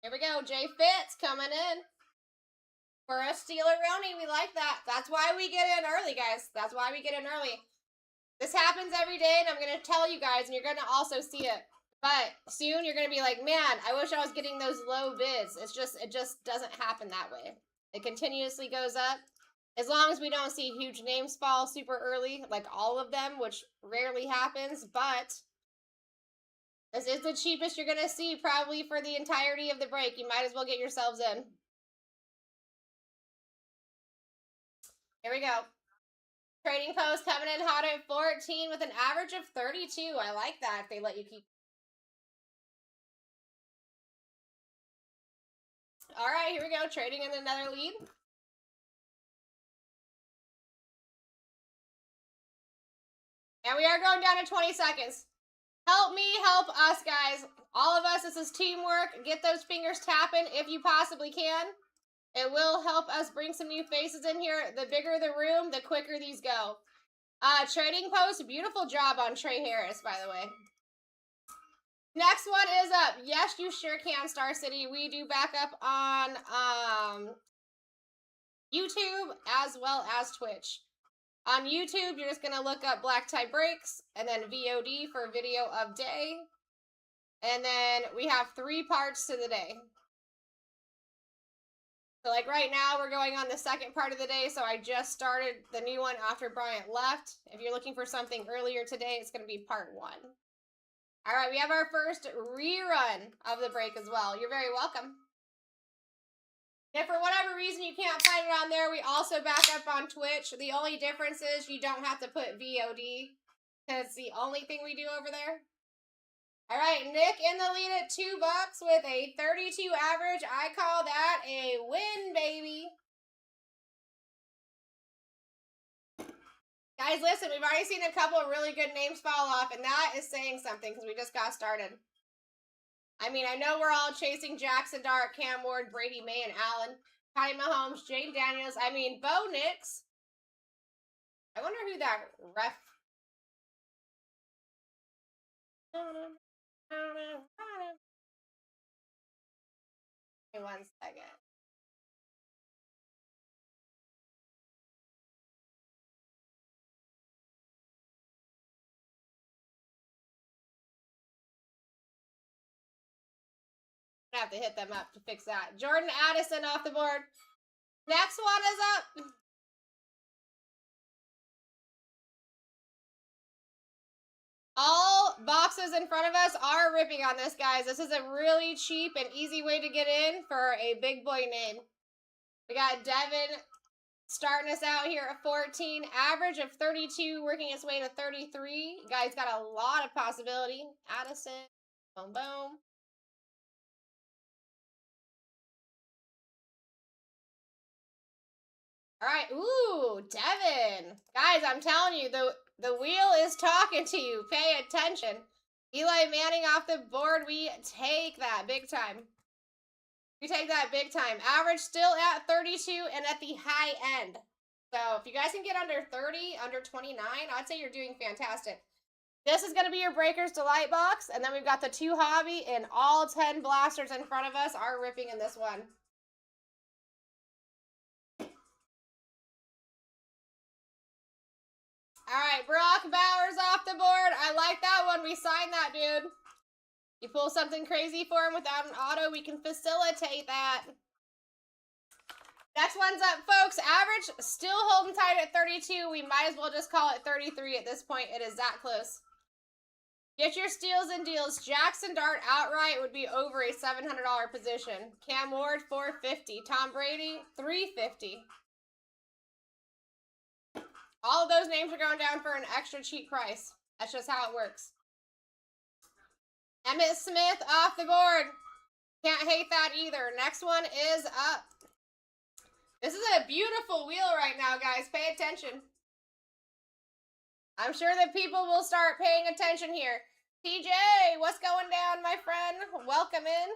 Here we go. Jay Fitz coming in. For a Steeler-Roni, we like that. That's why we get in early, guys. That's why we get in early. This happens every day, and I'm going to tell you guys, and you're going to also see it. But soon, you're going to be like, man, I wish I was getting those low bids. It just doesn't happen that way. It continuously goes up. As long as we don't see huge names fall super early, like all of them, which rarely happens, but this is the cheapest you're going to see probably for the entirety of the break. You might as well get yourselves in. Here we go. Trading Post coming in hot at 14 with an average of 32. I like that if they let you keep. All right, here we go. Trading in another lead. And we are going down to 20 seconds. Help me, help us, guys. All of us, this is teamwork. Get those fingers tapping if you possibly can. It will help us bring some new faces in here. The bigger the room, the quicker these go. Trading Post, beautiful job on Trey Harris, by the way. Next one is up. Yes, you sure can, Star City. We do back up on YouTube as well as Twitch. On YouTube, you're just going to look up BlackTie Breaks and then VOD for video of day. And then we have 3 parts to the day. So like right now, we're going on the second part of the day. So I just started the new one after Bryant left. If you're looking for something earlier today, it's going to be part 1. All right, we have our first rerun of the break as well. You're very welcome. If for whatever reason you can't find it on there, we also back up on Twitch. The only difference is you don't have to put VOD, because it's the only thing we do over there. All right, Nick in the lead at $2 with a 32 average. I call that a win, baby. Guys, listen, we've already seen a couple of really good names fall off, and that is saying something because we just got started. I mean, I know we're all chasing Jackson Dart, Cam Ward, Brady May, and Allen. Patty Mahomes, Jane Daniels. I mean, Bo Nix. I wonder who that ref. Give me 1 second. I have to hit them up to fix that. Jordan Addison off the board. Next one is up. All boxes in front of us are ripping on this, guys. This is a really cheap and easy way to get in for a big boy name. We got Devin starting us out here at 14. Average of 32, working its way to 33. Guys got a lot of possibility. Addison, boom, boom. All right, ooh, Devin. Guys, I'm telling you, the wheel is talking to you. Pay attention. Eli Manning off the board. We take that big time. We take that big time. Average still at 32 and at the high end. So if you guys can get under 30, under 29, I'd say you're doing fantastic. This is going to be your Breakers Delight box. And then we've got the 2 hobby, and all 10 blasters in front of us are ripping in this one. All right, Brock Bowers off the board. I like that one. We signed that, dude. You pull something crazy for him without an auto, we can facilitate that. Next one's up, folks. Average still holding tight at 32. We might as well just call it 33 at this point. It is that close. Get your steals and deals. Jackson Dart outright would be over a $700 position. Cam Ward, $450. Tom Brady, $350. All of those names are going down for an extra cheap price. That's just how it works. Emmitt Smith off the board. Can't hate that either. Next one is up. This is a beautiful wheel right now, guys. Pay attention. I'm sure that people will start paying attention here. TJ, what's going down, my friend? Welcome in.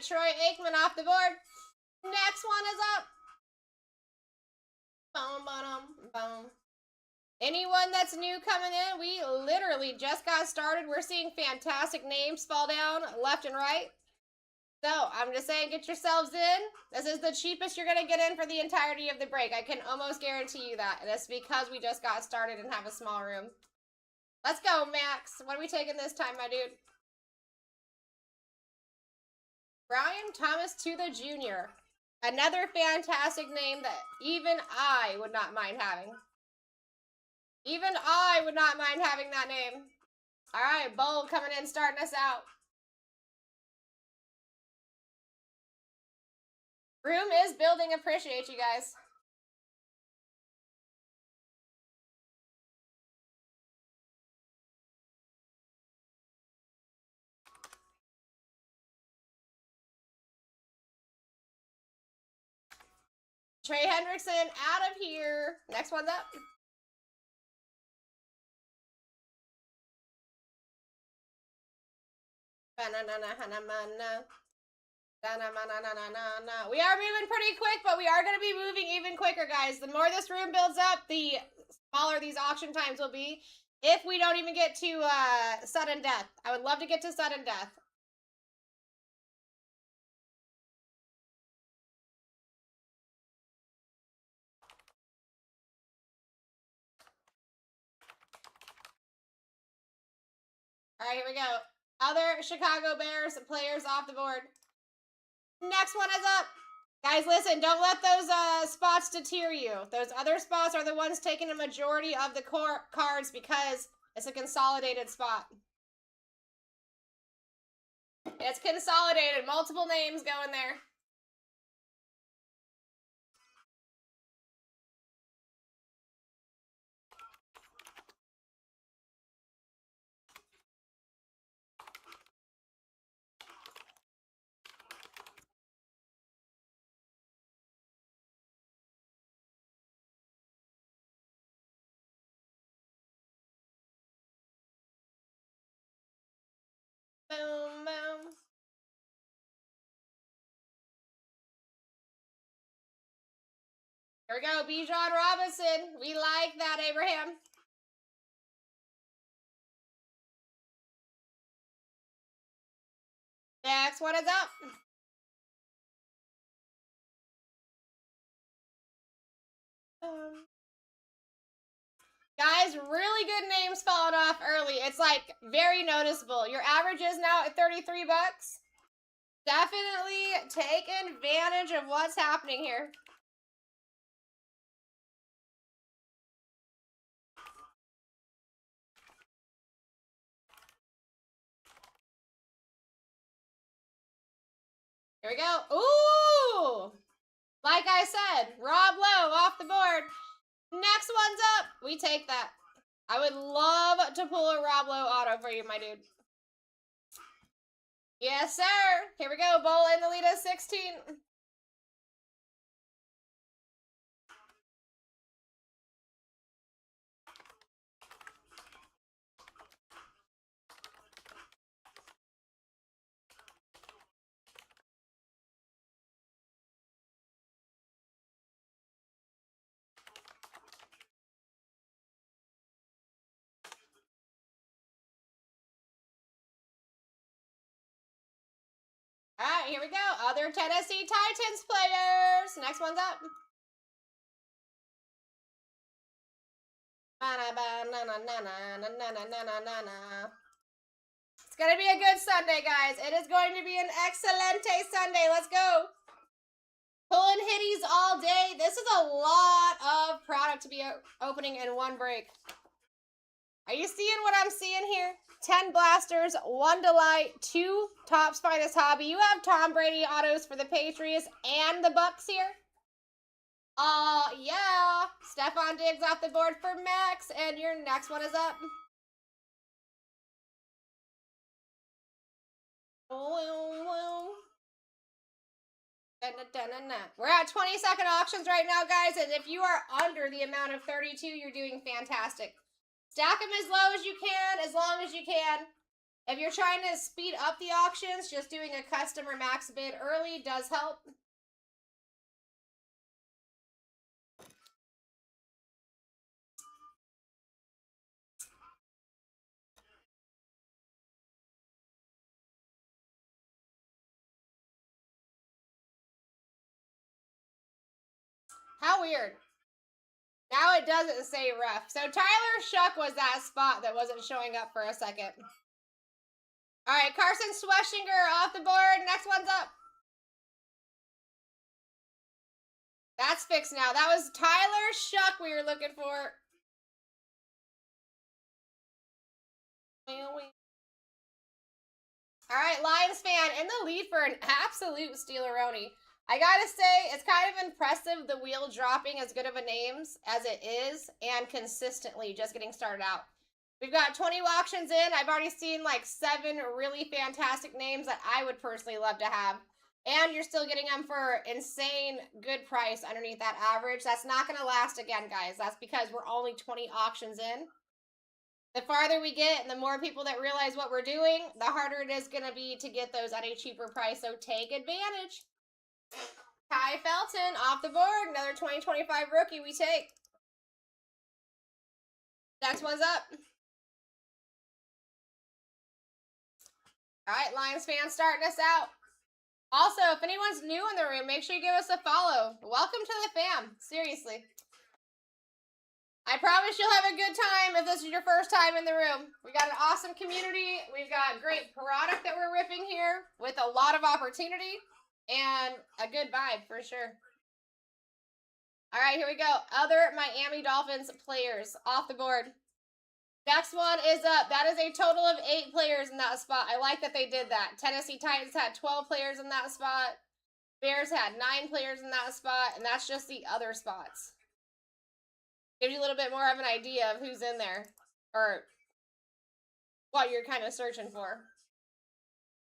Troy Aikman off the board. Next one is up. Boom, boom, boom. Anyone that's new coming in, we literally just got started. We're seeing fantastic names fall down left and right. So I'm just saying, get yourselves in. This is the cheapest you're going to get in for the entirety of the break. I can almost guarantee you that. And it's because we just got started and have a small room. Let's go, Max. What are we taking this time, my dude? Brian Thomas to the Jr. Another fantastic name that even I would not mind having. Even I would not mind having that name. All right, Bold coming in, starting us out. Room is building. Appreciate you guys. Trey Hendrickson out of here. Next one's up. We are moving pretty quick, but we are going to be moving even quicker, guys. The more this room builds up, the smaller these auction times will be. If we don't even get to sudden death. I would love to get to sudden death. All right, here we go. Other Chicago Bears players off the board. Next one is up. Guys, listen, don't let those spots deter you. Those other spots are the ones taking a majority of the cards because it's a consolidated spot. It's consolidated. Multiple names go in there. Boom, boom. Here we go, Bijan Robinson. We like that, Abraham. Next one is up. Guys, really good names falling off early. It's like very noticeable. Your average is now at 33 bucks. Definitely take advantage of what's happening here. Here we go. Ooh! Like I said, Rob Lowe off the board. Next one's up. We take that. I would love to pull a Rob Lowe auto for you, my dude. Yes, sir. Here we go. Bowl in the lead of 16. All right, here we go. Other Tennessee Titans players. Next one's up. It's going to be a good Sunday, guys. It is going to be an excelente Sunday. Let's go. Pulling hitties all day. This is a lot of product to be opening in one break. Are you seeing what I'm seeing here? 10 blasters, 1 delight, 2 Topps Finest Hobby. You have Tom Brady autos for the Patriots and the Bucks here. Yeah. Stephon Diggs off the board for Max, and your next one is up. We're at 20-second auctions right now, guys, and if you are under the amount of 32, you're doing fantastic. Stack them as low as you can, as long as you can. If you're trying to speed up the auctions, just doing a customer max bid early does help. How weird. Now it doesn't say ref. So Tyler Shuck was that spot that wasn't showing up for a second. All right, Carson Schweschinger off the board. Next one's up. That's fixed now. That was Tyler Shuck we were looking for. All right, Lions fan in the lead for an absolute Steeleroni. I gotta say, it's kind of impressive the wheel dropping as good of a names as it is and consistently just getting started out. We've got 20 auctions in. I've already seen like 7 really fantastic names that I would personally love to have. And you're still getting them for insane good price underneath that average. That's not going to last again, guys. That's because we're only 20 auctions in. The farther we get and the more people that realize what we're doing, the harder it is going to be to get those at a cheaper price. So take advantage. Ty Felton off the board. Another 2025 rookie we take. Next one's up. All right, Lions fans starting us out. Also, if anyone's new in the room, make sure you give us a follow. Welcome to the fam. Seriously. I promise you'll have a good time if this is your first time in the room. We got an awesome community. We've got great product that we're ripping here with a lot of opportunity and a good vibe for sure. All right, here we go. Other Miami Dolphins players off the board. Next one is up. That is a total of 8 players in that spot. I like that they did that. Tennessee Titans had 12 players in that spot. Bears had 9 players in that spot, and that's just the other spots. Gives you a little bit more of an idea of who's in there or what you're kind of searching for.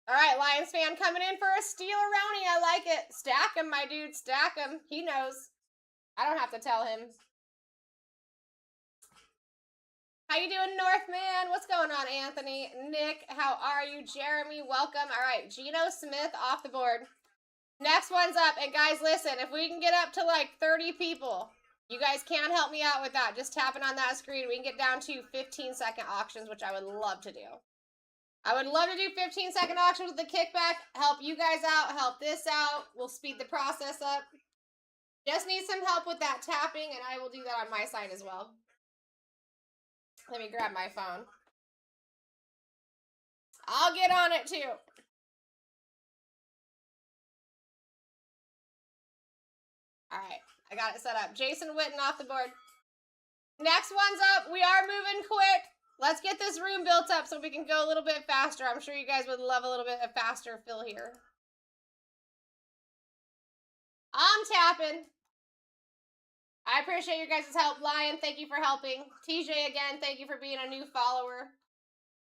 All right, Lions fan coming in for a Steeleroni. I like it. Stack him, my dude. Stack him. He knows. I don't have to tell him. How you doing, Northman? What's going on, Anthony? Nick, how are you? Jeremy, welcome. All right, Geno Smith off the board. Next one's up. And guys, listen, if we can get up to like 30 people, you guys can help me out with that. Just tapping on that screen. We can get down to 15-second auctions, which I would love to do. I would love to do 15-second auctions with the kickback. Help you guys out. Help this out. We'll speed the process up. Just need some help with that tapping, and I will do that on my side as well. Let me grab my phone. I'll get on it too. All right, I got it set up. Jason Witten off the board. Next one's up. We are moving quick. Let's get this room built up so we can go a little bit faster. I'm sure you guys would love a little bit of faster fill here. I'm tapping. I appreciate your guys' help. Lion, thank you for helping. TJ, again, thank you for being a new follower.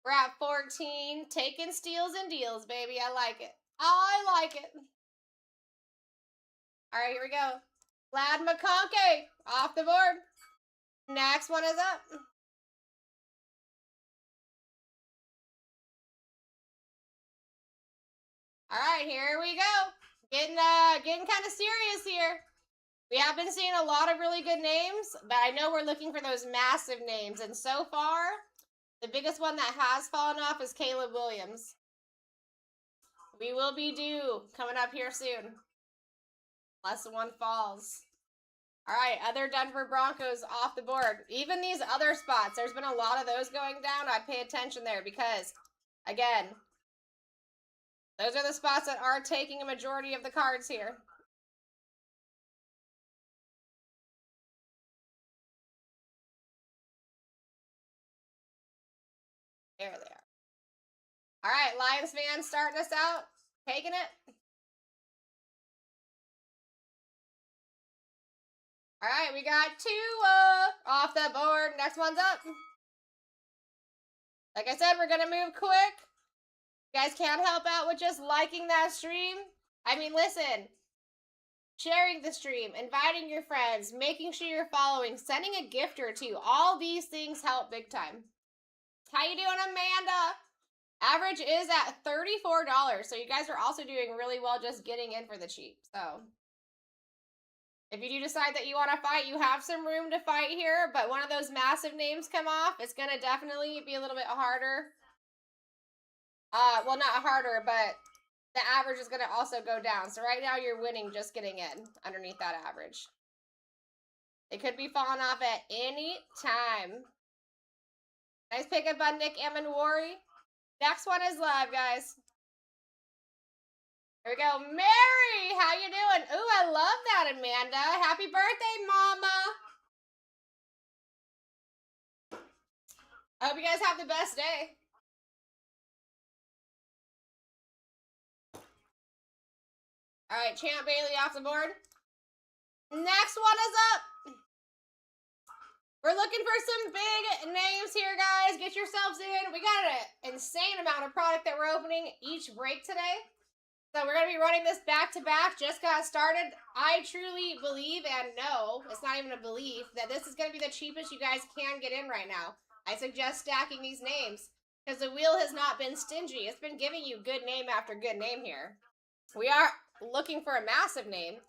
We're at 14. Taking steals and deals, baby. I like it. I like it. All right, here we go. Lad McConkey off the board. Next one is up. All right, here we go. Getting kind of serious here. We have been seeing a lot of really good names, but I know we're looking for those massive names. And so far, the biggest one that has fallen off is Caleb Williams. We will be due coming up here soon. Unless one falls. All right, other Denver Broncos off the board. Even these other spots, there's been a lot of those going down. I'd pay attention there because, again, those are the spots that are taking a majority of the cards here. There they are. All right, Lions fans starting us out. Taking it. All right, we got 2 off the board. Next one's up. Like I said, we're going to move quick. You guys can't help out with just liking that stream. I mean, listen. Sharing the stream, inviting your friends, making sure you're following, sending a gift or two. All these things help big time. How you doing, Amanda? Average is at $34, so you guys are also doing really well just getting in for the cheap. So if you do decide that you want to fight, you have some room to fight here, but one of those massive names come off, it's going to definitely be a little bit harder. Well, not harder, but the average is going to also go down. So right now you're winning just getting in underneath that average. It could be falling off at any time. Nice pickup on Nick Amenwari. Next one is live, guys. Here we go. Mary, how you doing? Ooh, I love that, Amanda. Happy birthday, Mama. I hope you guys have the best day. All right, Champ Bailey off the board. Next one is up. We're looking for some big names here, guys. Get yourselves in. We got an insane amount of product that we're opening each break today. So we're going to be running this back-to-back. Just got started. I truly believe and know, it's not even a belief, that this is going to be the cheapest you guys can get in right now. I suggest stacking these names because the wheel has not been stingy. It's been giving you good name after good name here. We are looking for a massive name.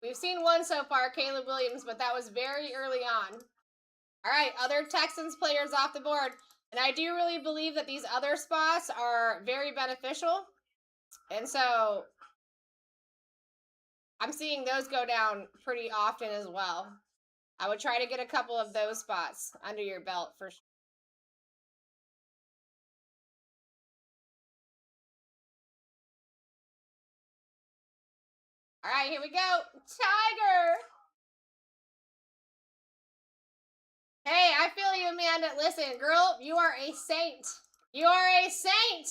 We've seen one so far, Caleb Williams, but that was very early on. All right, other Texans players off the board. And I do really believe that these other spots are very beneficial. And so I'm seeing those go down pretty often as well. I would try to get a couple of those spots under your belt for sure. All right, here we go. Tiger. Hey, I feel you, Amanda. Listen, girl, you are a saint. You are a saint.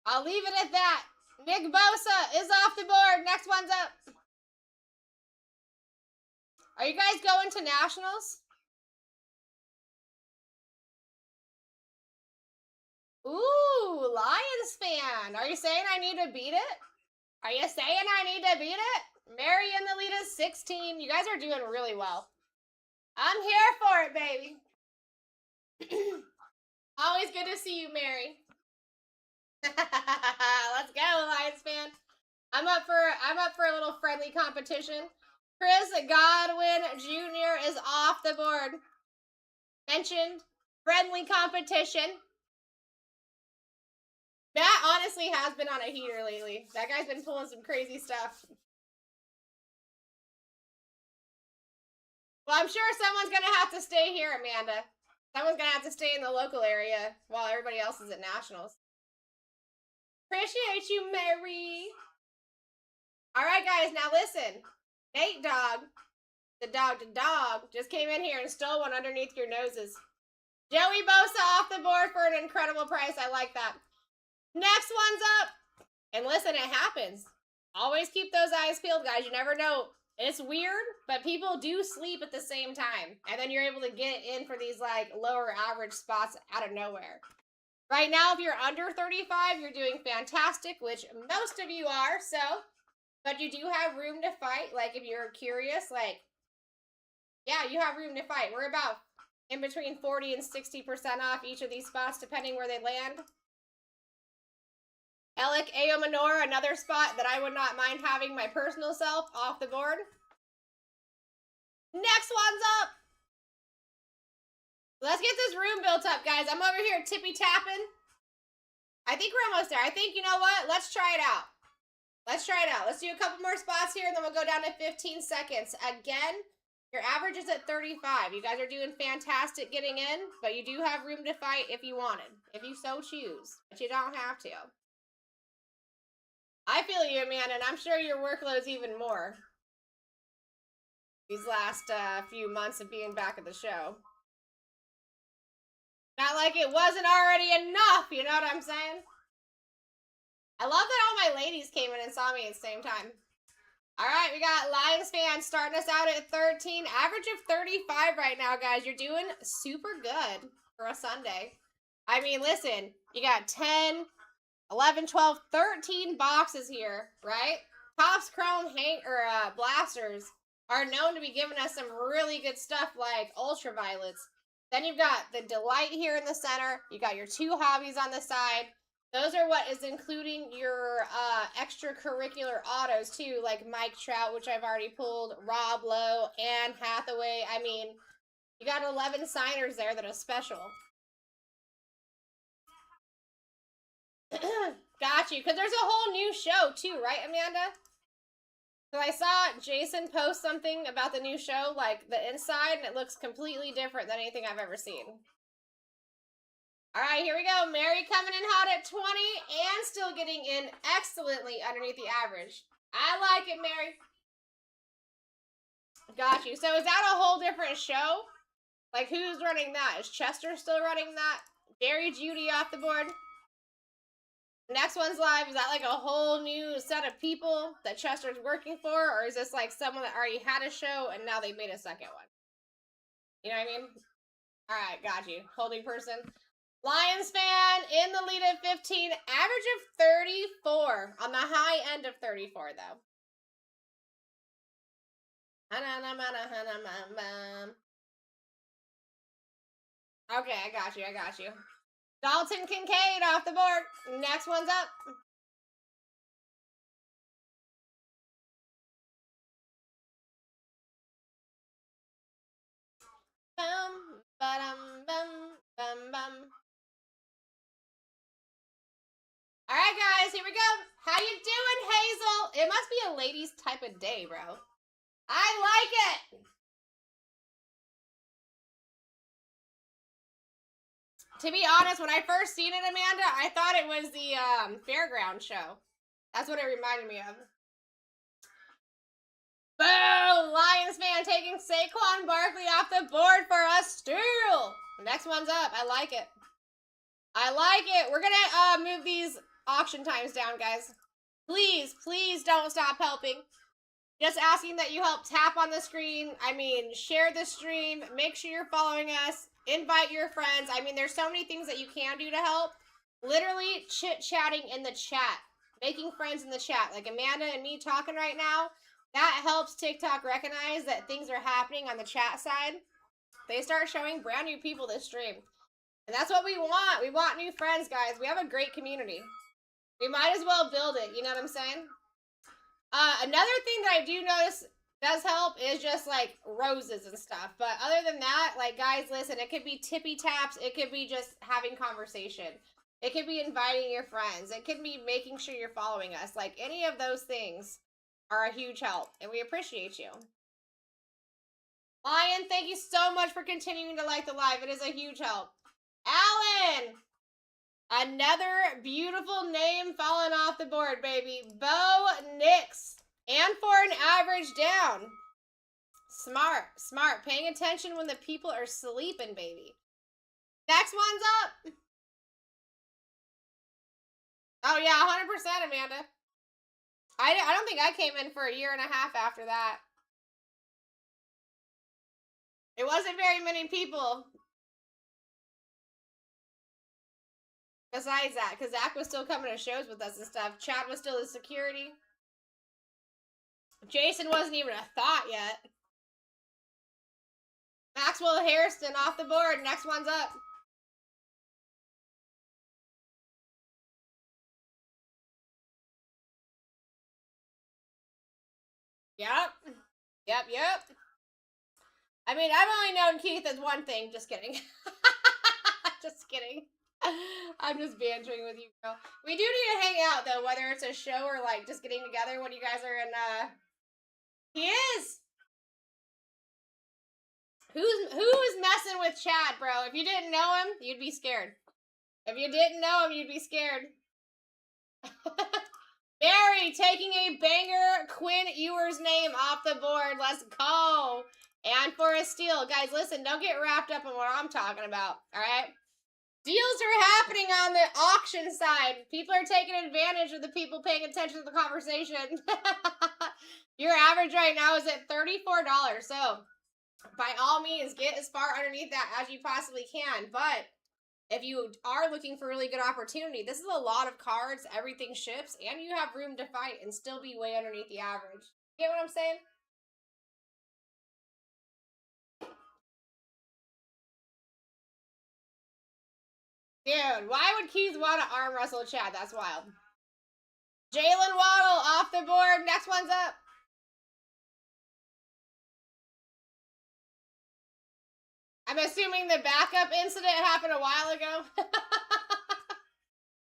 I'll leave it at that. Nick Bosa is off the board. Next one's up. Are you guys going to nationals? Ooh, Lions fan. Are you saying I need to beat it? Are you saying I need to beat it? Mary in the lead is 16. You guys are doing really well. I'm here for it, baby. Always good to see you, Mary. Let's go, Lions fan. I'm up for a little friendly competition. Chris Godwin Jr. is off the board. Mentioned friendly competition. Matt honestly has been on a heater lately. That guy's been pulling some crazy stuff. Well, I'm sure someone's going to have to stay here, Amanda. Someone's going to have to stay in the local area while everybody else is at nationals. Appreciate you, Mary. All right, guys, now listen. Nate Dog, the dog, just came in here and stole one underneath your noses. Joey Bosa off the board for an incredible price. I like that. Next one's up. And listen, it happens. Always keep those eyes peeled, guys. You never know. It's weird, but people do sleep at the same time. And then you're able to get in for these like lower average spots out of nowhere. Right now, if you're under 35, you're doing fantastic, which most of you are, so. But you do have room to fight. Like, if you're curious, like, yeah, you have room to fight. We're about in between 40 and 60% off each of these spots, depending where they land. Alec Aomanor, another spot that I would not mind having my personal self off the board. Next one's up. Let's get this room built up, guys. I'm over here tippy-tapping. I think we're almost there. I think, you know what? Let's try it out. Let's try it out. Let's do a couple more spots here, and then we'll go down to 15 seconds. Again, your average is at 35. You guys are doing fantastic getting in, but you do have room to fight if you wanted, if you so choose, but you don't have to. I feel you, Amanda, and I'm sure your workload's even more these last few months of being back at the show. Not like it wasn't already enough, you know what I'm saying? I love that all my ladies came in and saw me at the same time. All right, we got Lions fans starting us out at 13. Average of 35 right now, guys. You're doing super good for a Sunday. I mean, listen, you got 10, 11, 12, 13 boxes here, right? Topps Chrome blasters are known to be giving us some really good stuff like ultraviolets. Then you've got the Delight here in the center. You got your 2 hobbies on the side. Those are what is including your extracurricular autos too, like Mike Trout, which I've already pulled, Rob Lowe, Anne Hathaway. I mean, you got 11 signers there that are special. Got you, because there's a whole new show too, right, Amanda? So I saw Jason post something about the new show, like the inside, and it looks completely different than anything I've ever seen. All right, here we go. Mary coming in hot at 20 and still getting in excellently underneath the average. I like it, Mary. Got you. So is that a whole different show? Like, who's running that? Is Chester still running that? Gary Judy off the board. Next one's live. Is that like a whole new set of people that Chester's working for? Or is this like someone that already had a show and now they made a second one? You know what I mean? All right, got you. Holding person. Lions fan in the lead at 15. Average of 34. On the high end of 34, though. Okay, I got you. I got you. Dalton Kincaid off the board. Next one's up. Bum, ba-dum, bum, bum, bum. All right, guys, here we go. How you doing, Hazel? It must be a ladies type of day, bro. I like it. To be honest, when I first seen it, Amanda, I thought it was the fairground show. That's what it reminded me of. Boom! Lions fan taking Saquon Barkley off the board for a steal. Next one's up. I like it. I like it. We're gonna move these auction times down, guys. Please, please don't stop helping. Just asking that you help tap on the screen. I mean, share the stream. Make sure you're following us. Invite your friends. I mean, there's so many things that you can do to help. Literally chit-chatting in the chat. Making friends in the chat. Like Amanda and me talking right now. That helps TikTok recognize that things are happening on the chat side. They start showing brand new people this stream. And that's what we want. We want new friends, guys. We have a great community. We might as well build it. You know what I'm saying? Another thing that I do notice does help is just like roses and stuff. But other than that, like guys, listen, it could be tippy taps. It could be just having conversation. It could be inviting your friends. It could be making sure you're following us. Like any of those things are a huge help. And we appreciate you. Lion, thank you so much for continuing to like the live. It is a huge help. Alan! Another beautiful name falling off the board, baby. Bo Nix. And for an average down. Smart, smart. Paying attention when the people are sleeping, baby. Next one's up. Oh, yeah, 100%, Amanda. I don't think I came in for a year and a half after that. It wasn't very many people. Besides that, because Zach was still coming to shows with us and stuff. Chad was still in security. Jason wasn't even a thought yet. Maxwell Harrison off the board. Next one's up. Yep. Yep. I mean, I've only known Keith as one thing. Just kidding. Just kidding. I'm just bantering with you, girl. We do need to hang out, though, whether it's a show or, like, just getting together when you guys are in, He is! Who's messing with Chad, bro? If you didn't know him, you'd be scared. If you didn't know him, you'd be scared. Barry taking a banger, Quinn Ewers' name off the board. Let's go. And for a steal. Guys, listen, don't get wrapped up in what I'm talking about, all right? Deals are happening on the auction side. People are taking advantage of the people paying attention to the conversation. Your average right now is at $34. So, by all means, get as far underneath that as you possibly can. But if you are looking for a really good opportunity, this is a lot of cards, everything ships, and you have room to fight and still be way underneath the average. Get what I'm saying? Dude, why would Keys want to arm wrestle Chad? That's wild. Jalen Waddle off the board. Next one's up. I'm assuming the backup incident happened a while ago.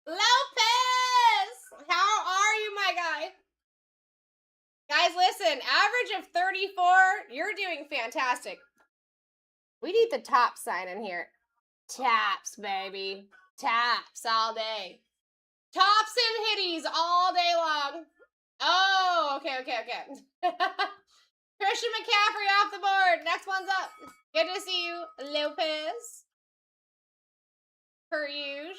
Lopez! How are you, my guy? Guys, listen, average of 34. You're doing fantastic. We need the top sign in here. Taps, baby. Taps all day. Tops and hitties all day long. Oh, okay. Christian McCaffrey off the board. Next one's up. Good to see you, Lopez. Per usual.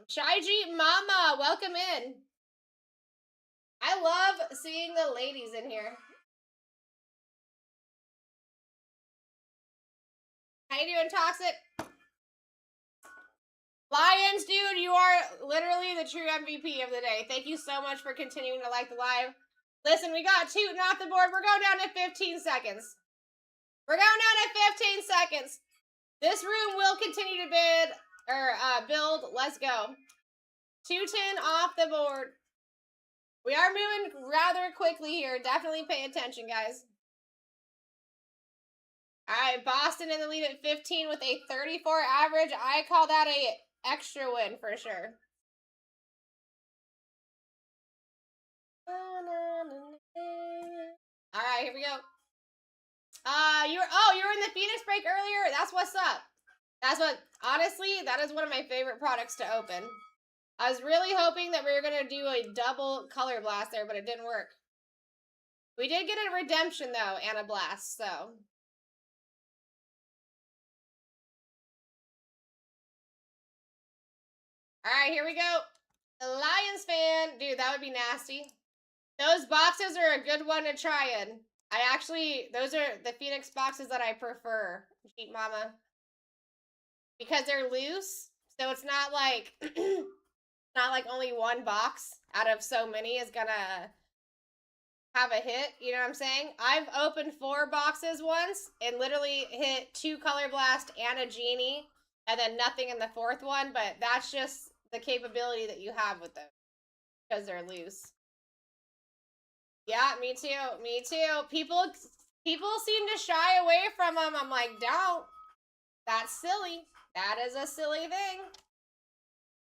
Shyjeet Mama, welcome in. I love seeing the ladies in here. How you doing, Toxic? Lions, dude, you are literally the true MVP of the day. Thank you so much for continuing to like the live. Listen, we got Tootin' off the board. We're going down to 15 seconds. We're going down to 15 seconds. This room will continue to build. Let's go. Tootin' off the board. We are moving rather quickly here. Definitely pay attention, guys. All right, Boston in the lead at 15 with a 34 average. I call that a extra win for sure. All right, here we go. You were in the Phoenix break earlier. That's what's up. Honestly, that is one of my favorite products to open. I was really hoping that we were gonna do a double color blast there, but it didn't work. We did get a redemption though, and a blast, so. All right, here we go. A Lions fan. Dude, that would be nasty. Those boxes are a good one to try in. Those are the Phoenix boxes that I prefer, Cheat Mama. Because they're loose, so it's not like, not like only one box out of so many is gonna have a hit, you know what I'm saying? I've opened 4 boxes once and literally hit 2 Color Blast and a Genie, and then nothing in the 4th one, but that's just the capability that you have with them, because they're loose. Yeah, me too. People seem to shy away from them. I'm like, don't. That's silly. That is a silly thing.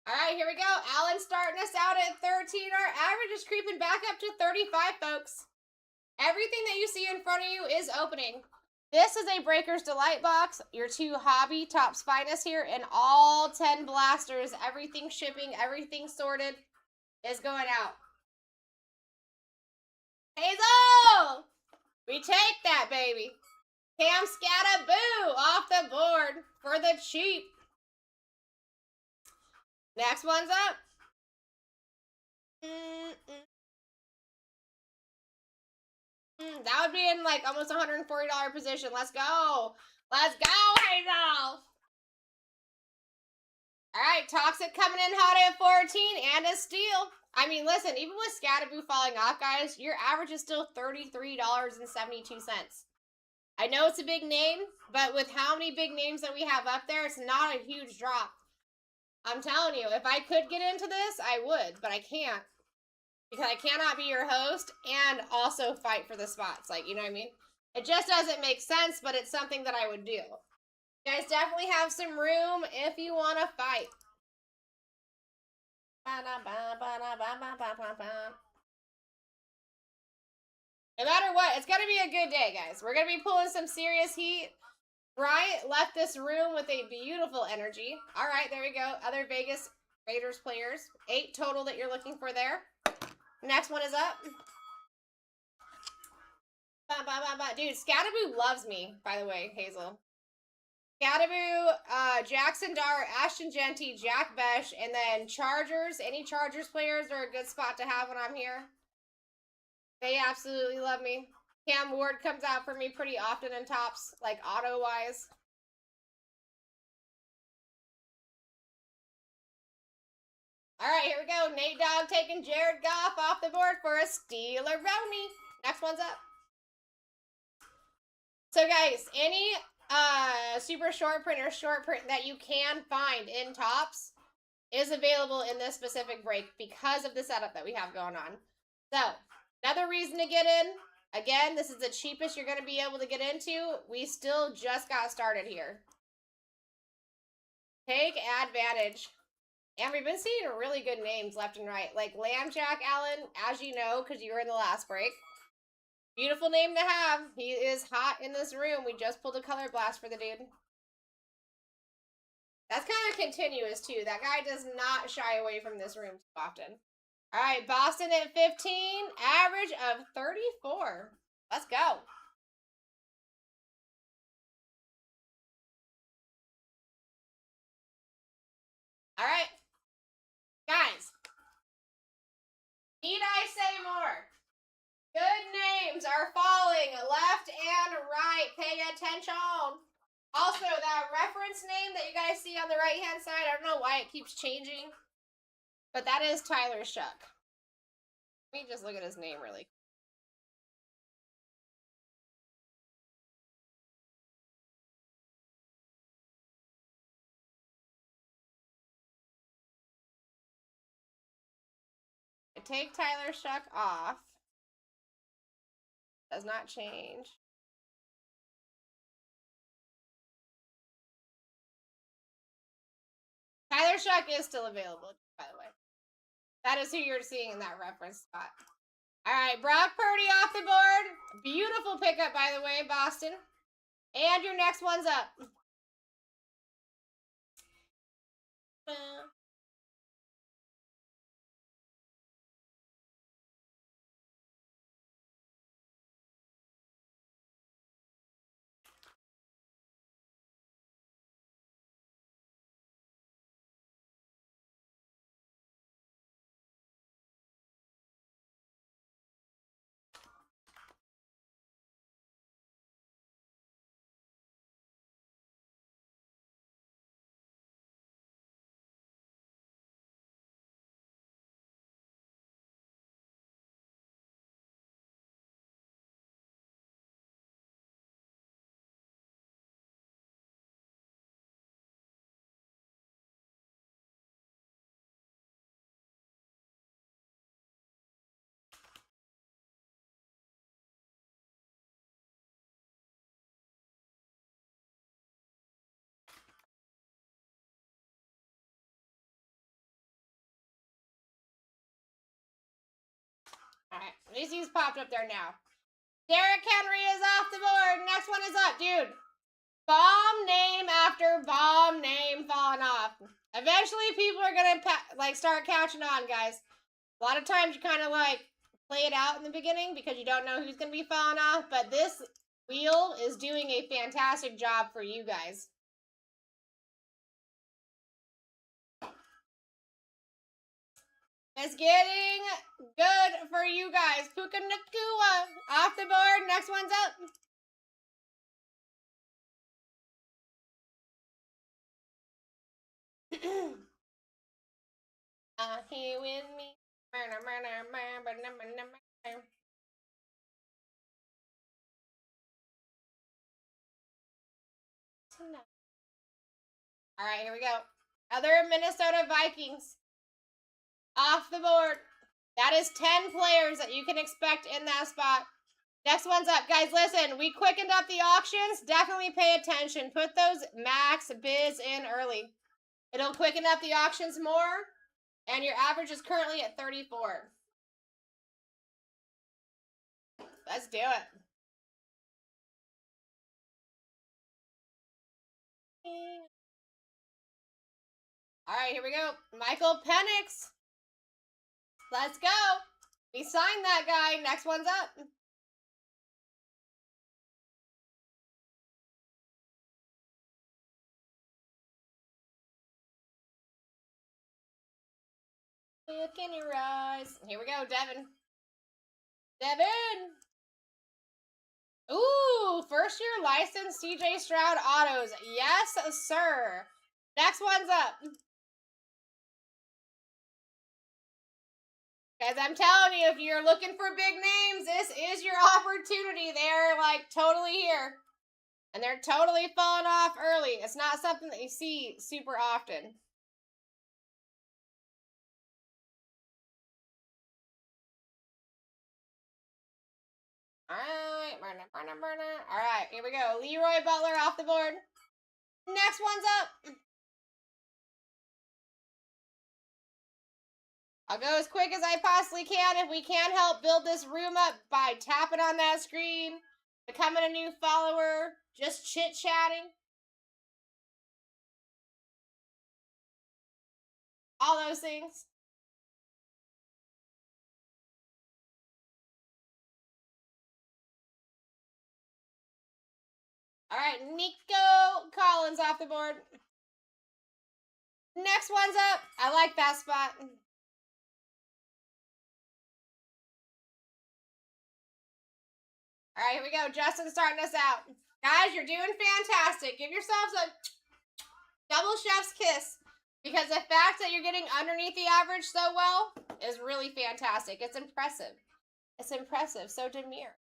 All right, here we go. Allen starting us out at 13. Our average is creeping back up to 35, folks. Everything that you see in front of you is opening. This is a Breaker's Delight box. Your 2 hobby tops finest here, and all 10 blasters, everything shipping, everything sorted is going out. Hazel! We take that, baby. Cam Scataboo off the board for the cheap. Next one's up. That would be in like almost $140 position. Let's go. Let's go, Hazel. All right, Toxic coming in hot at 14 and a steal. I mean, listen, even with Scataboo falling off, guys, your average is still $33.72. I know it's a big name, but with how many big names that we have up there, it's not a huge drop. I'm telling you, if I could get into this, I would, but I can't. Because I cannot be your host and also fight for the spots. Like, you know what I mean? It just doesn't make sense, but it's something that I would do. You guys definitely have some room if you want to fight. No matter what, it's going to be a good day, guys. We're going to be pulling some serious heat. Bryant left this room with a beautiful energy. All right, there we go. Other Vegas Raiders players. 8 total that you're looking for there. Next one is up. Dude, Scataboo loves me, by the way, Hazel. Scataboo, Jackson Dart, Ashton Genty, Jack Besh, and then Chargers. Any Chargers players are a good spot to have when I'm here. They absolutely love me. Cam Ward comes out for me pretty often in tops, like auto-wise. All right, here we go. Nate Dogg taking Jared Goff off the board for a Steeler-Roni. Next one's up. So guys, any super short print or short print that you can find in Topps is available in this specific break because of the setup that we have going on. So, another reason to get in. Again, this is the cheapest you're going to be able to get into. We still just got started here. Take advantage. And we've been seeing really good names left and right. Like Lambjack Allen, as you know, because you were in the last break. Beautiful name to have. He is hot in this room. We just pulled a color blast for the dude. That's kind of continuous, too. That guy does not shy away from this room too often. All right, Boston at 15. Average of 34. Let's go. All right. Guys, need I say more? Good names are falling left and right. Pay attention. Also, that reference name that you guys see on the right-hand side, I don't know why it keeps changing, but that is Tyler Shuck. Let me just look at his name really quick. I take Tyler Shuck off. Does not change. Tyler Shuck is still available, by the way. That is who you're seeing in that reference spot. All right, Brock Purdy off the board. Beautiful pickup, by the way, Boston. And your next one's up. All right, Macy's popped up there now. Derrick Henry is off the board. Next one is up, dude. Bomb name after bomb name falling off. Eventually, people are gonna like start catching on, guys. A lot of times you kind of like play it out in the beginning because you don't know who's gonna be falling off. But this wheel is doing a fantastic job for you guys. It's getting good for you guys. Puka Nakua off the board. Next one's up. Here with me. All right, here we go. Other Minnesota Vikings off the board. That is 10 players that you can expect in that spot. Next one's up. Guys, listen, we quickened up the auctions. Definitely pay attention. Put those max bids in early. It'll quicken up the auctions more, and your average is currently at 34. Let's do it. All right, here we go. Michael Penix. Let's go. We signed that guy. Next one's up. Look in your eyes. Here we go, Devin. Devin. Ooh, first year licensed CJ Stroud autos. Yes, sir. Next one's up. Guys, I'm telling you, if you're looking for big names, this is your opportunity. They're like totally here. And they're totally falling off early. It's not something that you see super often. Alright, alright, here we go. Leroy Butler off the board. Next one's up. I'll go as quick as I possibly can. If we can help build this room up by tapping on that screen, becoming a new follower, just chit-chatting. All those things. Alright, Nico Collins off the board. Next one's up. I like that spot. Alright, here we go. Justin starting us out. Guys, you're doing fantastic. Give yourselves a double chef's kiss. Because the fact that you're getting underneath the average so well is really fantastic. It's impressive. It's impressive. So demure.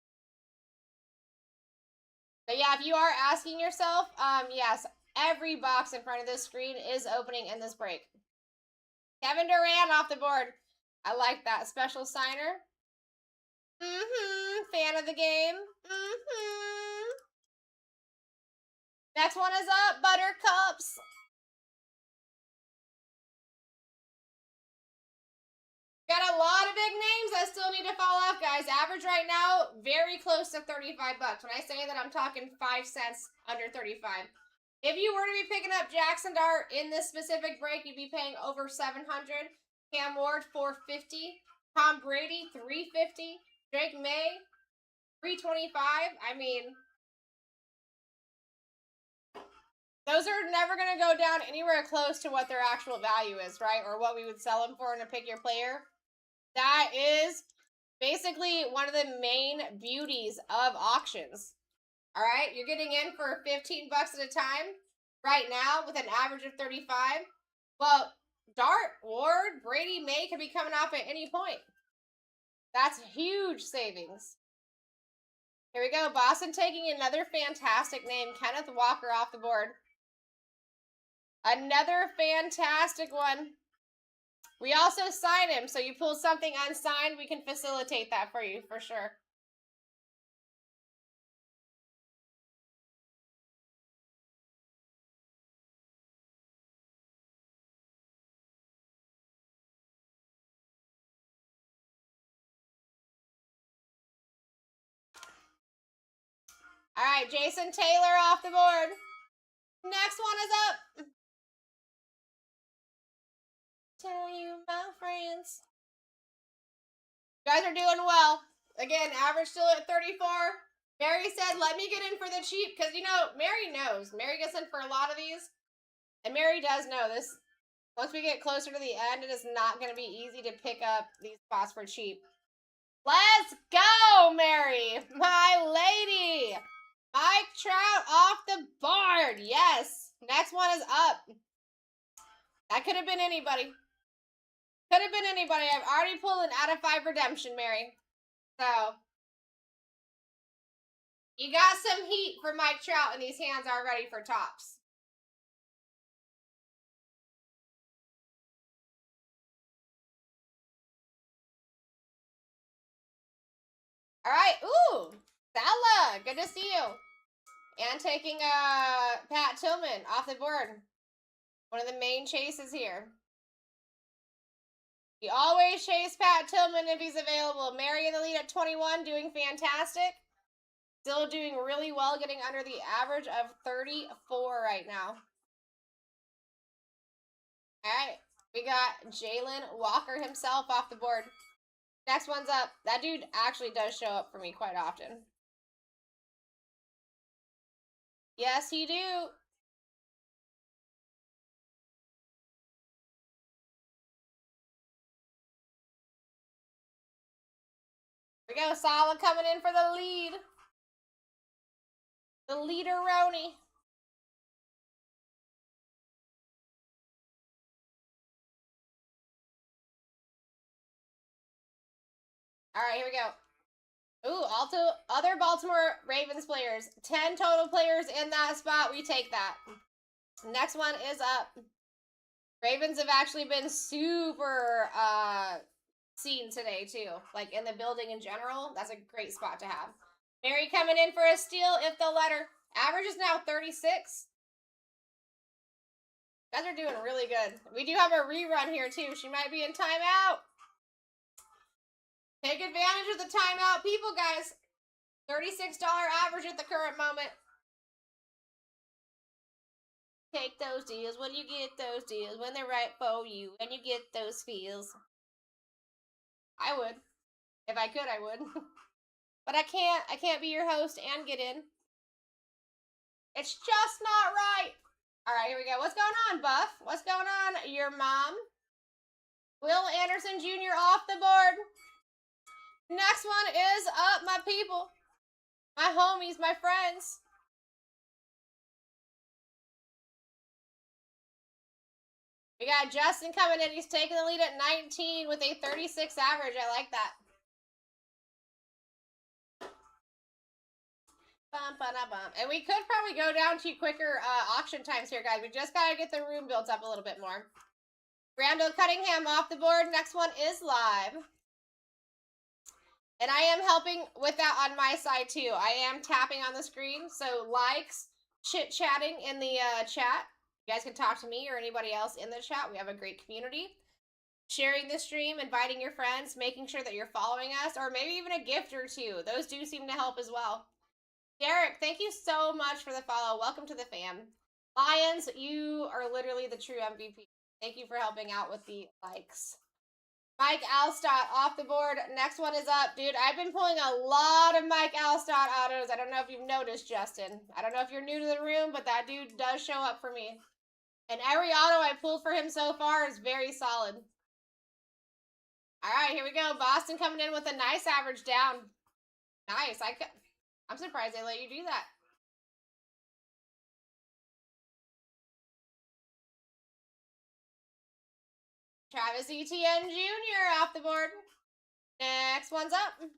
But yeah, if you are asking yourself, yes, every box in front of this screen is opening in this break. Kevin Durant off the board. I like that. Special signer. Fan of the game. Next one is up. Buttercups. Got a lot of big names that still need to fall off, guys. Average right now, very close to 35 bucks. When I say that, I'm talking 5 cents under 35. If you were to be picking up Jackson Dart in this specific break, you'd be paying over 700. Cam Ward, 450. Tom Brady, 350. Drake May, 325. I mean, those are never going to go down anywhere close to what their actual value is, right? Or what we would sell them for in a pick your player. That is basically one of the main beauties of auctions. All right, you're getting in for 15 bucks at a time right now with an average of 35. Well, Dart, Ward, Brady, May could be coming off at any point. That's huge savings. Here we go. Boston taking another fantastic name, Kenneth Walker off the board. Another fantastic one. We also sign him, so you pull something unsigned, we can facilitate that for you, for sure. All right, Jason Taylor off the board. Next one is up. Tell you, my friends. You guys are doing well. Again, average still at 34. Mary said, let me get in for the cheap. Because, you know, Mary knows. Mary gets in for a lot of these. And Mary does know this. Once we get closer to the end, it is not going to be easy to pick up these spots for cheap. Let's go, Mary. My lady. Mike Trout off the board. Yes. Next one is up. That could have been anybody. Could have been anybody. I've already pulled an out of 5 redemption, Mary. So, you got some heat for Mike Trout, and these hands are ready for tops. All right. Ooh, Sala. Good to see you. And taking Pat Tillman off the board. One of the main chases here. You always chase Pat Tillman if he's available. Mary in the lead at 21, doing fantastic. Still doing really well, getting under the average of 34 right now. All right, we got Jalen Walker himself off the board. Next one's up. That dude actually does show up for me quite often. Yes, he do. Here we go, Sala coming in for the lead. The leader-roni. All right, here we go. Ooh, also other Baltimore Ravens players. 10 total players in that spot. We take that. Next one is up. Ravens have actually been super seen today too. Like in the building in general. That's a great spot to have. Mary coming in for a steal if they'll let her. Average is now 36. You guys are doing really good. We do have a rerun here too. She might be in timeout. Take advantage of the timeout people, guys. $36 average at the current moment. Take those deals when you get those deals, when they're right for you, and you get those feels. I would. If I could, I would. But I can't. I can't be your host and get in. It's just not right. All right, here we go. What's going on, Buff? What's going on, your mom? Will Anderson Jr. off the board. Next one is up, my people. My homies, my friends. We got Justin coming in. He's taking the lead at 19 with a 36 average. I like that. Bum, ba, da, bum. And we could probably go down to quicker auction times here, guys. We just got to get the room built up a little bit more. Randall Cunningham off the board. Next one is live. And I am helping with that on my side, too. I am tapping on the screen. So likes, chit-chatting in the chat. You guys can talk to me or anybody else in the chat. We have a great community. Sharing the stream, inviting your friends, making sure that you're following us, or maybe even a gift or two. Those do seem to help as well. Derek, thank you so much for the follow. Welcome to the fam. Lions, you are literally the true MVP. Thank you for helping out with the likes. Mike Alstott off the board. Next one is up. Dude, I've been pulling a lot of Mike Alstott autos. I don't know if you've noticed, Justin. I don't know if you're new to the room, but that dude does show up for me. And every auto I pulled for him so far is very solid. All right, here we go. Boston coming in with a nice average down. Nice. I'm surprised they let you do that. Travis Etienne Jr. off the board. Next one's up.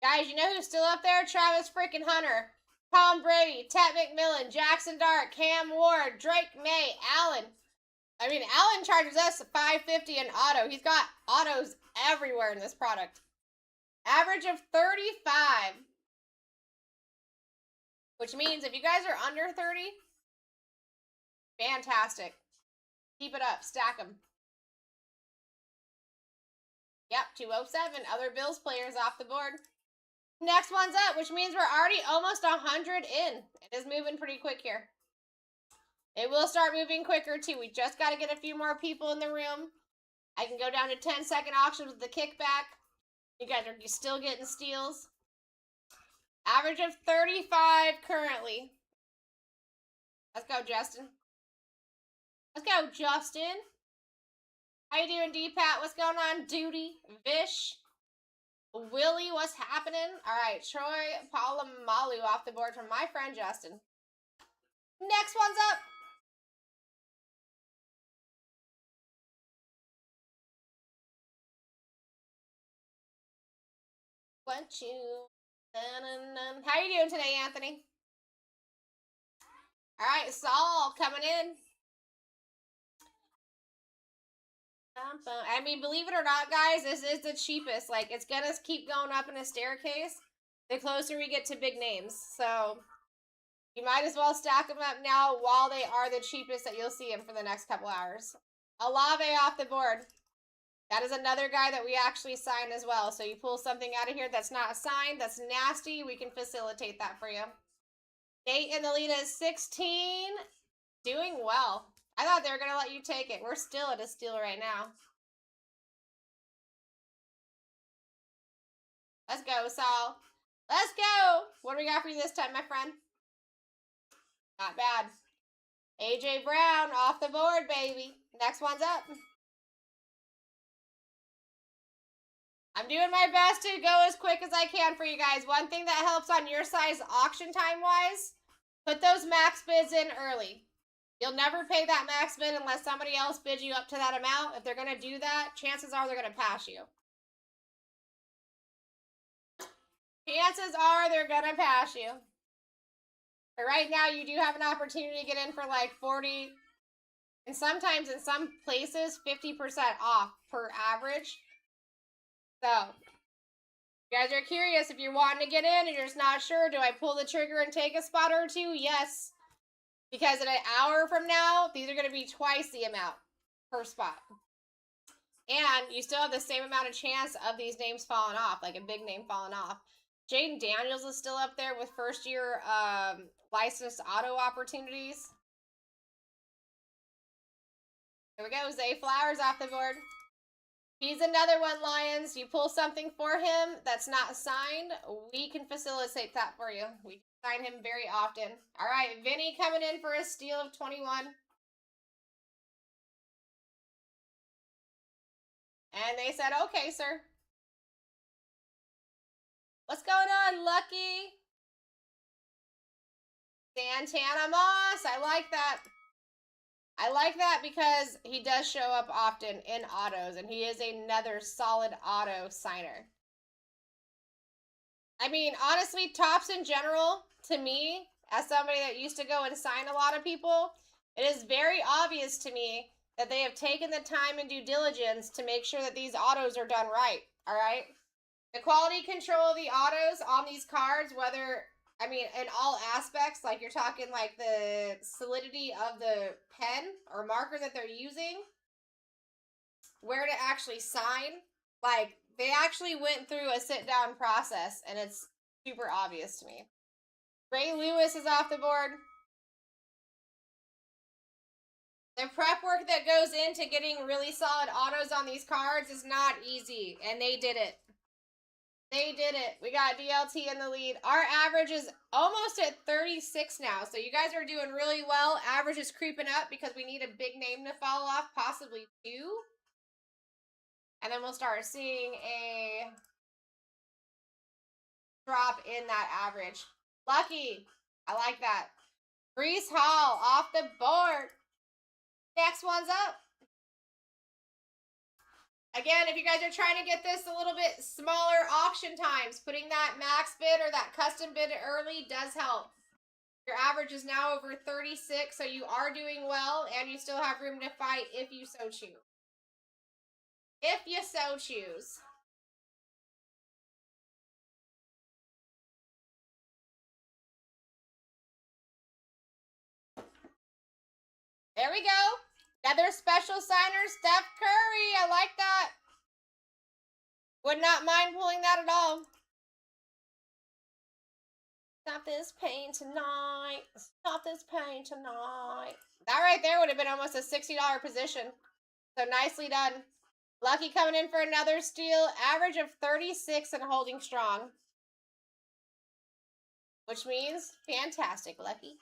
Guys, you know who's still up there? Travis freaking Hunter. Tom Brady, Ted McMillan, Jackson Dart, Cam Ward, Drake May, Allen. I mean, Allen charges us $5.50 an auto. He's got autos everywhere in this product. Average of 35. Which means if you guys are under 30, fantastic. Keep it up. Stack them. Yep, 207. Other Bills players off the board. Next one's up, which means we're already almost 100 in. It is moving pretty quick here. It will start moving quicker, too. We just got to get a few more people in the room. I can go down to 10-second auctions with the kickback. You guys are still getting steals. Average of 35 currently. Let's go, Justin. Let's go, Justin. How you doing, D-Pat? What's going on, Duty? Vish? Willie, what's happening? All right, Troy Polamalu off the board from my friend Justin. Next one's up. Want you. How you doing today, Anthony? All right, Saul coming in. I mean, believe it or not, guys, this is the cheapest. Like, it's going to keep going up in a staircase the closer we get to big names. So, you might as well stack them up now while they are the cheapest that you'll see them for the next couple hours. Alave off the board. That is another guy that we actually sign as well. So, you pull something out of here that's not signed, that's nasty, we can facilitate that for you. Nate in the lead is 16. Doing well. I thought they were going to let you take it. We're still at a steal right now. Let's go, Saul. Let's go. What do we got for you this time, my friend? Not bad. AJ Brown off the board, baby. Next one's up. I'm doing my best to go as quick as I can for you guys. One thing that helps on your size auction time-wise, put those max bids in early. You'll never pay that max bid unless somebody else bids you up to that amount. If they're going to do that, chances are they're going to pass you. Chances are they're going to pass you. But right now, you do have an opportunity to get in for like 40, and sometimes in some places, 50% off per average. So, you guys are curious if you're wanting to get in and you're just not sure, do I pull the trigger and take a spot or two? Yes. Because in an hour from now, these are going to be twice the amount per spot. And you still have the same amount of chance of these names falling off, like a big name falling off. Jaden Daniels is still up there with first year licensed auto opportunities. Here we go, Zay Flowers off the board. He's another one, Lions. You pull something for him that's not signed, we can facilitate that for you. We sign him very often. All right, Vinny coming in for a steal of 21. And they said, okay, sir. What's going on, Lucky? Santana Moss. I like that. I like that because he does show up often in autos, and he is another solid auto signer. I mean, honestly, Topps in general, to me, as somebody that used to go and sign a lot of people, it is very obvious to me that they have taken the time and due diligence to make sure that these autos are done right, all right? The quality control of the autos on these cards, whether, I mean, in all aspects, like you're talking like the solidity of the pen or marker that they're using, where to actually sign, like, they actually went through a sit-down process, and it's super obvious to me. Ray Lewis is off the board. The prep work that goes into getting really solid autos on these cards is not easy, and they did it. They did it. We got DLT in the lead. Our average is almost at 36 now, so you guys are doing really well. Average is creeping up because we need a big name to fall off, possibly two. And then we'll start seeing a drop in that average. Lucky. I like that. Brees Hall off the board. Next one's up. Again, if you guys are trying to get this a little bit smaller auction times, putting that max bid or that custom bid early does help. Your average is now over 36, so you are doing well, and you still have room to fight if you so choose. If you so choose. There we go. Another special signer, Steph Curry. I like that. Would not mind pulling that at all. Stop this pain tonight. Stop this pain tonight. That right there would have been almost a $60 position. So nicely done. Lucky coming in for another steal. Average of 36 and holding strong. Which means fantastic, Lucky.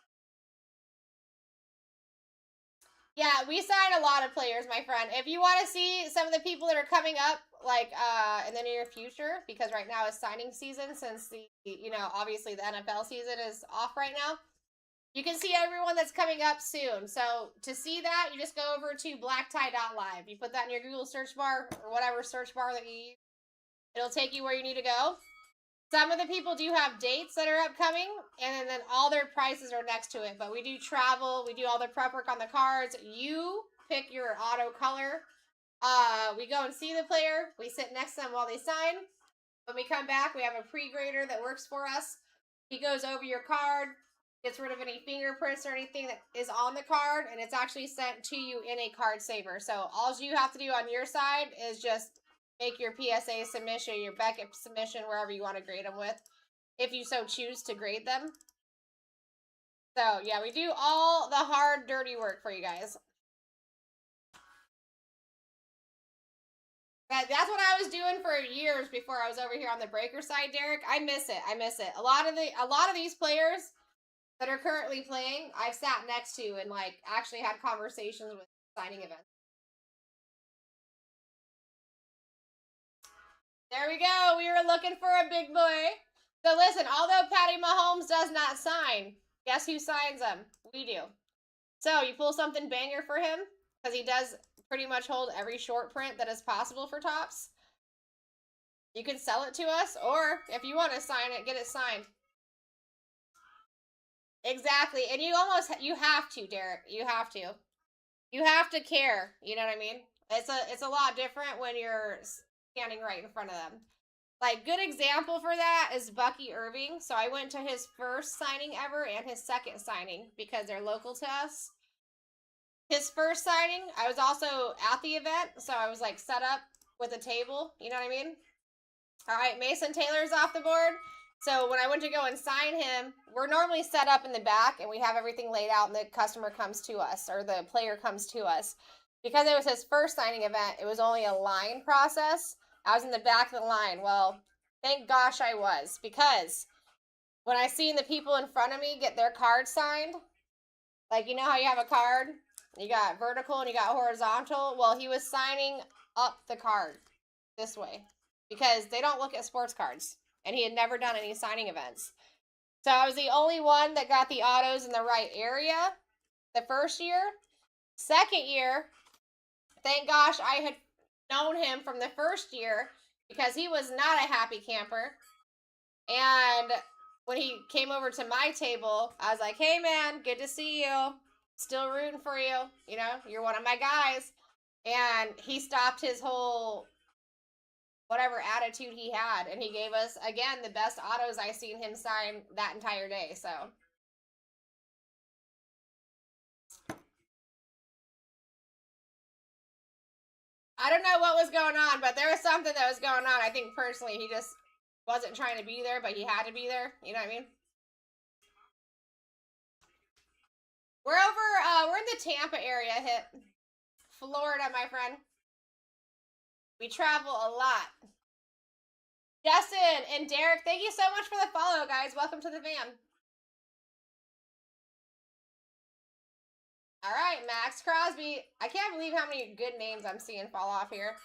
Yeah, we sign a lot of players, my friend. If you want to see some of the people that are coming up, like, in the near future, because right now is signing season since the, you know, obviously the NFL season is off right now. You can see everyone that's coming up soon. So to see that, you just go over to BlackTie.live. You put that in your Google search bar or whatever search bar that you use. It'll take you where you need to go. Some of the people do have dates that are upcoming, and then all their prices are next to it. But we do travel. We do all the prep work on the cards. You pick your auto color. We go and see the player. We sit next to them while they sign. When we come back, we have a pre-grader that works for us. He goes over your card, gets rid of any fingerprints or anything that is on the card, and it's actually sent to you in a card saver. So all you have to do on your side is just make your PSA submission, your Beckett submission, wherever you want to grade them with, if you so choose to grade them. So, yeah, we do all the hard, dirty work for you guys. That's what I was doing for years before I was over here on the breaker side, Derek. I miss it. I miss it. A lot of these players that are currently playing, I've sat next to and, like, actually had conversations with signing events. There we go. We were looking for a big boy. So listen, although Patty Mahomes does not sign, guess who signs them? We do. So you pull something banger for him, because he does pretty much hold every short print that is possible for Topps. You can sell it to us, or if you want to sign it, get it signed. Exactly, and you have to, Derek. You have to. You have to care. You know what I mean? It's a lot different when you're standing right in front of them. Like, good example for that is Bucky Irving. So I went to his first signing ever and his second signing because they're local to us. His first signing, I was also at the event, so I was like set up with a table. You know what I mean? All right, Mason Taylor's off the board. So when I went to go and sign him, we're normally set up in the back and we have everything laid out and the customer comes to us or the player comes to us. Because it was his first signing event, it was only a line process. I was in the back of the line. Well, thank gosh I was, because when I seen the people in front of me get their card signed, like, you know how you have a card, you got vertical and you got horizontal? Well, he was signing up the card this way because they don't look at sports cards. And he had never done any signing events. So I was the only one that got the autos in the right area the first year. Second year, thank gosh I had known him from the first year because he was not a happy camper. And when he came over to my table, I was like, hey man, good to see you. Still rooting for you. You know, you're one of my guys. And he stopped his whole whatever attitude he had, and he gave us again the best autos I seen him sign that entire day. So I don't know what was going on, but there was something that was going on. I think personally he just wasn't trying to be there, but he had to be there. You know what I mean? We're in the Tampa area, hit Florida, my friend. We travel a lot. Justin and Derek, thank you so much for the follow, guys. Welcome to the van. All right, Max Crosby. I can't believe how many good names I'm seeing fall off here.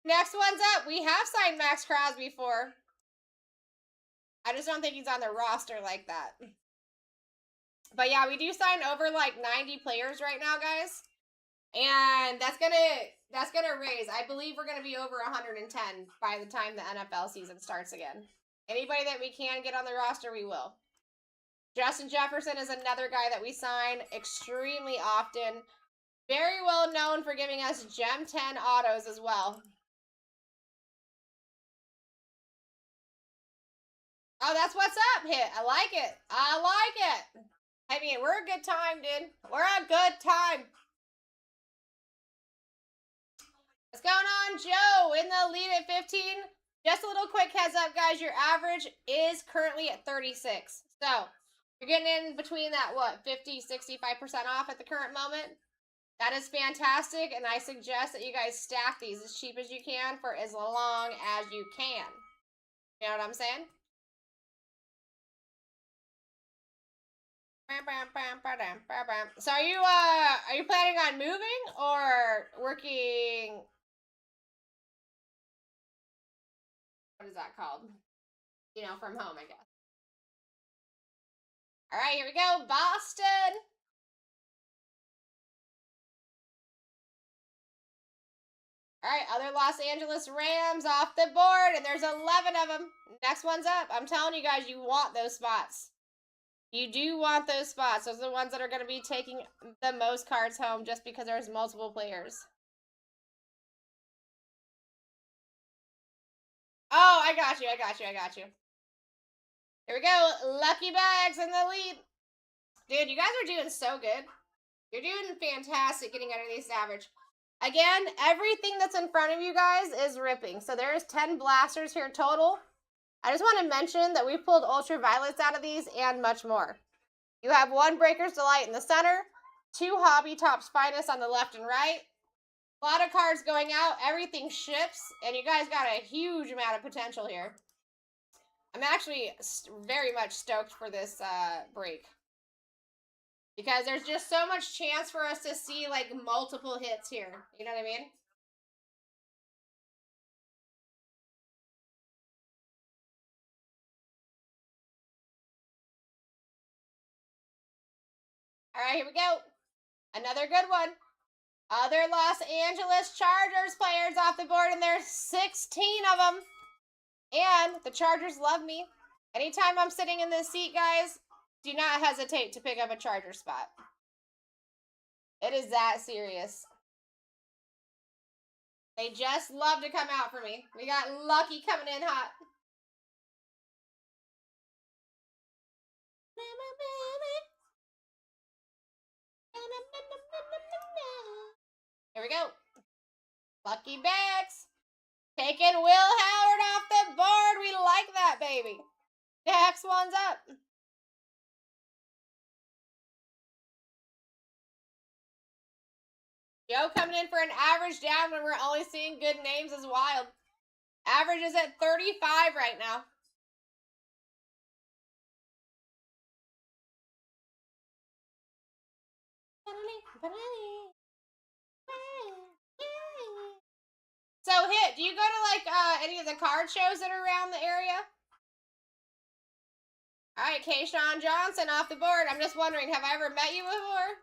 Next one's up. We have signed Max Crosby for. I just don't think he's on the roster like that. But yeah, we do sign over like 90 players right now, guys. And that's gonna raise. I believe we're gonna be over 110 by the time the NFL season starts again. Anybody that we can get on the roster, we will. Justin Jefferson is another guy that we sign extremely often. Very well known for giving us Gem 10 autos as well. Oh, that's what's up, Hit. I like it. I like it. I mean, we're a good time, dude. We're a good time. What's going on, Joe? In the lead at 15. Just a little quick heads up, guys. Your average is currently at 36. So, you're getting in between that, what, 50, 65% off at the current moment? That is fantastic, and I suggest that you guys stack these as cheap as you can for as long as you can. You know what I'm saying? So are you planning on moving or working? What is that called? You know, from home, I guess. All right, here we go. Boston. All right, other Los Angeles Rams off the board, and there's 11 of them. Next one's up. I'm telling you guys, you want those spots. You do want those spots. Those are the ones that are going to be taking the most cards home just because there's multiple players. Oh, I got you. Here we go. Lucky Bags in the lead. Dude, you guys are doing so good. You're doing fantastic getting under these average. Again, everything that's in front of you guys is ripping. So there's 10 blasters here total. I just want to mention that we've pulled ultraviolets out of these and much more. You have one Breaker's Delight in the center, two Hobby Topps Finest on the left and right. A lot of cards going out. Everything ships, and you guys got a huge amount of potential here. I'm actually very much stoked for this break. Because there's just so much chance for us to see, like, multiple hits here. You know what I mean? All right, here we go. Another good one. Other Los Angeles Chargers players off the board, and there's 16 of them. And the Chargers love me. Anytime I'm sitting in this seat, guys, do not hesitate to pick up a Charger spot. It is that serious. They just love to come out for me. We got Lucky coming in hot. Here we go. Lucky Bags. Taking Will Howard off the board. We like that, baby. Next one's up. Joe coming in for an average down when we're only seeing good names is wild. Average is at 35 right now. So, Hit, do you go to, like, any of the card shows that are around the area? Alright, Kayshawn Johnson off the board. I'm just wondering, have I ever met you before?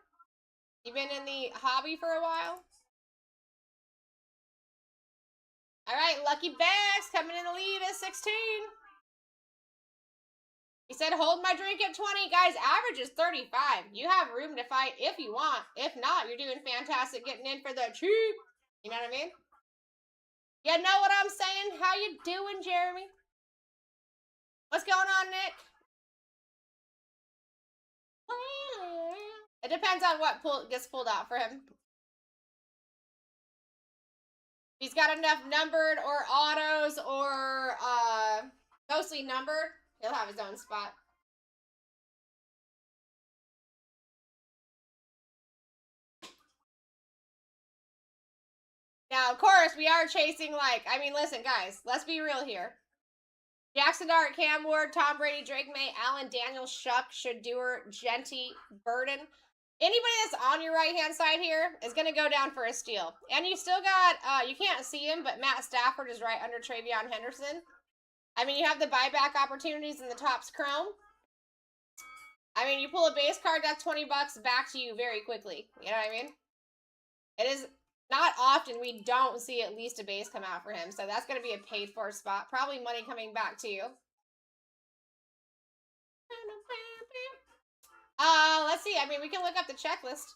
You been in the hobby for a while? Alright, Lucky Bags coming in the lead at 16. He said, hold my drink at 20. Guys, average is 35. You have room to fight if you want. If not, you're doing fantastic getting in for the cheap. You know what I mean? You know what I'm saying? How you doing, Jeremy? What's going on, Nick? It depends on what gets pulled out for him. He's got enough numbered or autos or mostly numbered. He'll have his own spot. Now, of course, we are chasing, like, I mean, listen, guys, let's be real here. Jackson Dart, Cam Ward, Tom Brady, Drake May, Allen Daniels, Shuck, Shadur, Genty, Burden. Anybody that's on your right-hand side here is going to go down for a steal. And you still got, you can't see him, but Matt Stafford is right under Travion Henderson. I mean, you have the buyback opportunities in the Topps Chrome. I mean, you pull a base card, that's $20 back to you very quickly. You know what I mean? It is not often we don't see at least a base come out for him. So that's going to be a paid-for spot. Probably money coming back to you. Let's see. I mean, we can look up the checklist.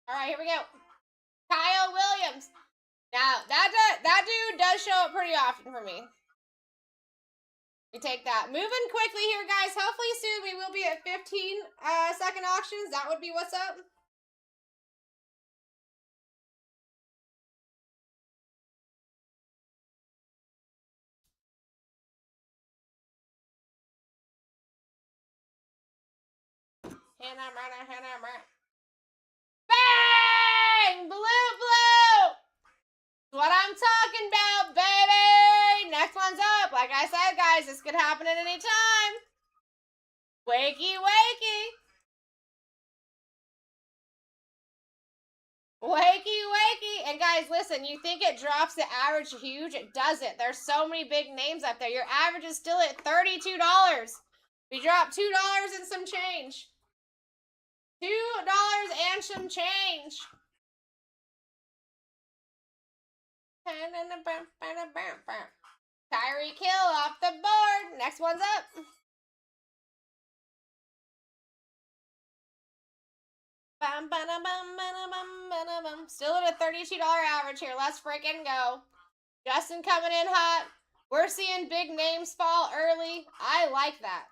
All right, here we go. Kyle Williams. Now, that dude does show up pretty often for me. We take that. Moving quickly here, guys. Hopefully soon we will be at 15-second auctions. That would be what's up. Bang! Blue! What I'm talking about, baby! Next one's up. Like I said, guys, this could happen at any time. Wakey, wakey. Wakey, wakey. And guys, listen, you think it drops the average huge? It doesn't. There's so many big names up there. Your average is still at $32. We dropped $2 and some change. $2 and some change. Tyreek Hill off the board. Next one's up. Still at a $32 average here. Let's freaking go. Justin coming in hot. We're seeing big names fall early. I like that.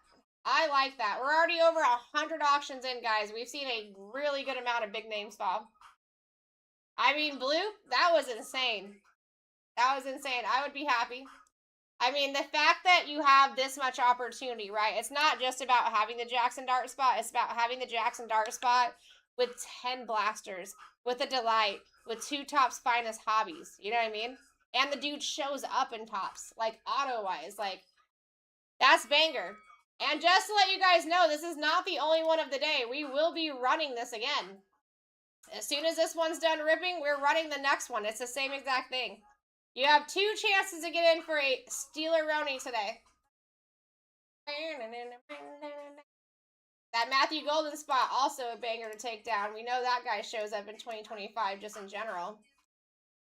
I like that. We're already over 100 auctions in, guys. We've seen a really good amount of big names fall. I mean, blue, that was insane. That was insane. I would be happy. I mean, the fact that you have this much opportunity, right? It's not just about having the Jackson Dart spot. It's about having the Jackson Dart spot with 10 blasters, with a delight, with 2 Topps finest hobbies. You know what I mean? And the dude shows up in Topps, like auto-wise. Like, that's banger. And just to let you guys know, this is not the only one of the day. We will be running this again. As soon as this one's done ripping, we're running the next one. It's the same exact thing. You have 2 chances to get in for a Steeler-Roni today. That Matthew Golden spot, also a banger to take down. We know that guy shows up in 2025 just in general.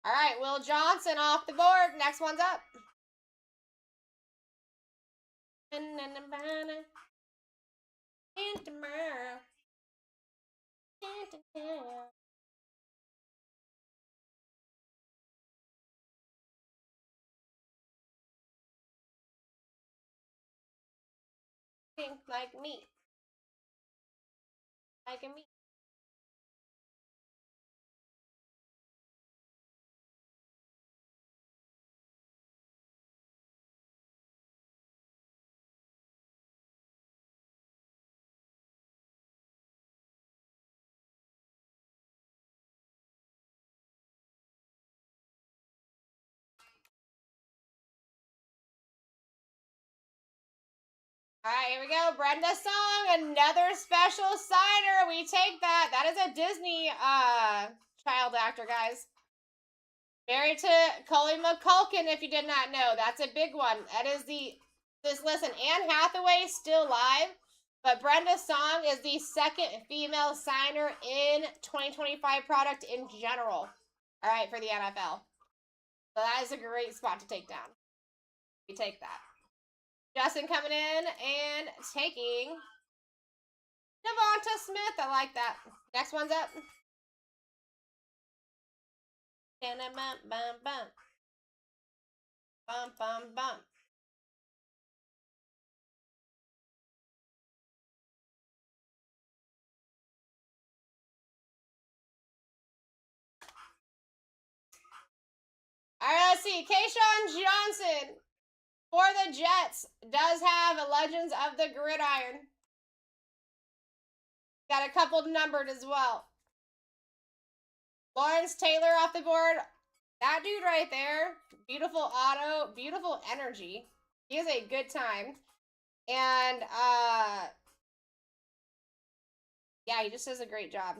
All right, Will Johnson off the board. Next one's up. Think like me. Like me. All right, here we go. Brenda Song, another special signer. We take that. That is a Disney child actor, guys. Married to Cully McCulkin, if you did not know. That's a big one. That is listen, Anne Hathaway still live, but Brenda Song is the second female signer in 2025 product in general. All right, for the NFL. So that is a great spot to take down. We take that. Justin coming in and taking Devonta Smith. I like that. Next one's up. Bum, bum, bum. All right, let's see. Kayshawn Johnson for the Jets does have a Legends of the Gridiron. Got a couple numbered as well. Lawrence Taylor off the board. That dude right there, beautiful auto, beautiful energy. He has a good time. And, yeah, he just does a great job.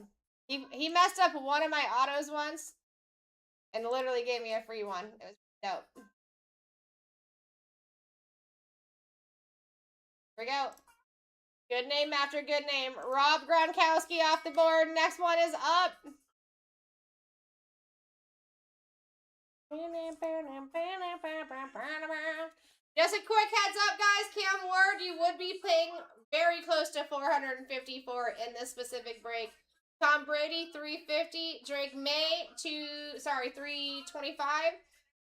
He messed up one of my autos once and literally gave me a free one. It was dope. Here we go. Good name after good name. Rob Gronkowski off the board. Next one is up. Just a quick heads up, guys. Cam Ward, you would be paying very close to 454 in this specific break. Tom Brady, 350. Drake May, 325.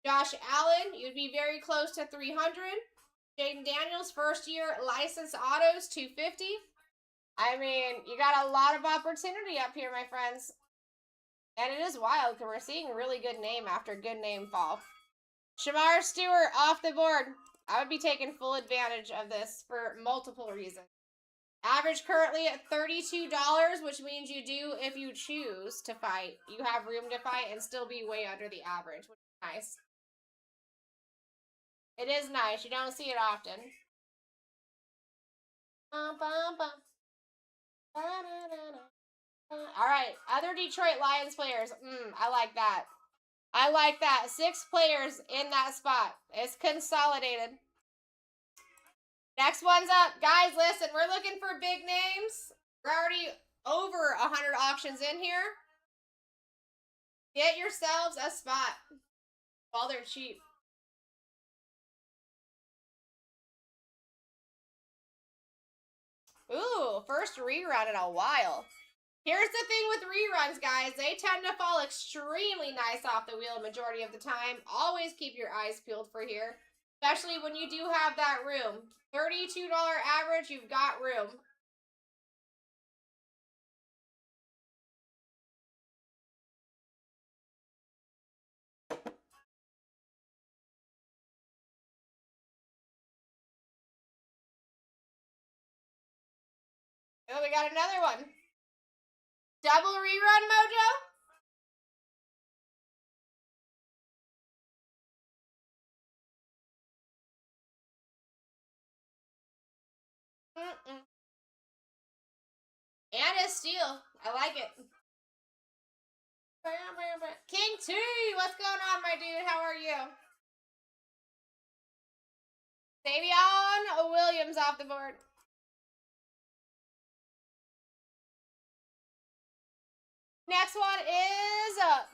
Josh Allen, you'd be very close to 300. Jaden Daniels, first year licensed autos, 250. I mean, you got a lot of opportunity up here, my friends. And it is wild because we're seeing really good name after good name fall. Shamar Stewart off the board. I would be taking full advantage of this for multiple reasons. Average currently at $32, which means you do, if you choose to fight, you have room to fight and still be way under the average, which is nice. It is nice. You don't see it often. All right, other Detroit Lions players. I like that. I like that. 6 players in that spot. It's consolidated. Next one's up. Guys, listen, we're looking for big names. We're already over 100 auctions in here. Get yourselves a spot while they're cheap. Ooh, first rerun in a while. Here's the thing with reruns, guys. They tend to fall extremely nice off the wheel majority of the time. Always keep your eyes peeled for here. Especially when you do have that room. $32 average, you've got room. And then we got another one. Double rerun mojo. And a steal. I like it. King T, what's going on, my dude? How are you? Davion Williams off the board. Next one is up.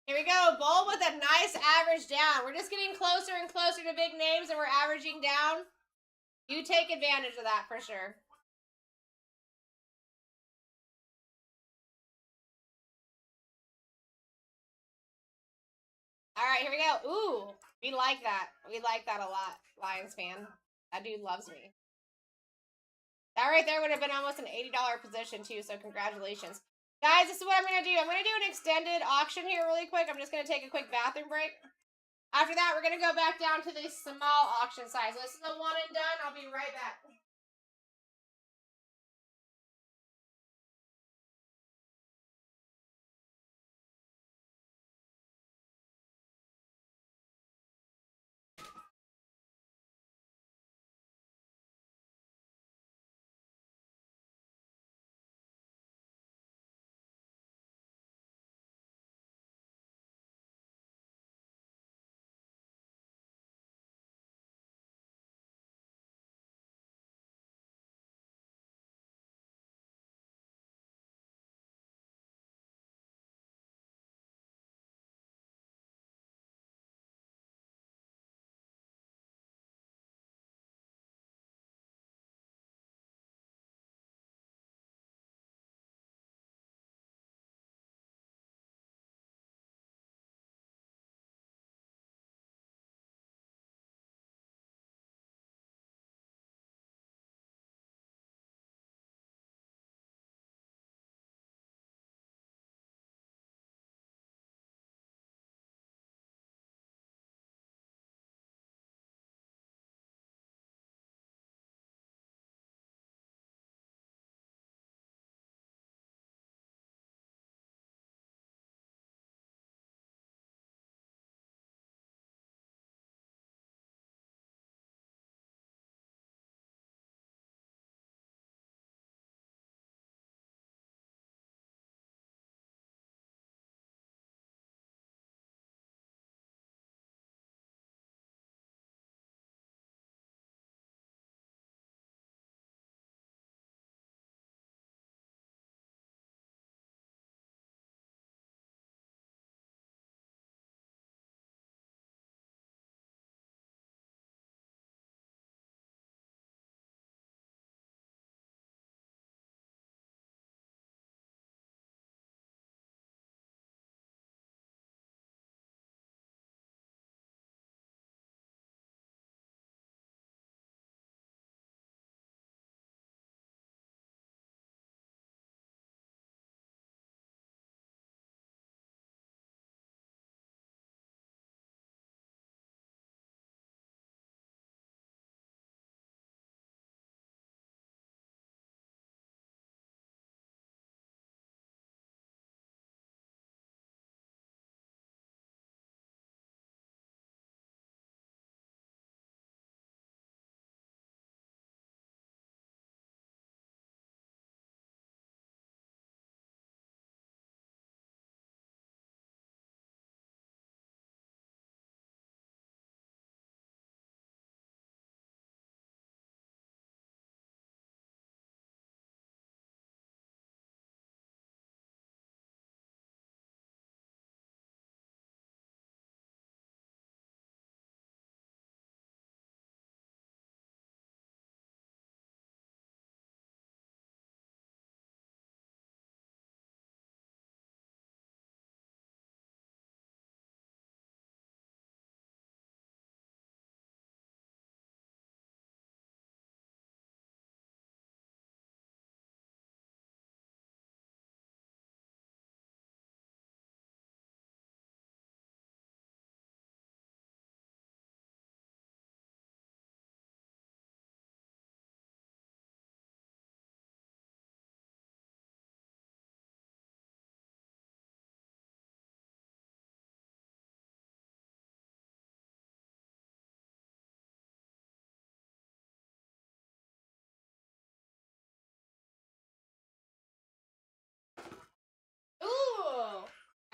Here we go. Bull with a nice average down. We're just getting closer and closer to big names and we're averaging down. You take advantage of that for sure. All right, here we go. Ooh, we like that. We like that a lot, Lions fan. That dude loves me. That right there would have been almost an $80 position too, so congratulations. Guys, this is what I'm going to do. I'm going to do an extended auction here really quick. I'm just going to take a quick bathroom break. After that, we're going to go back down to the small auction size. This is the one and done. I'll be right back.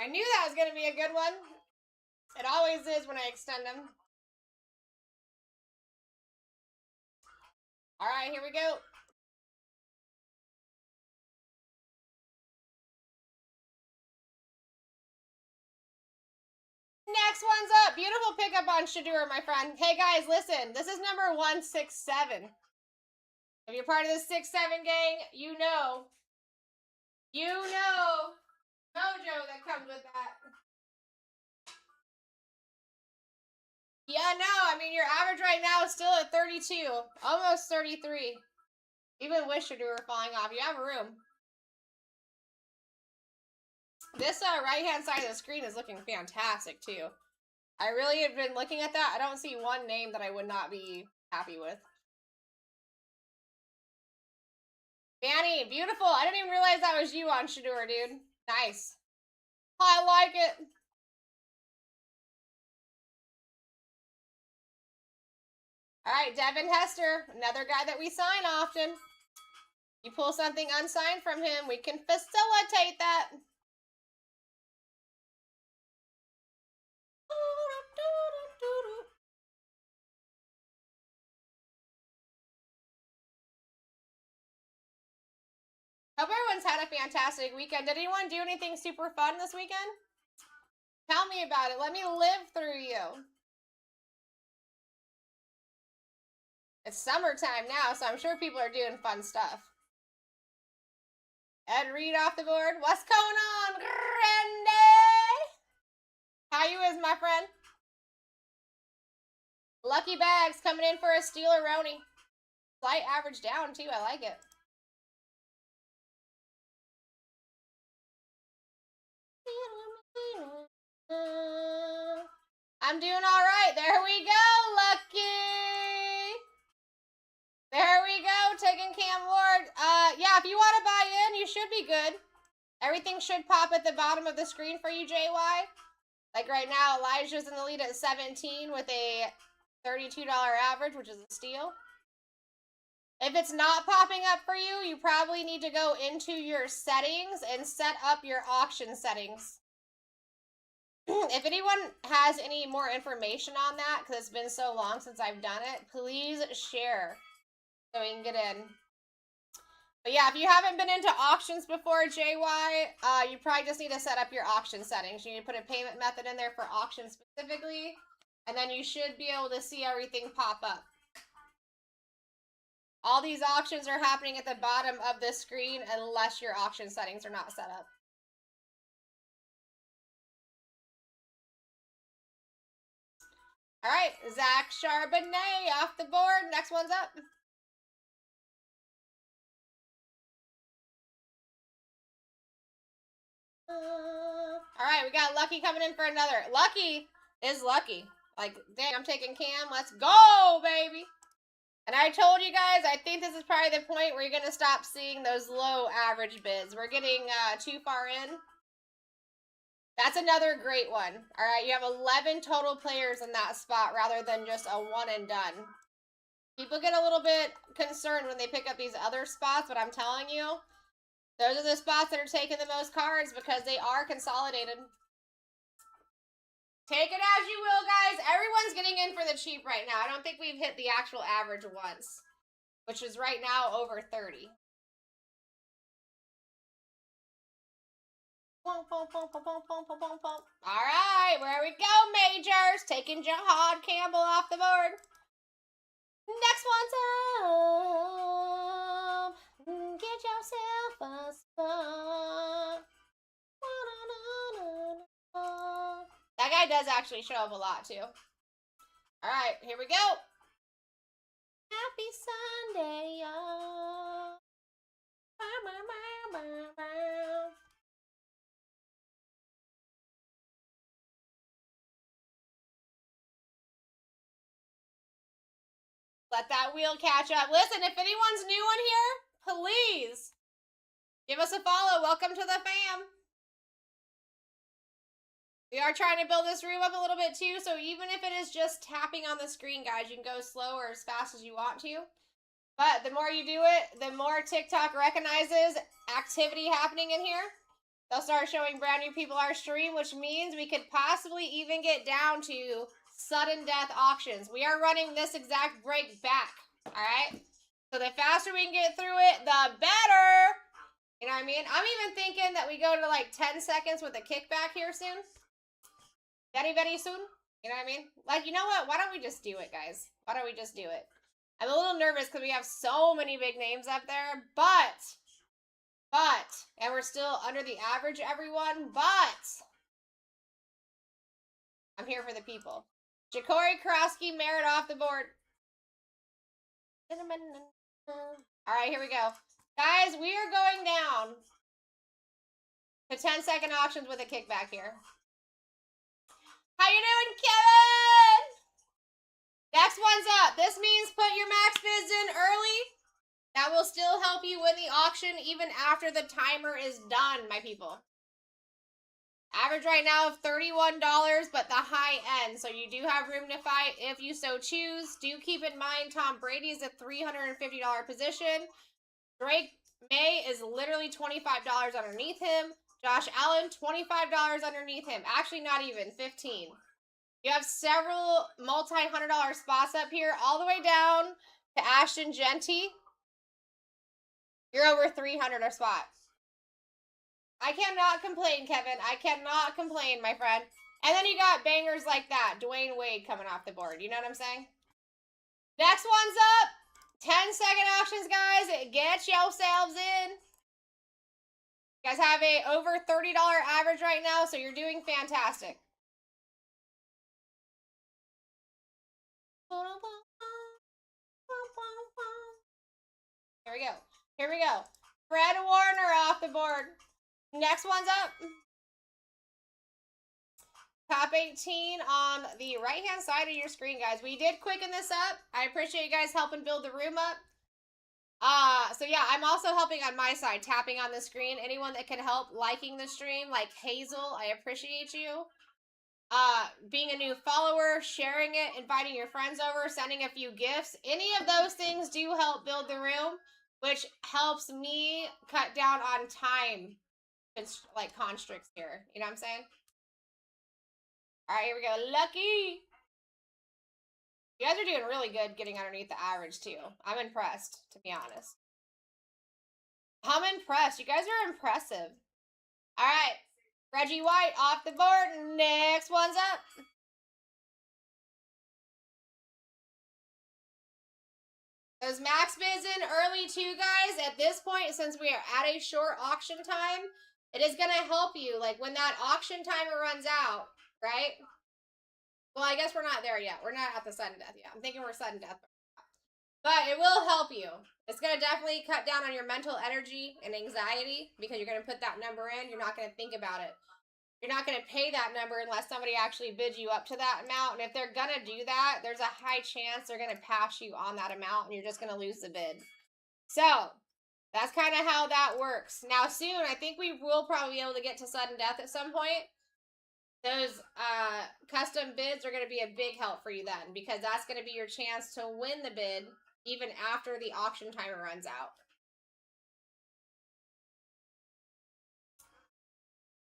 I knew that was going to be a good one. It always is when I extend them. All right, here we go. Next one's up. Beautiful pickup on Shadur, my friend. Hey, guys, listen. This is number 167. If you're part of the 6-7 gang, you know. You know mojo that comes with that. Yeah, no, I mean, your average right now is still at 32. Almost 33. Even with Shadur falling off, you have room. This right-hand side of the screen is looking fantastic, too. I really have been looking at that. I don't see one name that I would not be happy with. Fanny, beautiful. I didn't even realize that was you on Shadur, dude. Nice. I like it. All right, Devin Hester, another guy that we sign often. You pull something unsigned from him, we can facilitate that. Hope everyone's had a fantastic weekend. Did anyone do anything super fun this weekend? Tell me about it. Let me live through you. It's summertime now, so I'm sure people are doing fun stuff. Ed Reed off the board. What's going on, Grandy? How you is, my friend? Lucky Bags coming in for a Steeler-Roni. Slight average down, too. I like it. I'm doing all right. There we go, Lucky. There we go, taking Cam Ward. Yeah, if you want to buy in, you should be good. Everything should pop at the bottom of the screen for you, JY. Like right now, Elijah's in the lead at 17 with a $32 average, which is a steal. If it's not popping up for you, you probably need to go into your settings and set up your auction settings. If anyone has any more information on that, because it's been so long since I've done it, please share so we can get in. But yeah, if you haven't been into auctions before, JY, you probably just need to set up your auction settings. You need to put a payment method in there for auction specifically, and then you should be able to see everything pop up. All these auctions are happening at the bottom of the screen unless your auction settings are not set up. All right, Zach Charbonnet off the board. Next one's up. All right, we got Lucky coming in for another. Lucky is lucky. Like, dang, I'm taking Cam. Let's go, baby. And I told you guys, I think this is probably the point where you're going to stop seeing those low average bids. We're getting too far in. That's another great one. All right, you have 11 total players in that spot rather than just a one and done. People get a little bit concerned when they pick up these other spots, but I'm telling you, those are the spots that are taking the most cards because they are consolidated. Take it as you will, guys. Everyone's getting in for the cheap right now. I don't think we've hit the actual average once, which is right now over 30. All right, where we go, majors. Taking Jahad Campbell off the board. Next one's up. Get yourself a spot. That guy does actually show up a lot, too. All right, here we go. Happy Sunday, y'all. Let that wheel catch up. Listen, if anyone's new on here, please give us a follow. Welcome to the fam. We are trying to build this room up a little bit too, so even if it is just tapping on the screen, guys, you can go slow or as fast as you want to. But the more you do it, the more TikTok recognizes activity happening in here. They'll start showing brand new people our stream, which means we could possibly even get down to sudden death auctions. We are running this exact break back, all right? So the faster we can get through it, the better. You know what I mean? I'm even thinking that we go to like 10 seconds with a kickback here soon. Very, very soon. You know what I mean? Like, you know what? Why don't we just do it, guys? Why don't we just do it? I'm a little nervous because we have so many big names up there, and we're still under the average, everyone, but I'm here for the people. Ja'Cory Krosky, Merritt off the board. All right, here we go. Guys, we are going down to 10-second auctions with a kickback here. How you doing, Kevin? Next one's up. This means put your max bids in early. That will still help you win the auction even after the timer is done, my people. Average right now of $31, but the high end. So you do have room to fight if you so choose. Do keep in mind Tom Brady is a $350 position. Drake May is literally $25 underneath him. Josh Allen, $25 underneath him. Actually, not even, $15. You have several multi-$100 spots up here, all the way down to Ashton Genty. You're over 300 a spot. I cannot complain, Kevin. I cannot complain, my friend. And then you got bangers like that. Dwayne Wade coming off the board. You know what I'm saying? Next one's up. 10-second auctions, guys. Get yourselves in. You guys have a over $30 average right now, so you're doing fantastic. Here we go. Here we go. Fred Warner off the board. Next one's up. Top 18 on the right-hand side of your screen, guys. We did quicken this up. I appreciate you guys helping build the room up. So yeah, I'm also helping on my side, tapping on the screen. Anyone that can help liking the stream, like Hazel, I appreciate you. Being a new follower, sharing it, inviting your friends over, sending a few gifts. Any of those things do help build the room, which helps me cut down on time, like constricts here. You know what I'm saying? All right, here we go. Lucky. You guys are doing really good getting underneath the average, too. I'm impressed, to be honest. I'm impressed. You guys are impressive. All right. Reggie White off the board. Next one's up. Those max bids in early, too, guys. At this point, since we are at a short auction time, it is going to help you. Like, when that auction timer runs out, right? Well, I guess we're not there yet. We're not at the sudden death yet. I'm thinking we're sudden death. But it will help you. It's going to definitely cut down on your mental energy and anxiety because you're going to put that number in. You're not going to think about it. You're not going to pay that number unless somebody actually bids you up to that amount. And if they're going to do that, there's a high chance they're going to pass you on that amount and you're just going to lose the bid. So that's kind of how that works. Now soon, I think we will probably be able to get to sudden death at some point. Those custom bids are going to be a big help for you then because that's going to be your chance to win the bid even after the auction timer runs out.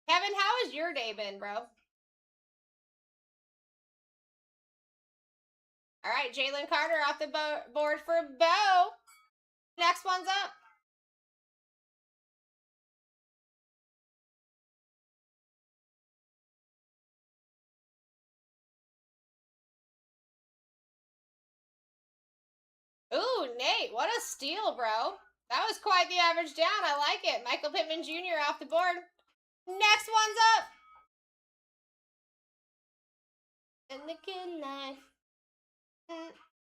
Kevin, how has your day been, bro? All right, Jalen Carter off the board for Bo. Next one's up. Ooh, Nate, what a steal, bro. That was quite the average down. I like it. Michael Pittman Jr. off the board. Next one's up. In the good life.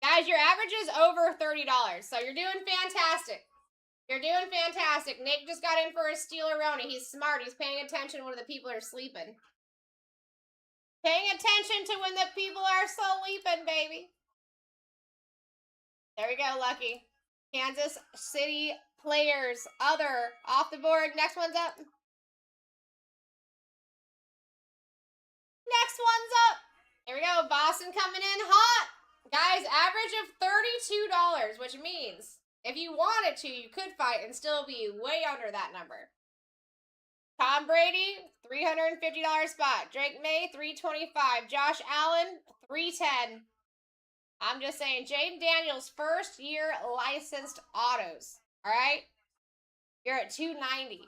Guys, your average is over $30, so you're doing fantastic. You're doing fantastic. Nick just got in for a stealer-roni. He's smart. He's paying attention when the people are sleeping. Paying attention to when the people are sleeping, baby. There we go, Lucky. Kansas City players. Other. Off the board. Next one's up. Next one's up. Here we go. Boston coming in hot. Guys, average of $32, which means if you wanted to, you could fight and still be way under that number. Tom Brady, $350 spot. Drake May, $325. Josh Allen, $310. I'm just saying, Jaden Daniels, first year licensed autos. All right? You're at $290.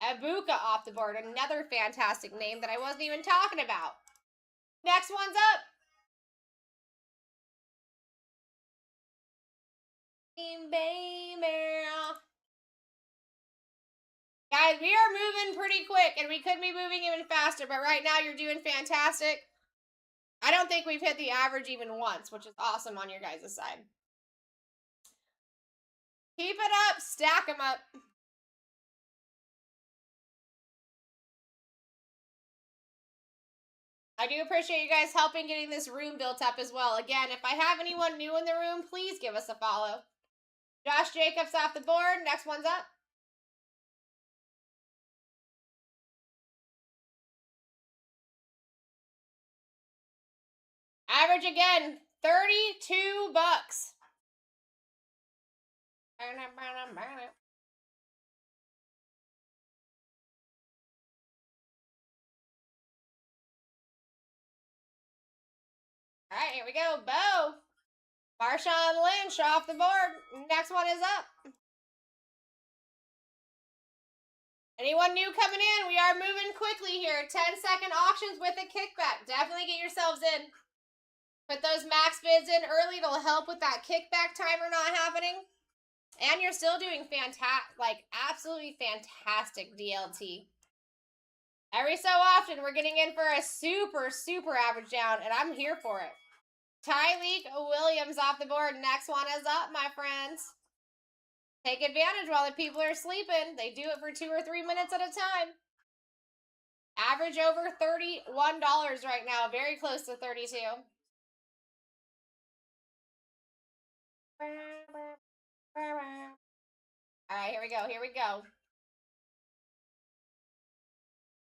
Abuka off the board, another fantastic name that I wasn't even talking about. Next one's up. Baby. Guys, we are moving pretty quick, and we could be moving even faster, but right now you're doing fantastic. I don't think we've hit the average even once, which is awesome on your guys' side. Keep it up. Stack them up. I do appreciate you guys helping getting this room built up as well. Again, if I have anyone new in the room, please give us a follow. Josh Jacobs off the board. Next one's up. Average again, 32 bucks. All right, here we go. Bo. Marshawn Lynch off the board. Next one is up. Anyone new coming in? We are moving quickly here. 10-second auctions with a kickback. Definitely get yourselves in. Put those max bids in early. It'll help with that kickback timer not happening. And you're still doing fantastic, like absolutely fantastic DLT. Every so often, we're getting in for a super, super average down, and I'm here for it. Tyreek Williams off the board. Next one is up, my friends. Take advantage while the people are sleeping. They do it for 2 or 3 minutes at a time. Average over $31 right now. Very close to 32. All right, here we go. Here we go.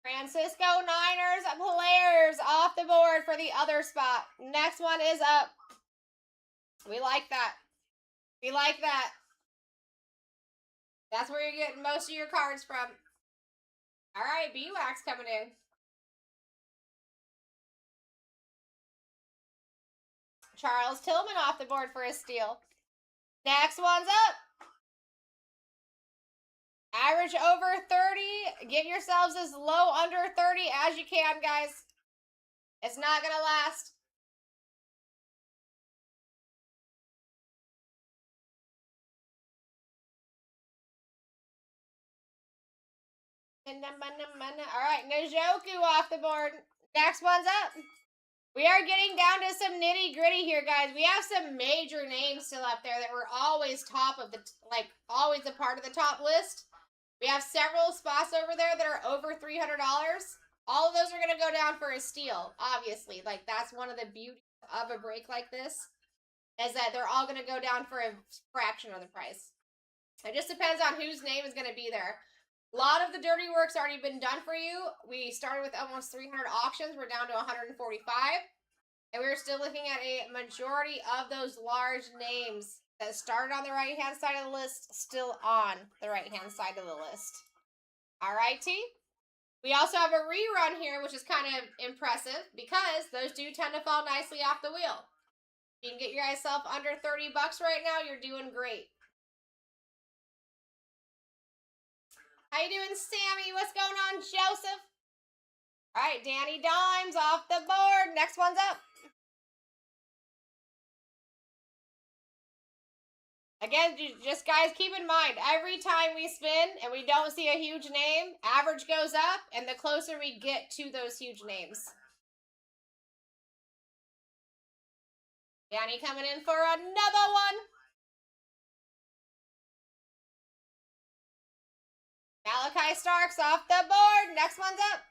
Francisco Niners players off the board for the other spot. Next one is up. We like that. We like that. That's where you're getting most of your cards from. All right, B-Wax coming in. Charles Tillman off the board for a steal. Next one's up. Average over 30. Get yourselves as low under 30 as you can, guys. It's not going to last. All right, Njoku off the board. Next one's up. We are getting down to some nitty gritty here, guys. We have some major names still up there that were always top of the, like, always a part of the top list. We have several spots over there that are over $300. All of those are going to go down for a steal, obviously. Like, that's one of the beauties of a break like this, is that they're all going to go down for a fraction of the price. It just depends on whose name is going to be there. A lot of the dirty work's already been done for you. We started with almost 300 auctions. We're down to 145. And we're still looking at a majority of those large names that started on the right-hand side of the list still on the right-hand side of the list. All right, T? We also have a rerun here, which is kind of impressive because those do tend to fall nicely off the wheel. If you can get yourself under 30 bucks right now, you're doing great. How you doing, Sammy? What's going on, Joseph? All right, Danny Dimes off the board. Next one's up. Again, just guys, keep in mind, every time we spin and we don't see a huge name, average goes up, and the closer we get to those huge names. Danny coming in for another one. Malachi Starks off the board. Next one's up.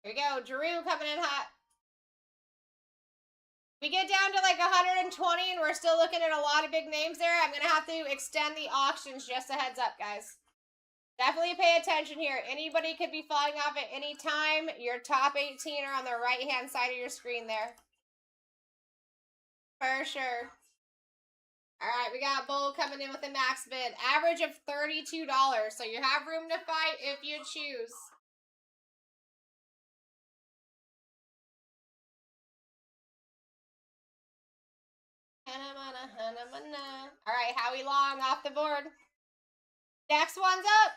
Here we go. Drew coming in hot. We get down to like 120 and we're still looking at a lot of big names there. I'm going to have to extend the auctions, just a heads up, guys. Definitely pay attention here. Anybody could be falling off at any time. Your top 18 are on the right-hand side of your screen there. For sure. All right, we got Bull coming in with a max bid. Average of $32. So you have room to fight if you choose. All right, Howie Long off the board. Next one's up.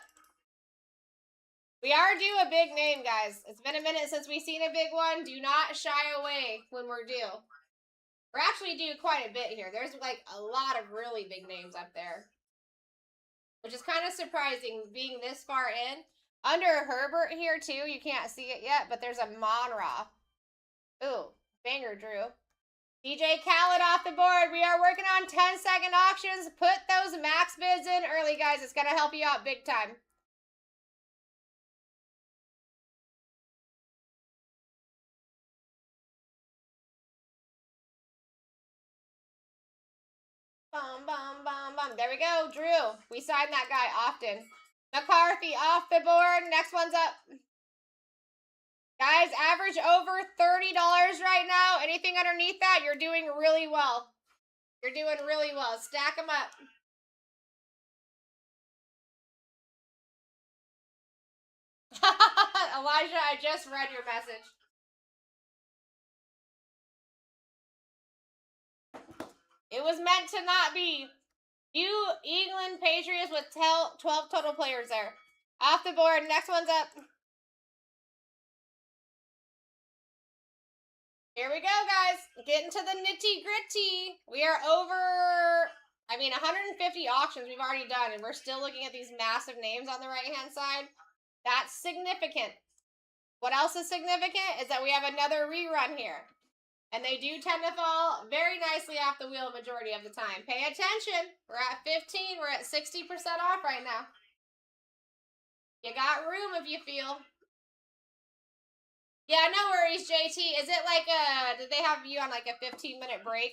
We are due a big name, guys. It's been a minute since we've seen a big one. Do not shy away when we're due. We're actually due quite a bit here. There's like a lot of really big names up there, which is kind of surprising being this far in. Under Herbert here too, you can't see it yet, but there's a Monra. Ooh, banger, Drew. DJ Khaled off the board. We are working on 10-second auctions. Put those max bids in early, guys. It's going to help you out big time. Bum, bum, bum, bum. There we go, Drew. We sign that guy often. McCarthy off the board. Next one's up. Guys, average over $30 right now. Anything underneath that, you're doing really well. You're doing really well. Stack them up. Elijah, I just read your message. It was meant to not be. New England Patriots with 12 total players there. Off the board. Next one's up. Here we go, guys. Getting to the nitty gritty. We are over, 150 auctions we've already done, and we're still looking at these massive names on the right-hand side. That's significant. What else is significant is that we have another rerun here. And they do tend to fall very nicely off the wheel majority of the time. Pay attention. We're at 15. We're at 60% off right now. You got room if you feel. Yeah, no worries, JT. Is it like did they have you on like a 15-minute break?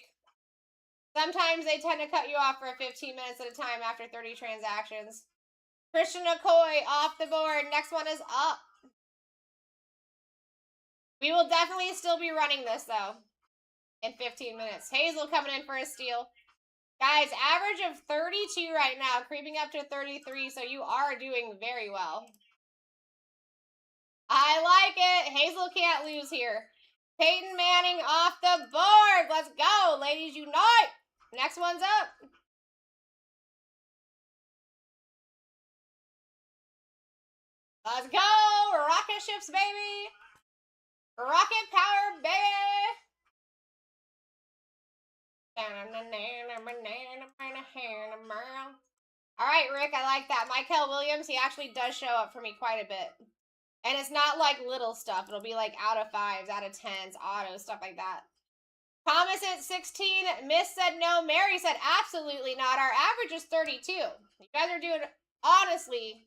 Sometimes they tend to cut you off for 15 minutes at a time after 30 transactions. Christian McCoy off the board. Next one is up. We will definitely still be running this, though, in 15 minutes. Hazel coming in for a steal. Guys, average of 32 right now, creeping up to 33, so you are doing very well. I like it. Hazel can't lose here. Peyton Manning off the board. Let's go, ladies unite. Next one's up. Let's go. Rocket ships, baby. Rocket power, baby. All right, Rick, I like that. Michael Williams, he actually does show up for me quite a bit. And it's not like little stuff. It'll be like out of 5s, out of 10s, auto, stuff like that. Thomas at 16. Miss said no. Mary said absolutely not. Our average is 32. You guys are doing honestly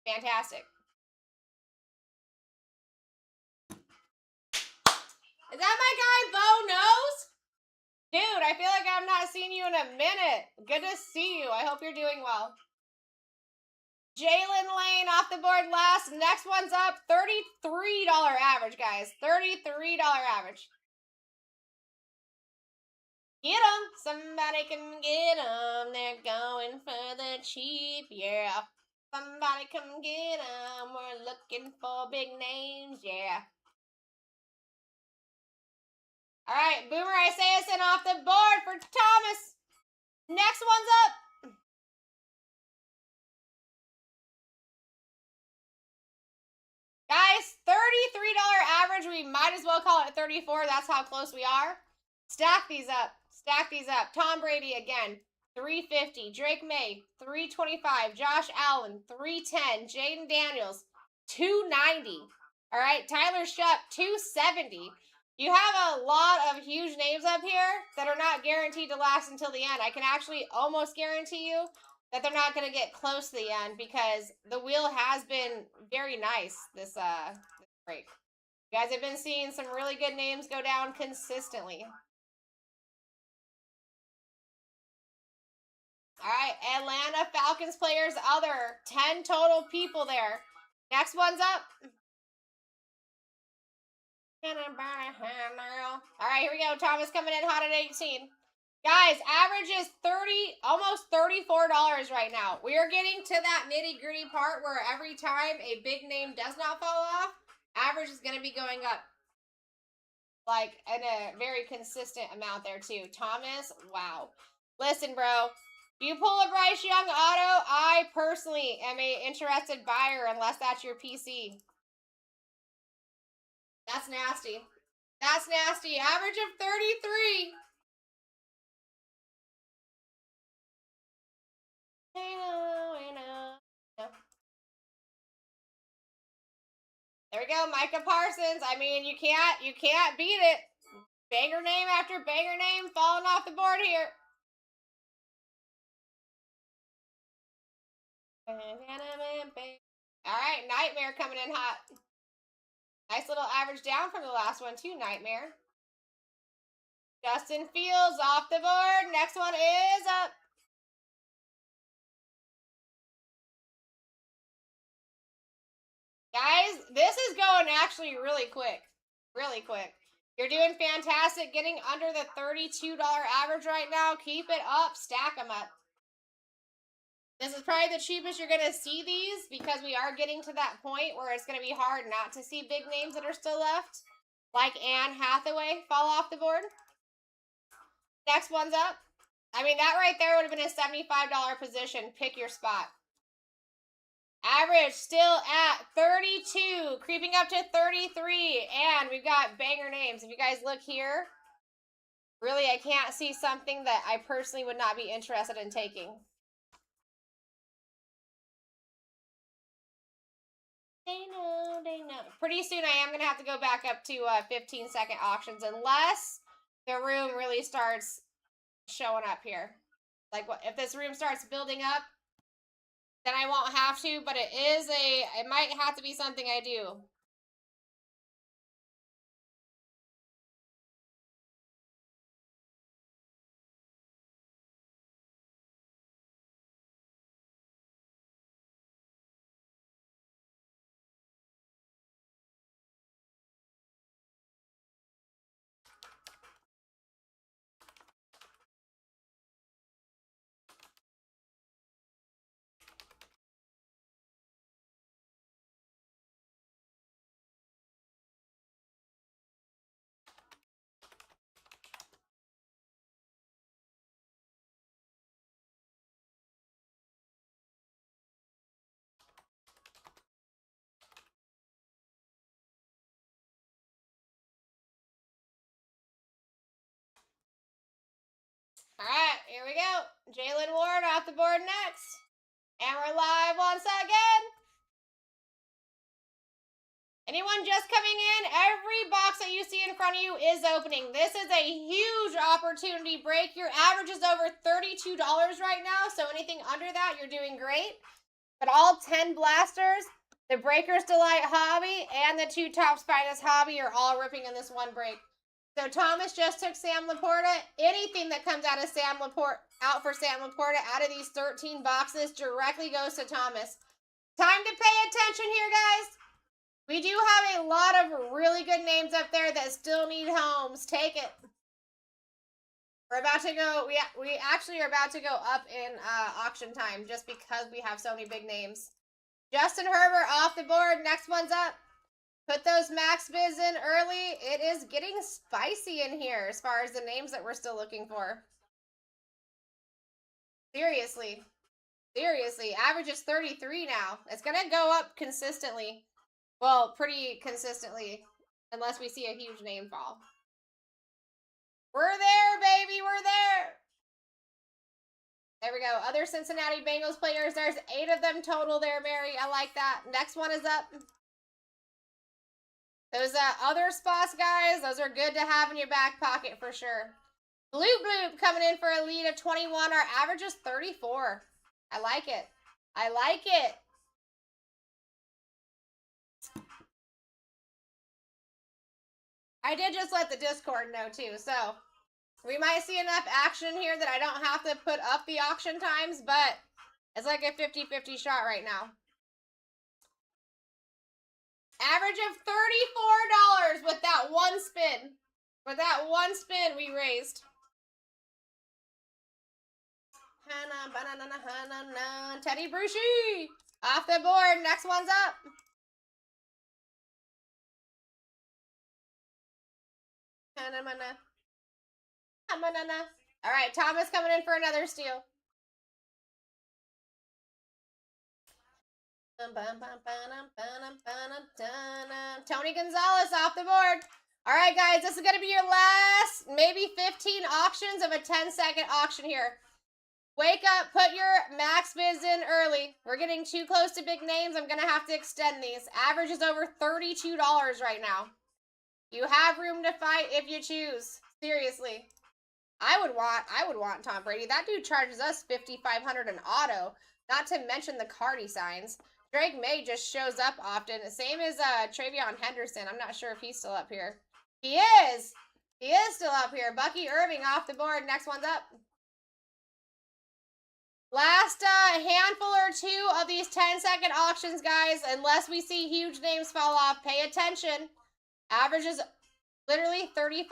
fantastic. Is that my guy Bo Nose? Dude, I feel like I've not seen you in a minute. Good to see you. I hope you're doing well. Jalen Lane off the board last. Next one's up. $33 average, guys. $33 average. Get them. Somebody can get them. They're going for the cheap. Yeah. Somebody come get them. We're looking for big names. Yeah. All right. Boomer Esiason off the board for Thomas. Next one's up. Guys, $33 average. We might as well call it 34. That's how close we are. Stack these up. Stack these up. Tom Brady again, $350. Drake May, $325. Josh Allen, $310. Jaden Daniels, $290. All right, Tyler Shupp, $270. You have a lot of huge names up here that are not guaranteed to last until the end. I can actually almost guarantee you that they're not going to get close to the end because the wheel has been very nice this break. You guys have been seeing some really good names go down consistently. All right, Atlanta Falcons players, other 10 total people there. Next one's up. All right, here we go. Thomas coming in hot at 18. Guys, average is almost $34 right now. We are getting to that nitty-gritty part where every time a big name does not fall off, average is going to be going up. Like, in a very consistent amount there, too. Thomas, wow. Listen, bro. You pull a Bryce Young auto, I personally am a interested buyer unless that's your PC. That's nasty. That's nasty. Average of 33. There we go, Micah Parsons. I mean, you can't beat it. Banger name after banger name falling off the board here. All right, Nightmare coming in hot. Nice little average down from the last one too, Nightmare. Justin Fields off the board. Next one is up. Guys, this is going actually really quick. Really quick. You're doing fantastic getting under the $32 average right now. Keep it up. Stack them up. This is probably the cheapest you're going to see these because we are getting to that point where it's going to be hard not to see big names that are still left. Like Anne Hathaway fall off the board. Next one's up. I mean, that right there would have been a $75 position. Pick your spot. Average still at 32, creeping up to 33, and we've got banger names. If you guys look here, really, I can't see something that I personally would not be interested in taking. They know. Pretty soon I am going to have to go back up to 15-second auctions unless the room really starts showing up here. Like, if this room starts building up, then I won't have to, but it might have to be something I do. All right, here we go. Jalen Ward off the board next. And we're live once again. Anyone just coming in, every box that you see in front of you is opening. This is a huge opportunity break. Your average is over $32 right now, so anything under that, you're doing great. But all 10 blasters, the Breaker's Delight Hobby, and the 2 Tops Finest Hobby are all ripping in this one break. So Thomas just took Sam Laporta. Anything that comes out of out for Sam Laporta out of these 13 boxes directly goes to Thomas. Time to pay attention here, guys. We do have a lot of really good names up there that still need homes. Take it. We're about to go. We actually are about to go up in auction time just because we have so many big names. Justin Herbert off the board. Next one's up. Put those max bids in early. It is getting spicy in here as far as the names that we're still looking for. Seriously. Seriously. Average is 33 now. It's going to go up consistently. Well, pretty consistently. Unless we see a huge name fall. We're there, baby. We're there. There we go. Other Cincinnati Bengals players. There's 8 of them total there, Mary. I like that. Next one is up. Those other spots, guys, those are good to have in your back pocket for sure. Bloop Bloop coming in for a lead of 21. Our average is 34. I like it. I like it. I did just let the Discord know too, so we might see enough action here that I don't have to put up the auction times, but it's like a 50-50 shot right now. Average of $34 with that one spin. With that one spin we raised. Teddy Bruschi off the board. Next one's up. All right, Thomas coming in for another steal. Tony Gonzalez off the board. All right, guys, this is going to be your last maybe 15 auctions of a 10-second auction here. Wake up, put your max bids in early. We're getting too close to big names. I'm going to have to extend these. Average is over $32 right now. You have room to fight if you choose. Seriously. I would want Tom Brady. That dude charges us $5,500 an auto, not to mention the Cardi signs. Drake May just shows up often. Same as Travion Henderson. I'm not sure if he's still up here. He is. He is still up here. Bucky Irving off the board. Next one's up. Last handful or two of these 10-second auctions, guys. Unless we see huge names fall off, pay attention. Average is literally $35.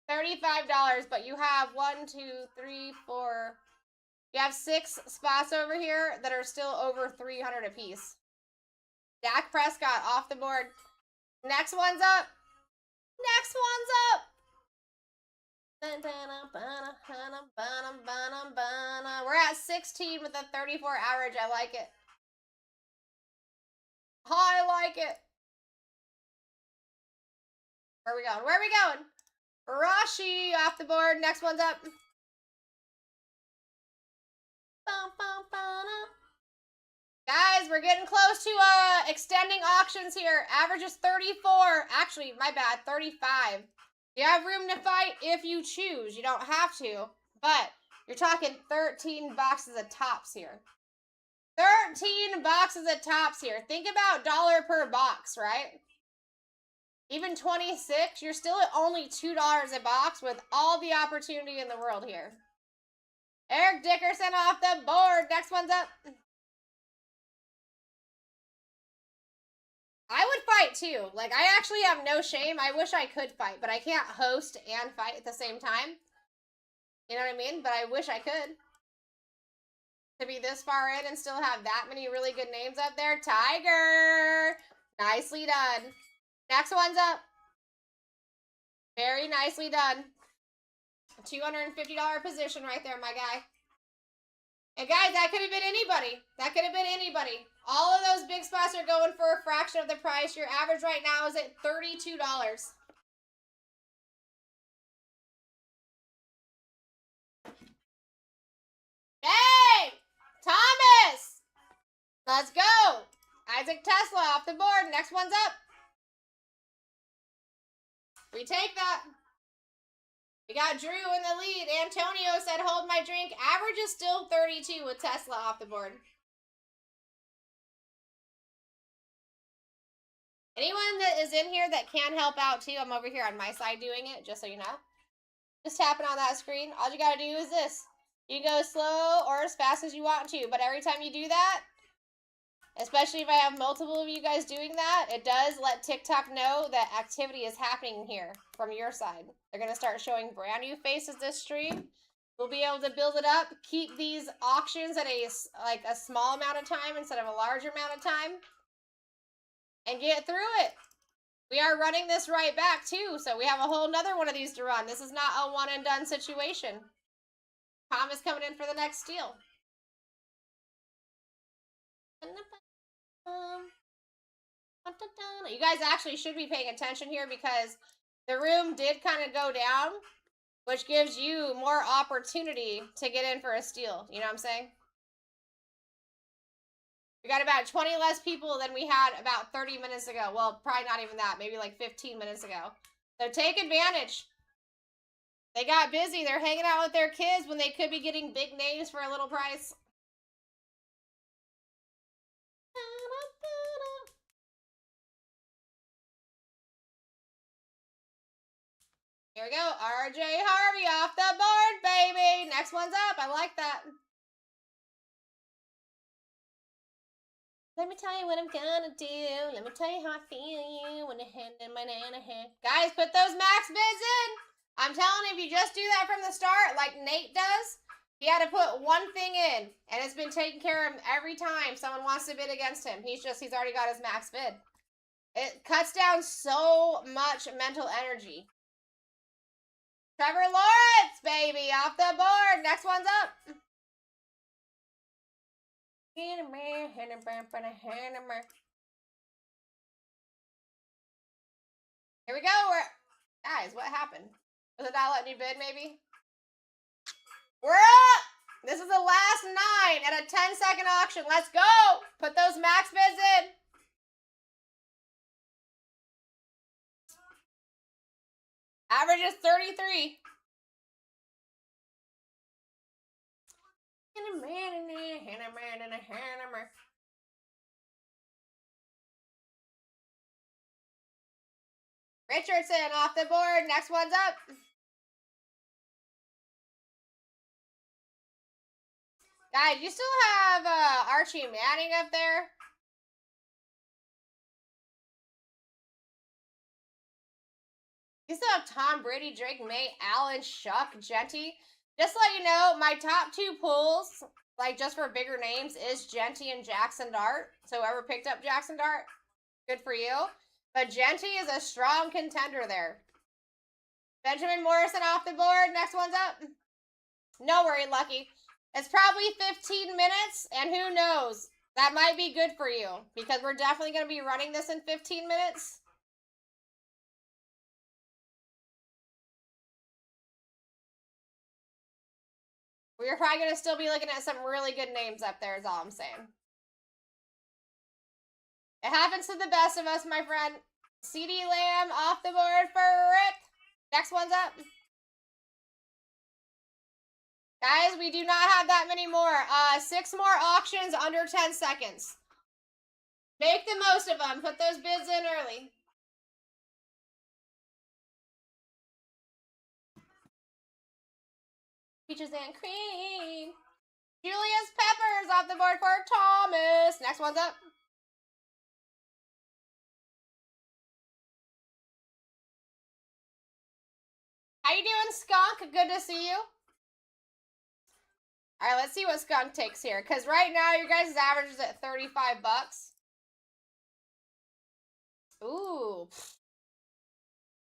$35, but you have 1, 2, 3, 4. You have 6 spots over here that are still over 300 apiece. Dak Prescott off the board. Next one's up. Next one's up. We're at 16 with a 34 average. I like it. I like it. Where are we going? Where are we going? Rashi off the board. Next one's up. Guys, we're getting close to extending auctions here. Average is 34. Actually, my bad, 35. You have room to fight if you choose. You don't have to, but you're talking 13 boxes of tops here. 13 boxes of tops here. Think about $1 per box, right? Even 26, you're still at only $2 a box with all the opportunity in the world here. Eric Dickerson off the board. Next one's up. I would fight too. Like, I actually have no shame. I wish I could fight, but I can't host and fight at the same time. You know what I mean? But I wish I could. To be this far in and still have that many really good names up there. Tiger. Nicely done. Next one's up. Very nicely done. $250 position right there, my guy. And guys, that could have been anybody. That could have been anybody. All of those big spots are going for a fraction of the price. Your average right now is at $32. Hey! Thomas! Let's go! Isaac Tesla off the board. Next one's up. We take that. We got Drew in the lead. Antonio said, hold my drink. Average is still 32 with Tesla off the board. Anyone that is in here that can help out too, I'm over here on my side doing it, just so you know. Just tapping on that screen. All you got to do is this. You can go slow or as fast as you want to, but every time you do that, especially if I have multiple of you guys doing that, it does let TikTok know that activity is happening here from your side. They're going to start showing brand new faces this stream. We'll be able to build it up, keep these auctions at a small amount of time instead of a larger amount of time, and get through it. We are running this right back too, so we have a whole nother one of these to run. This is not a one and done situation. Tom is coming in for the next steal. You guys actually should be paying attention here because the room did kind of go down, which gives you more opportunity to get in for a steal. You know what I'm saying? We got about 20 less people than we had about 30 minutes ago. Well, probably not even that. Maybe like 15 minutes ago. So take advantage. They got busy. They're hanging out with their kids when they could be getting big names for a little price. Here we go. RJ Harvey off the board, baby. Next one's up. I like that. Let me tell you what I'm gonna do. Let me tell you how I feel you when the hand in my nana hand. Guys, put those max bids in. I'm telling you, if you just do that from the start, like Nate does, He had to put one thing in, and it's been taking care of him every time someone wants to bid against him. He's already got his max bid. It cuts down so much mental energy. Trevor Lawrence, baby, off the board. Next one's up. Here we go. Guys, what happened? Was it not letting you bid, maybe? We're up! This is the last 9 at a 10-second auction. Let's go! Put those max bids in. Average is 33. Richardson off the board. Next one's up. Guys, you still have Archie Manning up there? You still have Tom Brady, Drake May, Allen, Shuck, Genty. Just to let you know, my top 2 pulls, like just for bigger names, is Genty and Jackson Dart. So whoever picked up Jackson Dart, good for you. But Genty is a strong contender there. Benjamin Morrison off the board. Next one's up. No worry, Lucky. It's probably 15 minutes, and who knows? That might be good for you, because we're definitely going to be running this in 15 minutes. We're probably going to still be looking at some really good names up there, is all I'm saying. It happens to the best of us, my friend. CeeDee Lamb off the board for Rick. Next one's up. Guys, we do not have that many more. 6 more auctions under 10 seconds. Make the most of them. Put those bids in early. Peaches and cream. Julius Peppers off the board for Thomas. Next one's up. How you doing, Skunk? Good to see you. All right, let's see what Skunk takes here. Because right now, your guys' average is at 35 bucks. Ooh.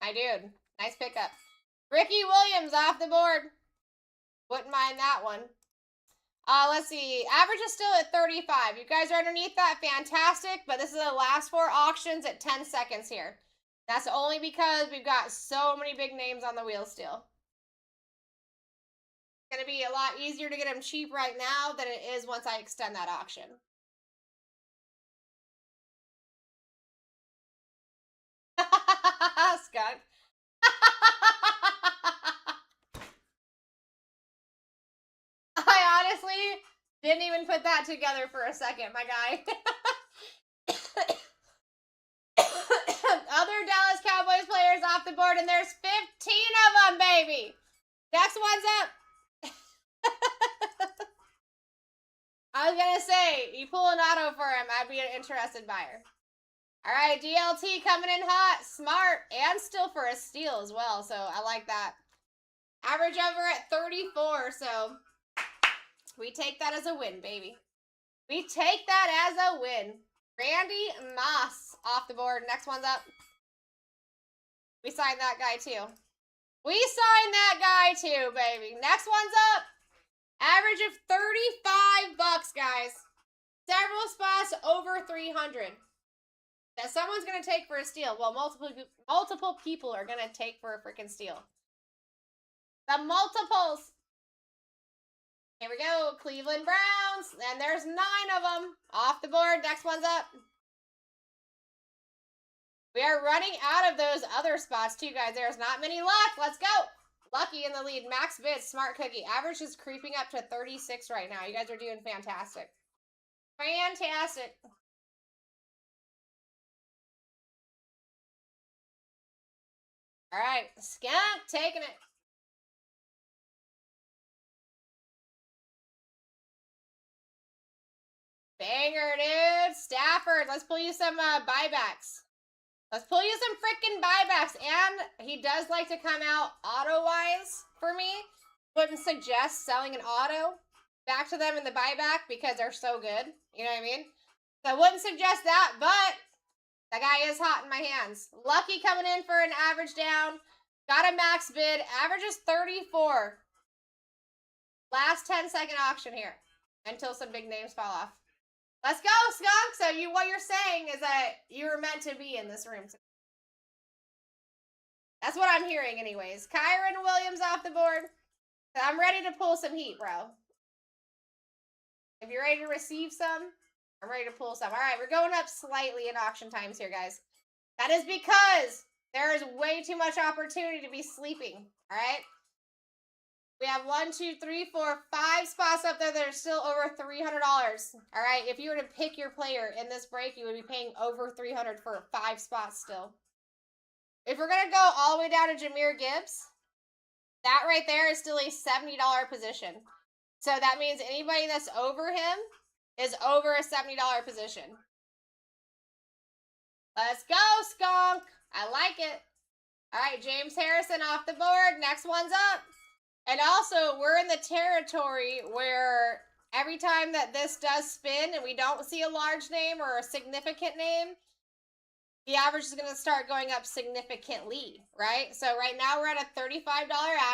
My dude. Nice pickup. Ricky Williams off the board. Wouldn't mind that one. Let's see. Average is still at 35. You guys are underneath that. Fantastic. But this is the last 4 auctions at 10 seconds here. That's only because we've got so many big names on the wheel still. It's going to be a lot easier to get them cheap right now than it is once I extend that auction. Skunk. I honestly didn't even put that together for a second, my guy. Other Dallas Cowboys players off the board, and there's 15 of them, baby. Next one's up. I was going to say, you pull an auto for him, I'd be an interested buyer. All right, DLT coming in hot, smart, and still for a steal as well, so I like that. Average over at 34, so we take that as a win, baby. We take that as a win. Randy Moss off the board. Next one's up. We signed that guy too. We signed that guy too, baby. Next one's up. Average of 35 bucks, guys. Several spots over 300. That someone's going to take for a steal. Well, multiple people are going to take for a freaking steal. The multiples. Here we go. Cleveland Browns. And there's 9 of them. Off the board. Next one's up. We are running out of those other spots too, guys. There's not many left. Let's go. Lucky in the lead. Max bids. Smart Cookie. Average is creeping up to 36 right now. You guys are doing fantastic. Fantastic. All right. Skunk taking it. Banger, dude. Stafford. Let's pull you some buybacks. Let's pull you some freaking buybacks. And he does like to come out auto-wise for me wouldn't suggest selling an auto back to them in the buyback because they're so good. You know what I mean? So I wouldn't suggest that, but that guy is hot in my hands. Lucky coming in for an average down. Got a max bid. Average is 34. Last 10-second auction here until some big names fall off. Let's go, Skunk. So what you're saying is that you were meant to be in this room today. That's what I'm hearing anyways. Kyron Williams off the board. I'm ready to pull some heat, bro. If you're ready to receive some, I'm ready to pull some. All right, we're going up slightly in auction times here, guys. That is because there is way too much opportunity to be sleeping. All right? We have 1, 2, 3, 4, 5 spots up there that are still over $300. All right? If you were to pick your player in this break, you would be paying over $300 for 5 spots still. If we're going to go all the way down to Jahmyr Gibbs, that right there is still a $70 position. So that means anybody that's over him is over a $70 position. Let's go, Skunk. I like it. All right, James Harrison off the board. Next one's up. And also, we're in the territory where every time that this does spin and we don't see a large name or a significant name, the average is going to start going up significantly, right? So right now we're at a $35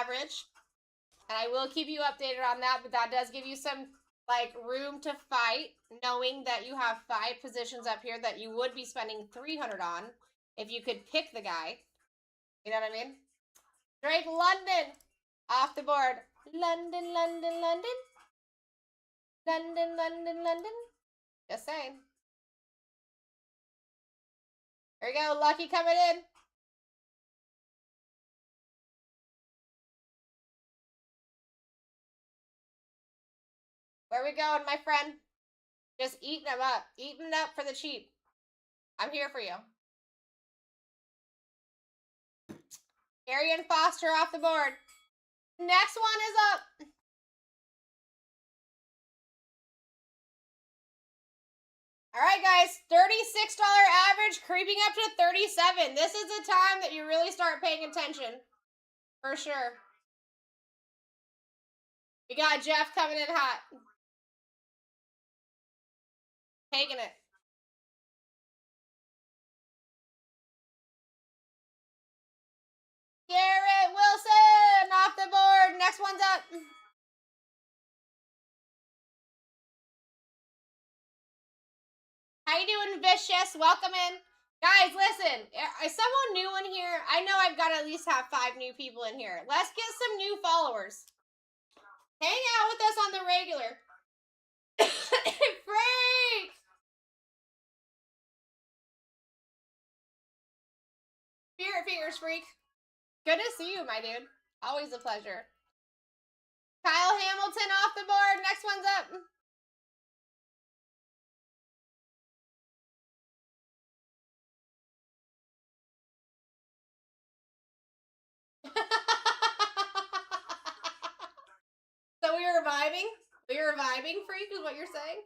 average. And I will keep you updated on that, but that does give you some, like, room to fight, knowing that you have 5 positions up here that you would be spending $300 on if you could pick the guy. You know what I mean? Drake London off the board. London, London, London. London, London, London. Just saying. There we go. Lucky coming in. Where we going, my friend? Just eating them up. Eating up for the cheap. I'm here for you. Arian Foster off the board. Next one is up. All right, guys. $36 average, creeping up to 37. This is the time that you really start paying attention. For sure. We got Jeff coming in hot. Taking it. Garrett Wilson off the board. Next one's up. How you doing, Vicious? Welcome in. Guys, listen. Is someone new in here? I know I've got to at least have 5 new people in here. Let's get some new followers. Hang out with us on the regular. Freak! Spirit Fingers, Freak. Good to see you, my dude. Always a pleasure. Kyle Hamilton off the board. Next one's up. So we were vibing? We were vibing, Freak, is what you're saying?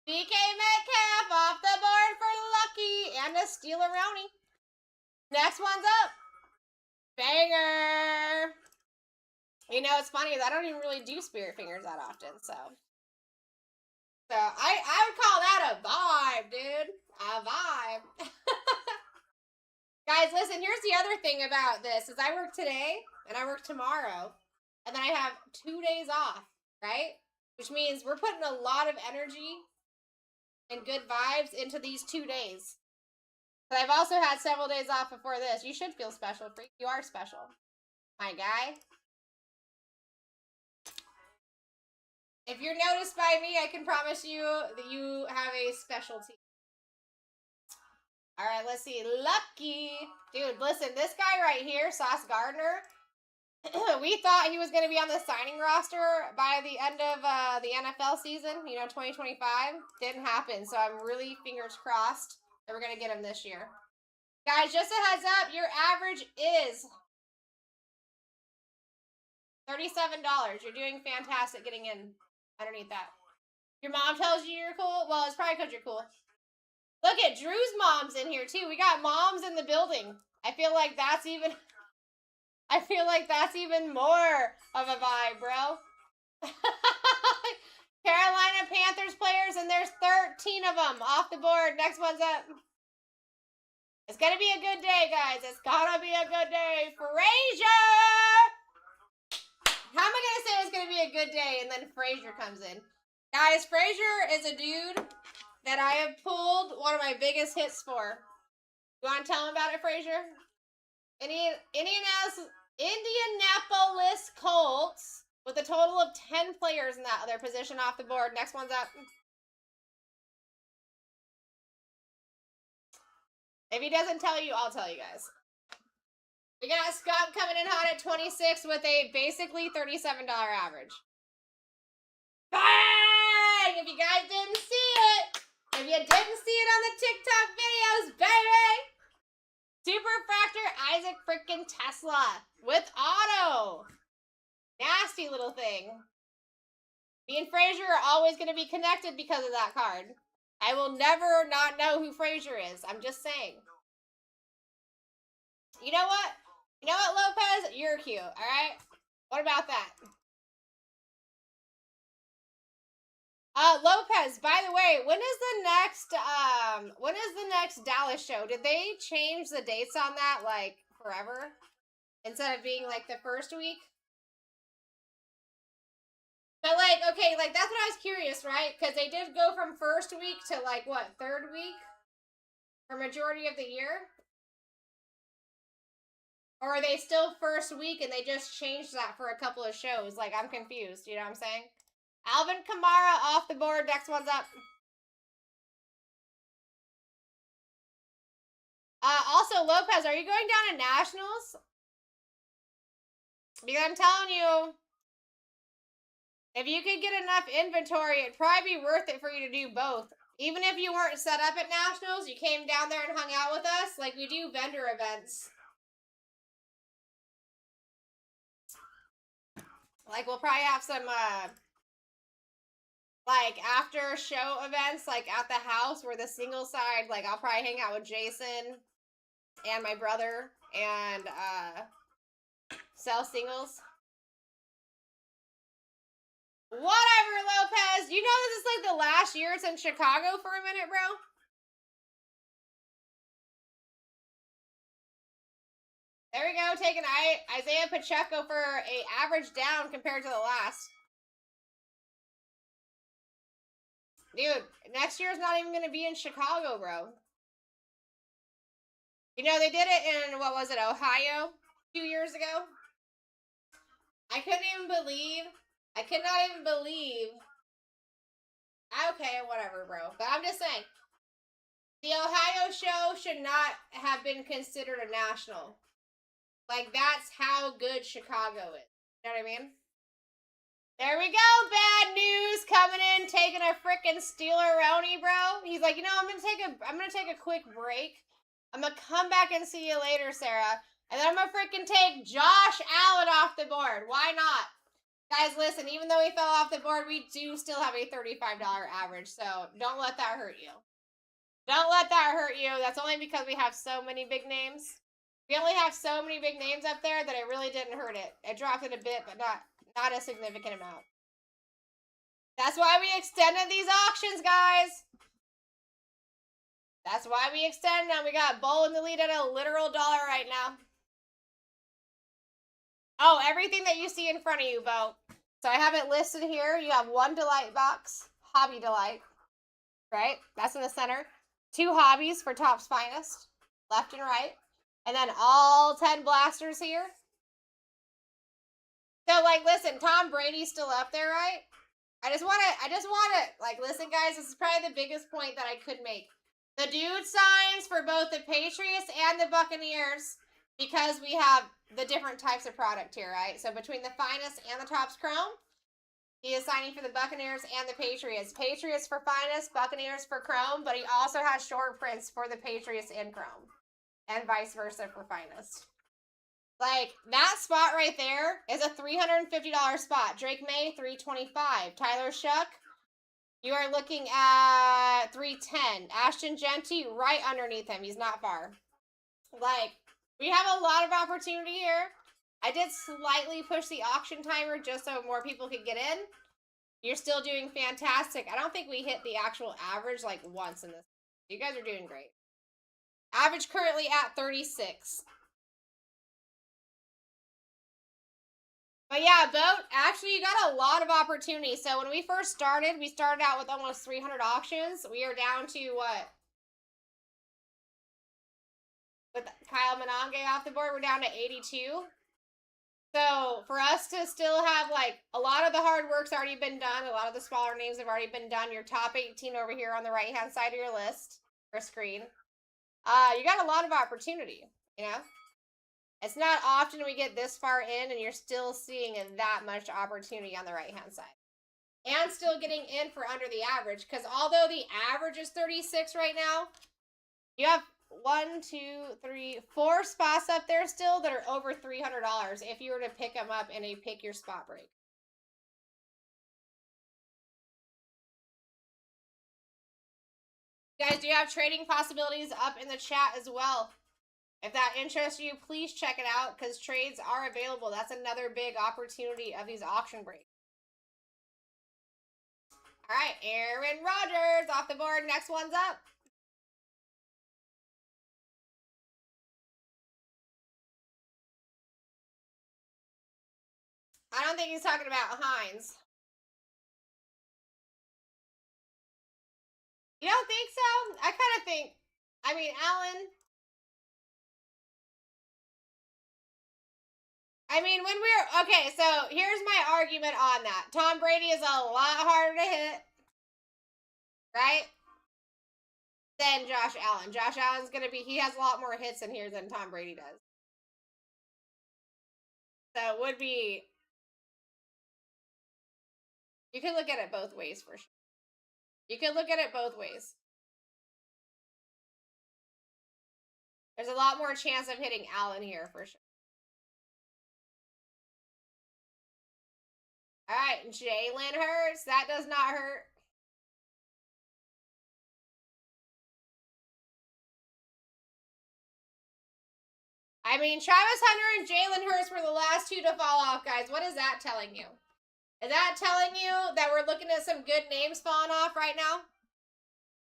DK Metcalf off the board for Lucky and a Steeleroni. Next one's up. Banger. You know, it's funny, I don't even really do Spirit Fingers that often, so I would call that a vibe, dude. A vibe. Guys, listen, here's the other thing about this, is I work today, and I work tomorrow, and then I have 2 days off, right? Which means we're putting a lot of energy and good vibes into these 2 days. But I've also had several days off before this. You should feel special, Freak. You are special. My guy. If you're noticed by me, I can promise you that you have a specialty. All right, let's see. Lucky. Dude, listen, this guy right here, Sauce Gardner, we thought he was going to be on the signing roster by the end of the NFL season, 2025. Didn't happen, so I'm really fingers crossed that we're going to get him this year. Guys, just a heads up, your average is $37. You're doing fantastic getting in underneath that. Your mom tells you you're cool? Well, it's probably because you're cool. Look at Drew's mom's in here, too. We got moms in the building. I feel like that's even more of a vibe, bro. Carolina Panthers players, and there's 13 of them off the board. Next one's up. It's gonna be a good day, guys. It's gonna be a good day. Frazier! How am I gonna say it's gonna be a good day and then Frazier comes in? Guys, Frazier is a dude that I have pulled one of my biggest hits for. You wanna tell him about it, Frazier? Indianapolis Colts with a total of 10 players in that other position off the board. Next one's up. If he doesn't tell you, I'll tell you guys. We got Scott coming in hot at 26 with a basically $37 average. Bang! If you guys didn't see it, if you didn't see it on the TikTok videos, baby! Superfractor Isaac freaking Tesla with auto. Nasty little thing. Me and Frazier are always going to be connected because of that card. I will never not know who Frazier is. I'm just saying. You know what? You know what, Lopez? You're cute, alright? What about that? Lopez, by the way, when is the next Dallas show? Did they change the dates on that, like, forever? Instead of being, like, the first week? But, like, okay, like, that's what I was curious, right? Because they did go from first week to, like, what, third week? For majority of the year? Or are they still first week and they just changed that for a couple of shows? Like, I'm confused, you know what I'm saying? Alvin Kamara off the board. Next one's up. Also, Lopez, are you going down to Nationals? Because I'm telling you, if you could get enough inventory, it'd probably be worth it for you to do both. Even if you weren't set up at Nationals, you came down there and hung out with us. Like, we do vendor events. Like, we'll probably have some, like, after show events, like, at the house where the single side, like, I'll probably hang out with Jason and my brother and, sell singles. Whatever, Lopez. You know this is, like, the last year it's in Chicago for a minute, bro? There we go, taking Isaiah Pacheco for a average down compared to the last. Dude, next year's not even going to be in Chicago, bro. You know, they did it in, what was it, Ohio 2 years ago? I could not even believe. Okay, whatever, bro. But I'm just saying, the Ohio show should not have been considered a national. Like, that's how good Chicago is. You know what I mean? There we go. Bad news coming in, taking a freaking Steeler-Roni, bro. He's like, you know, I'm gonna take a quick break. I'm gonna come back and see you later, Sarah. And then I'm gonna freaking take Josh Allen off the board. Why not? Guys, listen, even though he fell off the board, we do still have a $35 average. So don't let that hurt you. Don't let that hurt you. That's only because we have so many big names. We only have so many big names up there that it really didn't hurt it. It dropped it a bit, but not a significant amount. That's why we extended these auctions, guys. That's why we extended them. We got Bull in the lead at a literal dollar right now. Oh, everything that you see in front of you, Bo. So I have it listed here. You have one Delight box, Hobby Delight, right? That's in the center. 2 hobbies for Topps Finest, left and right. And then all 10 blasters here. So, like, listen, Tom Brady's still up there, right? I just want to, like, listen, guys, this is probably the biggest point that I could make. The dude signs for both the Patriots and the Buccaneers because we have the different types of product here, right? So, between the Finest and the Topps Chrome, he is signing for the Buccaneers and the Patriots. Patriots for Finest, Buccaneers for Chrome, but he also has short prints for the Patriots and Chrome. And vice versa for Finest. Like, that spot right there is a $350 spot. Drake May, $325. Tyler Shuck, you are looking at $310. Ashton Genty, right underneath him. He's not far. Like, We have a lot of opportunity here. I did slightly push the auction timer just so more people could get in. You're still doing fantastic. I don't think we hit the actual average like once in this. You guys are doing great. Average currently at 36. But yeah, Boat, actually you got a lot of opportunity. So when we first started, we started out with almost 300 auctions. We are down to what? With Kyle Monange off the board, we're down to 82. So for us to still have like a lot of the hard work's already been done. A lot of the smaller names have already been done. Your top 18 over here on the right hand side of your list or screen. You got a lot of opportunity, you know? It's not often we get this far in and you're still seeing that much opportunity on the right hand side. And still getting in for under the average. Because although the average is 36 right now, you have 1, 2, 3, 4 spots up there still that are over $300 if you were to pick them up in a pick your spot break. You guys, do you have trading possibilities up in the chat as well? If that interests you, please check it out because trades are available. That's another big opportunity of these auction breaks. All right, Aaron Rodgers off the board. Next one's up. I don't think he's talking about Hines. You don't think so? I kind of think, I mean, Allen. I mean, when we're, okay, so here's my argument on that. Tom Brady is a lot harder to hit, right? Than Josh Allen. Josh Allen's going to be, he has a lot more hits in here than Tom Brady does. So it would be, you can look at it both ways for sure. You can look at it both ways. There's a lot more chance of hitting Allen here for sure. All right, Jalen Hurts. That does not hurt. I mean, Travis Hunter and Jalen Hurts were the last two to fall off, guys. What is that telling you? Is that telling you that we're looking at some good names falling off right now?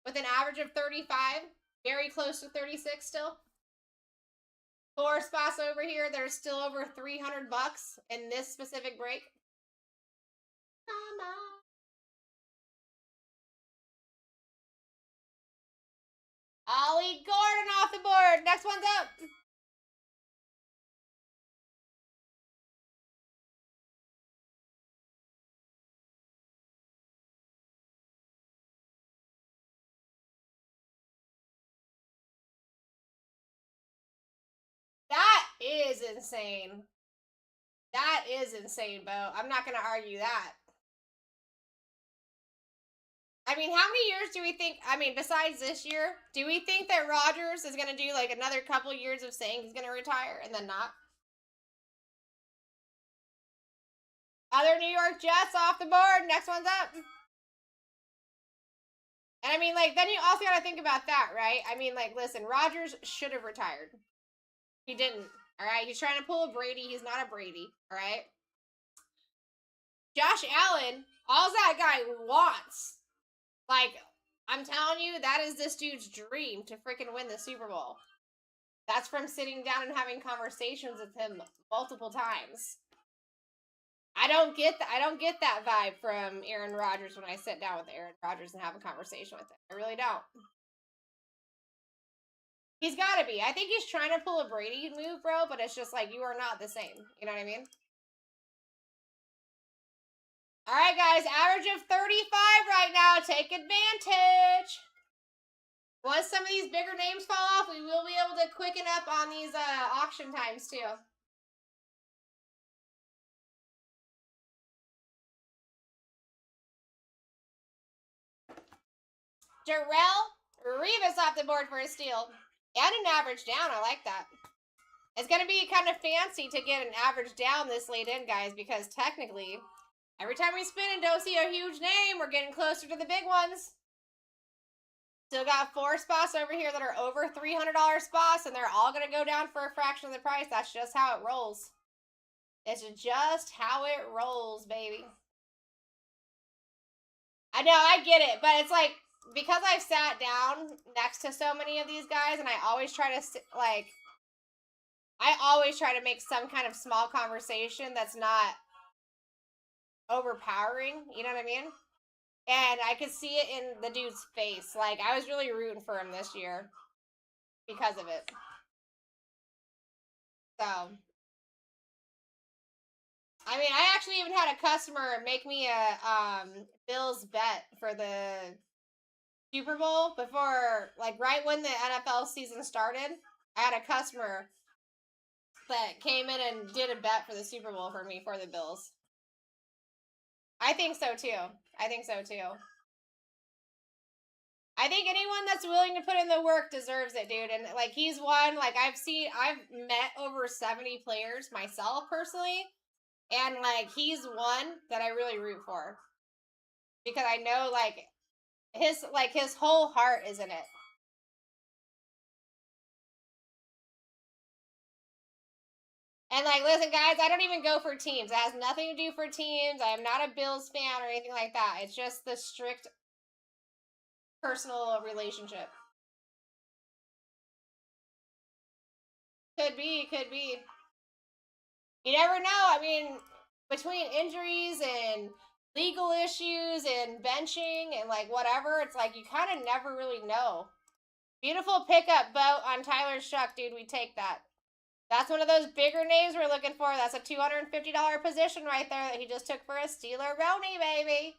With an average of 35. Very close to 36 still. 4 spots over here that are still over 300 bucks in this specific break. Ollie Gordon off the board. Next one's up. That is insane. That is insane, Bo. I'm not going to argue that. I mean, how many years do we think, I mean, besides this year, do we think that Rodgers is going to do like another couple years of saying he's going to retire and then not? Other New York Jets off the board. Next one's up. And I mean, like, then you also got to think about that, right? I mean, like, listen, Rodgers should have retired. He didn't, all right? He's trying to pull a Brady. He's not a Brady, all right? Josh Allen, all that guy wants, like, I'm telling you, that is this dude's dream to freaking win the Super Bowl. That's from sitting down and having conversations with him multiple times. I don't get that vibe from Aaron Rodgers when I sit down with Aaron Rodgers and have a conversation with him. I really don't. He's got to be. I think he's trying to pull a Brady move, bro, but it's just like, you are not the same. You know what I mean? All right, guys, average of 35 right now. Take advantage. Once some of these bigger names fall off, we will be able to quicken up on these auction times, too. Darrelle Revis off the board for a steal. And an average down. I like that. It's going to be kind of fancy to get an average down this late in, guys, because technically, every time we spin and don't see a huge name, we're getting closer to the big ones. Still got 4 spots over here that are over $300 spots, and they're all going to go down for a fraction of the price. That's just how it rolls. It's just how it rolls, baby. I know, I get it, but it's like, because I've sat down next to so many of these guys, and I always try to, like, I always try to make some kind of small conversation that's not overpowering, you know what I mean? And I could see it in the dude's face. Like, I was really rooting for him this year because of it. So, I mean, I actually even had a customer make me a Bills bet for the Super Bowl before, like, right when the NFL season started. I had a customer that came in and did a bet for the Super Bowl for me for the Bills. I think so too. I think so too. I think anyone that's willing to put in the work deserves it, dude. And like, he's one, like, I've met over 70 players myself personally. And like, he's one that I really root for. Because I know like his whole heart is in it. And like, listen, guys, I don't even go for teams. It has nothing to do for teams. I am not a Bills fan or anything like that. It's just the strict personal relationship. Could be, could be. You never know. I mean, between injuries and legal issues and benching and like whatever, it's like you kind of never really know. Beautiful pickup boat on Tyler's truck, dude. We take that. That's one of those bigger names we're looking for. That's a $250 position right there that he just took for a Steeler Roni, baby.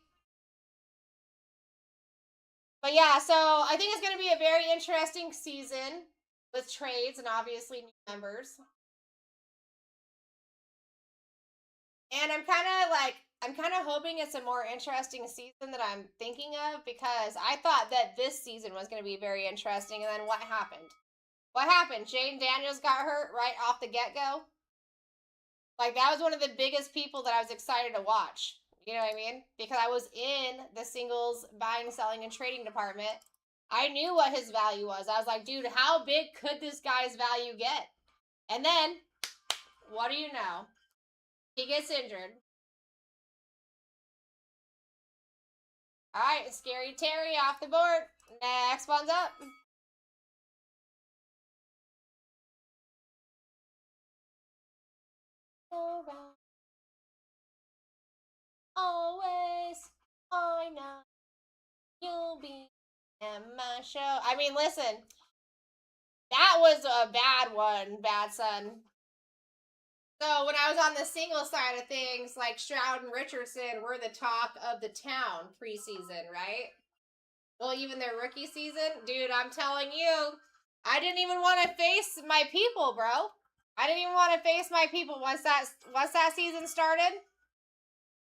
But yeah, so I think it's going to be a very interesting season with trades and obviously new members. And I'm kind of hoping it's a more interesting season that I'm thinking of, because I thought that this season was going to be very interesting, and then what happened? What happened? Jaden Daniels got hurt right off the get-go. Like, that was one of the biggest people that I was excited to watch. You know what I mean? Because I was in the singles buying, selling, and trading department. I knew what his value was. I was like, dude, how big could this guy's value get? And then, what do you know? He gets injured. All right, Scary Terry off the board. Next one's up. Always, I know you'll be in my show. I mean, listen, that was a bad one, bad son. So when I was on the single side of things, like Stroud and Richardson were the talk of the town preseason, right? Well, even their rookie season, dude, I'm telling you, I didn't even want to face my people, bro. I didn't even want to face my people once that season started.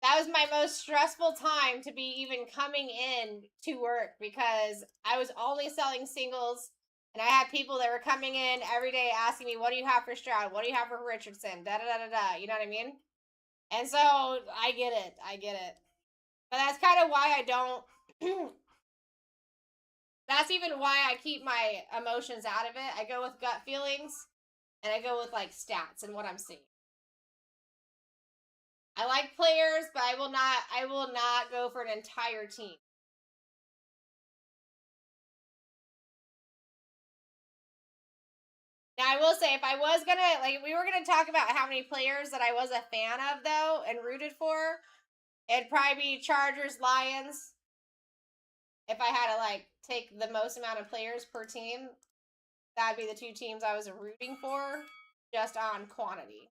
That was my most stressful time to be even coming in to work, because I was only selling singles, and I had people that were coming in every day asking me, what do you have for Stroud? What do you have for Richardson? Da da da da da. You know what I mean? And so I get it. I get it. But that's kind of why I don't. That's even why I keep my emotions out of it. I go with gut feelings, and I go with like stats and what I'm seeing. I like players, but I will not go for an entire team. Now, I will say, if I was gonna, like, we were gonna talk about how many players that I was a fan of, though, and rooted for, it'd probably be Chargers, Lions. If I had to, like, take the most amount of players per team, that'd be the two teams I was rooting for, just on quantity.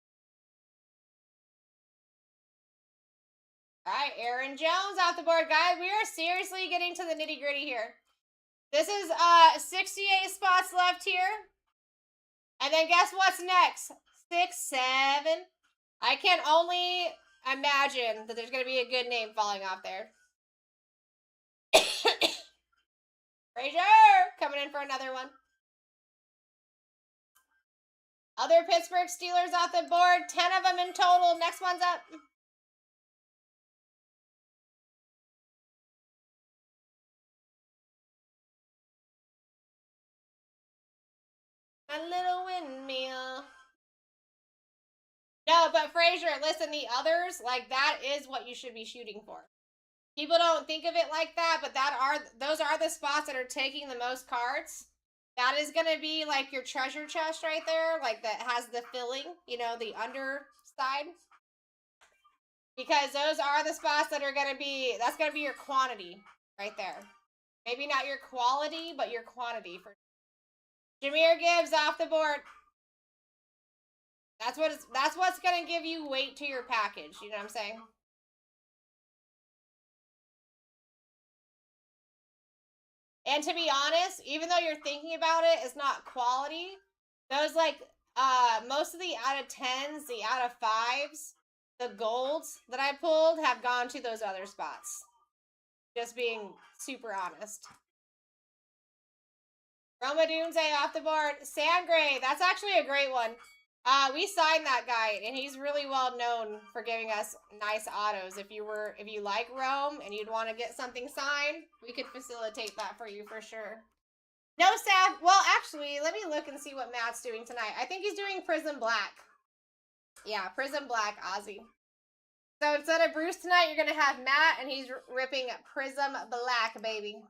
All right, Aaron Jones off the board, guys. We are seriously getting to the nitty-gritty here. This is 68 spots left here. And then guess what's next? 6, 7. I can only imagine that there's going to be a good name falling off there. Frazier coming in for another one. Other Pittsburgh Steelers off the board. 10 of them in total. Next one's up. A little windmill. No, but Fraser, listen, the others, like, that is what you should be shooting for. People don't think of it like that, but those are the spots that are taking the most cards. That is going to be like your treasure chest right there, like that has the filling, you know, the underside. Because those are the spots that are going to be, that's going to be your quantity right there. Maybe not your quality, but your quantity. For Jameer Gibbs off the board. That's what's going to give you weight to your package. You know what I'm saying? And to be honest, even though you're thinking about it, it's not quality. Those, like, most of the out of 10s, the out of 5s, the golds that I pulled have gone to those other spots. Just being super honest. Roma Dunze off the board. Sangray, that's actually a great one. We signed that guy, and he's really well known for giving us nice autos. If you like Rome and you'd want to get something signed, we could facilitate that for you for sure. No staff. Well, actually, let me look and see what Matt's doing tonight. I think he's doing Prism Black. Yeah, Prism Black, Ozzy. So instead of Bruce tonight, you're going to have Matt, and he's ripping Prism Black, baby.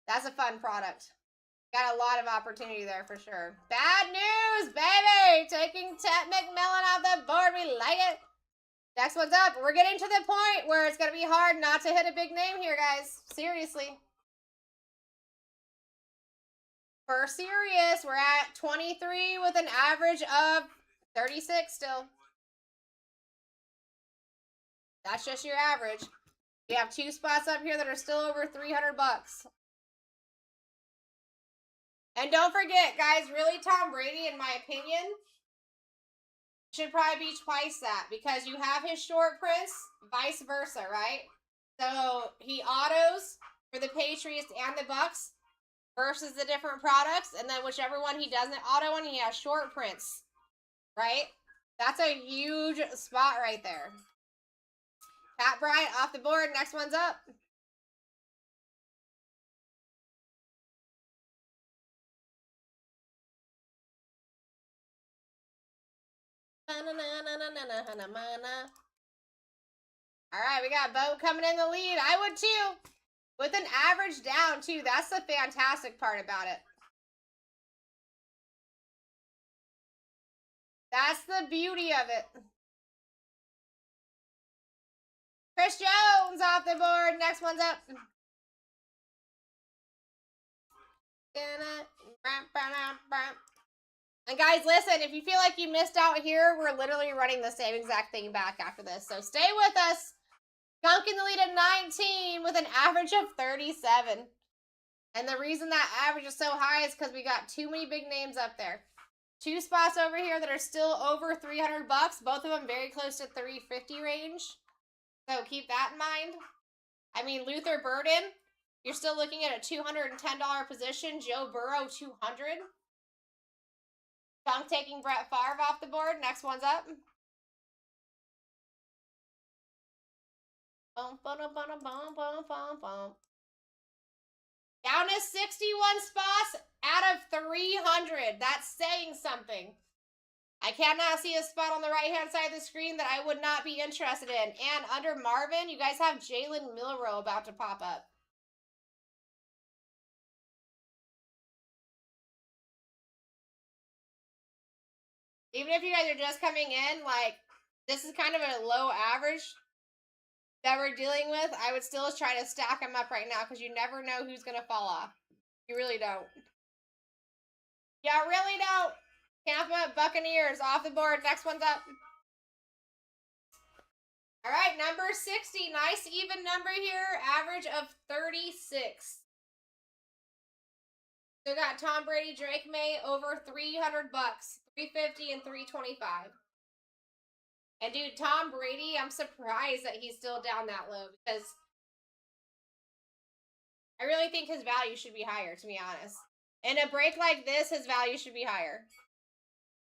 That's a fun product. Got a lot of opportunity there for sure. Bad news, baby! Taking Ted McMillan off the board. We like it. Next one's up. We're getting to the point where it's going to be hard not to hit a big name here, guys. Seriously. For serious, we're at 23 with an average of 36 still. That's just your average. We have 2 spots up here that are still over 300 bucks. And don't forget, guys, really Tom Brady, in my opinion, should probably be twice that, because you have his short prints, vice versa, right? So he autos for the Patriots and the Bucks versus the different products, and then whichever one he doesn't auto on, he has short prints, right? That's a huge spot right there. Pat Bryant off the board. Next one's up. All right, we got Bo coming in the lead. I would too. With an average down too. That's the fantastic part about it. That's the beauty of it. Chris Jones off the board. Next one's up. And guys, listen, if you feel like you missed out here, we're literally running the same exact thing back after this. So stay with us. Gunk in the lead at 19 with an average of 37. And the reason that average is so high is because we got too many big names up there. 2 spots over here that are still over 300 bucks. Both of them very close to 350 range. So keep that in mind. I mean, Luther Burden, you're still looking at a $210 position. Joe Burrow, 200. So I'm taking Brett Favre off the board. Next one's up. Down to 61 spots out of 300. That's saying something. I cannot see a spot on the right-hand side of the screen that I would not be interested in. And under Marvin, you guys have Jalen Milroe about to pop up. Even if you guys are just coming in, like, this is kind of a low average that we're dealing with. I would still try to stack them up right now because you never know who's going to fall off. You really don't. You really don't. Tampa Buccaneers off the board. Next one's up. All right, number 60. Nice even number here. Average of 36. So we got Tom Brady, Drake May, over 300 bucks. 350 and 325. And dude, Tom Brady, I'm surprised that he's still down that low because I really think his value should be higher, to be honest. In a break like this, his value should be higher.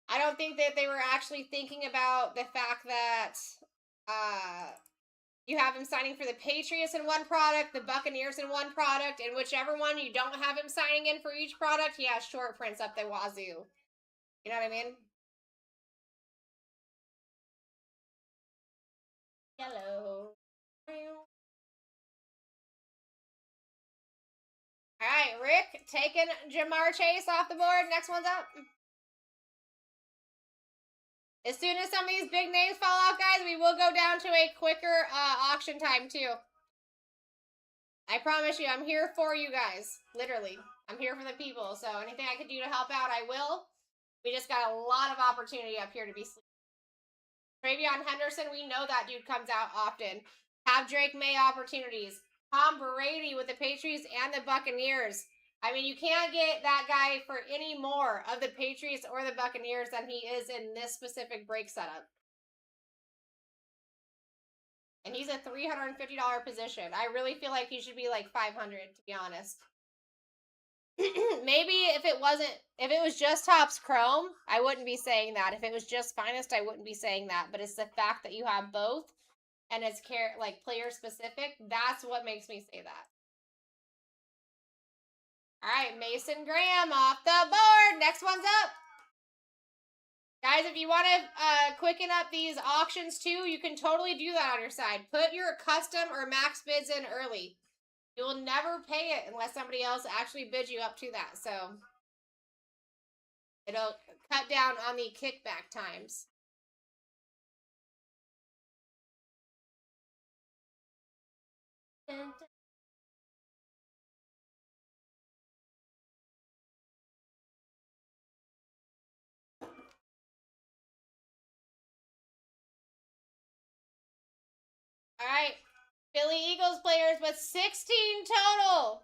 I don't think that they were actually thinking about the fact that You have him signing for the Patriots in one product, the Buccaneers in one product, and whichever one you don't have him signing in for each product, he has short prints up the wazoo. You know what I mean? Yellow. All right, Rick taking Jamar Chase off the board. Next one's up. As soon as some of these big names fall off, guys, we will go down to a quicker auction time, too. I promise you, I'm here for you guys. Literally. I'm here for the people. So anything I can do to help out, I will. We just got a lot of opportunity up here to be sleeping. Travion Henderson, we know that dude comes out often. Have Drake May opportunities. Tom Brady with the Patriots and the Buccaneers. I mean, you can't get that guy for any more of the Patriots or the Buccaneers than he is in this specific break setup. And he's a $350 position. I really feel like he should be like $500, to be honest. Maybe if it was just Topps Chrome, I wouldn't be saying that. If it was just Finest, I wouldn't be saying that. But it's the fact that you have both and it's like player specific. That's what makes me say that. All right, Mason Graham off the board. Next one's up. Guys, if you want to quicken up these auctions too, you can totally do that on your side. Put your custom or max bids in early. You will never pay it unless somebody else actually bids you up to that. So it'll cut down on the kickback times. All right. Philly Eagles players with 16 total.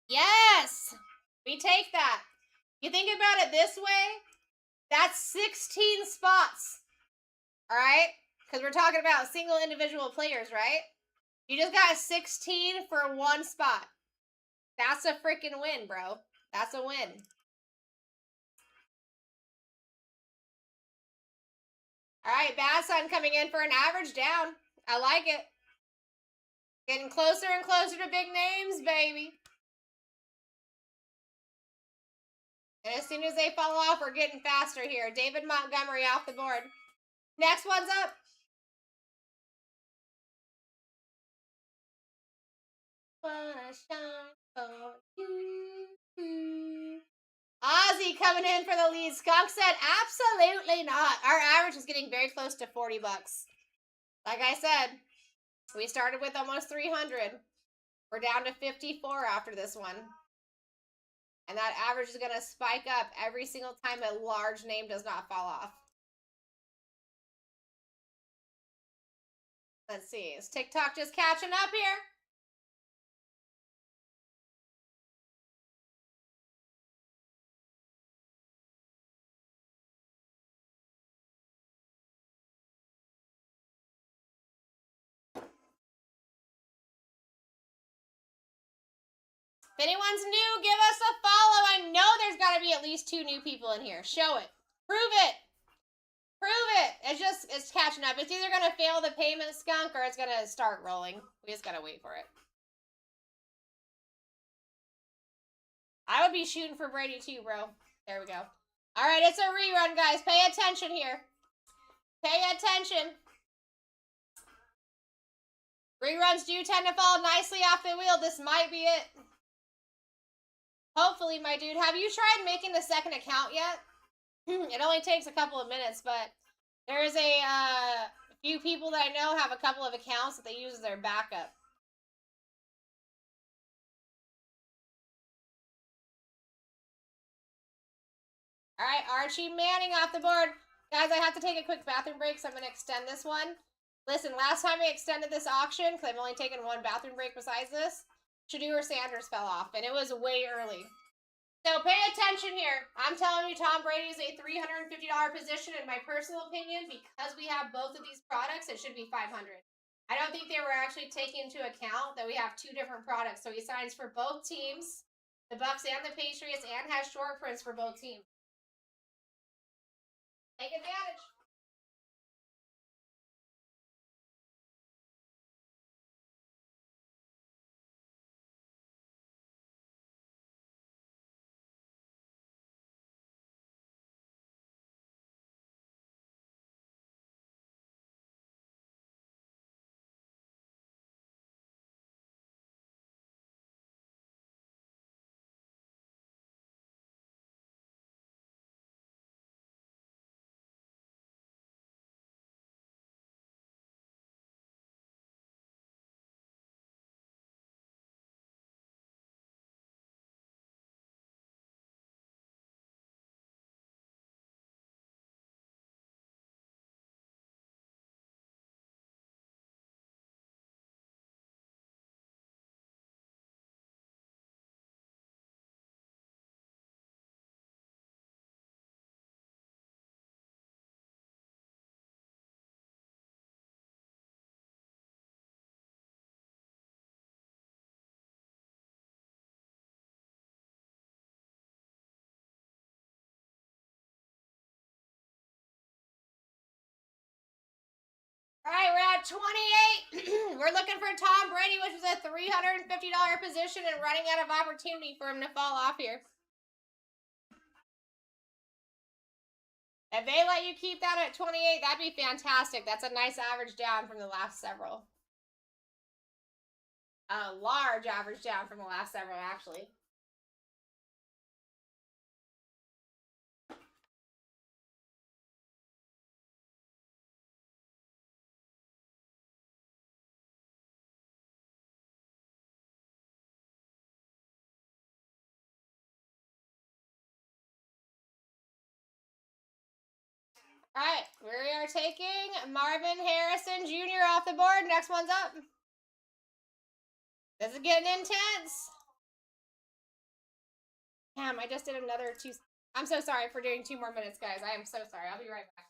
Yes. We take that. You think about it this way, that's 16 spots. All right? Because we're talking about single individual players, right? You just got 16 for one spot. That's a freaking win, bro. That's a win. All right, Bad Sun coming in for an average down. I like it. Getting closer and closer to big names, baby. And as soon as they fall off, we're getting faster here. David Montgomery off the board. Next one's up. Wanna shine for you. Ozzy coming in for the lead. Skunk said, absolutely not. Our average is getting very close to 40 bucks. Like I said, we started with almost 300. We're down to 54 after this one. And that average is going to spike up every single time a large name does not fall off. Let's see. Is TikTok just catching up here? If anyone's new, give us a follow. I know there's got to be at least 2 new people in here. Show it. Prove it. Prove it. It's catching up. It's either going to fail the payment, Skunk, or it's going to start rolling. We just got to wait for it. I would be shooting for Brady too, bro. There we go. All right, it's a rerun, guys. Pay attention here. Pay attention. Reruns do tend to fall nicely off the wheel. This might be it. Hopefully, my dude. Have you tried making a second account yet? It only takes a couple of minutes, but there's a few people that I know have a couple of accounts that they use as their backup. All right, Archie Manning off the board. Guys, I have to take a quick bathroom break, so I'm going to extend this one. Listen, last time I extended this auction, because I've only taken one bathroom break besides this, Shedeur Sanders fell off, and it was way early. So pay attention here. I'm telling you, Tom Brady is a $350 position. In my personal opinion, because we have both of these products, it should be $500. I don't think they were actually taking into account that we have 2 different products. So he signs for both teams, the Bucks and the Patriots, and has short prints for both teams. Take advantage. we're at 28. We're looking for Tom Brady, which is a $350 position and running out of opportunity for him to fall off here. If they let you keep that at 28, that'd be fantastic. That's a nice average down from the last several. A large average down from the last several, actually. All right, we are taking Marvin Harrison Jr. off the board. Next one's up. This is getting intense. Damn, I just did another 2. I'm so sorry for doing 2 more minutes, guys. I am so sorry. I'll be right back.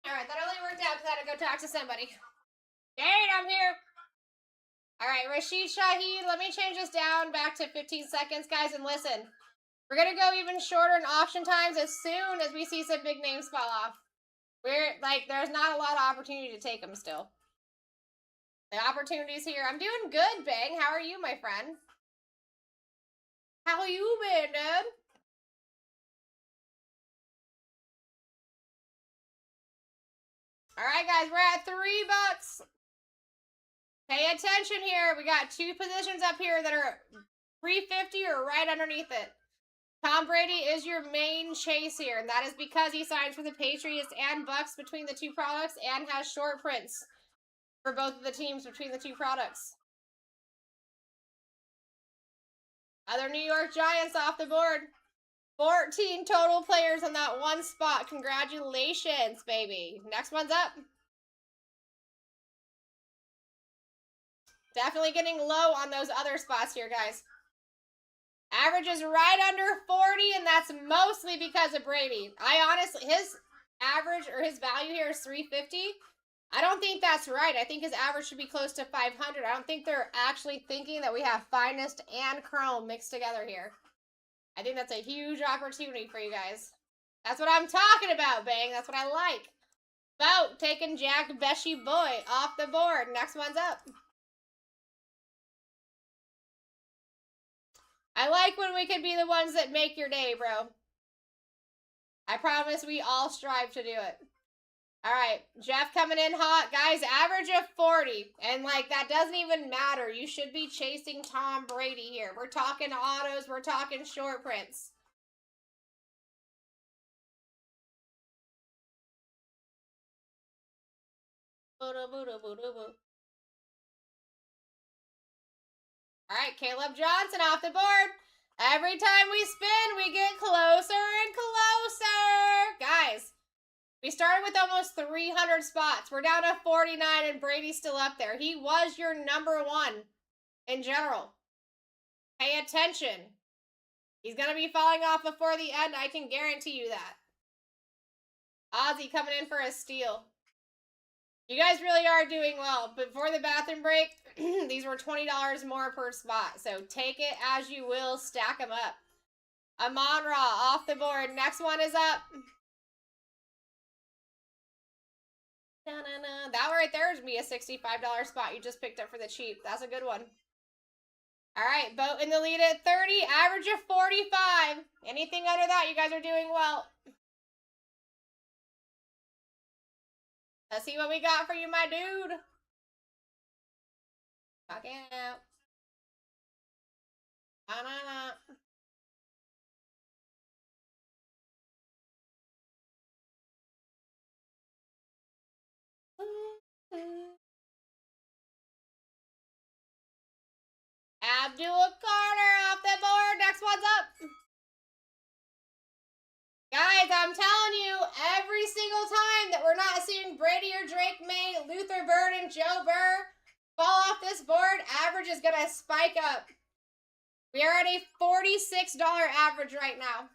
Alright, that only worked out because I had to go talk to somebody. Dang, I'm here. Alright, Rashid Shaheed, let me change this down back to 15 seconds, guys, and listen. We're going to go even shorter in auction times as soon as we see some big names fall off. There's not a lot of opportunity to take them still. The opportunities here. I'm doing good, Bang. How are you, my friend? How you been, dude? Alright, guys, we're at $3. Pay attention here. We got 2 positions up here that are 350 or right underneath it. Tom Brady is your main chase here, and that is because he signs for the Patriots and Bucks between the 2 products and has short prints for both of the teams between the 2 products. Other New York Giants off the board. 14 total players in that 1 spot. Congratulations, baby. Next one's up. Definitely getting low on those other spots here, guys. Average is right under 40, and that's mostly because of Brady. His average or his value here is 350. I don't think that's right. I think his average should be close to 500. I don't think they're actually thinking that we have finest and chrome mixed together here. I think that's a huge opportunity for you guys. That's what I'm talking about, Bang. That's what I like. Vote, taking Jack Beshy Boy off the board. Next one's up. I like when we can be the ones that make your day, bro. I promise we all strive to do it. All right, Jeff coming in hot. Guys, average of 40. And, like, that doesn't even matter. You should be chasing Tom Brady here. We're talking autos. We're talking short prints. All right, Caleb Johnson off the board. Every time we spin, we get closer and closer. Guys, we started with almost 300 spots. We're down to 49, and Brady's still up there. He was your #1 in general. Pay attention. He's going to be falling off before the end. I can guarantee you that. Ozzy coming in for a steal. You guys really are doing well. Before the bathroom break, these were $20 more per spot. So take it as you will. Stack them up. Amon-Ra off the board. Next one is up. That right there would be a $65 spot you just picked up for the cheap. That's a good one. All right, Boat in the lead at 30. Average of 45. Anything under that, you guys are doing well. Let's see what we got for you, my dude. Fuck out. Abdul Carter off the board. Next one's up. Guys, I'm telling you, every single time that we're not seeing Brady or Drake May, Luther Bird, and Joe Burr fall off this board, average is going to spike up. We are at a $46 average right now.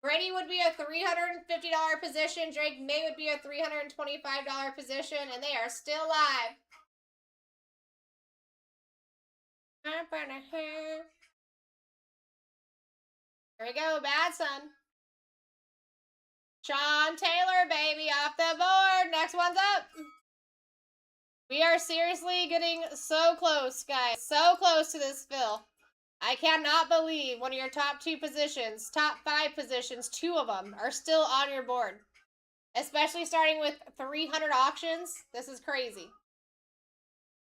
Brady would be a $350 position. Drake May would be a $325 position, and they are still live. Here we go, Bad Son. Sean Taylor, baby, off the board. Next one's up. We are seriously getting so close, guys. So close to this fill. I cannot believe one of your top 2 positions, top 5 positions, 2 of them are still on your board. Especially starting with 300 auctions. This is crazy.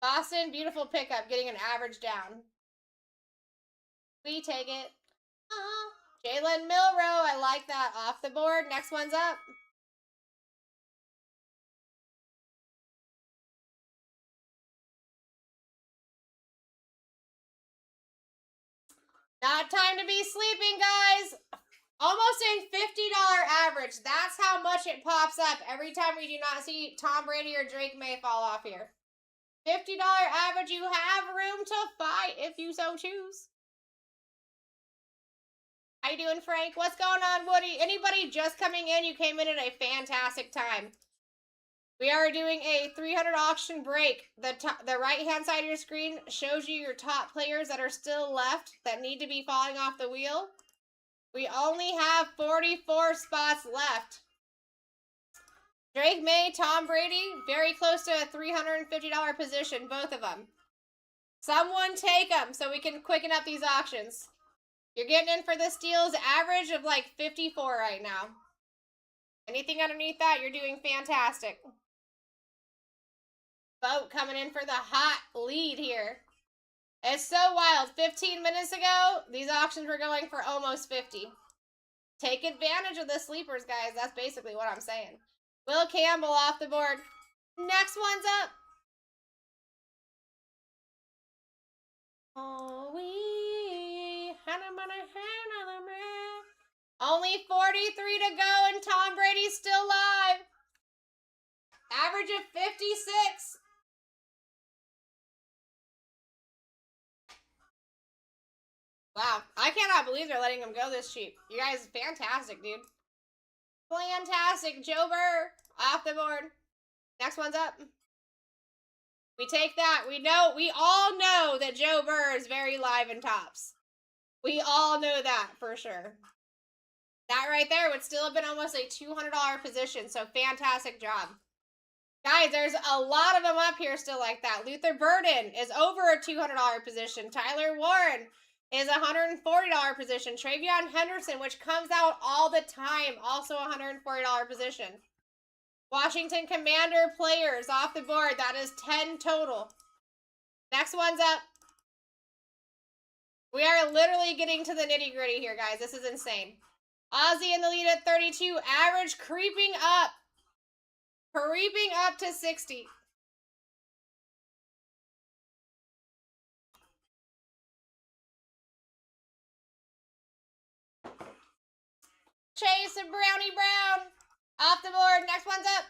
Boston, beautiful pickup, getting an average down. We take it. Jalen Milroe, I like that. Off the board. Next one's up. Not time to be sleeping, guys. Almost a $50 average. That's how much it pops up every time we do not see Tom Brady or Drake May fall off here. $50 average. You have room to fight if you so choose. How you doing, Frank? What's going on, Woody? Anybody just coming in, you came in at a fantastic time. We are doing a 300 auction break. The right-hand side of your screen shows you your top players that are still left that need to be falling off the wheel. We only have 44 spots left. Drake May, Tom Brady, very close to a $350 position, both of them. Someone take them so we can quicken up these auctions. You're getting in for the steals average of like 54 right now. Anything underneath that, you're doing fantastic. Boat coming in for the hot lead here. It's so wild. 15 minutes ago, these auctions were going for almost 50. Take advantage of the sleepers, guys. That's basically what I'm saying. Will Campbell off the board. Next one's up. Only 43 to go, and Tom Brady's still live. Average of 56. Wow, I cannot believe they're letting him go this cheap. You guys, fantastic, dude. Fantastic. Joe Burr off the board. Next one's up. We take that. We all know that Joe Burr is very live in tops. We all know that for sure. That right there would still have been almost a $200 position, so fantastic job. Guys, there's a lot of them up here still like that. Luther Burden is over a $200 position. Tyler Warren is a $140 position. Travion Henderson, which comes out all the time, also a $140 position. Washington Commander players off the board. That is 10 total. Next one's up. We are literally getting to the nitty gritty here, guys. This is insane. Ozzy in the lead at 32. Average creeping up. Creeping up to 60. Chase and Brownie Brown. Off the board. Next one's up.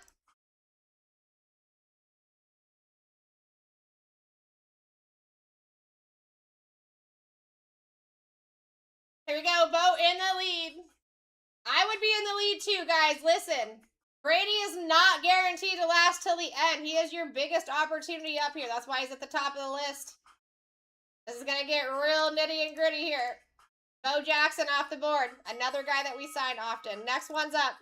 Here we go. Bo in the lead. I would be in the lead too, guys. Listen. Brady is not guaranteed to last till the end. He is your biggest opportunity up here. That's why he's at the top of the list. This is going to get real nitty and gritty here. Bo Jackson off the board. Another guy that we sign often. Next one's up.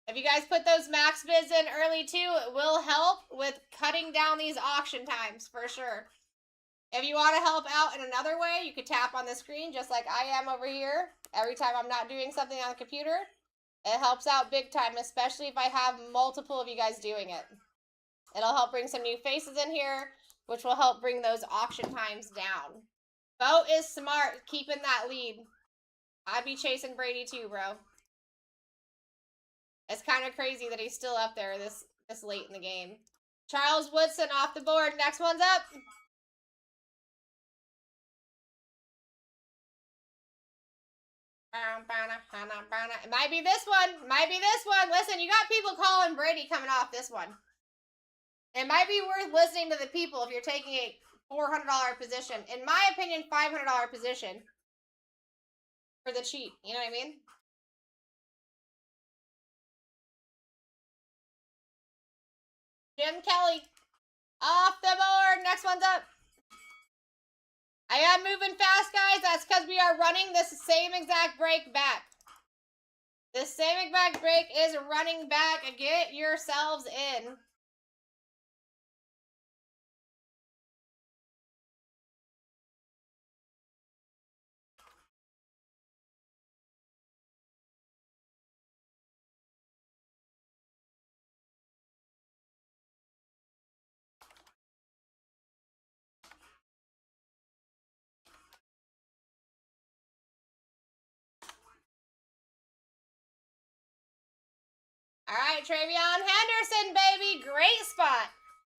If you guys put those max bids in early too, it will help with cutting down these auction times for sure. If you want to help out in another way, you could tap on the screen just like I am over here. Every time I'm not doing something on the computer, it helps out big time, especially if I have multiple of you guys doing it. It'll help bring some new faces in here, which will help bring those auction times down. Bo is smart, keeping that lead. I'd be chasing Brady too, bro. It's kind of crazy that he's still up there this late in the game. Charles Woodson off the board. Next one's up. It might be this one. Might be this one. Listen, you got people calling Brady coming off this one. It might be worth listening to the people if you're taking a $400 position. In my opinion, $500 position for the cheap. You know what I mean? Jim Kelly off the board. Next one's up. I am moving fast, guys. That's because we are running this same exact break back. This same exact break is running back. Get yourselves in. All right, Travion Henderson, baby. Great spot.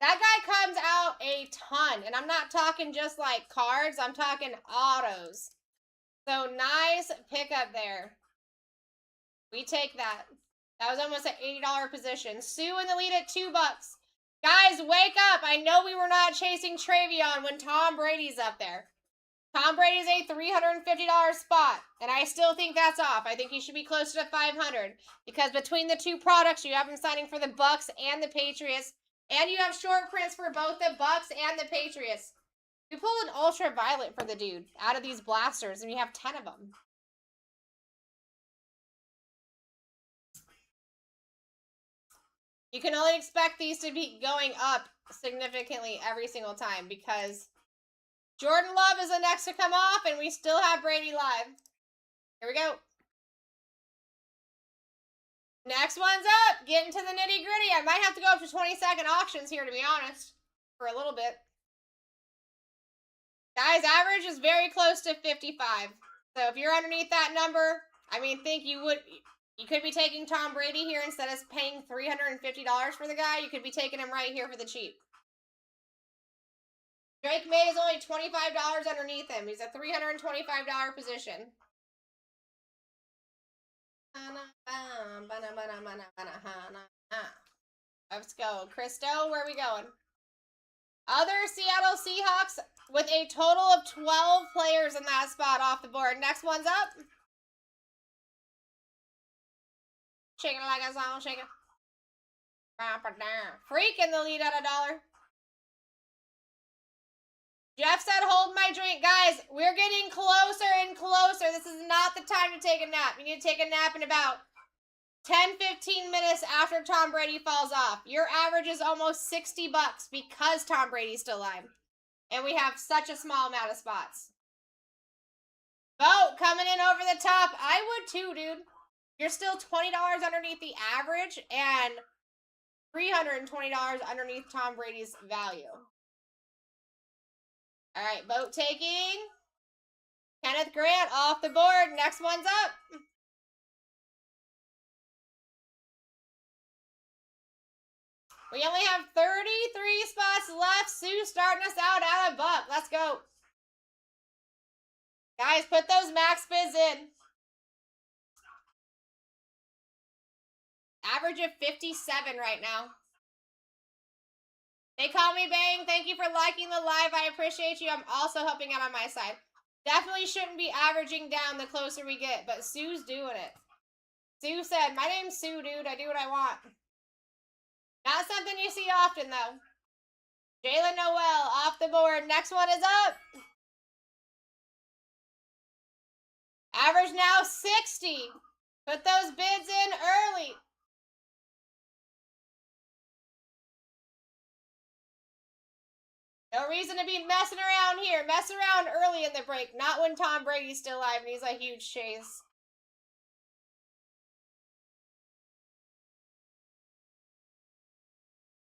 That guy comes out a ton. And I'm not talking just like cards. I'm talking autos. So nice pickup there. We take that. That was almost an $80 position. Sue in the lead at $2. Guys, wake up. I know we were not chasing Travion when Tom Brady's up there. Tom Brady's a $350 spot, and I still think that's off. I think he should be closer to $500 because between the two products, you have him signing for the Bucks and the Patriots, and you have short prints for both the Bucks and the Patriots. We pulled an ultraviolet for the dude out of these blasters, and we have 10 of them. You can only expect these to be going up significantly every single time because Jordan Love is the next to come off, and we still have Brady live. Here we go. Next one's up. Getting to the nitty gritty. I might have to go up to 20-second auctions here, to be honest, for a little bit. Guys, average is very close to 55. So if you're underneath that number, I mean, you could be taking Tom Brady here instead of paying $350 for the guy. You could be taking him right here for the cheap. Drake May is only $25 underneath him. He's a $325 position. Let's go. Christo, where are we going? Other Seattle Seahawks with a total of 12 players in that spot off the board. Next one's up. Shake it like a song, shake it. Freak in the lead at $1. Jeff said, hold my drink. Guys, we're getting closer and closer. This is not the time to take a nap. You need to take a nap in about 10, 15 minutes after Tom Brady falls off. Your average is almost $60 because Tom Brady's still alive. And we have such a small amount of spots. Vote coming in over the top. I would too, dude. You're still $20 underneath the average and $320 underneath Tom Brady's value. All right, vote taking. Kenneth Grant off the board. Next one's up. We only have 33 spots left. Sue starting us out of buck. Let's go. Guys, put those max bids in. Average of 57 right now. They call me Bang. Thank you for liking the live. I appreciate you. I'm also helping out on my side. Definitely shouldn't be averaging down the closer we get, but Sue's doing it. Sue said, my name's Sue, dude. I do what I want. Not something you see often, though. Jalen Noel off the board. Next one is up. Average now 60. Put those bids in early. No reason to be messing around here. Mess around early in the break, not when Tom Brady's still alive and he's a huge chase.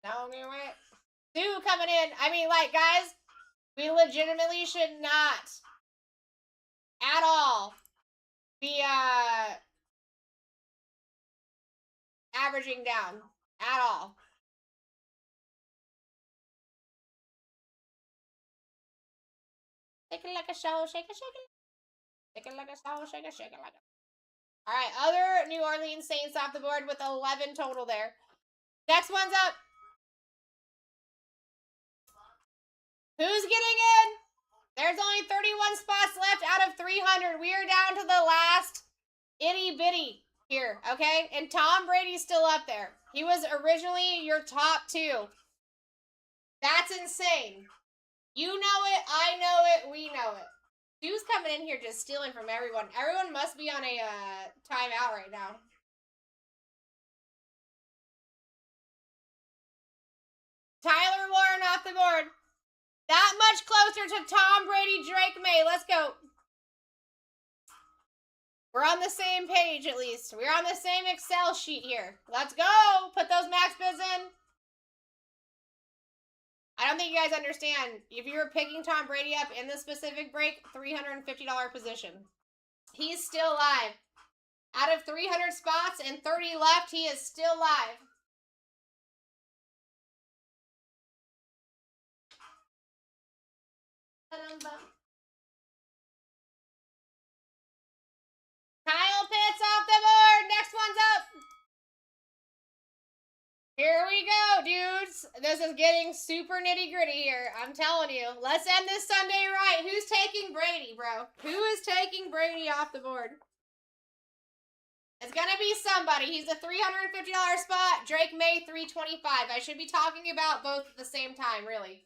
No, we went. Sue coming in. I mean, like, guys, we legitimately should not at all be averaging down at all. Shake it like a show, shake it, shake it. Shake it like a show, shake it, shake it like a. All right, other New Orleans Saints off the board with 11 total there. Next one's up. Who's getting in? There's only 31 spots left out of 300. We are down to the last itty bitty here, okay? And Tom Brady's still up there. He was originally your top 2. That's insane. You know it, I know it, we know it. Sue's coming in here just stealing from everyone. Everyone must be on a timeout right now. Tyler Warren off the board. That much closer to Tom Brady, Drake May. Let's go. We're on the same page, at least. We're on the same Excel sheet here. Let's go. Put those max bids in. I don't think you guys understand. If you were picking Tom Brady up in this specific break, $350 position. He's still live. Out of 300 spots and 30 left, he is still live. Kyle Pitts off the board. Next one's up. Here we go, dudes. This is getting super nitty-gritty here. I'm telling you. Let's end this Sunday right. Who's taking Brady, bro? Who is taking Brady off the board? It's going to be somebody. He's a $350 spot. Drake May, $325. I should be talking about both at the same time, really.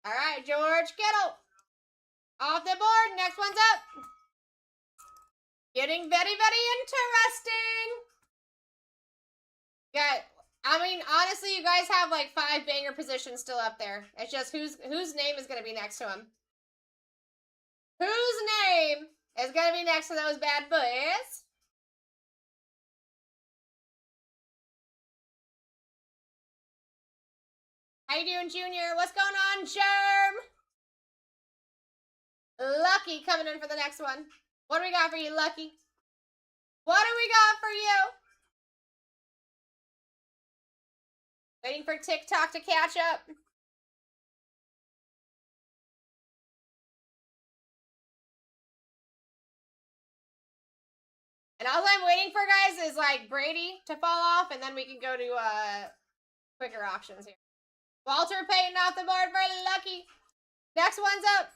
All right, George Kittle. Off the board. Next one's up. Getting very, very interesting. Yeah, I mean, honestly, you guys have like 5 banger positions still up there. It's just whose name is going to be next to him. Whose name is going to be next to those bad boys? How you doing, Junior? What's going on, Germ? Lucky coming in for the next one. What do we got for you, Lucky? What do we got for you? Waiting for TikTok to catch up. And all I'm waiting for, guys, is like Brady to fall off, and then we can go to quicker auctions here. Walter Payton off the board for Lucky. Next one's up.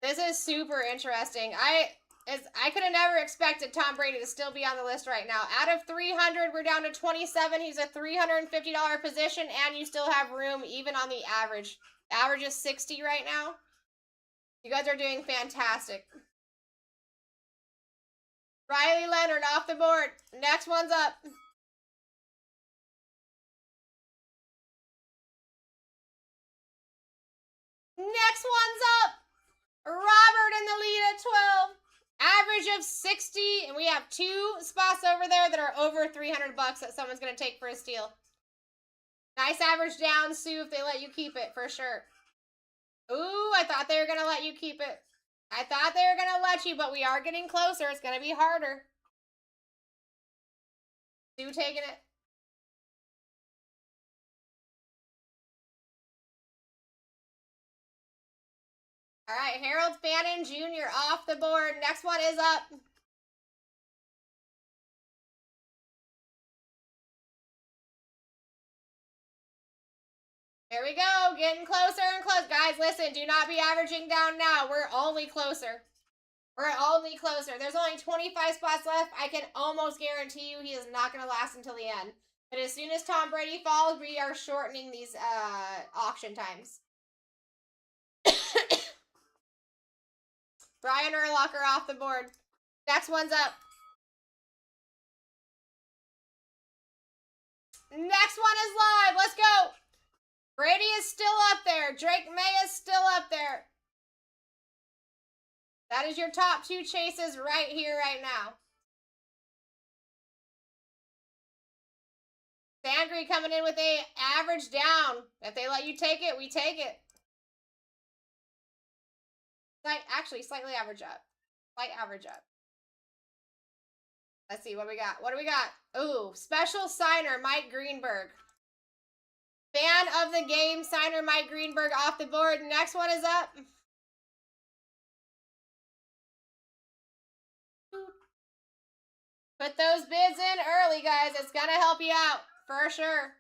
This is super interesting. I could have never expected Tom Brady to still be on the list right now. Out of 300, we're down to 27. He's a $350 position, and you still have room even on the average. Average is 60 right now. You guys are doing fantastic. Riley Leonard off the board. Next one's up. Next one's up. Robert in the lead at 12. Average of 60, and we have 2 spots over there that are over 300 bucks that someone's going to take for a steal. Nice average down, Sue, if they let you keep it, for sure. Ooh, I thought they were going to let you keep it. I thought they were going to let you, but we are getting closer. It's going to be harder. Sue taking it. All right, Harold Fannin Jr. off the board. Next one is up. Here we go, getting closer and closer. Guys, listen, do not be averaging down now. We're only closer. We're only closer. There's only 25 spots left. I can almost guarantee you he is not going to last until the end. But as soon as Tom Brady falls, we are shortening these auction times. Brian Urlacher off the board. Next one's up. Next one is live. Let's go. Brady is still up there. Drake May is still up there. That is your top 2 chases right here, right now. Sangry coming in with a average down. If they let you take it, we take it. Actually, slightly average up. Slight average up. Let's see, what do we got? What do we got? Ooh, special signer, Mike Greenberg. Fan of the game, signer Mike Greenberg off the board. Next one is up. Put those bids in early, guys. It's going to help you out, for sure.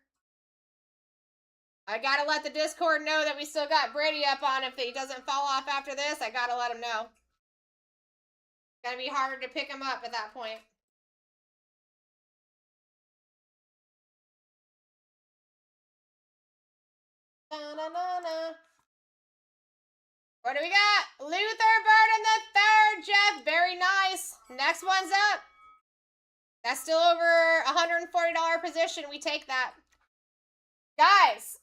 I got to let the Discord know that we still got Brady up on. If he doesn't fall off after this, I got to let him know. It's going to be harder to pick him up at that point. Da-na-na-na. What do we got? Luther Burden the 3rd, Jeff. Very nice. Next one's up. That's still over $140 position. We take that. Guys,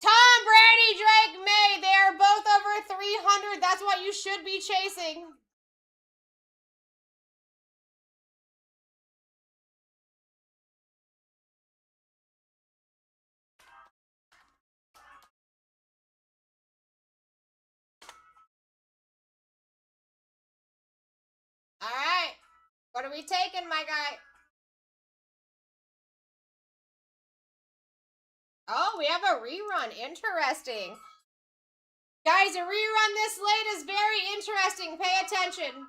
Tom Brady, Drake May, they are both over 300. That's what you should be chasing. All right. What are we taking, my guy? Oh, we have a rerun. Interesting. Guys, a rerun this late is very interesting. Pay attention.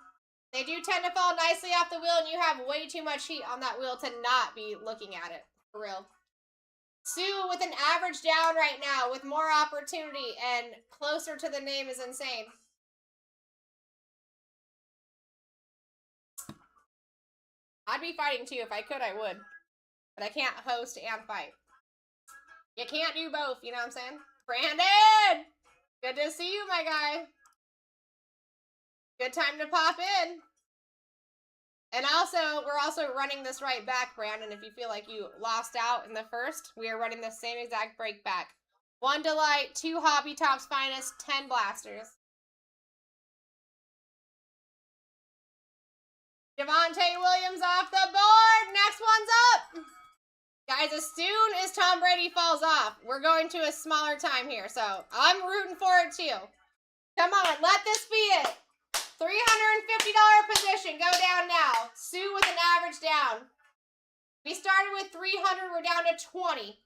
They do tend to fall nicely off the wheel, and you have way too much heat on that wheel to not be looking at it. For real. Sue with an average down right now with more opportunity and closer to the name is insane. I'd be fighting too. If I could, I would. But I can't host and fight. You can't do both, you know what I'm saying? Brandon! Good to see you, my guy. Good time to pop in. And also, we're also running this right back, Brandon. If you feel like you lost out in the first, we are running the same exact break back. 1 Delight, 2 Hobby Top's Finest, 10 Blasters. Javonte Williams off the board. Next one's up. Guys, as soon as Tom Brady falls off, we're going to a smaller time here. So I'm rooting for it too. Come on, let this be it. $350 position. Go down now. Sue with an average down. We started with 300. We're down to 20.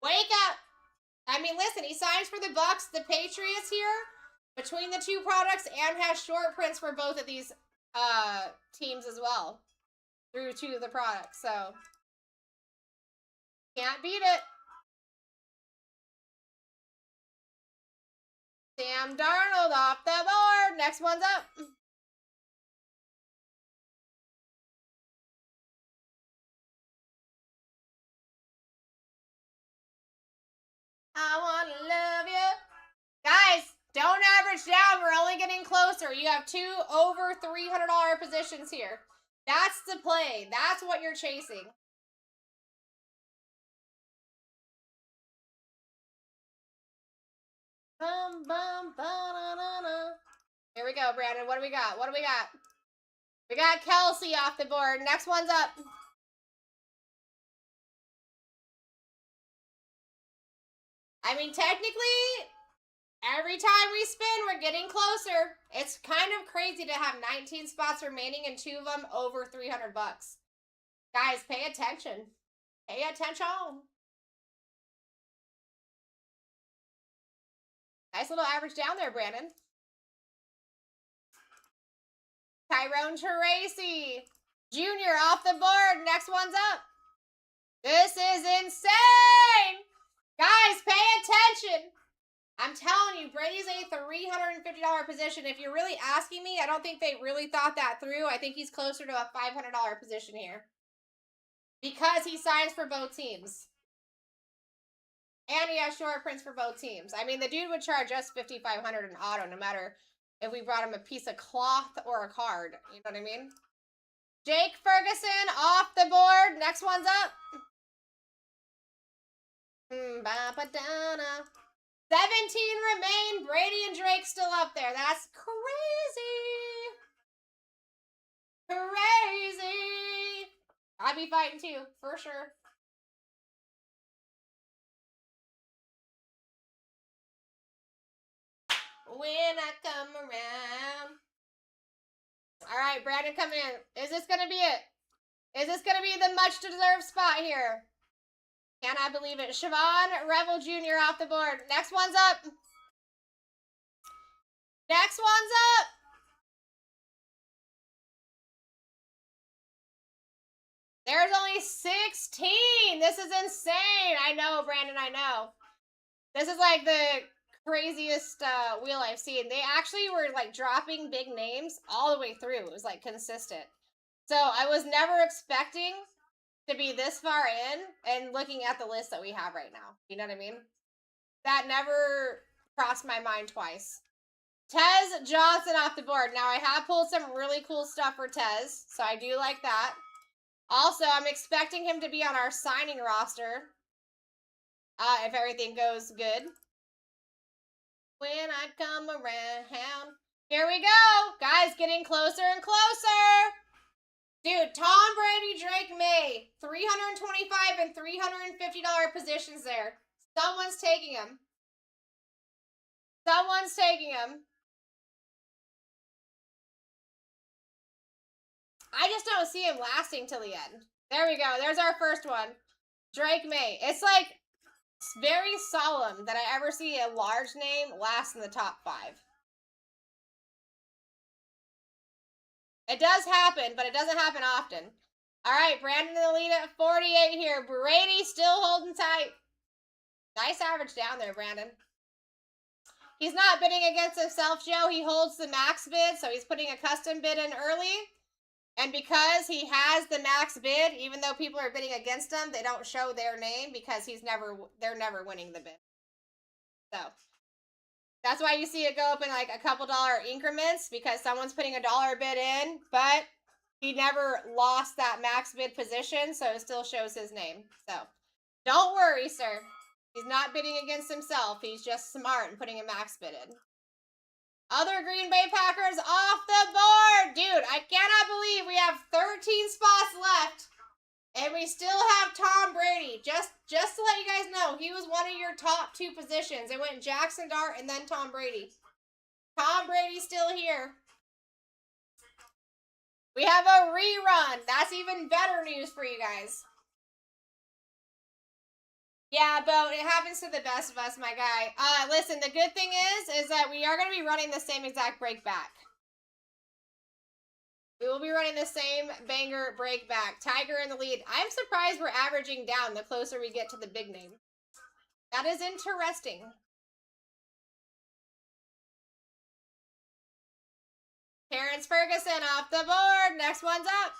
Wake up. I mean, listen, he signs for the Bucks, the Patriots here, between the 2 products, and has short prints for both of these teams as well through 2 of the products. So, can't beat it. Sam Darnold off the board. Next one's up. I wanna love you. Guys, don't average down. We're only getting closer. You have two over $300 positions here. That's the play. That's what you're chasing. Bum, bum, ba-da-da-da. Here we go, Brandon. What do we got? What do we got? We got Kelsey off the board. Next one's up. I mean, technically, every time we spin, we're getting closer. It's kind of crazy to have 19 spots remaining and 2 of them over 300 bucks. Guys, pay attention. Pay attention. Nice little average down there, Brandon. Tyrone Tracy Jr. off the board. Next one's up. This is insane. Guys, pay attention. I'm telling you, Brady's a $350 position. If you're really asking me, I don't think they really thought that through. I think he's closer to a $500 position here. Because he signs for both teams. And he has short prints for both teams. I mean, the dude would charge us $5,500 in auto, no matter if we brought him a piece of cloth or a card. You know what I mean? Jake Ferguson off the board. Next one's up. 17 remain. Brady and Drake still up there. That's crazy. Crazy. I'd be fighting too, for sure. When I come around. All right, Brandon coming in. Is this going to be it? Is this going to be the much deserved spot here? Can I believe it? Siobhan Revel Jr. off the board. Next one's up. Next one's up. There's only 16. This is insane. I know, Brandon, I know. This is like the craziest wheel I've seen. They actually were like dropping big names all the way through. It was like consistent. So I was never expecting to be this far in and looking at the list that we have right now. You know what I mean? That never crossed my mind twice. Tez Johnson off the board. Now I have pulled some really cool stuff for Tez, so I do like that. Also, I'm expecting him to be on our signing roster if everything goes good. When I come around. Here we go. Guys, getting closer and closer. Dude, Tom Brady, Drake May. $325 and $350 positions there. Someone's taking him. Someone's taking him. I just don't see him lasting till the end. There we go. There's our first one. Drake May. It's like very solemn that I ever see a large name last in the top 5. It does happen, but it doesn't happen often. All right, Brandon in the lead at 48 here. Brady still holding tight. Nice average down there, Brandon. He's not bidding against himself, Joe. He holds the max bid, so he's putting a custom bid in early. And because he has the max bid, even though people are bidding against him, they don't show their name because they're never winning the bid. So that's why you see it go up in like a couple dollar increments, because someone's putting a dollar bid in, but he never lost that max bid position, so it still shows his name. So don't worry, sir. He's not bidding against himself. He's just smart and putting a max bid in. Other Green Bay Packers off the board. Dude, I cannot believe we have 13 spots left. And we still have Tom Brady. Just to let you guys know, he was one of your top 2 positions. It went Jackson Dart and then Tom Brady. Tom Brady's still here. We have a rerun. That's even better news for you guys. Yeah, Bo, it happens to the best of us, my guy. Listen, the good thing is that we are going to be running the same exact break back. We will be running the same banger break back. Tiger in the lead. I'm surprised we're averaging down the closer we get to the big name. That is interesting. Terrence Ferguson off the board. Next one's up.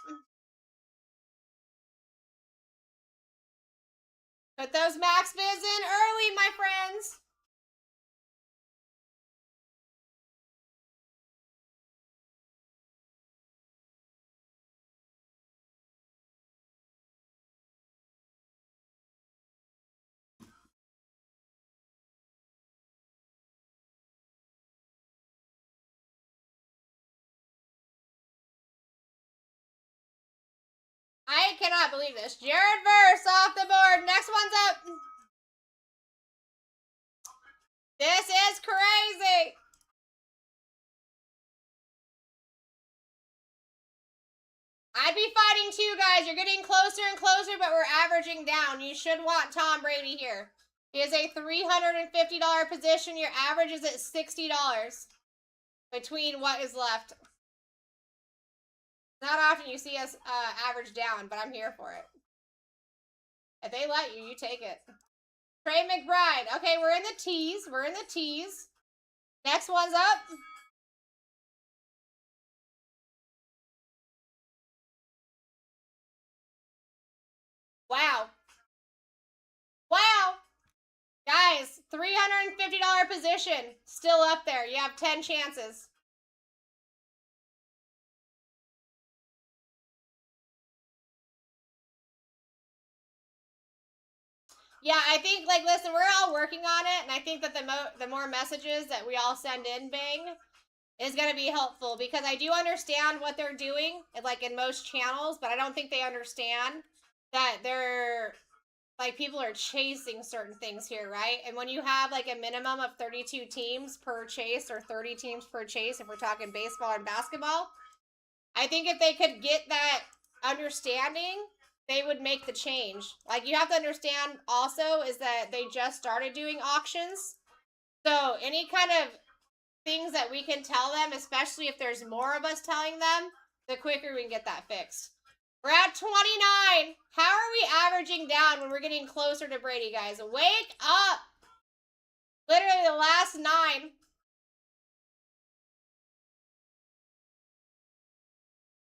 Put those max bids in early, my friends. I cannot believe this. Jared Verse off the board. Next one's up. This is crazy. I'd be fighting too, guys. You're getting closer and closer, but we're averaging down. You should want Tom Brady here. He is a $350 position. Your average is at $60 between what is left. Not often you see us average down, but I'm here for it. If they let you, you take it. Trey McBride. Okay, we're in the tees. We're in the tees. Next one's up. Wow. Wow. Guys, $350 position. Still up there. You have 10 chances. Yeah, I think, like, listen, we're all working on it, and I think that the more messages that we all send in, Bing, is going to be helpful, because I do understand what they're doing, like, in most channels, but I don't think they understand that they're, like, people are chasing certain things here, right? And when you have, like, a minimum of 32 teams per chase, or 30 teams per chase, if we're talking baseball and basketball, I think if they could get that understanding, they would make the change. Like, you have to understand also is that they just started doing auctions. So any kind of things that we can tell them, especially if there's more of us telling them, the quicker we can get that fixed. We're at 29. How are we averaging down when we're getting closer to Brady, guys? Wake up. Literally the last 9.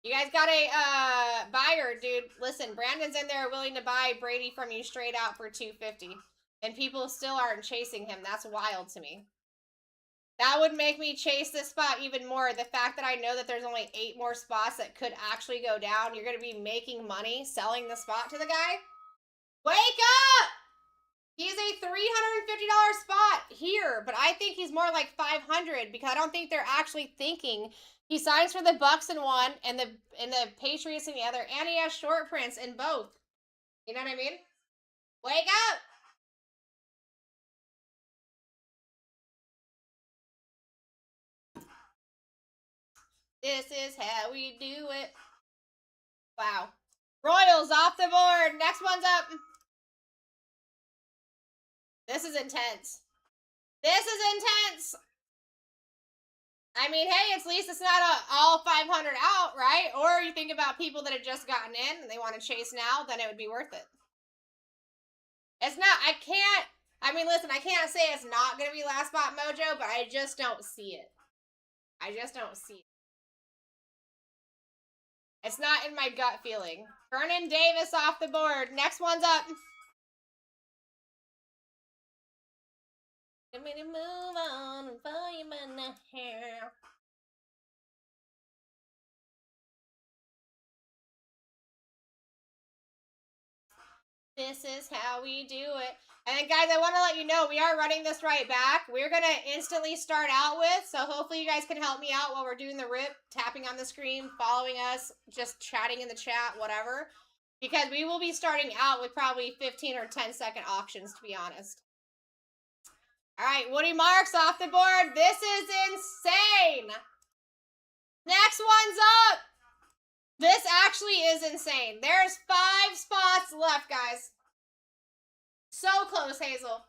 You guys got a buyer, dude. Listen, Brandon's in there willing to buy Brady from you straight out for $250. And people still aren't chasing him. That's wild to me. That would make me chase this spot even more. The fact that I know that there's only 8 more spots that could actually go down. You're going to be making money selling the spot to the guy. Wake up! He's a $350 spot here, but I think he's more like $500 because I don't think they're actually thinking. He signs for the Bucks in one and the Patriots in the other, and he has short prints in both. You know what I mean? Wake up! This is how we do it. Wow. Royals off the board. Next one's up. This is intense. This is intense. I mean, hey, at least it's not all 500 out, right? Or you think about people that have just gotten in and they want to chase now, then it would be worth it. It's not, I mean, listen, I can't say it's not going to be last spot mojo, but I just don't see it. I just don't see it. It's not in my gut feeling. Vernon Davis off the board. Next one's up. I'm gonna move on and follow you by the hair. This is how we do it. And then, guys, I want to let you know, we are running this right back. We're going to instantly start out with, so hopefully you guys can help me out while we're doing the rip, tapping on the screen, following us, just chatting in the chat, whatever. Because we will be starting out with probably 15 or 10-second auctions, to be honest. All right, Woody Marks off the board. This is insane. Next one's up. This actually is insane. There's 5 spots left, guys. So close, Hazel.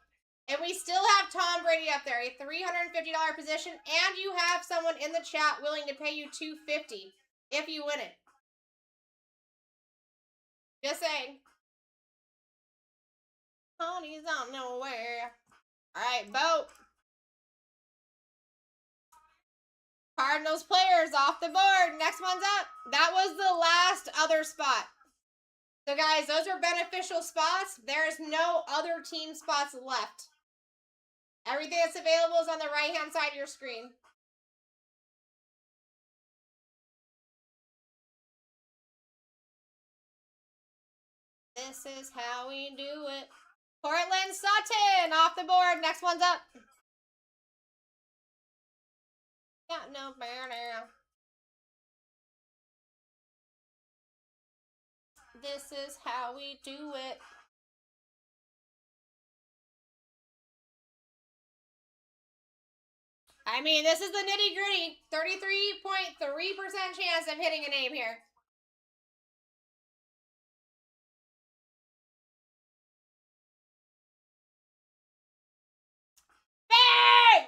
And we still have Tom Brady up there, a $350 position, and you have someone in the chat willing to pay you $250 if you win it. Just saying. Ponies on nowhere. All right, vote. Cardinals players off the board. Next one's up. That was the last other spot. So guys, those are beneficial spots. There's no other team spots left. Everything that's available is on the right-hand side of your screen. This is how we do it. Portland Sutton off the board. Next one's up. Got no banner. This is how we do it. I mean, this is the nitty gritty. 33.3% chance of hitting a name here. Bang!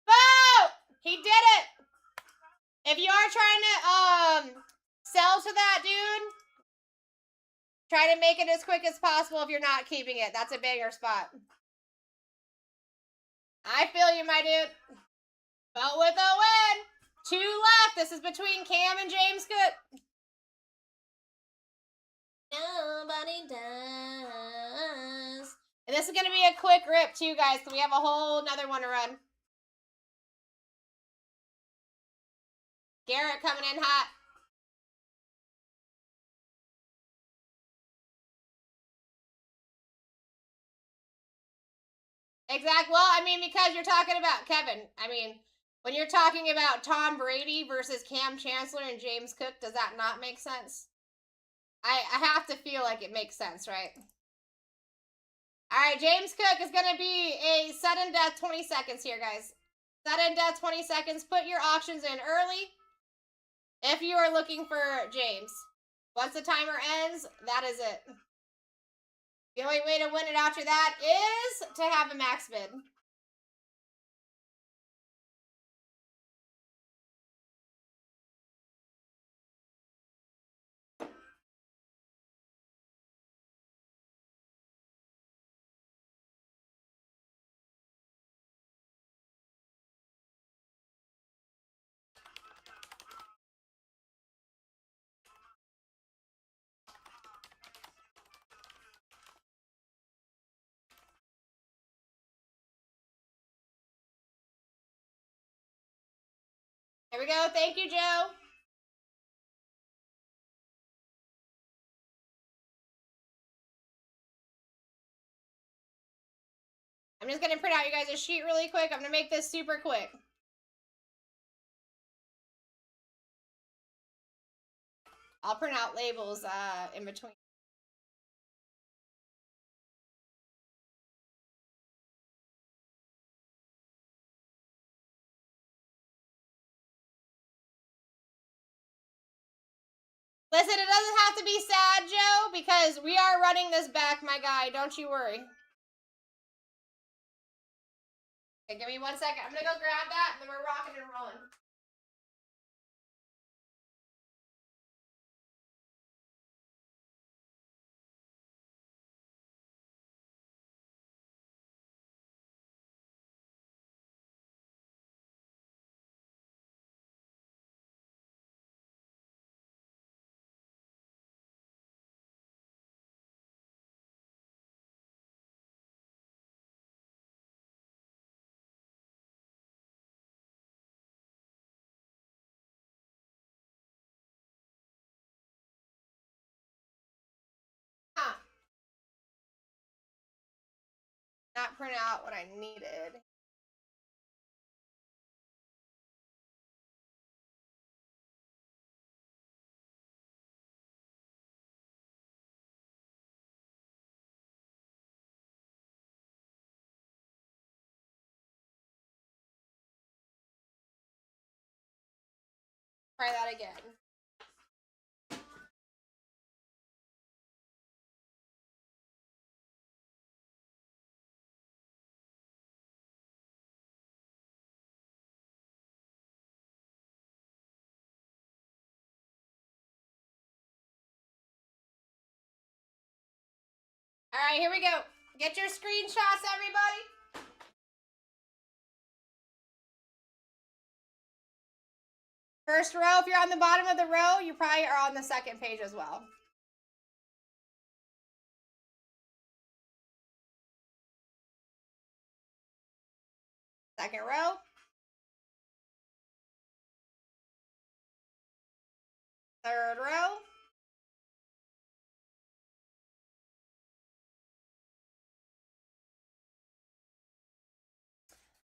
Vote! He did it! If you are trying to sell to that dude, try to make it as quick as possible if you're not keeping it. That's a banger spot. I feel you, my dude. Vote with a win. 2 left. This is between Cam and James Cook. Nobody does. And this is going to be a quick rip too, guys, because we have a whole nother one to run. Garrett coming in hot. Exactly. Well, I mean, because you're talking about Kevin. I mean, when you're talking about Tom Brady versus Cam Chancellor and James Cook, does that not make sense? I have to feel like it makes sense, right? All right, James Cook is going to be a sudden death 20 seconds here, guys. Sudden death 20 seconds. Put your auctions in early if you are looking for James. Once the timer ends, that is it. The only way to win it after that is to have a max bid. There we go. Thank you, Joe. I'm just going to print out you guys a sheet really quick. I'm going to make this super quick. I'll print out labels in between. Listen, it doesn't have to be sad, Joe, because we are running this back, my guy. Don't you worry. Okay, give me 1 second. I'm going to go grab that, and then we're rocking and rolling. Not print out what I needed. Try that again. All right, here we go. Get your screenshots, everybody. First row, if you're on the bottom of the row, you probably are on the second page as well. Second row. Third row.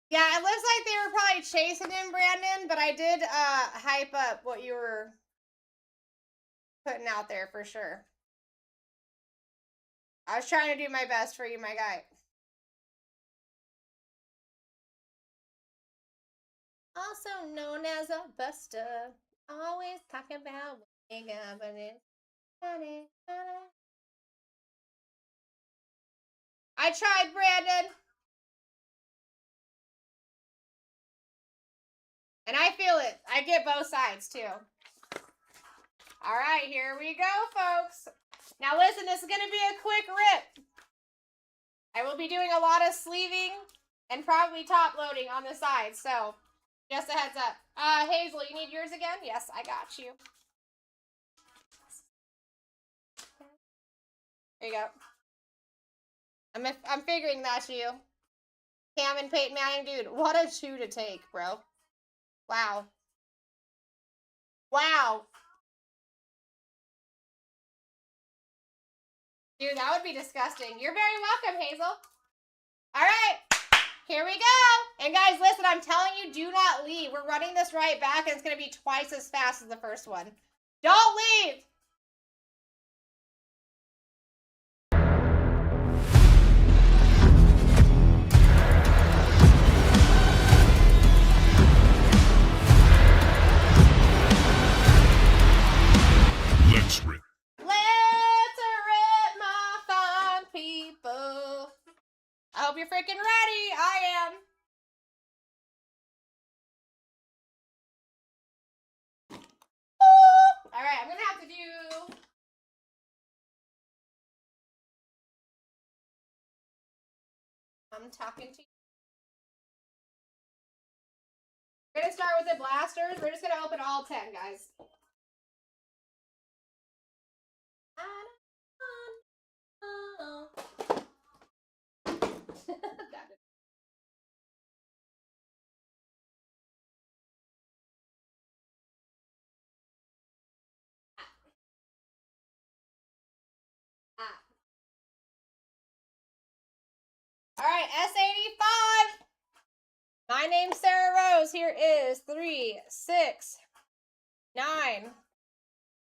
Yeah, it looks like they were probably chasing him, Brandon, but I did hype up what you were putting out there for sure. I was trying to do my best for you, my guy. Also known as a buster. Always talking about what they got, but it's funny. I tried, Brandon. And I feel it. I get both sides, too. All right, here we go, folks. Now, listen, this is going to be a quick rip. I will be doing a lot of sleeving and probably top loading on the side, so just a heads up. Hazel, you need yours again? Yes, I got you. There you go. I'm figuring that's you. Cam and Peyton Manning, dude, what a chew to take, bro. Wow. Wow. Dude, that would be disgusting. You're very welcome, Hazel. All right. Here we go. And guys, listen, I'm telling you, do not leave. We're running this right back, and it's going to be twice as fast as the first one. Don't leave. Let's rip. Let's rip, my fine people. I hope you're freaking ready. I am. All right, I'm going to have to do... I'm talking to you. We're going to start with the blasters. We're just going to open all 10, guys. All right, S85. My name's Sarah Rose. Here is 3, 6, 9,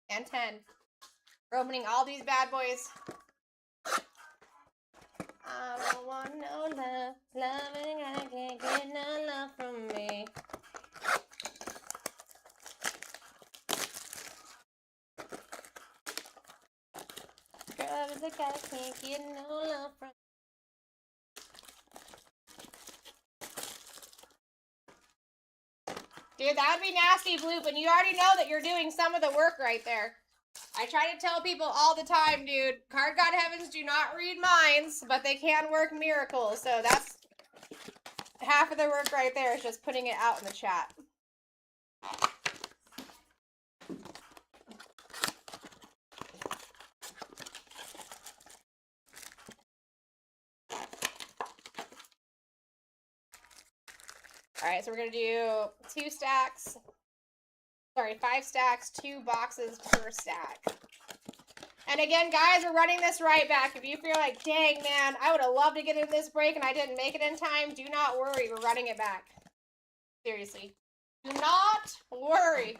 and 10. We're opening all these bad boys. I don't want no love. Loving I can't get no love from me. Girl, the guy can't get no love from me. Dude, that would be nasty, Bloop, and you already know that you're doing some of the work right there. I try to tell people all the time, dude, Card God Heavens do not read minds, but they can work miracles. So that's half of the work right there, is just putting it out in the chat. All right, so we're going to do 2 stacks. Sorry, 5 stacks, 2 boxes per stack. And again, guys, we're running this right back. If you feel like, dang, man, I would have loved to get in this break and I didn't make it in time, do not worry. We're running it back. Seriously. Do not worry.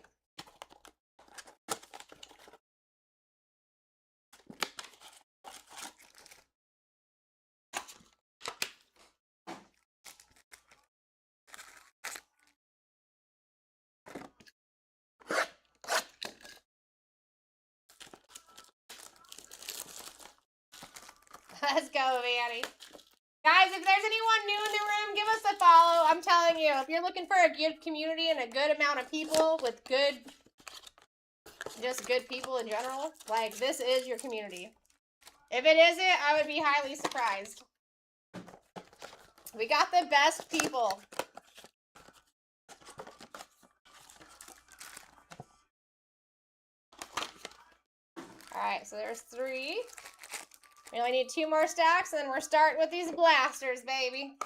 Let's go, Manny. Guys, if there's anyone new in the room, give us a follow. I'm telling you, if you're looking for a good community and a good amount of people with good, just good people in general, like, this is your community. If it isn't, I would be highly surprised. We got the best people. so there's 3. We only need 2 more stacks, and then we're starting with these blasters, baby.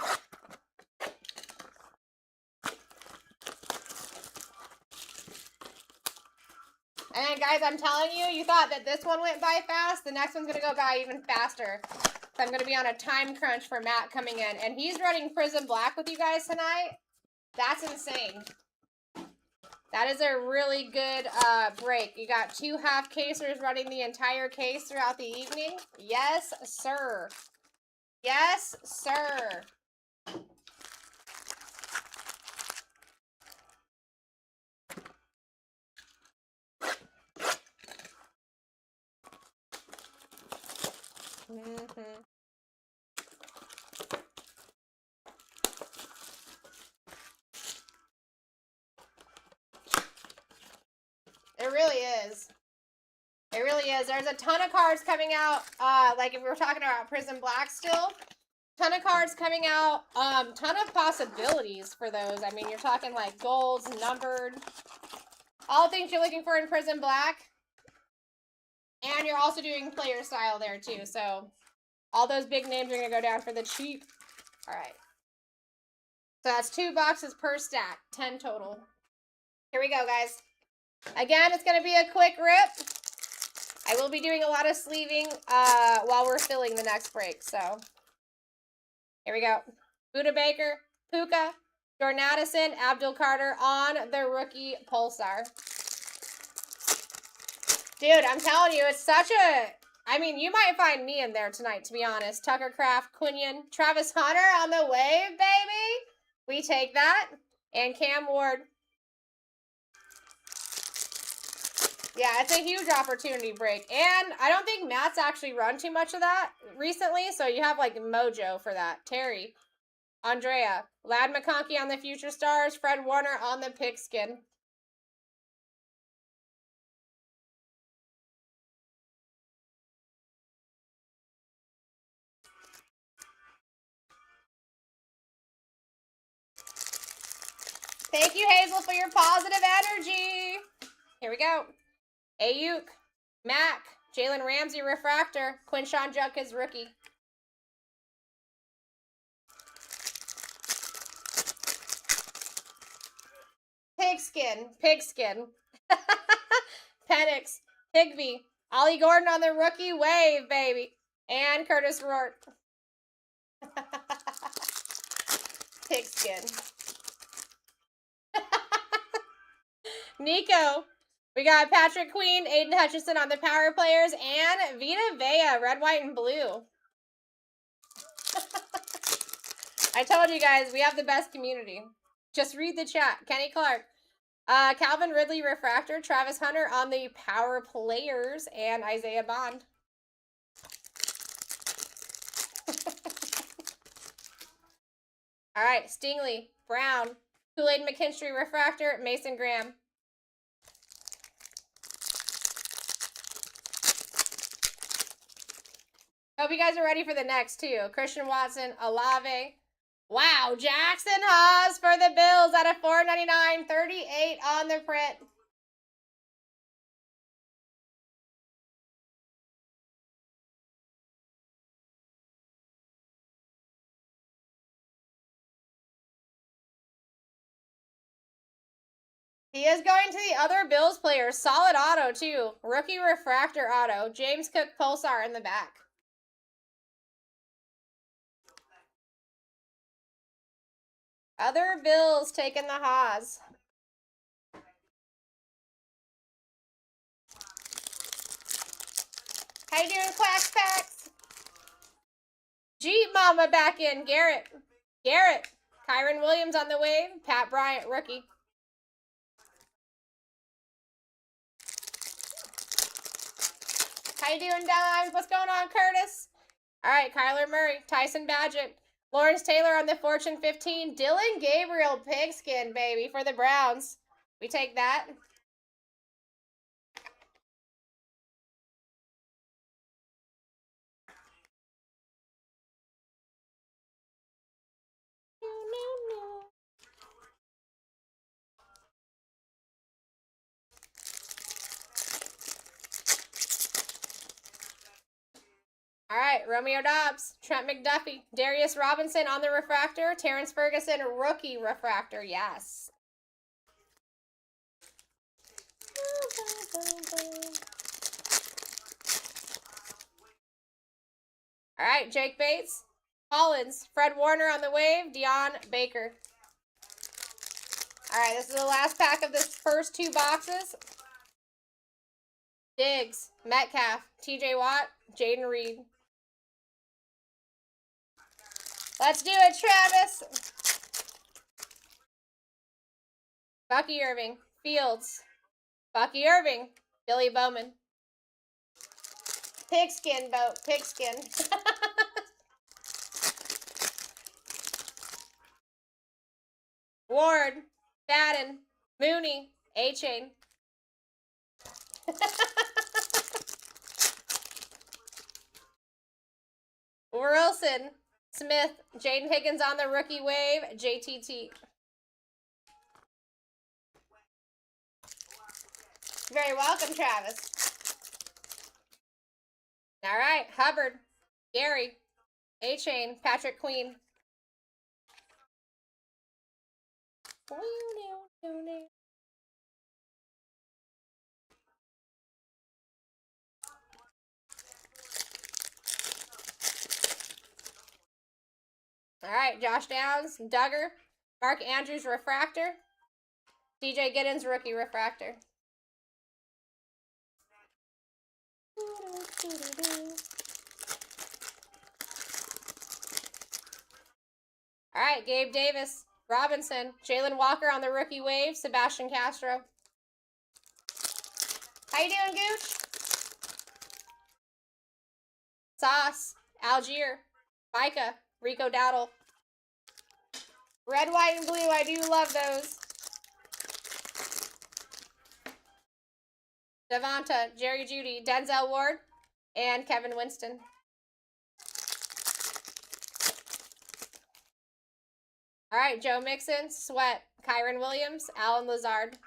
And then, guys, I'm telling you, you thought that this one went by fast. The next one's going to go by even faster. So I'm going to be on a time crunch for Matt coming in. And he's running Prism Black with you guys tonight. That's insane. That is a really good break. You got 2 half casers running the entire case throughout the evening. Yes, sir. Yes, sir. Mm-hmm. It really is. It really is. There's a ton of cards coming out. Like if we were talking about Prism Black still, ton of cards coming out. Ton of possibilities for those. I mean, you're talking like golds, numbered, all things you're looking for in Prism Black. And you're also doing player style there too. So all those big names are gonna go down for the cheap. All right. So that's 2 boxes per stack, 10 total. Here we go, guys. Again, it's gonna be a quick rip. I will be doing a lot of sleeving while we're filling the next break, so. Here we go. Buda Baker, Puka, Jordan Addison, Abdul Carter on the rookie Pulsar. Dude, I'm telling you, it's such a... I mean, you might find me in there tonight, to be honest. Tucker Craft, Quinion, Travis Hunter on the wave, baby. We take that. And Cam Ward. Yeah, it's a huge opportunity break. And I don't think Matt's actually run too much of that recently, so you have like mojo for that. Terry, Andrea, Lad McConkey on the Future Stars, Fred Warner on the Pigskin. Thank you, Hazel, for your positive energy. Here we go. Ayuk, Mac, Jalen Ramsey Refractor, Quinshawn Judkins rookie. Pigskin, Pigskin. Penix, Higby, Ollie Gordon on the rookie wave, baby. And Curtis Rourke. Pigskin. Nico. We got Patrick Queen, Aiden Hutchinson on the power players, and Vita Vea, red, white, and blue. I told you guys, we have the best community. Just read the chat. Kenny Clark. Calvin Ridley Refractor, Travis Hunter on the power players, and Isaiah Bond. All right, Stingley, Brown, Kool-Aid McKinstry Refractor, Mason Graham. Hope you guys are ready for the next two. Christian Watson, Olave. Wow, Jackson Haas for the Bills at a $4.99, 38 on the print. He is going to the other Bills players. Solid auto, too. Rookie refractor auto. James Cook Pulsar in the back. Other Bills taking the Haas. How you doing, Quacks Packs? Jeep Mama back in. Garrett. Kyron Williams on the wave. Pat Bryant, rookie. How you doing, Dimes? What's going on, Curtis? All right, Kyler Murray, Tyson Badgett, Lawrence Taylor on the Fortune 15, Dylan Gabriel Pigskin, baby, for the Browns. We take that. All right, Romeo Dobbs, Trent McDuffie, Darius Robinson on the refractor, Terrence Ferguson, rookie refractor, yes. All right, Jake Bates, Hollins, Fred Warner on the wave, Deion Baker. All right, this is the last pack of this first 2 boxes. Diggs, Metcalf, TJ Watt, Jaden Reed. Let's do it, Travis. Bucky Irving, Fields, Bucky Irving, Billy Bowman. Pigskin boat, pigskin. Ward, Fadden, Mooney, A-Chain. Wilson, Smith, Jaden Higgins on the rookie wave, JTT. Very welcome, Travis. All right, Hubbard, Gary, A-Chain, Patrick Queen. All right, Josh Downs, Duggar, Mark Andrews refractor, DJ Giddens rookie refractor. All right, Gabe Davis, Robinson, Jalen Walker on the rookie wave, Sebastian Castro. How you doing, Gooch? Sauce, Algier, Micah, Rico Dowdle. Red, white, and blue, I do love those. Devonta, Jerry Jeudy, Denzel Ward, and Kevin Winston. All right, Joe Mixon, Sweat, Kyron Williams, Alan Lazard.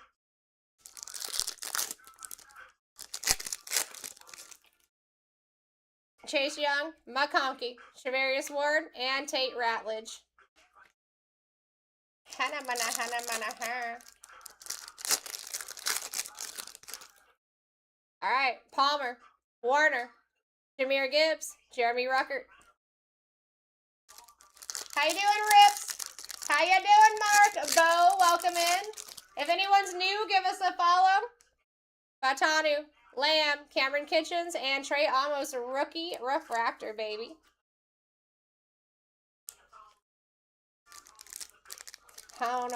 Chase Young, McConkey, Shavarius Ward, and Tate Ratledge. All right, Palmer, Warner, Jahmyr Gibbs, Jeremy Ruckert. How you doing, Rips? How you doing, Mark? Bo, welcome in. If anyone's new, give us a follow. Batanu, Lamb, Cameron Kitchens, and Trey Amos, rookie refractor, baby. And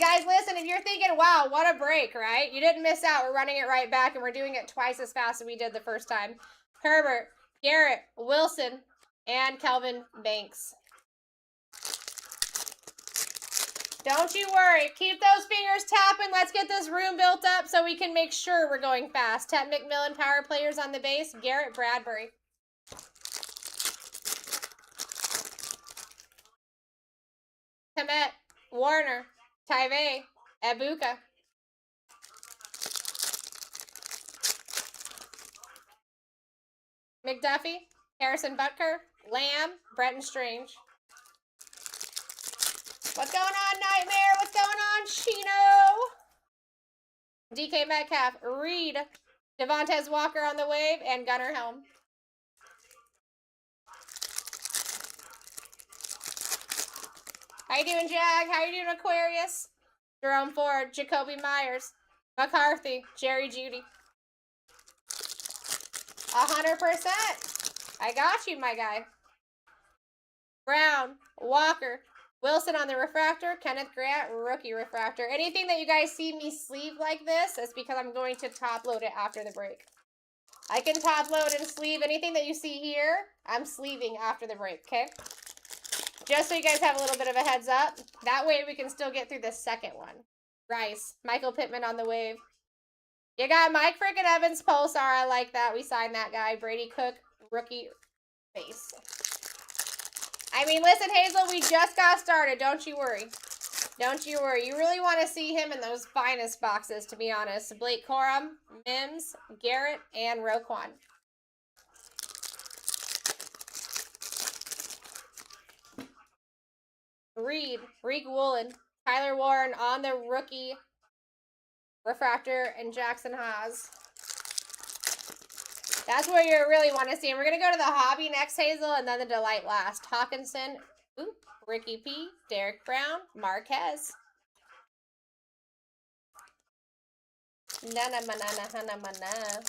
guys, listen, if you're thinking, wow, what a break, right? You didn't miss out. We're running it right back, and we're doing it twice as fast as we did the first time. Herbert, Garrett, Wilson, and Kelvin Banks. Don't you worry. Keep those fingers tapping. Let's get this room built up so we can make sure we're going fast. Ted McMillan, power players on the base. Garrett Bradbury. Komet, Warner, Tyve, Ebuka. McDuffie, Harrison Butker, Lamb, Brenton Strange. What's going on, Nightmare? What's going on, Chino? DK Metcalf, Reed, Devontae Walker on the wave, and Gunnar Helm. How you doing, Jag? How you doing, Aquarius? Jerome Ford, Jacoby Myers, McCarthy, Jerry Jeudy. 100%. I got you, my guy. Brown, Walker, Wilson on the refractor, Kenneth Grant, rookie refractor. Anything that you guys see me sleeve like this is because I'm going to top load it after the break. I can top load and sleeve anything that you see here. I'm sleeving after the break, okay? Just so you guys have a little bit of a heads up. That way we can still get through the second one. Rice, Michael Pittman on the wave. You got Mike freaking Evans, Pulsar. I like that. We signed that guy. Brady Cook, rookie base. I mean, listen, Hazel, we just got started. Don't you worry. Don't you worry. You really want to see him in those finest boxes, to be honest. Blake Corum, Mims, Garrett, and Roquan. Reed, Reek Woolen, Tyler Warren on the rookie refractor, and Jackson Haas. That's where you really want to see him. We're going to go to the hobby next, Hazel, and then the delight last. Hawkinson, oop, Ricky P, Derek Brown, Marquez. Na-na-ma-na-na-na-na-na.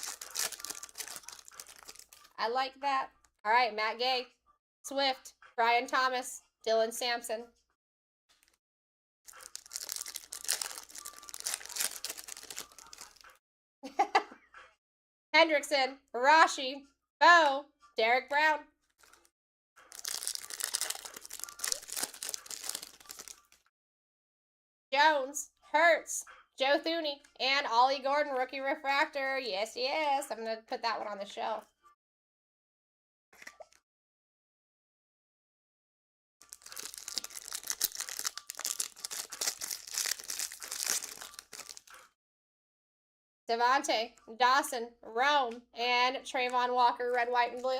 I like that. All right, Matt Gay, Swift, Brian Thomas, Dylan Sampson. Hendrickson, Rashi, Bo, Derek Brown. Jones, Hertz, Joe Thuney, and Ollie Gordon, rookie refractor. Yes, yes. I'm going to put that one on the shelf. Devontae, Dawson, Rome, and Trayvon Walker, red, white, and blue.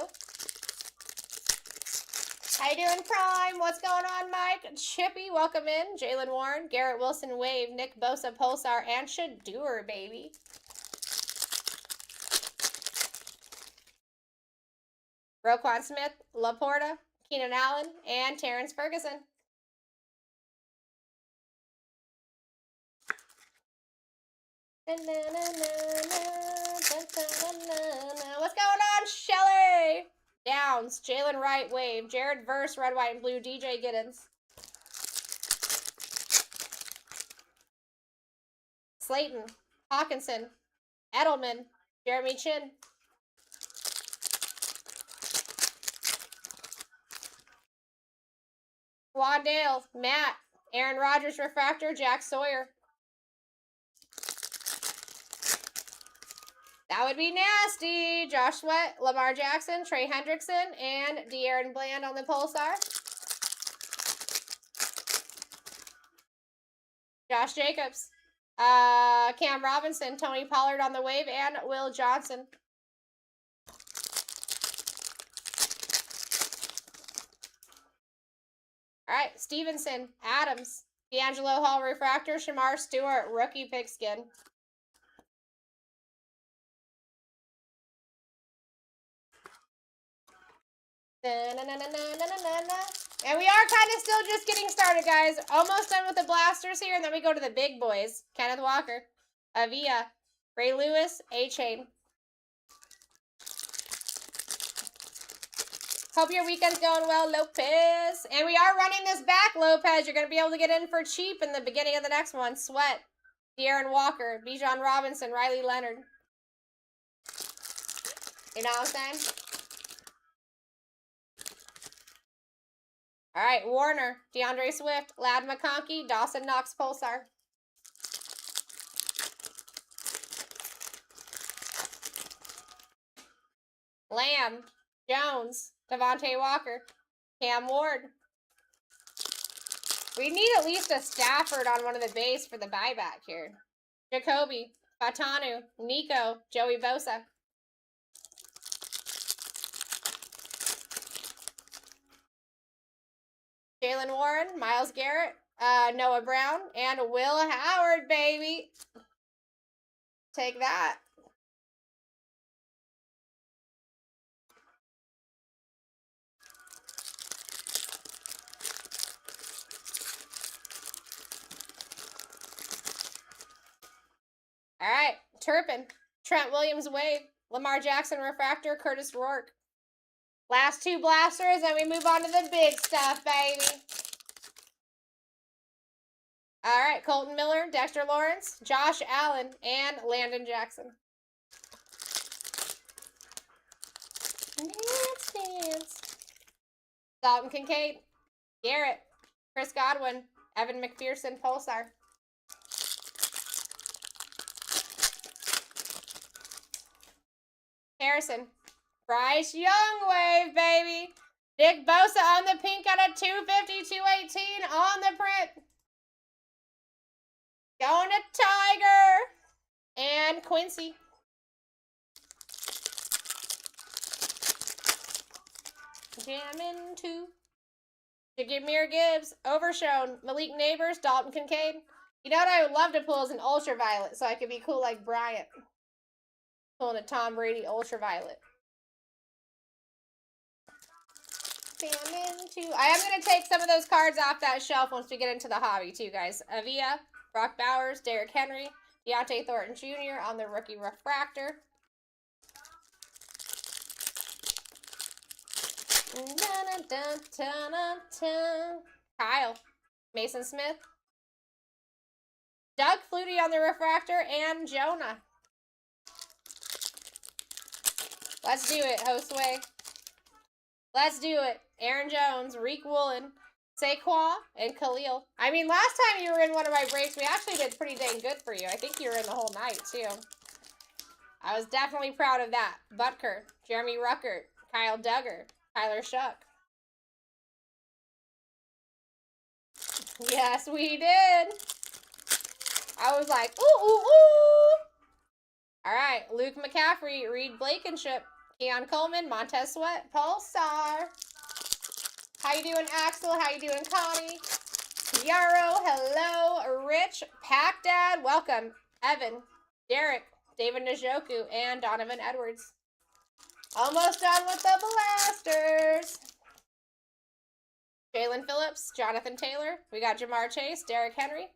How you doing, Prime? What's going on, Mike? Chippy, welcome in. Jalen Warren, Garrett Wilson, Wave, Nick Bosa, Pulsar, and Shadur, baby. Roquan Smith, Laporta, Keenan Allen, and Terrence Ferguson. What's going on, Shelly? Downs, Jalen Wright, Wave, Jared Verse, red, white, and blue, DJ Giddens. Slayton, Hawkinson, Edelman, Jeremy Chin. Wandale, Matt, Aaron Rodgers, refractor, Jack Sawyer. That would be nasty. Josh Sweat, Lamar Jackson, Trey Hendrickson, and De'Aaron Bland on the Pulsar. Josh Jacobs, Cam Robinson, Tony Pollard on the Wave, and Will Johnson. All right, Stevenson, Adams, D'Angelo Hall, refractor, Shamar Stewart, rookie pigskin. And we are kind of still just getting started, guys. Almost done with the blasters here, and then we go to the big boys. Kenneth Walker, Avia, Ray Lewis, A-Chain. Hope your weekend's going well, Lopez. And we are running this back, Lopez. You're going to be able to get in for cheap in the beginning of the next one. Sweat, De'Aaron Walker, Bijan Robinson, Riley Leonard. You know what I'm saying? All right, Warner, DeAndre Swift, Lad McConkey, Dawson Knox, Pulsar. Lamb, Jones, Devontae Walker, Cam Ward. We need at least a Stafford on one of the base for the buyback here. Jacoby, Fatanu, Nico, Joey Bosa. Jalen Warren, Myles Garrett, Noah Brown, and Will Howard, baby. Take that. All right, Turpin, Trent Williams, Wave, Lamar Jackson, refractor, Curtis Rourke. Last two blasters, and we move on to the big stuff, baby. All right, Colton Miller, Dexter Lawrence, Josh Allen, and Landon Jackson. Dance, dance. Dalton Kincaid, Garrett, Chris Godwin, Evan McPherson, Pulsar. Harrison, Bryce Young, Wave, baby. Nick Bosa on the pink out of 250, 218 on the print. Going to Tiger and Quincy. Jamming two. Jameer Gibbs, Overshown, Malik Neighbors, Dalton Kincaid. You know what I would love to pull is an ultraviolet so I could be cool like Bryant. Pulling a Tom Brady ultraviolet. Jamming two. I am going to take some of those cards off that shelf once we get into the hobby too, guys. Avia, Brock Bowers, Derrick Henry, Deontay Thornton Jr. on the rookie refractor. Kyle, Mason Smith, Doug Flutie on the refractor, and Jonah. Let's do it, Josue. Let's do it. Aaron Jones, Reek Woolen, Saquon, and Khalil. I mean, last time you were in one of my breaks, we actually did pretty dang good for you. I think you were in the whole night, too. I was definitely proud of that. Butker, Jeremy Ruckert, Kyle Duggar, Tyler Shuck. Yes, we did. I was like, ooh, ooh, ooh. All right, Luke McCaffrey, Reed Blankenship, Keon Coleman, Montez Sweat, Pulsar. How you doing, Axel? How you doing, Connie? Yarrow, hello. Rich, Pack Dad, welcome. Evan, Derek, David Njoku, and Donovan Edwards. Almost done with the blasters. Jalen Phillips, Jonathan Taylor. We got Jamar Chase, Derrick Henry.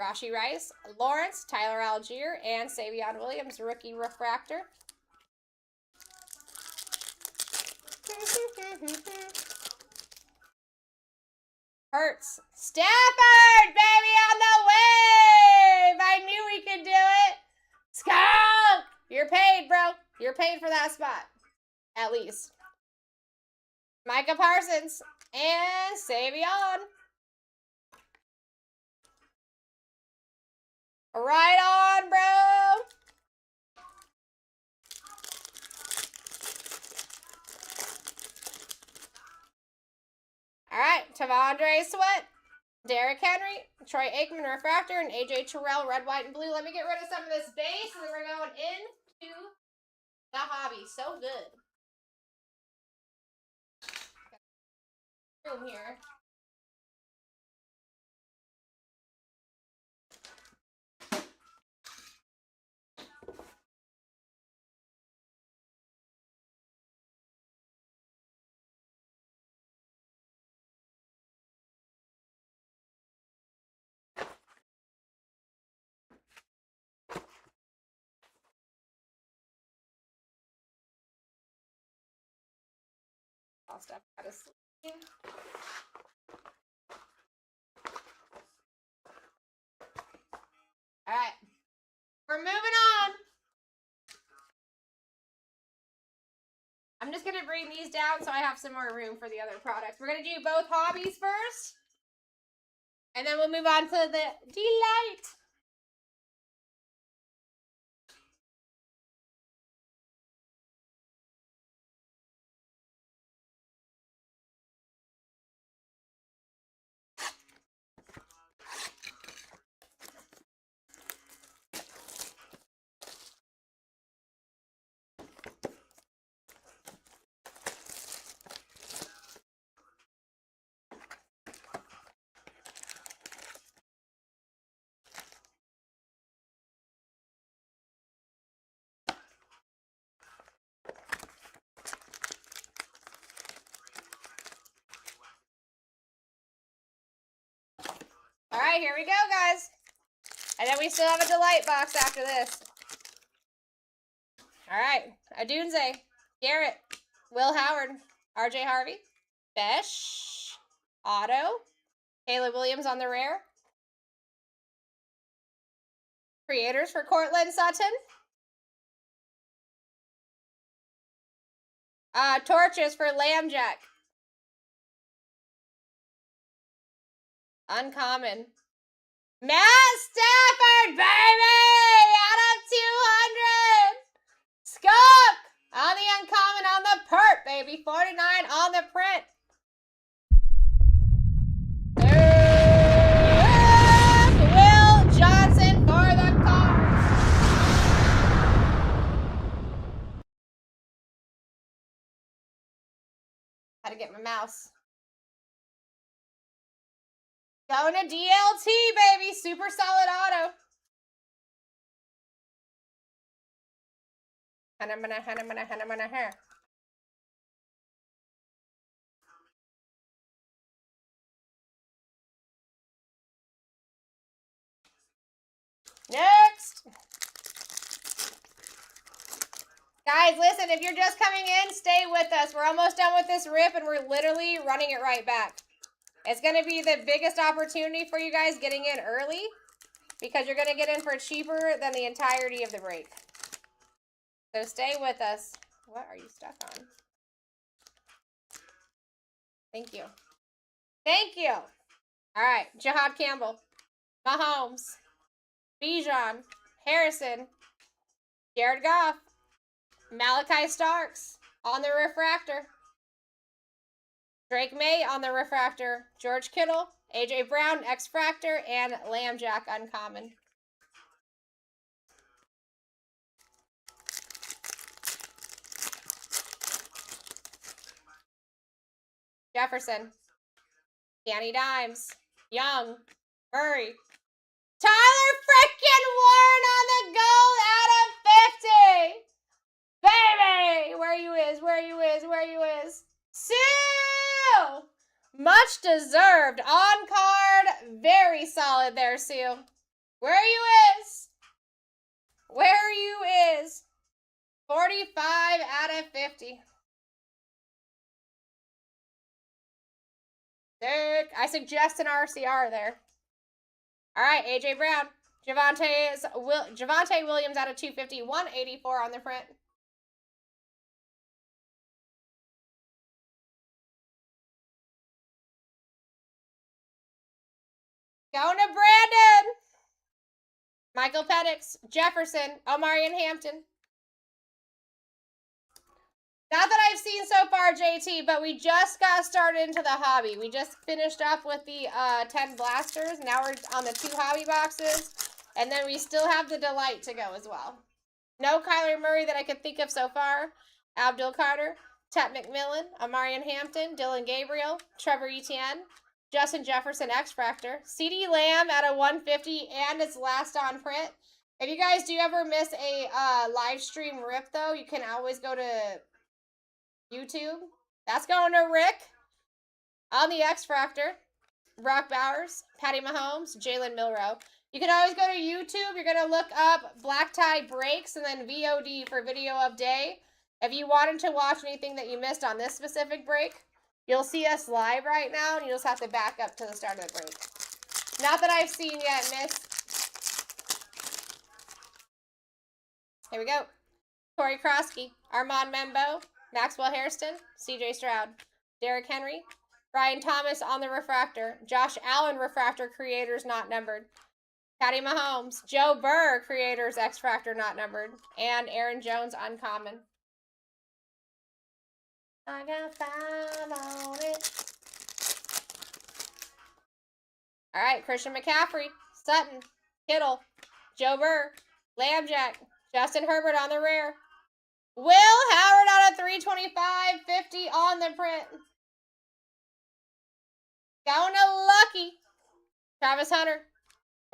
Rashi Rice, Lawrence, Tyler Algier, and Savion Williams, rookie refractor. Hurts. Stafford, baby, on the wave! I knew we could do it. Skunk! You're paid, bro. You're paid for that spot. At least. Micah Parsons and Savion. Right on, bro. All right, Tavondre Sweat, Derrick Henry, Troy Aikman refractor, and AJ Terrell red, white, and blue. Let me get rid of some of this base, and then we're going into the hobby. So good. Room here. I'll step out of sleep. All right, we're moving on. I'm just going to bring these down so I have some more room for the other products. We're going to do both hobbies first, and then we'll move on to the delight. All right, here we go, guys. And then we still have a delight box after this. All right, Adunze, Garrett, Will Howard, RJ Harvey, Besh, Otto, Caleb Williams on the rare. Creators for Cortland Sutton. Torches for Lambjack. Uncommon. Matt Stafford, baby! Out of 200! Skunk! On the uncommon, on the perp, baby. 49 on the print. Gotta get my mouse. Going to DLT, baby. Super solid auto. Hanna. Next. Guys, listen, if you're just coming in, stay with us. We're almost done with this rip, and we're literally running it right back. It's going to be the biggest opportunity for you guys getting in early, because you're going to get in for cheaper than the entirety of the break. So stay with us. What are you stuck on? Thank you. Thank you. All right, Jihad Campbell, Mahomes, Bijan, Harrison, Jared Goff, Malachi Starks on the refractor. Drake May on the refractor. George Kittle, AJ Brown, X-Fractor, and Lambjack uncommon. Jefferson, Danny Dimes, Young, Murray, Tyler frickin' Warren on the goal out of 50. Baby, where you is. Sue! Much deserved. On card. Very solid there, Sue. Where you is. 45 out of 50. Sick. I suggest an RCR there. All right, AJ Brown. Javonte Williams out of 250. 184 on the print. Going to Brandon. Michael Penix, Jefferson, Omari and Hampton. Not that I've seen so far, JT, but we just got started into the hobby. We just finished up with the 10 blasters. Now we're on the 2 hobby boxes. And then we still have the Delight to go as well. No Kyler Murray that I could think of so far. Abdul Carter, Tet McMillan, Amarian Hampton, Dylan Gabriel, Trevor Etienne, Justin Jefferson X-Fractor, CeeDee Lamb at a 150 and its last on print. If you guys do ever miss a live stream rip, though, you can always go to YouTube. That's going to Rick on the X-Fractor. Brock Bowers, Patty Mahomes, Jalen Milrow. You can always go to YouTube. You're going to look up BlackTie breaks and then VOD for video of day. If you wanted to watch anything that you missed on this specific break, you'll see us live right now, and you'll just have to back up to the start of the break. Not that I've seen yet, miss. Here we go. Corey Krosky, Armand Membo, Maxwell Hairston, CJ Stroud, Derrick Henry, Brian Thomas on the refractor, Josh Allen refractor creators not numbered, Patty Mahomes, Joe Burr creators X-Fractor not numbered, and Aaron Jones uncommon. I got 5 on it. All right, Christian McCaffrey, Sutton, Kittle, Joe Burr, Lambjack, Justin Herbert on the rare. Will Howard on a 325, 50 on the print. Going to Lucky, Travis Hunter,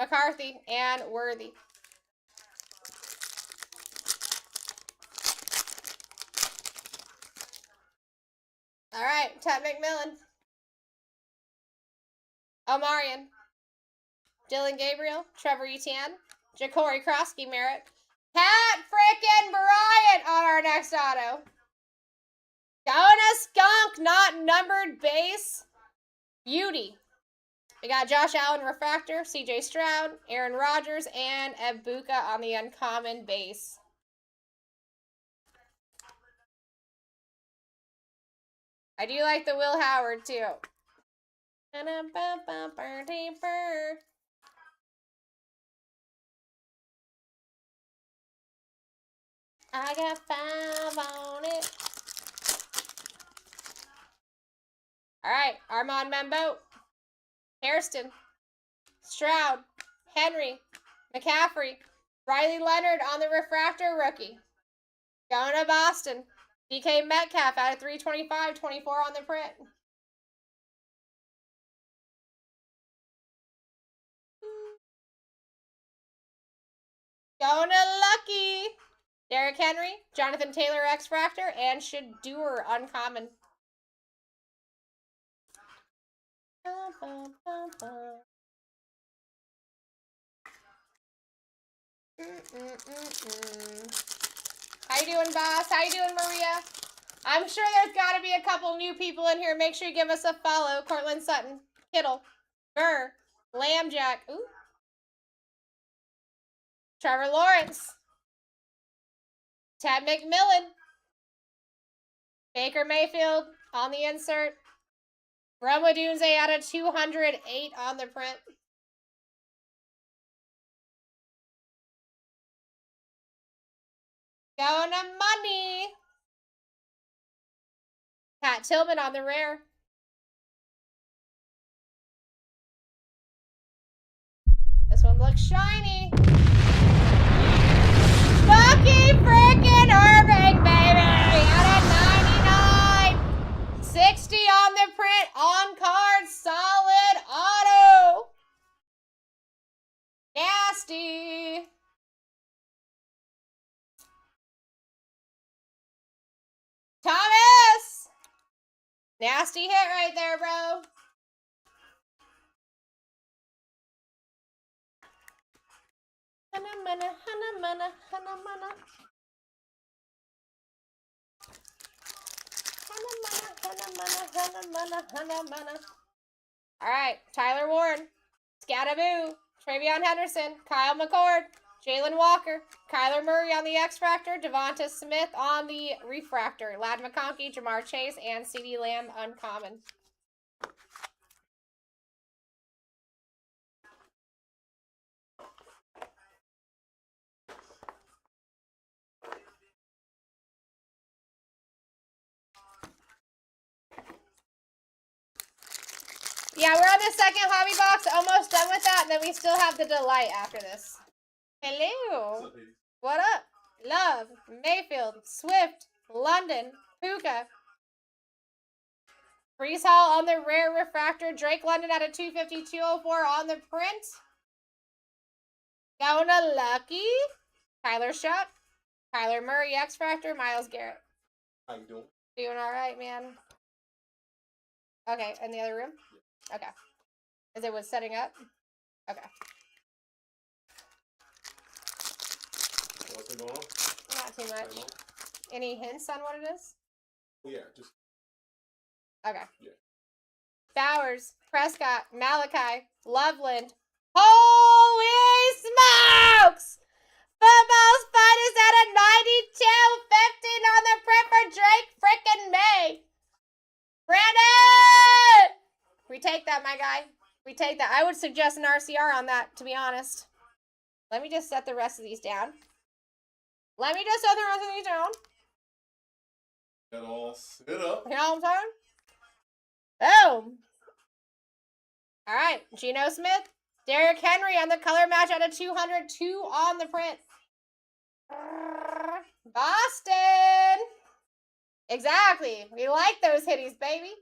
McCarthy, and Worthy. All right, Tet McMillan, Omarion, Dylan Gabriel, Trevor Etienne, Ja'Cory Krosky Merritt, Pat frickin' Bryant on our next auto. Going to Skunk, not numbered base. Beauty. We got Josh Allen refractor, CJ Stroud, Aaron Rodgers, and Ebuka on the uncommon base. I do like the Will Howard too. I got 5 on it. All right, Armand Membo, Hairston, Stroud, Henry, McCaffrey, Riley Leonard on the refractor rookie. Going to Boston. DK Metcalf out of 325, 24 on the print. Going to Lucky. Derrick Henry, Jonathan Taylor X-Fractor, and Shadur uncommon. How you doing, boss? How you doing, Maria? I'm sure there's got to be a couple new people in here. Make sure you give us a follow. Cortland Sutton, Kittle, Burr, Lambjack, ooh, Trevor Lawrence, Ted McMillan, Baker Mayfield on the insert, Roma Dunze out of 208 on the print. Going to money. Pat Tillman on the rare. This one looks shiny. Bucky frickin' Irving, baby! Out of 99. 60 on the print, on card, solid auto. Nasty. Thomas! Nasty hit right there, bro. All right, Tyler Warren, Scattaboo, Travion Henderson, Kyle McCord, Jalen Walker, Kyler Murray on the X-Fractor, Devonta Smith on the Refractor, Ladd McConkey, Jamar Chase, and CeeDee Lamb uncommon. Yeah, we're on the second hobby box, almost done with that, and then we still have the delight after this. Hello. What up? Love, Mayfield, Swift, London, Puka. Brees Hall on the rare refractor. Drake London out of 250, 204 on the print. Going to Lucky. Tyler Shuck. Kyler Murray, X-Fractor. Myles Garrett. How you doing? Doing all right, man. Okay, in the other room? Okay. As it was setting up? Okay. What's been going on? Not too much. Any hints on what it is? Yeah, just. Okay. Yeah. Bowers, Prescott, Malachi, Loveland. Holy smokes! Football's finest at a 92, 15 on the print for Drake frickin' May. Brandon! We take that, my guy. We take that. I would suggest an RCR on that, to be honest. Let me just set the rest of these down. Let me just set the rest of these down. That all sit up. You know what I'm saying? Boom. All right. Geno Smith. Derrick Henry on the color match out of 202 on the print. Boston. Exactly. We like those hitties, baby.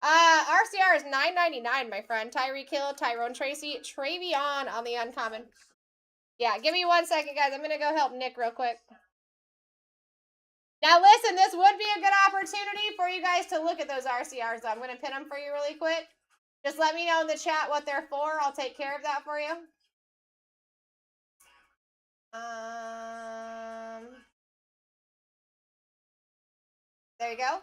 RCR is $9.99, my friend. Tyreek Hill, Tyrone Tracy, Travion on the uncommon. Yeah, give me 1 second, guys. I'm going to go help Nick real quick. Now, listen, this would be a good opportunity for you guys to look at those RCRs. I'm going to pin them for you really quick. Just let me know in the chat what they're for. I'll take care of that for you. There you go.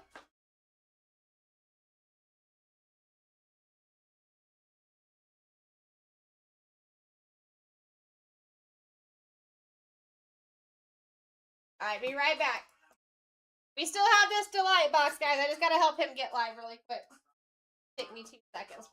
All right, be right back. We still have this delight box, guys. I just got to help him get live really quick. Take me 2 seconds.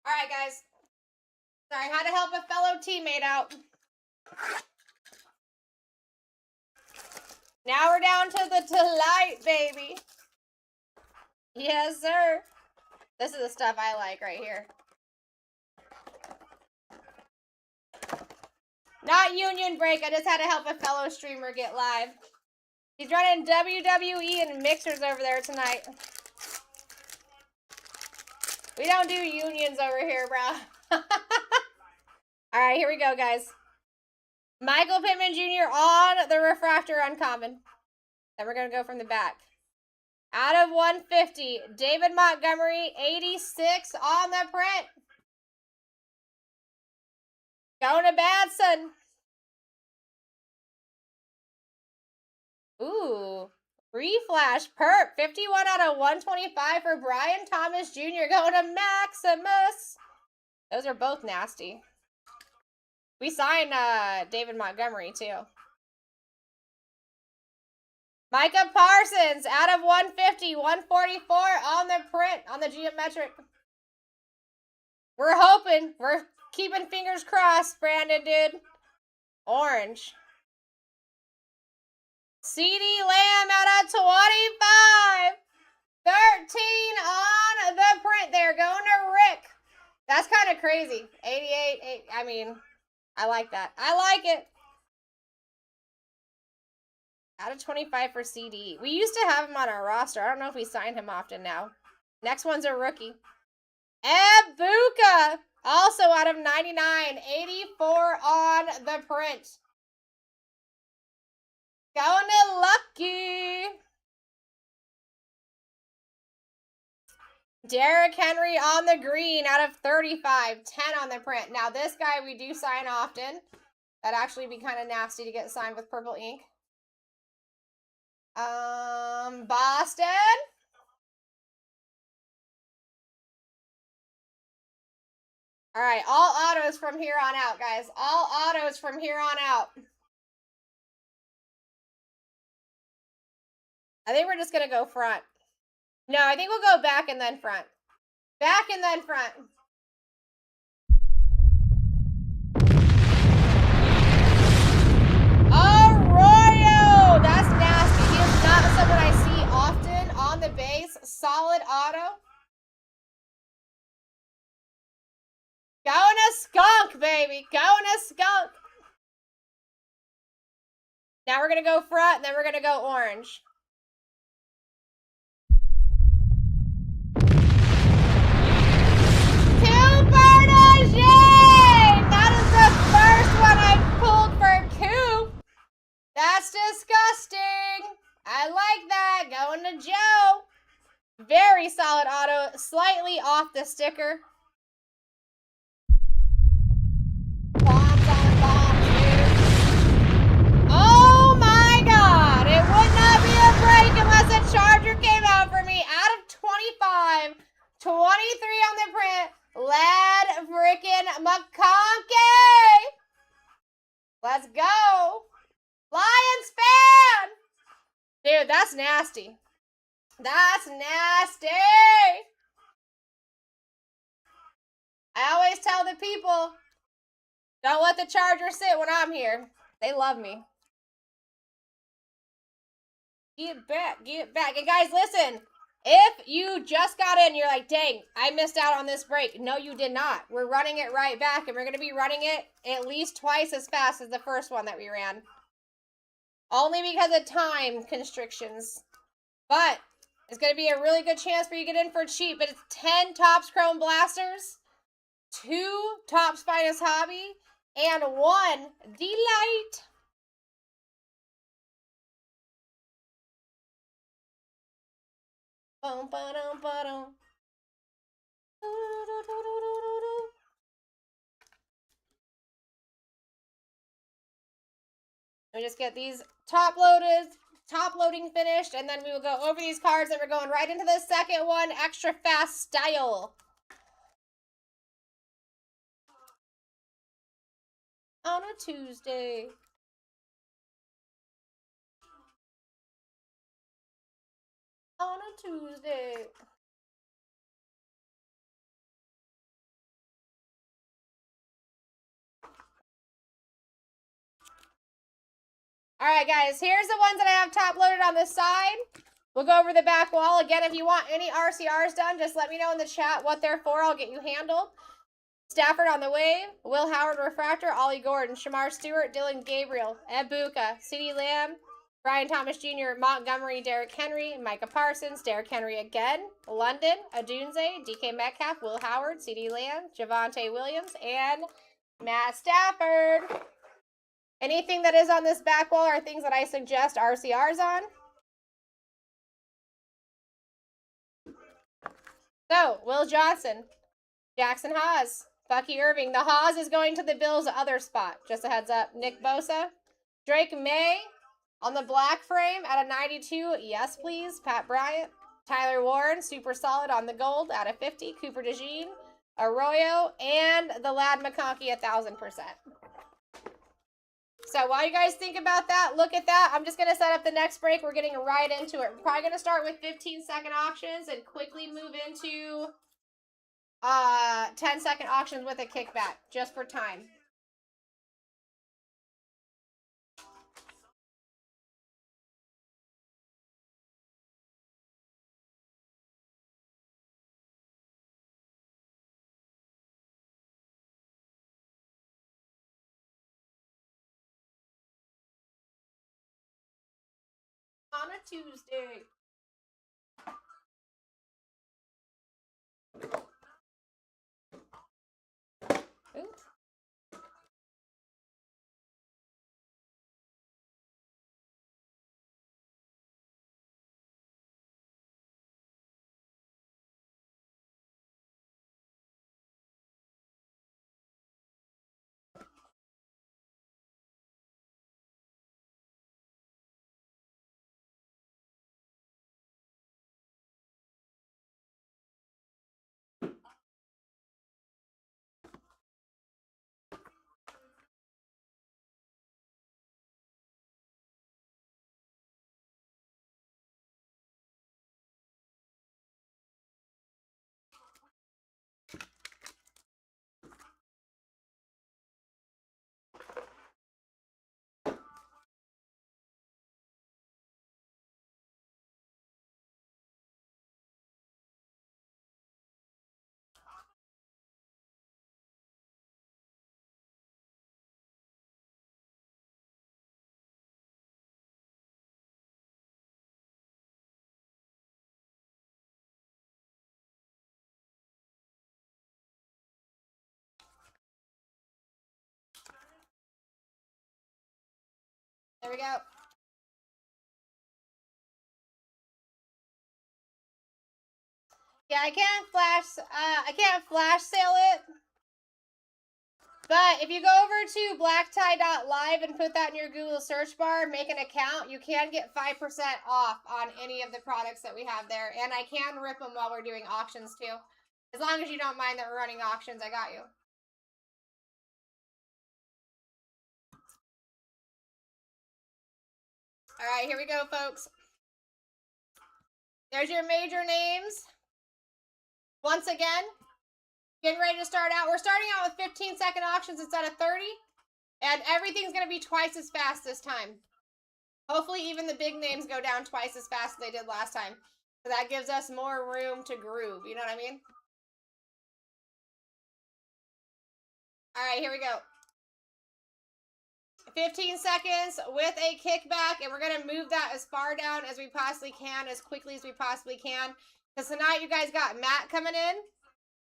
Alright, guys. Sorry, I had to help a fellow teammate out. Now we're down to the delight, baby. Yes, sir. This is the stuff I like right here. Not union break. I just had to help a fellow streamer get live. He's running WWE and mixers over there tonight. We don't do unions over here, bro. Alright, here we go, guys. Michael Pittman Jr. on the refractor uncommon. Then we're going to go from the back. Out of 150, David Montgomery, 86 on the print. Going to Badson. Ooh. Reflash perp. 51 out of 125 for Brian Thomas Jr. Going to Maximus. Those are both nasty. We signed David Montgomery, too. Micah Parsons, out of 150, 144 on the print, on the geometric. We're hoping. We're keeping fingers crossed, Brandon, dude. Orange. CD Lamb out of 25. 13 on the print there. Going to Rick. That's kind of crazy. 88. I mean, I like that. I like it. Out of 25 for CD. We used to have him on our roster. I don't know if we signed him often now. Next one's a rookie. Ebuka. Also out of 99. 84 on the print. Going to Lucky. Derrick Henry on the green out of 35. 10 on the print. Now this guy we do sign often. That'd actually be kind of nasty to get signed with purple ink. Boston. All right, all autos from here on out, guys. All autos from here on out. I think we're just going to go front. No, I think we'll go back and then front. Back and then front. Arroyo! That's nasty. He is not someone I see often on the base. Solid auto. Going to Skunk, baby. Going to Skunk. Now we're going to go front, and then we're going to go orange. That is the first one I've pulled for Coop. That's disgusting. I like that. Going to Joe. Very solid auto. Slightly off the sticker. Bombs on bombs, dude. Oh my god. It would not be a break unless a Charger came out for me. Out of 25. 23 on the print. Lad frickin' McConkey! Let's go! Lions fan! Dude, that's nasty. That's nasty! I always tell the people, don't let the Chargers sit when I'm here. They love me. Get back, get back. And guys, listen. If you just got in, you're like, dang, I missed out on this break. No, you did not. We're running it right back, and we're going to be running it at least twice as fast as the first one that we ran. Only because of time constrictions. But it's going to be a really good chance for you to get in for cheap. But it's 10 Topps Chrome Blasters, 2 Topps Finest Hobby, and 1 Delight. Let me just get these top loading finished, and then we will go over these cards, and we're going right into the second one, extra fast style. On a Tuesday. On a Tuesday. All right, guys, here's the ones that I have top loaded on the side. We'll go over the back wall. Again, if you want any RCRs done, just let me know in the chat what they're for. I'll get you handled. Stafford on the wave. Will Howard Refractor. Ollie Gordon. Shamar Stewart. Dylan Gabriel. Ed Buka. CeeDee Lamb. Brian Thomas Jr. Montgomery. Derrick Henry. Micah Parsons. Derrick Henry again. London. Adunze. DK Metcalf. Will Howard. CeeDee Lamb. Javonte Williams. And Matt Stafford. Anything that is on this back wall are things that I suggest RCRs on. So, Will Johnson, Jackson Haas, Bucky Irving. The Haas is going to the Bills' other spot. Just a heads up. Nick Bosa, Drake May on the black frame at a 92. Yes, please. Pat Bryant, Tyler Warren, super solid on the gold at a 50. Cooper DeJean, Arroyo, and the Lad McConkey 1,000%. So while you guys think about that, look at that. I'm just going to set up the next break. We're getting right into it. We're probably going to start with 15-second auctions and quickly move into 10-second auctions with a kickback, just for time. On a Tuesday. Ooh. There we go. Yeah, I can't flash sale it. But if you go over to blacktie.live and put that in your Google search bar, make an account, you can get 5% off on any of the products that we have there. And I can rip them while we're doing auctions too. As long as you don't mind that we're running auctions, I got you. All right, here we go, folks. There's your major names. Once again, getting ready to start out. We're starting out with 15-second auctions instead of 30. And everything's going to be twice as fast this time. Hopefully even the big names go down twice as fast as they did last time. So that gives us more room to groove. You know what I mean? All right, here we go. 15 seconds with a kickback. And we're going to move that as far down as we possibly can, as quickly as we possibly can. Because tonight you guys got Matt coming in.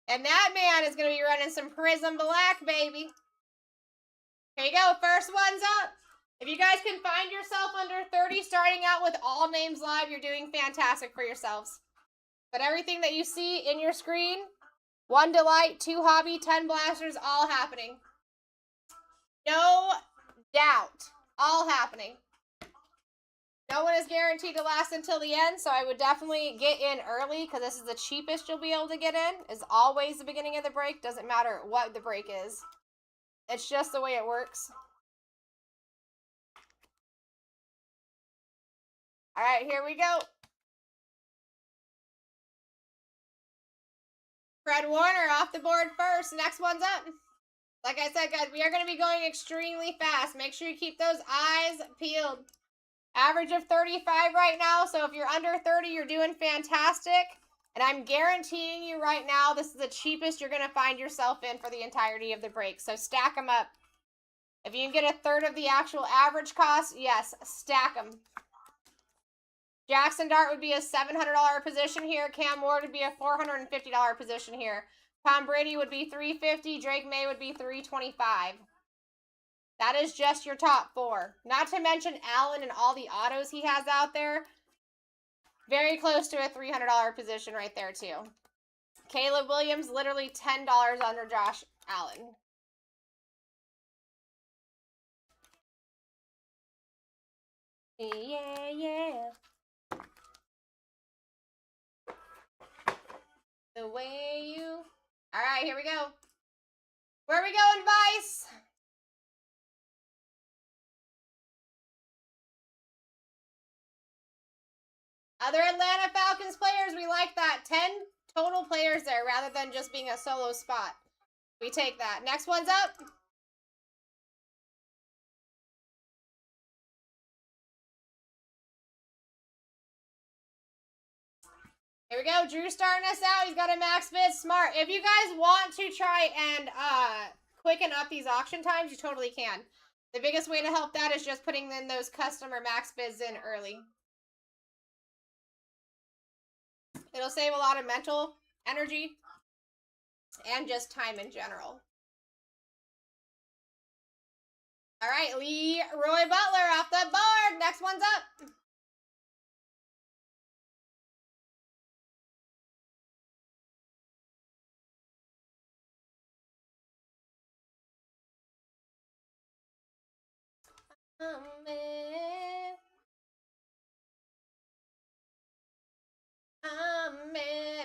And that man is going to be running some Prism Black, baby. Here you go. First one's up. If you guys can find yourself under 30, starting out with all names live, you're doing fantastic for yourselves. But everything that you see in your screen, 1 Delight, 2 Hobby, 10 Blasters, all happening. No doubt. All happening. No one is guaranteed to last until the end, so I would definitely get in early because this is the cheapest you'll be able to get in. Is always the beginning of the break. Doesn't matter what the break is. It's just the way it works. All right, here we go. Fred Warner off the board first. Next one's up. Like I said, guys, we are going to be going extremely fast. Make sure you keep those eyes peeled. Average of 35 right now. So if you're under 30, you're doing fantastic. And I'm guaranteeing you right now, this is the cheapest you're going to find yourself in for the entirety of the break. So stack them up. If you can get a third of the actual average cost, yes, stack them. Jackson Dart would be a $700 position here. Cam Ward would be a $450 position here. Tom Brady would be $350. Drake May would be $325. That is just your top four. Not to mention Allen and all the autos he has out there. Very close to a $300 position right there, too. Caleb Williams, literally $10 under Josh Allen. Yeah, yeah. The way you... All right, here we go. Where are we going, Vice? Other Atlanta Falcons players, we like that. 10 total players there rather than just being a solo spot. We take that. Next one's up. Here we go. Drew starting us out. He's got a max bid. Smart. If you guys want to try and quicken up these auction times, you totally can. The biggest way to help that is just putting in those customer max bids in early. It'll save a lot of mental energy and just time in general. All right, Leroy Butler off the board. Next one's up.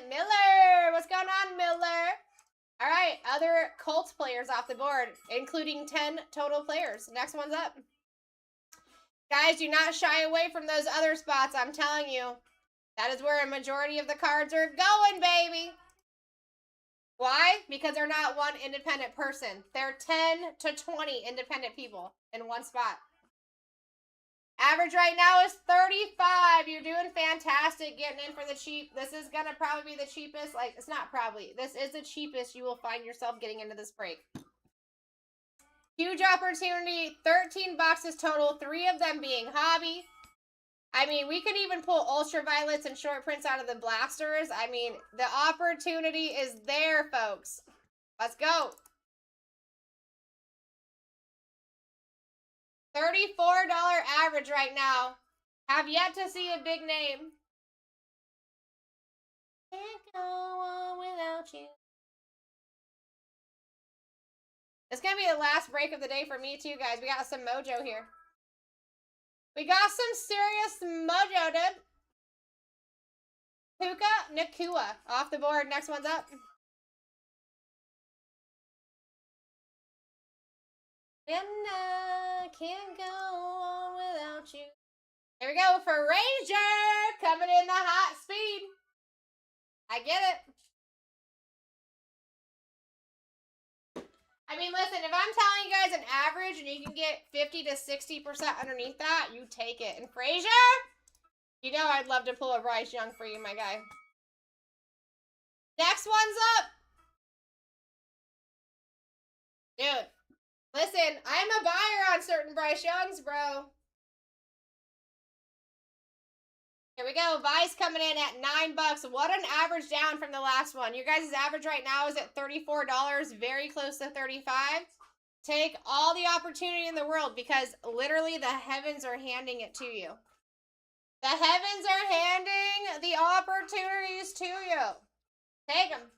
Miller. What's going on, Miller? All right, other Colts players off the board, including 10 total players. Next one's up. Guys, do not shy away from those other spots. I'm telling you, that is where a majority of the cards are going, baby. Why? Because they're not one independent person. They're 10 to 20 independent people in one spot. Average right now is 35. You're doing fantastic getting in for the cheap. This is going to probably be the cheapest. Like, it's not probably. This is the cheapest you will find yourself getting into this break. Huge opportunity. 13 boxes total. 3 of them being hobby. I mean, we could even pull ultraviolets and short prints out of the blasters. I mean, the opportunity is there, folks. Let's go. $34 average right now. Have yet to see a big name. Can't go on without you. It's going to be the last break of the day for me too, guys. We got some mojo here. We got some serious mojo, dude. Puka Nakua off the board. Next one's up. And I can't go on without you. Here we go for Ranger. Coming in the hot speed. I get it. I mean, listen, if I'm telling you guys an average and you can get 50 to 60% underneath that, you take it. And Frazier, you know I'd love to pull a Bryce Young for you, my guy. Next one's up. Dude. Listen, I'm a buyer on certain Bryce Youngs, bro. Here we go. Vice coming in at $9. What an average down from the last one. Your guys' average right now is at $34, very close to $35. Take all the opportunity in the world because literally the heavens are handing it to you. The heavens are handing the opportunities to you. Take them.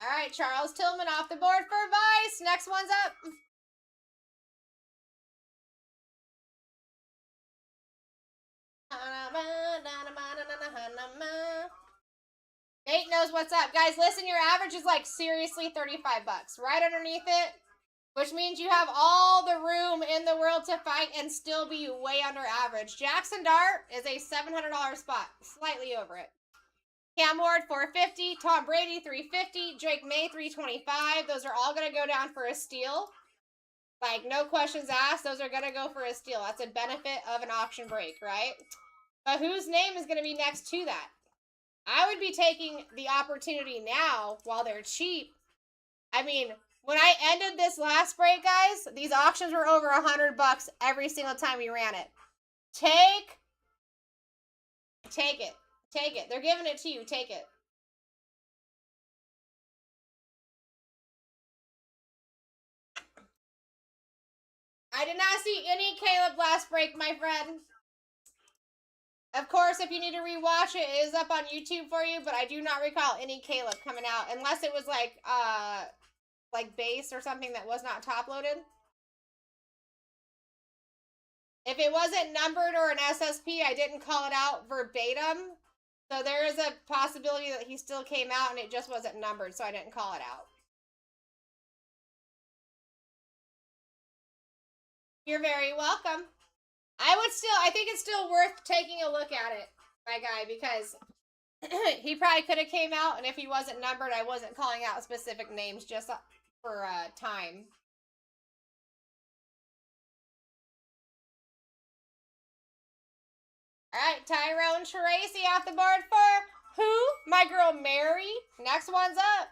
All right, Charles Tillman off the board for Vice. Next one's up. Nate knows what's up. Guys, listen, your average is like seriously $35. Right underneath it, which means you have all the room in the world to fight and still be way under average. Jackson Dart is a $700 spot, slightly over it. Cam Ward 450, Tom Brady 350, Drake May 325. Those are all gonna go down for a steal. Like, no questions asked. Those are gonna go for a steal. That's a benefit of an auction break, right? But whose name is gonna be next to that? I would be taking the opportunity now while they're cheap. I mean, when I ended this last break, guys, these auctions were over $100 every single time we ran it. Take it. Take it. They're giving it to you. Take it. I did not see any Caleb last break, my friend. Of course, if you need to rewatch it, it is up on YouTube for you, but I do not recall any Caleb coming out, unless it was like base or something that was not top loaded. If it wasn't numbered or an SSP, I didn't call it out verbatim. So there is a possibility that he still came out and it just wasn't numbered, so I didn't call it out. You're very welcome. I think it's still worth taking a look at it, my guy, because he probably could have came out, and if he wasn't numbered, I wasn't calling out specific names just for time. All right, Tyrone Tracy off the board for who? My girl Mary. Next one's up.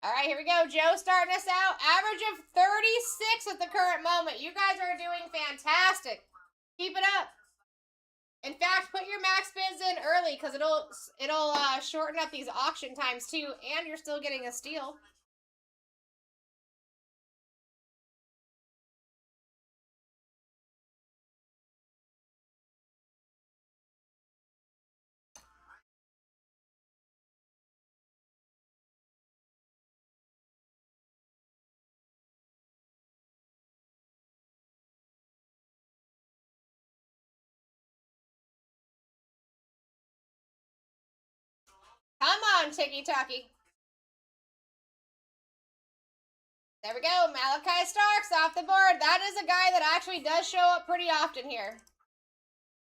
All right, here we go. Joe starting us out. Average of 36 at the current moment. You guys are doing fantastic. Keep it up. In fact, put your max bids in early because it'll shorten up these auction times too, and you're still getting a steal. Come on, Tiki Taki. There we go. Malachi Starks off the board. That is a guy that actually does show up pretty often here.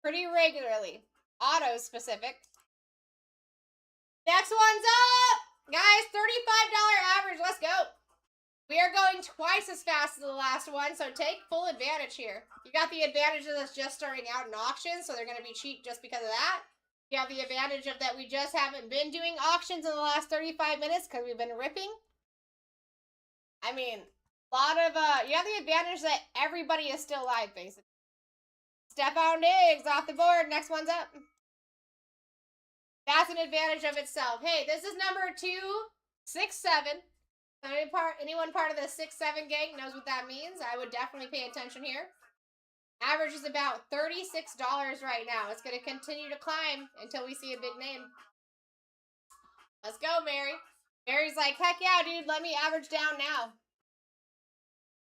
Pretty regularly. Auto specific. Next one's up. Guys, $35 average. Let's go. We are going twice as fast as the last one, so take full advantage here. You got the advantage of this just starting out in auctions, so they're going to be cheap just because of that. You have the advantage of that we just haven't been doing auctions in the last 35 minutes because we've been ripping. I mean, a lot of, you have the advantage that everybody is still live, basically. Stephon Diggs off the board. Next one's up. That's an advantage of itself. Hey, this is number 267. Anyone part of the 6-7 gang knows what that means. I would definitely pay attention here. Average is about $36 right now. It's going to continue to climb until we see a big name. Let's go, Mary. Mary's like, heck yeah, dude. Let me average down now.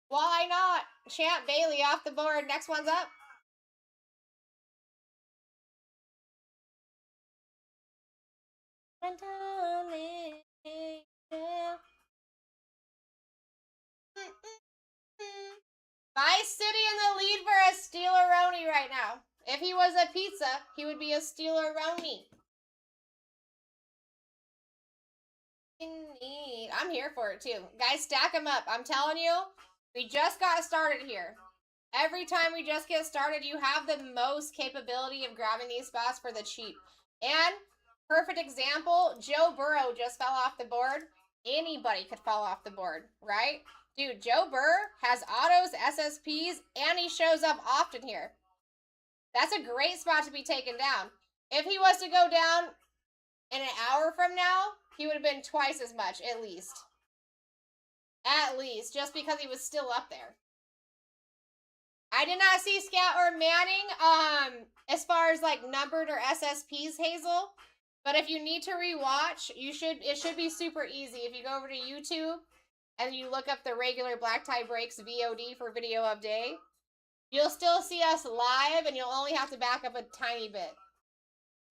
Why not? Champ Bailey off the board. Next one's up. Vice City in the lead for a Steeleroni right now. If he was a pizza, he would be a Steeleroni. I'm here for it too. Guys, stack them up. I'm telling you, we just got started here. Every time we just get started, you have the most capability of grabbing these spots for the cheap. And, perfect example, Joe Burrow just fell off the board. Anybody could fall off the board, right? Dude, Joe Burr has autos, SSPs, and he shows up often here. That's a great spot to be taken down. If he was to go down in an hour from now, he would have been twice as much, at least. At least, just because he was still up there. I did not see Scout or Manning, as far as like numbered or SSPs, Hazel. But if you need to rewatch, it should be super easy. If you go over to YouTube and you look up the regular BlackTie Breaks VOD for video of day, you'll still see us live and you'll only have to back up a tiny bit.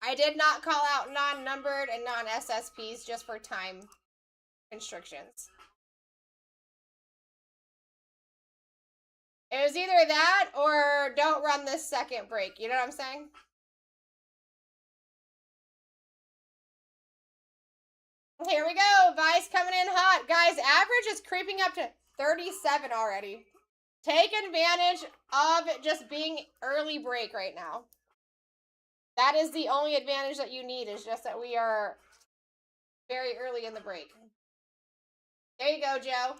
I did not call out non-numbered and non-SSPs just for time constrictions. It was either that or don't run this second break. You know what I'm saying? Here we go. Vice coming in hot. Guys, average is creeping up to 37 already. Take advantage of just being early break right now. That is the only advantage that you need, is just that we are very early in the break. There you go, Joe.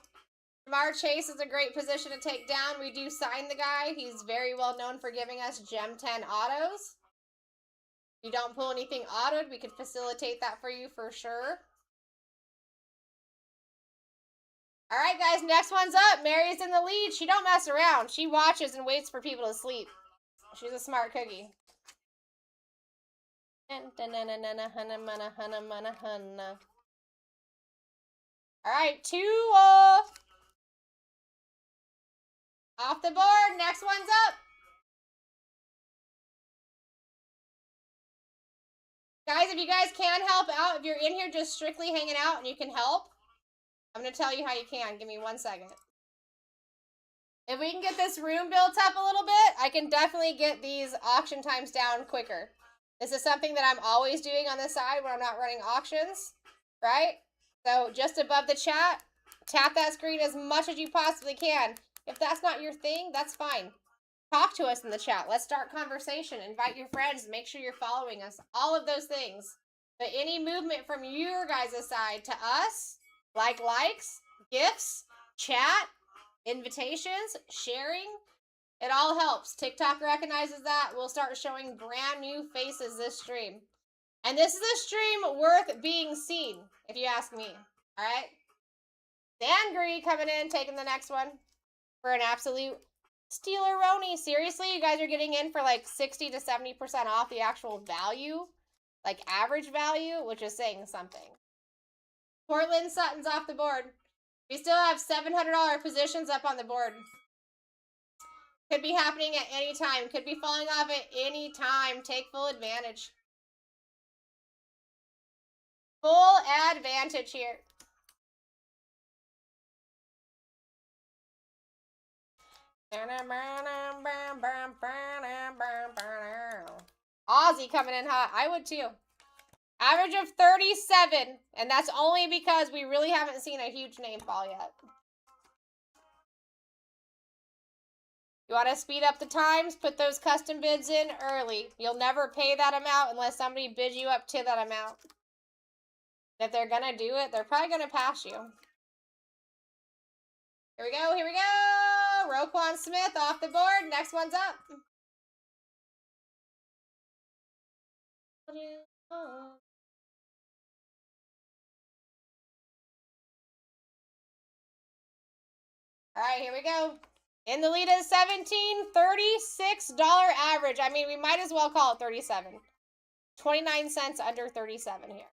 Jamar Chase is a great position to take down. We do sign the guy. He's very well known for giving us Gem 10 autos. If you don't pull anything autoed, we could facilitate that for you for sure. All right, guys, next one's up. Mary's in the lead. She don't mess around. She watches and waits for people to sleep. She's a smart cookie. All right, 2 off the board. Next one's up. Guys, if you guys can help out, if you're in here just strictly hanging out and you can help, I'm going to tell you how you can. Give me 1 second. If we can get this room built up a little bit, I can definitely get these auction times down quicker. This is something that I'm always doing on the side when I'm not running auctions, right? So just above the chat, tap that screen as much as you possibly can. If that's not your thing, that's fine. Talk to us in the chat. Let's start conversation. Invite your friends. Make sure you're following us. All of those things. But any movement from your guys' side to us, likes, gifts, chat, invitations, sharing, it all helps. TikTok recognizes that. We'll start showing brand new faces this stream. And this is a stream worth being seen, if you ask me. All right? Sangri coming in, taking the next one for an absolute Steeler-roni. Seriously, you guys are getting in for like 60 to 70% off the actual value, like average value, which is saying something. Portland Sutton's off the board. We still have $700 positions up on the board. Could be happening at any time. Could be falling off at any time. Take full advantage. Full advantage here. Aussie coming in hot. I would too. Average of 37. And that's only because we really haven't seen a huge name fall yet. You want to speed up the times? Put those custom bids in early. You'll never pay that amount unless somebody bids you up to that amount. If they're going to do it, they're probably going to pass you. Here we go. Here we go. Roquan Smith off the board. Next one's up. All right, here we go. In the lead is 17, $36 average. I mean, we might as well call it 37. 29 cents under 37 here.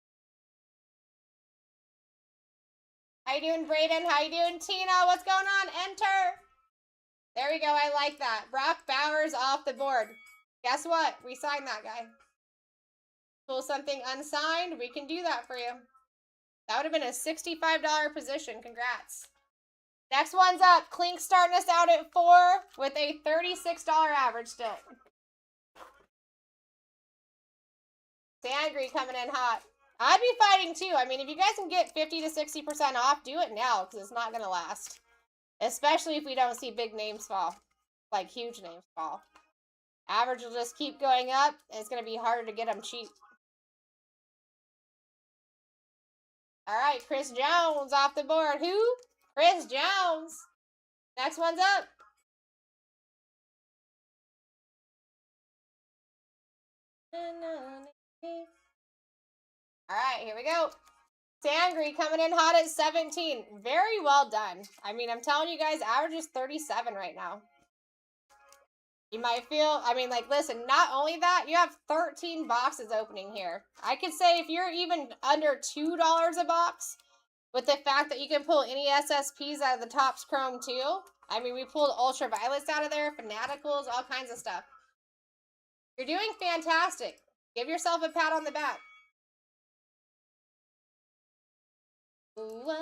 How you doing, Brayden? How you doing, Tina? What's going on? Enter. There we go. I like that. Brock Bowers off the board. Guess what? We signed that guy. Pull something unsigned. We can do that for you. That would have been a $65 position. Congrats. Next one's up. Clink starting us out at 4 with a $36 average still. Sangri coming in hot. I'd be fighting too. I mean, if you guys can get 50 to 60% off, do it now because it's not going to last. Especially if we don't see big names fall. Like huge names fall. Average will just keep going up and it's going to be harder to get them cheap. All right, Chris Jones off the board. Who? Chris Jones. Next one's up. All right, here we go. Sangri coming in hot at 17. Very well done. I mean, I'm telling you guys, average is 37 right now. You might feel, I mean, like, listen, not only that, you have 13 boxes opening here. I could say if you're even under $2 a box, with the fact that you can pull any SSPs out of the Topps Chrome too. I mean, we pulled Ultraviolets out of there, Fanaticals, all kinds of stuff. You're doing fantastic. Give yourself a pat on the back. Whoa.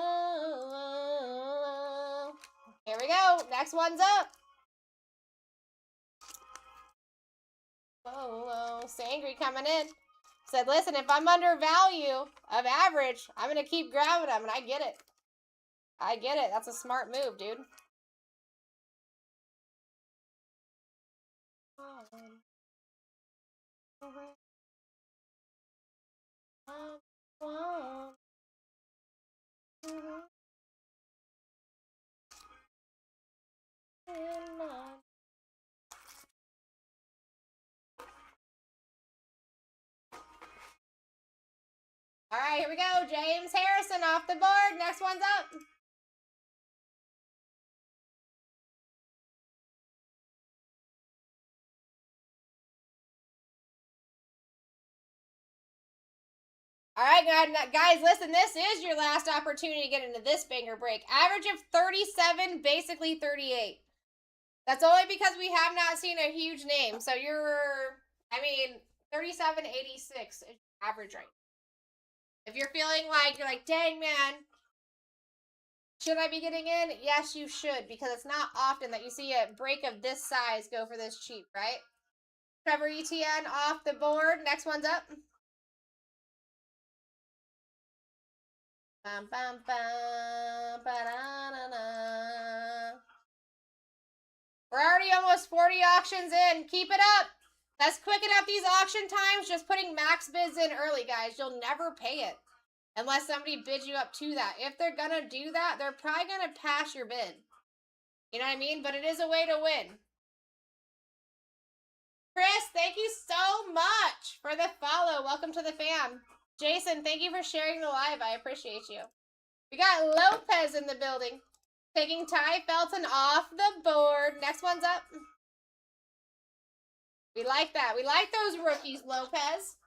Here we go. Next one's up. Oh, Sangry coming in. Said, listen, if I'm under value of average, I'm going to keep grabbing them, and I get it. I get it. That's a smart move, dude. All right, here we go. James Harrison off the board. Next one's up. All right, guys, listen, this is your last opportunity to get into this banger break. Average of 37, basically 38. That's only because we have not seen a huge name. So you're, 37.86 is average rate. If you're feeling like, you're like, dang, man, should I be getting in? Yes, you should, because it's not often that you see a break of this size go for this cheap, right? Trevor Etienne off the board. Next one's up. Bum, bum, bum, ba-da-na-na. We're already almost 40 auctions in. Keep it up. That's quick enough these auction times. Just putting max bids in early, guys. You'll never pay it unless somebody bids you up to that. If they're going to do that, they're probably going to pass your bid. You know what I mean? But it is a way to win. Chris, thank you so much for the follow. Welcome to the fam. Jason, thank you for sharing the live. I appreciate you. We got Lopez in the building. Taking Ty Felton off the board. Next one's up. We like that. We like those rookies, Lopez.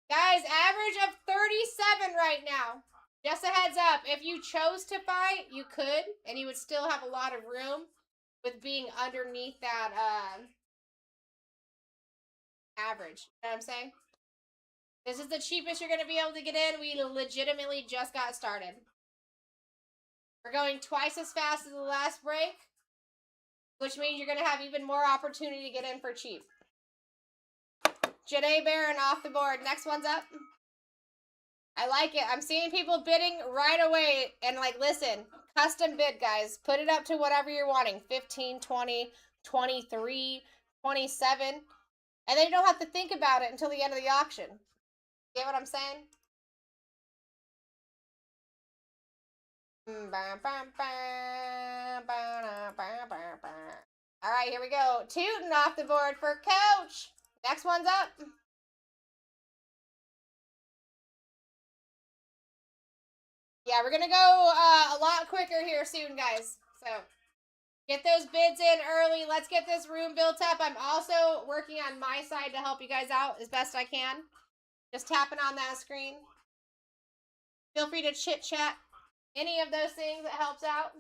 Guys, average of 37 right now. Just a heads up. If you chose to fight, you could. And you would still have a lot of room with being underneath that average. You know what I'm saying? This is the cheapest you're going to be able to get in. We legitimately just got started. We're going twice as fast as the last break, which means you're going to have even more opportunity to get in for cheap. Janae Barron off the board. Next one's up. I like it. I'm seeing people bidding right away. And like, listen, custom bid, guys. Put it up to whatever you're wanting. 15, 20, 23, 27. And then you don't have to think about it until the end of the auction. Get what I'm saying? All right, here we go. Tootin' off the board for Coach. Next one's up. Yeah, we're going to go a lot quicker here soon, guys. So get those bids in early. Let's get this room built up. I'm also working on my side to help you guys out as best I can. Just tapping on that screen. Feel free to chit chat. Any of those things that helps out.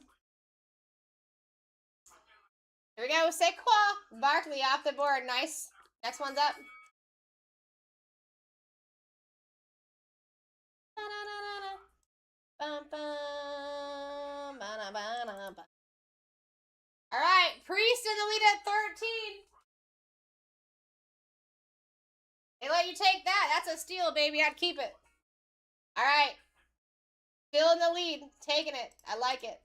Here we go. Saquon Barkley off the board. Nice. Next one's up. All right. Priest in the lead at 13. They let you take that. That's a steal, baby. I'd keep it. All right. Still in the lead. Taking it. I like it.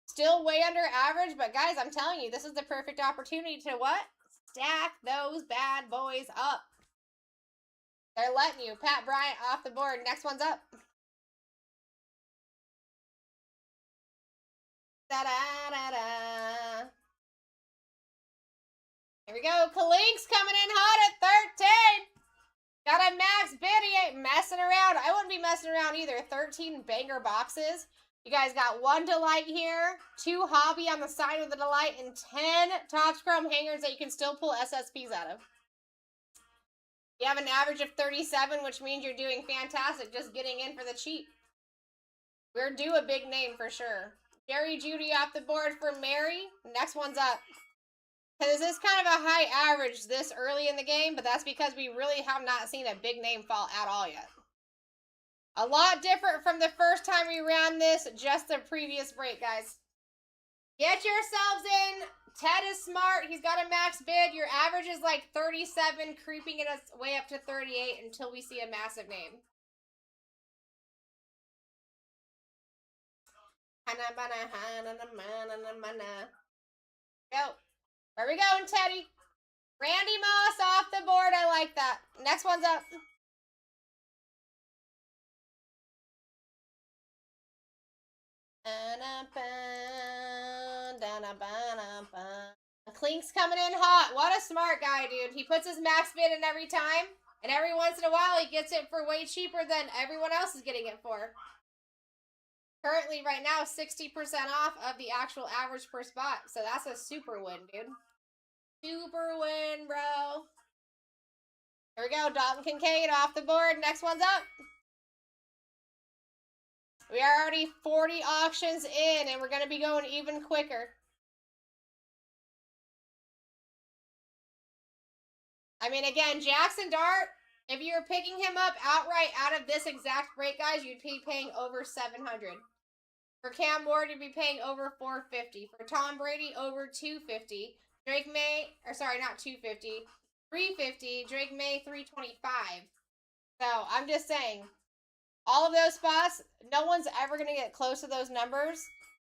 Still way under average, but guys, I'm telling you, this is the perfect opportunity to what? Stack those bad boys up. They're letting you. Pat Bryant off the board. Next one's up. Da-da-da-da. Here we go. Kalink's coming in hot at 13. Got a max bid. He ain't messing around. I wouldn't be messing around either. 13 banger boxes. You guys got 1 Delight here, 2 Hobby on the side of the Delight, and 10 Topps Chrome hangers that you can still pull SSPs out of. You have an average of 37, which means you're doing fantastic just getting in for the cheap. We're due a big name for sure. Jerry Judy off the board for Mary. Next one's up. Because this is kind of a high average this early in the game, but that's because we really have not seen a big name fall at all yet. A lot different from the first time we ran this, just the previous break, guys. Get yourselves in. Ted is smart. He's got a max bid. Your average is like 37, creeping it way up to 38 until we see a massive name. Go. Where we going, Teddy? Randy Moss off the board. I like that. Next one's up. Clink's coming in hot. What a smart guy, dude. He puts his max bid in every time, and every once in a while he gets it for way cheaper than everyone else is getting it for. Currently, right now, 60% off of the actual average per spot. So that's a super win, dude. Super win, bro. Here we go. Dalton Kincaid off the board. Next one's up. We are already 40 auctions in, and we're going to be going even quicker. I mean, again, Jackson Dart, if you were picking him up outright out of this exact break, guys, you'd be paying over $700. For Cam Ward, you'd be paying over $450. For Tom Brady, over $250. Drake May, or sorry, not $250, $350. Drake May, $325. So I'm just saying, all of those spots, no one's ever going to get close to those numbers.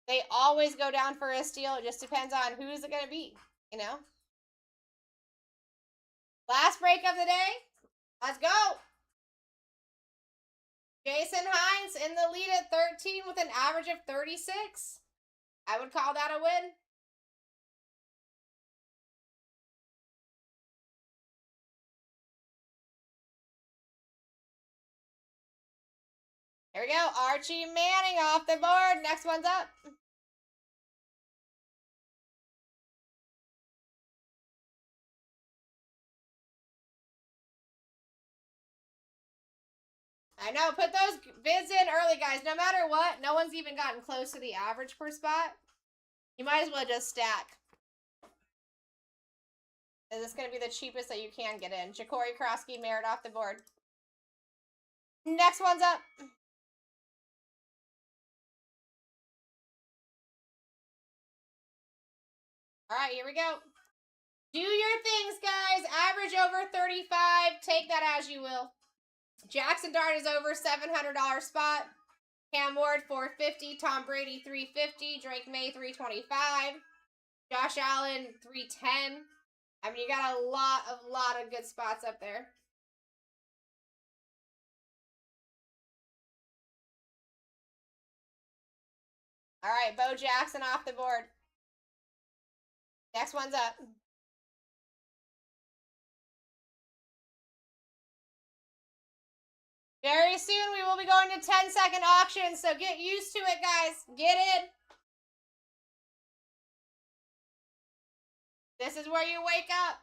They always go down for a steal. It just depends on who's it going to be, you know? Last break of the day. Let's go. Jason Hines in the lead at 13 with an average of 36. I would call that a win. Here we go. Archie Manning off the board. Next one's up. I know. Put those bids in early, guys. No matter what, no one's even gotten close to the average per spot. You might as well just stack. Is this going to be the cheapest that you can get in? Ja'Cory Krosky, Merritt off the board. Next one's up. All right, here we go. Do your things, guys. Average over 35. Take that as you will. Jackson Dart is over $700 spot. Cam Ward, $450. Tom Brady, $350. Drake May, $325. Josh Allen, $310. I mean, you got a lot of good spots up there. All right, Bo Jackson off the board. Next one's up. Very soon we will be going to 10-second auctions, so get used to it, guys. Get in. This is where you wake up.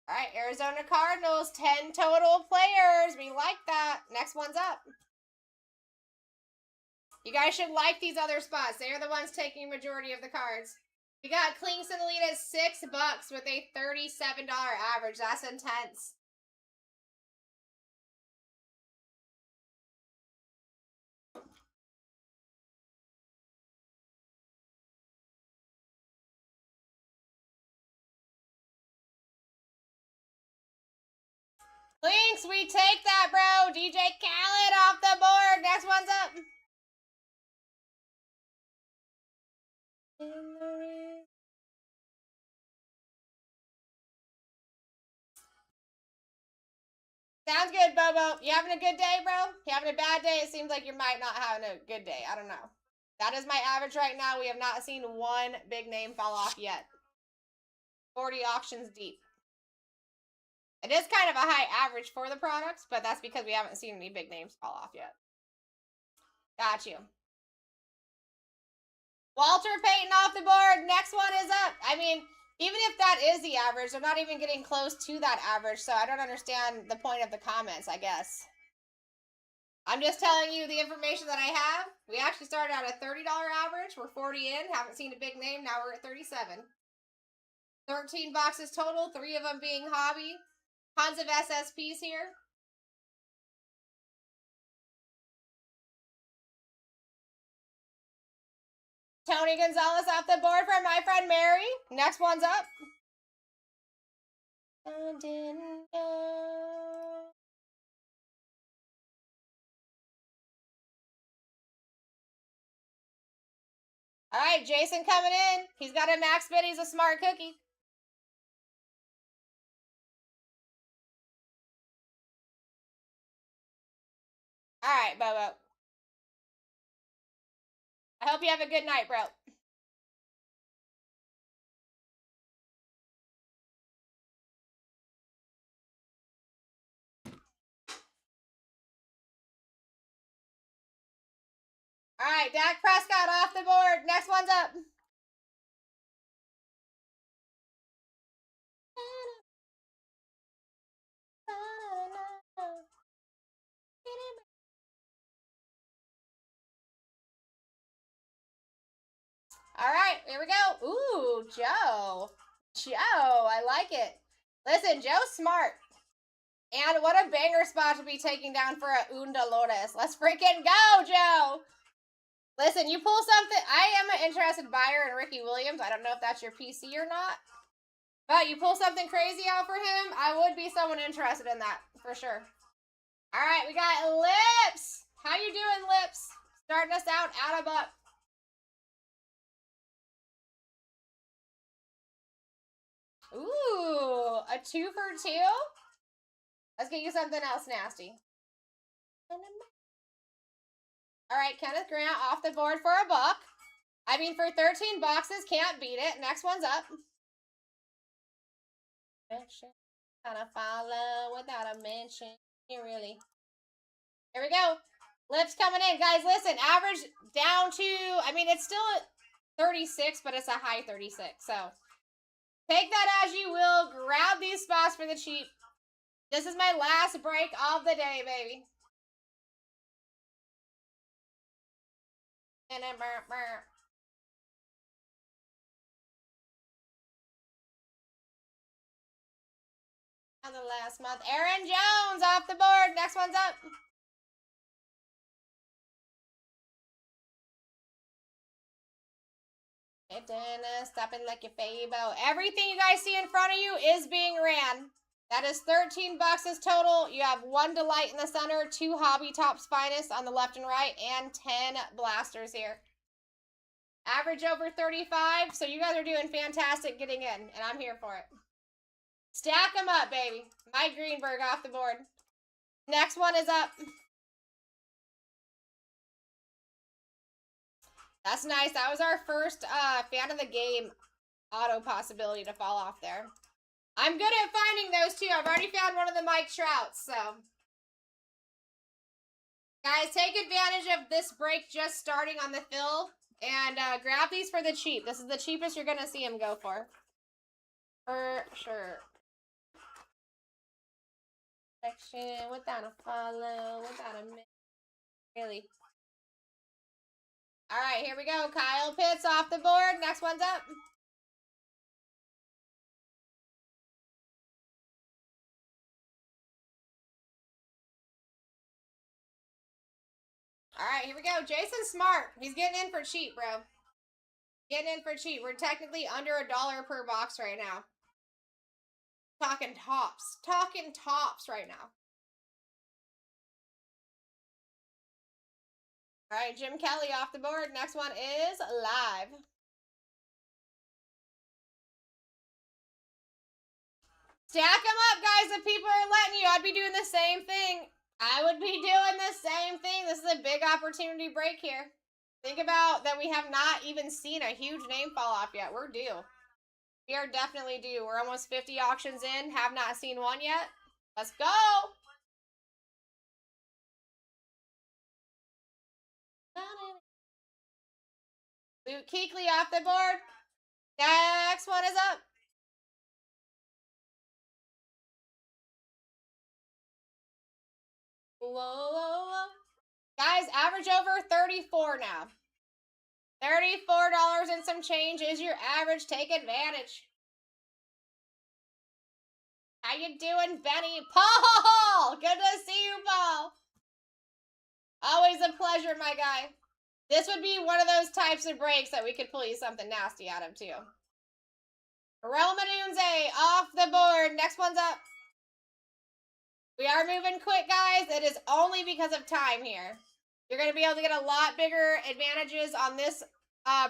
All right, Arizona Cardinals, 10 total players. We like that. Next one's up. You guys should like these other spots. They are the ones taking majority of the cards. We got Clinks in the lead at $6 with a $37 average. That's intense. Clinks, we take that, bro. DJ Khaled off the board. Next one's up. Sounds good, Bobo. You having a good day, bro? You having a bad day? It seems like you might not having a good day. I don't know. That is my average right now. We have not seen one big name fall off yet. 40 auctions deep. It is kind of a high average for the products, but that's because we haven't seen any big names fall off yet. Got you. Walter Payton off the board. Next one is up. I mean, even if that is the average, they're not even getting close to that average, so I don't understand the point of the comments, I guess. I'm just telling you the information that I have. We actually started at a $30 average. We're 40 in. Haven't seen a big name. Now we're at 37. 13 boxes total, 3 of them being hobby. Tons of SSPs here. Tony Gonzalez off the board for my friend Mary. Next one's up. I didn't know. All right, Jason coming in. He's got a max bid. He's a smart cookie. All right, Bobo. I hope you have a good night, bro. All right, Dak Prescott off the board. Next one's up. All right, here we go. Ooh, Joe. Joe, I like it. Listen, Joe's smart. And what a banger spot to be taking down for a Unda Lotus. Let's freaking go, Joe. Listen, you pull something. I am an interested buyer in Ricky Williams. I don't know if that's your PC or not. But you pull something crazy out for him, I would be someone interested in that, for sure. All right, we got Lips. How you doing, Lips? Starting us out of up. Ooh, a 2 for 2? Let's get you something else nasty. All right, Kenneth Grant off the board for a buck. I mean, for 13 boxes, can't beat it. Next one's up. Gotta follow without a mention. Really. Here we go. Lips coming in. Guys, listen. Average down to, I mean, it's still at 36, but it's a high 36. So, take that as you will. Grab these spots for the cheap. This is my last break of the day, baby. And then on the last month. Aaron Jones off the board. Next one's up. Stopping like your Fabo. Everything you guys see in front of you is being ran. That is 13 boxes total. You have 1 Delight in the center, 2 Hobby Tops Finest on the left and right, and 10 blasters here. Average over 35, so you guys are doing fantastic getting in, and I'm here for it. Stack them up, baby. Mike Greenberg off the board. Next one is up. That's nice. That was our first fan of the game auto possibility to fall off there. I'm good at finding those too. I've already found one of the Mike Trouts, so. Guys, take advantage of this break just starting on the fill and grab these for the cheap. This is the cheapest you're going to see them go for. For sure. Section without a follow, without a miss. Really. All right, here we go. Kyle Pitts off the board. Next one's up. All right, here we go. Jason Smart. He's getting in for cheap, bro. Getting in for cheap. We're technically under $1 per box right now. Talking tops. Talking tops right now. All right, Jim Kelly off the board. Next one is live. Stack them up, guys. If people are letting you, I'd be doing the same thing. I would be doing the same thing. This is a big opportunity break here. Think about that we have not even seen a huge name fall off yet. We're due. We are definitely due. We're almost 50 auctions in. Have not seen one yet. Let's go. Luke Kuechly off the board. Next one is up. Whoa. Guys, average over 34 now. $34 and some change is your average. Take advantage. How you doing, Benny? Paul! Good to see you, Paul. Always a pleasure, my guy. This would be one of those types of breaks that we could pull you something nasty out of, too. Relmanunze off the board. Next one's up. We are moving quick, guys. It is only because of time here. You're going to be able to get a lot bigger advantages on this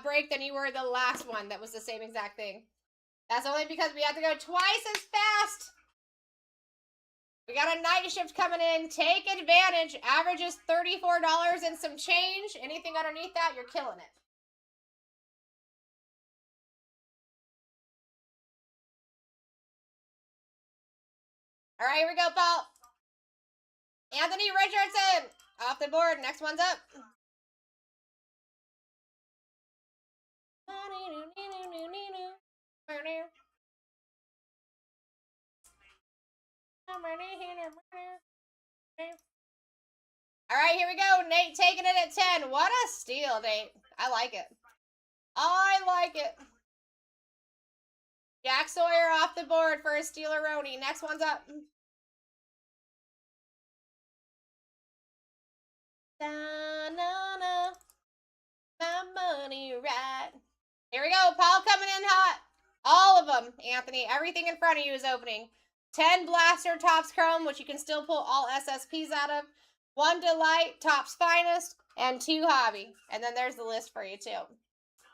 break than you were the last one that was the same exact thing. That's only because we have to go twice as fast. We got a night shift coming in. Take advantage. Average is $34 and some change. Anything underneath that, you're killing it. All right, here we go, Paul. Anthony Richardson off the board. Next one's up. All right, here we go. Nate taking it at 10. What a steal, Nate. I like it. I like it. Jack Sawyer off the board for a Steeler-Roni. Next one's up. Da-na-na. My money right. Here we go. Paul coming in hot. All of them, Anthony. Everything in front of you is opening. 10 Blaster Topps Chrome, which you can still pull all SSPs out of. 1 Delight, Topps Finest, and 2 Hobby. And then there's the list for you, too.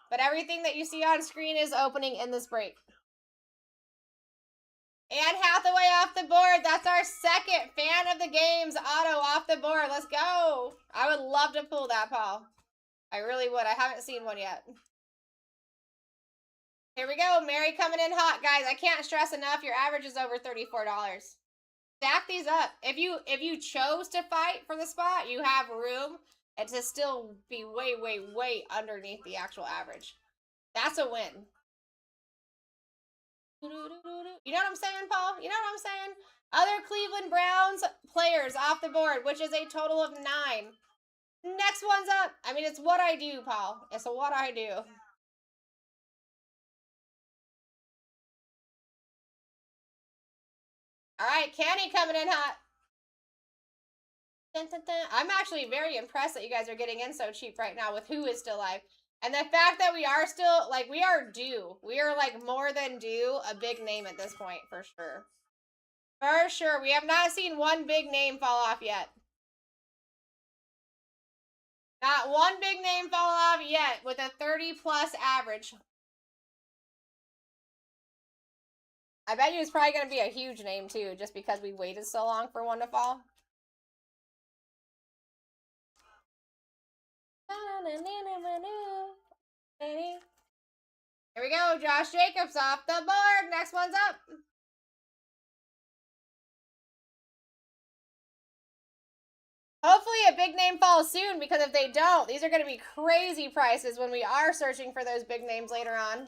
But everything that you see on screen is opening in this break. Anne Hathaway off the board. That's our second fan of the games auto off the board. Let's go. I would love to pull that, Paul. I really would. I haven't seen one yet. Here we go. Mary coming in hot, guys. I can't stress enough. Your average is over $34. Stack these up. If you chose to fight for the spot, you have room and to still be way, way, way underneath the actual average. That's a win. You know what I'm saying, Paul? You know what I'm saying? Other Cleveland Browns players off the board, which is a total of 9. Next one's up. I mean, it's what I do, Paul. It's what I do. All right, Kenny coming in hot. Dun, dun, dun. I'm actually very impressed that you guys are getting in so cheap right now with who is still alive. And the fact that we are still, like, we are due. We are, like, more than due a big name at this point, for sure. For sure. We have not seen one big name fall off yet. Not one big name fall off yet with a 30-plus average. I bet you it's probably going to be a huge name, too, just because we waited so long for one to fall. Here we go. Josh Jacobs off the board. Next one's up. Hopefully a big name falls soon, because if they don't, these are going to be crazy prices when we are searching for those big names later on.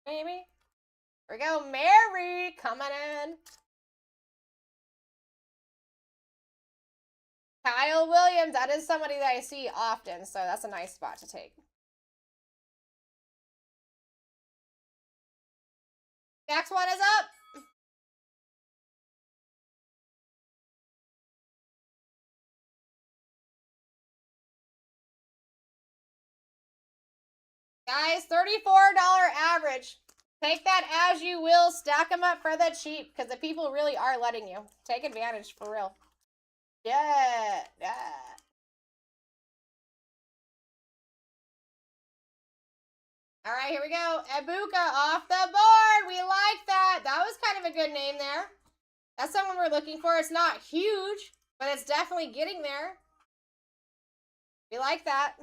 Maybe. Here we go. Mary coming in. Kyle Williams. That is somebody that I see often, so that's a nice spot to take. Next one is up. Guys, $34 average. Take that as you will. Stack them up for the cheap, because the people really are letting you. Take advantage, for real. Yeah. All right, here we go. Ibuka off the board. We like that. That was kind of a good name there. That's someone we're looking for. It's not huge, but it's definitely getting there. We like that.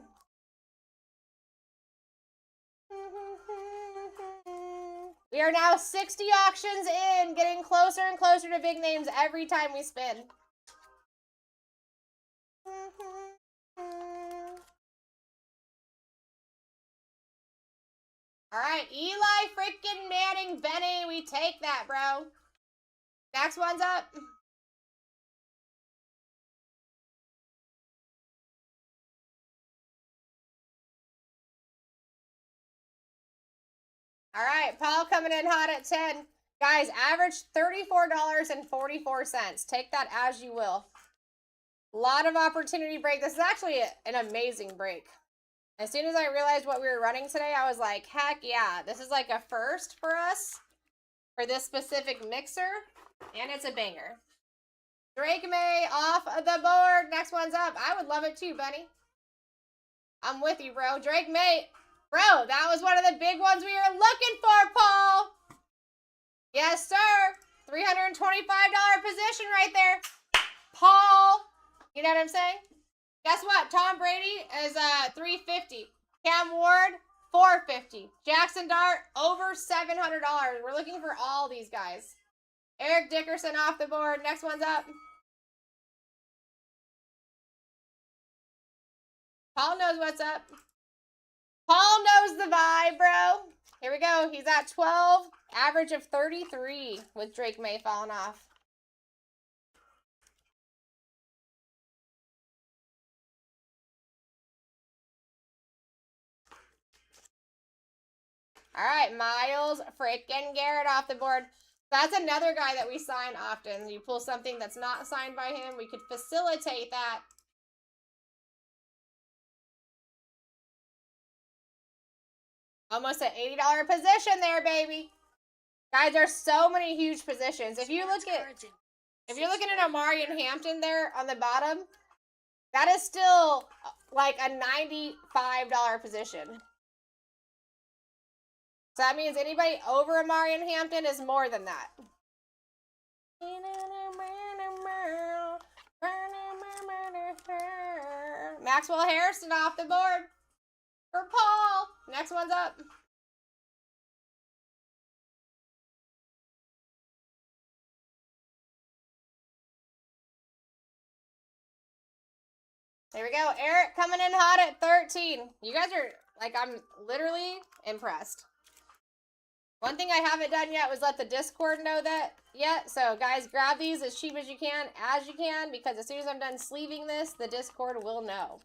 We are now 60 auctions in, getting closer and closer to big names every time we spin. All right, Eli freaking Manning Benny. We take that, bro. Next one's up. All right, Paul coming in hot at 10. Guys, average $34.44. Take that as you will. A lot of opportunity break. This is actually an amazing break. As soon as I realized what we were running today, I was like, heck yeah. This is like a first for us for this specific mixer. And it's a banger. Drake May off the board. Next one's up. I would love it too, Bunny. I'm with you, bro. Drake May. Bro, that was one of the big ones we were looking for, Paul. Yes, sir. $325 position right there. Paul. You know what I'm saying? Guess what? Tom Brady is $350. Cam Ward, $450. Jackson Dart, over $700. We're looking for all these guys. Eric Dickerson off the board. Next one's up. Paul knows what's up. Paul knows the vibe, bro. Here we go. He's at 12. Average of 33 with Drake May falling off. All right, Miles freaking Garrett off the board. That's another guy that we sign often. You pull something that's not signed by him, we could facilitate that. Almost an $80 position there, baby. Guys, there's so many huge positions. If you're looking at Amari and Hampton there on the bottom, that is still like a $95 position. So that means anybody over Amari and Hampton is more than that. Maxwell Harrison off the board for Paul. Next one's up. There we go. Eric coming in hot at 13. You guys are, like, I'm literally impressed. One thing I haven't done yet was let the Discord know that yet. So, guys, grab these as cheap as you can, because as soon as I'm done sleeving this, the Discord will know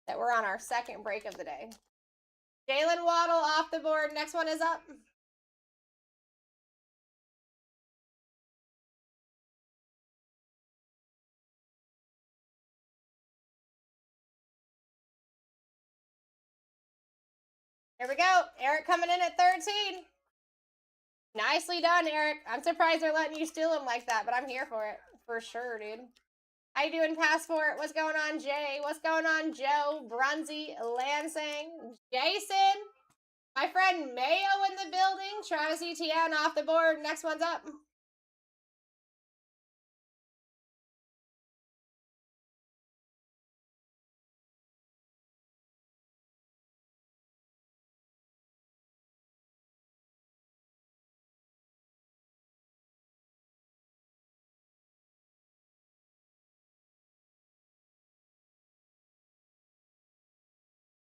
that we're on our second break of the day. Jalen Waddle off the board. Next one is up. Here we go. Eric coming in at 13. Nicely done, Eric. I'm surprised they're letting you steal him like that, but I'm here for it. For sure, dude. How you doing, Passport? What's going on, Jay? What's going on, Joe? Brunzy, Lansing, Jason. My friend Mayo in the building. Travis Etienne off the board. Next one's up.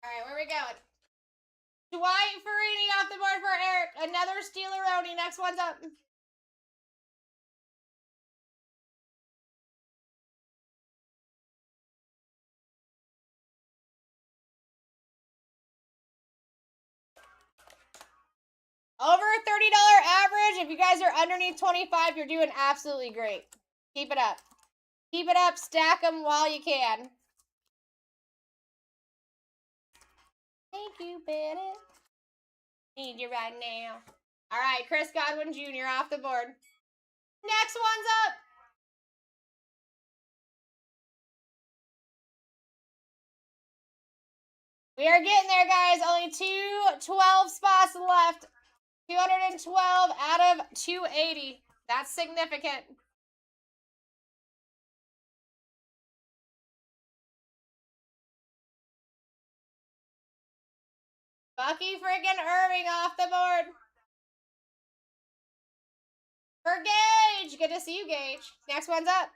All right, where are we going? Dwight Farini off the board for Eric. Another Steeleroni. Next one's up. Over a $30 average. If you guys are underneath 25, you're doing absolutely great. Keep it up. Keep it up. Stack them while you can. Thank you, Bennett. Need you right now. All right, Chris Godwin Jr. off the board. Next one's up. We are getting there, guys. Only 212 spots left. 212 out of 280. That's significant. Bucky friggin' Irving off the board. For Gage. Good to see you, Gage. Next one's up.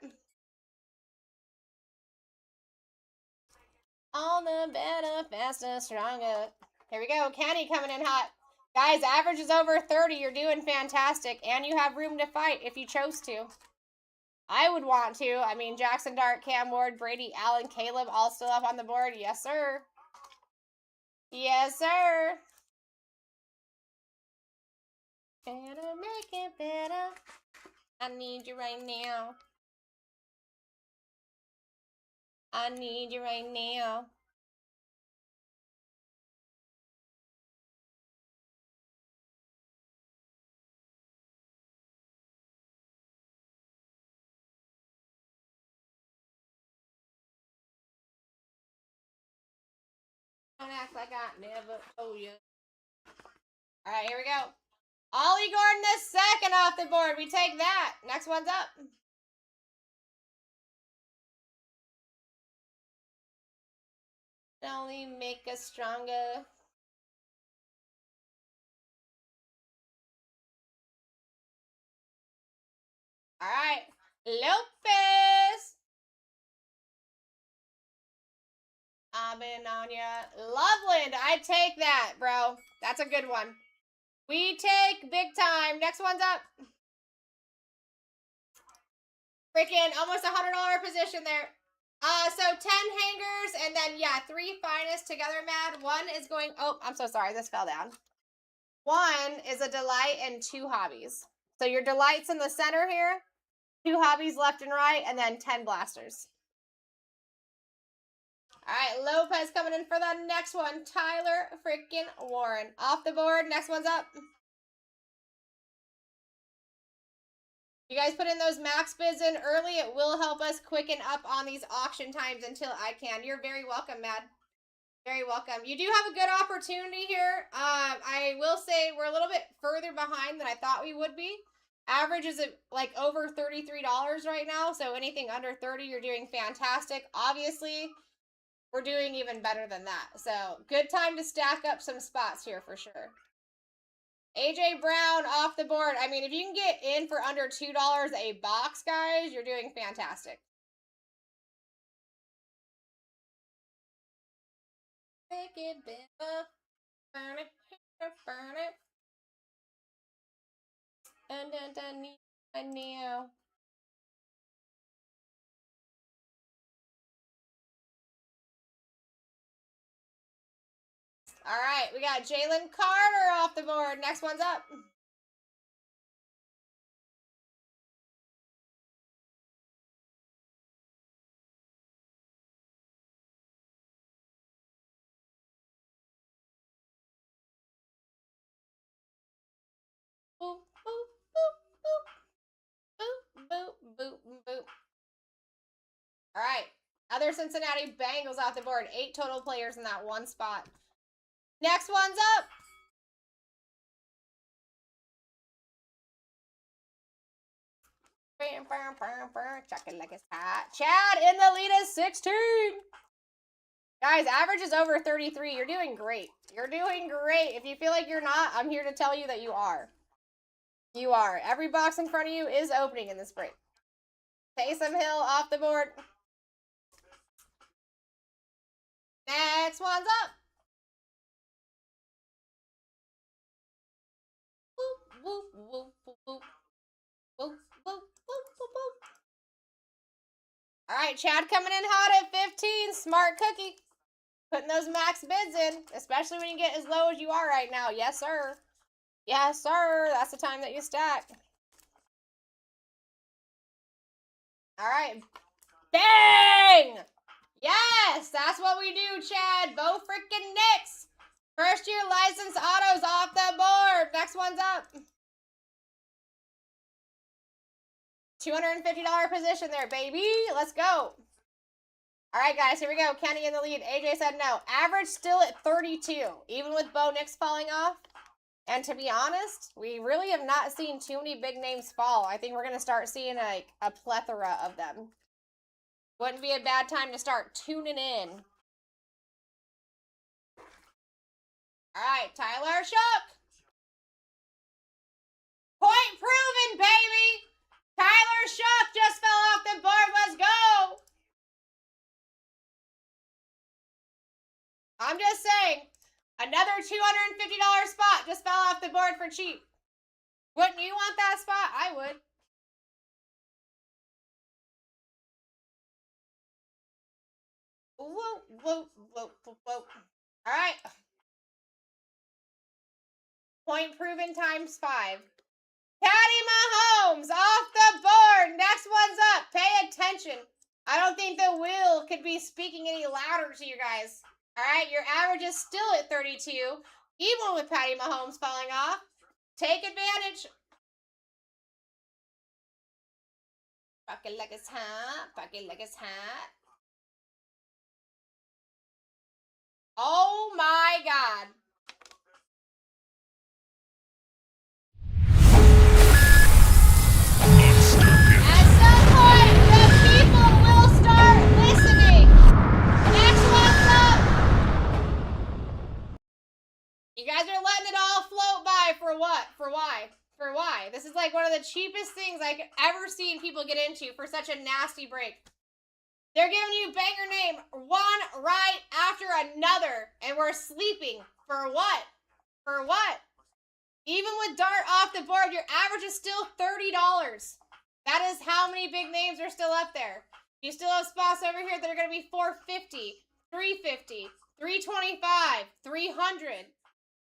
All the better, faster, stronger. Here we go. Kenny coming in hot. Guys, average is over 30. You're doing fantastic. And you have room to fight if you chose to. I would want to. I mean, Jackson Dart, Cam Ward, Brady, Allen, Caleb, all still up on the board. Yes, sir. Yes, sir. Better make it better. I need you right now. I need you right now. Don't act like I never told you. Alright, here we go. Ollie Gordon the second off the board. We take that. Next one's up. Only make us stronger. Alright. Lopez. I've been on ya. Loveland. I take that, bro. That's a good one. We take big time. Next one's up. Freaking almost $100 position there. So 10 hangers and then, yeah, 3 finest together, Mad. One is going, oh, I'm so sorry. This fell down. One is a delight and 2 hobbies. So your delight's in the center here. 2 hobbies left and right, and then 10 blasters. All right, Lopez coming in for the next one. Tyler freaking Warren. Off the board. Next one's up. You guys put in those max bids in early. It will help us quicken up on these auction times until I can. You're very welcome, Mad. Very welcome. You do have a good opportunity here. I will say we're a little bit further behind than I thought we would be. Average is like over $33 right now. So anything under 30, you're doing fantastic. Obviously, we're doing even better than that. So good time to stack up some spots here for sure. AJ Brown off the board. I mean, if you can get in for under $2 a box, guys, you're doing fantastic. Make it better. Burn it, burn it. And I knew. All right, we got Jalen Carter off the board. Next one's up. Boop, boop, boop, boop, boop, boop, boop, boop. All right, other Cincinnati Bengals off the board. 8 total players in that one spot. Next one's up. Chuck it like it's hot. Chad in the lead is 16. Guys, average is over 33. You're doing great. You're doing great. If you feel like you're not, I'm here to tell you that you are. You are. Every box in front of you is opening in this break. Taysom Hill off the board. Next one's up. Whoop, whoop, whoop, whoop, whoop. Whoop, whoop, whoop, whoop, whoop. All right, Chad coming in hot at 15. Smart cookie. Putting those max bids in, especially when you get as low as you are right now. Yes, sir. Yes, sir. That's the time that you stack. All right. Bang! Yes, that's what we do, Chad. Bo freaking Nix. First year license autos off the board. Next one's up. $250 position there, baby. Let's go. All right, guys, here we go. Kenny in the lead. AJ said no. Average still at 32, even with Bo Nix falling off. And to be honest, we really have not seen too many big names fall. I think we're going to start seeing a plethora of them. Wouldn't be a bad time to start tuning in. All right, Tyler Shook. Point proven, baby. Tyler Shook just fell off the board. Let's go. I'm just saying, another $250 spot just fell off the board for cheap. Wouldn't you want that spot? I would. Whoa, whoa, whoa, whoa, whoa. All right. Point proven times 5. Patty Mahomes off the board. Next one's up. Pay attention. I don't think the wheel could be speaking any louder to you guys. All right, your average is still at 32, even with Patty Mahomes falling off. Take advantage. Bucket like it's hot. Bucket like it's hot. Oh my God. At some point, the people will start listening. Next one's up. You guys are letting it all float by for what? For why? For why? This is like one of the cheapest things I've ever seen people get into for such a nasty break. They're giving you banger name one right after another, and we're sleeping. For what? For what? Even with Dart off the board, your average is still $30. That is how many big names are still up there. You still have spots over here that are going to be $450, $350, $325, $300.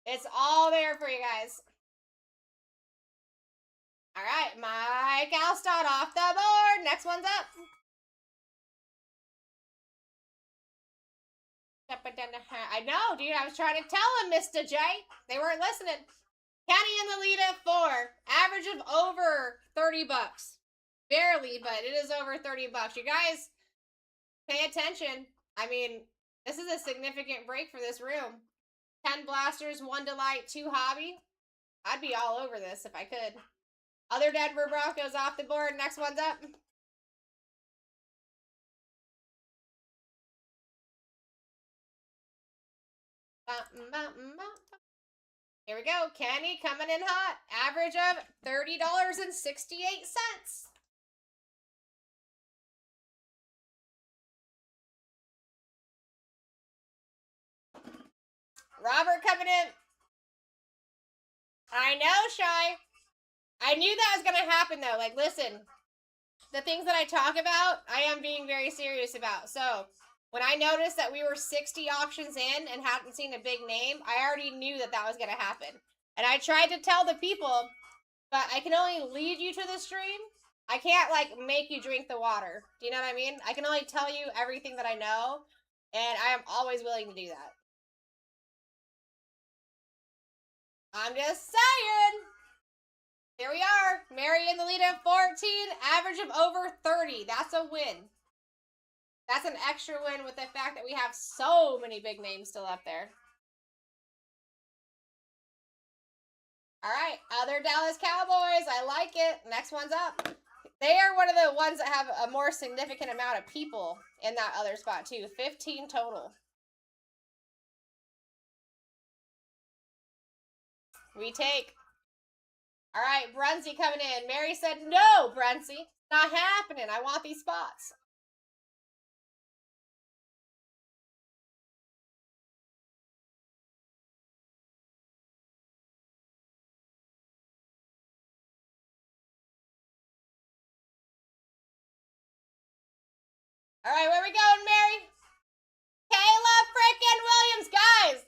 It's all there for you guys. All right, Mike Alstott off the board. Next one's up. I know, dude. I was trying to tell him, Mr. J. They weren't listening. Kenny in the lead at 4. Average of over $30. Barely, but it is over $30. You guys, pay attention. I mean, this is a significant break for this room. 10 blasters, 1 delight, 2 hobby. I'd be all over this if I could. Other Denver Broncos off the board. Next one's up. Here we go. Kenny coming in hot. Average of $30.68. Robert coming in. I know, Shy. I knew that was going to happen, though. Like, listen. The things that I talk about, I am being very serious about. So, when I noticed that we were 60 auctions in and hadn't seen a big name, I already knew that that was going to happen. And I tried to tell the people, but I can only lead you to the stream. I can't, like, make you drink the water. Do you know what I mean? I can only tell you everything that I know, and I am always willing to do that. I'm just saying. Here we are. Mary in the lead at 14. Average of over 30. That's a win. That's an extra win with the fact that we have so many big names still up there. All right. Other Dallas Cowboys. I like it. Next one's up. They are one of the ones that have a more significant amount of people in that other spot, too. 15 total. Retake. All right, Brunsey coming in. Mary said, no, Brunsey. Not happening. I want these spots. All right, where we going, Mary? Kayla frickin' Williams. Guys,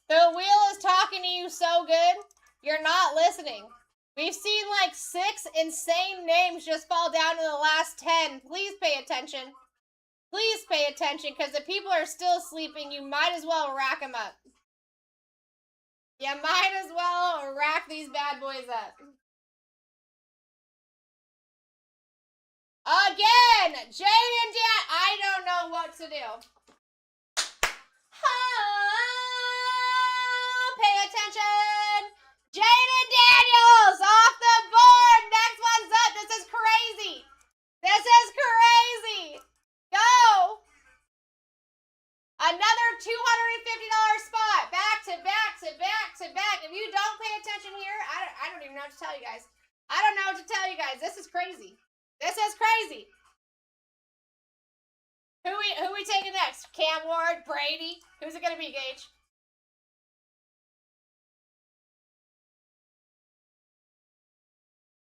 the wheel is talking to you so good. You're not listening. We've seen like 6 insane names just fall down in the last 10. Please pay attention. Please pay attention, because the people are still sleeping. You might as well rack them up. You might as well rack these bad boys up. Again, Jane and Dan, I don't know what to do. Pay attention. Jaden Daniels off the board. Next one's up. This is crazy. This is crazy. Go. Another $250 spot. Back to back to back to back. If you don't pay attention here, I don't even know what to tell you guys. I don't know what to tell you guys. This is crazy. This is crazy. Who we taking next? Cam Ward, Brady. Who's it gonna be, Gage?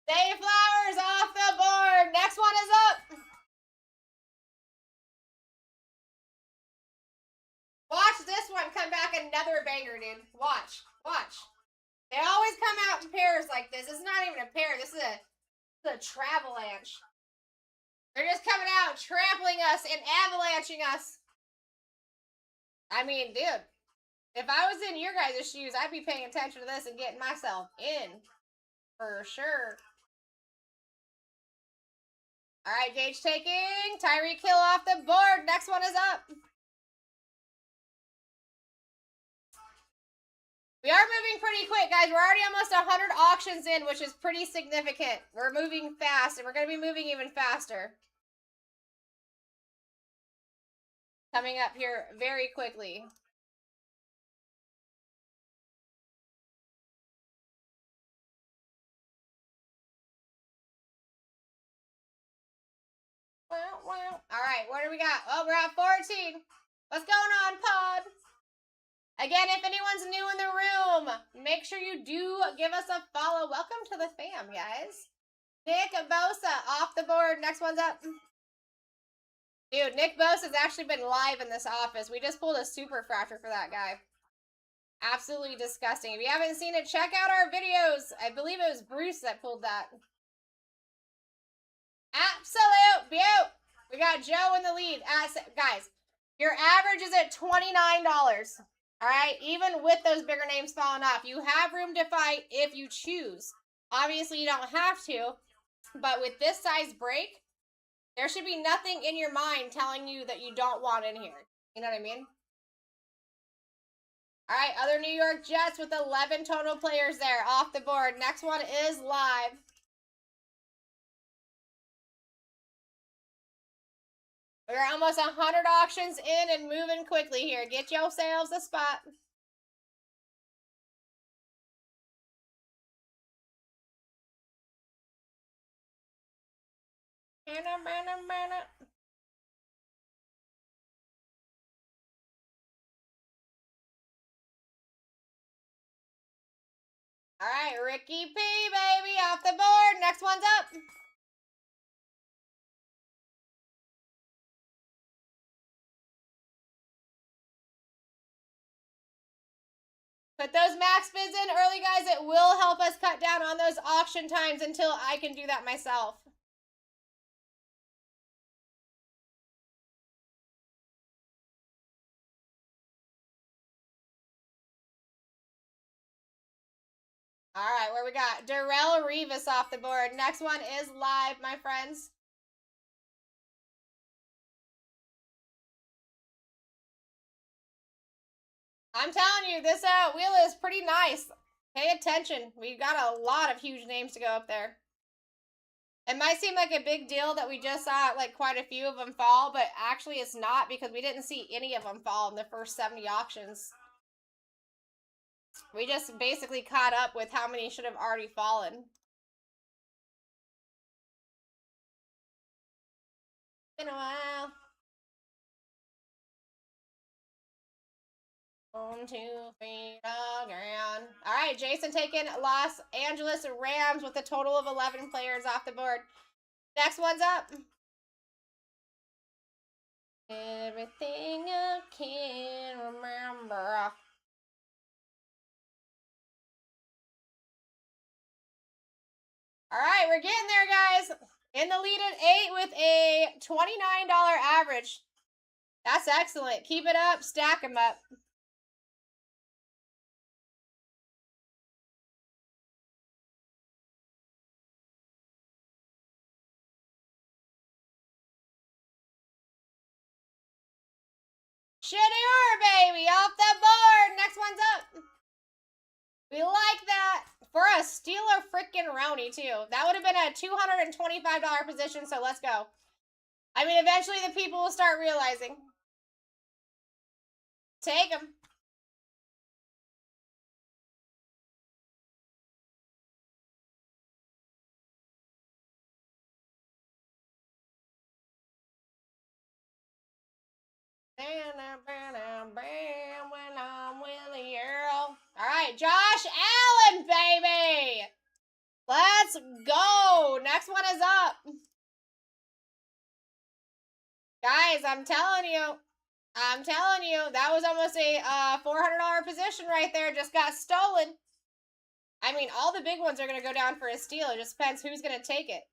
Day Flowers off the board. Next one is up. Watch this one come back another banger, dude. Watch. Watch. They always come out in pairs like this. It's not even a pair. This is a travelanche. They're just coming out, trampling us and avalanching us. I mean, dude, if I was in your guys' shoes, I'd be paying attention to this and getting myself in. For sure. Alright, Gage taking. Tyreek Hill off the board. Next one is up. We are moving pretty quick, guys. We're already almost 100 auctions in, which is pretty significant. We're moving fast, and we're going to be moving even faster. Coming up here very quickly. Well. Alright, what do we got? Oh, we're at 14. What's going on, pod? Again, if anyone's new in the room, make sure you do give us a follow. Welcome to the fam, guys. Nick Bosa off the board. Next one's up. Dude, Nick Bosa's actually been live in this office. We just pulled a super fracture for that guy. Absolutely disgusting. If you haven't seen it, check out our videos. I believe it was Bruce that pulled that. Absolute beaut. We got Joe in the lead. Guys, your average is at $29. Alright? Even with those bigger names falling off. You have room to fight if you choose. Obviously, you don't have to. But with this size break, there should be nothing in your mind telling you that you don't want in here. You know what I mean? Alright, other New York Jets with 11 total players there off the board. Next one is live. We're almost 100 auctions in and moving quickly here. Get yourselves a spot. All right, Ricky P, baby, off the board. Next one's up. Put those max bids in early, guys. It will help us cut down on those auction times until I can do that myself. All right, where we got Darrell Revis off the board. Next one is live, my friends. I'm telling you, this wheel is pretty nice. Pay attention. We've got a lot of huge names to go up there. It might seem like a big deal that we just saw like quite a few of them fall, but actually it's not because we didn't see any of them fall in the first 70 auctions. We just basically caught up with how many should have already fallen. Been a while. 1, 2 feet of ground. All right, Jason taking Los Angeles Rams with a total of 11 players off the board. Next one's up. Everything I can remember. All right, we're getting there, guys. In the lead at 8 with a $29 average. That's excellent. Keep it up. Stack them up. Shedeur, baby, off the board. Next one's up. We like that. For a Steeler freaking Rowney, too. That would have been a $225 position, so let's go. I mean, eventually the people will start realizing. Take them. When I'm with the Earl. All right, Josh Allen, baby. Let's go. Next one is up. Guys, I'm telling you, I'm telling you, that was almost a $400 position right there. Just got stolen. I mean, all the big ones are going to go down for a steal. It just depends who's going to take it.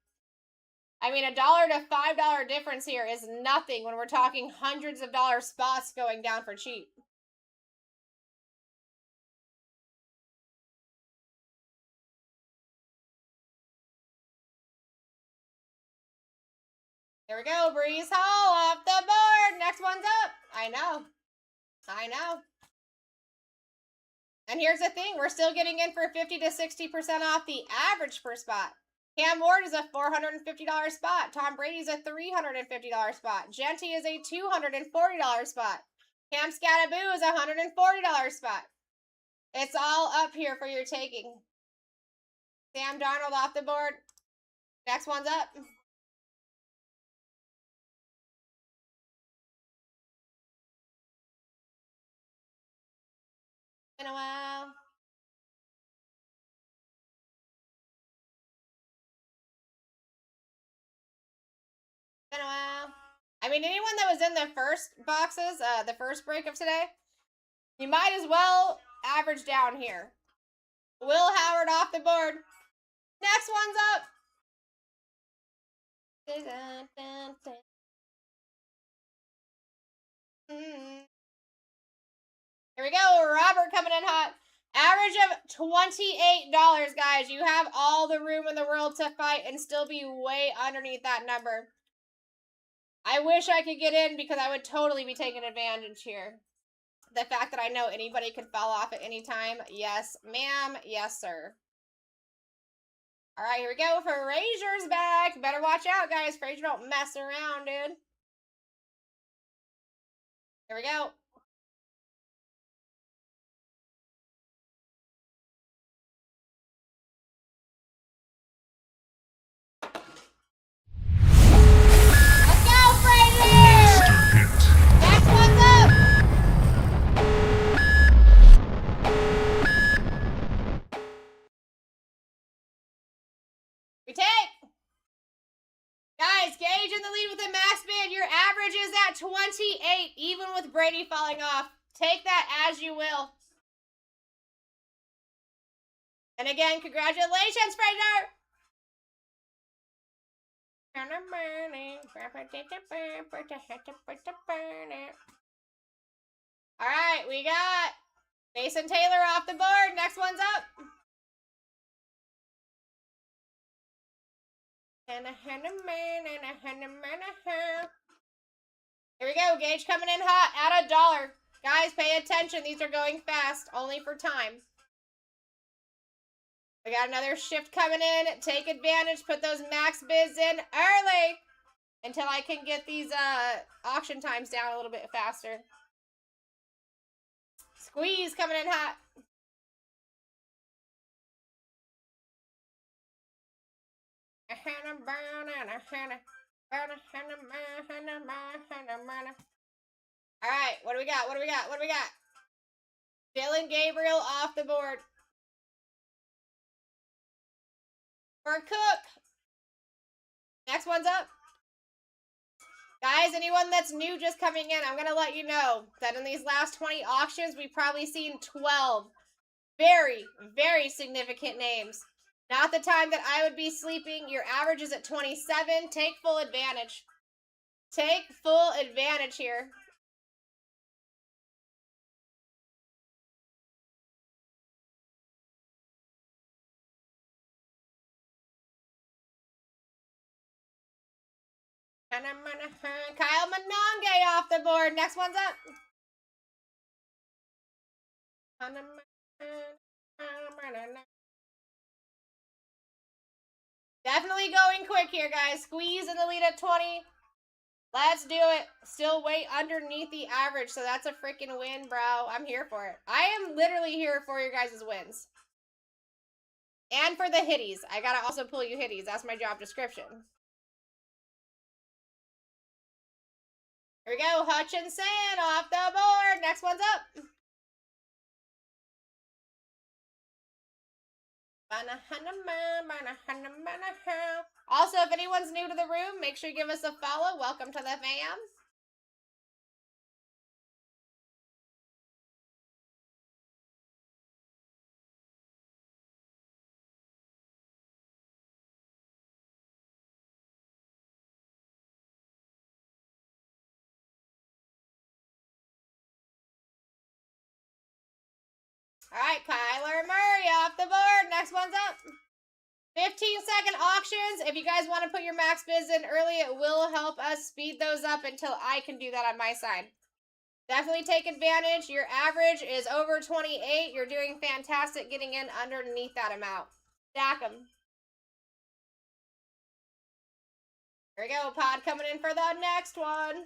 I mean, $1 to $5 difference here is nothing when we're talking hundreds of dollar spots going down for cheap. Here we go, Breeze Hall off the board. Next one's up. I know. And here's the thing, we're still getting in for 50 to 60% off the average per spot. Cam Ward is a $450 spot. Tom Brady's a $350 spot. Genty is a $240 spot. Cam Scattaboo is a $140 spot. It's all up here for your taking. Sam Darnold off the board. Next one's up. In a while. Been a while. I mean, anyone that was in the first boxes, the first break of today, you might as well average down here. Will Howard off the board. Next one's up. Here we go. Robert coming in hot. Average of $28, guys. You have all the room in the world to fight and still be way underneath that number. I wish I could get in because I would totally be taking advantage here. The fact that I know anybody could fall off at any time. Yes, ma'am. Yes, sir. All right, here we go. Frazier's back. Better watch out, guys. Frazier don't mess around, dude. Here we go. Let's go, Frazier! Next one's up. We take. Guys, Gage in the lead with a max bid. Your average is at 28, even with Brady falling off. Take that as you will. And again, congratulations, Frazier! All right, we got Mason Taylor off the board. Next one's up. Here we go. Gage coming in hot at $1. Guys, pay attention. These are going fast, only for time. We got another shift coming in. Take advantage. Put those max bids in early until I can get these auction times down a little bit faster. Squeeze coming in hot. All right, what do we got? What do we got? What do we got? Dylan Gabriel off the board. For Cook. Next one's up. Guys, anyone that's new just coming in, I'm going to let you know that in these last 20 auctions, we've probably seen 12 very, very significant names. Not the time that I would be sleeping. Your average is at 27. Take full advantage. Take full advantage here. Kyle Monange off the board. Next one's up. Definitely going quick here, guys. Squeeze in the lead at 20. Let's do it. Still way underneath the average, so that's a freaking win, bro. I'm here for it. I am literally here for your guys' wins. And for the hitties. I gotta also pull you hitties. That's my job description. Here we go. Hutchinson off the board. Next one's up. Also, if anyone's new to the room, make sure you give us a follow. Welcome to the fam. Alright, Kyler Murray off the board. Next one's up. 15-second auctions. If you guys want to put your max bids in early, it will help us speed those up until I can do that on my side. Definitely take advantage. Your average is over 28. You're doing fantastic getting in underneath that amount. Stack them. Here we go. Pod coming in for the next one.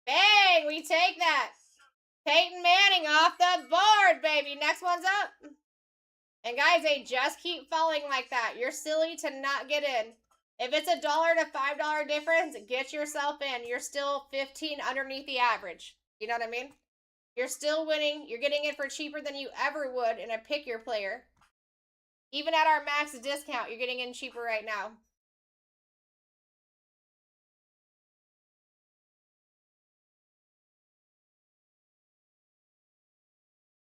Bang! We take that. Peyton Manning off the board, baby. Next one's up. And guys, they just keep falling like that. You're silly to not get in. If it's $1 to $5 difference, get yourself in. You're still 15 underneath the average. You know what I mean? You're still winning. You're getting it for cheaper than you ever would in a pick your player. Even at our max discount, you're getting in cheaper right now.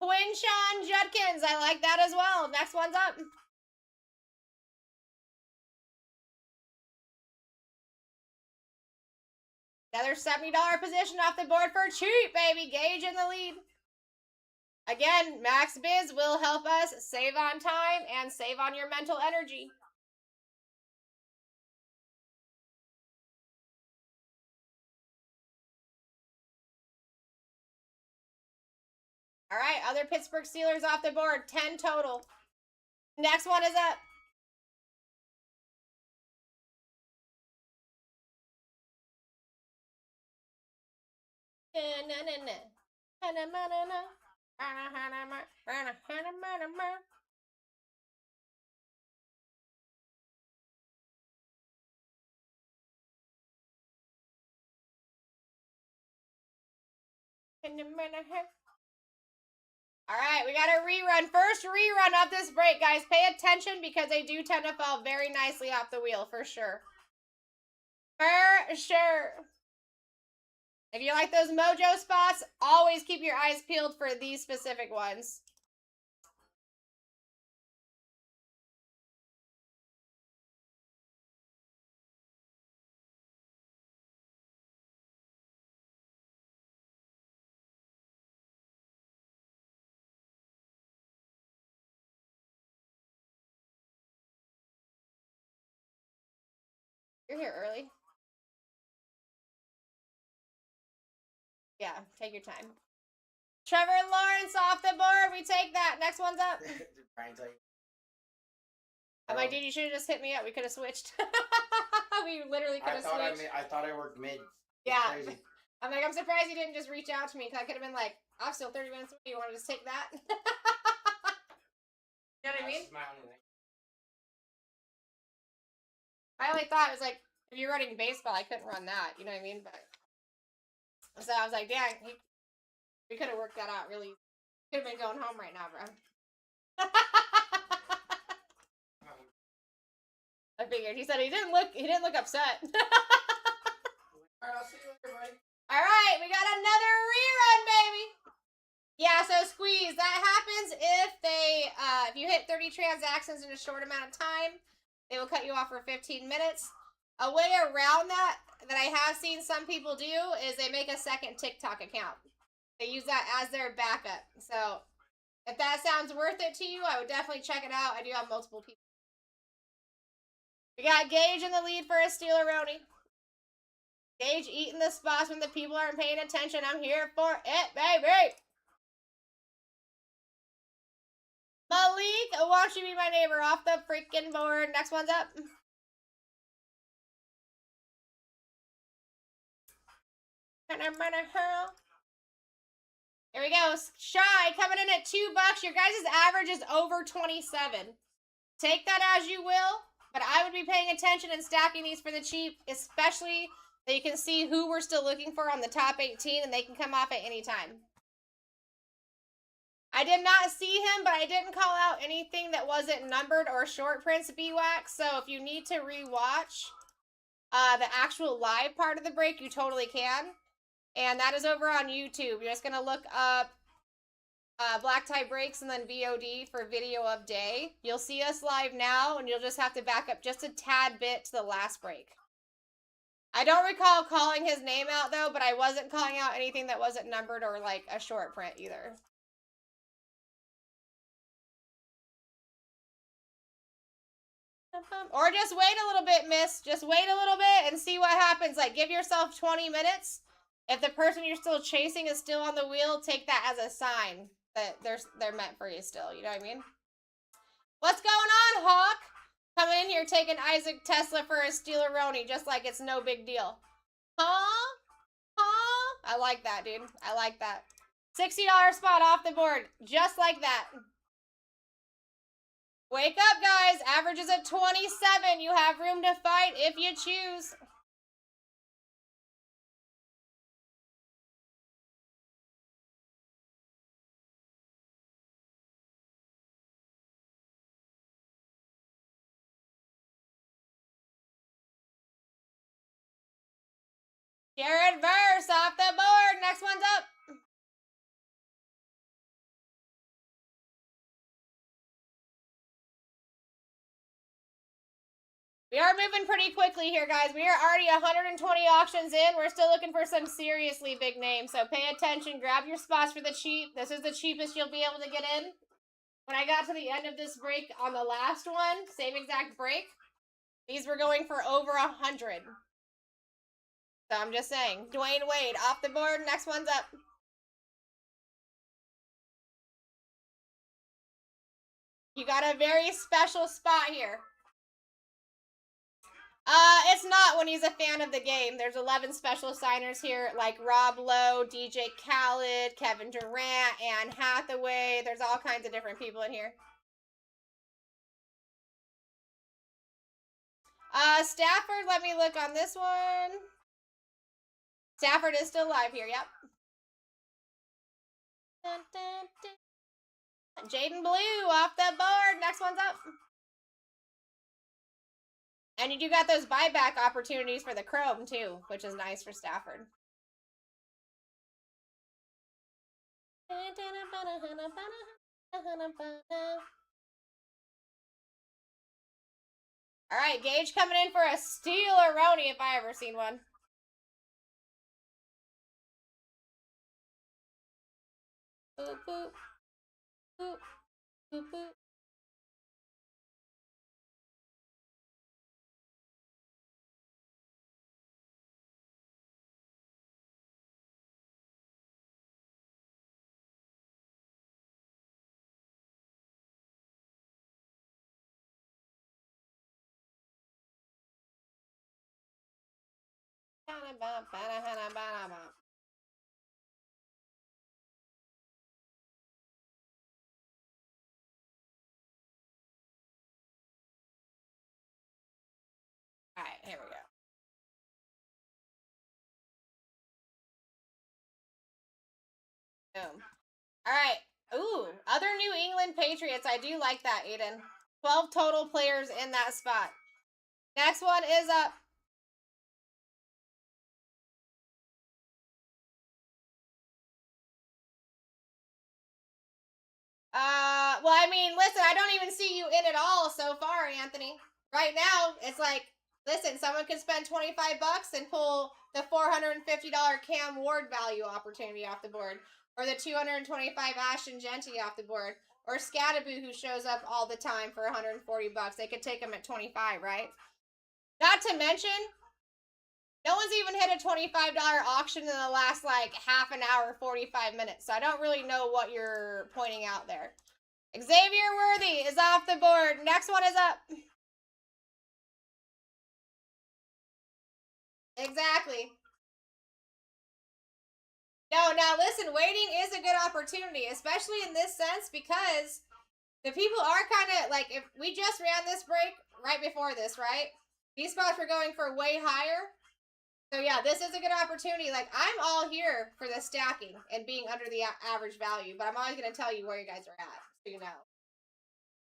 Quinshawn Judkins. I like that as well. Next one's up. Another $70 position off the board for cheap, baby. Gage in the lead. Again, max bids will help us save on time and save on your mental energy. All right, other Pittsburgh Steelers off the board. 10 total. Next one is up. All right, we got a rerun. First rerun of this break, guys. Pay attention because they do tend to fall very nicely off the wheel, for sure. For sure. If you like those mojo spots, always keep your eyes peeled for these specific ones. You're here early. Yeah, take your time. Trevor Lawrence off the board. We take that. Next one's up. Did Brian tell you? I'm like, dude, you should have just hit me up. We could have switched. We literally could have switched. I thought I worked mid. Yeah. Crazy. I'm like, I'm surprised you didn't just reach out to me because I could have been like, I'm still 30 minutes away. You want to just take that? You know what I mean? That's my only thing. I only thought it was like, if you're running baseball, I couldn't run that. You know what I mean? But so I was like, dang, we could have worked that out really. Could have been going home right now, bro. I figured. He said he didn't look upset. Alright, I'll see you later, buddy. All right, we got another rerun, baby. Yeah, so squeeze. That happens if you hit 30 transactions in a short amount of time. They will cut you off for 15 minutes. A way around that I have seen some people do is they make a second TikTok account. They use that as their backup. So if that sounds worth it to you, I would definitely check it out. I do have multiple people. We got Gage in the lead for a Steeler-Roni. Gage eating the spots when the people aren't paying attention. I'm here for it, baby. Malik, won't you be my neighbor off the freaking board? Next one's up. Here we go. Shy coming in at $2. Your guys' average is over 27. Take that as you will, but I would be paying attention and stacking these for the cheap, especially that you can see who we're still looking for on the top 18, and they can come off at any time. I did not see him, but I didn't call out anything that wasn't numbered or short prints BWAX, so if you need to rewatch the actual live part of the break, you totally can. And that is over on YouTube. You're just going to look up BlackTie breaks and then VOD for video of day. You'll see us live now, and you'll just have to back up just a tad bit to the last break. I don't recall calling his name out, though, but I wasn't calling out anything that wasn't numbered or, like, a short print either. Or just wait a little bit, miss. Just wait a little bit and see what happens. Like, give yourself 20 minutes. If the person you're still chasing is still on the wheel, take that as a sign that they're meant for you still. You know what I mean? What's going on, Hawk? Coming in here taking Isaac Tesla for a Steeleroni just like it's no big deal. Huh? Huh? I like that, dude. I like that. $60 spot off the board. Just like that. Wake up, guys. Average is at 27. You have room to fight if you choose. Jared Verse off the board. Next one's up. We are moving pretty quickly here, guys. We are already 120 auctions in. We're still looking for some seriously big names. So pay attention. Grab your spots for the cheap. This is the cheapest you'll be able to get in. When I got to the end of this break on the last one, same exact break, these were going for over 100. So I'm just saying. Dwayne Wade off the board. Next one's up. You got a very special spot here. It's not when he's a fan of the game. There's 11 special signers here, like Rob Lowe, DJ Khaled, Kevin Durant, Anne Hathaway. There's all kinds of different people in here. Stafford, let me look on this one. Stafford is still live here, yep. Dun, dun, dun. Jaden Blue off the board. Next one's up. And you do got those buyback opportunities for the Chrome, too, which is nice for Stafford. All right, Gage coming in for a Steeleroni if I ever seen one. Boop, boop. Boop, boop, boop. All right, here we go. Boom. All right. Ooh, other New England Patriots. I do like that, Aiden. 12 total players in that spot. Next one is up. Well, I mean, listen, I don't even see you in at all so far, Anthony. Right now, it's like, listen, someone could spend 25 bucks and pull the $450 Cam Ward value opportunity off the board, or the 225 Ashton Genty off the board, or Scattaboo who shows up all the time for 140 bucks. They could take him at 25, right? Not to mention, no one's even hit a $25 auction in the last, like, half an hour, 45 minutes. So I don't really know what you're pointing out there. Xavier Worthy is off the board. Next one is up. Exactly. No, now listen, waiting is a good opportunity, especially in this sense, because the people are kind of, like, if we just ran this break right before this, right? These spots were going for way higher. So yeah, this is a good opportunity. Like, I'm all here for the stacking and being under the average value, but I'm always going to tell you where you guys are at, so you know.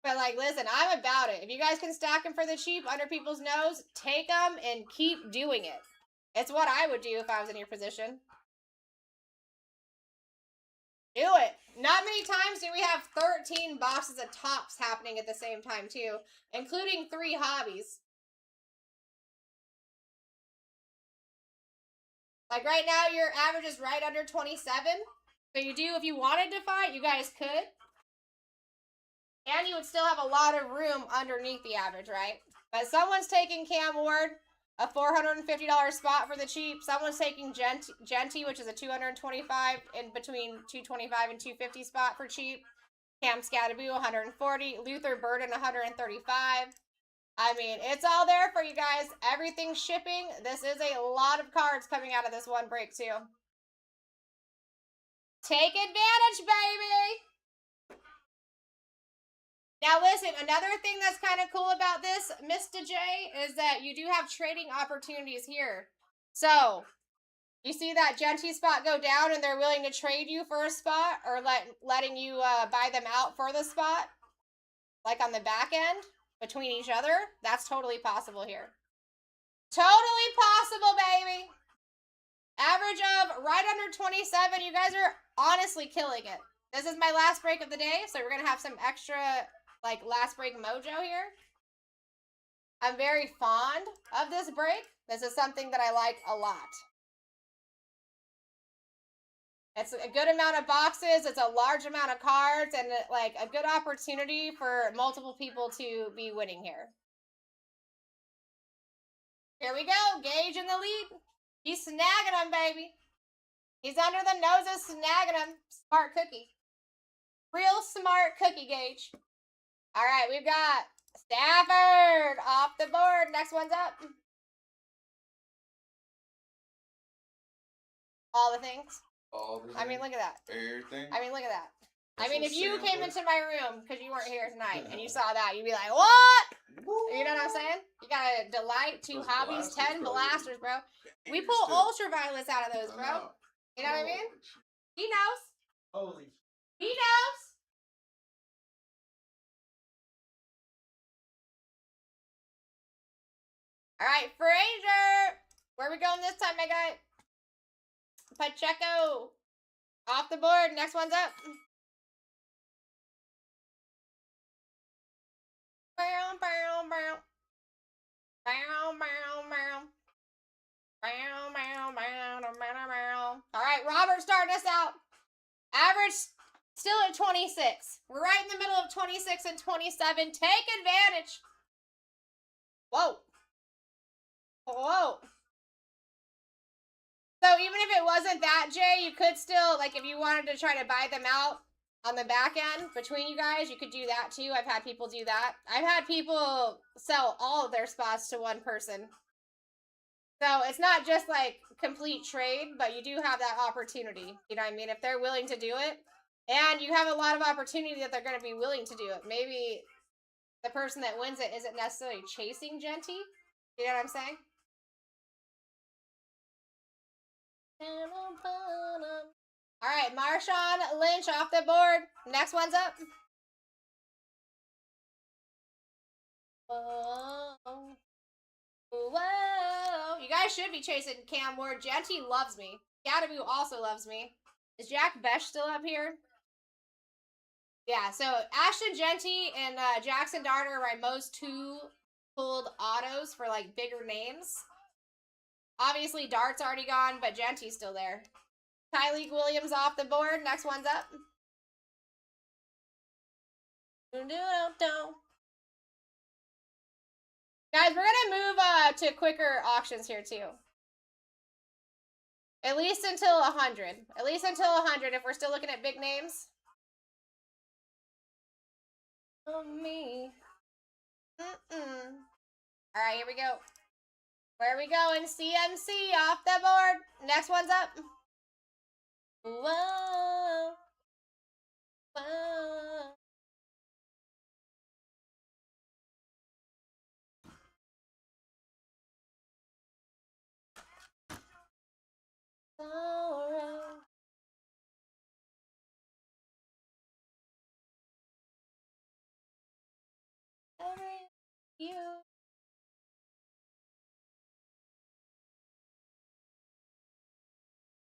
But, like, listen, I'm about it. If you guys can stack them for the cheap under people's nose, take them and keep doing it. It's what I would do if I was in your position. Do it. Not many times do we have 13 boxes of tops happening at the same time, too, including 3 hobbies. Like right now, your average is right under 27. So you do, if you wanted to fight, you guys could. And you would still have a lot of room underneath the average, right? But someone's taking Cam Ward, a $450 spot for the cheap. Someone's taking Genty, which is a $225 in between $225 and $250 spot for cheap. Cam Scadaboo, $140. Luther Burden, $135. I mean, it's all there for you guys. Everything's shipping. This is a lot of cards coming out of this one break, too. Take advantage, baby! Now, listen, another thing that's kind of cool about this, Mr. J, is that you do have trading opportunities here. So, you see that Genty spot go down and they're willing to trade you for a spot or letting you buy them out for the spot? Like on the back end? Between each other, that's totally possible here. Totally possible, baby. Average of right under 27. You guys are honestly killing it. This is my last break of the day, so we're going to have some extra, like, last break mojo here. I'm very fond of this break. This is something that I like a lot. It's a good amount of boxes, it's a large amount of cards, and like a good opportunity for multiple people to be winning here. Here we go, Gage in the lead. He's snagging them, baby. He's under the noses, snagging them. Smart cookie. Real smart cookie, Gage. All right, we've got Stafford off the board. Next one's up. All the things. I mean, look at that. Everything. I mean, look at that. I That's mean, what if you Sam came was. into my room because you weren't here tonight and you saw that, you'd be like, what? You know what I'm saying? You got a Delight, 2 Those hobbies, blasters, 10 bro. blasters, bro. We You're pull still- ultraviolets out of those, I bro. know. You know what I mean? Holy shit. He knows. Holy. He knows. All right, Frazier. Where are we going this time, my guy? Pacheco. Off the board. Next one's up. Bow, bow, bow. Bow, bow, bow. Bow, bow, bow, bow, bow, bow. All right, Robert starting us out. Average still at 26. We're right in the middle of 26 and 27. Take advantage. Whoa. Whoa. So even if it wasn't that, Jay, you could still, like, if you wanted to try to buy them out on the back end between you guys, you could do that too. I've had people do that. I've had people sell all of their spots to one person. So it's not just like complete trade, but you do have that opportunity. You know what I mean? If they're willing to do it, and you have a lot of opportunity that they're going to be willing to do it. Maybe the person that wins it isn't necessarily chasing Genty. You know what I'm saying? All right, Marshawn Lynch off the board. Next one's up. Whoa. Whoa. You guys should be chasing Cam Ward. Genty loves me. Gadaboo also loves me. Is Jack Besh still up here? Yeah, so Ashton Genty and Jackson Darter are my most 2 pulled autos for like bigger names. Obviously, Dart's already gone, but Genty's still there. Tyleek Williams off the board. Next one's up. Guys, we're going to move to quicker auctions here, too. At least until 100. At least until 100 if we're still looking at big names. Oh, me. All right, here we go. Where are we going? CMC off the board. Next one's up. Whoa. Whoa. Sorrow. You.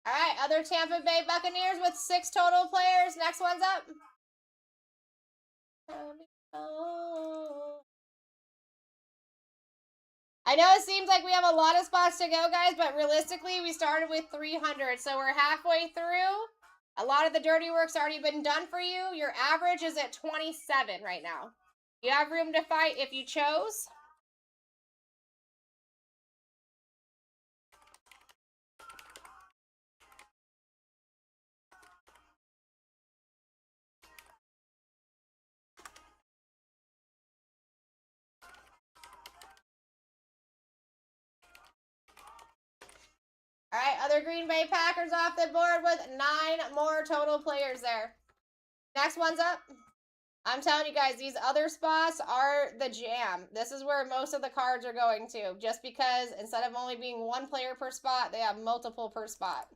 All right, other Tampa Bay Buccaneers with 6 total players. Next one's up. I know it seems like we have a lot of spots to go, guys, but realistically, we started with 300, so we're halfway through. A lot of the dirty work's already been done for you. Your average is at 27 right now. You have room to fight if you chose. All right, other Green Bay Packers off the board with 9 more total players there. Next one's up. I'm telling you guys, these other spots are the jam. This is where most of the cards are going to, just because instead of only being 1 player per spot, they have multiple per spot.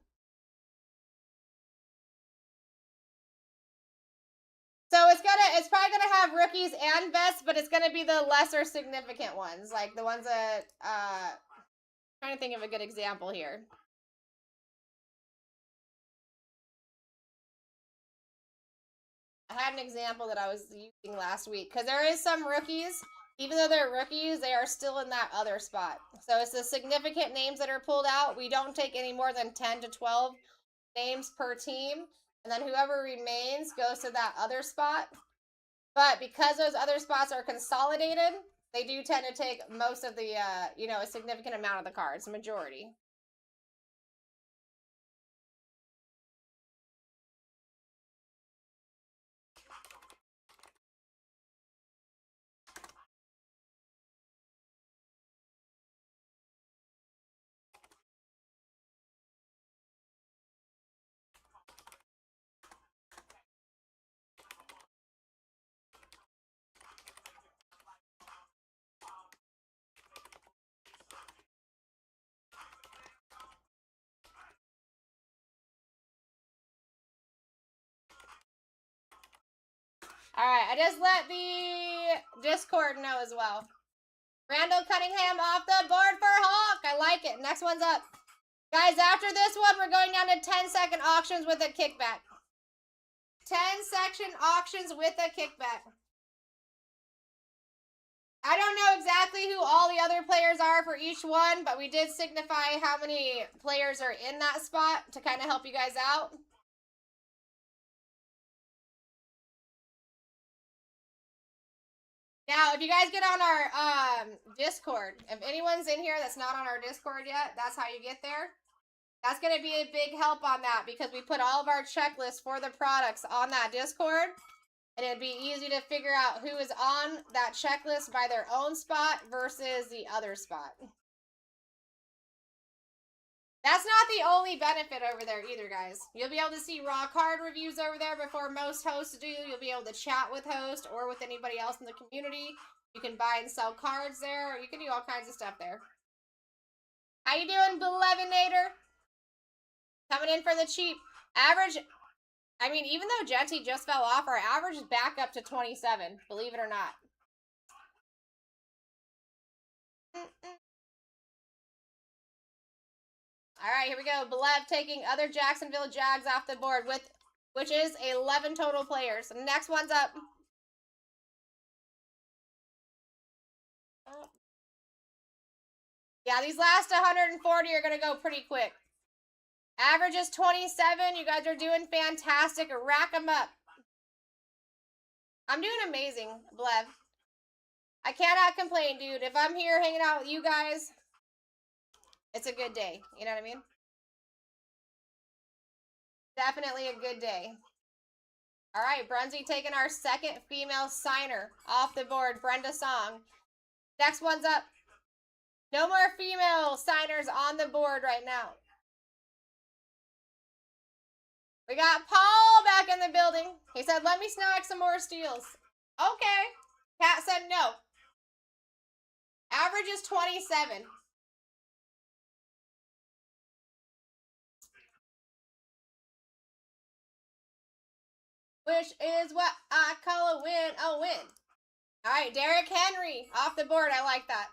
So it's probably gonna have rookies and vests, but it's gonna be the lesser significant ones, like the ones that trying to think of a good example here. I had an example that I was using last week because there is some rookies, even though they're rookies, they are still in that other spot. So it's the significant names that are pulled out. We don't take any more than 10 to 12 names per team, and then whoever remains goes to that other spot. But because those other spots are consolidated, they do tend to take most of the, a significant amount of the cards, majority. All right, I just let the Discord know as well. Randall Cunningham off the board for Hawk. I like it. Next one's up. Guys, after this one, we're going down to 10-second auctions with a kickback. 10-second auctions with a kickback. I don't know exactly who all the other players are for each one, but we did signify how many players are in that spot to kind of help you guys out. Now, if you guys get on our Discord, if anyone's in here that's not on our Discord yet, that's how you get there. That's going to be a big help on that because we put all of our checklists for the products on that Discord. And it'd be easy to figure out who is on that checklist by their own spot versus the other spot. That's not the only benefit over there either, guys. You'll be able to see raw card reviews over there before most hosts do. You'll be able to chat with hosts or with anybody else in the community. You can buy and sell cards there. You can do all kinds of stuff there. How you doing, Belevinator? Coming in for the cheap. Average, I mean, even though Genty just fell off, our average is back up to 27, believe it or not. All right, here we go. Belev taking other Jacksonville Jags off the board, which is 11 total players. The next one's up. Yeah, these last 140 are going to go pretty quick. Average is 27. You guys are doing fantastic. Rack them up. I'm doing amazing, Blev. I cannot complain, dude. If I'm here hanging out with you guys, it's a good day. You know what I mean? Definitely a good day. All right, Brunsey taking our second female signer off the board, Brenda Song. Next one's up. No more female signers on the board right now. We got Paul back in the building. He said, let me snag some more steals. Okay. Kat said no. Average is 27. Which is what I call a win. A win. All right, Derrick Henry off the board. I like that.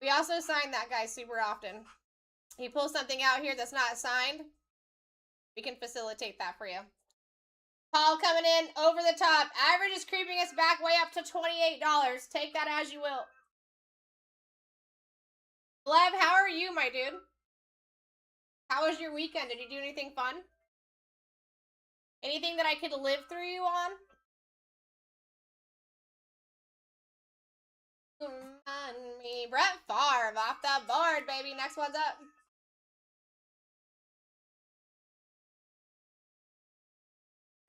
We also sign that guy super often. He pulls something out here that's not signed. We can facilitate that for you. Paul coming in over the top. Average is creeping us back way up to $28. Take that as you will. Lev, how are you, my dude? How was your weekend? Did you do anything fun? Anything that I could live through you on? Remind me. Brett Favre off the board, baby. Next one's up.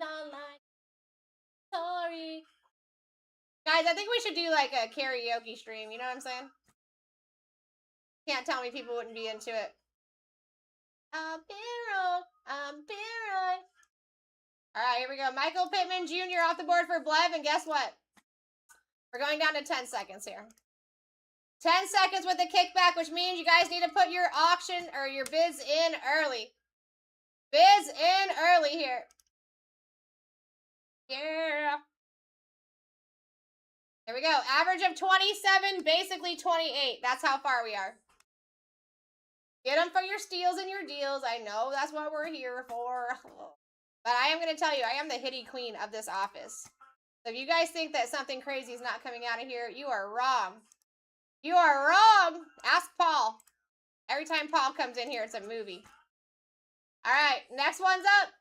Not like sorry. Guys, I think we should do like a karaoke stream. You know what I'm saying? Can't tell me people wouldn't be into it. I'm Biro. Alright, here we go. Michael Pittman Jr. off the board for Blev, and guess what? We're going down to 10 seconds here. 10 seconds with the kickback, which means you guys need to put your auction or your bids in early. Bids in early here. Yeah. Here we go. Average of 27, basically 28. That's how far we are. Get them for your steals and your deals. I know that's what we're here for. But I am going to tell you, I am the hitty queen of this office. So if you guys think that something crazy is not coming out of here, you are wrong. You are wrong. Ask Paul. Every time Paul comes in here, it's a movie. All right, next one's up.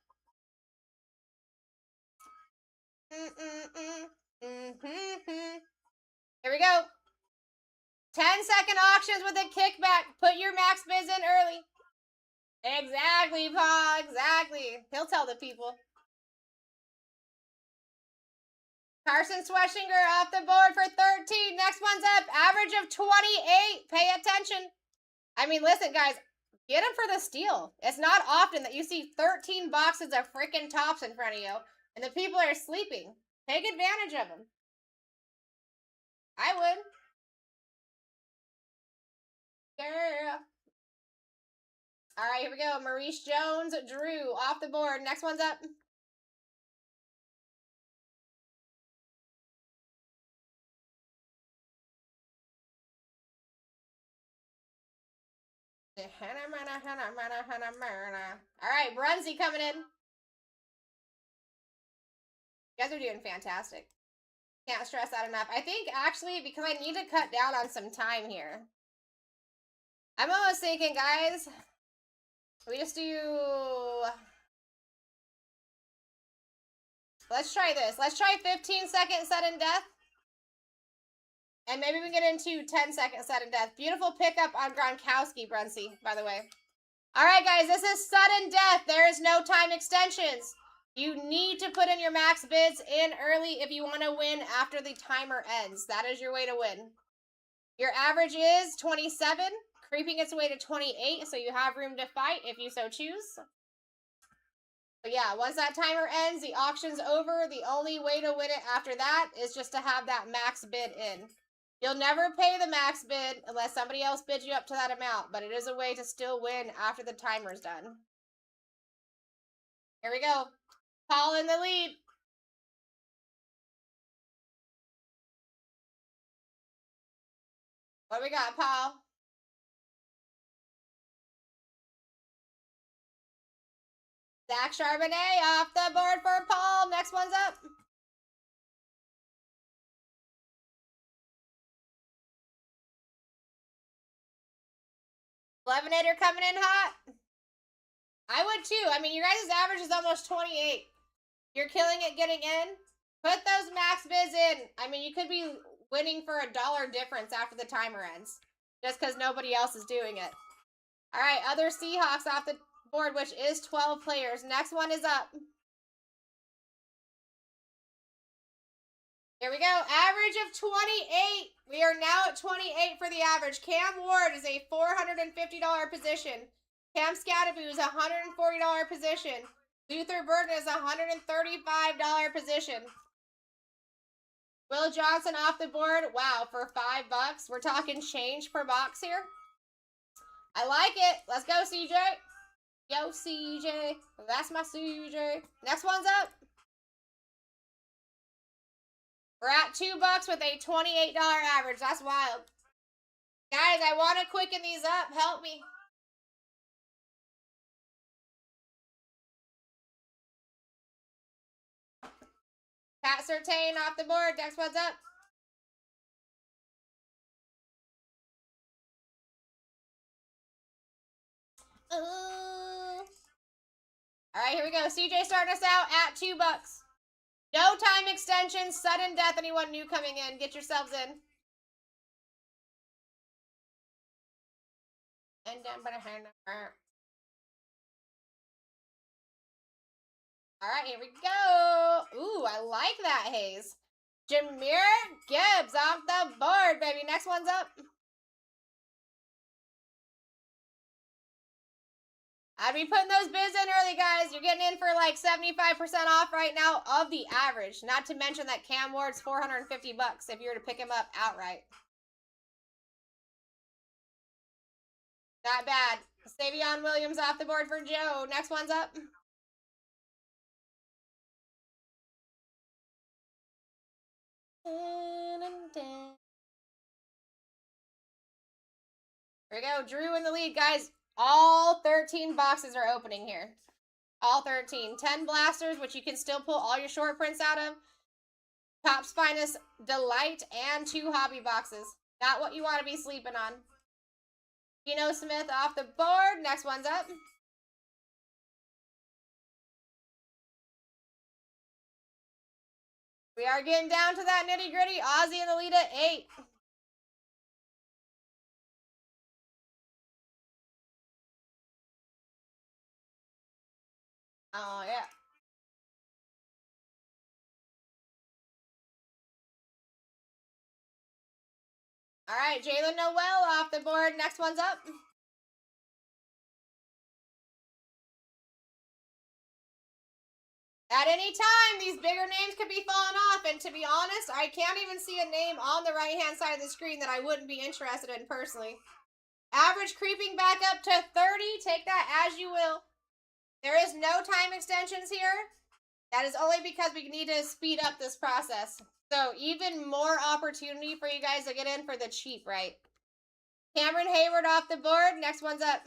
Here we go. 10-second auctions with a kickback. Put your max bids in early. Exactly, Paul. Exactly. He'll tell the people. Carson Schweschinger off the board for 13. Next one's up. Average of 28. Pay attention. I mean, listen, guys. Get them for the steal. It's not often that you see 13 boxes of freaking tops in front of you, and the people are sleeping. Take advantage of them. I would. Girl. All right, here we go. Maurice Jones, Drew, off the board. Next one's up. All right, Brunsey coming in. You guys are doing fantastic. Can't stress that enough. I think, actually, because I need to cut down on some time here. I'm almost thinking, guys, we just do... Let's try this. Let's try 15-second sudden death. And maybe we get into 10-second sudden death. Beautiful pickup on Gronkowski, Brunsey, by the way. All right, guys, this is sudden death. There is no time extensions. You need to put in your max bids in early if you want to win after the timer ends. That is your way to win. Your average is 27, creeping its way to 28, so you have room to fight if you so choose. But yeah, once that timer ends, the auction's over. The only way to win it after that is just to have that max bid in. You'll never pay the max bid unless somebody else bids you up to that amount, but it is a way to still win after the timer's done. Here we go. Paul in the lead. What do we got, Paul? Zach Charbonnet off the board for Paul. Next one's up. Levinator coming in hot. I would too. I mean, your guys' average is almost 28. You're killing it getting in. Put those max bids in. I mean, you could be winning for $1 difference after the timer ends. Just because nobody else is doing it. All right, other Seahawks off the board, which is 12 players. Next one is up. Here we go. Average of 28. We are now at 28 for the average. Cam Ward is a $450 position. Cam Scadaboo is a $140 position. Luther Burton is a $135 position. Will Johnson off the board. Wow, for $5. We're talking change per box here. I like it. Let's go, CJ. Yo, CJ. That's my CJ. Next one's up. We're at $2 with a $28 average. That's wild. Guys, I want to quicken these up. Help me. Pat Surtain off the board. Next one's up. All right, here we go. CJ starting us out at $2. No time extension, sudden death. Anyone new coming in, get yourselves in. And then, all right, here we go. Ooh, I like that, Hayes. Jameer Gibbs off the board, baby. Next one's up. I'd be putting those bids in early, guys. You're getting in for like 75% off right now of the average. Not to mention that Cam Ward's $450 if you were to pick him up outright. Not bad. Savion Williams off the board for Joe. Next one's up. Here we go. Drew in the lead, guys. All 13 boxes are opening here. All 13. 10 blasters, which you can still pull all your short prints out of. Topps Finest Delight and 2 hobby boxes. Not what you want to be sleeping on. Geno Smith off the board. Next one's up. We are getting down to that nitty gritty. Ozzy in the lead at 8. Oh, yeah. All right, Jalen Noel off the board. Next one's up. At any time, these bigger names could be falling off, and to be honest, I can't even see a name on the right-hand side of the screen that I wouldn't be interested in personally. Average creeping back up to 30. Take that as you will. There is no time extensions here. That is only because we need to speed up this process. So even more opportunity for you guys to get in for the cheap, right? Cameron Hayward off the board. Next one's up.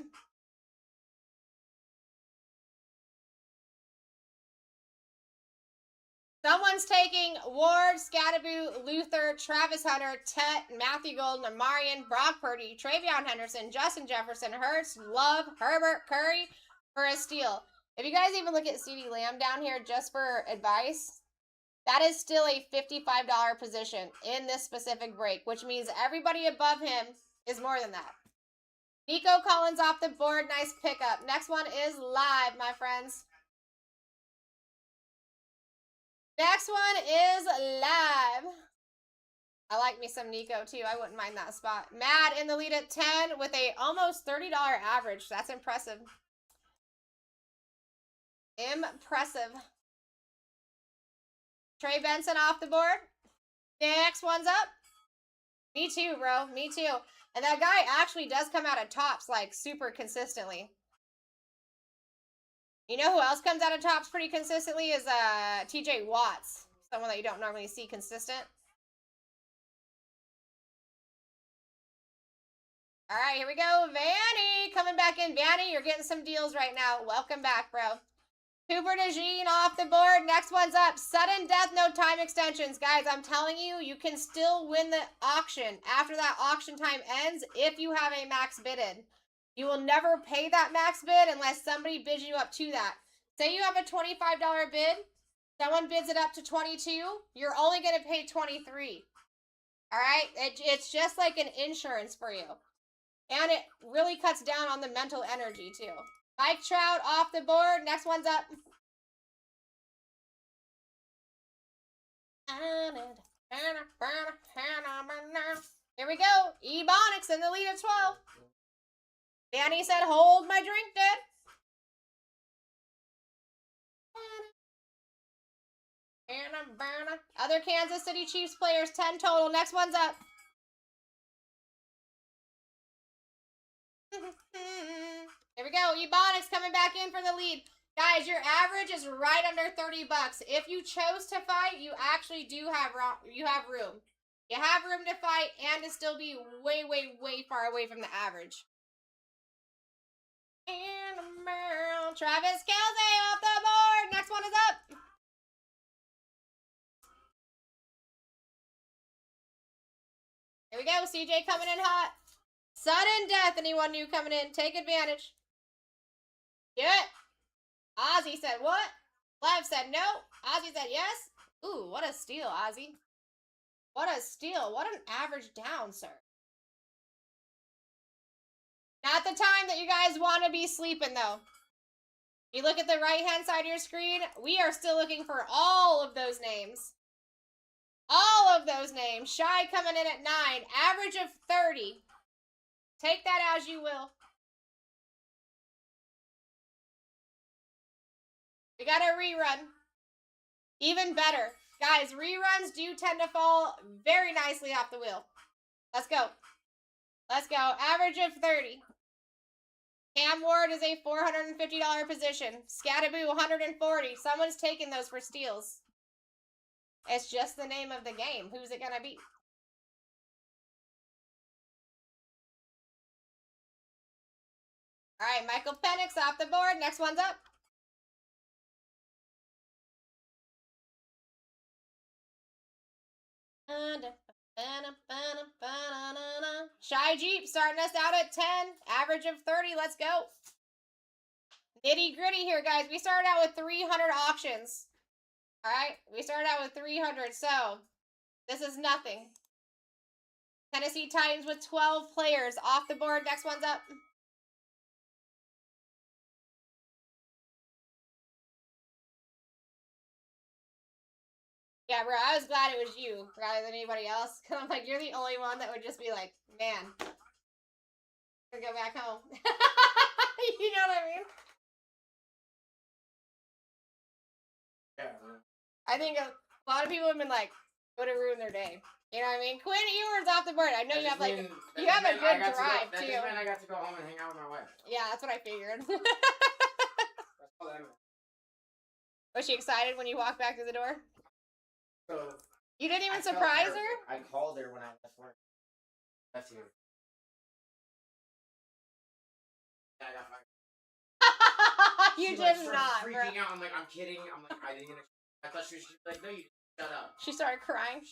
Someone's taking Ward, Scadaboo, Luther, Travis Hunter, Tet, Matthew Golden, Amarian, Brock Purdy, Travion Henderson, Justin Jefferson, Hurts, Love, Herbert, Curry for a steal. If you guys even look at CeeDee Lamb down here just for advice, that is still a $55 position in this specific break, which means everybody above him is more than that. Nico Collins off the board. Nice pickup. Next one is live, my friends. Next one is live. I like me some Nico, too. I wouldn't mind that spot. Mad in the lead at 10 with a almost $30 average. That's impressive. Impressive. Trey Benson off the board. Next one's up. Me too, bro. Me too. And that guy actually does come out of Topps, like, super consistently. You know who else comes out of Topps pretty consistently is TJ Watts. Someone that you don't normally see consistent. All right, here we go. Vanny coming back in. Vanny, you're getting some deals right now. Welcome back, bro. Cooper DeJean off the board. Next one's up. Sudden death, no time extensions. Guys, I'm telling you, you can still win the auction after that auction time ends if you have a max bidded. You will never pay that max bid unless somebody bids you up to that. Say you have a $25 bid. Someone bids it up to 22. You're only going to pay 23. All right? It's just like an insurance for you. And it really cuts down on the mental energy, too. Mike Trout off the board. Next one's up. Here we go. Ebonics in the lead at 12. Danny said, hold my drink, Dad. Other Kansas City Chiefs players, 10 total. Next one's up. Here we go. Ebonics coming back in for the lead. Guys, your average is right under $30. If you chose to fight, you actually do have room. You have room to fight and to still be way, way, way far away from the average. And Travis Kelce off the board. Next one is up. Here we go. CJ coming in hot. Sudden death. Anyone new coming in? Take advantage. Do it. Ozzy said what? Lev said no. Ozzy said yes. Ooh, what a steal, Ozzy. What a steal. What an average down, sir. Not the time that you guys want to be sleeping, though. You look at the right-hand side of your screen, we are still looking for all of those names. All of those names. Shy coming in at 9. Average of 30. Take that as you will. We got a rerun. Even better. Guys, reruns do tend to fall very nicely off the wheel. Let's go. Let's go. Average of 30. Cam Ward is a $450 position. Scataboo, 140. Someone's taking those for steals. It's just the name of the game. Who's it gonna be? All right, Michael Penix off the board. Next one's up. Shy Jeep starting us out at 10. Average of 30. Let's go. Nitty gritty here, guys. We started out with 300 auctions. All right, we started out with 300, so this is nothing. Tennessee Titans with 12 players off the board. Next one's up. Yeah, bro, I was glad it was you rather than anybody else. Because I'm like, you're the only one that would just be like, man, I'm gonna go back home. You know what I mean? Yeah. I think a lot of people have been like, would have ruined their day. You know what I mean? Quinn Ewers off the board. I know you have like, you have a good drive too. That just meant I got to go home and hang out with my wife. Yeah, that's what I figured. That's all that meant. Was she excited when you walked back through the door? So You didn't even I felt surprise terrible. her? I called her when I left work. That's you. Yeah, I got fired. You She, did started not, bro. freaking out. I'm like, I'm kidding. I'm like, I didn't. I thought she was like, no, you shut up. She started crying.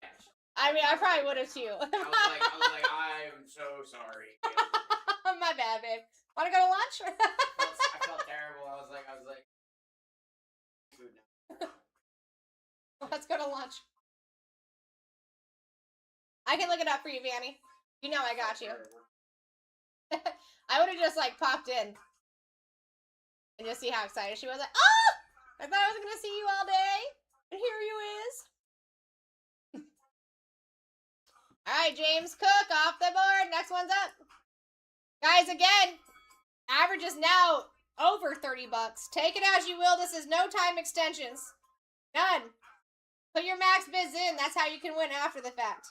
Yeah. I mean, I probably would have too. I was like, I'm so sorry. My bad, babe. Want to go to lunch? I felt terrible. I was like, food now. Let's go to lunch. I can look it up for you, Vanny. You know I got you. I would have just like popped in and just see how excited she was. Like, oh! I thought I was gonna see you all day, and here you is. All right, James Cook off the board. Next one's up. Guys, again, average is now over 30 bucks. Take it as you will. This is no time extensions. None. Put your max bids in. That's how you can win after the fact.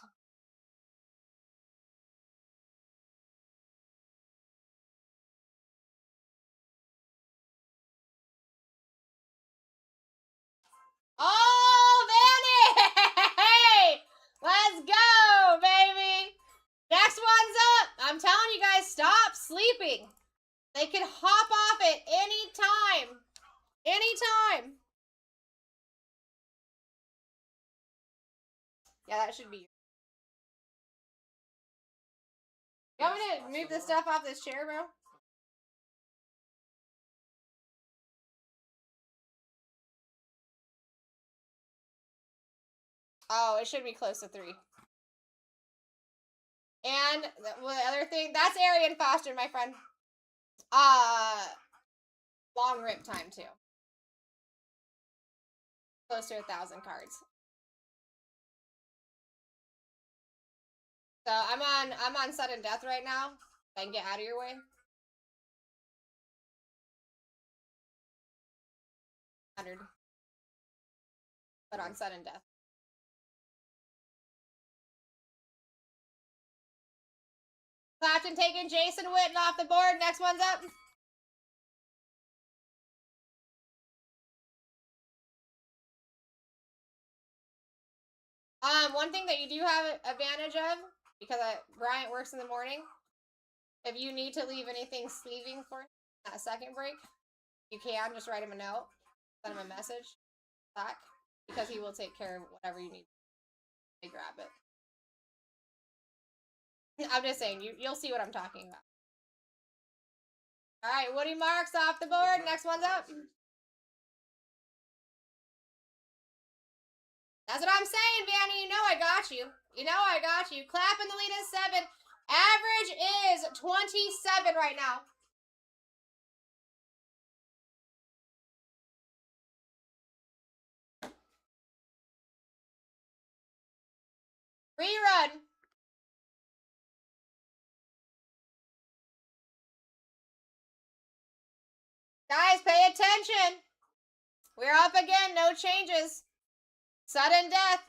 Oh, Vanny! Hey! Let's go, baby! Next one's up. I'm telling you guys, stop sleeping. They can hop off at any time. Anytime. Yeah, that should be. You want me to move this stuff off this chair, bro? Oh, it should be close to 3. And the other thing, that's Arian Foster, my friend. Long rip time too. Close to 1,000 cards. So I'm on sudden death right now. If I can get out of your way. 100. But on sudden death. Clapton taking Jason Witten off the board. Next one's up. One thing that you do have advantage of, because Bryant works in the morning, if you need to leave anything sleeving for that second break, you can just write him a note, send him a message back, because he will take care of whatever you need. They grab it. I'm just saying, you'll see what I'm talking about. All right, Woody Marks off the board. Next one's up. That's what I'm saying, Vanny. You know I got you. You know I got you. Clapping the lead is 7. Average is 27 right now. Rerun. Guys, pay attention. We're up again. No changes. Sudden death.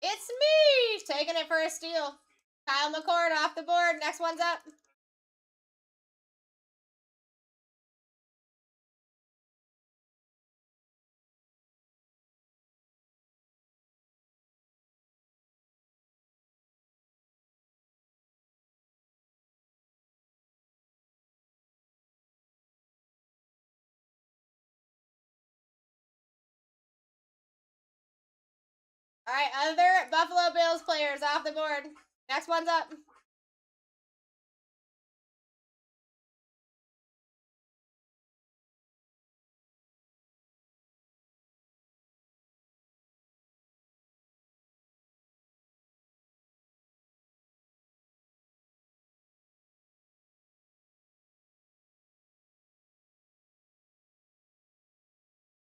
It's me! Taking it for a steal. Kyle McCord off the board. Next one's up. All right, other Buffalo Bills players off the board. Next one's up.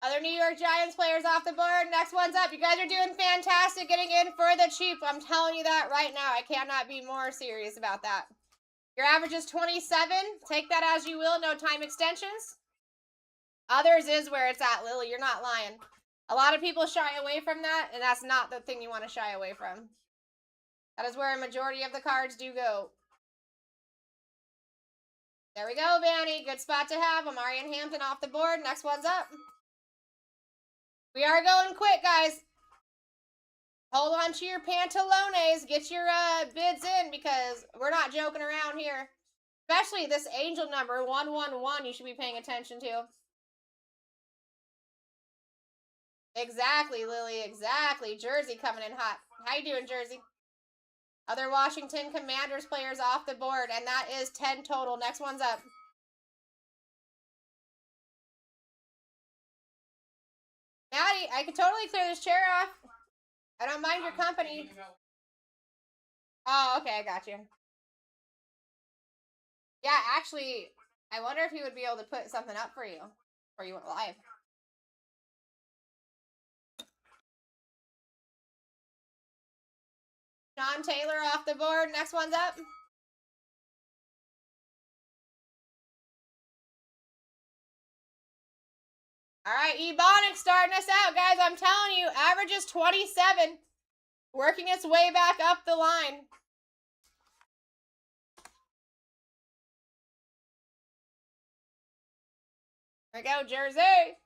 Other New York Giants players off the board. Next one's up. You guys are doing fantastic getting in for the cheap. I'm telling you that right now. I cannot be more serious about that. Your average is 27. Take that as you will. No time extensions. Others is where it's at, Lily. You're not lying. A lot of people shy away from that, and that's not the thing you want to shy away from. That is where a majority of the cards do go. There we go, Vanny. Good spot to have. Amari and Hampton off the board. Next one's up. We are going quick, guys. Hold on to your pantalones. Get your bids in because we're not joking around here. Especially this angel number, 111, you should be paying attention to. Exactly, Lily. Exactly. Jersey coming in hot. How you doing, Jersey? Other Washington Commanders players off the board, and that is 10 total. Next one's up. Maddie, I can totally clear this chair off. I don't mind your company. Oh, okay, I got you. Yeah, actually, I wonder if he would be able to put something up for you before you went live. Sean Taylor off the board. Next one's up. All right, Ebonic starting us out, guys. I'm telling you, average is 27. Working its way back up the line. There we go, Jersey.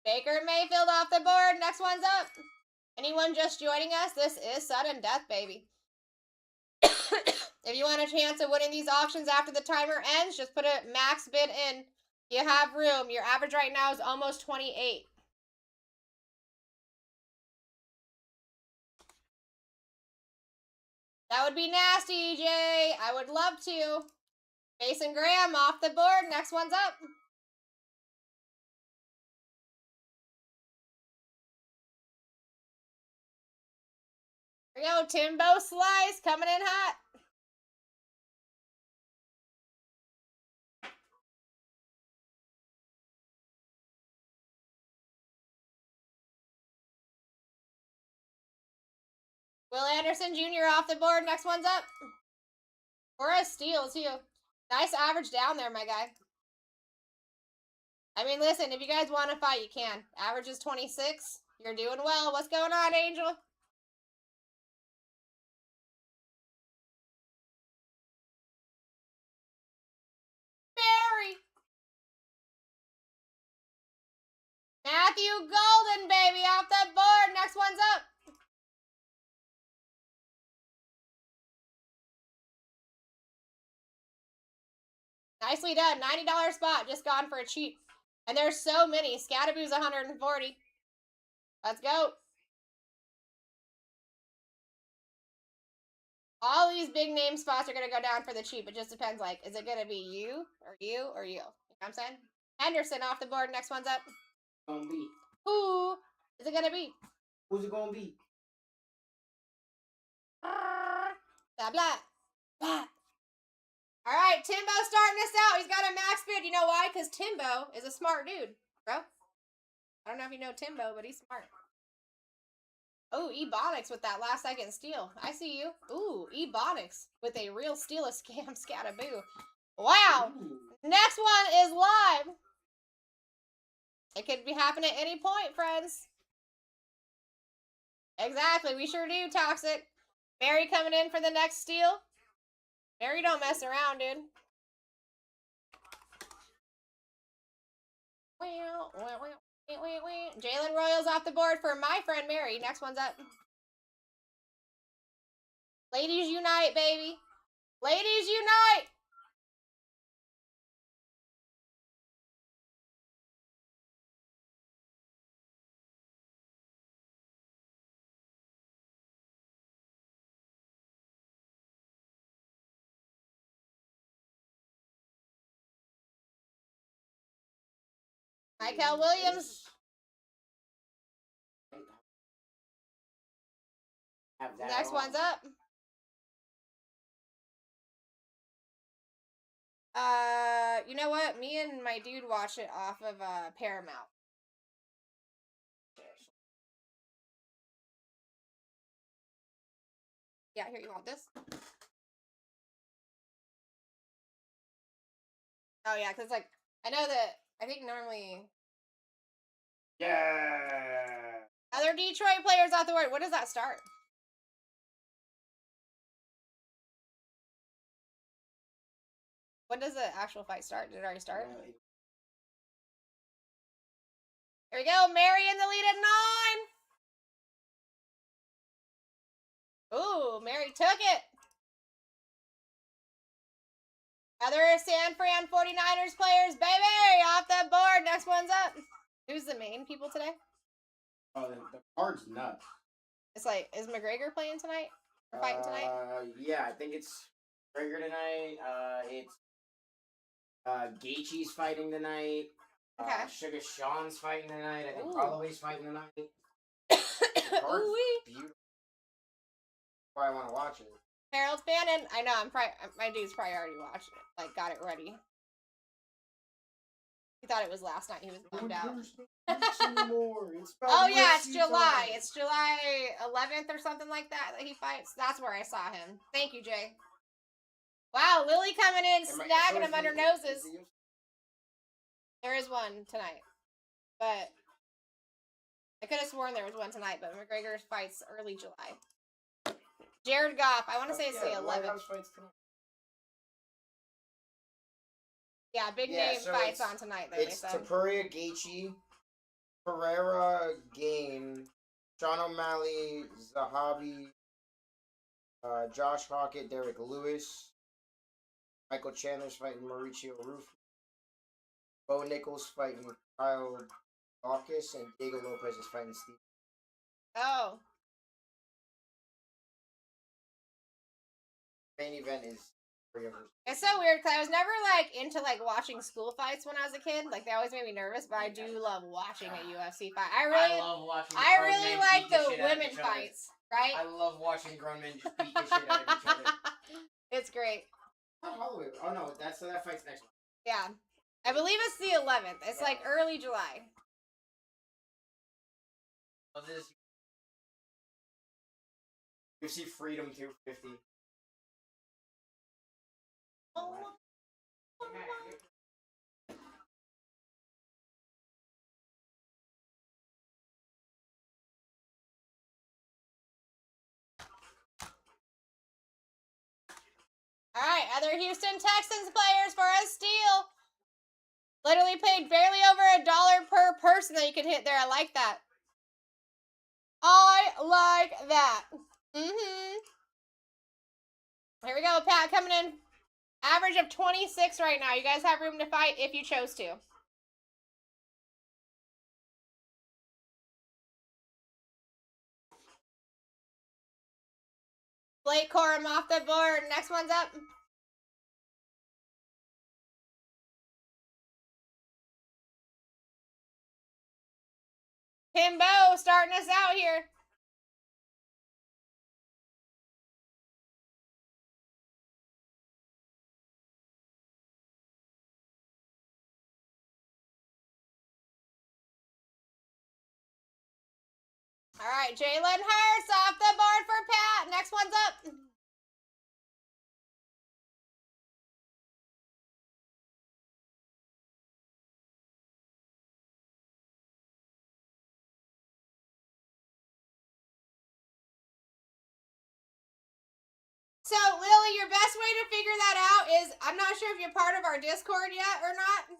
Baker Mayfield off the board. Next one's up. Anyone just joining us? This is sudden death, baby. If you want a chance of winning these auctions after the timer ends, just put a max bid in. You have room. Your average right now is almost 28. That would be nasty, EJ. I would love to. Mason Graham off the board. Next one's up. Here we go. Timbo Slice coming in hot. Will Anderson Jr. off the board. Next one's up. Or a steal, too. Nice average down there, my guy. I mean, listen, if you guys want to fight, you can. Average is 26. You're doing well. What's going on, Angel? Barry. Matthew Golden, baby, off the board. Next one's up. Nicely done. $90 spot. Just gone for a cheap. And there's so many. Scatterboo's 140. Let's go. All these big name spots are gonna go down for the cheap. It just depends. Like, is it gonna be you or you or you? You know what I'm saying? Henderson off the board. Next one's up. Gonna be. Who is it gonna be? Who's it gonna be? Blah blah blah. All right, Timbo's starting us out. He's got a max bid. You know why? Because Timbo is a smart dude, bro. I don't know if you know Timbo, but he's smart. Oh, Ebonics with that last second steal. I see you. Ooh, Ebonics with a real steal of scam scataboo. Wow. Ooh. Next one is live. It could be happening at any point, friends. Exactly. We sure do, Toxic. Mary coming in for the next steal. Mary don't mess around, dude. Jalen Royals off the board for my friend Mary. Next one's up. Ladies unite, baby. Ladies unite. Michael Williams. Next one's up. You know what? Me and my dude watch it off of Paramount. Yeah, here, you want this? Oh yeah, cause like I know that I think normally Yeah. other Detroit players off the board. When does that start? When does the actual fight start? Did it already start? Here we go. Mary in the lead at 9. Ooh, Mary took it. Other San Fran 49ers players, baby, off the board. Next one's up. Who's the main people today? Oh, the card's nuts. It's like, is McGregor playing tonight? Or fighting tonight? Yeah, I think it's McGregor tonight. It's Gaethje's fighting tonight. Okay. Sugar Sean's fighting tonight. I think Ooh. Holloway's fighting tonight. The card's Ooh-wee. beautiful. That's why I want to watch it. Harold Fannin. I know. My dude's probably already watched it. Like, got it ready. He thought it was last night. He was bummed out. Oh yeah, it's July. It's July 11th or something like that he fights. That's where I saw him. Thank you, Jay. Wow, Lily coming in, snagging him under noses. There is one tonight, but I could have sworn there was one tonight. But McGregor fights early July. Jared Goff. I want to say it's the 11th. Yeah, big name fights on tonight. Though, it's Tapuria Gaethje, Pereira Game, Sean O'Malley, Zahabi, Josh Hockett, Derek Lewis, Michael Chandler's fighting Mauricio Rufo, Bo Nichols fighting Kyle Dawkins, and Diego Lopez is fighting Steve. Oh. Main event is It's so weird because I was never like into like watching school fights when I was a kid. Like they always made me nervous, but I do love watching a UFC fight. I love watching. I really like the women fights, right? I love watching grown men just beat the shit out of each other. It's great. Holloway. Oh no, that fight's next one. Yeah, I believe it's the 11th. It's like early July. Oh, this UFC Freedom 250. All right, other Houston Texans players for a steal. Literally paid barely over $1 per person that you could hit there. I like that. I like that. Here we go, Pat coming in. Average of 26 right now. You guys have room to fight if you chose to. Blake Corum off the board. Next one's up. Timbo starting us out here. All right, Jalen Hurts off the board for Pat. Next one's up. So, Lily, your best way to figure that out is, I'm not sure if you're part of our Discord yet or not.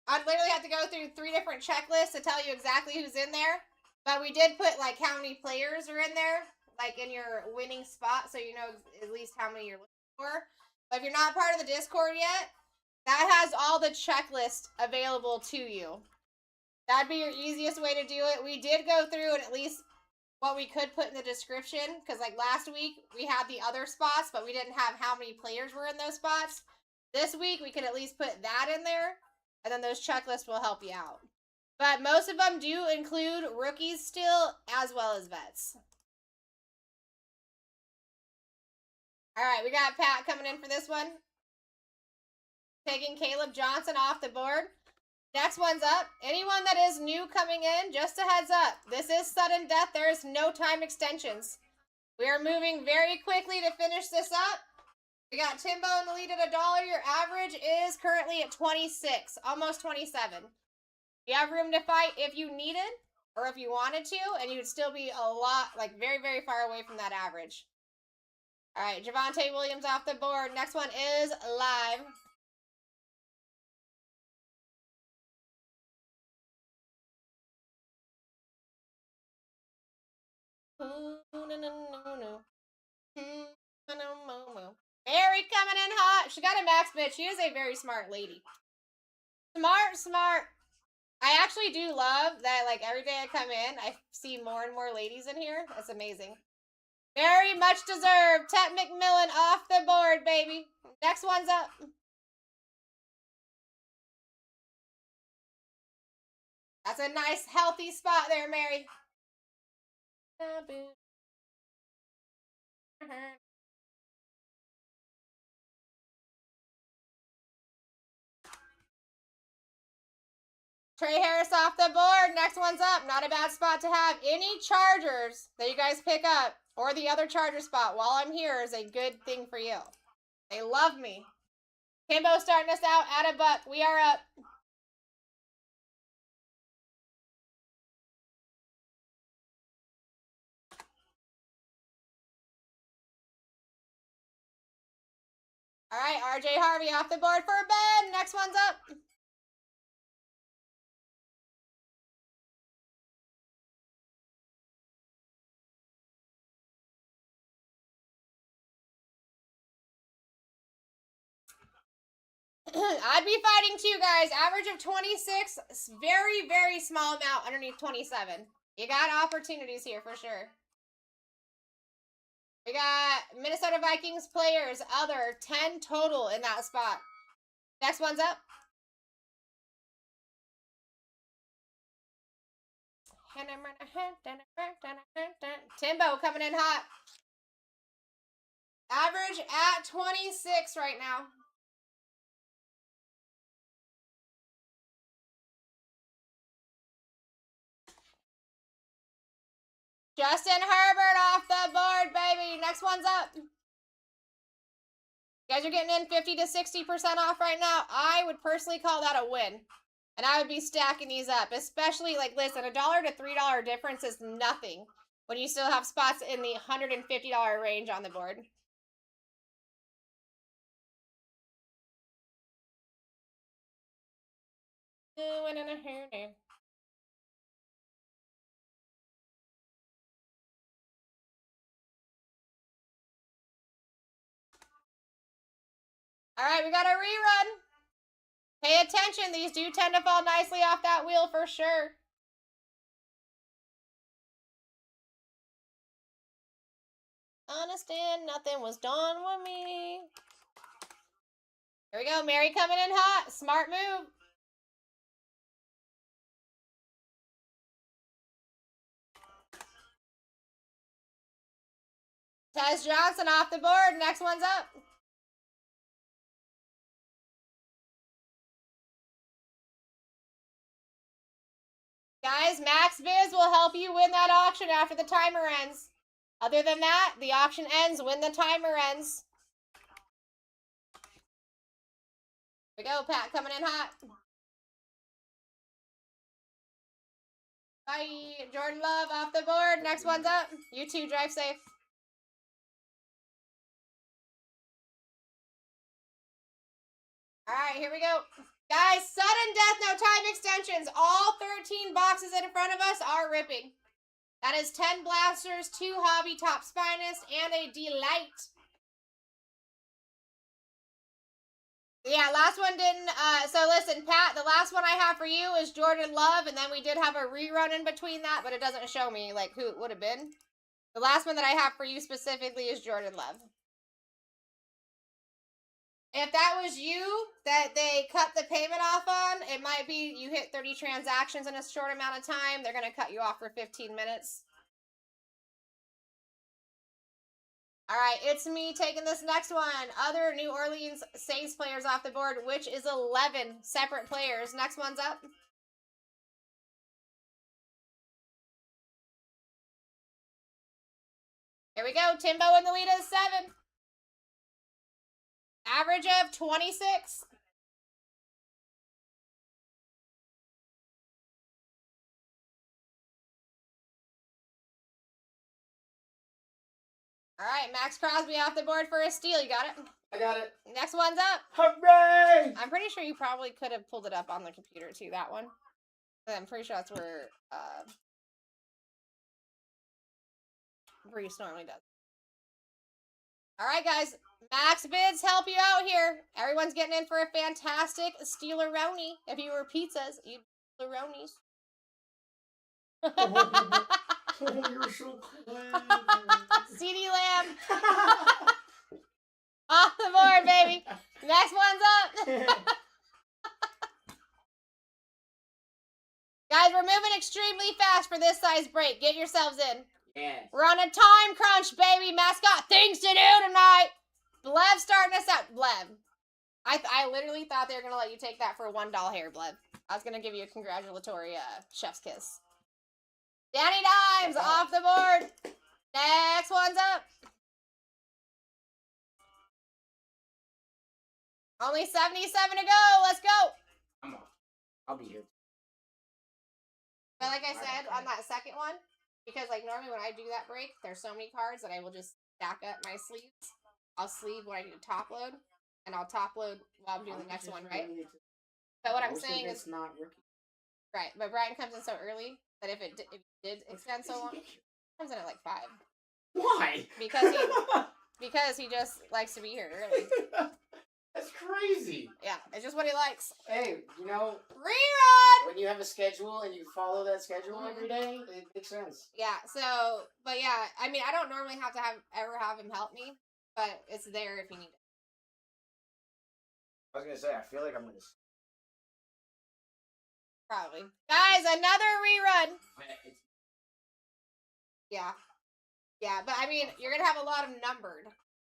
I'd literally have to go through 3 different checklists to tell you exactly who's in there. But we did put, like, how many players are in there, like, in your winning spot, so you know at least how many you're looking for. But if you're not part of the Discord yet, that has all the checklists available to you. That'd be your easiest way to do it. We did go through and at least what we could put in the description, because like last week we had the other spots, but we didn't have how many players were in those spots. This week we could at least put that in there, and then those checklists will help you out. But most of them do include rookies still, as well as vets. All right, we got Pat coming in for this one. Taking Caleb Johnson off the board. Next one's up. Anyone that is new coming in, just a heads up. This is sudden death. There is no time extensions. We are moving very quickly to finish this up. We got Timbo in the lead at $1. Your average is currently at 26, almost 27. You have room to fight if you needed or if you wanted to, and you would still be a lot, like very, very far away from that average. All right, Javonte Williams off the board. Next one is live. Mary coming in hot. She got a max bitch. She is a very smart lady. Smart. I actually do love that, like, every day I come in, I see more and more ladies in here. That's amazing. Very much deserved. Tet McMillan off the board, baby. Next one's up. That's a nice, healthy spot there, Mary. Trey Harris off the board. Next one's up. Not a bad spot to have. Any Chargers that you guys pick up, or the other Charger spot while I'm here, is a good thing for you. They love me. Kimbo starting us out at $1. We are up. All right, RJ Harvey off the board for Ben. Next one's up. I'd be fighting too, guys. Average of 26. Very, very small amount underneath 27. You got opportunities here for sure. We got Minnesota Vikings players, other 10 total in that spot. Next one's up. Timbo coming in hot. Average at 26 right now. Justin Herbert off the board, baby. Next one's up. You guys are getting in 50 to 60% off right now. I would personally call that a win. And I would be stacking these up. Especially, like, listen, $1 to $3 difference is nothing when you still have spots in the $150 range on the board. All right, we got a rerun. Pay attention. These do tend to fall nicely off that wheel for sure. Understand nothing was done with me. Here we go. Mary coming in hot. Smart move. Tez Johnson off the board. Next one's up. Guys, Max Biz will help you win that auction after the timer ends. Other than that, the auction ends when the timer ends. Here we go, Pat coming in hot. Bye. Jordan Love off the board. Next one's up. You two drive safe. Alright, here we go. Guys, sudden death, no time extensions. All 13 boxes in front of us are ripping. That is 10 blasters, 2 hobby top spinus, and a delight. Yeah, last one didn't, so listen, Pat, the last one I have for you is Jordan Love, and then we did have a rerun in between that, but it doesn't show me, like, who it would have been. The last one that I have for you specifically is Jordan Love. If that was you that they cut the payment off on, it might be you hit 30 transactions in a short amount of time. They're going to cut you off for 15 minutes. All right, it's me taking this next one. Other New Orleans Saints players off the board, which is 11 separate players. Next one's up. Here we go. Timbo in the lead is 7. Average of 26. All right, Max Crosby off the board for a steal. You got it? I got it. Next one's up. Hooray! I'm pretty sure you probably could have pulled it up on the computer too, that one. I'm pretty sure that's where Brees normally does. All right, guys. Max Bids help you out here. Everyone's getting in for a fantastic Steeler-roni. If you were pizzas, you'd Steeler-ronis. Oh, you're so clever. CD Lamb. Off the board, baby. Next one's up. Guys, we're moving extremely fast for this size break. Get yourselves in. Yes. We're on a time crunch, baby. Mascot, things to do tonight. Blev starting us out. Blev. I literally thought they were going to let you take that for a $1 hair, Blev. I was going to give you a congratulatory chef's kiss. Danny Dimes off the board. Next one's up. Only 77 to go. Let's go. I'm off. I'll be here. But like I said, on that second one, because like normally when I do that break, there's so many cards that I will just stack up my sleeves. I'll sleeve when I do top load, and I'll top load while I'm doing the next one, right? But what I'm saying is not rookie. Right, but Brian comes in so early that if it did extend so long, he comes in at like 5. Why? Because he just likes to be here early. That's crazy. Yeah, it's just what he likes. Hey, you know, Rerun! when you have a schedule and you follow that schedule every day, it makes sense. Yeah, so, but yeah, I mean, I don't normally have to ever have him help me, but it's there if you need it. I was gonna say, I feel like I'm gonna. Probably. Guys, another rerun! Yeah. Yeah, but I mean, you're gonna have a lot of numbered,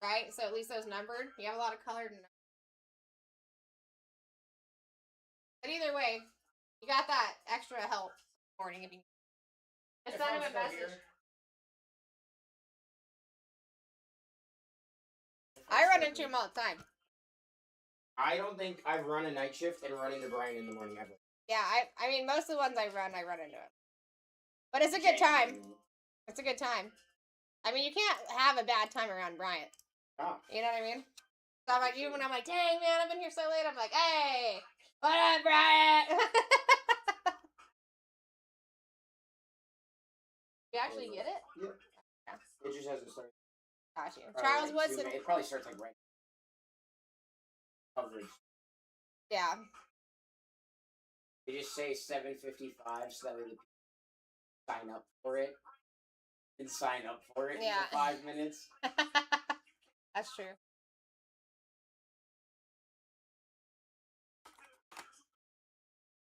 right? So at least those numbered. You have a lot of colored and but either way, you got that extra help this morning if you just send him a message. I run into him all the time. I don't think I've run a night shift and run into Brian in the morning ever. Yeah, I mean, most of the ones I run into it. But it's a good time. It's a good time. I mean, you can't have a bad time around Bryant. Oh. You know what I mean? So I'm like, even when I'm like, dang, man, I've been here so late, I'm like, hey, what up, Bryant? You actually get it? Yeah. It just hasn't started. Got you. Probably Charles like Woodson. It probably starts like right. Coverage. Yeah. They just say 7:55 so that way the people sign up for it. and sign up for it Yeah. in 5 minutes. That's true.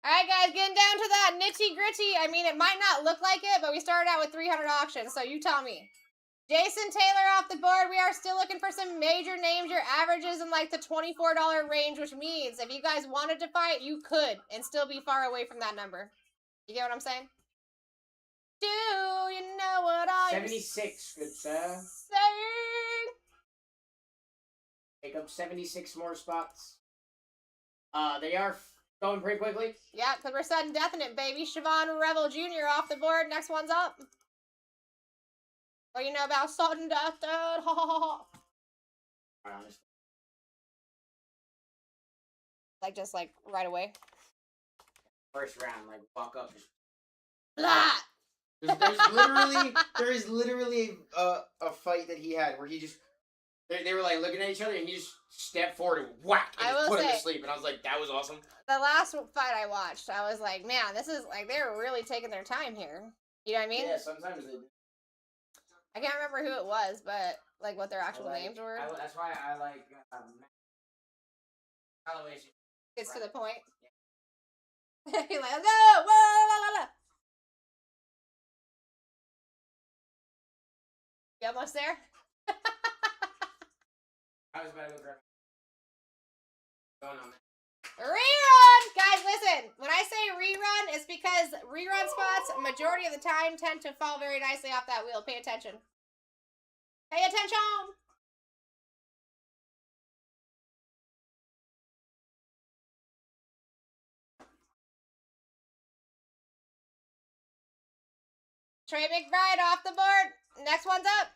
Alright guys, getting down to that nitty gritty. I mean, it might not look like it, but we started out with 300 auctions, so you tell me. Jason Taylor off the board. We are still looking for some major names. Your averages in like the $24 range, which means if you guys wanted to fight, you could and still be far away from that number. You get what I'm saying? Do you know what I'm 76, good sir. saying? Take up 76 more spots. They are going pretty quickly. Yeah, because we're sudden death in it, baby. Siobhan Revel Jr. off the board. Next one's up. What do you know about sudden death, dude? Ha ha ha ha. Like, just like right away. First round, like walk up. Blah! There is literally a fight that he had where he just they were like looking at each other and he just stepped forward and whack and I just will put him say- to sleep, and I was like, that was awesome. The last fight I watched, I was like, man, this is like, they're really taking their time here. You know what I mean? Yeah, sometimes they do. I can't remember who it was, but like what their actual names were. That's why I like elevation. Gets to the point. You're like, no, whoa, la, la, la. You almost there? I was about to go grab. Going on. Rerun! Guys, listen. When I say rerun, it's because rerun spots, majority of the time, tend to fall very nicely off that wheel. Pay attention. Pay attention! Trey McBride off the board. Next one's up.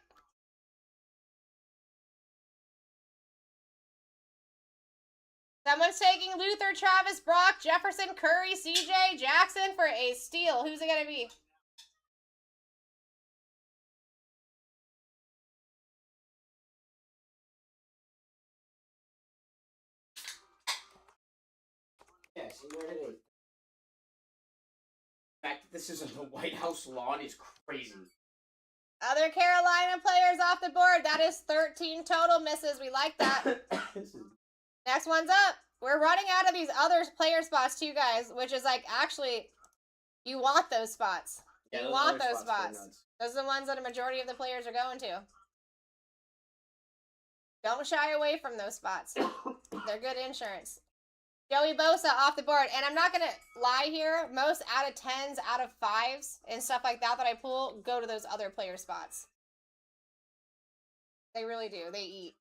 Someone's taking Luther, Travis, Brock, Jefferson, Curry, CJ, Jackson for a steal. Who's it going to be? Yeah, see where it is. The fact that this is on the White House lawn is crazy. Other Carolina players off the board. That is 13 total misses. We like that. Next one's up. We're running out of these other player spots too, guys, which is like, actually, you want those spots. Yeah, You those want other those spots go spots. nuts. Those are the ones that a majority of the players are going to. Don't shy away from those spots. They're good insurance. Joey Bosa off the board. And I'm not going to lie here. Most out of 10s, out of 5s, and stuff like that I pull go to those other player spots. They really do. They eat.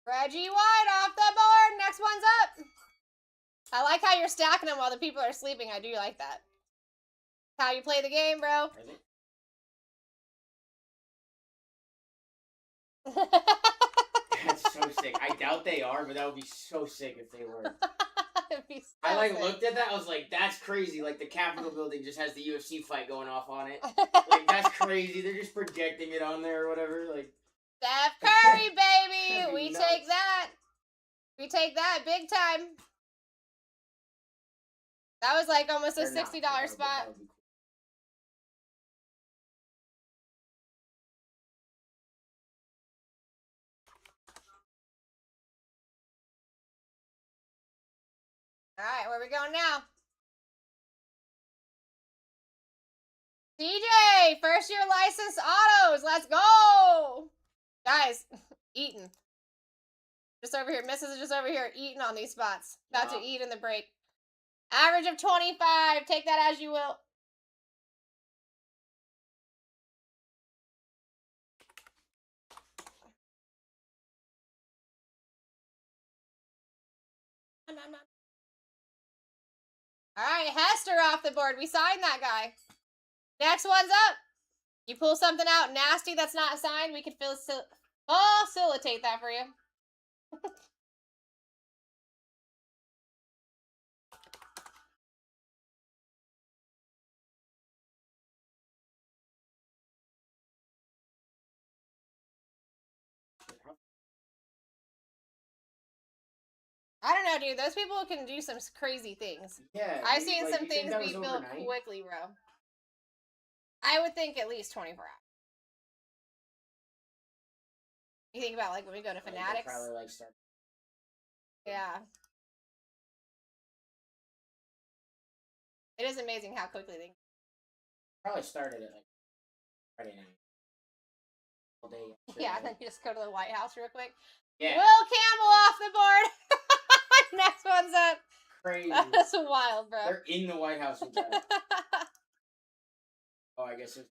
Reggie White off the board. Next one's up. I like how you're stacking them while the people are sleeping. I do like that. How you play the game, bro. That's so sick. I doubt they are, but that would be so sick if they were. It'd be so I like sick. looked at that. I was like, "That's crazy!" Like the Capitol building just has the UFC fight going off on it. Like that's crazy. They're just projecting it on there or whatever. Like Steph Curry, baby. That'd be We nuts. take that. We take that big time. That was like almost a they're not, $60 but that would- spot. that would be cool. All right, where we going now? DJ, first year licensed autos. Let's go. Guys, eating. Just over here. Mrs. is just over here eating on these spots. About to Wow. eat in the break. Average of 25. Take that as you will. All right, Hester off the board. We signed that guy. Next one's up. You pull something out nasty that's not signed, we could facilitate that for you. I don't know, dude. Those people can do some crazy things. Yeah. I've dude, seen like, some you think things that be was built overnight? quickly, bro. I would think at least 24 hours. You think about like when we go to Like, they Fanatics. probably like start. Yeah. It is amazing how quickly they. Probably started at like Friday night. All day. Yeah, and then you just go to the White House real quick. Yeah. Will Campbell off the board. Next one's up. Crazy. That's wild, bro. They're in the White House with that. Oh, I guess it's.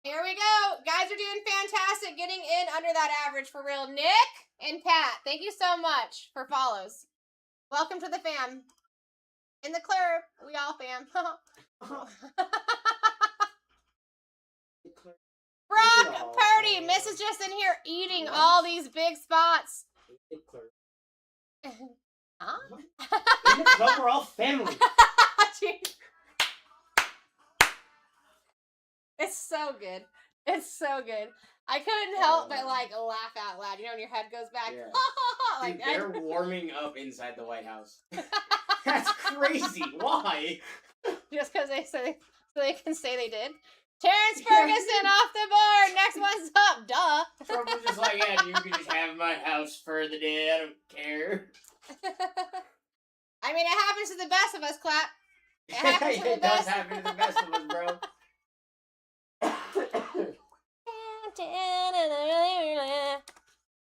Here we go. Guys are doing fantastic. Getting in under that average for real. Nick and Pat, thank you so much for follows. Welcome to the fam. In the club, we all fam. Brock Purdy, Miss is just in here eating all these big spots. Huh? In the club, we're all family. It's so good. It's so good. I couldn't help but like laugh out loud. You know when your head goes back. Yeah. Like Dude, they're warming up inside the White House. That's crazy. Why? Just because they say so they can say they did. Terrence Ferguson off the board. Next one's up. Duh. Trump was just like, yeah, you can just have my house for the day. I don't care. I mean, it happens to the best of us, Clap. It happens to the It does best. happen to the best of us, bro.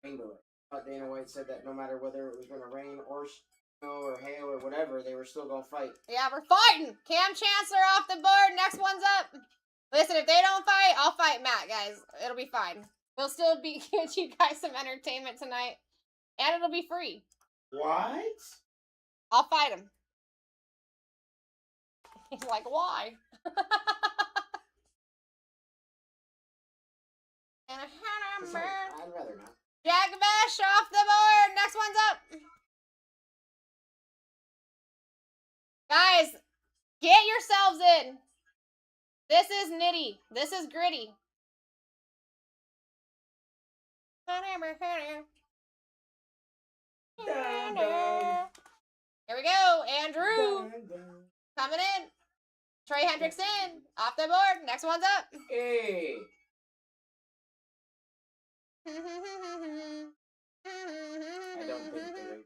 Rainbow. Dana White said that no matter whether it was going to rain or snow or hail or whatever, they were still going to fight. Yeah, we're fighting. Cam Chancellor off the board. Next one's up. Listen, if they don't fight, I'll fight Matt, guys. It'll be fine. We'll still be get you guys some entertainment tonight, and it'll be free. What? I'll fight him. He's like, why? I'd rather not. Jack Bash off the board. Next one's up. Guys, get yourselves in. This is nitty. This is gritty. Here we go. Andrew coming in. Trey Hendrickson off the board. Next one's up. Hey. I I don't think they're.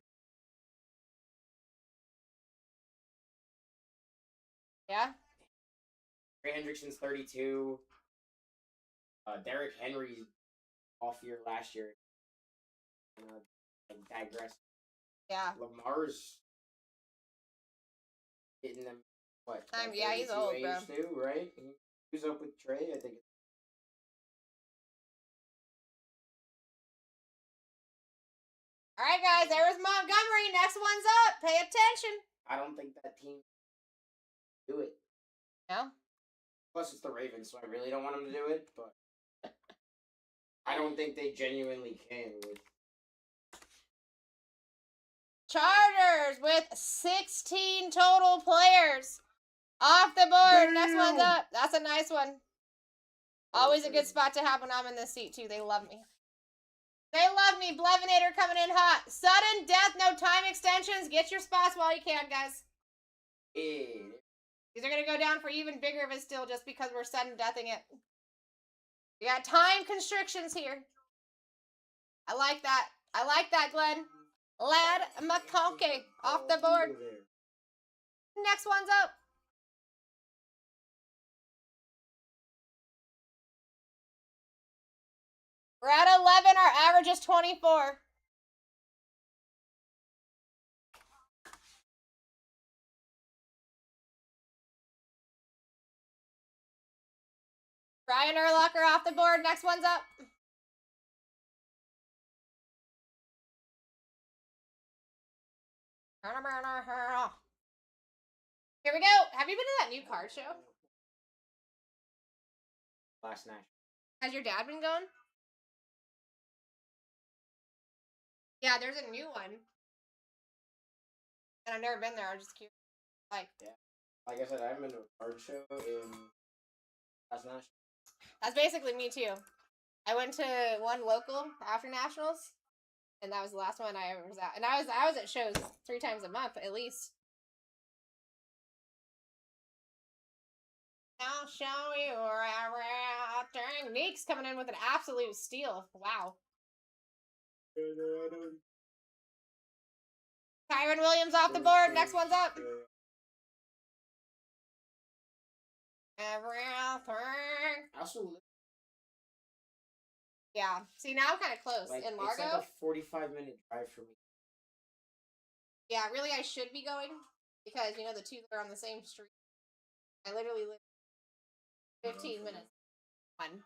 Yeah. Trey Hendrickson's 32. Derrick Henry's off year last year. Digress. Yeah. Lamar's hitting them. What? Yeah, he's old, bro. Too, right? He was up with Trey, I think. All right, guys. There's Montgomery. Next one's up. Pay attention. I don't think that team do it. No. Plus, it's the Ravens, so I really don't want them to do it. But I don't think they genuinely can. With Chargers with 16 total players off the board. Next one's up. That's a nice one. Always a good spot to have when I'm in this seat, too. They love me. They love me. Blevinator coming in hot. Sudden death, no time extensions. Get your spots while you can, guys. These are going to go down for even bigger of a still just because we're sudden deathing it. We got time constrictions here. I like that. I like that, Glenn. Lad McConkey off the board. Next one's up. We're at 11. Our average is 24. Brian Urlacher off the board. Next one's up. Here we go. Have you been to that new card show? Last night. Has your dad been going? Yeah, there's a new one. And I've never been there. I was just curious. Like, yeah. Like I said, I haven't been to a card show in last night. That's basically me too. I went to one local after nationals, And that was the last one I ever was at. And I was at shows 3 times a month at least. I'll show you everything. Neek's coming in with an absolute steal. Wow. Kyron Williams off the board. Next one's up. Everything. Also, Yeah. See, now I'm kind of close. like, In it's Largo? like a 45-minute drive for me. Yeah, really, I should be going. Because, you know, the two that are on the same street. I literally live 15 minutes. One.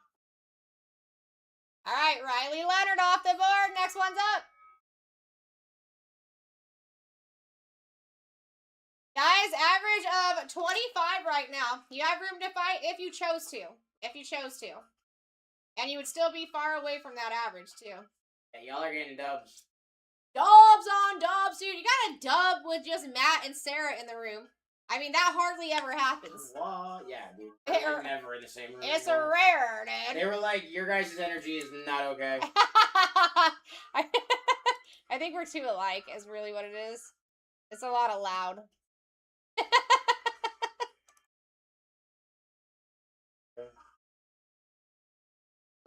All right, Riley Leonard off the board. Next one's up. Guys, average of 25 right now. You have room to fight if you chose to. If you chose to. And you would still be far away from that average, too. Yeah, y'all are getting dubs. Dubs on dubs, dude. You got a dub with just Matt and Sarah in the room. I mean, that hardly ever happens. What? Yeah, dude. They're like never in the same room. It's anymore. a rare, dude. They were like, your guys' energy is not okay. I think we're too alike, is really what it is. It's a lot of loud.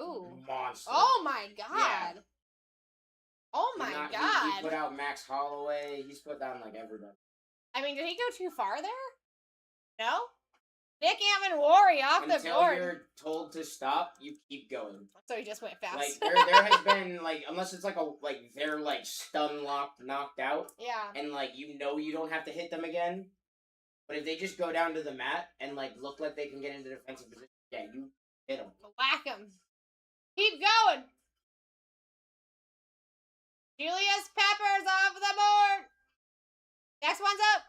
Ooh. Monster. Oh my god. Yeah. Oh my He god. put out Max Holloway. He's put down like everybody. I mean, did he go too far there? No? Nick Ammon Wari off the Until board. you're told to stop, you keep going. So he just went fast. Like there has been like, unless it's like they're like stun locked, knocked out, yeah. and like you don't have to hit them again. But if they just go down to the mat and like look like they can get into defensive position, yeah, you hit them. Whack him. Keep going. Julius Peppers off the board. Next one's up.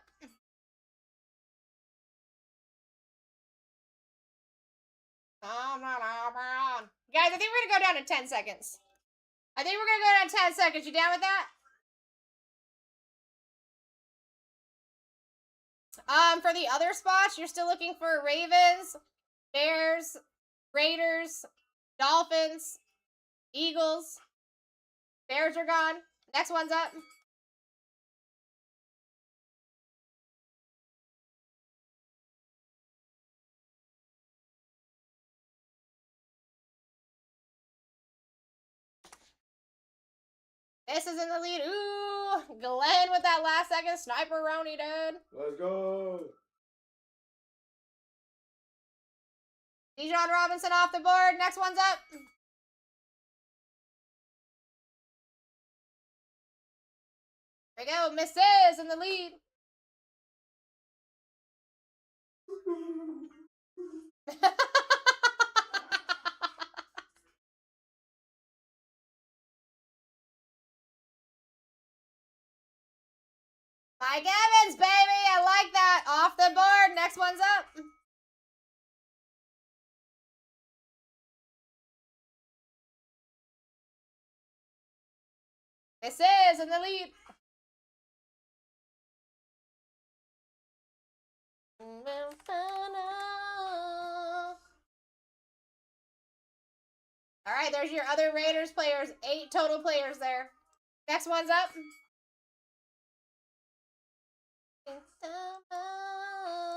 Guys, I think we're going to go down to 10 seconds. I think we're going to go down to 10 seconds. You down with that? For the other spots, you're still looking for Ravens, Bears, Raiders, Dolphins, Eagles. Bears are gone. Next one's up. This is in the lead. Ooh, Glenn with that last second sniper Roni, dude. Let's go. Dijon Robinson off the board. Next one's up. There we go. Misses in the lead. Mike Evans, baby. I like that. Off the board. Next one's up. This is in the lead. All right, there's your other Raiders players. 8 total players there. Next one's up.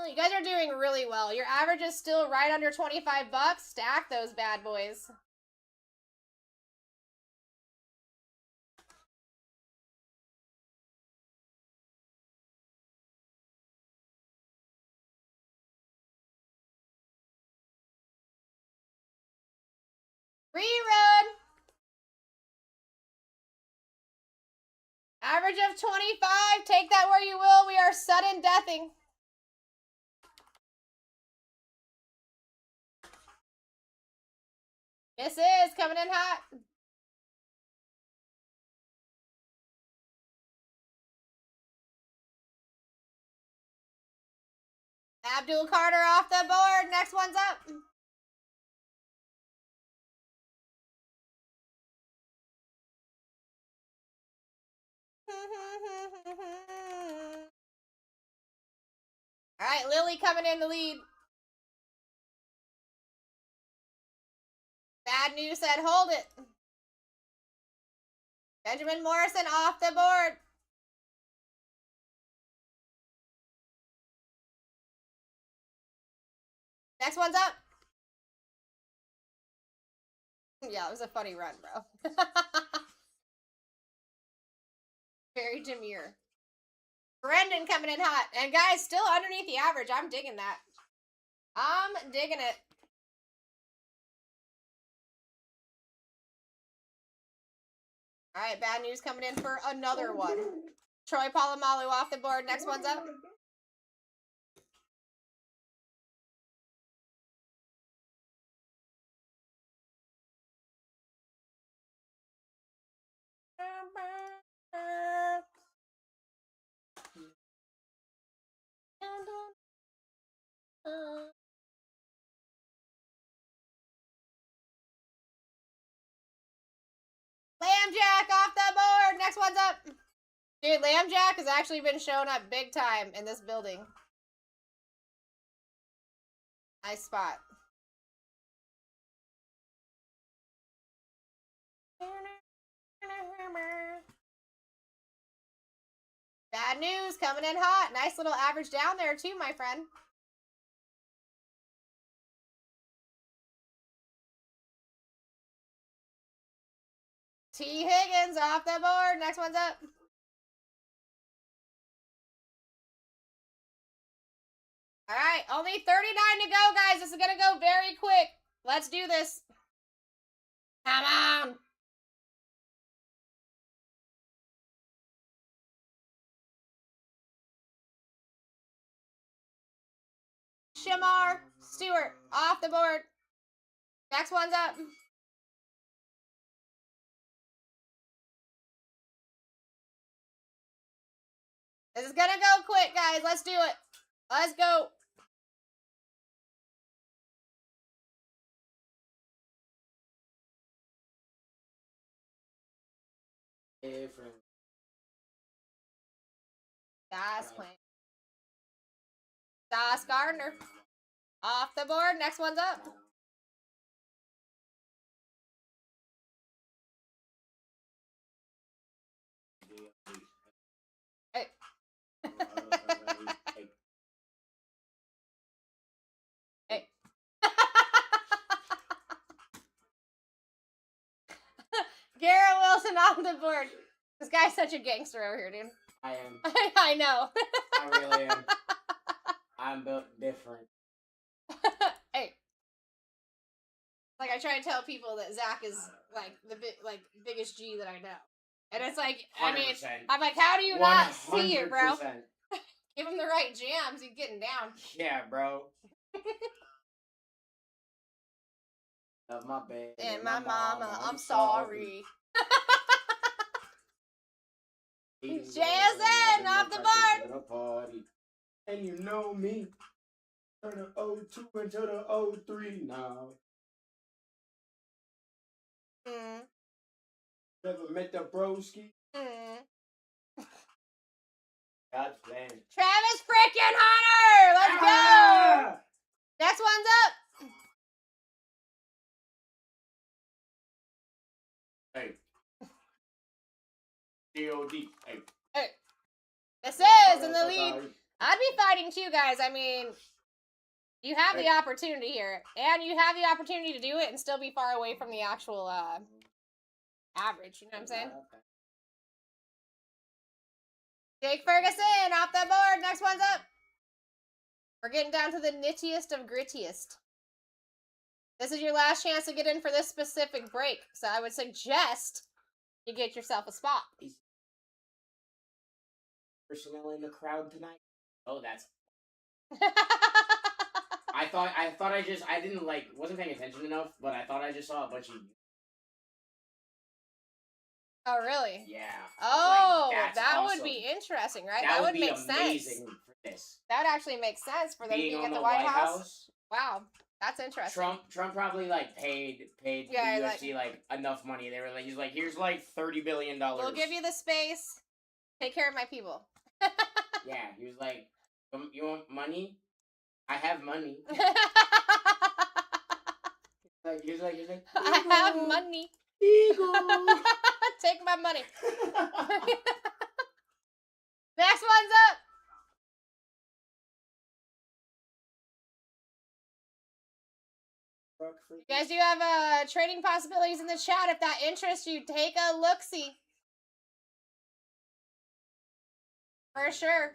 You guys are doing really well. Your average is still right under 25 bucks. Stack those bad boys. Rerun. Average of 25. Take that where you will. We are sudden deathing. This is coming in hot. Abdul Carter off the board. Next one's up. All right, Lily coming in the lead. Bad news said hold it. Benjamin Morrison off the board. Next one's up. Yeah, it was a funny run, bro. Very demure. Brendan coming in hot. And guys, still underneath the average. I'm digging that. I'm digging it. All right, bad news coming in for another one. Troy Polamalu off the board. Next one's up. Lambjack off the board. Next one's up. Dude, Lambjack has actually been showing up big time in this building. Nice spot. Bad news coming in hot. Nice little average down there too, my friend. T. Higgins off the board. Next one's up. All right, only 39 to go, guys. This is going to go very quick. Let's do this. Come on. Shamar Stewart off the board. Next one's up. This is gonna go quick, guys. Let's do it. Let's go. Different. Das playing. Das Gardner off the board. Next one's up. Hey. Hey. Garrett Wilson off the board. This guy's such a gangster over here, dude. I am. I know. I really am. I'm built different. Hey. Like, I try to tell people that Zach is like the biggest G that I know. And it's like, 100%. I mean, I'm like, how do you not see it, bro? 100%. Give him the right jams, he's getting down. Yeah, bro. Love my baby. And my mama, I'm sorry. JSN off the board. And you know me. Turn the 02 into the 03 now. Mm. Never met the broski. Mm. God's plan. Travis freaking Hunter! Let's go! Next one's up. Hey. DOD. Hey. Hey. This is in the lead. I'd be fighting too, guys. I mean, you have the opportunity here. And you have the opportunity to do it and still be far away from the actual average. You know what I'm saying? Jake Ferguson off the board. Next one's up. We're getting down to the nittiest of grittiest. This is your last chance to get in for this specific break. So I would suggest you get yourself a spot. Personnel in the crowd tonight. Oh, that's. I didn't wasn't paying attention enough, but I thought I just saw a bunch of. Oh, really? Yeah. Oh, that's that awesome. would be interesting, right? That would make amazing sense. for this. That would actually make sense for them Being being on at the White House. House. Wow, that's interesting. Trump probably paid Yeah, the UFC enough money. They were like, he's like, here's $30 billion. We'll give you the space. Take care of my people. Yeah, he was like, you want money? I have money. He's like, I have money. Eagle. Take my money. Next one's up. You guys do have trading possibilities in the chat. If that interests you, take a look-see. For sure.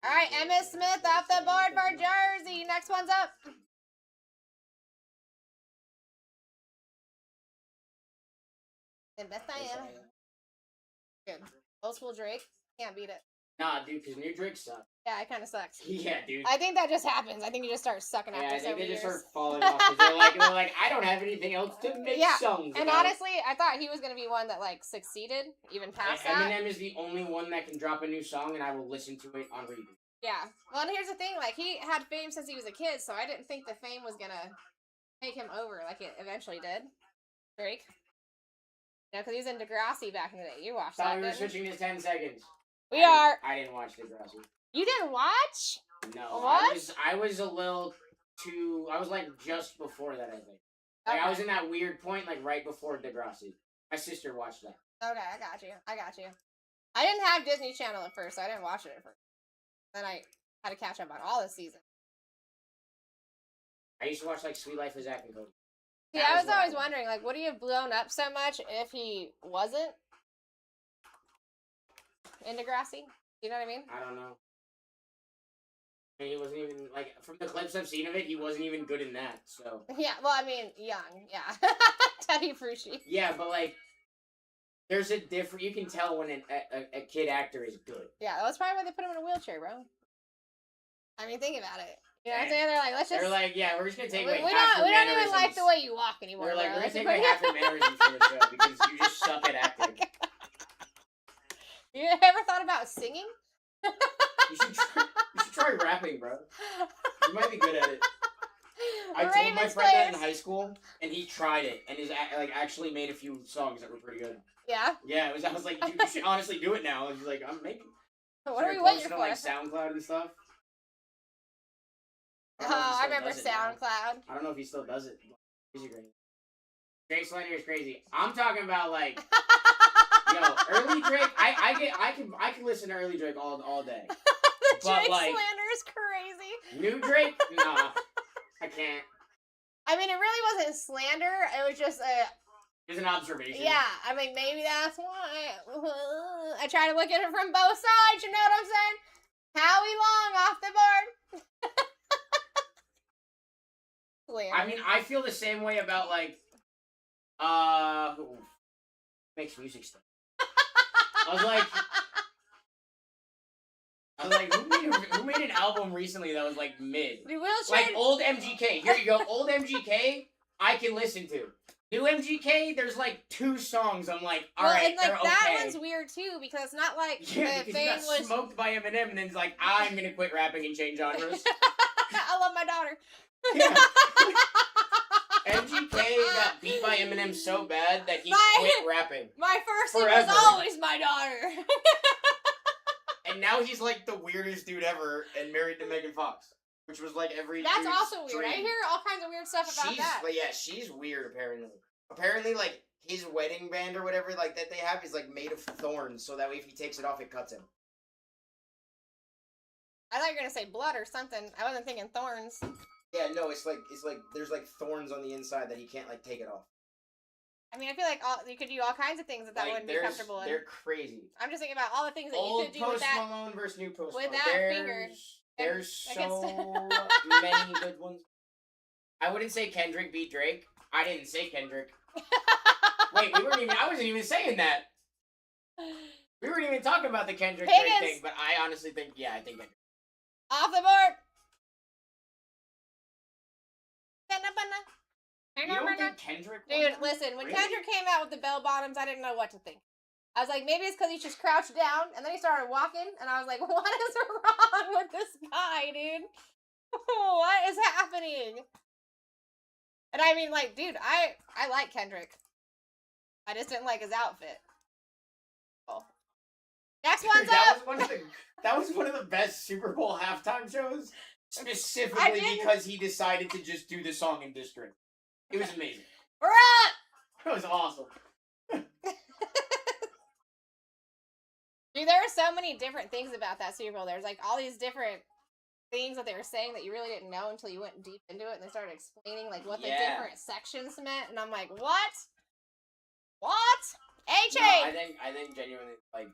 All right, Emma Smith off the board for Jersey. Next one's up. The best I am. Good. Old school Drake. Can't beat it. Nah, dude, because new Drake sucks. Yeah, it kind of sucks. Yeah, dude. I think that just happens. I think you just start sucking after I so think many they just years. start falling off. 'Cause they're like, I don't have anything else to make songs and about. honestly, I thought he was gonna be one that like succeeded even past that. Eminem is the only one that can drop a new song, and I will listen to it on repeat. Yeah. Well, and here's the thing: like he had fame since he was a kid, so I didn't think the fame was gonna take him over like it eventually did. Drake. Yeah, because he was in Degrassi back in the day. You watched Thought that? we were didn't you? switching to 10 seconds. We are. I didn't watch Degrassi. You didn't watch? No. What? I was a little too. I was like just before that, I think. Like Okay. I was in that weird point, like right before Degrassi. My sister watched that. Okay, I got you. I didn't have Disney Channel at first, so I didn't watch it at first. Then I had to catch up on all the seasons. I used to watch like Sweet Life of Zack and Cody. See, I was always wondering, like, would he have blown up so much if he wasn't in Degrassi? You know what I mean? I don't know. I mean, he wasn't even like from the clips I've seen of it. He wasn't even good in that. So Yeah, well, I mean, young, yeah. Teddy Frushi. yeah, but like, there's a different. You can tell when a kid actor is good. Yeah, that's probably why they put him in a wheelchair, bro. I mean, think about it. You know what I'm saying? They're like, let's just. They're like, yeah, we're just gonna take we like don't, half your we don't mannerisms. even like the way you walk anymore. They're like, bro. we're gonna Let's take put- like half your mannerisms for the show because you just suck at acting. You ever thought about singing? You should try rapping, bro. You might be good at it. I told my Ravens friend that in players. high school, and he tried it, and is like actually made a few songs that were pretty good. Yeah. Yeah, I was like, you should honestly do it now. And he's like, I'm making. What are we Started waiting posting for? on, like SoundCloud and stuff. Oh, I remember SoundCloud. I don't know if he still does it. He's great. Drake slander is crazy. I'm talking about like, yo, early Drake. I can listen to early Drake all day. The But, Drake like- slander is crazy. New Drake, nah, I can't. I mean, it really wasn't slander. It was just a. It's an observation. Yeah, I mean, maybe that's why. I try to look at it from both sides, you know what I'm saying? Howie Long off the board. I mean, I feel the same way about like, who makes music stuff. I was like, who made an album recently that was like mid? We will Like trade. old MGK. Here you go. Old MGK, I can listen to. New MGK, there's like 2 songs. I'm like, all right, and like they're that okay. one's weird too because it's not like Yeah, the because he thing got was. smoked by Eminem, and then he's like, I'm gonna quit rapping and change genres. I love my daughter. Yeah. MGK got beat by Eminem so bad that he quit rapping. My first thing Forever. was always my daughter. And now he's like the weirdest dude ever and married to Megan Fox. Which was like every That's dude's also weird. I dream. hear all kinds of weird stuff about that. But yeah, she's weird apparently. Apparently like his wedding band or whatever like that they have is like made of thorns, so that way if he takes it off it cuts him. I thought you were gonna say blood or something. I wasn't thinking thorns. Yeah, no, it's like there's like thorns on the inside that he can't like take it off. I mean, I feel like you could do all kinds of things that Like, wouldn't be comfortable in. They're crazy. I'm just thinking about all the things that Old you could do Post with that. Malone versus new Post with Malone. that finger. There's I guess- so many good ones. I wouldn't say Kendrick beat Drake. I didn't say Kendrick. Wait, I wasn't even saying that. We weren't even talking about the Kendrick Drake Higgins. thing, but I honestly think, I think Kendrick. Off the board. You don't think Kendrick won Dude, that? listen, when Really? Kendrick came out with the bell bottoms, I didn't know what to think. I was like, maybe it's because he's just crouched down, and then he started walking, and I was like, what is wrong with this guy, dude? What is happening? And I mean, like, dude, I like Kendrick. I just didn't like his outfit. Oh. Next one's that up. was one of the best Super Bowl halftime shows. I Specifically didn't- because he decided to just do the song in District. It was amazing. We're up. It was awesome. Dude, there are so many different things about that Super Bowl. There's like all these different things that they were saying that you really didn't know until you went deep into it, and they started explaining like what the Yeah. different sections meant, and I'm like, what? What? No, HA. I think genuinely, like,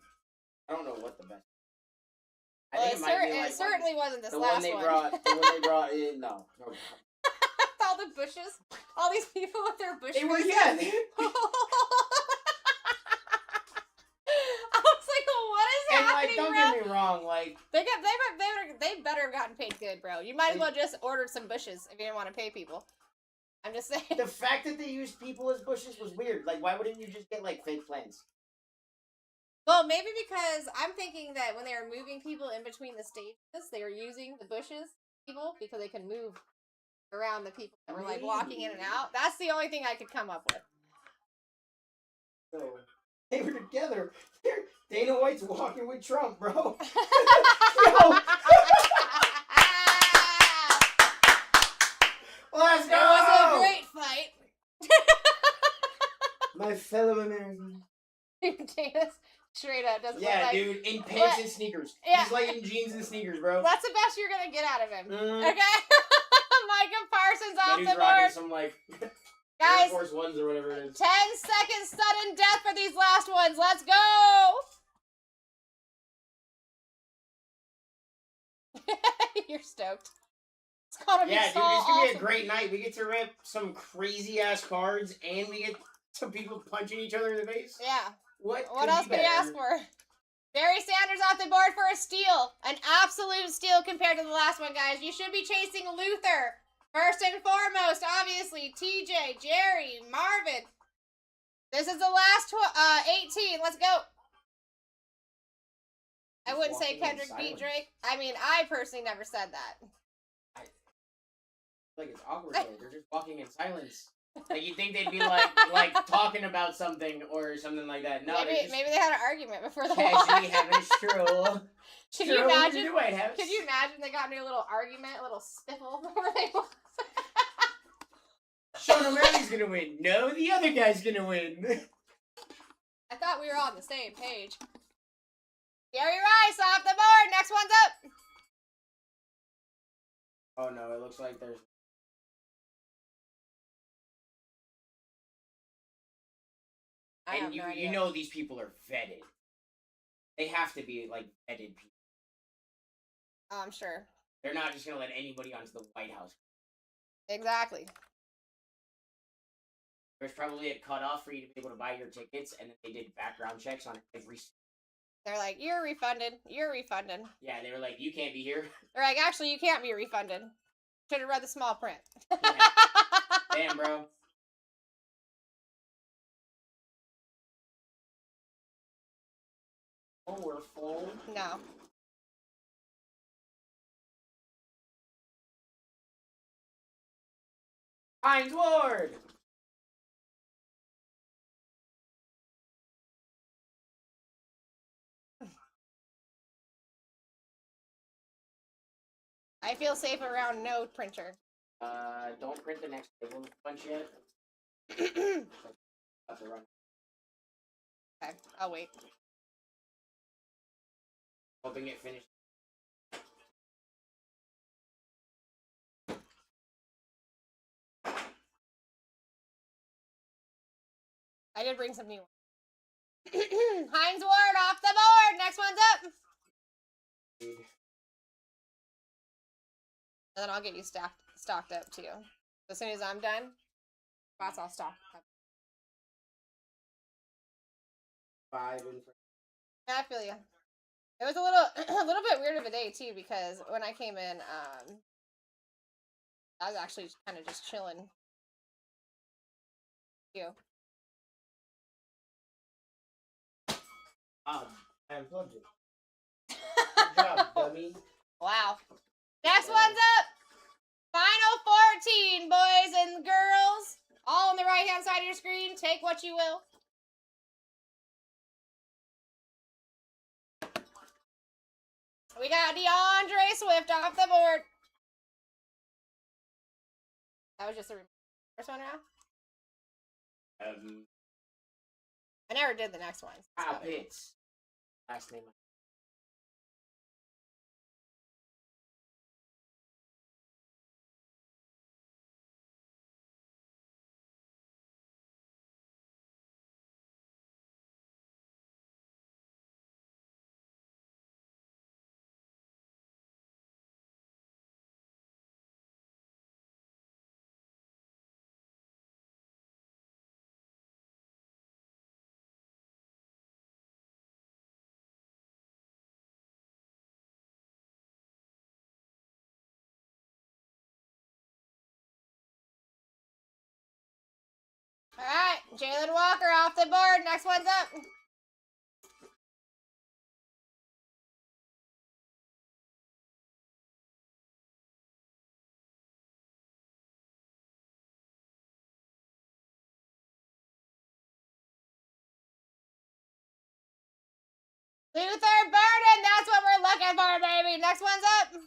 I don't know what the best. I Well, think it might be like it certainly wasn't this the last one they one. brought. The one they brought in. No. All the bushes, all these people with their bush. They were faces. yeah. I was like, what is And happening, like, don't bro? get me wrong, like They better have gotten paid good, bro. You might as well just ordered some bushes if you didn't want to pay people. I'm just saying. the fact that they used people as bushes was weird. Like, why wouldn't you just get like fake plants? Well, maybe because I'm thinking that when they were moving people in between the stages, they were using the bushes people because they can move around the people that were like walking in and out. That's the only thing I could come up with. So they were together. Dana White's walking with Trump, bro. Yo. Let's It go! was a great fight. My fellow Americans. Dana's straight up doesn't look Yeah, like. dude, in pants What? and sneakers. Yeah. He's like in jeans and sneakers, bro. That's the best you're gonna get out of him. Mm. Okay? Micah Parsons off Dude's the rocking board. some like Air Guys, Force Ones or whatever it is. 10 seconds sudden death for these last ones. Let's go! You're stoked. It's gonna be Yeah, so dude, it's gonna be a awesome. great night. We get to rip some crazy ass cards, and we get some people punching each other in the face. Yeah. What What else could you ask for? Barry Sanders off the board for a steal. An absolute steal compared to the last one, guys. You should be chasing Luther. First and foremost, obviously, TJ, Jerry, Marvin. This is the last 18. Let's go. I He's wouldn't say walking in Kendrick beat silence. Drake. I mean, I personally never said that. Like it's awkward though. They're just walking in silence. Like you think they'd be like talking about something or something like that. No, maybe they had an argument before the casually having a stroll. Could you imagine? The White House. Could you imagine they got into a little argument, a little spiffle before they won? Sean O'Malley's gonna win. No, the other guy's gonna win. I thought we were on the same page. Gary Rice off the board. Next one's up. Oh no, it looks like there's. I have And no you idea. know these people are vetted. They have to be like vetted people. Oh, I'm sure. They're not just gonna let anybody onto the White House. Exactly. There's probably a cutoff for you to be able to buy your tickets, and then they did background checks on every. They're like, you're refunded. You're refunded. Yeah, they were like, you can't be here. They're like, actually, you can't be refunded. Should have read the small print. Yeah. Damn, bro. Oh, we're full. No. Heinz Ward. I feel safe around no printer. Don't print the next table bunch yet. Okay, Have to run. I'll wait. Hoping it finished. I did bring some new ones. Heinz Ward off the board. Next one's up. And then I'll get you stocked up too. As soon as I'm done, spots I'll stock up. 5 in. Yeah, I feel you. It was a little bit weird of a day too because when I came in, I was actually kind of just chilling. You. I unplugged it. Good job, dummy. Wow. Next one's up. Final 14, boys and girls. All on the right hand side of your screen. Take what you will. We got DeAndre Swift off the board. That was just the first one now? I never did the next one. Kyle Pitts. Last name. All right, Jalen Walker off the board. Next one's up. Luther Burden, that's what we're looking for, baby. Next one's up.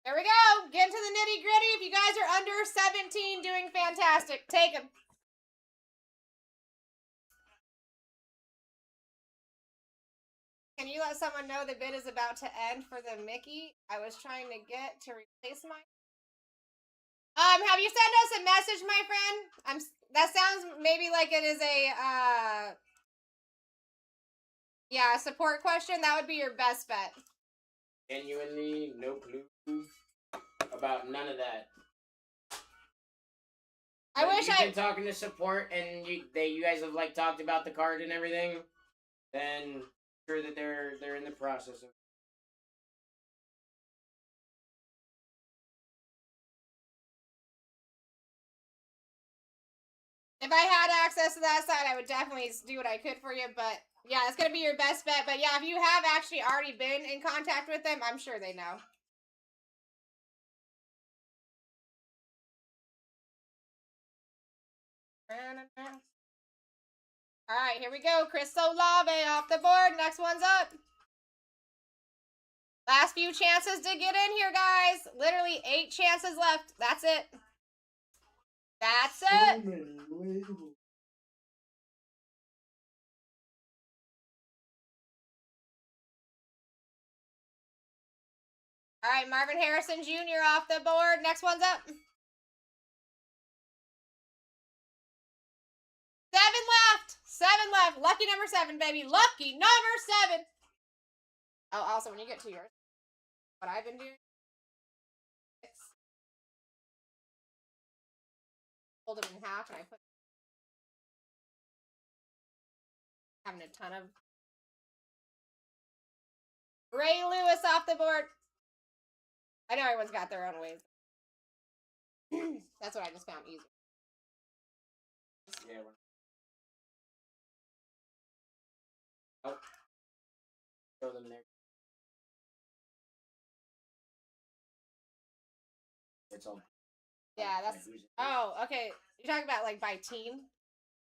There we go. Get into the nitty gritty. If you guys are under 17, doing fantastic. Take them. Can you let someone know the bid is about to end for the Mickey I was trying to get to replace mine? Have you sent us a message, my friend? That sounds maybe like it is a yeah, a support question. That would be your best bet. Genuinely, no clue about none of that. I wish You've been talking to support and you guys have like talked about the card and everything. Then sure that they're in the process of. If I had access to that side, I would definitely do what I could for you. But yeah, it's gonna be your best bet. But yeah, if you have actually already been in contact with them, I'm sure they know. All right, here we go. Chris Olave off the board. Next one's up. Last few chances to get in here, guys. Literally 8 chances left. That's it. That's it. All right, Marvin Harrison Jr. off the board. Next one's up. 7 left. 7 left. Lucky number 7, baby. Lucky number 7. Oh, also, when you get to yours, what I've been doing, fold them in half, and I put having a ton of Ray Lewis off the board. I know everyone's got their own ways. That's what I just found easy. Yeah. Oh. Throw them there. It's all. Yeah, that's. Oh, okay. You're talking about like by team? Is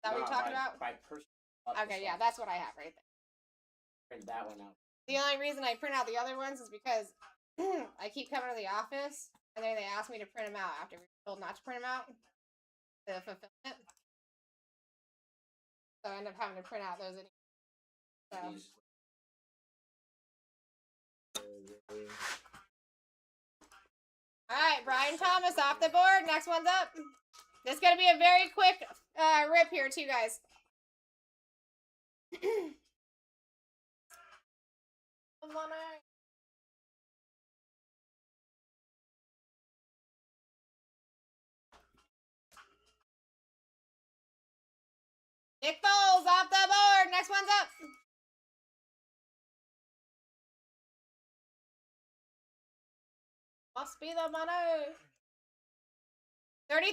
that what you're talking about? By person. Okay, yeah, that's what I have right there. Print that one out. The only reason I print out the other ones is because I keep coming to the office, and then they ask me to print them out after we were told not to print them out to fulfill it. So I end up having to print out those anyway. So. Alright, Brian Thomas off the board. Next one's up. This is going to be a very quick rip here, too, guys. Nick Foles off the board. Next one's up. Must be the money. 33.3%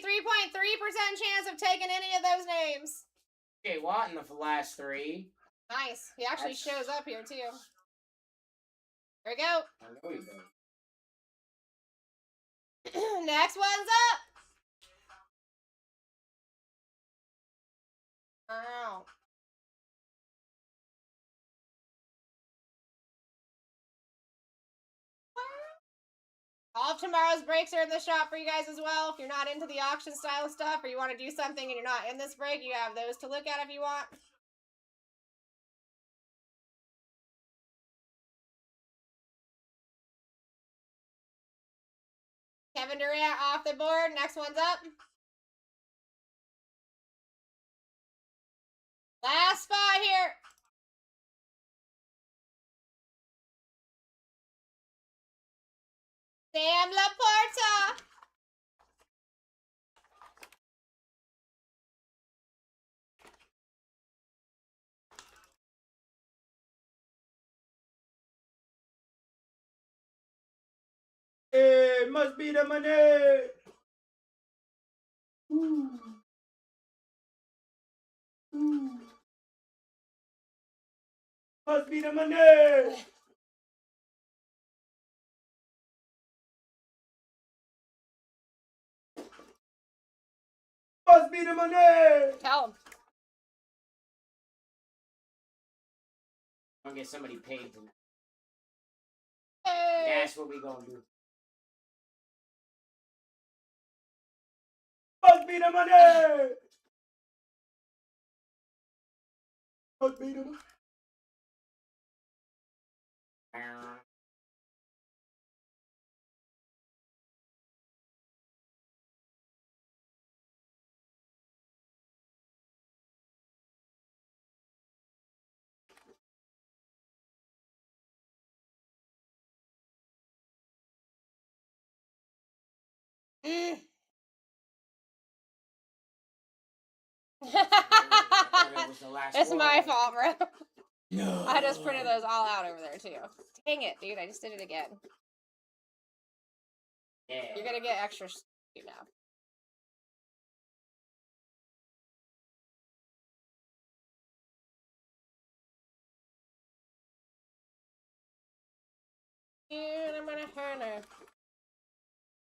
chance of taking any of those names. Okay, Watt in the last 3. Nice. He actually shows up here, too. Here we go. I know he does. Next one's up. All of tomorrow's breaks are in the shop for you guys as well. If you're not into the auction style stuff or you want to do something and you're not in this break, you have those to look at if you want. Kevin Durant off the board. Next one's up. Last spot here. Sam Laporta. It must be the money. Ooh. Ooh. Must be the money. Must be the money. Tell him. I'm gonna get somebody paid tonight. Hey. That's what we gonna do. Must be the money. Must be the money. Mm. It's my fault, bro. No. I just printed those all out over there too. Dang it, dude! I just did it again. Yeah. You're gonna get extra now.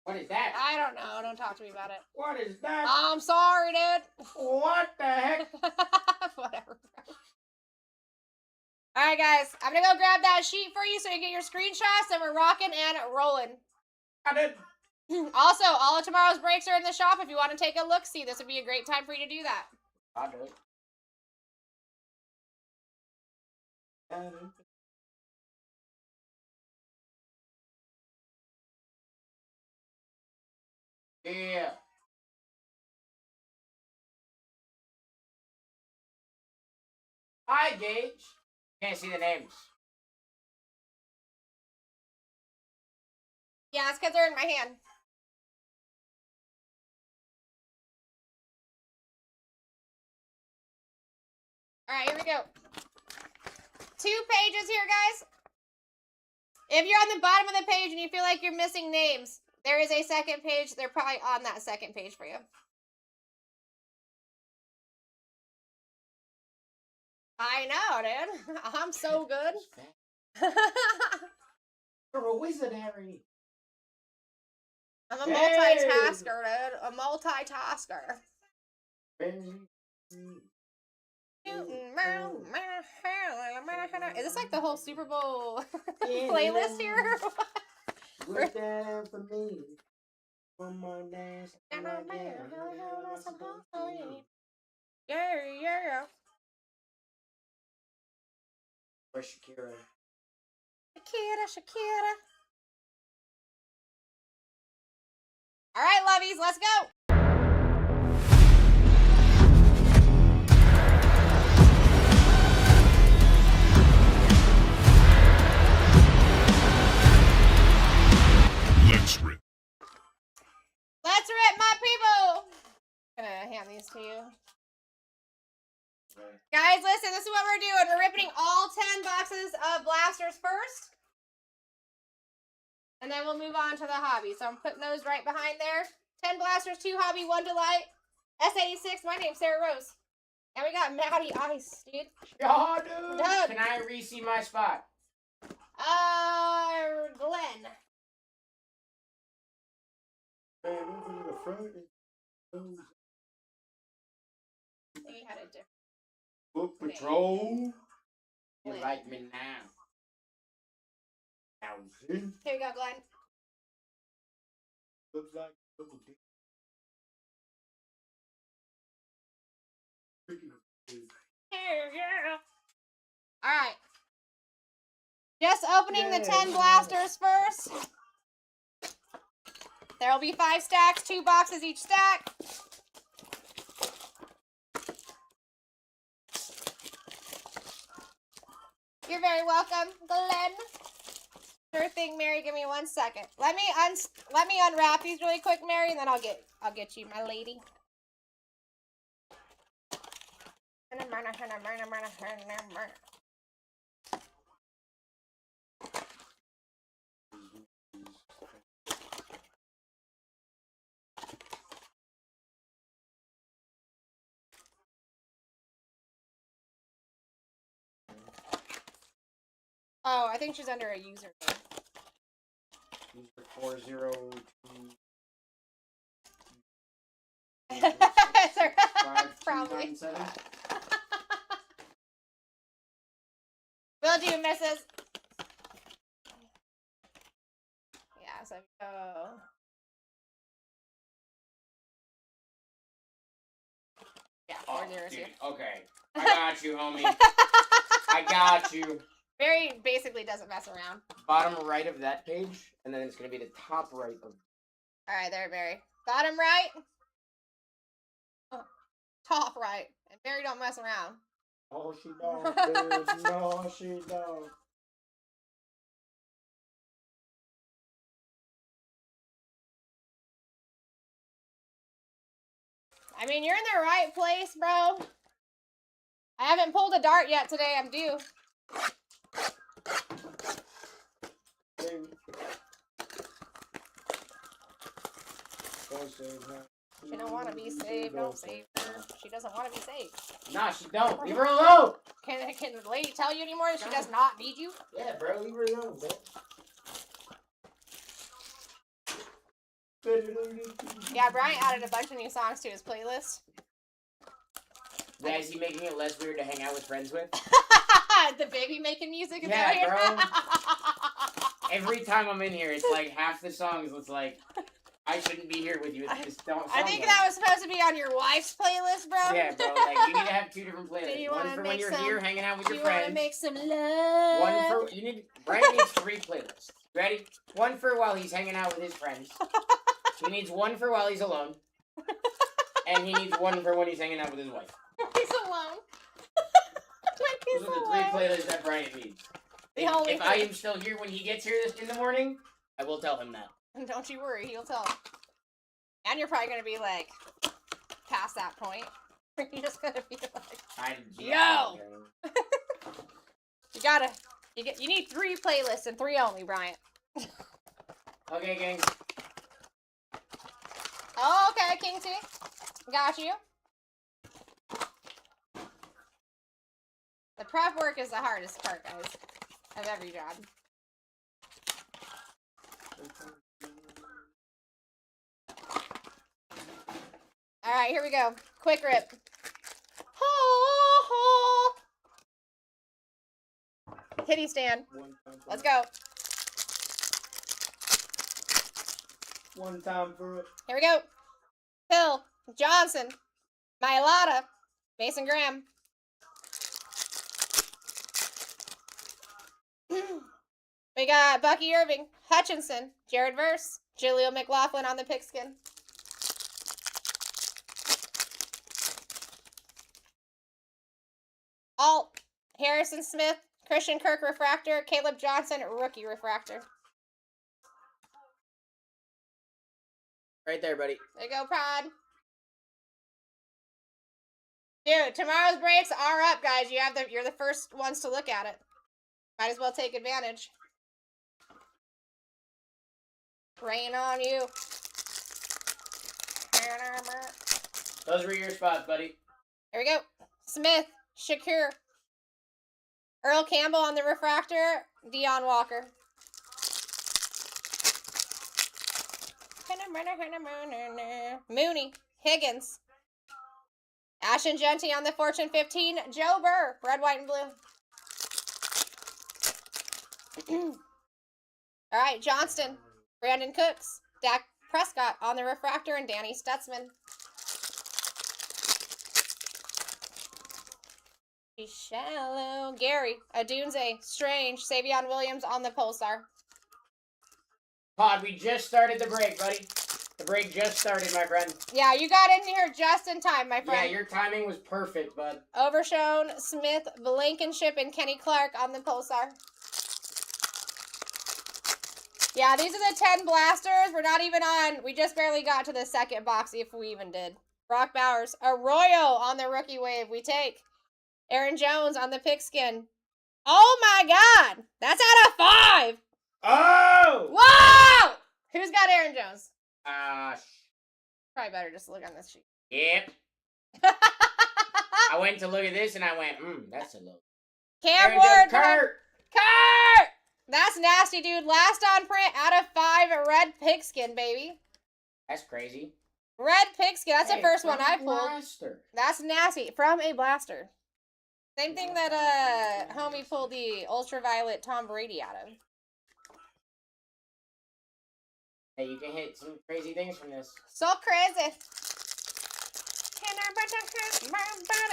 What is that? I don't know. Don't talk to me about it. What is that? I'm sorry, dude. What the heck? Whatever. All right, guys. I'm gonna go grab that sheet for you so you get your screenshots, and we're rocking and rolling. I did. Also, all of tomorrow's breaks are in the shop. If you want to take a look, see, this would be a great time for you to do that. I do. Yeah. Hi, Gage. Can't see the names. Yeah, it's because they're in my hand. All right, here we go. 2 pages here, guys. If you're on the bottom of the page and you feel like you're missing names, there is a second page. They're probably on that second page for you. I know, dude. I'm so good. You're a wizard, Harry. I'm a multitasker, dude. A multitasker. Is this like the whole Super Bowl playlist here? Look down for me. One more dance. Yeah. Where's Shakira? Shakira. All right, lovies, let's go. Let's rip. Let's rip, my people. I'm gonna hand these to you. Guys, listen, this is what we're doing. We're ripping all 10 boxes of blasters first. And then we'll move on to the hobby. So I'm putting those right behind there. 10 blasters, 2 hobby, 1 delight. S86, my name's Sarah Rose. And we got Matty Ice, dude. Yeah, dude. Done. Can I re-see my spot? Glenn. We had a different. Foot Patrol. You like me now. Here you go, Glenn. Looks like double dick. Alright. Just opening the 10 blasters first. There will be 5 stacks, 2 boxes each stack. You're very welcome, Glenn. Sure thing, Mary. Give me 1 second. Let me unwrap these really quick, Mary, and then I'll get you, my lady. Oh, I think she's under a username. User 402. Probably. Will do, Mrs. Yeah, so yeah, 402. Okay. I got you, homie. I got you. Barry basically doesn't mess around. Bottom right of that page, and then it's going to be the top right of... Alright, there, Barry. Bottom right. Top right. And Barry don't mess around. Oh, she don't, bitch. No, she don't. I mean, you're in the right place, bro. I haven't pulled a dart yet today. I'm due. Don't save her. She don't want to be saved. Don't save her. She doesn't want to be saved. Nah, she don't. Leave her alone. Can the lady tell you anymore that she does not need you? Yeah, bro. Leave her alone, bro. Yeah, Brian added a bunch of new songs to his playlist. Yeah, is he making it less weird to hang out with friends with? The baby making music. Yeah, bro. Every time I'm in here, it's like half the songs. It's like I shouldn't be here with you. Just don't. I think that was supposed to be on your wife's playlist, bro. Yeah, bro. Like you need to have 2 different playlists. You One for when you're here hanging out with your You friends. want to make some love. One for you need. Brian needs 3 playlists. Ready? One for while he's hanging out with his friends. He needs one for while he's alone. And he needs one for when he's hanging out with his wife. He's alone. Those are the 3 playlists that Brian needs. If I am still here when he gets here in the morning, I will tell him that. Don't you worry, he'll tell him. And you're probably gonna be like, past that point. You're just gonna be like, yo! You need 3 playlists and 3 only, Bryant. Okay, gang. Oh, okay, King T. Got you. The prep work is the hardest part, guys, of every job. Alright, here we go. Quick rip. Kitty stand. Let's go. One time for it. Here we go. Hill, Johnson, Mylata, Mason Graham. We got Bucky Irving, Hutchinson, Jared Verse, Julio McLaughlin on the pigskin. Alt, Harrison Smith, Christian Kirk refractor, Caleb Johnson rookie refractor. Right there, buddy. There you go, Prod. Dude, tomorrow's breaks are up, guys. You're the first ones to look at it. Might as well take advantage. Rain on you. Those were your spots, buddy. Here we go. Smith, Shakur, Earl Campbell on the refractor, Deion Walker. Mooney, Higgins, Ashton Genty on the Fortune 15, Joe Burr, red, white, and blue. All right, Johnston, Brandon Cooks, Dak Prescott on the refractor, and Danny Stutzman. Shallow. Gary, Adunze, Strange, Savion Williams on the Pulsar. Pod, we just started the break, buddy. The break just started, my friend. Yeah, you got in here just in time, my friend. Yeah, your timing was perfect, bud. Overshone, Smith, Blankenship, and Kenny Clark on the Pulsar. Yeah, these are the 10 blasters. We're not even on. We just barely got to the second box, if we even did. Brock Bowers. Arroyo on the rookie wave. We take. Aaron Jones on the pigskin. Oh my God. That's out of 5. Oh! Whoa! Who's got Aaron Jones? Probably better just look on this sheet. Yep. I went to look at this and I went, that's a low. Cam Aaron Ward. Jones, Kurt! Kurt! That's nasty, dude. Last on print out of 5 at red pigskin, baby. That's crazy. Red pigskin. That's Hey, the first one I pulled. Blaster. That's nasty. From a blaster. Same thing that homie pulled the ultraviolet Tom Brady out of. Hey, you can hit some crazy things from this. So crazy.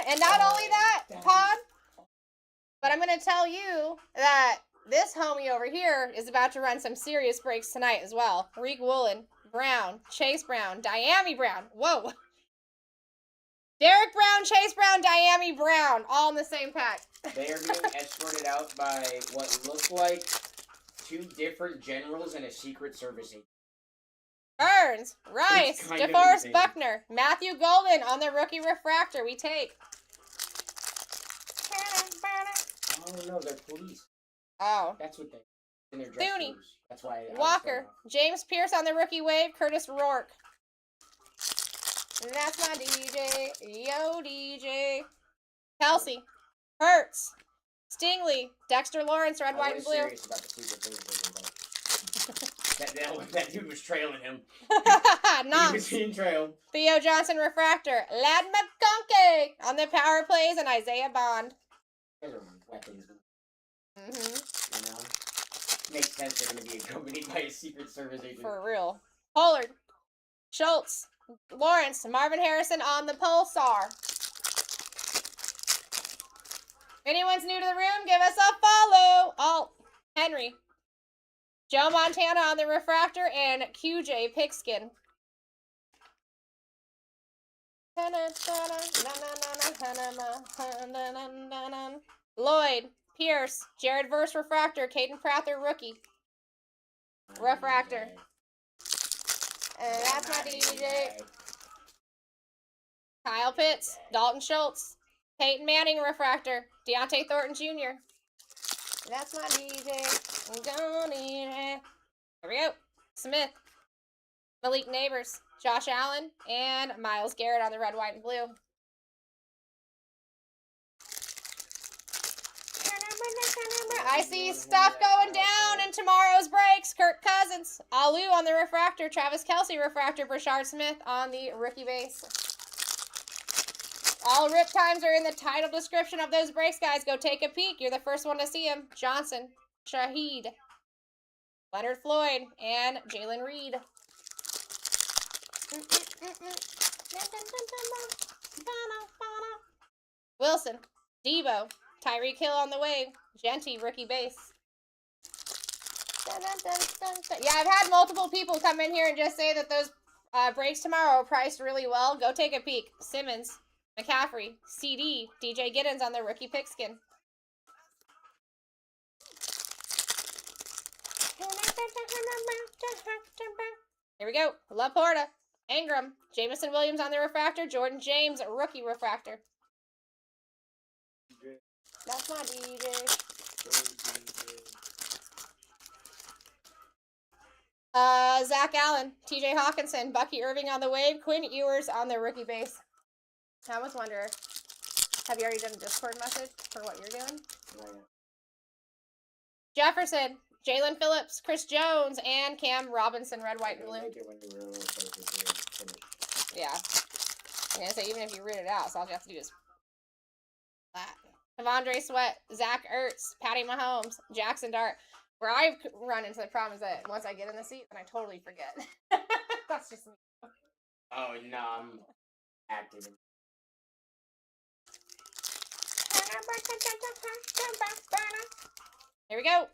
And not only that, Pod, but I'm going to tell you that this homie over here is about to run some serious breaks tonight as well. Reek Woolen, Brown, Chase Brown, Diami Brown. Whoa. Derek Brown, Chase Brown, Diami Brown, all in the same pack. They are being escorted out by what look like 2 different generals and a Secret Service agent. Burns, Rice, It's kind of DeForest insane. Buckner, Matthew Golden on the rookie refractor. We take. Oh no, they're police. Oh. That's what they in their dress Thuney. shoes. That's why. I was Walker, thrown off. James Pierce on the rookie wave, Curtis Rourke. And that's my DJ. Yo, DJ. Kelsey, Hertz, Stingley, Dexter Lawrence, red, white, and blue. I was serious about the Secret Service agent. That dude was trailing him. He Knox, was being trailed. Theo Johnson refractor, Lad McConkey on the power plays, and Isaiah Bond. Those are weapons. Mm-hmm. You know? Makes sense they're going to be accompanied by a Secret Service agent. For real. Pollard, Schultz, Lawrence, Marvin Harrison on the Pulsar. If anyone's new to the room, give us a follow. Alt, Henry, Joe Montana on the refractor, and QJ Pigskin. Lloyd, Pierce, Jared Verse refractor, Caden Prather rookie. Refractor. And that's my DJ. Kyle Pitts, Dalton Schultz, Peyton Manning refractor, Deontay Thornton Jr. That's my DJ. I'm gonna need it. Here we go. Smith, Malik Neighbors, Josh Allen, and Myles Garrett on the red, white, and blue. I see stuff going down in tomorrow's breaks. Kirk Cousins, Alu on the refractor, Travis Kelce refractor, Brashard Smith on the rookie base. All rip times are in the title description of those breaks, guys. Go take a peek. You're the first one to see them. Johnson, Shaheed, Leonard Floyd, and Jalen Reed. Wilson, Debo, Tyreek Hill on the wave, Genty, rookie base. Yeah, I've had multiple people come in here and just say that those breaks tomorrow are priced really well. Go take a peek. Simmons, McCaffrey, CD, DJ Giddens on the rookie pigskin. Here we go. Laporta, Ingram, Jamison Williams on the refractor, Jordan James, rookie refractor. That's my DJ. Zach Allen, TJ Hawkinson, Bucky Irving on the wave, Quinn Ewers on the rookie base. I almost wonder, have you already done a Discord message for what you're doing? Jefferson, Jalen Phillips, Chris Jones, and Cam Robinson, red, white, and blue. Yeah. I'm going to say, even if you read it out, so all you have to do is that. Devondre Sweat, Zach Ertz, Patty Mahomes, Jackson Dart. Where I've run into the problem is that once I get in the seat, then I totally forget. That's just me. Oh no, I'm active. Here we go.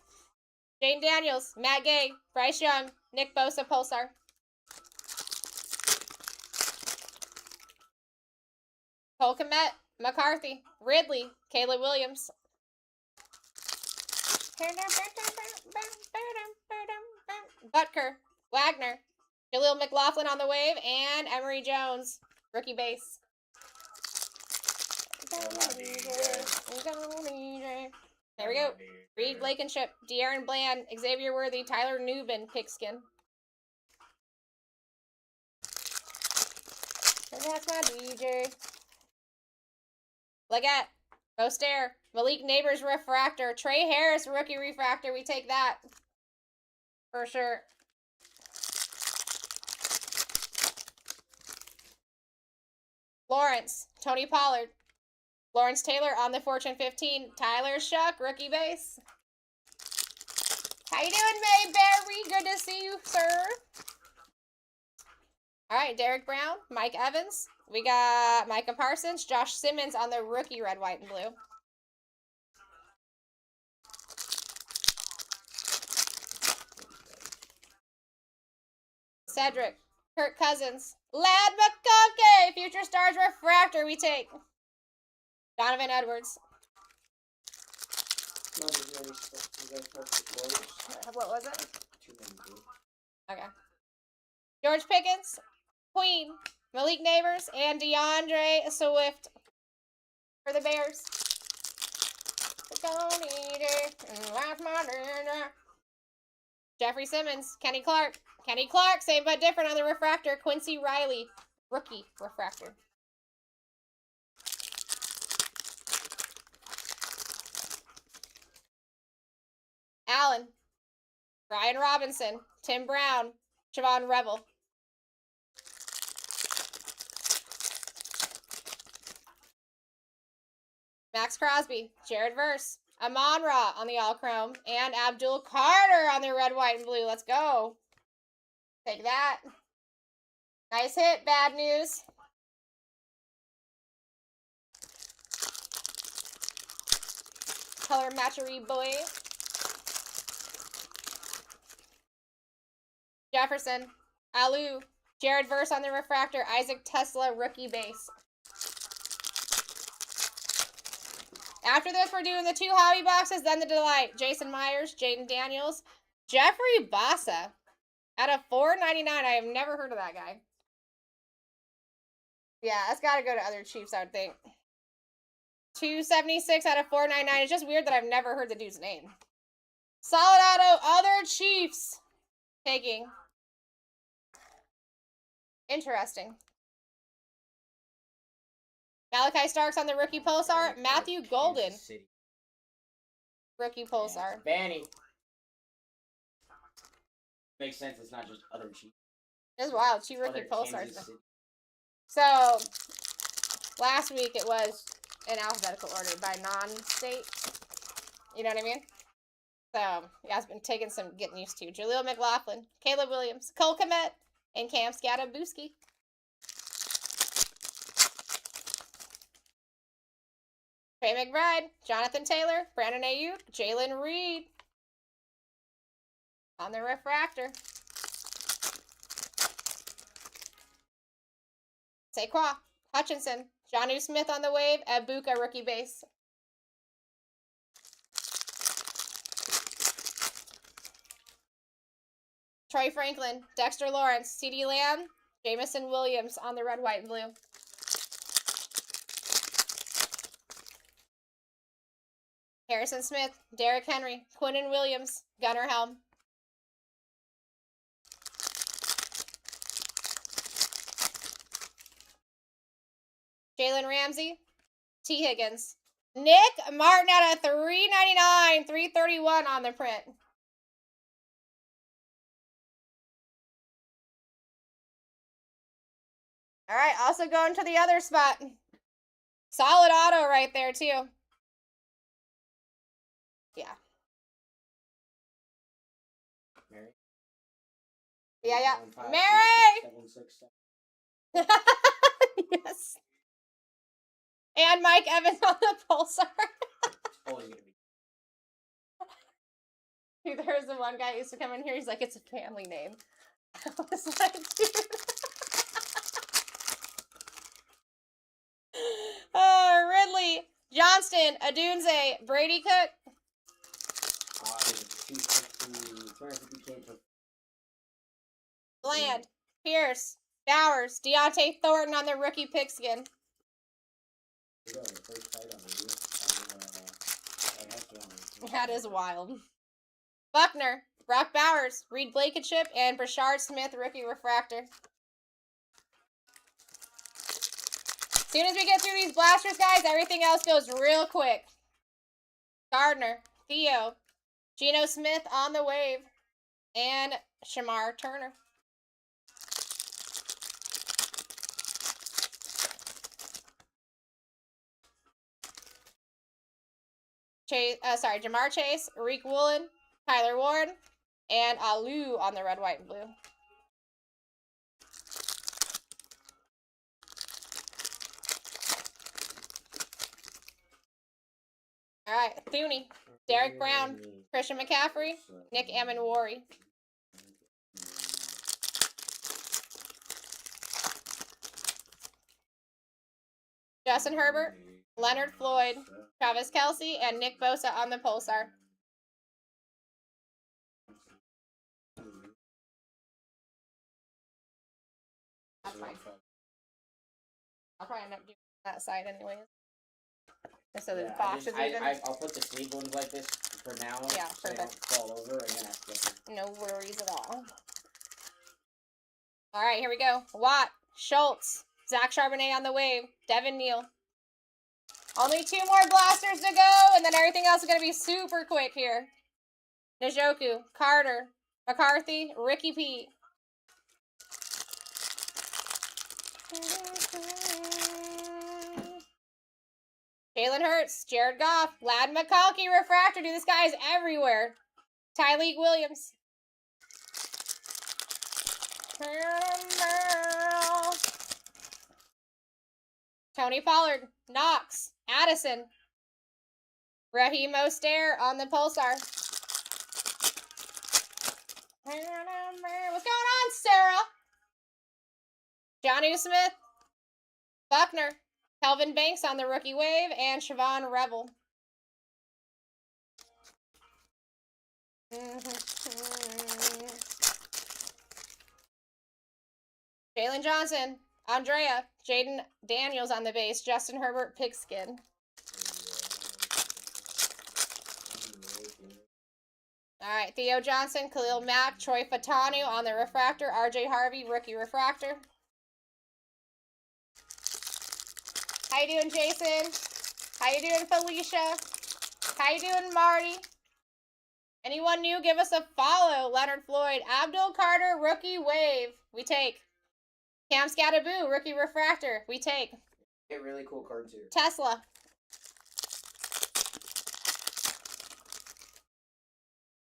Jane Daniels, Matt Gay, Bryce Young, Nick Bosa, Pulsar. Cole Kmet, McCarthy, Ridley, Caleb Williams. Butker, Wagner, Jaleel McLaughlin on the wave, and Emery Jones, rookie base. There we go. Reed Blankenship, De'Aaron Bland, Xavier Worthy, Tyler Newbin, Pigskin. And that's my DJ. Leggett, Roster, Malik Neighbors Refractor, Trey Harris rookie refractor. We take that for sure. Lawrence, Tony Pollard, Lawrence Taylor on the Fortune 15, Tyler Shuck rookie base. How you doing, Mayberry? Good to see you, sir. All right, Derek Brown, Mike Evans. We got Micah Parsons, Josh Simmons on the rookie red, white, and blue. Cedric, Kirk Cousins, Lad McConkey, Future Stars refractor. We take Donovan Edwards. What was it? Okay. George Pickens, Queen, Malik Neighbors, and DeAndre Swift for the Bears. Jeffrey Simmons, Kenny Clark. Kenny Clark, same but different on the refractor. Quincy Riley, rookie refractor. Allen, Brian Robinson, Tim Brown, Siobhan Revel. Max Crosby, Jared Verse, Amon Ra on the all-chrome, and Abdul Carter on the red, white, and blue. Let's go. Take that. Nice hit. Bad news. Color matchery boy. Jefferson, Alu, Jared Verse on the refractor, Isaac Tesla rookie base. After this, we're doing the 2 hobby boxes, then the delight. Jason Myers, Jaden Daniels, Jeffrey Bassa. Out of $4.99, I have never heard of that guy. Yeah, that's got to go to other Chiefs, I would think. $2.76 out of $4.99. It's just weird that I've never heard the dude's name. Solid auto, other Chiefs. Taking. Interesting. Malachi Starks on the rookie Pulsar. Matthew Golden. Rookie Pulsar. Banny. Makes sense. It's not just other Chiefs. It's wild. 2 rookie Pulsars. So, last week it was in alphabetical order by non-state. You know what I mean? So, yeah, it's been taking some getting used to. Jaleel McLaughlin, Caleb Williams, Cole Kmet, and Cam Scatabuski. Trey McBride, Jonathan Taylor, Brandon Ayuk, Jalen Reed on the refractor. Saquon, Hutchinson, Jonnu Smith on the wave, Abuka rookie base. Troy Franklin, Dexter Lawrence, CeeDee Lamb, Jamison Williams on the red, white, and blue. Harrison Smith, Derrick Henry, Quinnen Williams, Gunnar Helm. Jalen Ramsey, T. Higgins. Nick Martin out of $3.99, $3.31 on the print. All right, also going to the other spot. Solid auto right there, too. Yeah. Yeah, yeah. 9, 5, Mary! 3, 6, 7, 6, 7. Yes. And Mike Evans on the Pulsar. Always gonna be. Dude, there was the one guy who used to come in here. He's like, it's a family name. I was like, dude. Ridley, Johnston, Adunze, Brady Cook, 250K per. Bland, Pierce, Bowers, Deontay Thornton on the rookie pigskin. There you go, the first fight on the That is wild. Buckner, Brock Bowers, Reed Blankenship, and Brashard Smith rookie refractor. As soon as we get through these blasters, guys, everything else goes real quick. Gardner, Theo, Geno Smith on the wave, and Shamar Turner. Jamar Chase, Reek Woolen, Tyler Ward, and Alu on the red, white, and blue. All right, Thuney, Derek Brown, Christian McCaffrey, Nick Amenwari. Justin Herbert, Leonard Floyd, Travis Kelce, and Nick Bosa on the Pulsar. That's fine. I'll probably end up doing that side anyways. Just so the box is even. I'll put the sleeve ones like this for now. Yeah, so they perfect. don't fall over, and then I flip them. No worries at all. All right, here we go. Watt, Schultz, Zach Charbonnet on the wave, Devin Neal. Only 2 more blasters to go, and then everything else is going to be super quick here. Njoku, Carter, McCarthy, Ricky P. Jalen Hurts, Jared Goff, Lad McCulkey, refractor. Dude, this guy is everywhere. Tyleek Williams. Tony Pollard, Knox, Addison, Raheem Mostert on the Pulsar. What's going on, Sarah? Johnny Smith, Buckner, Kelvin Banks on the rookie wave, and Siobhan Rebel. Jalen Johnson, Andrea, Jaden Daniels on the base, Justin Herbert, Pigskin. All right, Theo Johnson, Khalil Mack, Troy Fatanu on the refractor, RJ Harvey, rookie refractor. How you doing, Jason? How you doing, Felicia? How you doing, Marty? Anyone new, give us a follow. Leonard Floyd, Abdul Carter, rookie wave. We take. Cam Scattaboo, rookie refractor. We take. A really cool card too. Tesla.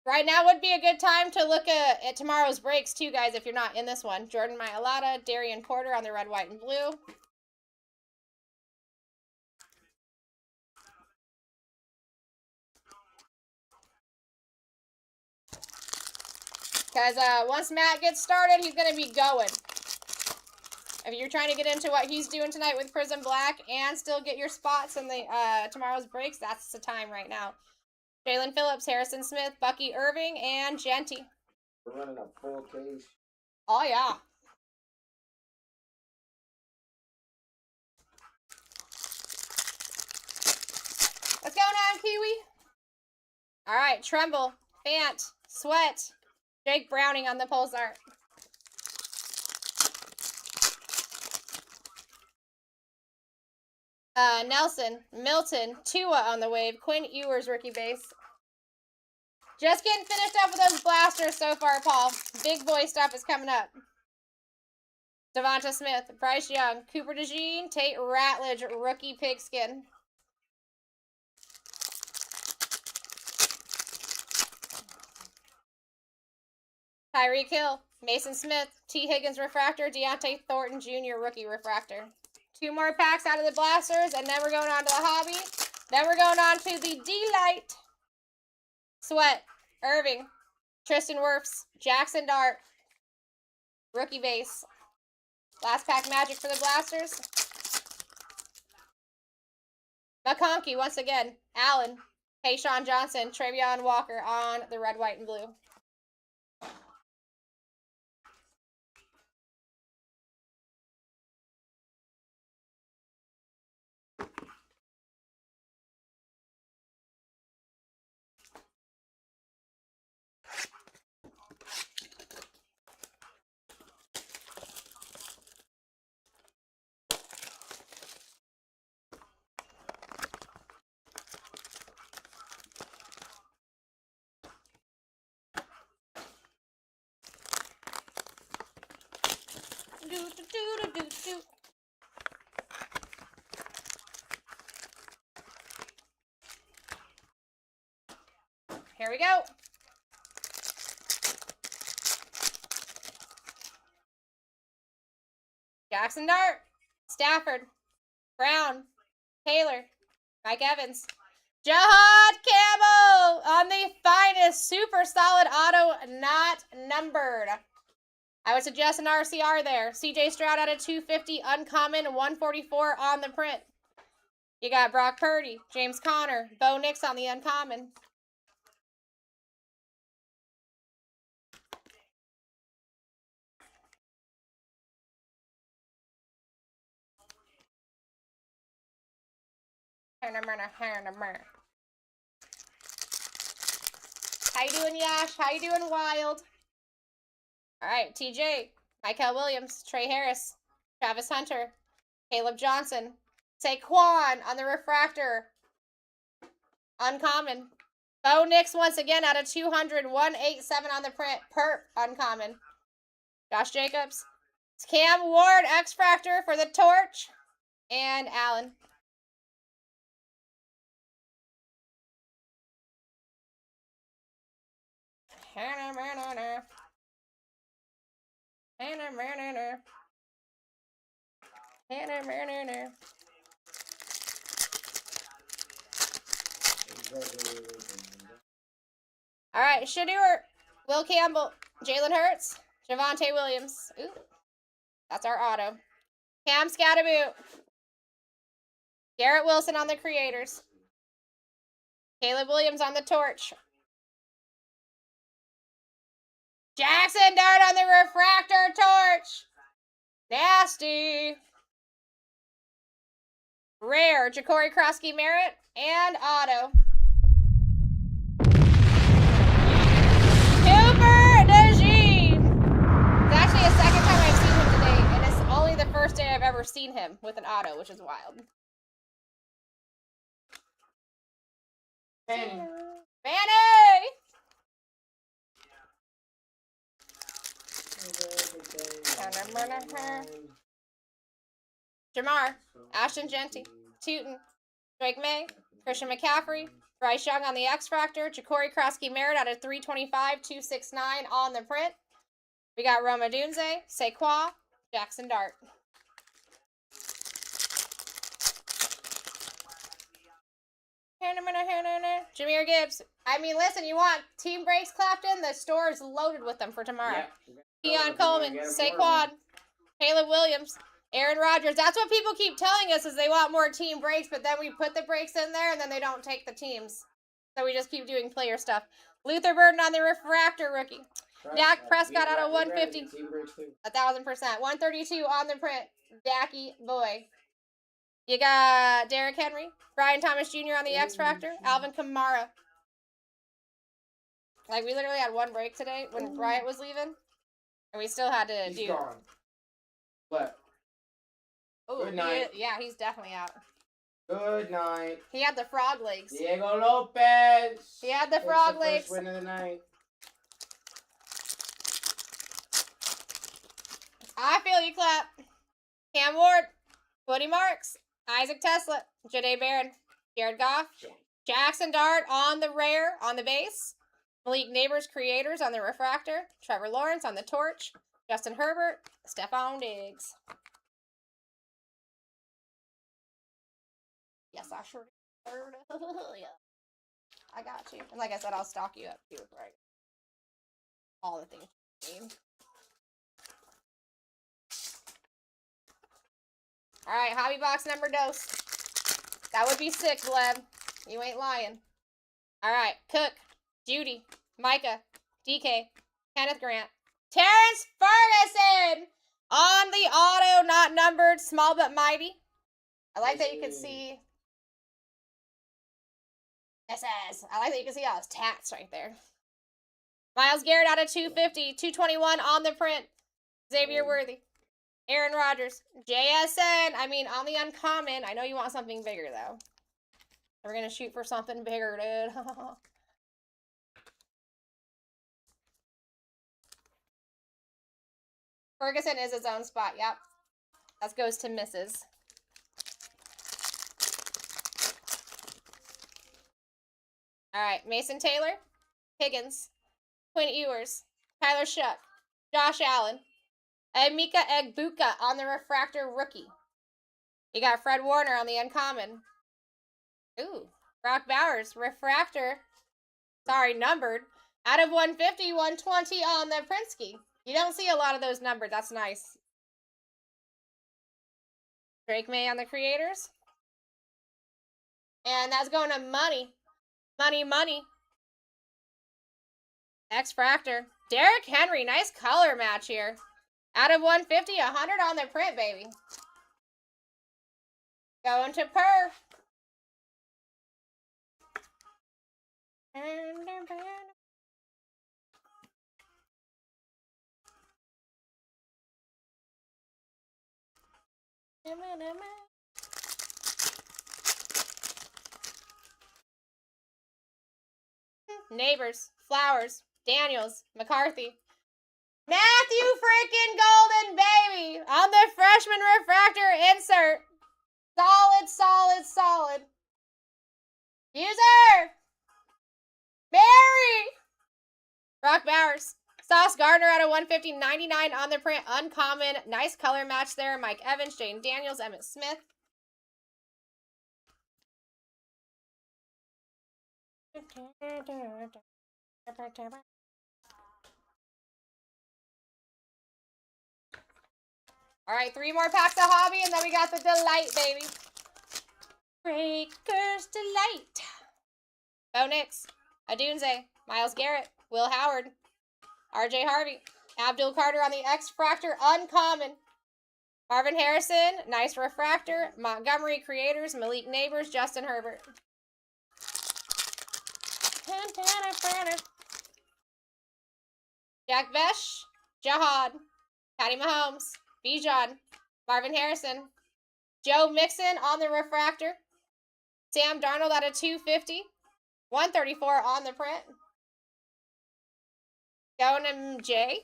Right now would be a good time to look at tomorrow's breaks too, guys, if you're not in this one. Jordan Mailata, Darian Porter on the red, white, and blue. Because once Matt gets started, he's going to be going. If you're trying to get into what he's doing tonight with Prism Black and still get your spots in the tomorrow's breaks, that's the time right now. Jalen Phillips, Harrison Smith, Bucky Irving, and Genty. We're running a full case. Oh, yeah. What's going on, Kiwi? All right, Tremble, Fant, Sweat, Jake Browning on the Pulsar. Nelson, Milton, Tua on the wave, Quinn Ewers rookie base. Just getting finished up with those blasters so far, Paul. Big boy stuff is coming up. Devonta Smith, Bryce Young, Cooper DeJean, Tate Ratledge, rookie pigskin. Tyreek Hill, Mason Smith, T. Higgins refractor, Deontay Thornton Jr. rookie refractor. 2 more packs out of the blasters, and then we're going on to the hobby. Then we're going on to the D-Light. Sweat, Irving, Tristan Wirfs, Jackson Dart, rookie base. Last pack magic for the blasters. McConkey once again. Allen, Tayshaun Johnson, Travion Walker on the red, white, and blue. Here we go. Jackson Dart, Stafford, Brown, Taylor, Mike Evans, Jahad Campbell on the finest super solid auto, not numbered. I would suggest an RCR there. CJ Stroud out of 250, uncommon, 144 on the print. You got Brock Purdy, James Conner, Bo Nix on the uncommon. How you doing, Yash? How you doing, Wild? All right, TJ, Michael Williams, Trey Harris, Travis Hunter, Caleb Johnson, Saquon on the refractor. Uncommon. Bo Nix once again out of 200, 187 on the print. Perp, uncommon. Josh Jacobs. Cam Ward, X-Fractor for the Torch. And Allen. All right, Shadeur, Will Campbell, Jalen Hurts, Javonte Williams. Ooh, that's our auto. Cam Scatterboot. Garrett Wilson on the creators. Caleb Williams on the torch. Jackson Dart on the refractor torch. Nasty. Rare, Ja'Cory Krosky Merritt and auto. Cooper DeJean. It's actually the second time I've seen him today, and it's only the first day I've ever seen him with an auto, which is wild. Fanny. Jamar, Ashton Genty, Tootin, Drake May, Christian McCaffrey, Bryce Young on the X-Factor, Ja'Cory Krosky Merritt out of 325, 269 on the print. We got Roma Dunze, Saquon, Jackson Dart. Jahmyr Gibbs. I mean, listen, you want team breaks clapped in? The store is loaded with them for tomorrow. Yeah. Keon Coleman, Saquon, Caleb Williams, Aaron Rodgers. That's what people keep telling us is they want more team breaks, but then we put the breaks in there and then they don't take the teams. So we just keep doing player stuff. Luther Burden on the refractor rookie. Dak Prescott out of 150. 1,000%. 132 on the print. Dacky boy. You got Derrick Henry, Brian Thomas Jr. on the X-Factor, Alvin Kamara. Like, we literally had one break today when Bryant was leaving, and we still had to He's gone. What? Ooh, Good night. Yeah, he's definitely out. Good night. He had the frog legs. Diego Lopez. He had the frog legs. First win of the night. I feel you, clap. Cam Ward, Woody Marks, Isaac Tesla, Jahdae Barron, Jared Goff, Jackson Dart on the rare, on the base. Malik Neighbors Creators on the Refractor. Trevor Lawrence on the Torch. Justin Herbert. Stephon Diggs. Yes, I sure did. Yeah. I got you. And like I said, I'll stock you up too, right? All the things you need. Alright, hobby box number dos. That would be 6, Gleb. You ain't lying. Alright, Cook, Judy, Micah, DK, Kenneth Grant, Terrence Ferguson! On the auto, not numbered, small but mighty. I like that you can see... SS. I like that you can see all his tats right there. Myles Garrett out of 250, 221 on the print. Xavier Worthy. Aaron Rodgers. JSN. I mean, on the uncommon. I know you want something bigger, though. We're going to shoot for something bigger, dude. Ferguson is his own spot. Yep. That goes to Mrs. All right. Mason Taylor. Higgins. Quinn Ewers. Tyler Shuck. Josh Allen. Emeka Egbuka on the Refractor rookie. You got Fred Warner on the uncommon. Ooh. Brock Bowers. Refractor. Sorry, numbered. Out of 150, 120 on the Prinsky. You don't see a lot of those numbered. That's nice. Drake May on the Creators. And that's going to Money. Money. X-Fractor. Derrick Henry. Nice color match here. Out of 150, 100 on the print, baby. Going to Per. Neighbors, Flowers, Daniels, McCarthy. Matthew freaking Golden, baby! On the freshman refractor insert. Solid. User! Mary! Brock Bowers. Sauce Gardner out of 150, 99 on the print. Uncommon. Nice color match there. Mike Evans, Jane Daniels, Emmitt Smith. All right, 3 more packs of hobby, and then we got the Delight, baby. Breakers Delight. Bo Nix, Adunze, Myles Garrett, Will Howard, RJ Harvey, Abdul Carter on the X-Fractor, uncommon. Marvin Harrison, nice refractor. Montgomery Creators, Malik Neighbors, Justin Herbert. Jack Vesh, Jahad, Patty Mahomes, Bijan, Marvin Harrison, Joe Mixon on the refractor. Sam Darnold out of 250. 134 on the print. Going to Jay.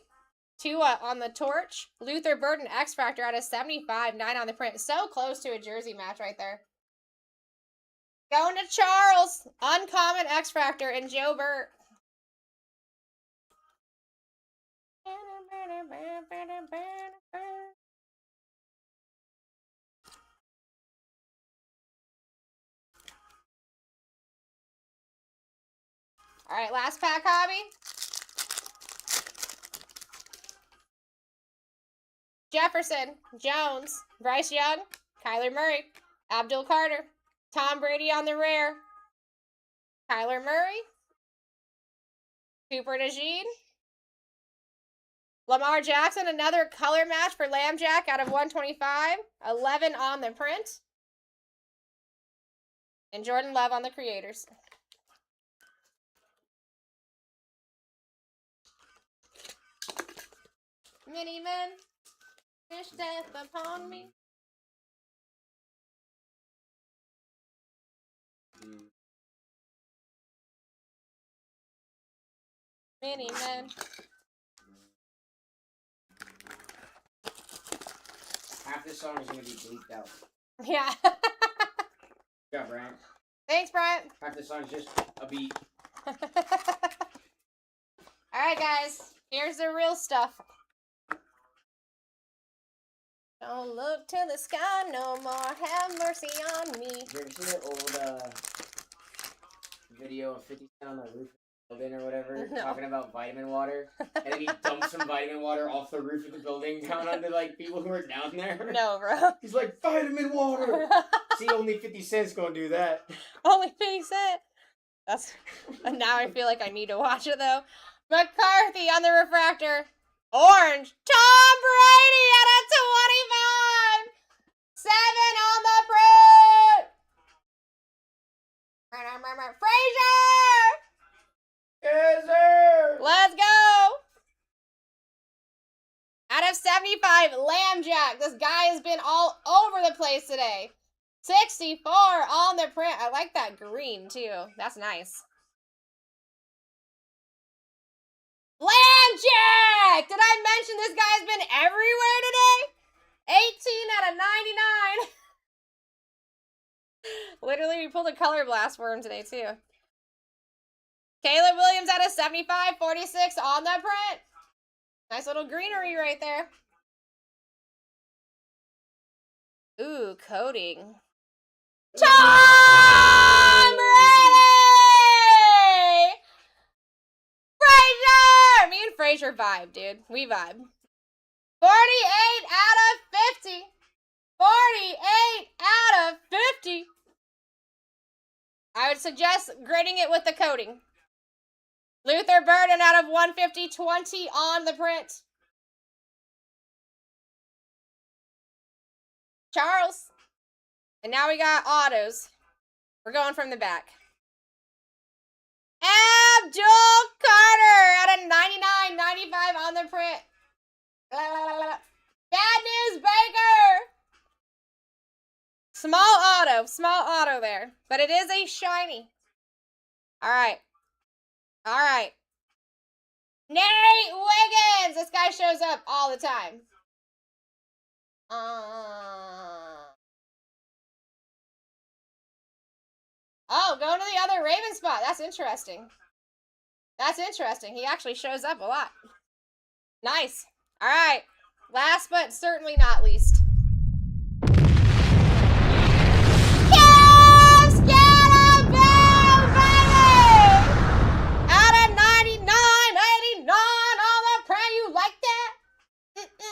Tua on the Torch. Luther Burden X-Factor out of 75. 9 on the print. So close to a jersey match right there. Going to Charles. Uncommon X-Factor and Joe Burt. All right, last pack hobby. Jefferson, Jones, Bryce Young, Kyler Murray, Abdul Carter, Tom Brady on the rare, Kyler Murray, Cooper DeJean, Lamar Jackson, another color match for Lamb Jack out of 125, 11 on the print, and Jordan Love on the Creators. Mini men, wish death upon me. Mini men. Half this song is going to be bleeped out. Yeah. Yeah, Brian. Thanks, Brian. Half this song is just a beat. Alright, guys. Here's the real stuff. Don't look to the sky no more. Have mercy on me. Did you ever see that old video of 50 Cent on the roof of the building or whatever, No. talking about vitamin water? And then he dumped some vitamin water off the roof of the building down onto like people who were down there. No, bro. He's like, vitamin water! See, only 50 Cent's gonna do that. Only 50 Cent. That's. And now I feel like I need to watch it though. McCarthy on the refractor. Orange. Tom Brady at a 25. 7 on the print. Frazier. Yes, sir! Let's go. Out of 75, Lambjack. This guy has been all over the place today. 64 on the print. I like that green, too. That's nice. Lambjack! Did I mention this guy's been everywhere today? 18 out of 99. Literally, we pulled a color blast for him today, too. Caleb Williams out of 75, 46 on the print. Nice little greenery right there. Ooh, coding. Tom Brady! Frazier! Me and Frazier vibe, dude. We vibe. 48 out of 50. 48 out of 50. I would suggest grading it with the coding. Luther Burden out of 150, 20 on the print. Charles. And now we got autos. We're going from the back. Abdul Carter out of 99, 95 on the print. Bad news, Baker. Small auto there. But it is a shiny. All right. All right. Nate Wiggins. This guy shows up all the time. Oh, going to the other Raven spot. That's interesting. That's interesting. He actually shows up a lot. Nice. All right. Last but certainly not least. Cavs get a bell, baby! Out of 99, 89 on the print. You like that?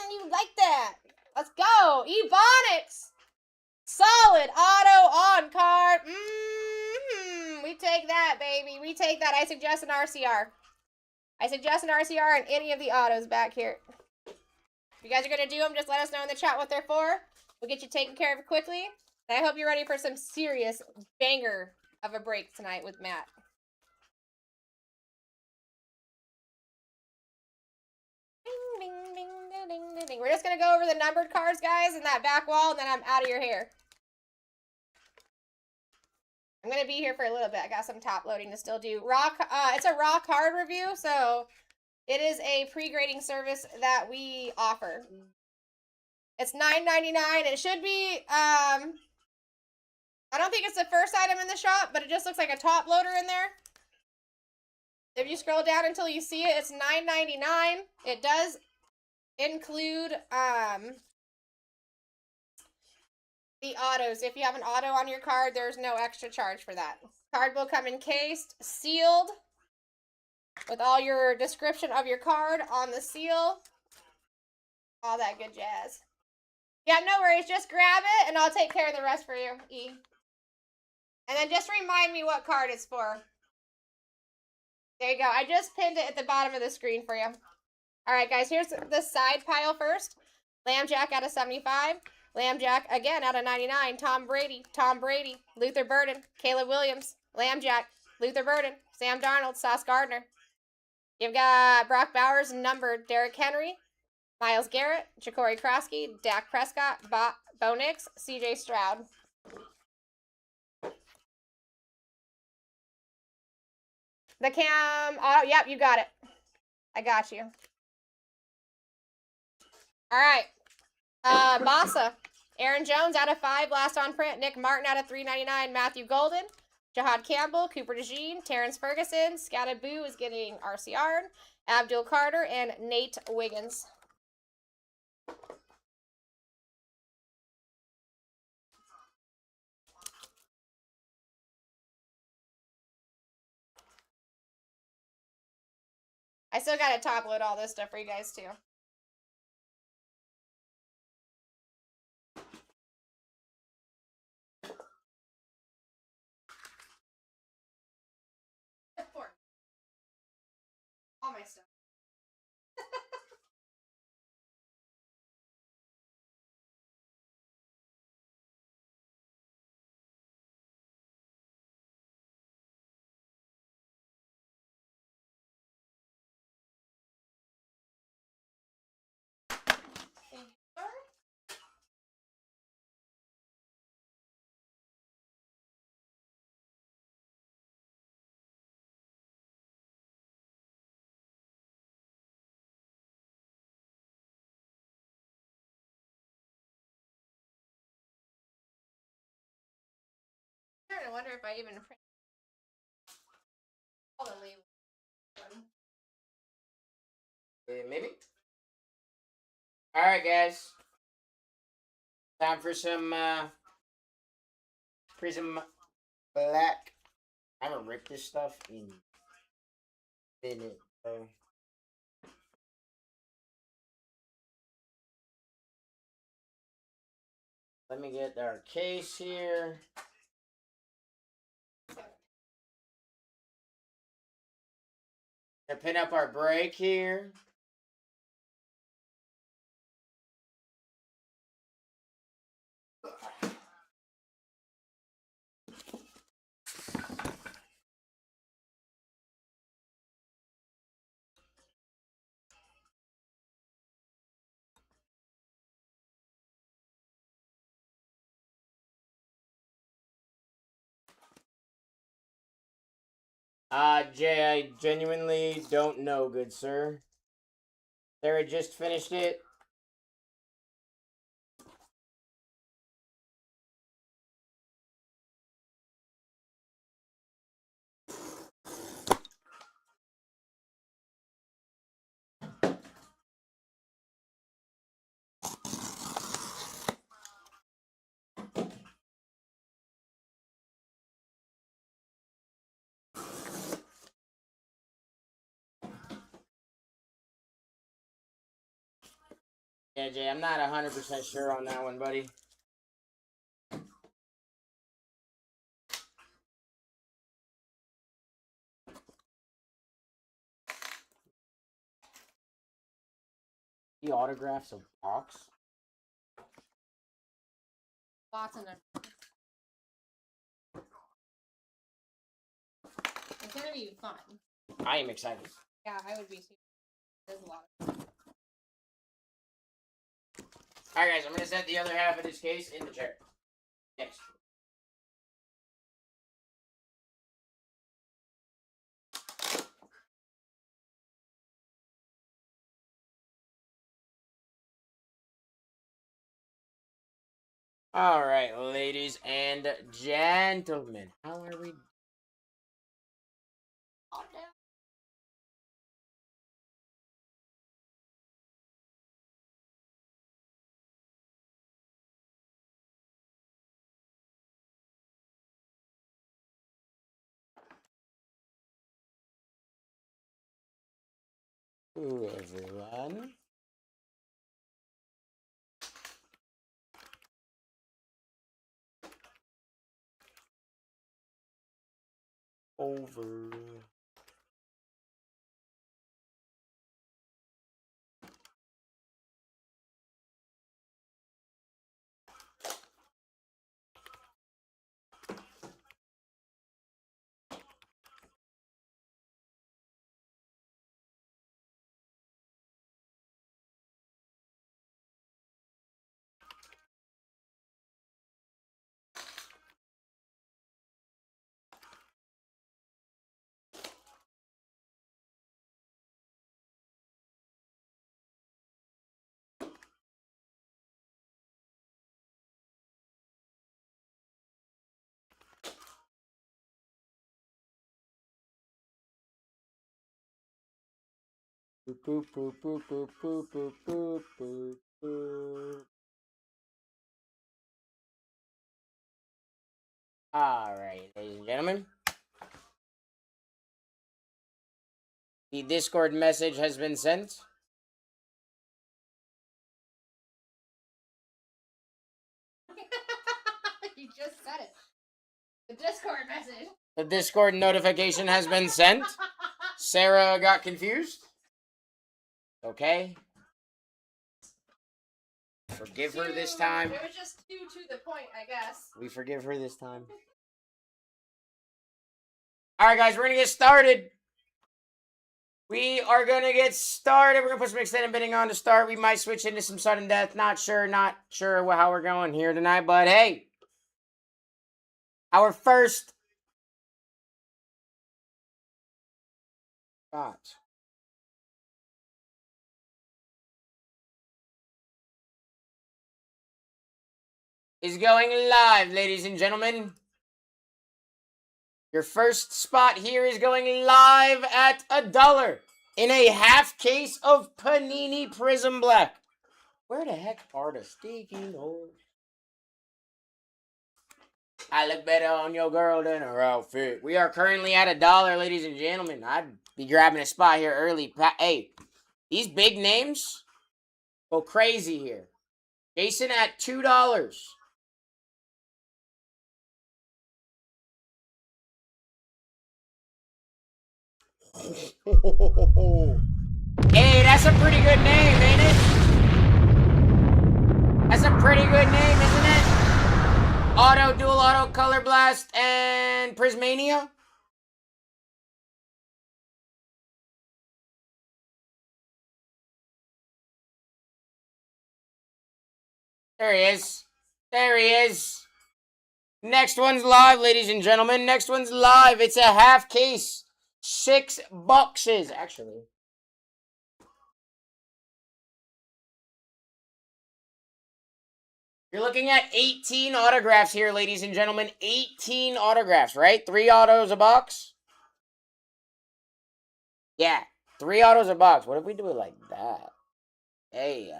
You like that? Let's go. Ebonics. Solid auto on card. We take that, baby. We take that. I suggest an RCR. I suggest an RCR on any of the autos back here. If you guys are going to do them, just let us know in the chat what they're for. We'll get you taken care of quickly. And I hope you're ready for some serious banger of a break tonight with Matt. Ding, ding, ding, ding, ding, ding. We're just going to go over the numbered cards, guys, in that back wall, and then I'm out of your hair. I'm going to be here for a little bit. I got some top loading to still do. It's a raw card review, so it is a pre-grading service that we offer. It's $9.99. It should be, I don't think it's the first item in the shop, but it just looks like a top loader in there. If you scroll down until you see it, it's $9.99. It does include, the autos. If you have an auto on your card, there's no extra charge for that. Card will come encased, sealed, with all your description of your card on the seal. All that good jazz. Yeah, no worries. Just grab it, and I'll take care of the rest for you, E. And then just remind me what card it's for. There you go. I just pinned it at the bottom of the screen for you. All right, guys. Here's the side pile first. Lambjack out of 75. Lambjack, again, out of 99. Tom Brady. Luther Burden. Caleb Williams. Lambjack. Luther Burden. Sam Darnold. Sauce Gardner. You've got Brock Bowers numbered. Derrick Henry. Myles Garrett. Ja'Cory Krosky. Dak Prescott. Bo Nix. CJ Stroud. The cam. Oh, yep, you got it. I got you. All right. Bassa. Aaron Jones out of 5, last on print. Nick Martin out of 3.99. Matthew Golden. Jahad Campbell. Cooper DeJean. Terrence Ferguson. Scatterboo is getting RCR'd. Abdul Carter, and Nate Wiggins. I still gotta top load all this stuff for you guys too. All my stuff. Thank you, sir. I'm starting to wonder if I even print all the labels. Maybe. All right, guys. Time for some Prism Black. I haven't ripped this stuff in a minute, so. Let me get our case here. Gonna pin up our break here. Jay, I genuinely don't know, good sir. Sarah just finished it. Yeah, Jay, I'm not 100% sure on that one, buddy. The autographs of box. Lots in there. It's gonna be fun. I am excited. Yeah, I would be too. There's a lot of fun. All right, guys, I'm gonna set the other half of this case in the chair. Next. All right, ladies and gentlemen, how are we? Calm down. Ooh, everyone. Over. Boop, boop, boop, boop, boop, boop, boop, boop, boop. All right, ladies and gentlemen. The Discord message has been sent. You just said it. The Discord message. The Discord notification has been sent. Sarah got confused. Okay. Forgive her this time. It was just too to the point, I guess. We forgive her this time. All right, guys, we're going to get started. We are going to get started. We're going to put some extended bidding on to start. We might switch into some sudden death. Not sure how we're going here tonight. But, hey, our first spot is going live, ladies and gentlemen. Your first spot here is going live at $1 in a half case of Panini Prism Black. Where the heck are the sticky notes? I look better on your girl than her outfit. We are currently at $1, ladies and gentlemen. I'd be grabbing a spot here early. Hey, these big names go crazy here. Jason at $2. Hey, that's a pretty good name, ain't it? That's a pretty good name, isn't it? Auto, Dual Auto, Color Blast, and Prismania. There he is. There he is. Next one's live, ladies and gentlemen. Next one's live. It's a half case. 6 boxes, actually. You're looking at 18 autographs here, ladies and gentlemen. 18 autographs, right? 3 autos a box? Yeah, 3 autos a box. What if we do it like that? Hey,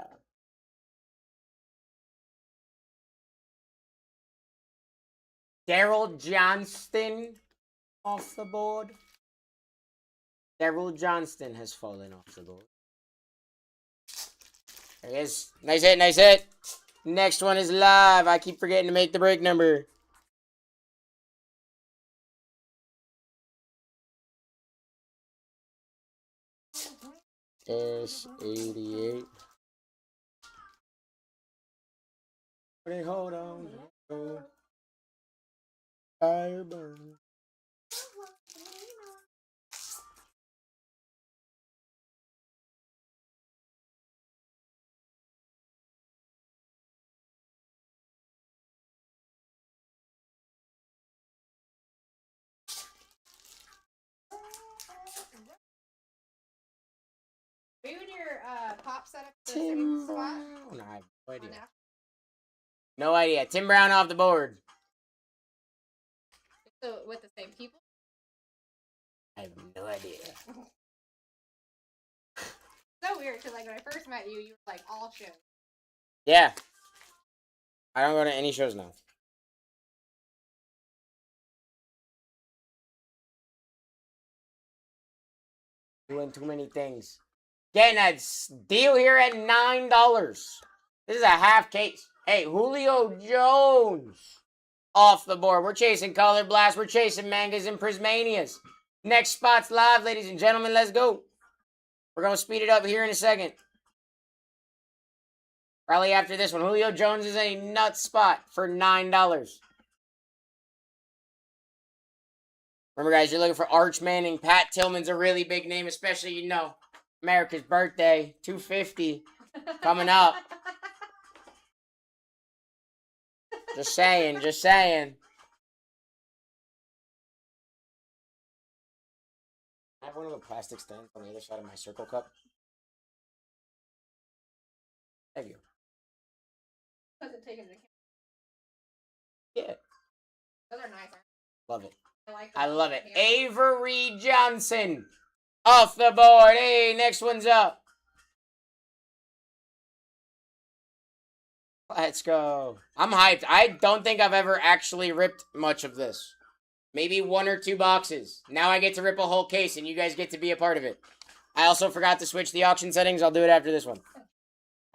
Daryl Johnston off the board. Daryl Johnston has fallen off the board. There he is. Nice hit, nice hit. Next one is live. I keep forgetting to make the break number. S88. Hold on. Fire burn. Are you in your pop setup to the same spot? No, I have no idea. No idea. Tim Brown off the board. So with the same people? I have no idea. So weird, because like when I first met you, you were like all shows. Yeah. I don't go to any shows now. Doing too many things. Getting a deal here at $9. This is a half case. Hey, Julio Jones off the board. We're chasing Color Blast. We're chasing Mangas and Prismanias. Next spot's live, ladies and gentlemen. Let's go. We're going to speed it up here in a second. Probably after this one. Julio Jones is a nut spot for $9. Remember, guys, you're looking for Arch Manning. Pat Tillman's a really big name, especially, you know, America's birthday. 250 coming up. Just saying, just saying. I have one of the plastic stands on the other side of my circle cup. Thank you. Wasn't taking the Yeah. Those are nice. Love it. I like I love it. Avery Johnson. Off the board. Hey, next one's up. Let's go. I'm hyped. I don't think I've ever actually ripped much of this. Maybe 1 or 2 boxes. Now I get to rip a whole case, and you guys get to be a part of it. I also forgot to switch the auction settings. I'll do it after this one.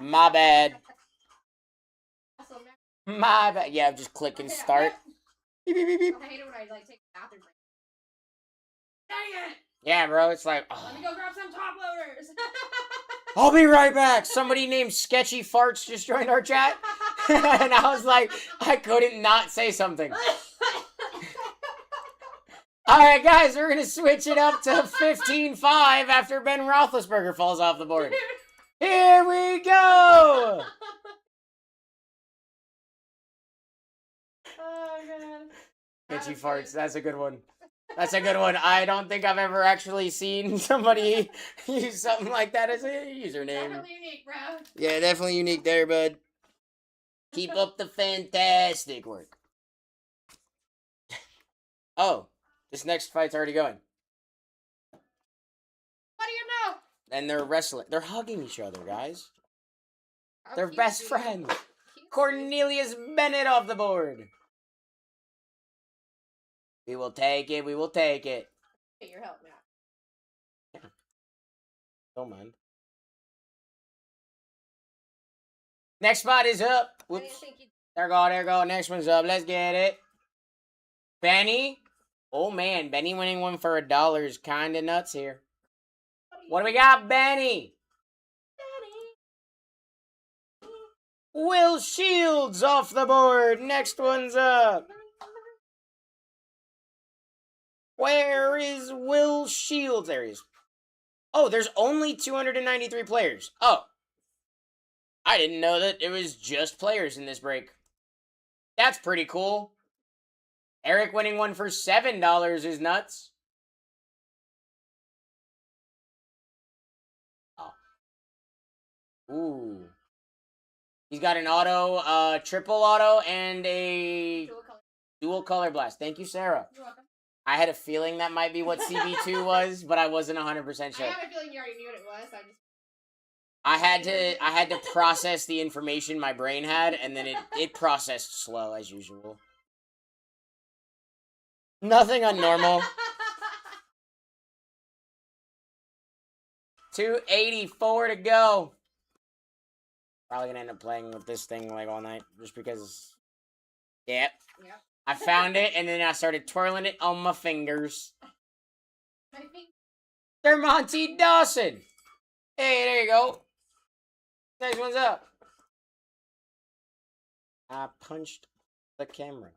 My bad. My bad. Yeah, just click and start. Beep, beep, beep, beep. I hate it when I like take a bathroom break. Dang it! Yeah, bro, it's like, Let me go grab some top loaders. I'll be right back. Somebody named Sketchy Farts just joined our chat. And I was like, I couldn't not say something. All right, guys, we're going to switch it up to 15-5 after Ben Roethlisberger falls off the board. Here we go. Oh, man. Sketchy Farts, that's a good one. That's a good one. I don't think I've ever actually seen somebody use something like that as a username. Definitely unique, bro. Yeah, definitely unique there, bud. Keep up the fantastic work. Oh, this next fight's already going. What do you know? And they're wrestling. They're hugging each other, guys. How They're cute, best dude. friends. Cute. Cornelius Bennett off the board. We will take it. We will take it. Get your help, Matt. Don't mind. Next spot is up. I didn't Whoops. think you'd... There go. There go. Next one's up. Let's get it. Benny. Oh, man. Benny winning one for $1 is kind of nuts here. What do we got, Benny? Will Shields off the board. Next one's up. Where is Will Shields? There he is. Oh, there's only 293 players. Oh. I didn't know that it was just players in this break. That's pretty cool. Eric winning one for $7 is nuts. Oh. Ooh. He's got an auto, triple auto, and a dual color blast. Thank you, Sarah. You're welcome. I had a feeling that might be what CB2 was, but I wasn't 100% I sure. have a feeling you already knew what it was. I had to process the information my brain had, and then it processed slow as usual. Nothing unnormal. 284 to go. Probably gonna end up playing with this thing like all night, just because. Yep. Yeah. I found it, and then I started twirling it on my fingers. I think They're Monty Dawson. Hey, there you go. Next one's up. I punched the camera.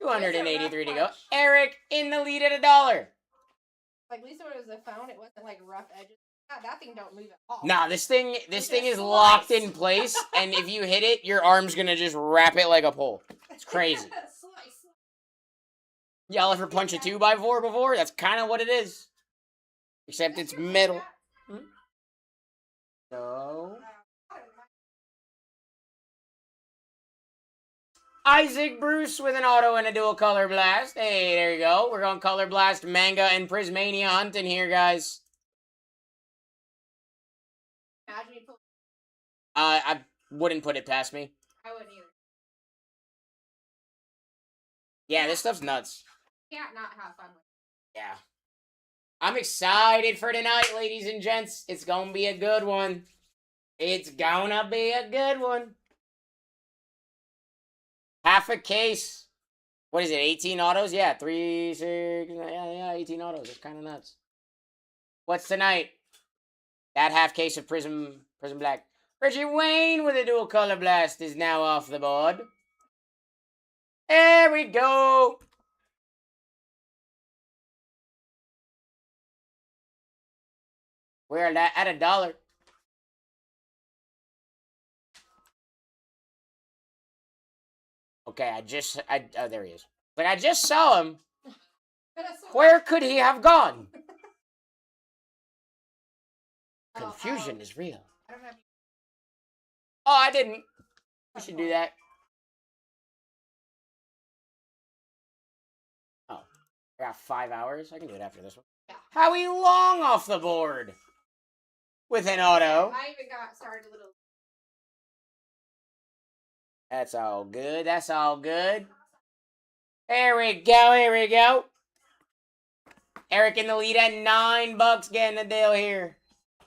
283 to go. punch. Eric in the lead at $1. like at least when it was a phone, it wasn't like rough edges. God, that thing don't move at all. Nah, this thing It's is a locked slice. in place, and if you hit it, your arm's gonna just wrap it like a pole. It's crazy. Slice. Y'all ever punch a 2x4 before? That's kind of what it is. Except it's metal. So Isaac Bruce with an auto and a dual color blast. Hey, there you go. We're going color blast, manga, and Prismania hunting here, guys. Imagine you pull. I wouldn't put it past me. I wouldn't either. Yeah, this stuff's nuts. Can't not have fun with it. Yeah. I'm excited for tonight, ladies and gents. It's gonna be a good one. It's gonna be a good one. Half a case. What is it, 18 autos? Yeah, 3, 6, yeah, 18 autos. It's kind of nuts. What's tonight? That half case of Prism Black. Reggie Wayne with a dual color blast is now off the board. There we go. We're at $1. Okay, oh, there he is. Like, I just saw him. Where could he have gone? Confusion is real. I don't have. Oh, I didn't. We should do that. Oh. I got 5 hours. I can do it after this one. Yeah. Howie Long off the board with an auto. I even got started a little. That's all good. That's all good. There we go. Here we go. Eric in the lead at $9 getting the deal here.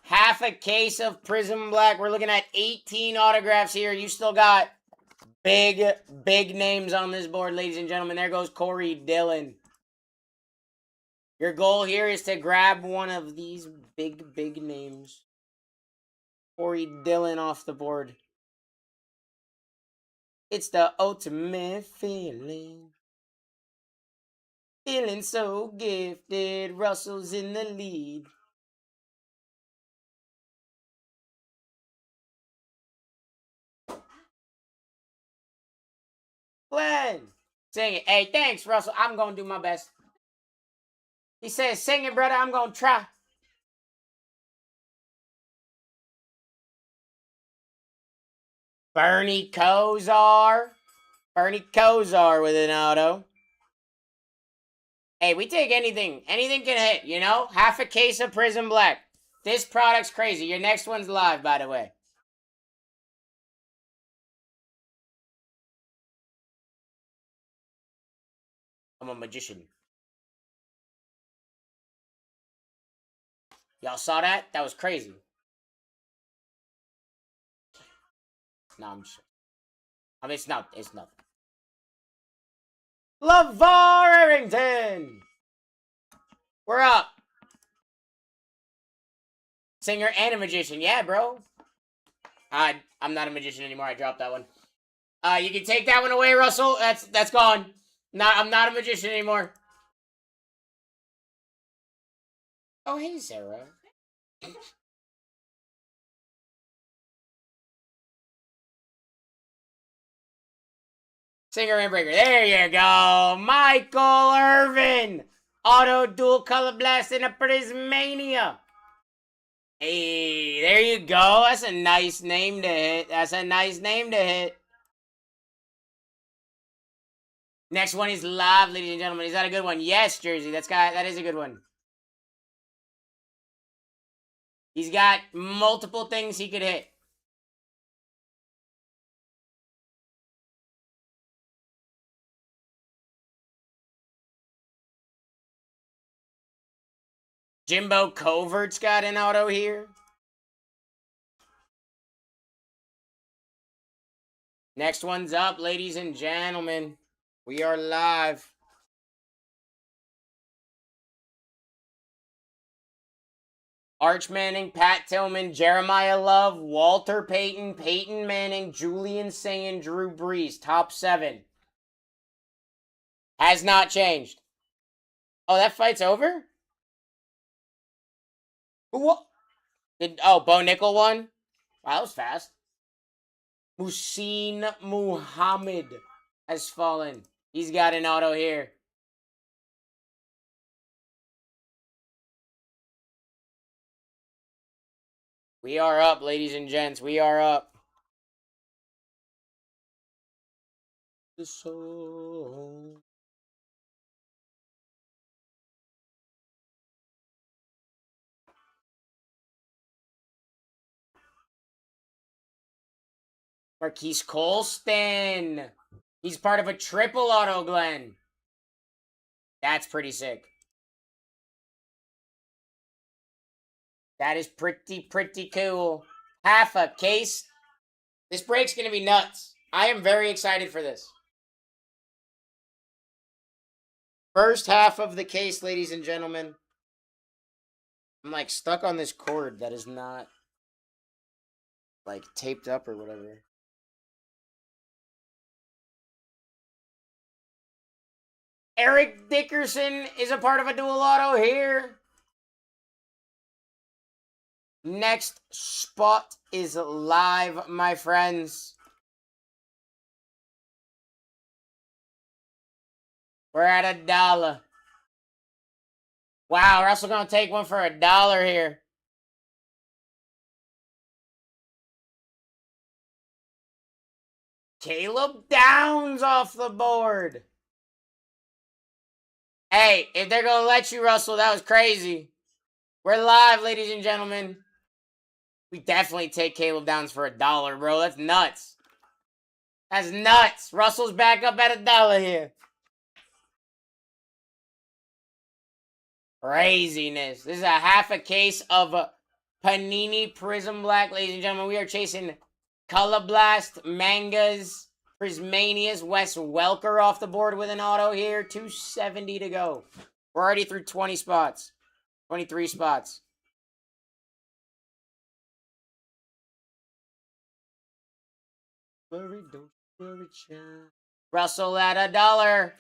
Half a case of Prism Black. We're looking at 18 autographs here. You still got big names on this board, ladies and gentlemen. There goes Corey Dillon. Your goal here is to grab one of these big names. Corey Dillon off the board. It's the ultimate feeling. Feeling so gifted. Russell's in the lead. Glenn, sing it. Hey, thanks, Russell. I'm going to do my best. He says, sing it, brother. I'm going to try. Bernie Kosar. Bernie Kosar with an auto. Hey, we take anything. Anything can hit, you know? Half a case of Prism Black. This product's crazy. Your next one's live, by the way. I'm a magician. Y'all saw that? That was crazy. No, I'm just... I mean, it's nothing. LeVar Arrington! We're up. Singer and a magician. Yeah, bro. I'm not a magician anymore. I dropped that one. You can take that one away, Russell. That's gone. I'm not a magician anymore. Oh, hey, Sarah. Singer and breaker. There you go. Michael Irvin. Auto dual color blast in a Prismania. Hey, there you go. That's a nice name to hit. Next one is live, ladies and gentlemen. Is that a good one? Yes, Jersey. That is a good one. He's got multiple things he could hit. Jimbo Covert's got an auto here. Next one's up, ladies and gentlemen. We are live. Arch Manning, Pat Tillman, Jeremiah Love, Walter Payton, Peyton Manning, Julian Sayin, Drew Brees. Top 7. Has not changed. Oh, that fight's over? What? Bo Nickel won? Wow, that was fast. Musin Muhammad has fallen. He's got an auto here. We are up, ladies and gents. We are up. The soul. Marquise Colston. He's part of a triple auto, Glenn. That's pretty sick. That is pretty cool. Half a case. This break's going to be nuts. I am very excited for this. First half of the case, ladies and gentlemen. I'm like stuck on this cord that is not like taped up or whatever. Eric Dickerson is a part of a dual auto here. Next spot is live, my friends. We're at $1. Wow, Russell gonna take one for $1 here. Caleb Downs off the board. Hey, if they're gonna let you, Russell, that was crazy. We're live, ladies and gentlemen. We definitely take Caleb Downs for $1, bro. That's nuts. That's nuts. Russell's back up at $1 here. Craziness. This is a half a case of Panini Prism Black, ladies and gentlemen. We are chasing Color Blast, Mangas, Prismanias, Wes Welker off the board with an auto here. 270 to go. We're already through 20 spots. 23 spots. Russell at $1.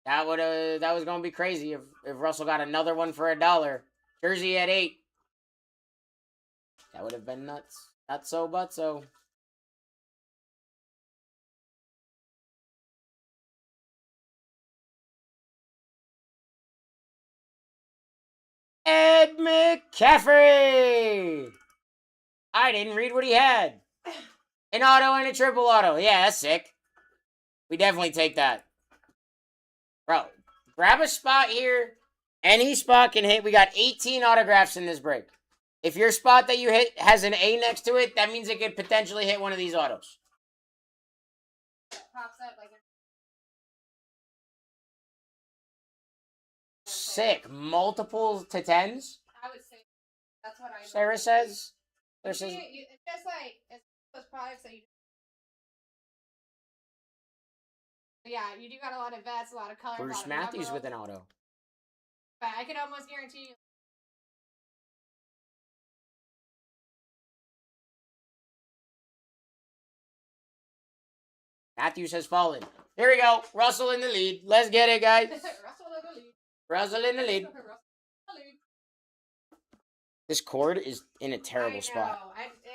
That was gonna be crazy if Russell got another one for $1. Jersey at 8. That would have been nuts. Not so, but so. Ed McCaffrey. I didn't read what he had. An auto and a triple auto. Yeah, that's sick. We definitely take that. Bro, grab a spot here. Any spot can hit. We got 18 autographs in this break. If your spot that you hit has an A next to it, that means it could potentially hit one of these autos. Pops up like Sick. Multiple to 10s? I would say that's what I. Sarah says. It's just like it's those products that you. Yeah, you do got a lot of vets, a lot of colors. Bruce Matthews with an auto. But I can almost guarantee you. Matthews has fallen. Here we go. Russell in the lead. Let's get it, guys. Russell in the lead. This cord is in a terrible spot.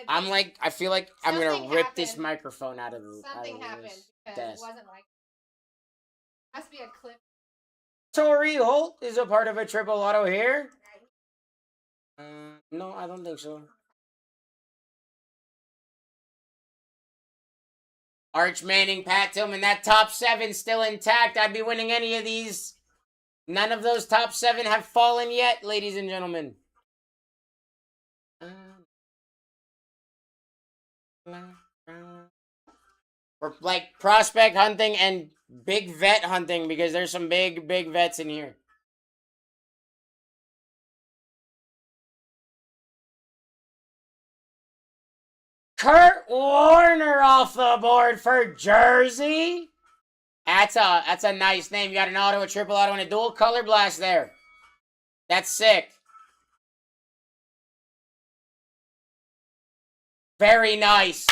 I feel like I'm going to rip this microphone out of the Something happened because desk. it wasn't like. Must be a clip. Torrey Holt is a part of a triple auto here. No, I don't think so. Arch Manning, Pat Tillman, that top 7 still intact. I'd be winning any of these. None of those top 7 have fallen yet, ladies and gentlemen. We're like prospect hunting and big vet hunting because there's some big vets in here. Kurt Warner off the board for Jersey. That's a nice name. You got an auto, a triple auto, and a dual color blast there. That's sick. Very nice.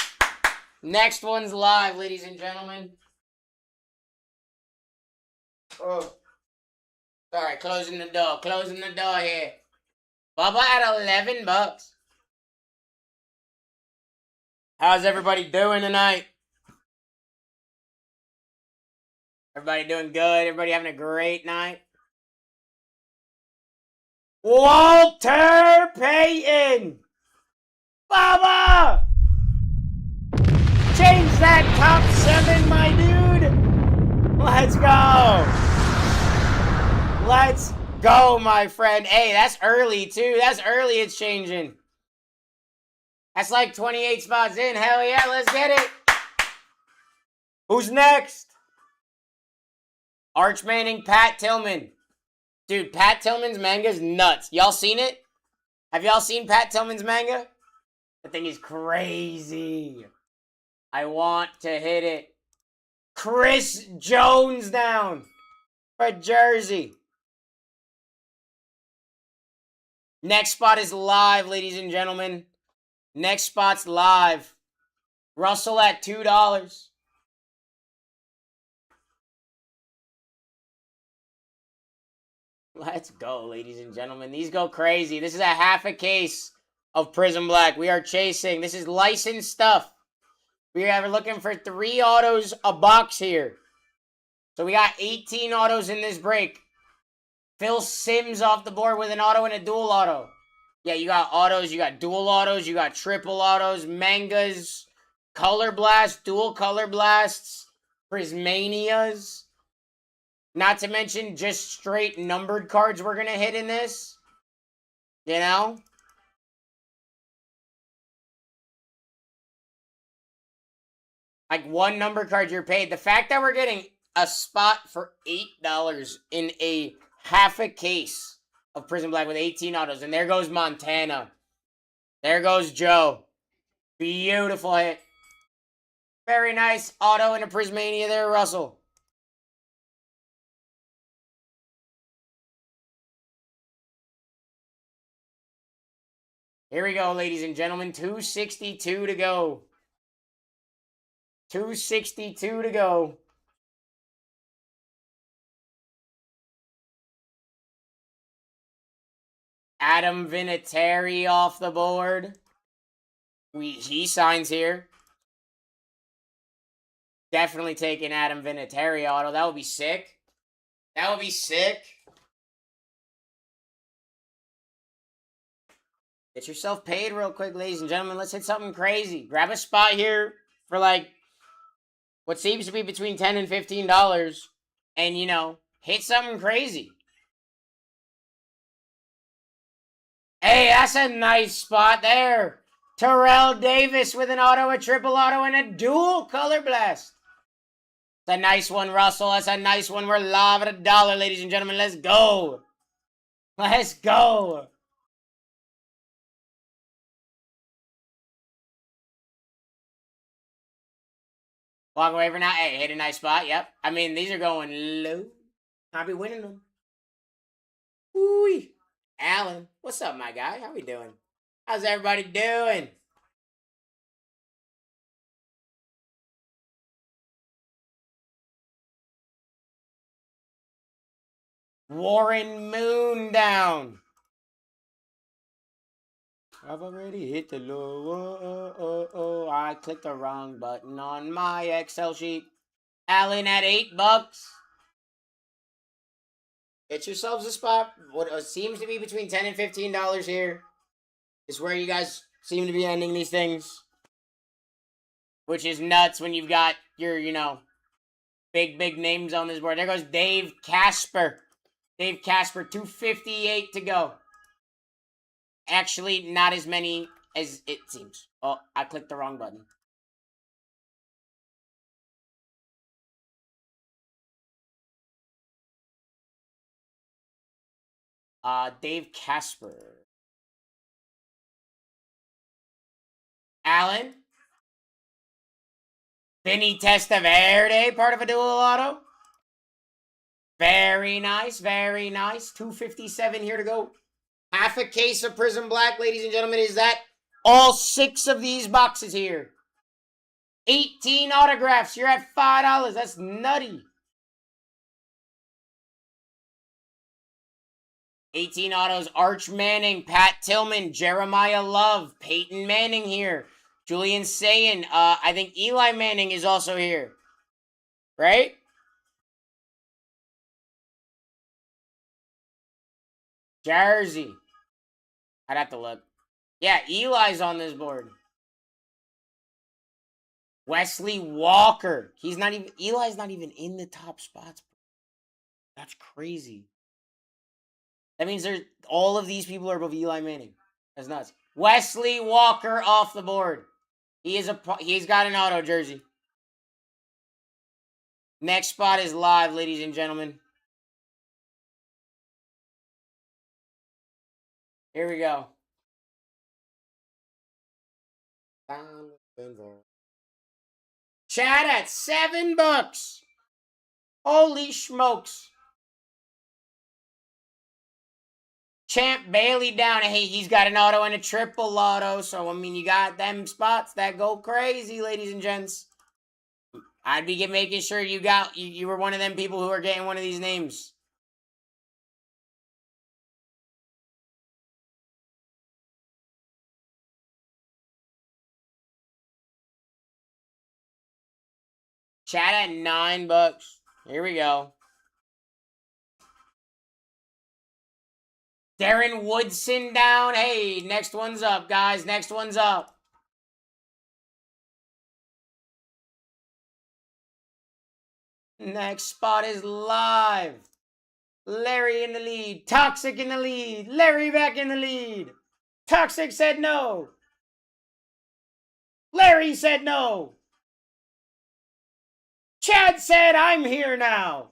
Next one's live, ladies and gentlemen. Oh. Sorry, closing the door. Closing the door here. Bubba at $11. How's everybody doing tonight? Everybody doing good? Everybody having a great night? Walter Payton! Bubba! Change that top 7, my dude! Let's go! Let's go, my friend. Hey, that's early, too. That's early it's changing. That's like 28 spots in. Hell yeah, let's get it. Who's next? Arch Manning, Pat Tillman. Dude, Pat Tillman's manga is nuts. Y'all seen it? Have y'all seen Pat Tillman's manga? That thing is crazy. I want to hit it. Chris Jones down for Jersey. Next spot is live, ladies and gentlemen. Next spot's live. Russell at $2. Let's go, ladies and gentlemen. These go crazy. This is a half a case of Prism Black. We are chasing. This is licensed stuff. We are looking for 3 autos a box here. So we got 18 autos in this break. Phil Simms off the board with an auto and a dual auto. Yeah, you got autos, you got dual autos, you got triple autos, mangas, color blasts, dual color blasts, Prismanias. Not to mention just straight numbered cards we're going to hit in this. You know? Like one number card you're paid. The fact that we're getting a spot for $8 in a half a case of Prism Black with 18 autos. And there goes Montana. There goes Joe. Beautiful hit. Very nice auto and a Prismania there, Russell. Here we go, ladies and gentlemen. 262 to go. 262 to go. Adam Vinatieri off the board. He signs here. Definitely taking Adam Vinatieri auto. That would be sick. That would be sick. Get yourself paid real quick, ladies and gentlemen. Let's hit something crazy. Grab a spot here for like what seems to be between $10 and $15. And, you know, hit something crazy. Hey, that's a nice spot there. Terrell Davis with an auto, a triple auto, and a dual color blast. That's a nice one, Russell. That's a nice one. We're live at $1, ladies and gentlemen. Let's go. Let's go. Walk away for now. Hey, hit a nice spot. Yep. I mean, these are going low. I'll be winning them. Woo. Alan, what's up, my guy? How we doing? How's everybody doing? Warren Moon down. I've already hit the low. I clicked the wrong button on my Excel sheet. Alan at $8. Get yourselves a spot. What seems to be between $10 and $15 here is where you guys seem to be ending these things. Which is nuts when you've got your, you know, big names on this board. There goes Dave Casper. Dave Casper, 258 to go. Actually, not as many as it seems. Oh, I clicked the wrong button. Dave Casper. Alan. Vinny Testaverde, part of a dual auto. Very nice, very nice. 257 here to go. Half a case of Prism Black, ladies and gentlemen. Is that all 6 of these boxes here? 18 autographs. You're at $5. That's nutty. 18 autos. Arch Manning, Pat Tillman, Jeremiah Love, Peyton Manning here. Julian Sayin. I think Eli Manning is also here. Right? Jersey. I'd have to look. Yeah, Eli's on this board. Wesley Walker. Eli's not even in the top spots. That's crazy. That means all of these people are above Eli Manning. That's nuts. Wesley Walker off the board. He's got an auto jersey. Next spot is live, ladies and gentlemen. Here we go. Chad at $7. Holy smokes. Champ Bailey down. Hey, he's got an auto and a triple auto. So, I mean, you got them spots that go crazy, ladies and gents. I'd be making sure you were one of them people who are getting one of these names. Chat at $9. Here we go. Darren Woodson down. Hey, next one's up, guys. Next one's up. Next spot is live. Larry in the lead. Toxic in the lead. Larry back in the lead. Toxic said no. Larry said no. Chad said I'm here now.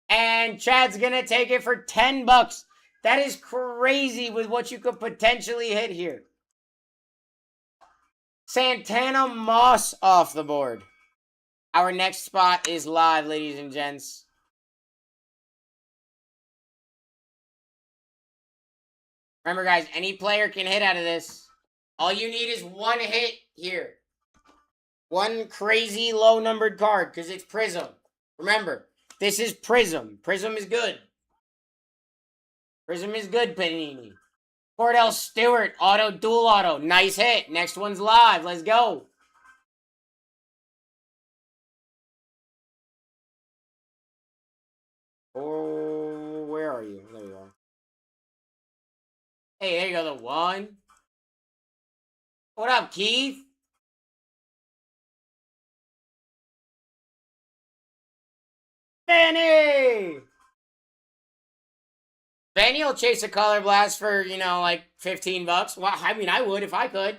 And Chad's going to take it for 10 bucks. That is crazy with what you could potentially hit here. Santana Moss off the board. Our next spot is live, ladies and gents. Remember, guys, any player can hit out of this. All you need is one hit here. One crazy low-numbered card, because it's Prism. Remember, this is Prism. Prism is good. Prism is good, Panini. Cordell Stewart, auto, dual auto. Nice hit. Next one's live. Let's go. Oh, where are you? There you are. Hey, there you go, the one. What up, Keith? Benny! Benny will chase a color blast for, you know, like 15 bucks. Well, I mean, I would if I could.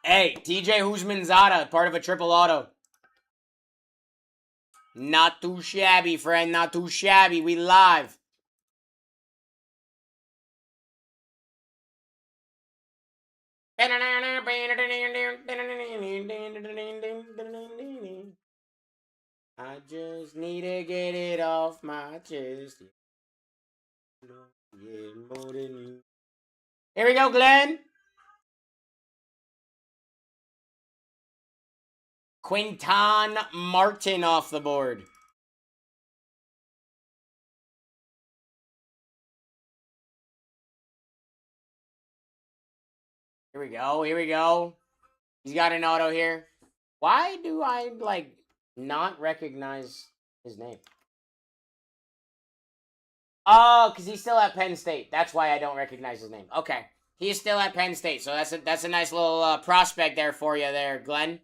Hey, TJ Husmanzada, part of a triple auto. Not too shabby, friend. Not too shabby. We live. I just need to get it off my chest. Here we go, Glenn. Quinton Martin off the board. Here we go. Here we go. He's got an auto here. Why do I, like, not recognize his name? Oh, because he's still at Penn State. That's why I don't recognize his name. Okay. He is still at Penn State, so that's a nice little prospect there for you there, Glenn.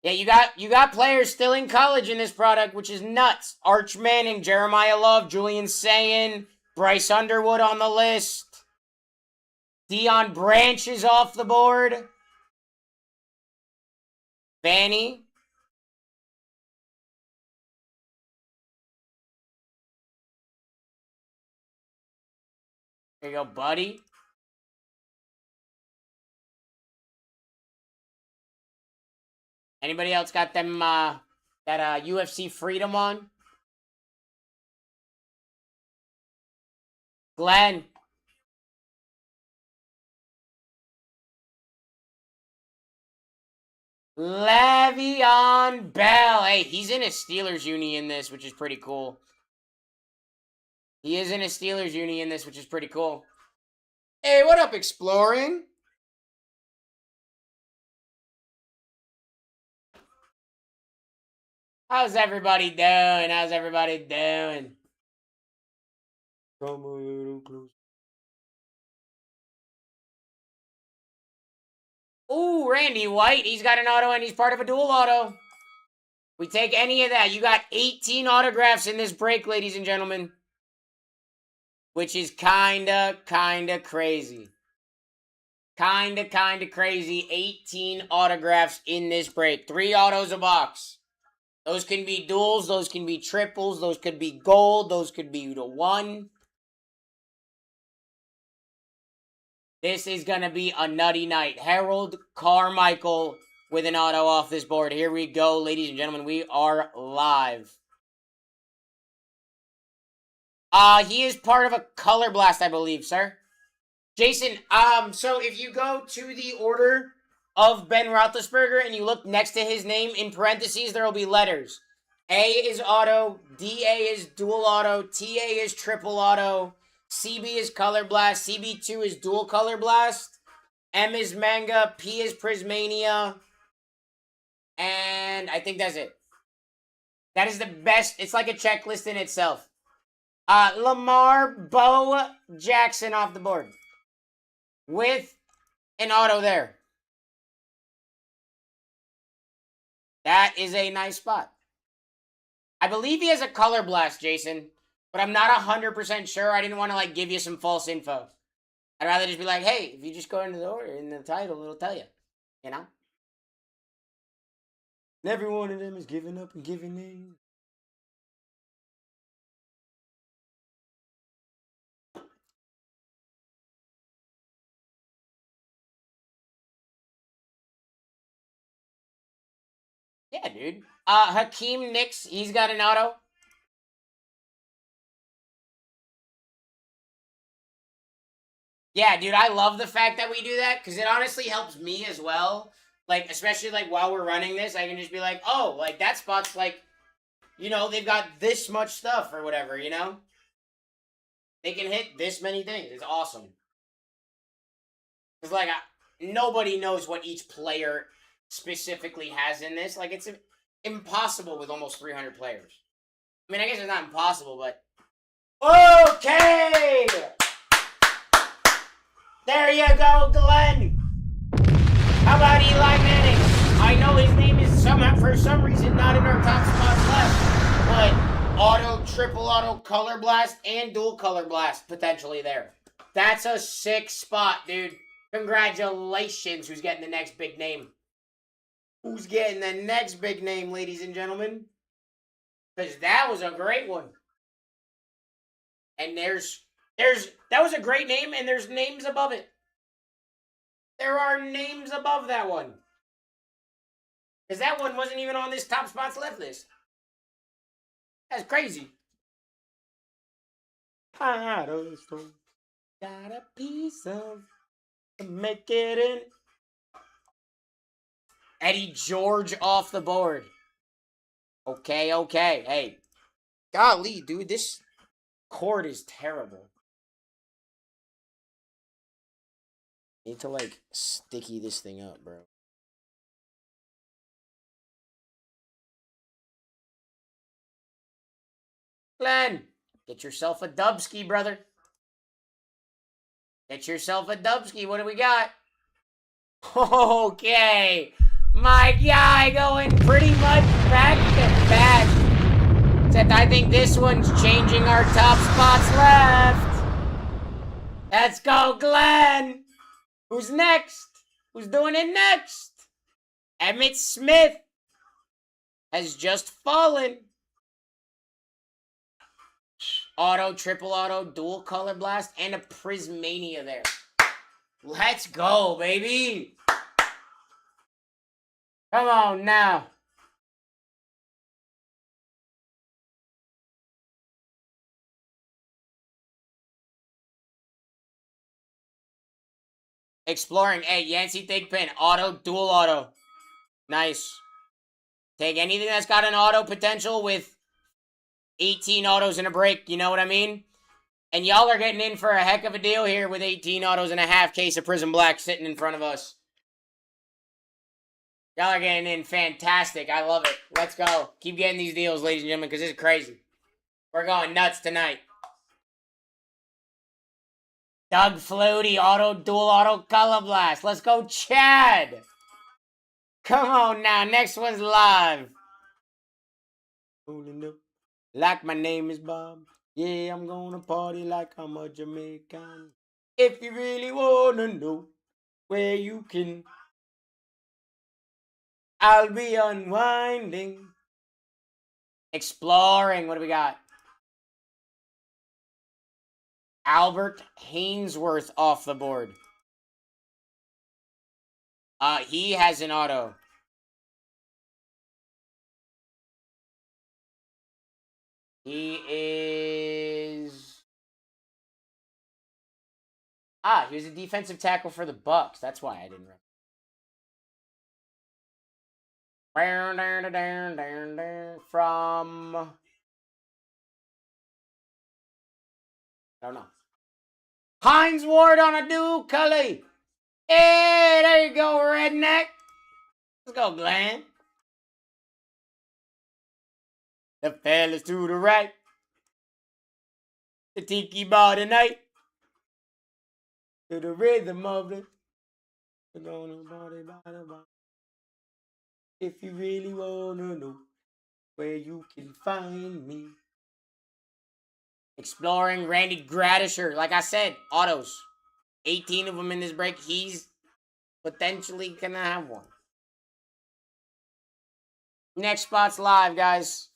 Yeah, you got players still in college in this product, which is nuts. Arch Manning, Jeremiah Love, Julian Sayin, Bryce Underwood on the list. Deion Branch is off the board. Vanny. There you go, buddy. Anybody else got them, that UFC Freedom on? Glenn. Le'Veon Bell. Hey, he's in a Steelers uni in this, which is pretty cool. He is in a Steelers uni in this, which is pretty cool. Hey, what up, Exploring? How's everybody doing? How's everybody doing? Come a little closer. Ooh, Randy White. He's got an auto and he's part of a dual auto. We take any of that. You got 18 autographs in this break, ladies and gentlemen. Which is kinda crazy. Kinda crazy. 18 autographs in this break. 3 autos a box. Those can be duals. Those can be triples. Those could be gold. Those could be the 1. This is going to be a nutty night. Harold Carmichael with an auto off this board. Here we go, ladies and gentlemen. We are live. He is part of a color blast, I believe, sir. Jason, so if you go to the order of Ben Roethlisberger and you look next to his name, in parentheses, there will be letters. A is auto, DA is dual auto, TA is triple auto, CB is color blast, CB2 is dual color blast, M is manga, P is Prismania, and I think that's it. That is the best. It's like a checklist in itself. Lamar Bo Jackson off the board with an auto there. That is a nice spot. I believe he has a color blast, Jason, but I'm not 100% sure. I didn't want to like give you some false info. I'd rather just be like, hey, if you just go into the order in the title, it'll tell you. You know? And every one of them is giving up and giving in. Yeah, dude. Hakeem Nicks, he's got an auto. Yeah, dude, I love the fact that we do that because it honestly helps me as well. Like, especially like while we're running this, I can just be like, oh, like that spot's like, you know, they've got this much stuff or whatever, you know? They can hit this many things. It's awesome. Because, like, nobody knows what each player specifically has in this. Like, it's impossible with almost 300 players. I mean, I guess it's not impossible, but... Okay! There you go, Glenn! How about Eli Manning? I know his name is somehow, for some reason, not in our top spots left, but auto, triple auto, color blast, and dual color blast potentially there. That's a sick spot, dude. Congratulations. Who's getting the next big name? Who's getting the next big name, ladies and gentlemen? Because that was a great one. And that was a great name, and there's names above it. There are names above that one. Because that one wasn't even on this top spots left list. That's crazy. Got a piece of make it in. Eddie George off the board. Okay. Hey. Golly, dude, this cord is terrible. Need to, like, sticky this thing up, bro. Glenn, get yourself a Dubski, brother. Get yourself a Dubski. What do we got? Okay. My guy going pretty much back to back. Except I think this one's changing our top spots left. Let's go, Glenn. Who's next? Who's doing it next? Emmett Smith has just fallen. Auto, triple auto, dual color blast, and a Prismania there. Let's go, baby. Come on now. Exploring. Hey, Yancey Thigpen. Auto, dual auto. Nice. Take anything that's got an auto potential with 18 autos in a break. You know what I mean? And y'all are getting in for a heck of a deal here with 18 autos and a half case of Prism Black sitting in front of us. Y'all are getting in fantastic. I love it. Let's go. Keep getting these deals, ladies and gentlemen, because this is crazy. We're going nuts tonight. Doug Flutie, auto, dual auto, color blast. Let's go, Chad. Come on now. Next one's live. Like my name is Bob. Yeah, I'm gonna party like I'm a Jamaican. If you really wanna know where you can, I'll be unwinding. Exploring. What do we got? Albert Hainsworth off the board. He has an auto. He is... he was a defensive tackle for the Bucks. That's why I didn't remember. From... I don't know. Hines Ward on a dual color. Hey, there you go, redneck. Let's go, Glenn. The fellas to the right. The tiki bar tonight. To the rhythm of it. If you really wanna know where you can find me. Exploring Randy Gradisher. Like I said, autos. 18 of them in this break. He's potentially gonna have one. Next spot's live, guys.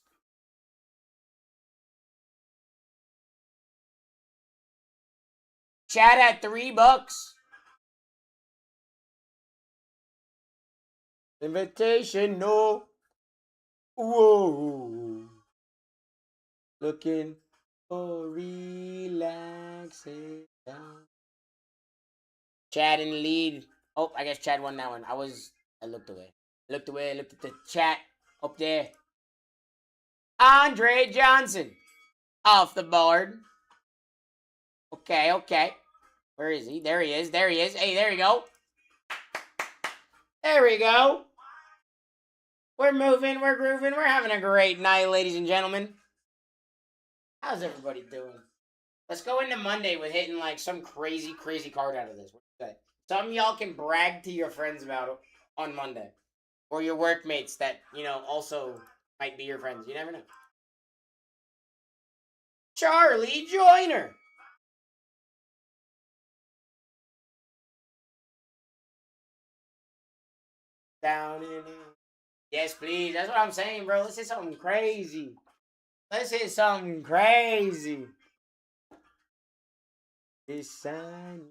Chat at $3. Invitation, no. Whoa. Looking for relaxation. Chad in the lead. Oh, I guess Chad won that one. I looked away. Looked at the chat up there. Andre Johnson. Off the board. Okay. Where is he? There he is. Hey, there you go. There we go. We're moving, we're grooving, we're having a great night, ladies and gentlemen. How's everybody doing? Let's go into Monday with hitting like some crazy card out of this. What do you say? Something y'all can brag to your friends about on Monday. Or your workmates that, also might be your friends. You never know. Charlie Joyner. Down in here. Yes, please. That's what I'm saying, bro. Let's hit something crazy.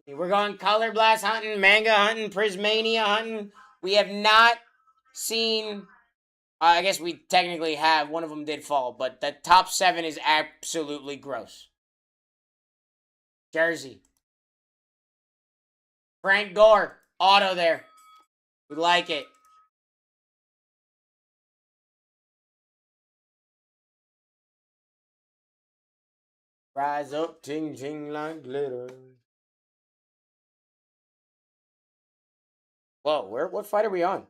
We're going color blast hunting, manga hunting, Prismania hunting. We have not seen. I guess we technically have. One of them did fall, but the top 7 is absolutely gross. Jersey. Frank Gore. Auto there. We like it. Rise up, ting ting like glitter. Whoa, what fight are we on?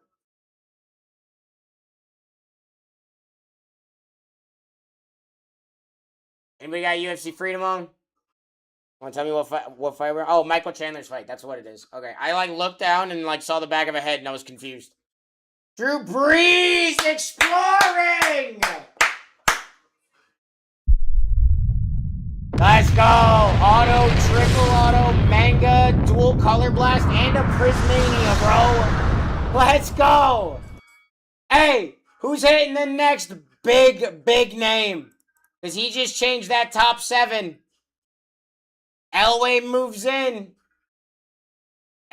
Anybody got UFC Freedom on? Want to tell me what fight we're on? Oh, Michael Chandler's fight. That's what it is. Okay, I looked down and saw the back of a head and I was confused. Drew Brees exploring! Let's go! Auto, triple auto, manga, dual color blast, and a Prismania, bro. Let's go! Hey, who's hitting the next big name? Because he just changed that top 7. Elway moves in.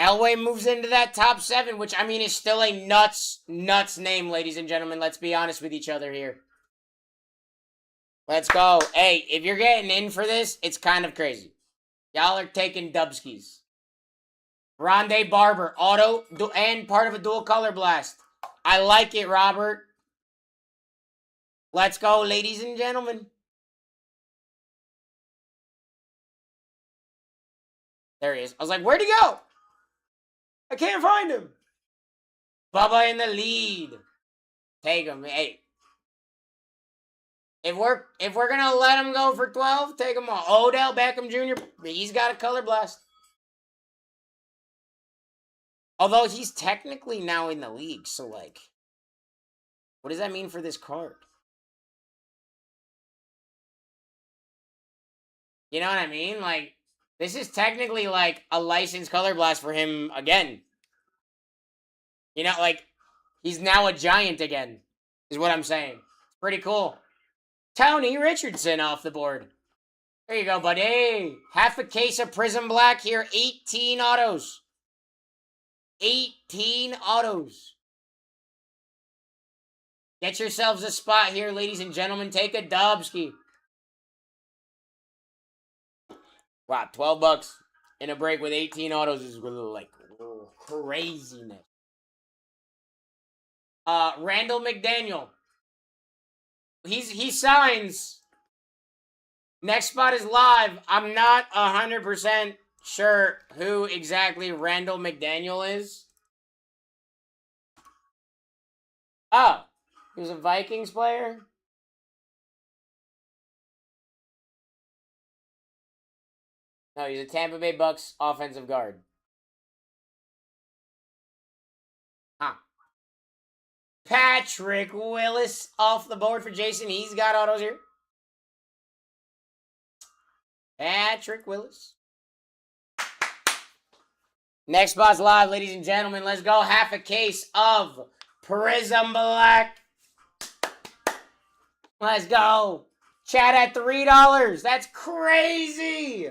Elway moves into that top 7, which, is still a nuts name, ladies and gentlemen. Let's be honest with each other here. Let's go. Hey, if you're getting in for this, it's kind of crazy. Y'all are taking dubskis. Rondé Barber, auto, and part of a dual color blast. I like it, Robert. Let's go, ladies and gentlemen. There he is. I was like, where'd he go? I can't find him. Bubba in the lead. Take him. Hey. If we're gonna let him go for 12, take him all. Odell Beckham Jr., he's got a color blast. Although he's technically now in the league, so what does that mean for this card? You know what I mean? This is technically a licensed color blast for him again. He's now a giant again, is what I'm saying. It's pretty cool. Tony Richardson off the board. There you go, buddy. Half a case of Prism Black here. 18 autos. 18 autos. Get yourselves a spot here, ladies and gentlemen. Take a dubski. Wow, $12 in a break with 18 autos is craziness. Randall McDaniel. He signs. Next spot is live. I'm not 100% sure who exactly Randall McDaniel is. Oh, he was a Vikings player? No, he's a Tampa Bay Bucks offensive guard. Huh. Patrick Willis off the board for Jason. He's got autos here. Patrick Willis. Next spot's live, ladies and gentlemen. Let's go. Half a case of Prism Black. Let's go. Chat at $3. That's crazy.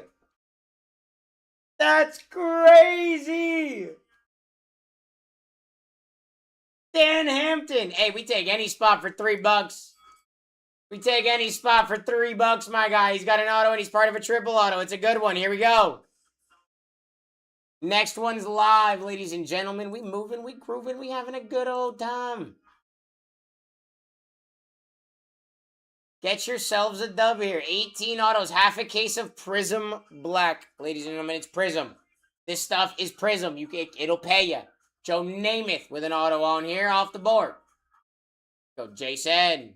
That's crazy. Dan Hampton. Hey, we take any spot for $3. We take any spot for $3, my guy. He's got an auto and he's part of a triple auto. It's a good one. Here we go. Next one's live, ladies and gentlemen. We moving, we grooving, we having a good old time. Get yourselves a dub here. 18 autos, half a case of Prism Black. Ladies and gentlemen, it's Prism. This stuff is Prism. It'll pay you. Joe Namath with an auto on here off the board. Go Jason.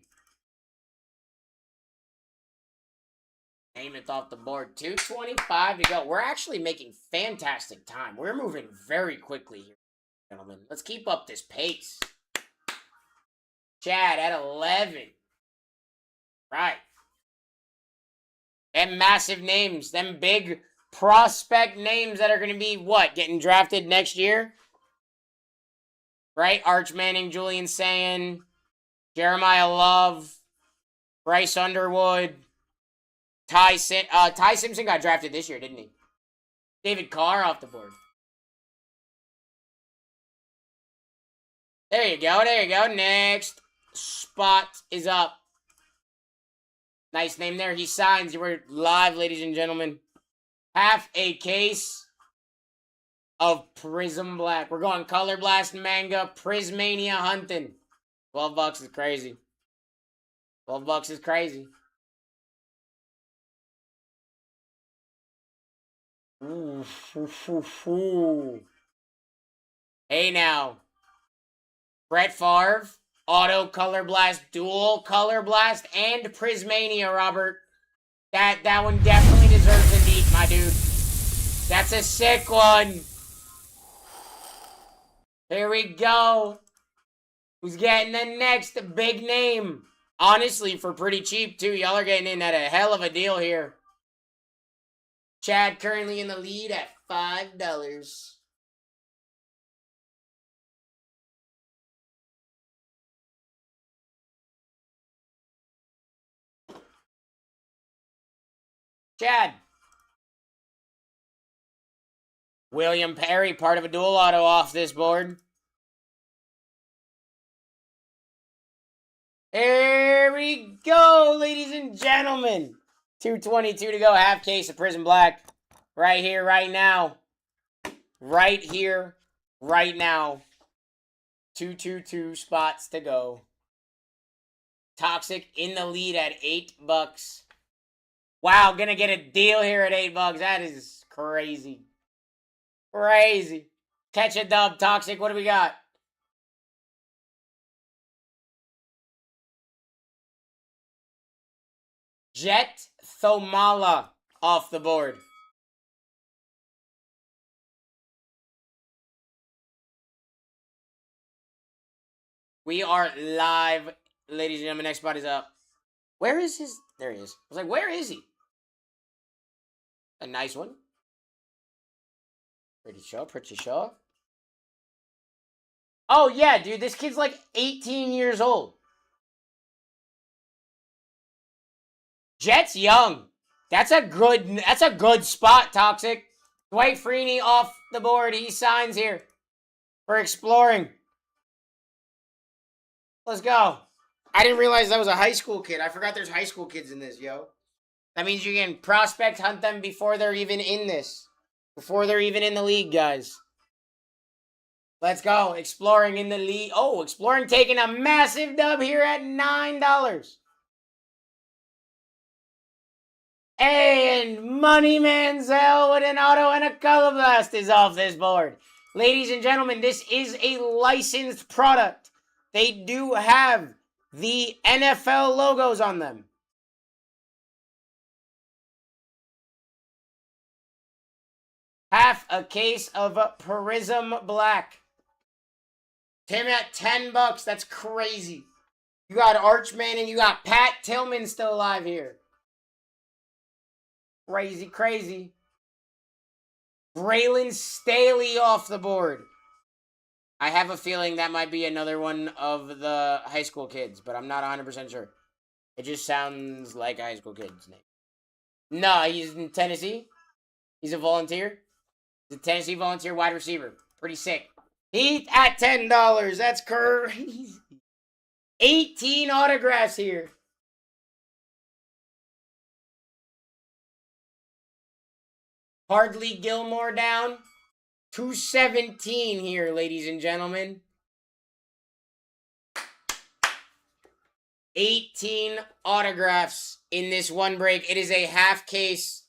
Namath off the board. 225 to go. We're actually making fantastic time. We're moving very quickly here, gentlemen. Let's keep up this pace. Chad at 11. Right. Them massive names. Them big prospect names that are going to be, what, getting drafted next year? Right? Arch Manning, Julian Sayin, Jeremiah Love, Bryce Underwood, Ty Simpson got drafted this year, didn't he? David Carr off the board. There you go. There you go. Next spot is up. Nice name there. He signs. We're live, ladies and gentlemen. Half a case of Prism Black. We're going Color Blast Manga Prismania hunting. $12 is crazy. $12 is crazy. Ooh. Hey now. Brett Favre. Auto Color Blast, Dual Color Blast, and Prismania, Robert. That one definitely deserves a beat, my dude. That's a sick one. Here we go. Who's getting the next big name? Honestly, for pretty cheap, too. Y'all are getting in at a hell of a deal here. Chad currently in the lead at $5. Chad. William Perry, part of a dual auto off this board. Here we go, ladies and gentlemen. 222 to go. Half case of Prism Black. Right here, right now. Right here, right now. 222 spots to go. Toxic in the lead at $8. Wow, gonna get a deal here at $8. That is crazy. Crazy. Catch a dub, Toxic. What do we got? Jet Thomala off the board. We are live, ladies and gentlemen. Next spot is up. Where is his? There he is. I was like, where is he? A nice one. Pretty sure, pretty sure. Oh, yeah, dude. This kid's like 18 years old. Jet's young. That's a good spot, Toxic. Dwight Freeney off the board. He signs here for exploring. Let's go. I didn't realize that was a high school kid. I forgot there's high school kids in this, yo. That means you can prospect hunt them before they're even in this. Before they're even in the league, guys. Let's go. Exploring in the league. Oh, Exploring taking a massive dub here at $9. And Money Manziel with an auto and a color blast is off this board. Ladies and gentlemen, this is a licensed product. They do have the NFL logos on them. Half a case of Prism Black. Tim at $10. That's crazy. You got Archman and you got Pat Tillman still alive here. Crazy, crazy. Braylon Staley off the board. I have a feeling that might be another one of the high school kids, but I'm not 100% sure. It just sounds like a high school kid's name. No, he's in Tennessee. He's a volunteer. He's a Tennessee volunteer wide receiver. Pretty sick. Heath at $10. That's crazy. 18 autographs here. Hardly Gilmore down. 217 here, ladies and gentlemen. 18 autographs in this one break. It is a half case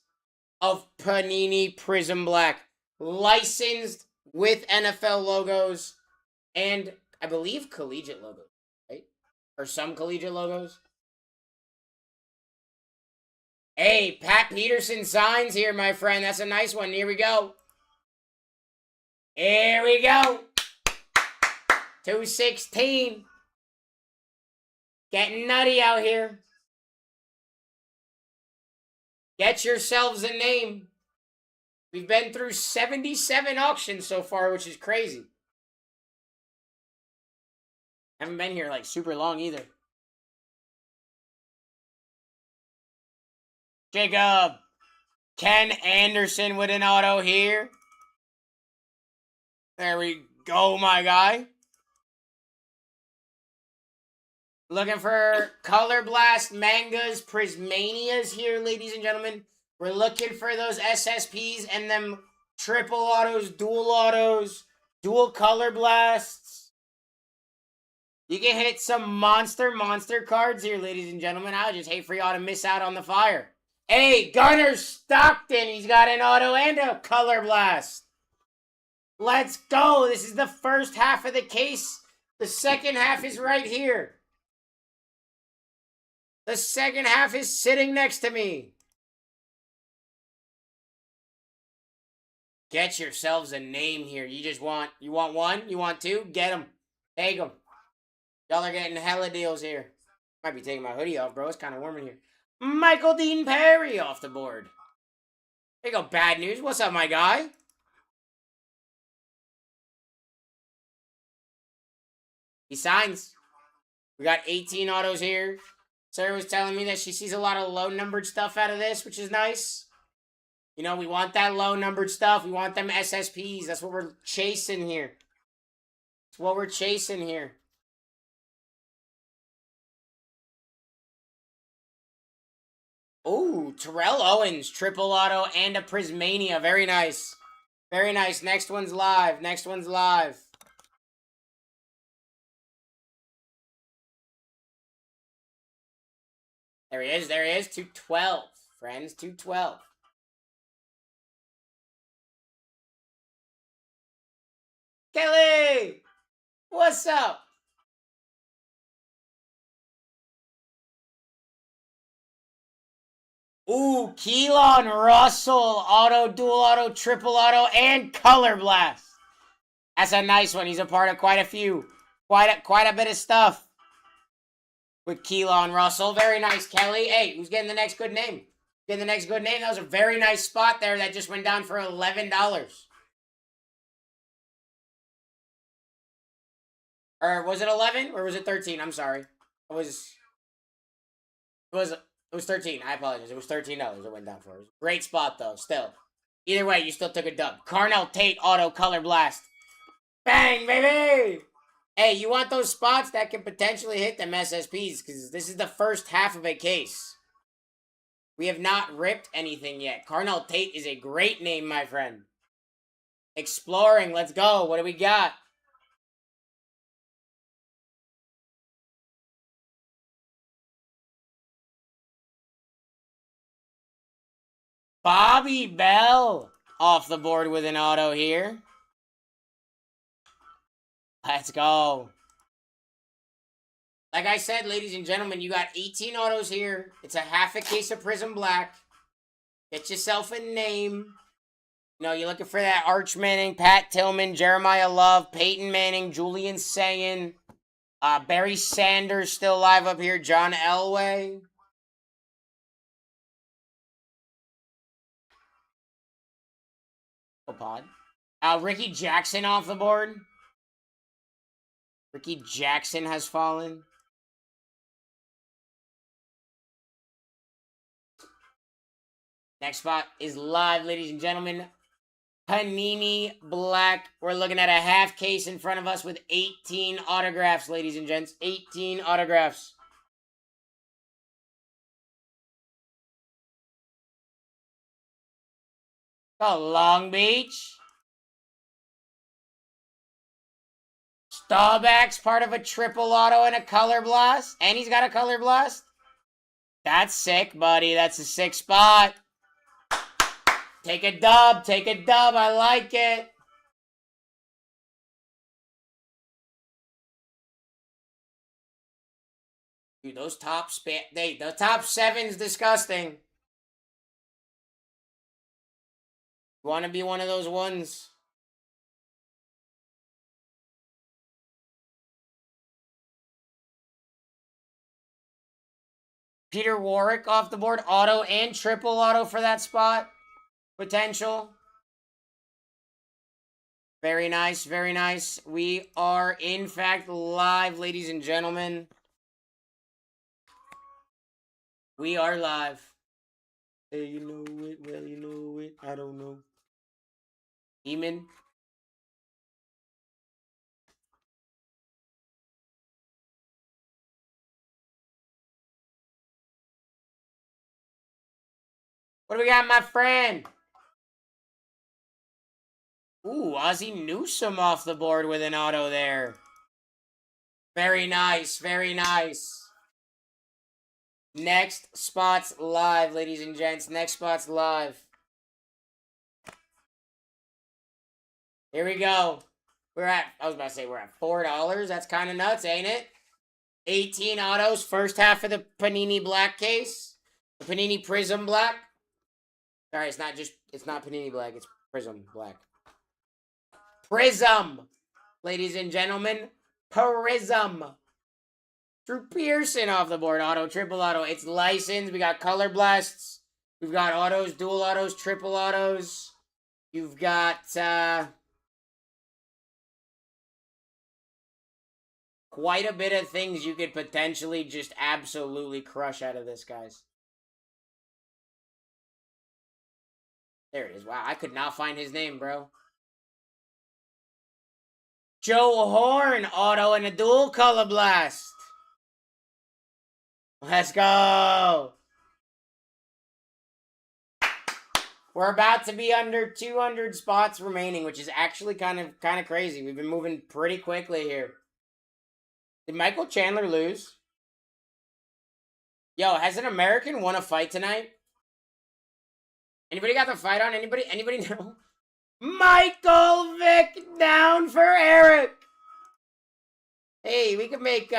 of Panini Prism Black. Licensed with NFL logos and I believe collegiate logos, right? Or some collegiate logos. Hey, Pat Peterson signs here, my friend. That's a nice one. Here we go. Here we go. 216. Getting nutty out here. Get yourselves a name. We've been through 77 auctions so far, which is crazy. Haven't been here like super long either. Jacob. Ken Anderson with an auto here. There we go, my guy. Looking for Color Blast, Mangas, Prismanias here, ladies and gentlemen. We're looking for those SSPs and them triple autos, dual Color Blasts. You can hit some monster cards here, ladies and gentlemen. I would just hate for y'all to miss out on the fire. Hey, Gunnar Stockton. He's got an auto and a Color Blast. Let's go. This is the first half of the case. The second half is right here. The second half is sitting next to me. Get yourselves a name here. You want one? You want two? Get them. Take them. Y'all are getting hella deals here. Might be taking my hoodie off, bro. It's kind of warm in here. Michael Dean Perry off the board. There you go, bad news. What's up, my guy? He signs. We got 18 autos here. Sarah was telling me that she sees a lot of low-numbered stuff out of this, which is nice. You know, we want that low-numbered stuff. We want them SSPs. That's what we're chasing here. That's what we're chasing here. Ooh, Terrell Owens, triple auto and a Prismania. Very nice. Very nice. Next one's live. Next one's live. There he is. There he is. 212, friends. 212. Kelly! What's up? Ooh, Keelan Russell. Auto, dual auto, triple auto, and Color Blast. That's a nice one. He's a part of quite a few. Quite a bit of stuff. With Keelan Russell. Very nice, Kelly. Hey, who's getting the next good name? Getting the next good name? That was a very nice spot there that just went down for $11. Or was it 11 or was it 13? I'm sorry. It was 13. I apologize. It was $13 it went down for. Great spot though, still. Either way, you still took a dub. Carnell Tate auto Color Blast. Bang, baby! Hey, you want those spots that can potentially hit them SSPs, because this is the first half of a case. We have not ripped anything yet. Carnell Tate is a great name, my friend. Exploring, let's go. What do we got? Bobby Bell off the board with an auto here. Let's go. Like I said, ladies and gentlemen, you got 18 autos here. It's a half a case of Prism Black. Get yourself a name. You know, you're looking for that Arch Manning, Pat Tillman, Jeremiah Love, Peyton Manning, Julian Sayin, Barry Sanders still live up here, John Elway. Pod. Ricky Jackson off the board. Ricky Jackson has fallen. Next spot is live, ladies and gentlemen. Panini Black. We're looking at a half case in front of us with 18 autographs, ladies and gents. 18 autographs. Oh, Long Beach. Staubach's part of a triple auto and a color blast. And he's got a color blast. That's sick, buddy. That's a sick spot. Take a dub. Take a dub. I like it. Dude, those top the top 7's disgusting. You want to be one of those ones? Peter Warwick off the board. Auto and triple auto for that spot. Potential. Very nice, very nice. We are, in fact, live, ladies and gentlemen. We are live. Hey, you know it, well, you know it. I don't know. Eamon. What do we got, my friend? Ooh, Ozzie Newsome off the board with an auto there. Very nice, very nice. Next spot's live, ladies and gents. Next spot's live. Here we go. I was about to say we're at $4. That's kind of nuts, ain't it? 18 autos, first half of the Panini Black case. The Panini Prism Black. Sorry, it's not Panini Black, it's Prism Black. Prism! Ladies and gentlemen, Prism! Drew Pearson off the board, auto, triple auto. It's licensed. We got color blasts. We've got autos, dual autos, triple autos. You've got quite a bit of things you could potentially just absolutely crush out of this, guys. There it is. Wow, I could not find his name, bro. Joe Horn, auto, and a dual color blast. Let's go. We're about to be under 200 spots remaining, which is actually kind of crazy. We've been moving pretty quickly here. Did Michael Chandler lose? Yo, has an American won a fight tonight? Anybody got the fight on? Anybody know? Michael Vick down for Eric. Hey, we could make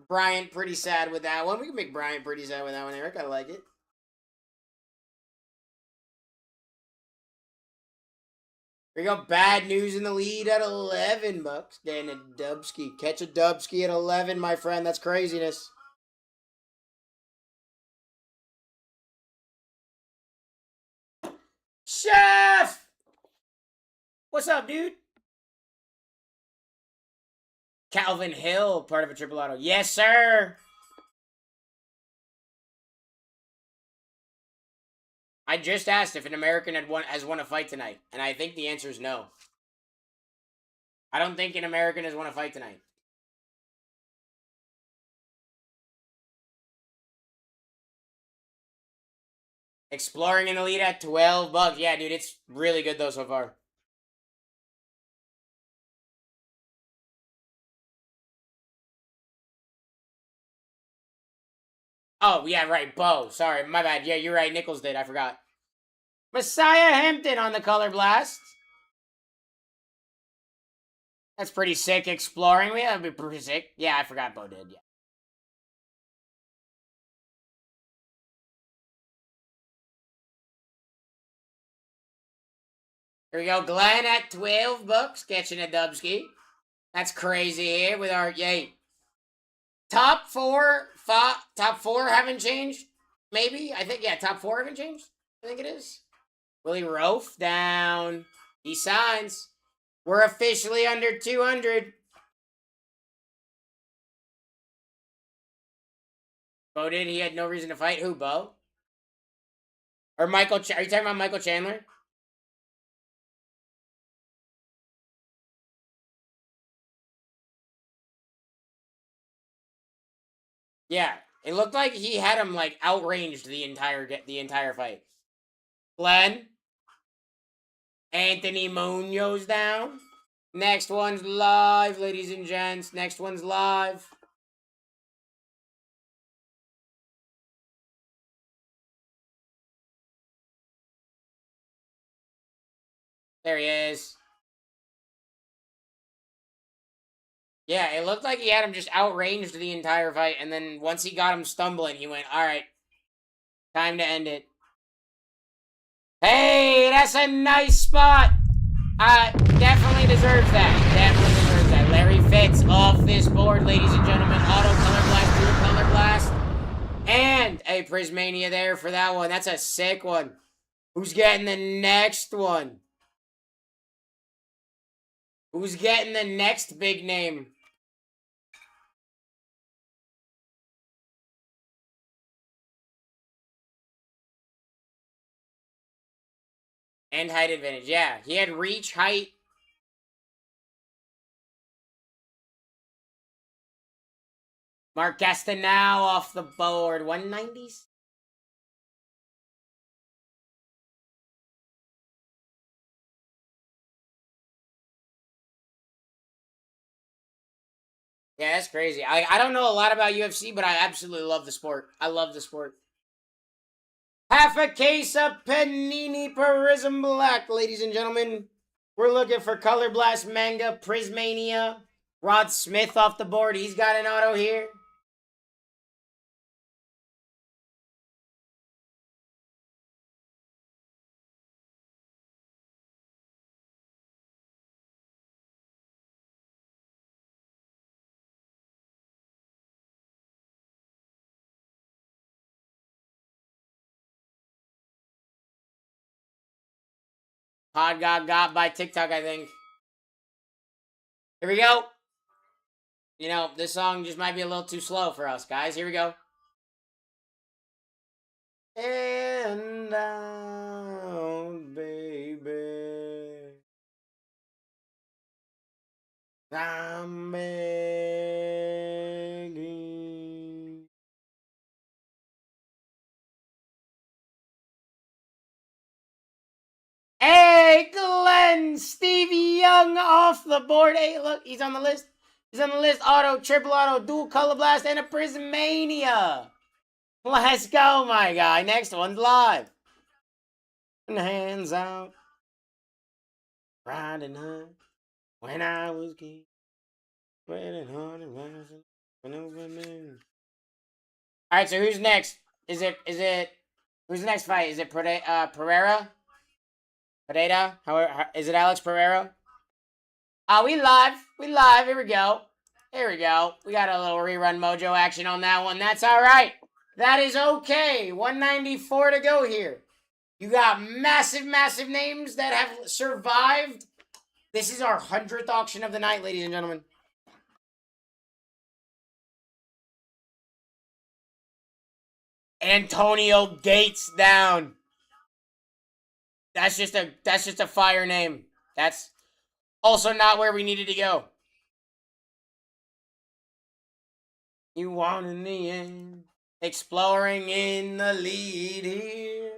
Bryant pretty sad with that one. We can make Bryant pretty sad with that one, Eric. I like it. We got bad news in the lead at $11. Dan a Dubsky. Catch a Dubsky at 11, my friend. That's craziness. Chef! What's up, dude? Calvin Hill, part of a triple auto. Yes, sir. I just asked if an American has won a fight tonight, and I think the answer is no. I don't think an American has won a fight tonight. Exploring in the lead at $12. Yeah, dude, it's really good though so far. Oh, yeah, right, Bo. Sorry, my bad. Yeah, you're right. Nichols did. I forgot. Messiah Hampton on the color blast. That's pretty sick. Exploring. That'd be pretty sick. Yeah, I forgot Bo did. Yeah. Here we go. Glenn at 12 bucks, catching a dubski. That's crazy here with our yay. Top four haven't changed. Maybe I think top four haven't changed. I think it is. Willie Rofe down. He signs. We're officially under 200. Bo did. He had no reason to fight. Who, Bo? Or Michael? Are you talking about Michael Chandler? Yeah, it looked like he had him like outranged the entire fight. Glenn, Anthony Munoz down. Next one's live, ladies and gents. Next one's live. There he is. Yeah, it looked like he had him just outranged the entire fight, and then once he got him stumbling, he went, alright, time to end it. Hey, that's a nice spot. Definitely deserves that. Definitely deserves that. Larry Fitz off this board, ladies and gentlemen. Auto Color Blast, Blue Color Blast. And a Prismania there for that one. That's a sick one. Who's getting the next one? Who's getting the next big name? And height advantage. Yeah, he had reach, height. Mark Gastineau off the board. 190s? Yeah, that's crazy. I don't know a lot about UFC, but I absolutely love the sport. I love the sport. Half a case of Panini Prism Black, ladies and gentlemen. We're looking for Color Blast Manga, Prismania. Rod Smith off the board. He's got an auto here. Pod got by TikTok, I think. Here we go. You know, this song just might be a little too slow for us, guys. Here we go. And down, baby. I'm begging. Hey, Glenn, Stevie Young off the board. Hey, look, he's on the list. He's on the list. Auto, triple auto, dual color blast, and a Prismania. Let's go, my guy. Next one's live. Hands out. Riding high. When I was king. Waiting hard and rising. Alright, so who's next? Is it who's the next fight? Is it Pereira? Pereira? How is it Alex Pereira? We live. Here we go. We got a little rerun mojo action on that one. That's alright. That is okay. 194 to go here. You got massive names that have survived. This is our 100th auction of the night, ladies and gentlemen. Antonio Gates down. That's just a fire name. That's also not where we needed to go. You won in the end. Exploring in the lead here.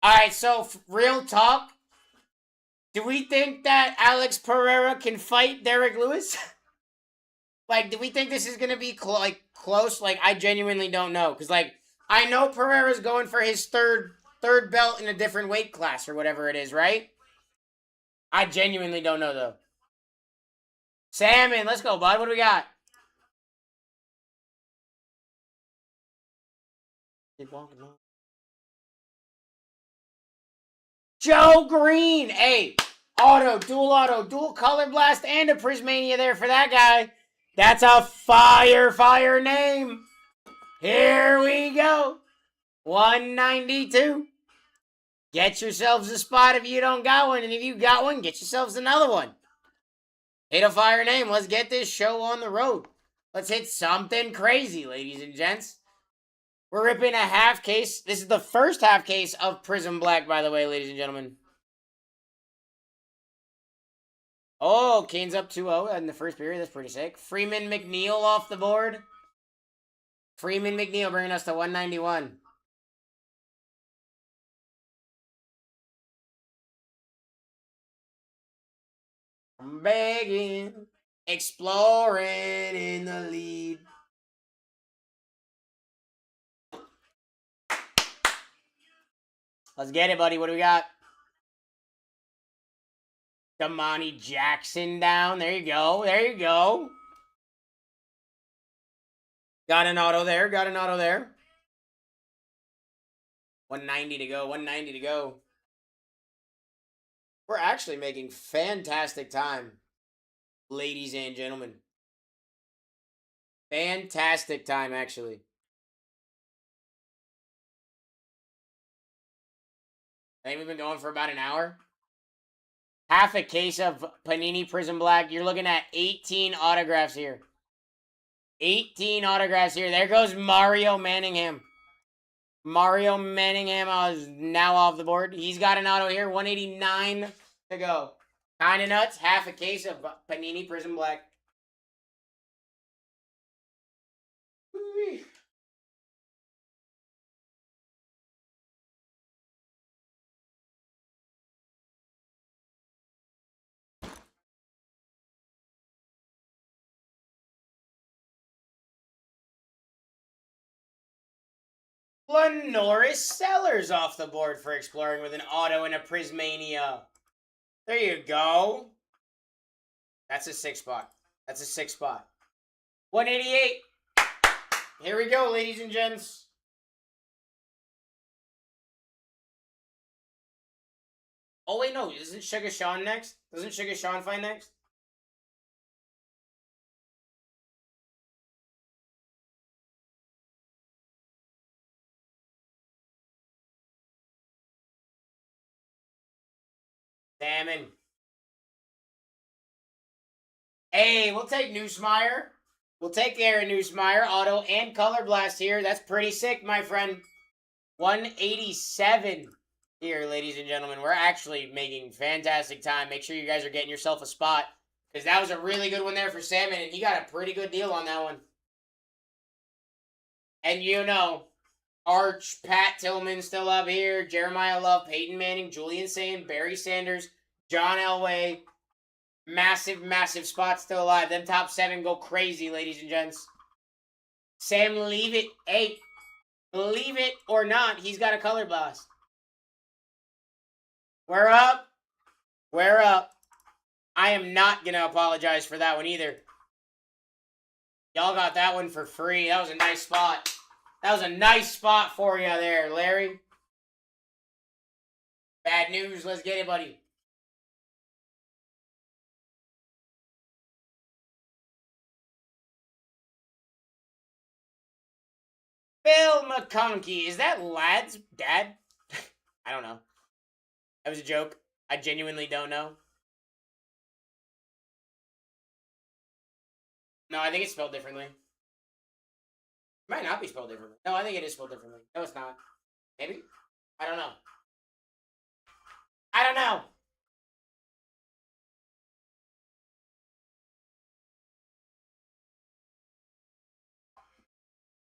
Alright, so real talk. Do we think that Alex Pereira can fight Derek Lewis? Like, do we think this is going to be close? Like, I genuinely don't know. Because, like, I know Pereira's going for his third belt in a different weight class or whatever it is, right? I genuinely don't know, though. Salmon, let's go, bud. What do we got? Keep walking on. Joe Green. Hey, auto, dual color blast, and a Prismania there for that guy. That's a fire name. Here we go. 192. Get yourselves a spot if you don't got one, and if you got one, get yourselves another one. Hit a fire name. Let's get this show on the road. Let's hit something crazy, ladies and gents. We're ripping a half case. This is the first half case of Prism Black, by the way, ladies and gentlemen. Oh, Kane's up 2-0 in the first period. That's pretty sick. Freeman McNeil off the board. Freeman McNeil bringing us to 191. I'm begging, exploring in the lead. Let's get it, buddy. What do we got? Damani Jackson down. There you go. There you go. Got an auto there. Got an auto there. 190 to go. 190 to go. We're actually making fantastic time, ladies and gentlemen. Fantastic time, actually. I think we've been going for about an hour. Half a case of Panini Prism Black. You're looking at 18 autographs here. 18 autographs here. There goes Mario Manningham. Mario Manningham is now off the board. He's got an auto here. 189 to go. Kinda nuts. Half a case of Panini Prism Black. Norris Sellers off the board for exploring with an auto and a Prismania. There you go. That's a 6 spot. That's a 6 spot. 188. Here we go, ladies and gents. Oh, wait, no. Isn't Sugar Sean next? Doesn't Sugar Sean find next? Salmon. Hey, we'll take Neusmeyer. We'll take Aaron Neusmeyer. Auto and Color Blast here. That's pretty sick, my friend. 187 here, ladies and gentlemen. We're actually making fantastic time. Make sure you guys are getting yourself a spot, because that was a really good one there for Salmon, and he got a pretty good deal on that one. And you know, Arch, Pat Tillman still up here, Jeremiah Love, Peyton Manning, Julian Sane, Barry Sanders, John Elway. Massive, massive spot still alive. Them top 7 go crazy, ladies and gents. Sam, leave it. Hey, believe it or not, he's got a color blast. We're up. We're up. I am not going to apologize for that one either. Y'all got that one for free. That was a nice spot. That was a nice spot for you there, Larry. Bad news. Let's get it, buddy. Bill McConkey. Is that Lad's dad? I don't know. That was a joke. I genuinely don't know. No, I think it's spelled differently. It might not be spelled differently. No, I think it is spelled differently. No, it's not. Maybe? I don't know. I don't know.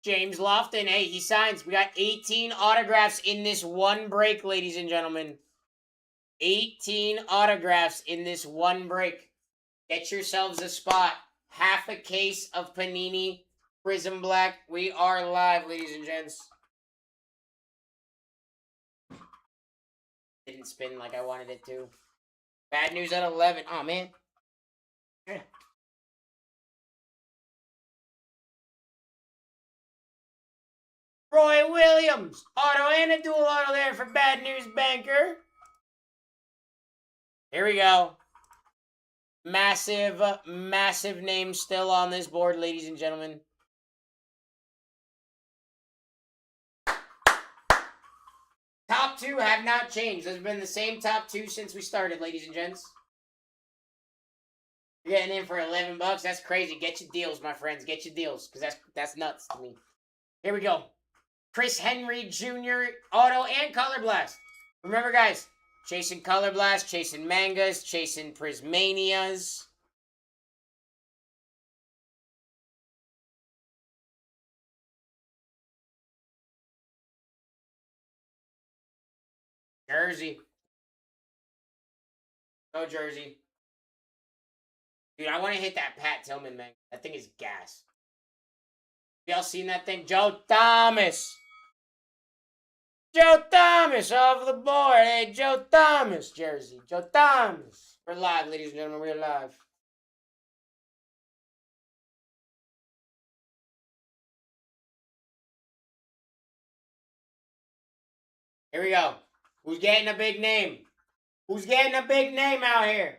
James Lofton, hey, he signs. We got 18 autographs in this one break, ladies and gentlemen. 18 autographs in this one break. Get yourselves a spot. Half a case of Panini Prism Black. We are live, ladies and gents. Didn't spin like I wanted it to. Bad news at 11. Oh, man. Roy Williams. Auto and a dual auto there for Bad News Banker. Here we go. Massive, massive name still on this board, ladies and gentlemen. Top two have not changed. Those have been the same top two since we started, ladies and gents. You're getting in for $11. That's crazy. Get your deals, my friends. Get your deals, because that's nuts to me. Here we go. Chris Henry Jr. Auto and Color Blast. Remember, guys, chasing Color Blast, chasing Mangas, chasing Prismanias. Jersey. Go Jersey. Dude, I want to hit that Pat Tillman, man. That thing is gas. Y'all seen that thing? Joe Thomas. Joe Thomas off the board. Hey, Joe Thomas, Jersey. Joe Thomas. We're live, ladies and gentlemen. We're live. Here we go. Who's getting a big name? Who's getting a big name out here?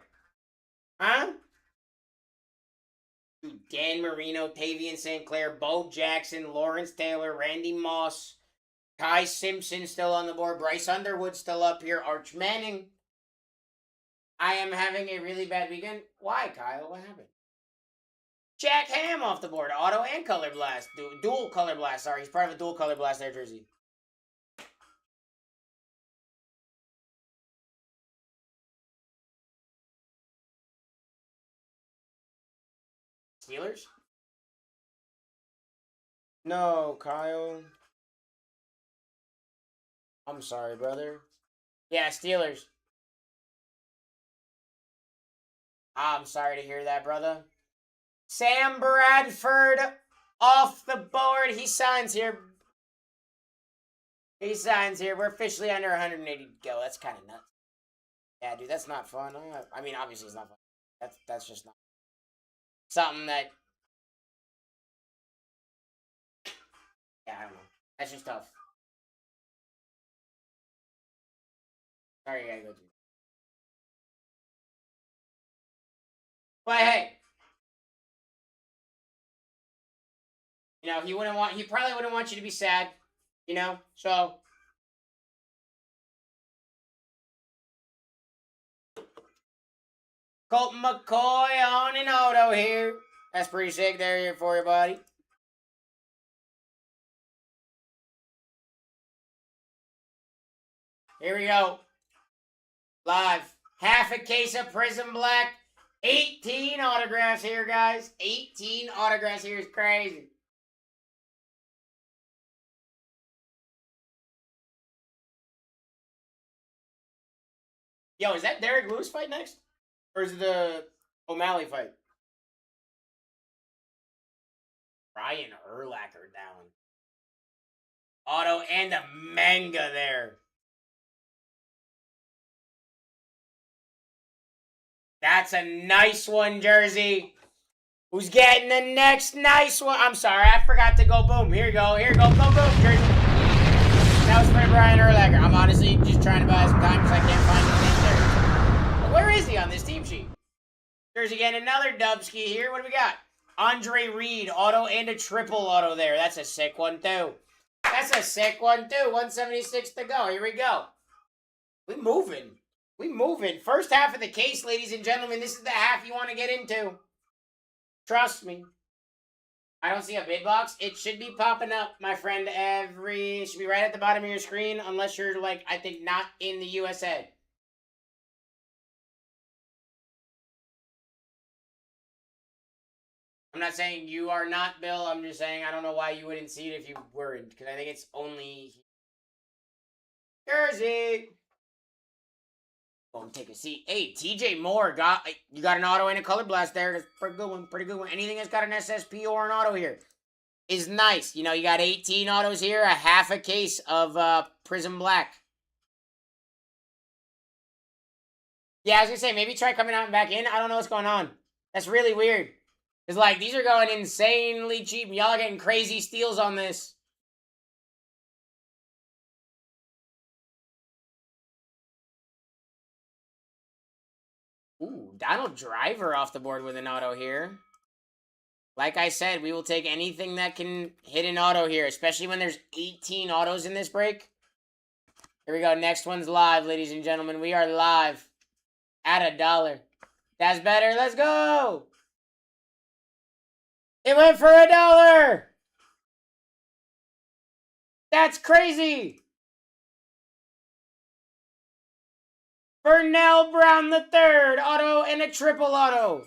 Huh? Dude, Dan Marino, Tavian St. Clair, Bo Jackson, Lawrence Taylor, Randy Moss, Ty Simpson still on the board, Bryce Underwood still up here, Arch Manning. I am having a really bad weekend. Why, Kyle? What happened? Jack Ham off the board, Auto and Color Blast. Dual Color Blast, sorry. He's part of a dual Color Blast there, Jersey. Steelers? No, Kyle. I'm sorry, brother. Yeah, Steelers. I'm sorry to hear that, brother. Sam Bradford off the board. He signs here. He signs here. We're officially under 180 to go. That's kind of nuts. Yeah, dude, that's not fun. I mean, obviously it's not fun. That's just not something that. Yeah, I don't know. That's just tough. Sorry, I gotta go through. But hey, you know, he probably wouldn't want you to be sad, you know, so. Colt McCoy on an auto here. That's pretty sick there for you, buddy. Here we go. Live. Half a case of Prism Black. 18 autographs here, guys. 18 autographs here is crazy. Yo, is that Derek Lewis fight next? Or is it the O'Malley fight? Ryan Urlacher down. Auto and a manga there. That's a nice one, Jersey. Who's getting the next nice one? I'm sorry, I forgot to go boom. Here you go. Here you go. Boom, boom, Jersey. That was for Brian Urlacher. I'm honestly just trying to buy some time because I can't find his name there. But where is he on this team sheet? Jersey getting another Dubsky here. What do we got? Andre Reed, auto and a triple auto there. That's a sick one, too. That's a sick one, too. 176 to go. Here we go. We moving. We moving. First half of the case, ladies and gentlemen. This is the half you want to get into. Trust me. I don't see a bid box. It should be popping up, my friend. It should be right at the bottom of your screen, unless you're, like, I think not in the USA. I'm not saying you are not, Bill. I'm just saying I don't know why you wouldn't see it if you weren't, because I think it's only Jersey. Go and take a seat. Hey, TJ Moore you got an auto and a color blast there. That's a pretty good one. Pretty good one. Anything that's got an SSP or an auto here is nice. You know, you got 18 autos here, a half a case of Prism Black. Yeah, I was gonna say maybe try coming out and back in. I don't know what's going on. That's really weird. It's like these are going insanely cheap. Y'all are getting crazy steals on this. Donald Driver off the board with an auto here. Like I said, we will take anything that can hit an auto here, especially when there's 18 autos in this break. Here we go. Next one's live, ladies and gentlemen. We are live at $1. That's better. Let's go. It went for $1. That's crazy. Burnell Brown III, auto and a triple auto.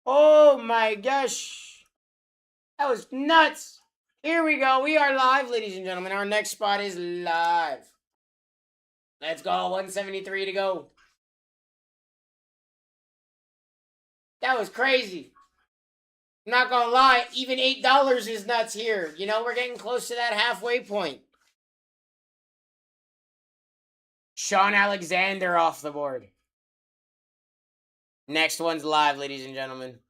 Oh my gosh. That was nuts. Here we go. We are live, ladies and gentlemen. Our next spot is live. Let's go. 173 to go. That was crazy. I'm not gonna lie, even $8 is nuts here. You know, we're getting close to that halfway point. Sean Alexander off the board. Next one's live, ladies and gentlemen.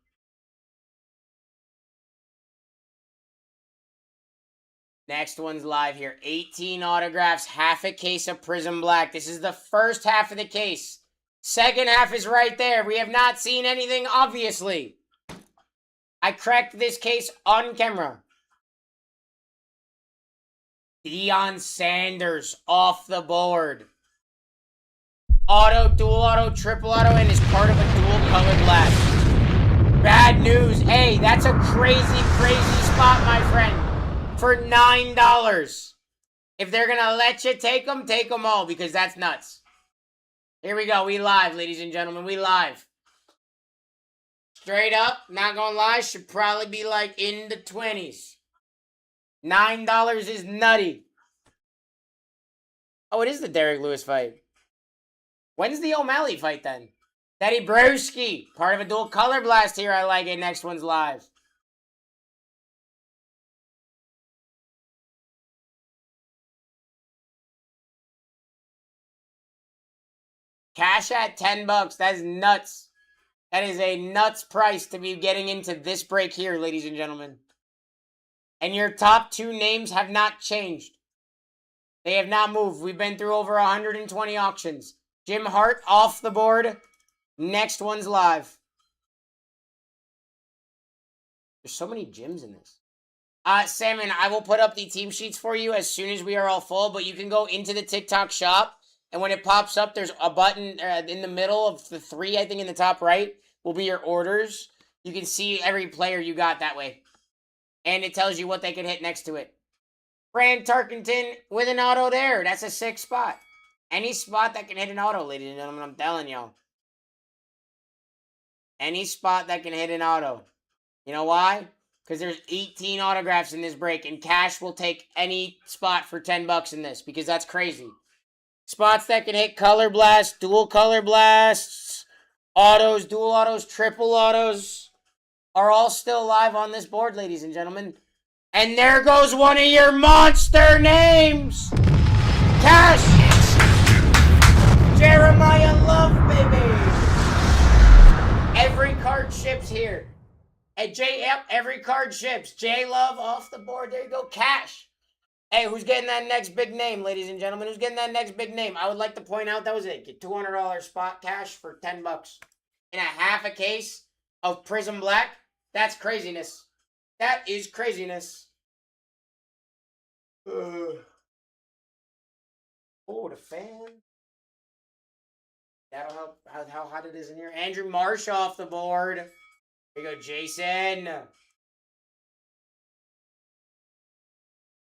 Next one's live here. 18 autographs, half a case of Prism Black. This is the first half of the case. Second half is right there. We have not seen anything, obviously. I cracked this case on camera. Deion Sanders off the board. Auto, dual auto, triple auto, and is part of a dual colored blast. Bad news. Hey, that's a crazy, crazy spot, my friend. For $9. If they're going to let you take them all, because that's nuts. Here we go. We live, ladies and gentlemen. We live. Straight up, not gonna lie, should probably be like in the 20s. $9 is nutty. Oh, it is the Derek Lewis fight. When's the O'Malley fight then? Teddy Bruschi, part of a dual color blast here. I like it. Next one's live. Cash at $10. That's nuts. That is a nuts price to be getting into this break here, ladies and gentlemen. And your top two names have not changed. They have not moved. We've been through over 120 auctions. Jim Hart off the board. Next one's live. There's so many Jims in this. Salmon, I will put up the team sheets for you as soon as we are all full, but you can go into the TikTok shop, and when it pops up, there's a button in the middle of the three, I think in the top right, will be your orders. You can see every player you got that way. And it tells you what they can hit next to it. Fran Tarkenton with an auto there. That's a 6 spot. Any spot that can hit an auto, ladies and gentlemen, I'm telling y'all. Any spot that can hit an auto. You know why? Because there's 18 autographs in this break, and Cash will take any spot for $10 in this, because that's crazy. Spots that can hit color blasts, dual color blasts, autos, dual autos, triple autos are all still live on this board, ladies and gentlemen. And there goes one of your monster names! Cash! Jeremiah Love, baby! Every card ships here. At every card ships. J Love off the board. There you go. Cash. Hey, who's getting that next big name, ladies and gentlemen? Who's getting that next big name? I would like to point out that was it. Get $200 spot cash for $10. In a half a case of Prism Black. That's craziness. That is craziness. Oh, the fan. That'll help how hot it is in here. Andrew Marsh off the board. Here we go, Jason.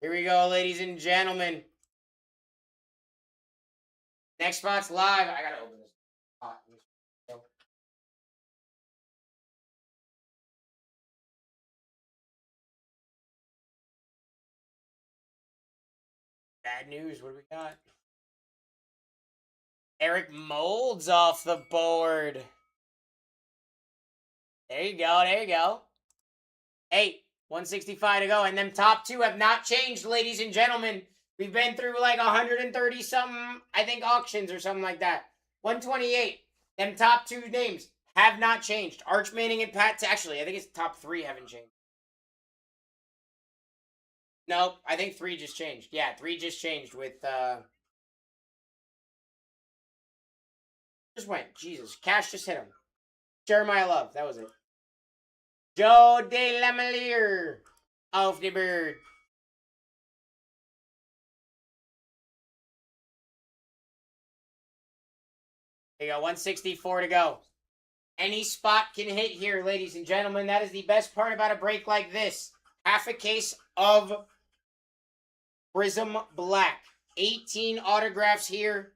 Here we go, ladies and gentlemen. Next spot's live. I gotta open this spot. Bad news. What do we got? Eric Molds off the board. There you go. There you go. 165 to go. And them top two have not changed, ladies and gentlemen. We've been through like 130 something, I think, auctions or something like that. 128. Them top two names have not changed. Arch Manning and Pat. Actually, I think it's top three haven't changed. Nope, I think 3 just changed. Yeah, 3 just changed with Just went. Jesus. Cash just hit him. Jeremiah Love. That was it. Joe De La Melier. Off the bird. There you go. 164 to go. Any spot can hit here, ladies and gentlemen. That is the best part about a break like this. Half a case of Prism Black. 18 autographs here.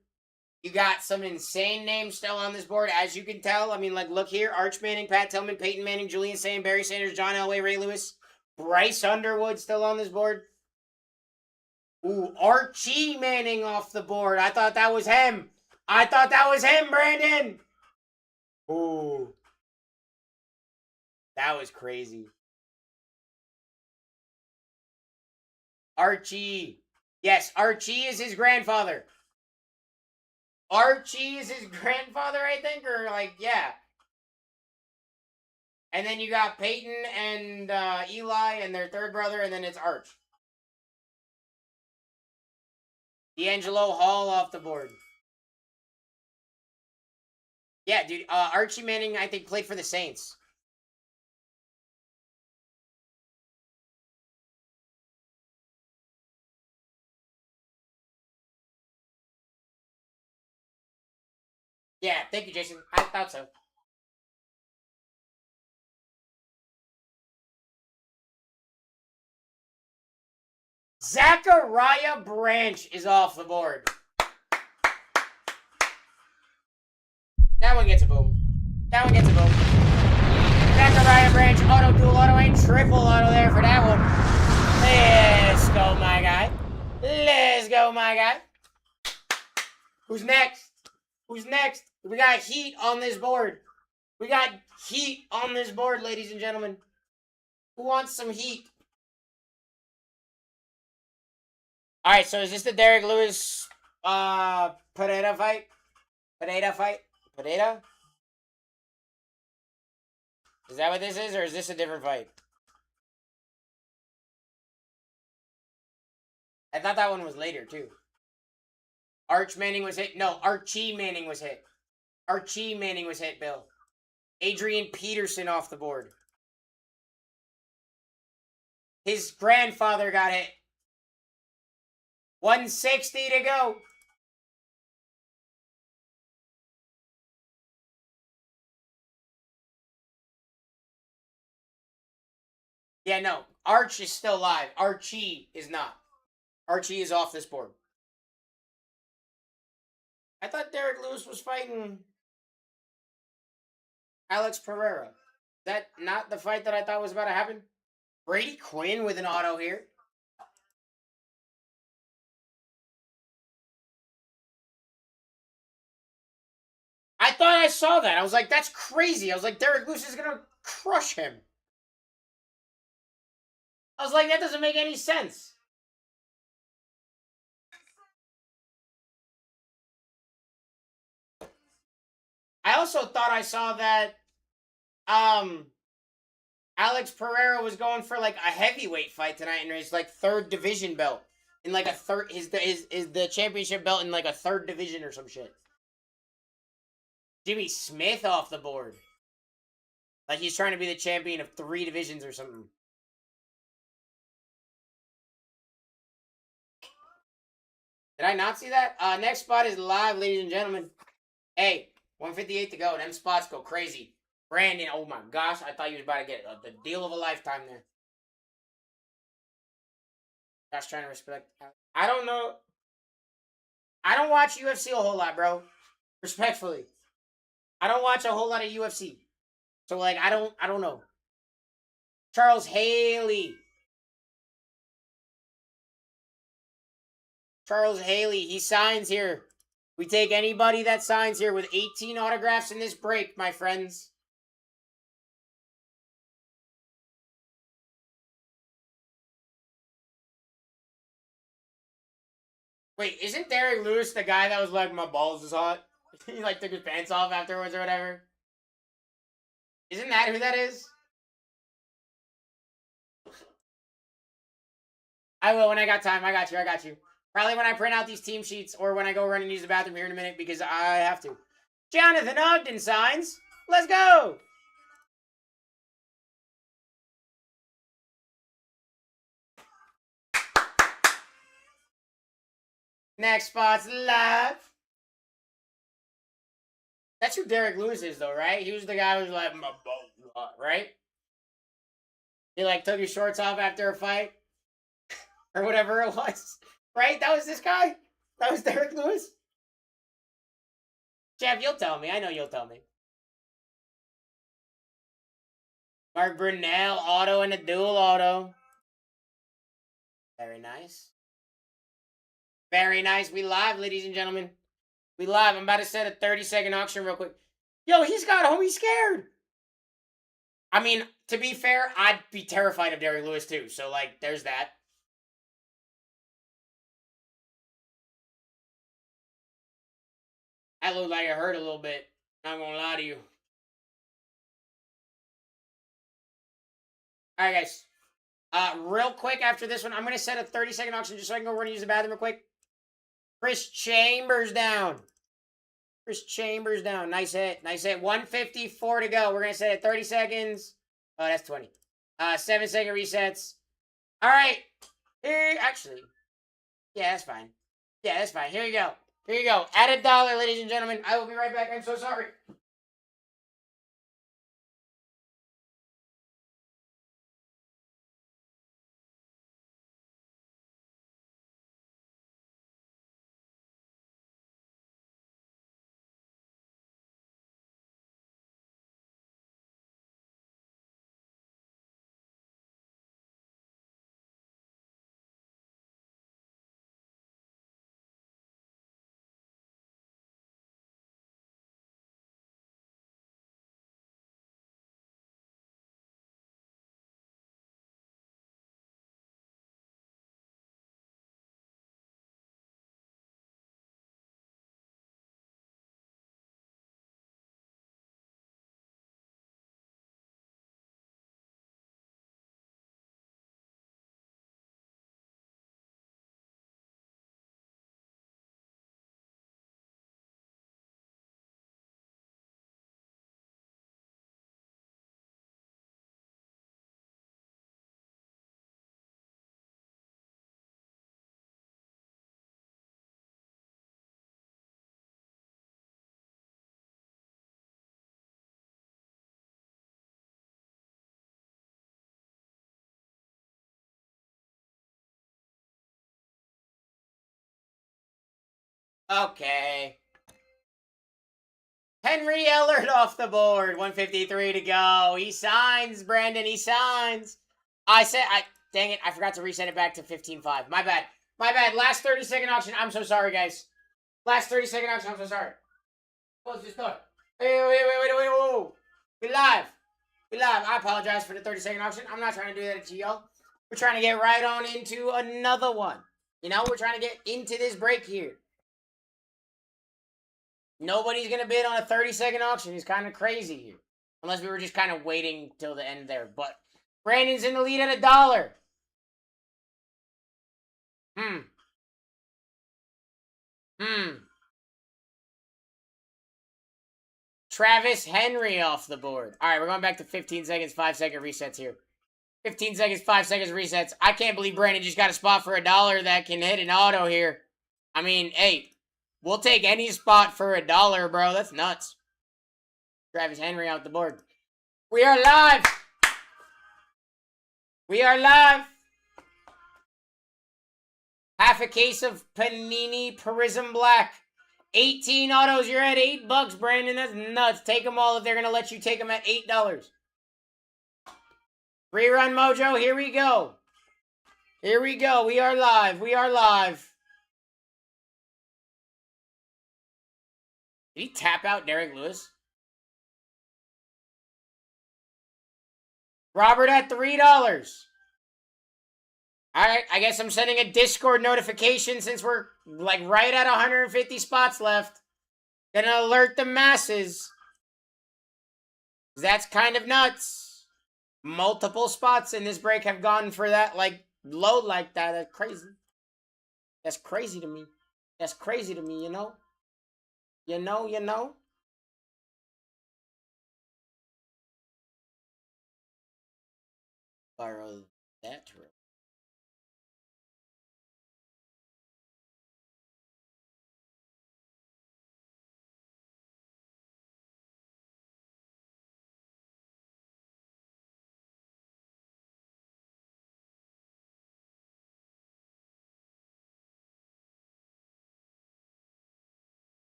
You got some insane names still on this board, as you can tell. I mean, like, look here. Arch Manning, Pat Tillman, Peyton Manning, Julian Sand, Barry Sanders, John Elway, Ray Lewis. Bryce Underwood still on this board. Ooh, Archie Manning off the board. I thought that was him. I thought that was him, Brandon. Ooh. That was crazy. Archie. Yes, Archie is his grandfather. Archie is his grandfather, I think, or like, yeah. And then you got Peyton and Eli and their third brother, and then it's Arch. D'Angelo Hall off the board. Yeah, dude. Archie Manning, I think, played for the Saints. Yeah, thank you, Jason. I thought so. Zachariah Branch is off the board. That one gets a boom. That one gets a boom. Zachariah Branch, auto, dual auto, and triple auto there for that one. Let's go, my guy. Let's go, my guy. Who's next? Who's next? We got heat on this board. We got heat on this board, ladies and gentlemen. Who wants some heat? All right, so is this the Derek Lewis Pineda fight? Pineda fight? Pineda? Is that what this is, or is this a different fight? I thought that one was later, too. Arch Manning was hit. No, Archie Manning was hit. Archie Manning was hit, Bill. Adrian Peterson off the board. His grandfather got hit. 160 to go. Yeah, no. Arch is still live. Archie is not. Archie is off this board. I thought Derek Lewis was fighting Alex Pereira. Is that not the fight that I thought was about to happen? Brady Quinn with an auto here. I thought I saw that. I was like, that's crazy. I was like, Derek Lewis is going to crush him. I was like, that doesn't make any sense. I also thought I saw that Alex Pereira was going for like a heavyweight fight tonight in his like third division belt. In like a third is the championship belt in like a third division or some shit. Jimmy Smith off the board. Like he's trying to be the champion of 3 divisions or something. Did I not see that? Next spot is live, ladies and gentlemen. Hey, 158 to go. Them spots go crazy. Brandon, oh my gosh. I thought you was about to get the deal of a lifetime there. Josh trying to respect. I don't know. I don't watch UFC a whole lot, bro. Respectfully. I don't watch a whole lot of UFC. So, like, I don't know. Charles Haley. Charles Haley, he signs here. We take anybody that signs here with 18 autographs in this break, my friends. Wait, isn't Derek Lewis the guy that was like, my balls is hot? He like took his pants off afterwards or whatever? Isn't that who that is? I will when I got time. I got you. Probably when I print out these team sheets or when I go run and use the bathroom here in a minute because I have to. Jonathan Ogden signs. Let's go. Next spot's live. That's who Derek Lewis is, though, right? He was the guy who was like, my boat, right? He like took his shorts off after a fight, or whatever it was, right? That was this guy. That was Derek Lewis. Jeff, you'll tell me. I know you'll tell me. Mark Brunell, auto and a dual auto. Very nice. Very nice. We live, ladies and gentlemen. We live. I'm about to set a 30-second auction real quick. Yo, he's got homie scared. I mean, to be fair, I'd be terrified of Derek Lewis too. So, like, there's that. That looked like it hurt a little bit. Not gonna lie to you. All right, guys. Real quick after this one, I'm gonna set a 30-second auction just so I can go run and use the bathroom real quick. Chris Chambers down. Chris Chambers down. Nice hit. Nice hit. 154 to go. We're gonna set it 30 seconds. Oh, that's 20. 7-second resets. All right. Here, actually. Yeah, that's fine. Yeah, that's fine. Here you go. Here you go. At $1, ladies and gentlemen. I will be right back. I'm so sorry. Okay. Henry Ellard off the board. 153 to go. He signs, Brandon. He signs. Dang it. I forgot to reset it back to 15.5. My bad. My bad. Last 30-second auction. I'm so sorry, guys. Last 30-second auction. I'm so sorry. Close this door. Wait. Whoa. We live. We live. I apologize for the 30-second auction. I'm not trying to do that to y'all. We're trying to get right on into another one. You know, we're trying to get into this break here. Nobody's going to bid on a 30-second auction. It's kind of crazy here. Unless we were just kind of waiting till the end there. But Brandon's in the lead at $1. Travis Henry off the board. All right, we're going back to 15 seconds, 5-second resets here. 15 seconds, 5 seconds resets. I can't believe Brandon just got a spot for $1 that can hit an auto here. I mean, hey, we'll take any spot for $1, bro. That's nuts. Travis Henry out the board. We are live. We are live. Half a case of Panini Prism Black. 18 autos. You're at $8, Brandon. That's nuts. Take them all if they're going to let you take them at $8. Rerun Mojo. Here we go. Here we go. We are live. We are live. Did he tap out Derek Lewis? Robert at $3. Alright, I guess I'm sending a Discord notification since we're like right at 150 spots left. Gonna alert the masses. That's kind of nuts. Multiple spots in this break have gone for that like load like that. That's crazy. That's crazy to me. That's crazy to me, you know? You know? borrow that real.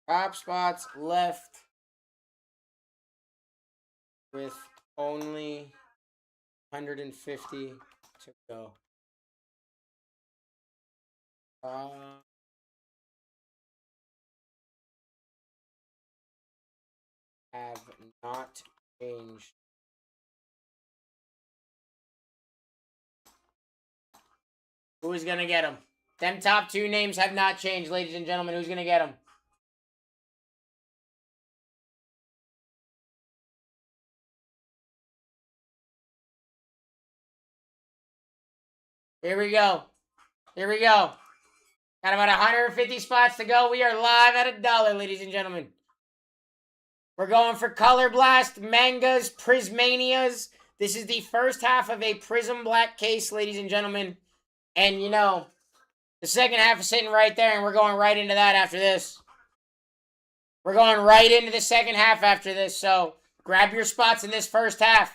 Top spots left with only 150 to go. Have not changed. Who's gonna get them? Them top 2 names have not changed, ladies and gentlemen. Who's gonna get them? Here we go. Here we go. Got about 150 spots to go. We are live at $1, ladies and gentlemen. We're going for Color Blast, Mangas, Prismanias. This is the first half of a Prism Black case, ladies and gentlemen. And, you know, the second half is sitting right there, and we're going right into that after this. We're going right into the second half after this, so grab your spots in this first half.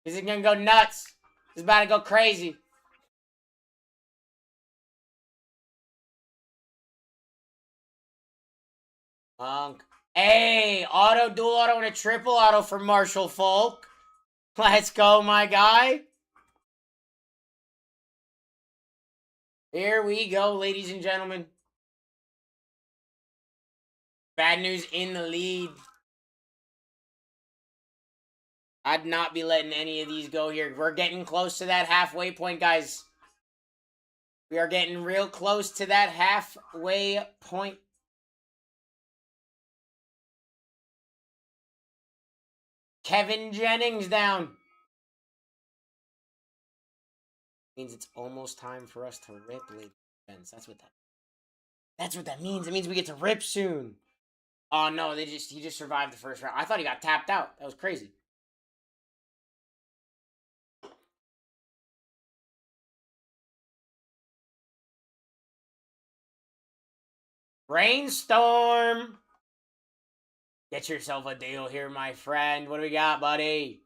Because it's going to go nuts. It's about to go crazy. Hey, auto, dual auto, and a triple auto for Marshall Folk. Let's go, my guy. Here we go, ladies and gentlemen. Bad news in the lead. I'd not be letting any of these go here. We're getting close to that halfway point, guys. We are getting real close to that halfway point. Kevin Jennings down. Means it's almost time for us to rip, ladies and gents. That's what that means. It means we get to rip soon. Oh no, he just survived the first round. I thought he got tapped out. That was crazy. Brainstorm. Get yourself a deal here, my friend. What do we got, buddy?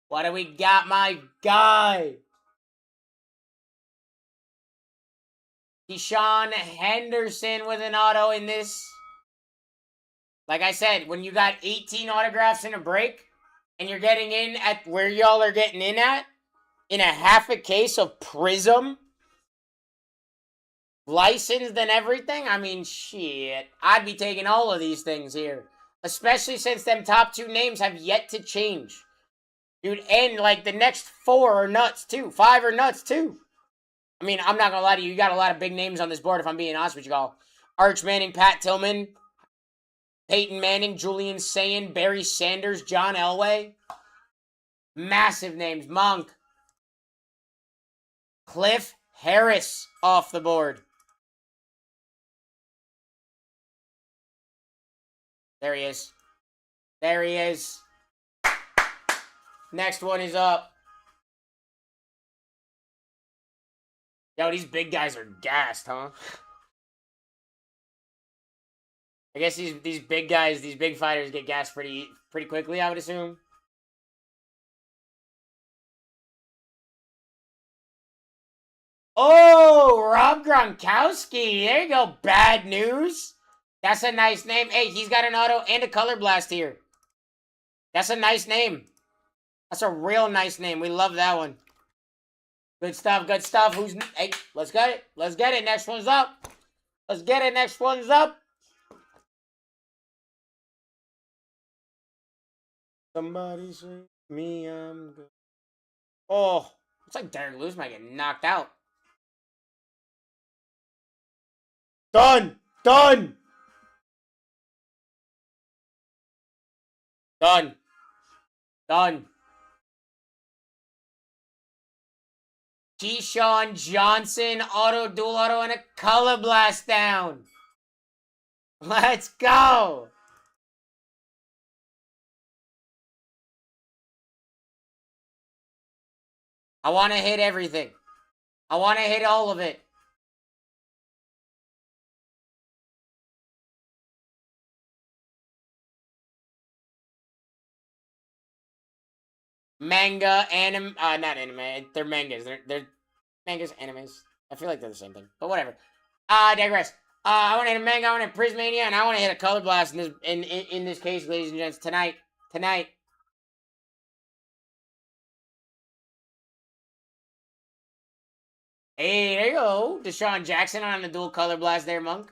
What do we got, my guy? Deshaun Henderson with an auto in this. Like I said, when you got 18 autographs in a break, and you're getting in at where y'all are getting in at, in a half a case of Prism, licensed and everything, I mean, shit. I'd be taking all of these things here. Especially since them top 2 names have yet to change. Dude, and like the next 4 are nuts too. 5 are nuts too. I mean, I'm not gonna lie to you. You got a lot of big names on this board if I'm being honest with you all. Arch Manning, Pat Tillman, Peyton Manning, Julian Sayin, Barry Sanders, John Elway. Massive names. Monk. Cliff Harris off the board. There he is. There he is. Next one is up. Yo, these big guys are gassed, huh? I guess these big guys, these big fighters get gassed pretty quickly, I would assume. Oh, Rob Gronkowski. There you go. Bad news. That's a nice name. Hey, he's got an auto and a color blast here. That's a nice name. That's a real nice name. We love that one. Good stuff, good stuff. Hey, let's get it. Let's get it. Next one's up. Let's get it. Next one's up. Somebody say me, I'm good. Oh, looks like Derek Lewis might get knocked out. Done. Done. Done. Done. Keyshawn Johnson, auto, dual auto, and a color blast down. Let's go. I want to hit everything. I want to hit all of it. Manga, anime, not anime. They're mangas. They're mangas, animes. I feel like they're the same thing, but whatever. I digress. I want to hit a manga. I want to hit Prismania, and I want to hit a color blast in this case, ladies and gents. Tonight. Hey, there you go. Deshaun Jackson on the dual color blast there, Monk.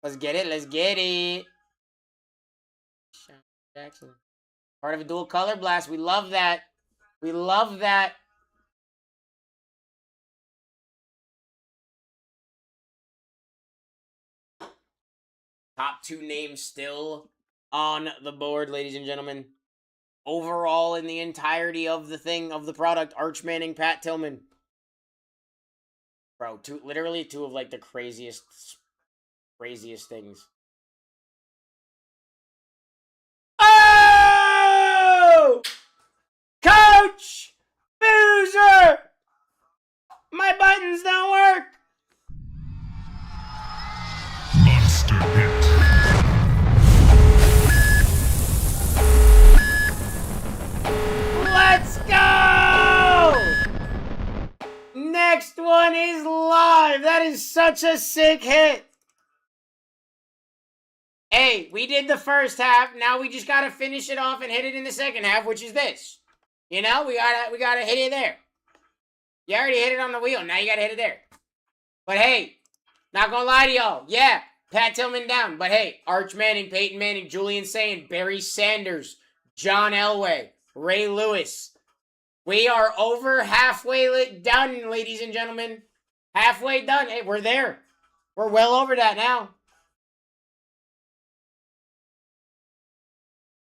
Let's get it. Deshaun Jackson. Part of a dual color blast. We love that. Top 2 names still on the board, ladies and gentlemen. Overall, in the entirety of the product, Arch Manning, Pat Tillman. Bro, literally two of like the craziest things. Oh! Coach! Boozer! My buttons don't work! Monster hit. Let's go! Next one is live. That is such a sick hit. Hey, we did the first half. Now we just gotta finish it off and hit it in the second half, which is this. You know, we gotta hit it there. You already hit it on the wheel. Now you gotta hit it there. But hey, not gonna lie to y'all. Yeah, Pat Tillman down. But hey, Arch Manning, Peyton Manning, Julian Sane, Barry Sanders, John Elway, Ray Lewis. We are over halfway done, ladies and gentlemen. Halfway done. Hey, we're there. We're well over that now.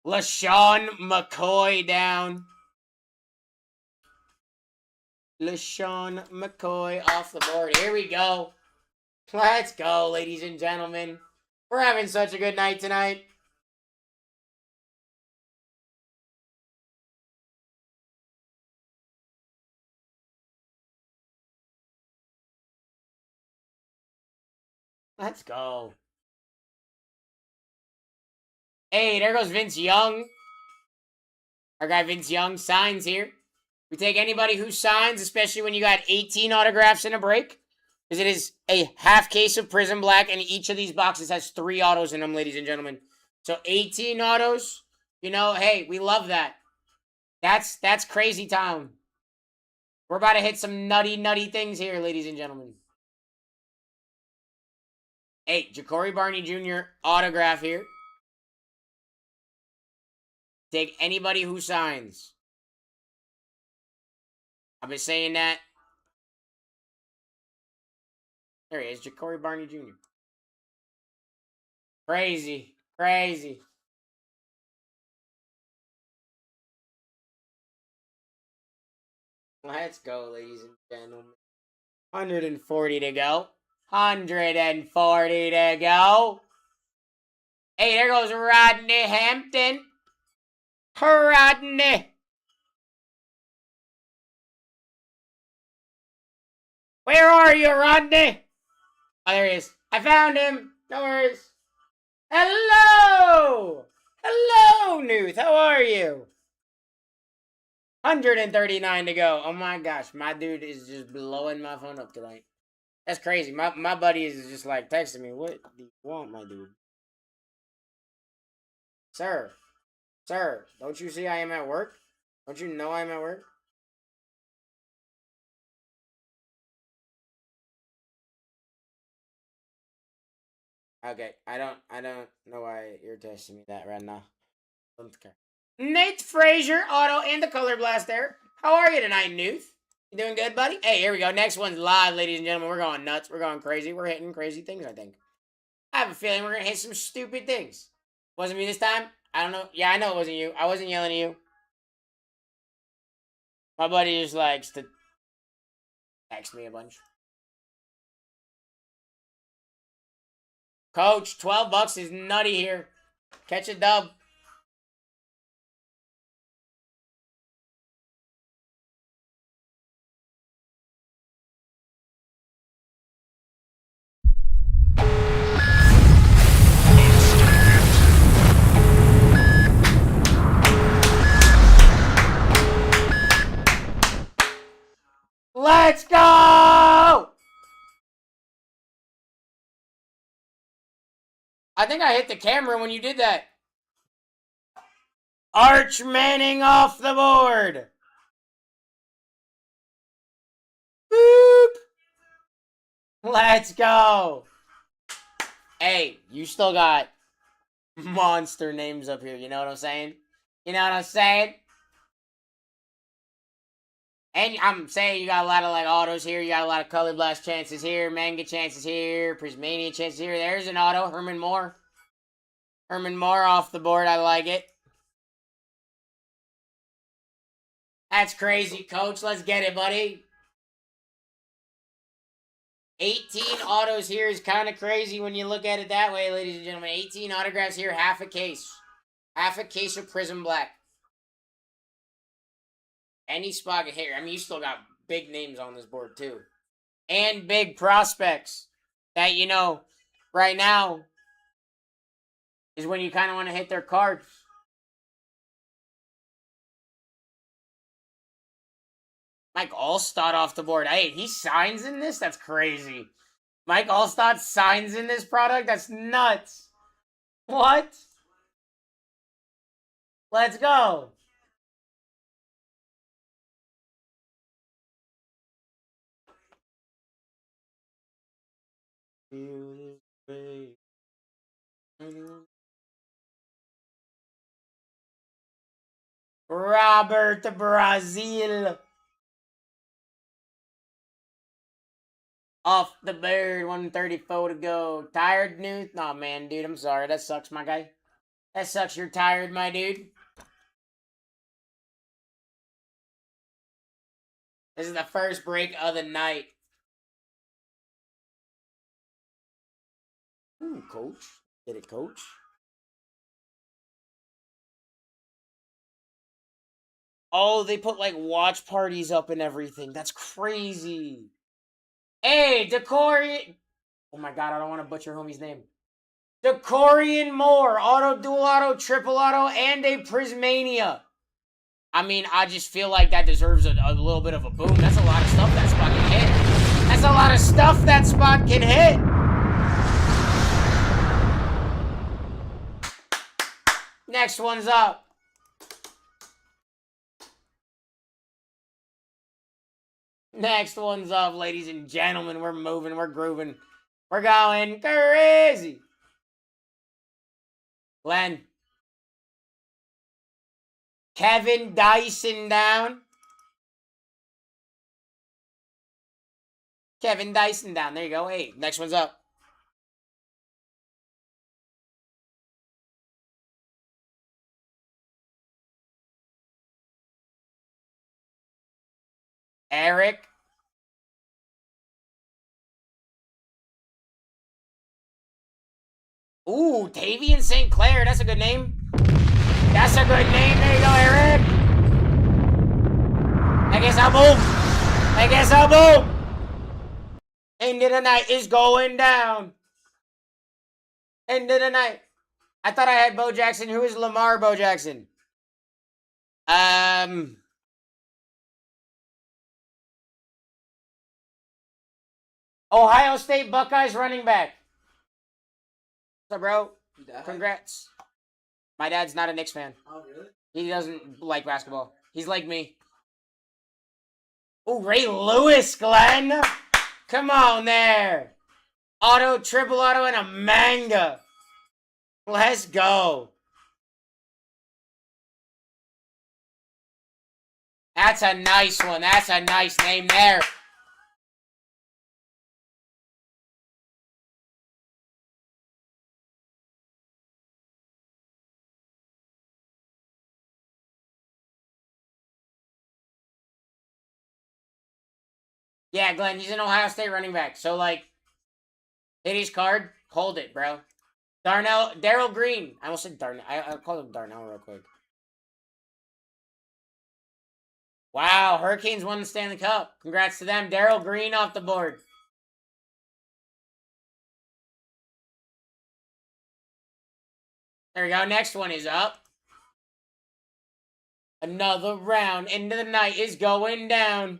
LaShawn McCoy down. LaShawn McCoy off the board. Here we go. Let's go, ladies and gentlemen. We're having such a good night tonight. Let's go. Hey, there goes Vince Young. Our guy Vince Young signs here. We take anybody who signs, especially when you got 18 autographs in a break. Because it is a half case of Prism Black, and each of these boxes has 3 autos in them, ladies and gentlemen. So 18 autos, you know, hey, we love that. That's crazy town. We're about to hit some nutty things here, ladies and gentlemen. Hey, Ja'Cory Barney Jr. autograph here. Take anybody who signs. I've been saying that. There he is, Ja'Cory Barney Jr. Crazy. Let's go, ladies and gentlemen. 140 to go. 140 to go. Hey, there goes Rodney Hampton. Rodney. Where are you, Rodney? Oh, there he is. I found him. No worries. Hello! Hello, Newth. How are you? 139 to go. Oh my gosh, my dude is just blowing my phone up tonight. That's crazy. My buddy is just like texting me. What do you want, my dude? Sir, don't you see I am at work? Don't you know I am at work? Okay, I don't know why you're texting me that right now. Don't care. Nate Frazier, auto, and the color blast there. How are you tonight, Newth? You doing good, buddy? Hey, here we go. Next one's live, ladies and gentlemen. We're going nuts. We're going crazy. We're hitting crazy things, I think. I have a feeling we're going to hit some stupid things. Wasn't me this time? I don't know. Yeah, I know it wasn't you. I wasn't yelling at you. My buddy just likes to text me a bunch. Coach, $12 is nutty here. Catch a dub. Let's go! I think I hit the camera when you did that. Arch Manning off the board. Boop. Let's go. Hey, you still got monster names up here. You know what I'm saying? You know what I'm saying? And I'm saying you got a lot of like autos here. You got a lot of color blast chances here. Manga chances here. Prismania chances here. There's an auto. Herman Moore. Herman Moore off the board. I like it. That's crazy, coach. Let's get it, buddy. 18 autos here is kind of crazy when you look at it that way, ladies and gentlemen. 18 autographs here, half a case. Half a case of Prism Black. Any spot here. I mean, you still got big names on this board, too. And big prospects that, you know, right now is when you kind of want to hit their cards. Mike Allstott off the board. Hey, he signs in this? That's crazy. Mike Allstott signs in this product? That's nuts. What? Let's go. Robert Brazil. Off the bird, 134 to go. Tired, Newt? Nah, man, dude, I'm sorry. That sucks, my guy. That sucks. You're tired, my dude. This is the first break of the night. Ooh, coach. Get it, coach. Oh, they put, like, watch parties up and everything. That's crazy. Hey, Decorian. Oh, my God, I don't want to butcher homie's name. Decorian Moore. Auto, dual auto, triple auto, and a Prismania. I mean, I just feel like that deserves a little bit of a boom. That's a lot of stuff that spot can hit. That's a lot of stuff that spot can hit. Next one's up. Next one's up, ladies and gentlemen. We're moving, we're grooving. We're going crazy. Glenn. Kevin Dyson down. Kevin Dyson down. There you go. Hey, next one's up. Eric. Ooh, Tavian St. Clair. That's a good name. That's a good name. There you go, Eric. I guess I'll boom. I guess I'll boom. End of the night is going down. End of the night. I thought I had Bo Jackson. Who is Lamar Bo Jackson? Ohio State Buckeyes running back. What's up, bro? Congrats. My dad's not a Knicks fan. Oh, really? He doesn't like basketball. He's like me. Oh, Ray Lewis, Glenn. Come on there. Auto, triple auto, and a manga. Let's go. That's a nice one. That's a nice name there. Yeah, Glenn, he's an Ohio State running back. So, like, hit his card, hold it, bro. Daryl Green. I almost said Darnell. I called him Darnell real quick. Wow, Hurricanes won the Stanley Cup. Congrats to them. Daryl Green off the board. There we go. Next one is up. Another round into the night is going down.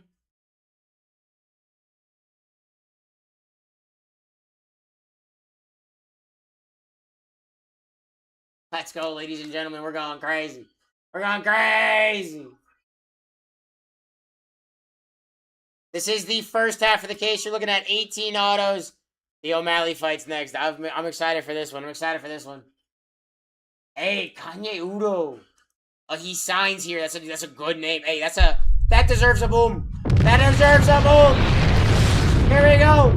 Let's go, ladies and gentlemen. We're going crazy. We're going crazy. This is the first half of the case. You're looking at 18 autos. The O'Malley fight's next. I'm excited for this one. I'm excited for this one. Hey, Kanye Udo. Oh, he signs here. That's a good name. Hey, that deserves a boom. That deserves a boom. Here we go.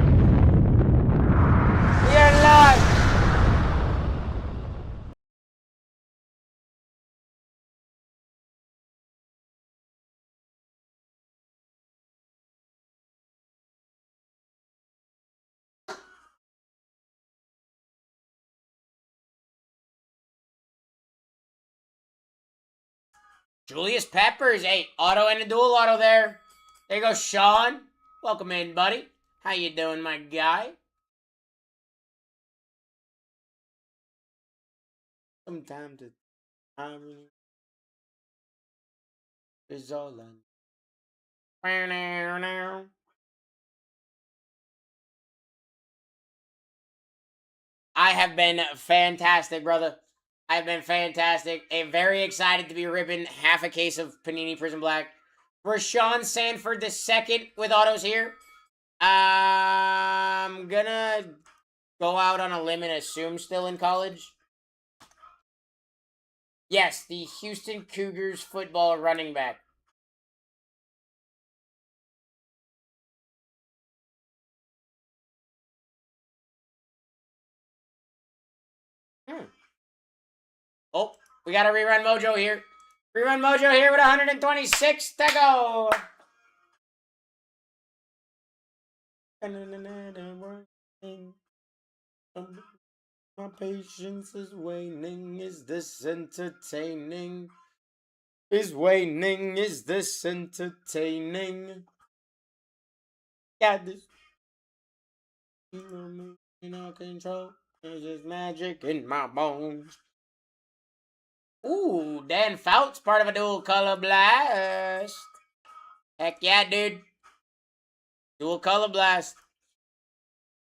We are live. Julius Peppers. Hey, auto and a dual auto there. There you go, Sean. Welcome in, buddy. How you doing, my guy? Sometimes the irony is all I. I have been fantastic, brother. I've been fantastic. I'm very excited to be ripping half a case of Panini Prism Black. Rashawn Sanford the second with autos here. I'm gonna go out on a limb and assume still in college. Yes, the Houston Cougars football running back. Oh, we got a rerun mojo here. Rerun mojo here with 126 to go. My patience is waning. Is this entertaining? Is waning. Is this entertaining? Got this. In our control. There's just magic in my bones. Ooh, Dan Fouts, part of a dual color blast. Heck yeah, dude. Dual color blast.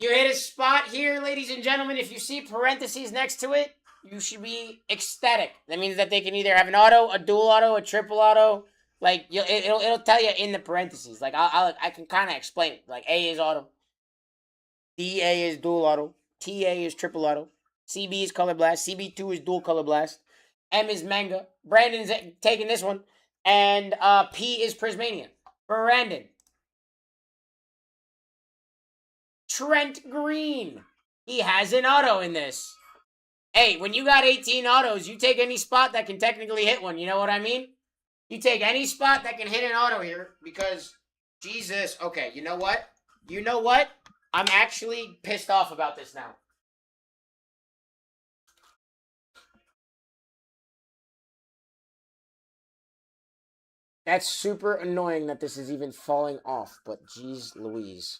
You hit a spot here, ladies and gentlemen. If you see parentheses next to it, you should be ecstatic. That means that they can either have an auto, a dual auto, a triple auto. Like it'll tell you in the parentheses. Like I can kind of explain it. Like A is auto, DA is dual auto, TA is triple auto, CB is color blast, CB2 is dual color blast, M is manga. Brandon's taking this one, and P is Prismania. Brandon. Trent Green. He has an auto in this. Hey, when you got 18 autos, you take any spot that can technically hit one. You know what I mean? You take any spot that can hit an auto here because, Jesus. Okay, you know what? You know what? I'm actually pissed off about this now. That's super annoying that this is even falling off, but geez Louise.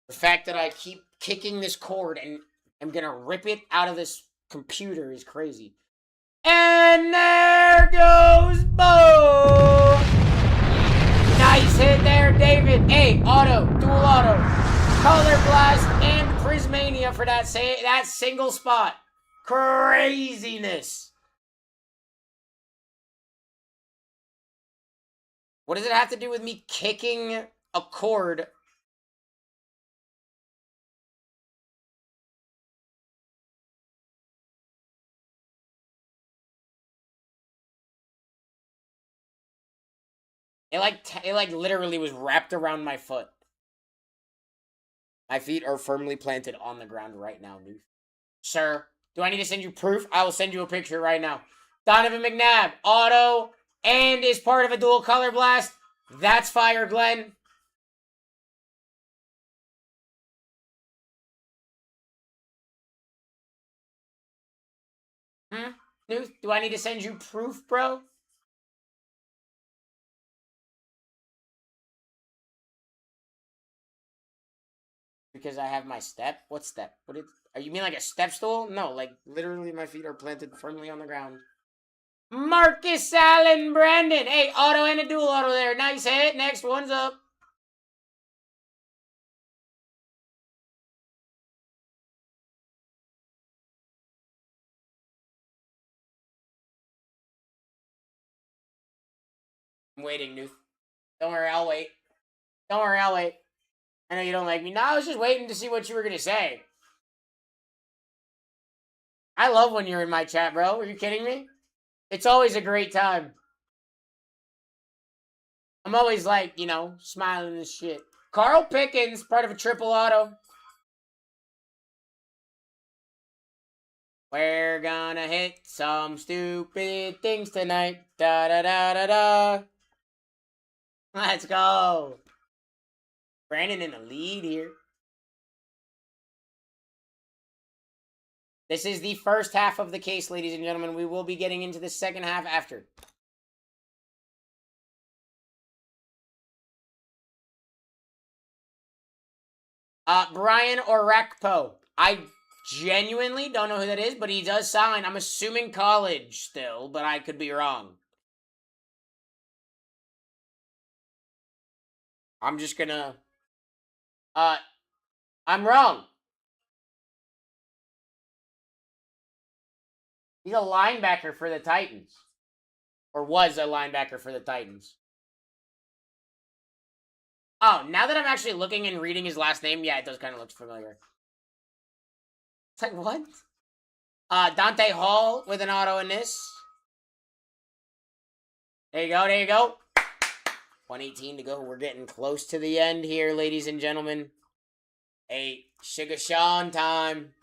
The fact that I keep kicking this cord and I'm gonna rip it out of this computer is crazy. And there goes Bo! Nice hit there, David. Hey, auto, dual auto, color blast, and Prismania for that single spot. Craziness. What does it have to do with me kicking a cord? It like literally was wrapped around my foot. My feet are firmly planted on the ground right now, dude. Sir, do I need to send you proof? I will send you a picture right now. Donovan McNabb, auto, and is part of a dual color blast. That's fire, Glenn. Do I need to send you proof, bro? Because I have my step? What step? Oh, you mean like a step stool? No, like literally my feet are planted firmly on the ground. Marcus Allen Brandon. Hey, auto and a dual auto there. Nice hit. Next one's up. I'm waiting, Nuth. Don't worry, I'll wait. Don't worry, I'll wait. I know you don't like me. No, I was just waiting to see what you were going to say. I love when you're in my chat, bro. Are you kidding me? It's always a great time. I'm always like, you know, smiling and shit. Carl Pickens, part of a triple auto. We're gonna hit some stupid things tonight. Da da da da da. Let's go. Brandon in the lead here. This is the first half of the case, ladies and gentlemen. We will be getting into the second half after. Brian Orakpo. I genuinely don't know who that is, but he does sign. I'm assuming college still, but I could be wrong. I'm just gonna... I'm wrong. He's a linebacker for the Titans. Or was a linebacker for the Titans. Oh, now that I'm actually looking and reading his last name, yeah, it does kind of look familiar. It's like, what? Dante Hall with an auto in this. There you go, there you go. 118 to go. We're getting close to the end here, ladies and gentlemen. Hey, Sugar Sean time.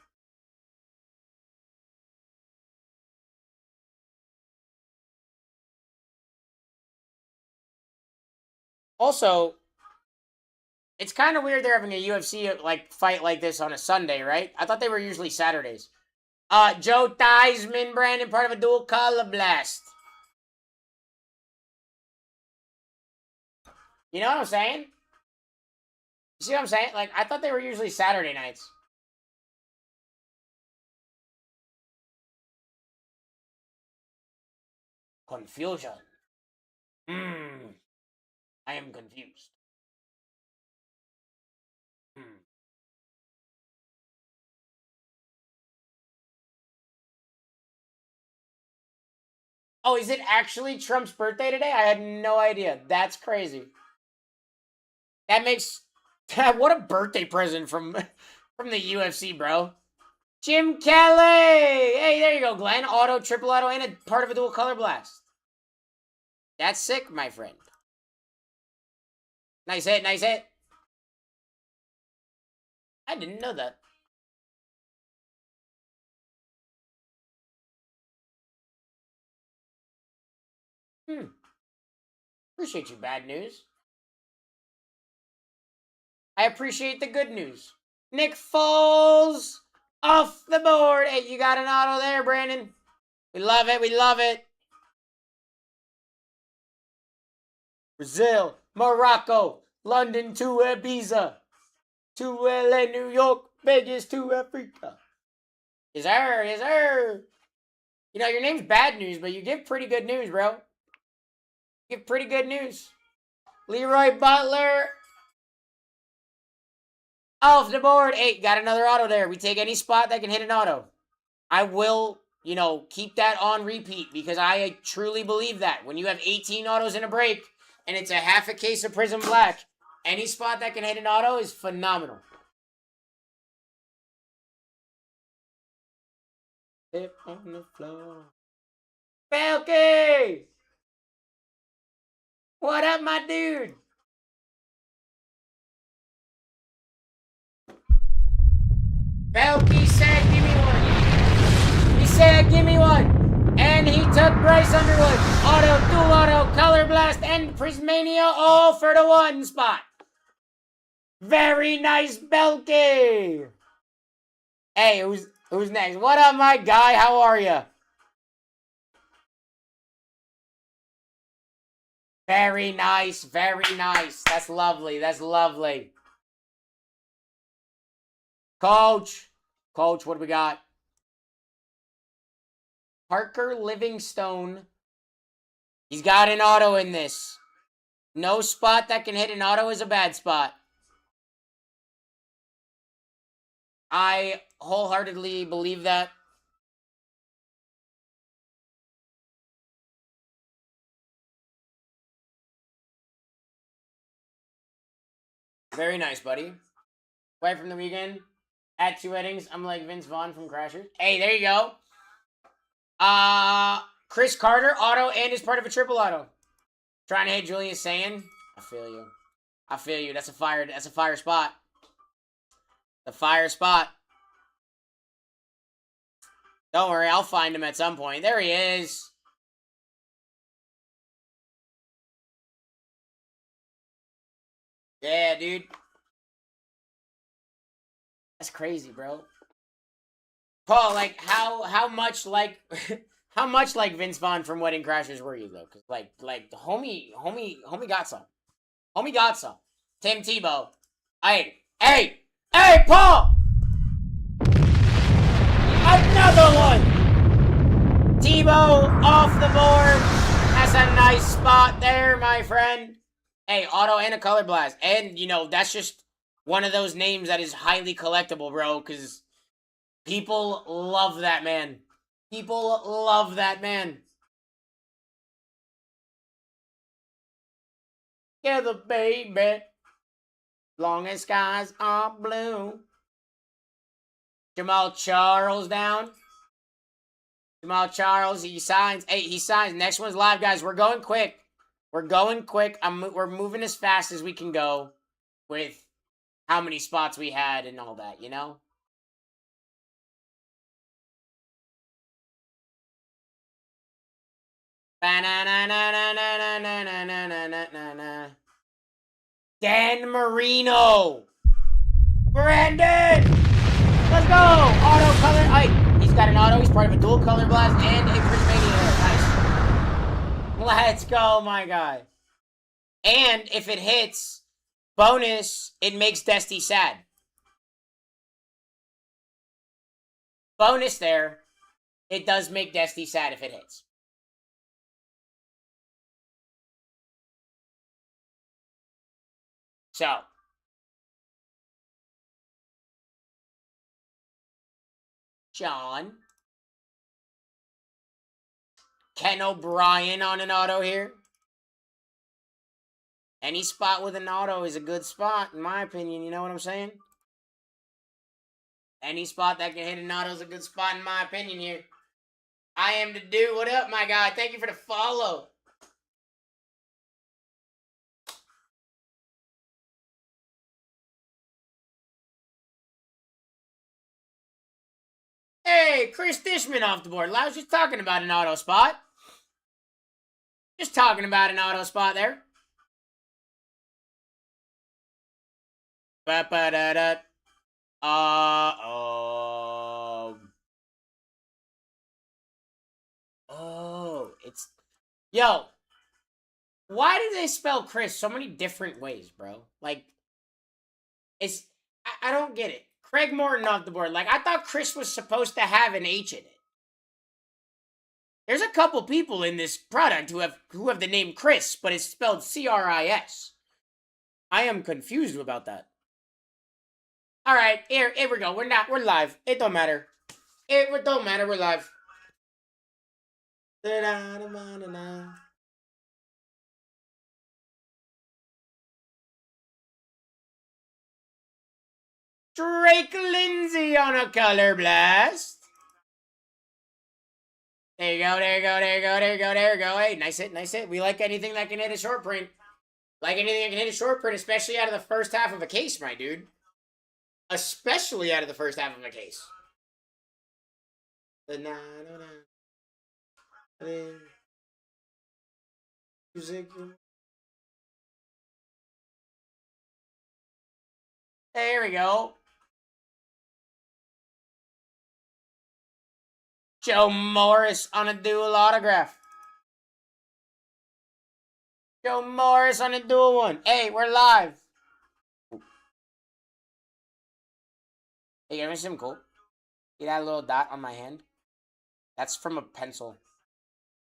Also, it's kind of weird they're having a UFC like fight like this on a Sunday, right? I thought they were usually Saturdays. Joe Theismann, Brandon, part of a dual color blast. You know what I'm saying? You see what I'm saying? Like, I thought they were usually Saturday nights. Confusion. I am confused. Oh, is it actually Trump's birthday today? I had no idea. That's crazy. That makes... What a birthday present from the UFC, bro. Jim Kelly! Hey, there you go, Glenn. Auto, triple auto, and a part of a dual color blast. That's sick, my friend. Nice hit, nice hit. I didn't know that. Appreciate you, bad news. I appreciate the good news. Nick Foles off the board. Hey, you got an auto there, Brandon. We love it, we love it. Brazil, Morocco, London to Ibiza, to LA, New York, Vegas to Africa. Yes, sir, yes, sir. You know, your name's bad news, but you give pretty good news, bro. You give pretty good news. Leroy Butler off the board. Hey, got another auto there. We take any spot that can hit an auto. I will, you know, keep that on repeat because I truly believe that. When you have 18 autos in a break and it's a half a case of Prism Black, any spot that can hit an auto is phenomenal. Hip on the floor. Falky! What up, my dude? Falky said, give me one. He said, give me one. And he took Bryce Underwood. Auto, dual auto, color blast, and Prismania all for the one spot. Very nice, Belky. Hey, who's next? What up, my guy? How are you? Very nice, very nice. That's lovely, that's lovely. Coach, Coach, what do we got? Parker Livingstone. He's got an auto in this. No spot that can hit an auto is a bad spot. I wholeheartedly believe that. Very nice, buddy. Away from the weekend. At 2 weddings, I'm like Vince Vaughn from Crashers. Hey, there you go. Chris Carter, auto, and is part of a triple auto. Trying to hit Julius saying. I feel you. I feel you. That's a fire spot. The fire spot. Don't worry, I'll find him at some point. There he is. Yeah, dude. That's crazy, bro. Paul, like how much like how much like Vince Vaughn from Wedding Crashers were you though? Cause like the homie got some. Homie got some. Tim Tebow. Hey, Paul! Another one! Tebow off the board. That's a nice spot there, my friend. Hey, auto and a color blast. And, you know, that's just one of those names that is highly collectible, bro, because people love that man. People love that man. Together, baby. Long as skies are blue. Jamal Charles down. Jamal Charles, he signs. Hey, he signs. Next one's live, guys. We're going quick. We're going quick. We're moving as fast as we can go with how many spots we had and all that, you know? Dan Marino. Brandon. Let's go. Auto color. Hey, he's got an auto. He's part of a dual color blast and a Prismania. Nice. Let's go, my guy. And if it hits, bonus, it makes Dusty sad. Bonus there. It does make Dusty sad if it hits. So. John. Ken O'Brien on an auto here. Any spot with an auto is a good spot, in my opinion. You know what I'm saying? Any spot that can hit an auto is a good spot, in my opinion here. I am the dude. What up, my guy? Thank you for the follow. Hey, Chris Dishman off the board. I was just talking about an auto spot. Just talking about an auto spot there. Ba-ba-da-da. Oh, it's... Yo, why do they spell Chris so many different ways, bro? Like, it's... I don't get it. Craig Morton off the board. Like, I thought Chris was supposed to have an H in it. There's a couple people in this product who have the name Chris, but it's spelled C-R-I-S. I am confused about that. All right, here we go. We're live. It don't matter. It don't matter. We're live. Drake Lindsay on a color blast. There you go, there you go, there you go, there you go, there you go. Hey, nice hit, nice hit. We like anything that can hit a short print. Like anything that can hit a short print, especially out of the first half of a case, my dude. Especially out of the first half of a case. There we go. Joe Morris on a dual autograph. Joe Morris on a dual one. Hey, we're live. Hey, you ever see him cool? See that little dot on my hand? That's from a pencil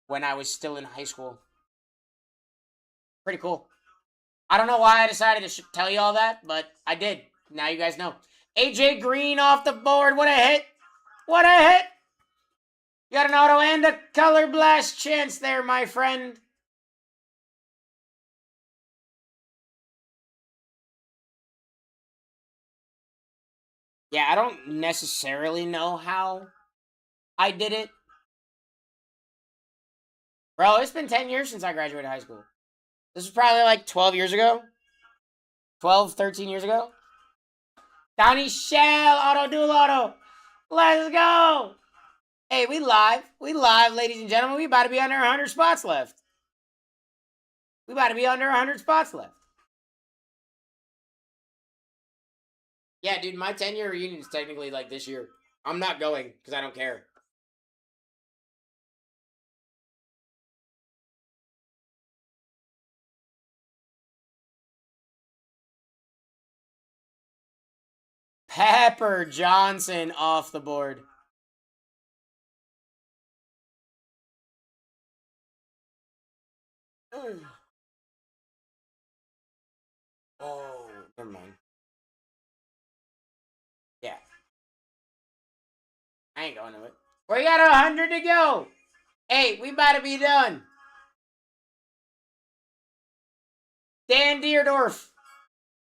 when I was still in high school. Pretty cool. I don't know why I decided to tell you all that, but I did. Now you guys know. AJ Green off the board. What a hit. What a hit. You got an auto and a color blast chance there, my friend. Yeah, I don't necessarily know how I did it. Bro, it's been 10 years since I graduated high school. This was probably like 12 years ago. 12, 13 years ago. Donnie Shell, auto dual auto. Let's go. Hey, we live. We live, ladies and gentlemen. We about to be under 100 spots left. We about to be under 100 spots left. Yeah, dude, my 10-year reunion is technically like this year. I'm not going because I don't care. Pepper Johnson off the board. Oh, never mind. Yeah. I ain't going to it. We got 100 to go. Hey, we about to be done. Dan Deerdorf.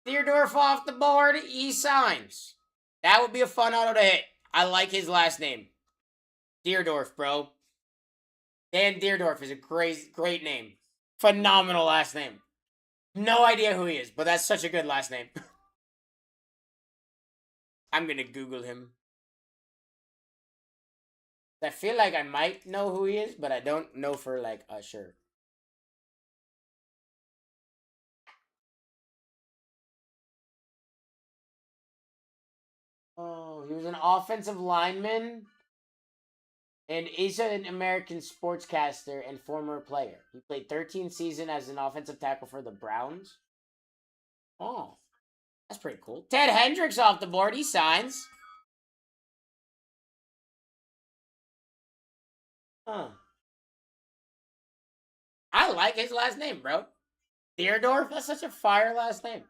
Deerdorf off the board. He signs. That would be a fun auto to hit. I like his last name. Deerdorf, bro. Dan Deerdorf is a great name. Phenomenal last name. No idea who he is, but that's such a good last name. I'm gonna Google him. I feel like I might know who he is, but I don't know for like sure. Oh, he was an offensive lineman and is an American sportscaster and former player. He played 13 seasons as an offensive tackle for the Browns. Oh, that's pretty cool. Ted Hendricks off the board. He signs. Huh. I like his last name, bro. Deerdorf, that's such a fire last name.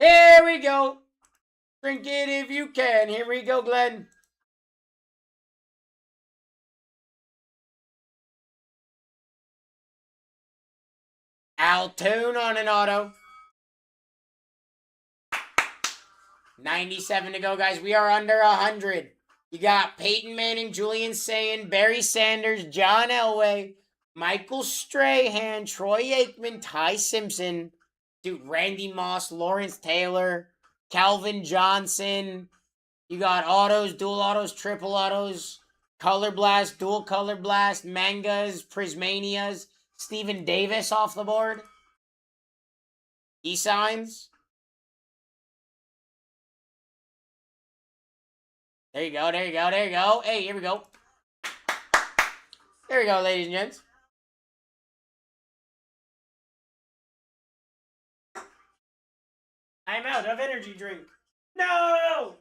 Here we go. Drink it if you can. Here we go, Glenn. Altoon on an auto. 97 to go, guys. We are under 100. You got Peyton Manning, Julian Sayin, Barry Sanders, John Elway, Michael Strahan, Troy Aikman, Ty Simpson, dude, Randy Moss, Lawrence Taylor, Calvin Johnson. You got autos, dual autos, triple autos, color blast, dual color blast, mangas, prismanias, Stephen Davis off the board. E-signs. There you go, there you go, there you go. Hey, here we go. There we go, ladies and gents. I'm out of energy drink. No!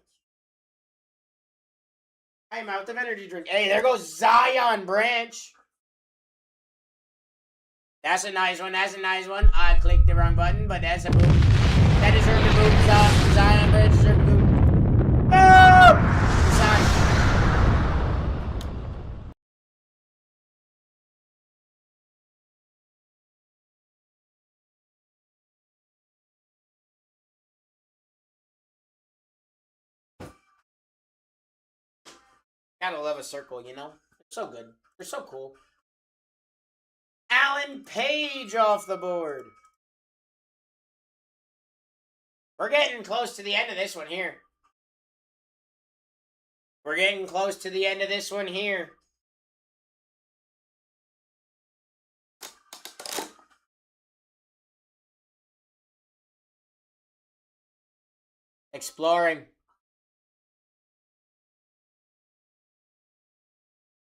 I'm out of energy drink. Hey, there goes Zion Branch. That's a nice one. That's a nice one. I clicked the wrong button, but that's a boom. That deserved a boom. Zion Branch deserved a boom. Boom! Gotta love a circle, you know? They're so good. They're so cool. Alan Page off the board. We're getting close to the end of this one here. We're getting close to the end of this one here. Exploring.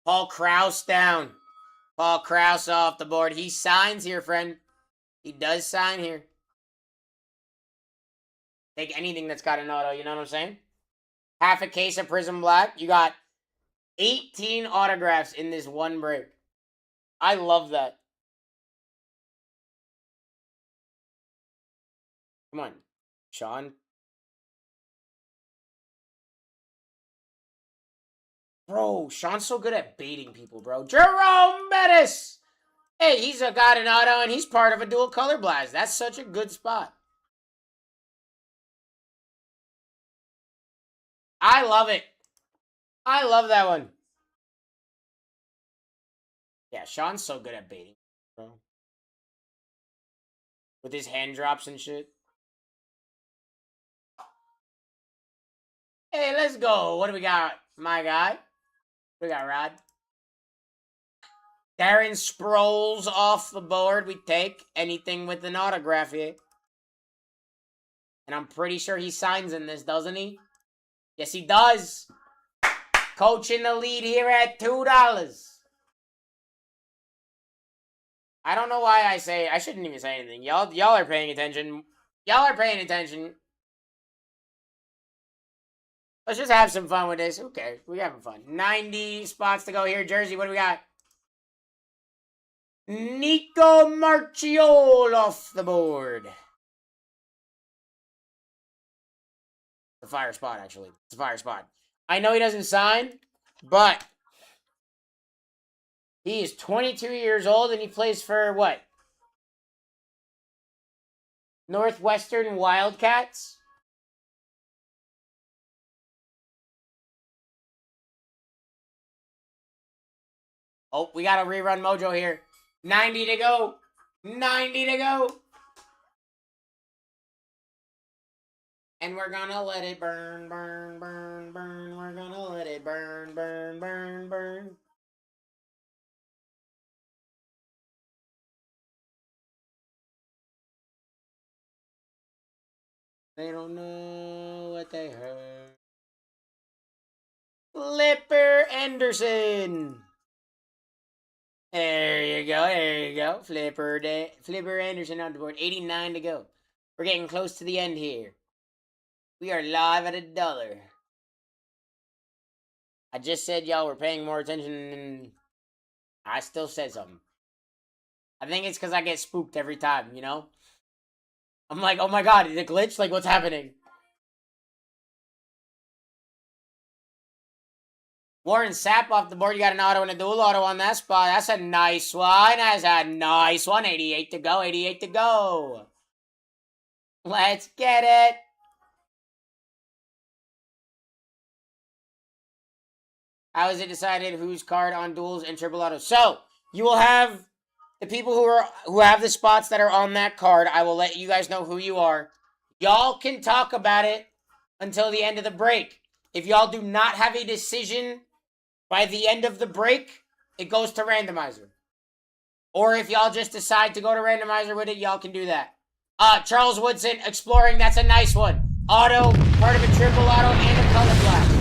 Paul Krause down. Paul Krause off the board. He signs here, friend. He does sign here. Take anything that's got an auto, you know what I'm saying? half a case of Prism Black. You got 18 autographs in this one break. I love that. Come on, Sean. Bro, Sean's so good at baiting people, bro. Jerome Bettis! Hey, he's got an auto, and he's part of a dual color blast. That's such a good spot. I love it. I love that one. Yeah, Sean's so good at baiting, bro. With his hand drops and shit. Hey, let's go. What do we got, my guy? We got Rod. Darren Sproles off the board. We take anything with an autograph here. And I'm pretty sure he signs in this, doesn't he? Yes, he does. Coach in the lead here at $2. I don't know why I shouldn't even say anything. Y'all are paying attention. Y'all are paying attention. Let's just have some fun with this. Who cares? We're having fun. 90 spots to go here. Jersey, what do we got? Nico Marchiol off the board. It's a fire spot, actually. It's a fire spot. I know he doesn't sign, but he is 22 years old and he plays for what? Northwestern Wildcats? Oh, we got a rerun mojo here. 90 to go. 90 to go. And we're gonna let it burn, burn, burn, burn. We're gonna let it burn, burn, burn, burn. They don't know what they heard. Flipper Anderson. There you go, there you go. Flipper Anderson on the board. 89 to go. We're getting close to the end here. We are live at $1. I just said y'all were paying more attention and I still said something. I think it's because I get spooked every time, you know? I'm like, oh my god, did it glitch? Like, what's happening? Warren Sapp off the board. You got an auto and a dual auto on that spot. That's a nice one. That's a nice one. 88 to go. 88 to go. Let's get it. How is it decided whose card on duels and triple autos? So, you will have the people who have the spots that are on that card. I will let you guys know who you are. Y'all can talk about it until the end of the break. If y'all do not have a decision by the end of the break, it goes to randomizer. Or if y'all just decide to go to randomizer with it, y'all can do that. Charles Woodson, Exploring, that's a nice one. Auto, part of a triple auto, and a color blast.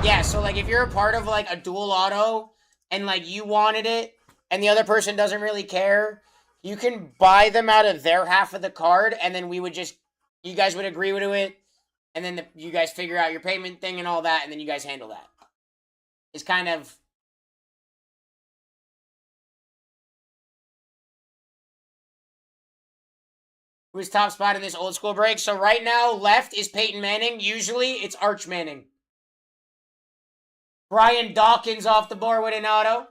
Yeah, so like if you're a part of like a dual auto and like you wanted it and the other person doesn't really care, you can buy them out of their half of the card and then we would just, you guys would agree to it and then you guys figure out your payment thing and all that and then you guys handle that. It's kind of... Who's top spot in this old school break? So right now, left is Peyton Manning. Usually, it's Arch Manning. Brian Dawkins off the board with an auto.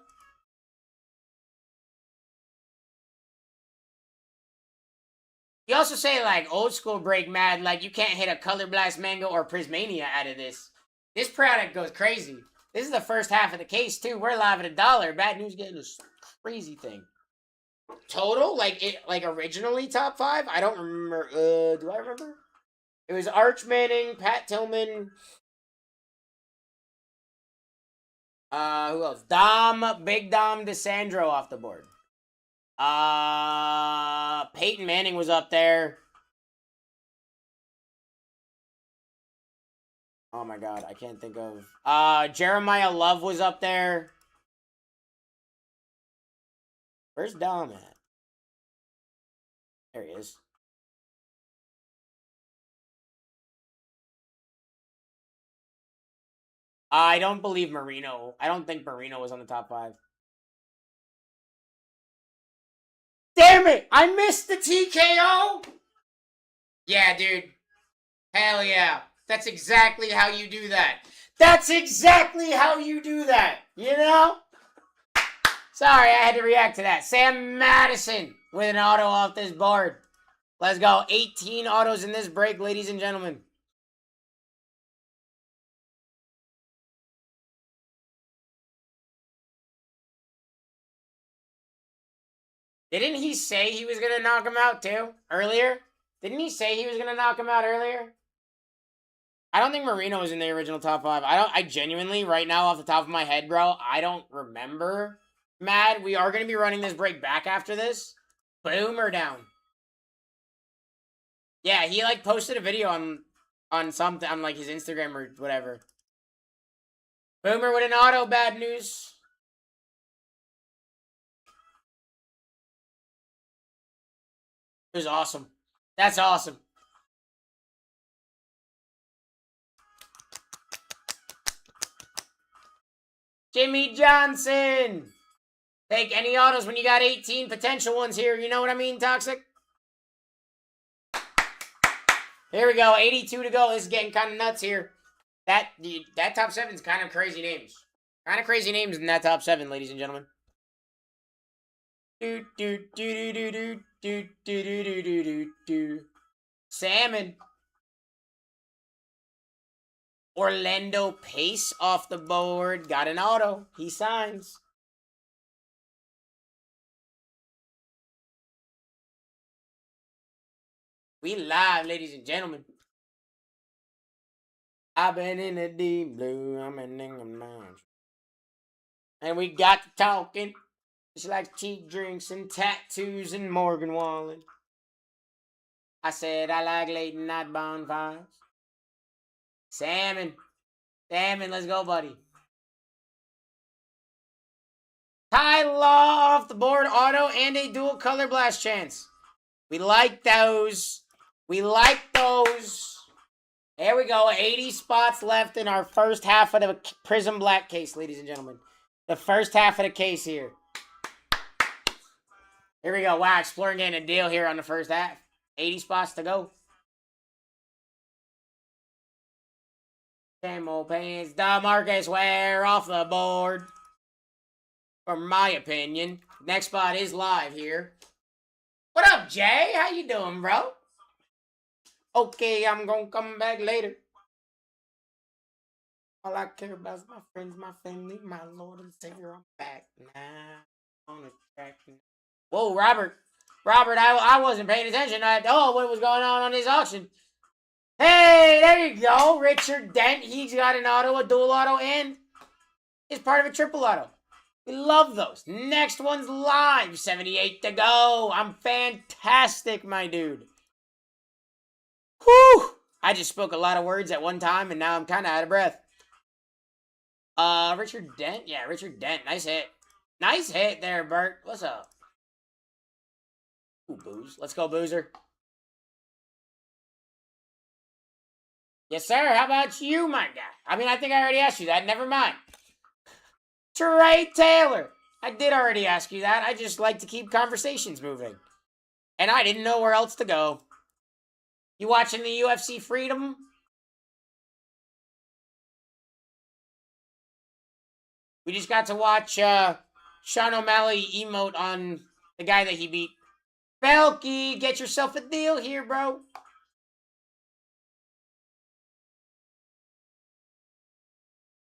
You also say, like, old school break mad, like, you can't hit a Color Blast Mango or Prismania out of this. This product goes crazy. This is the first half of the case, too. We're live at $1. Bad News getting this crazy thing. Total? Like originally top 5? I don't remember. Do I remember? It was Arch Manning, Pat Tillman. Who else? Big Dom DeSandro off the board. Peyton Manning was up there. Oh my god, I can't think of. Jeremiah Love was up there. Where's Dom at? There he is. I don't believe Marino. I don't think Marino was on the top 5. Damn it! I missed the TKO! Yeah, dude. Hell yeah. That's exactly how you do that. That's exactly how you do that. You know? Sorry, I had to react to that. Sam Madison with an auto off this board. Let's go. 18 autos in this break, ladies and gentlemen. Didn't he say he was going to knock him out too earlier? Didn't he say he was going to knock him out earlier? I don't think Marino was in the original top 5. I genuinely, right now, off the top of my head, bro, I don't remember. Mad, we are going to be running this break back after this. Boomer down. Yeah, he, like, posted a video on something, on, like, his Instagram or whatever. Boomer with an auto, bad news. It was awesome. That's awesome. Jimmy Johnson. Take any autos when you got 18 potential ones here. You know what I mean, Toxic? Here we go. 82 to go. This is getting kind of nuts here. That top 7 is kind of crazy names. Kind of crazy names in that top 7, ladies and gentlemen. Salmon. Orlando Pace off the board. Got an auto. He signs. We live, ladies and gentlemen. I've been in the deep blue. I'm in the mountains. And we got to talking. It's like cheap drinks and tattoos and Morgan Wallen. I said I like late night bonfires. Salmon. Salmon, let's go, buddy. Ty Law off the board, auto, and a dual color blast chance. We like those. We like those. There we go. 80 spots left in our first half of the Prism Black case, ladies and gentlemen. The first half of the case here. Here we go. Wow, Exploring getting a deal here on the first half. 80 spots to go. Same old pants. DeMarcus Ware off the board. For my opinion. Next spot is live here. What up, Jay? How you doing, bro? Okay, I'm gonna come back later. All I care about is my friends, my family, my Lord and Savior. I'm back now on the track. Whoa, Robert. Robert, I wasn't paying attention at all what was going on this auction. Hey, there you go. Richard Dent. He's got an auto, a dual auto, and is part of a triple auto. We love those. Next one's live. 78 to go. I'm fantastic, my dude. Whew. I just spoke a lot of words at one time, and now I'm kind of out of breath. Richard Dent? Yeah, Richard Dent. Nice hit. Nice hit there, Bert. What's up? Ooh, Booze. Let's go, Boozer. Yes, sir. How about you, my guy? I mean, I think I already asked you that. Never mind. Trey Taylor. I did already ask you that. I just like to keep conversations moving. And I didn't know where else to go. You watching the UFC Freedom? We just got to watch Sean O'Malley emote on the guy that he beat. Belky, get yourself a deal here, bro.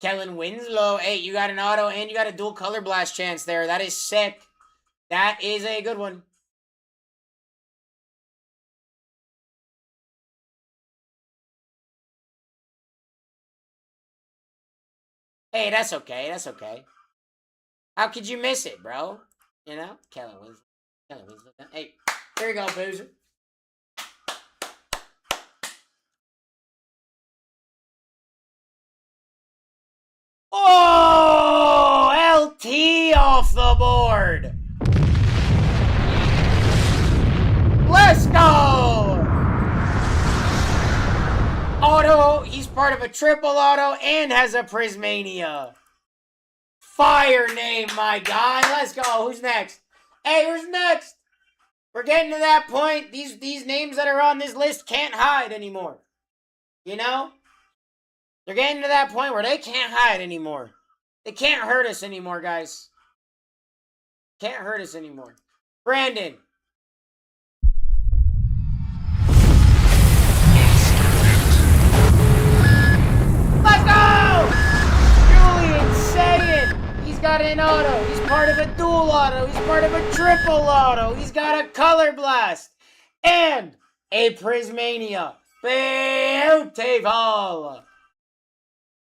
Kellen Winslow. Hey, you got an auto and you got a dual color blast chance there. That is sick. That is a good one. Hey, that's okay. That's okay. How could you miss it, bro? You know? Kellen Winslow. Kellen Winslow. Hey, here you go, Boozer. Oh, LT off the board. Let's go. auto. He's part of a triple auto and has a Prismania. Fire name, my guy. Let's go. Who's next? Hey, who's next? We're getting to that point. These names that are on this list can't hide anymore. You know? They're getting to that point where they can't hide anymore. They can't hurt us anymore, guys. Can't hurt us anymore. Brandon. Let's go! Julian Sayin. He's got an auto. He's part of a dual auto. He's part of a triple auto. He's got a color blast. And a Prismania. Beautiful.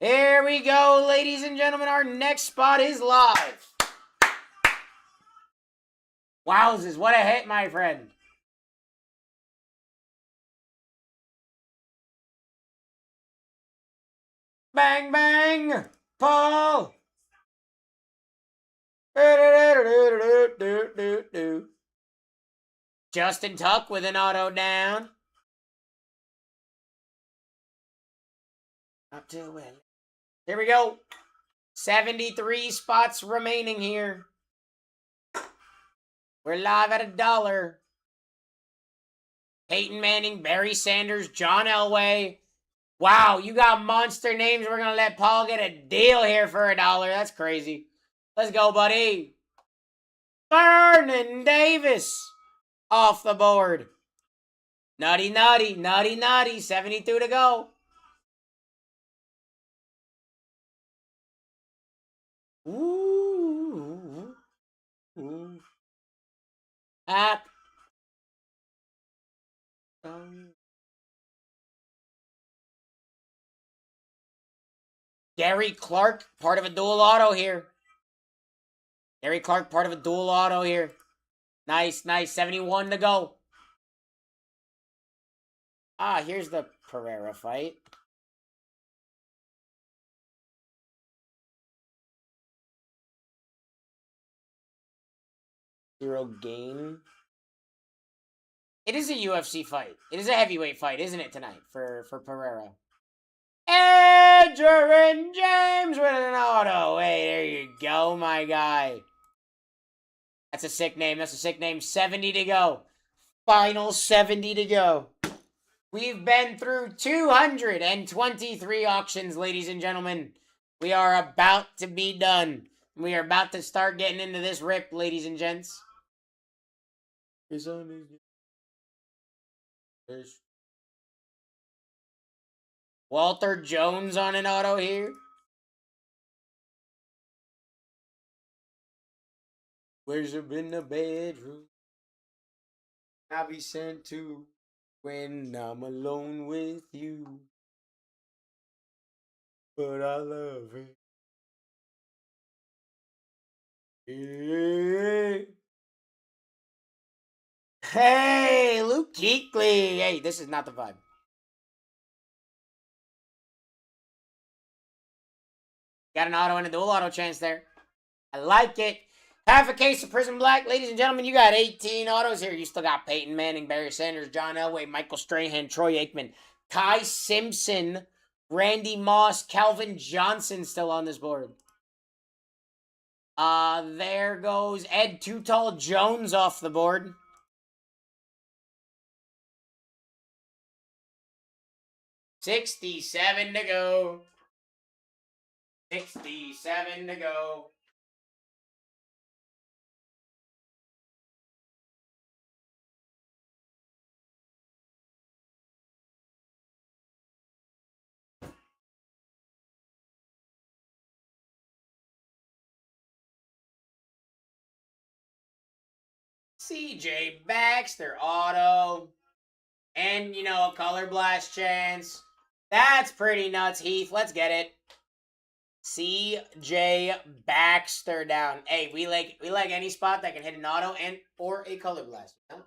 Here we go, ladies and gentlemen. Our next spot is live. Wowzers, what a hit, my friend. Bang, bang, Paul. Justin Tuck with an auto down. Up to win. Here we go. 73 spots remaining here. We're live at $1. Peyton Manning, Barry Sanders, John Elway. Wow, you got monster names. We're going to let Paul get a deal here for $1. That's crazy. Let's go, buddy. Vernon Davis off the board. Nutty, nutty, nutty, nutty. 72 to go. Ooh. Ooh. App. Gary Clark, part of a dual auto here. Gary Clark, part of a dual auto here. Nice, nice. 71 to go. Ah, here's the Pereira fight. Zero gain. It is a UFC fight. It is a heavyweight fight, isn't it, tonight for Pereira? Adrian James with an auto. Hey, there you go, my guy. That's a sick name. That's a sick name. 70 to go. Final 70 to go. We've been through 223 auctions, ladies and gentlemen. We are about to be done. We are about to start getting into this rip, ladies and gents. Walter Jones on an auto here. Where's up in the bedroom? I'll be sent to when I'm alone with you. But I love it. Yeah. Hey, Luke Kuechly. Hey, this is not the vibe. Got an auto and a dual auto chance there. I like it. Half a case of Prism Black. Ladies and gentlemen, you got 18 autos here. You still got Peyton Manning, Barry Sanders, John Elway, Michael Strahan, Troy Aikman, Ty Simpson, Randy Moss, Calvin Johnson still on this board. There goes Ed Too Tall Jones off the board. $67 to go. 67 to go. CJ Baxter auto. And, you know, a color blast chance. That's pretty nuts, Heath. Let's get it. CJ Baxter down. Hey, we like any spot that can hit an auto and or a color blast. You know?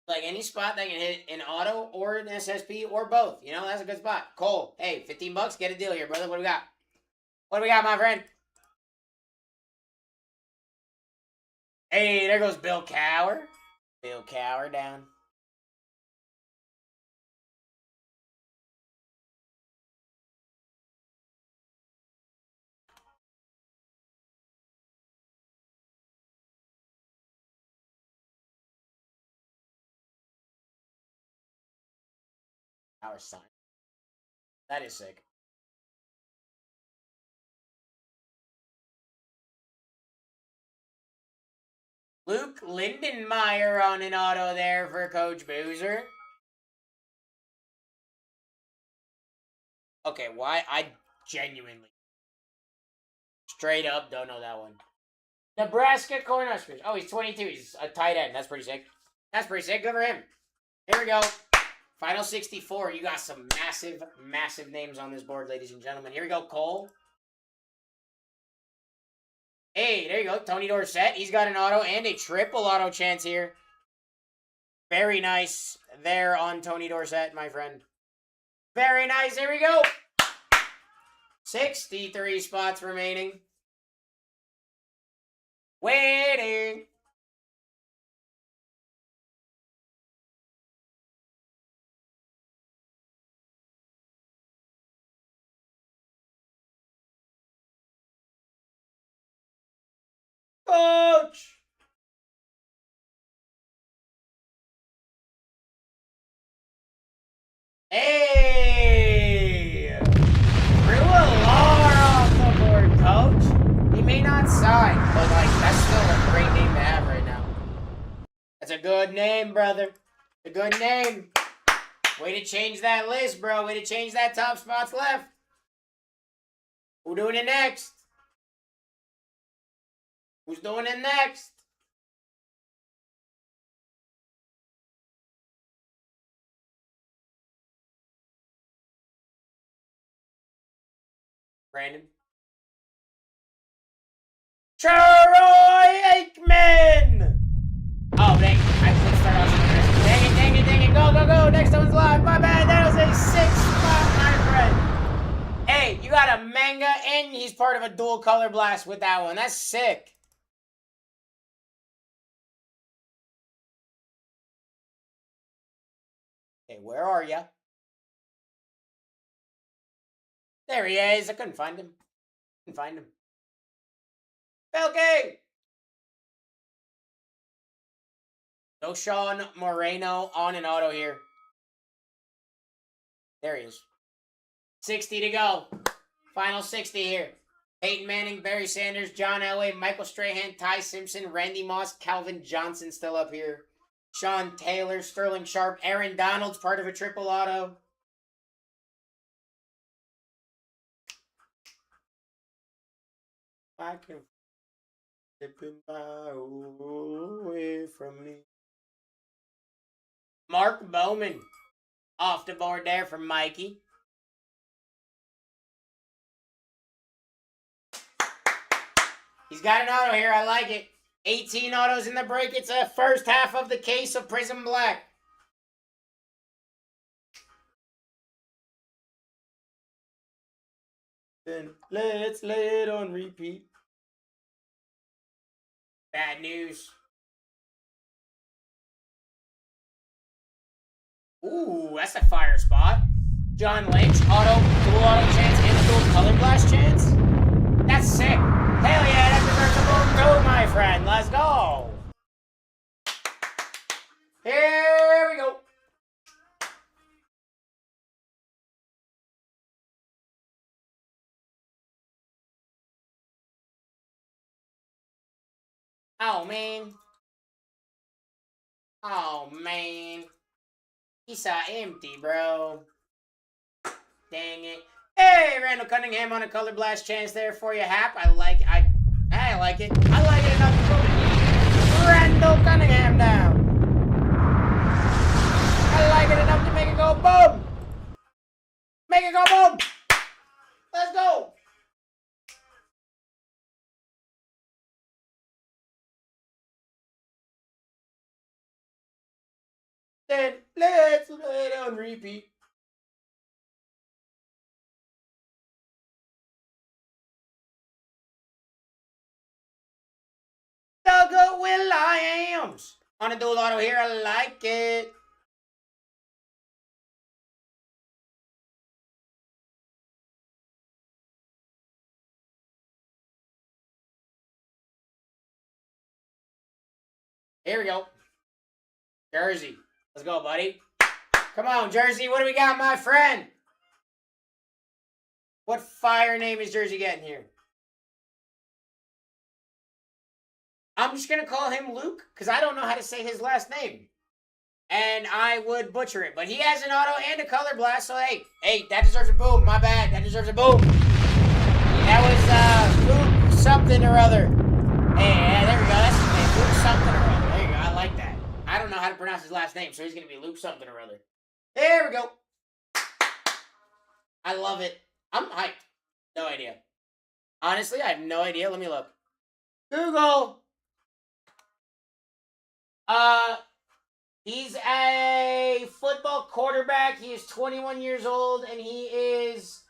Like any spot that can hit an auto or an SSP or both. You know, that's a good spot. Cole, hey, $15, get a deal here, brother. What do we got? What do we got, my friend? Hey, there goes Bill Cowher. Bill Cowher down. Power sign. That is sick. Luke Lindenmeyer on an auto there for Coach Boozer. Okay, why? I genuinely, straight up, don't know that one. Nebraska Cornhuskers. Oh, he's 22. He's a tight end. That's pretty sick. That's pretty sick. Good for him. Here we go. Final 64. You got some massive, massive names on this board, ladies and gentlemen. Here we go, Cole. Hey, there you go. Tony Dorsett. He's got an auto and a triple auto chance here. Very nice there on Tony Dorsett, my friend. Very nice. Here we go. 63 spots remaining. Waiting. Coach. Hey! Drew Alar off the board, Coach. He may not sign, but like that's still a great name to have right now. That's a good name, brother. A good name. Way to change that list, bro. Way to change that top spots left. Who doing it next? Who's doing it next? Brandon. Troy Aikman! Oh, dang. I clicked start off. Dang it, dang it, dang it. Go, go, go. Next one's live. My bad. That was a 6 spot, my friend. Hey, you got a manga and he's part of a dual color blast with that one. That's sick. Hey, where are ya? There he is. I couldn't find him. Couldn't find him. Belke! No Sean Moreno on an auto here. There he is. 60 to go. Final 60 here. Peyton Manning, Barry Sanders, John Elway, Michael Strahan, Ty Simpson, Randy Moss, Calvin Johnson still up here. Sean Taylor, Sterling Sharp, Aaron Donald's part of a triple auto. I can slipping by away from me. Mark Bowman off the board there from Mikey. He's got an auto here. I like it. 18 autos in the break. It's a first half of the case of Prism Black. Then let's lay it on repeat. Bad news. Ooh, that's a fire spot. John Lynch, dual auto chance, and dual color blast chance. That's sick. Hell yeah, that's reversible too, my friend. Let's go. Here we go. Oh, man. Oh, man. He's so empty, bro. Dang it. Hey, Randall Cunningham on a color blast chance there for you, Hap. I like it. I like it enough to put Randall Cunningham down. I like it enough to make it go boom. Make it go boom. Let's go. Then let's let it on repeat. Doug Williams on a dual auto here. I like it. Here we go. Jersey. Let's go, buddy. Come on, Jersey. What do we got, my friend? What fire name is Jersey getting here? I'm just going to call him Luke because I don't know how to say his last name. And I would butcher it. But he has an auto and a color blast. So, hey, that deserves a boom. My bad. That deserves a boom. That was Luke something or other. Hey, there we go. That's his name. Luke something or other. There you go. I like that. I don't know how to pronounce his last name, so he's going to be Luke something or other. There we go. I love it. I'm hyped. No idea. Honestly, I have no idea. Let me look. Google. He's a football quarterback. He is 21 years old, and he is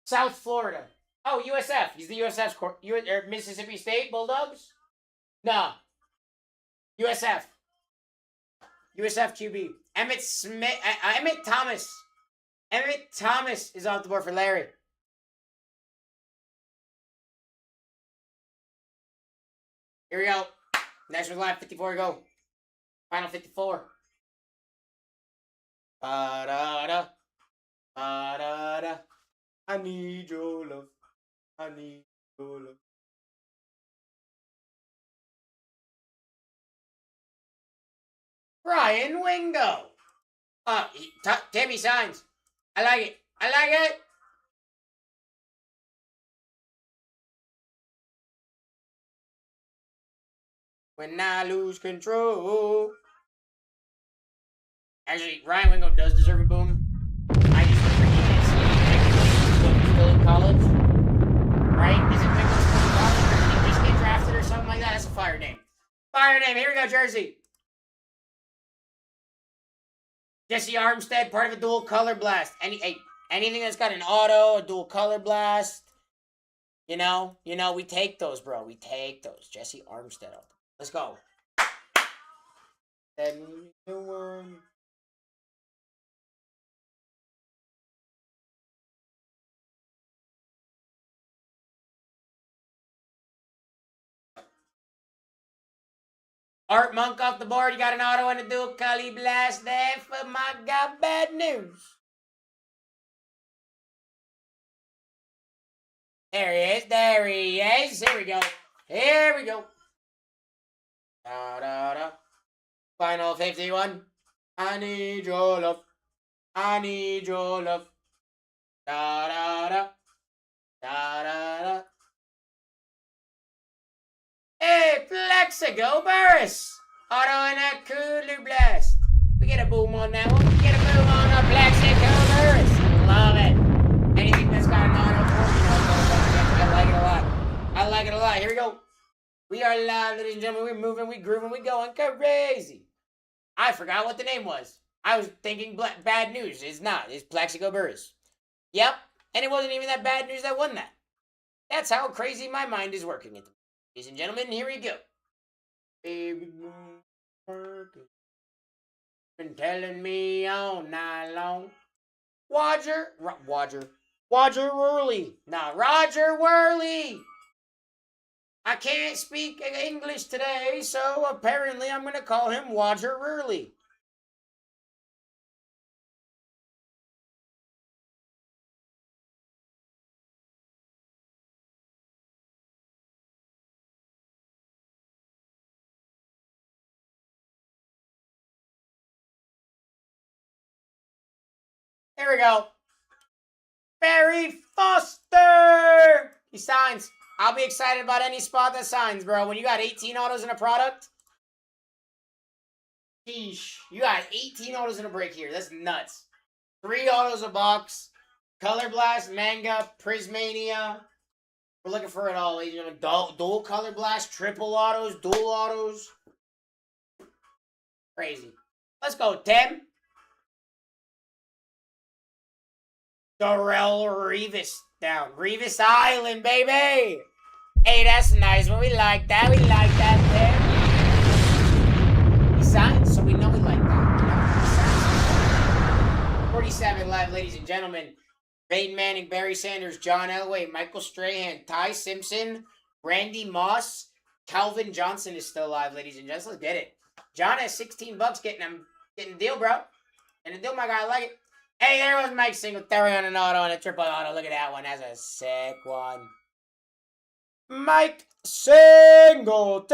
South Florida. Oh, USF. He's the USF's Mississippi State Bulldogs? No. USF. USF QB. Emmett Thomas. Emmett Thomas is off the board for Larry. Here we go. Next one's live. 54 to go. Final 54. Ba-da-da. Ba-da-da. I need your love. I need your love. Brian Wingo. Timmy Signs. I like it. I like it. When I lose control. Actually, Ryan Wingo does deserve a boom. I just remember he is still in college. Right? Isn't Wingo still in college? Or did he just get drafted or something like that? That's a fire name. Fire name. Here we go, Jersey. Jesse Armstead, part of a dual color blast. Anything that's got an auto, a dual color blast. You know, we take those, bro. We take those. Jesse Armstead. Let's go. Art Monk off the board. You got an auto and a dual color blast there for my God Bad News. There he is. There he is. Here we go. Here we go. Da-da-da. Final 51. I need your love. I need your love. Da-da-da. Da-da-da. Hey, Plexico Burris. Auto and a Cooler Blast. We get a boom on that one. We get a boom on a Plexico Burris. Love it. Anything that's got an auto, I like it a lot. I like it a lot. Here we go. We are live, ladies and gentlemen. We're moving, we grooving, we going crazy. I forgot what the name was. I was thinking Bad News. It's not. It's Plexico Burris. Yep. And it wasn't even that Bad News that won that. That's how crazy my mind is working. Ladies and gentlemen, here we go. Baby moon, been telling me all night long. Roger Worley. Nah, Roger Worley. I can't speak English today, so apparently I'm going to call him Roger Worley. Here we go. Barry Foster. He signs. I'll be excited about any spot that signs, bro. When you got 18 autos in a product. Sheesh. You got 18 autos in a break here. That's nuts. 3 autos a box. Color Blast, Manga, Prismania. We're looking for it all, ladies and gentlemen. Dual Color Blast, triple autos, dual autos. Crazy. Let's go, Tim. Darrell Revis down. Revis Island, baby. Hey, that's nice. Well, we like that. We like that there. He signed, so we know we like that. 47 live, ladies and gentlemen. Peyton Manning, Barry Sanders, John Elway, Michael Strahan, Ty Simpson, Randy Moss, Calvin Johnson is still alive, ladies and gents. Let's get it. John has $16 getting a deal, bro. And it do, my guy. I like it. Hey, there was Mike Singletary on an auto and a triple auto. Look at that one. That's a sick one. Mike Singletary.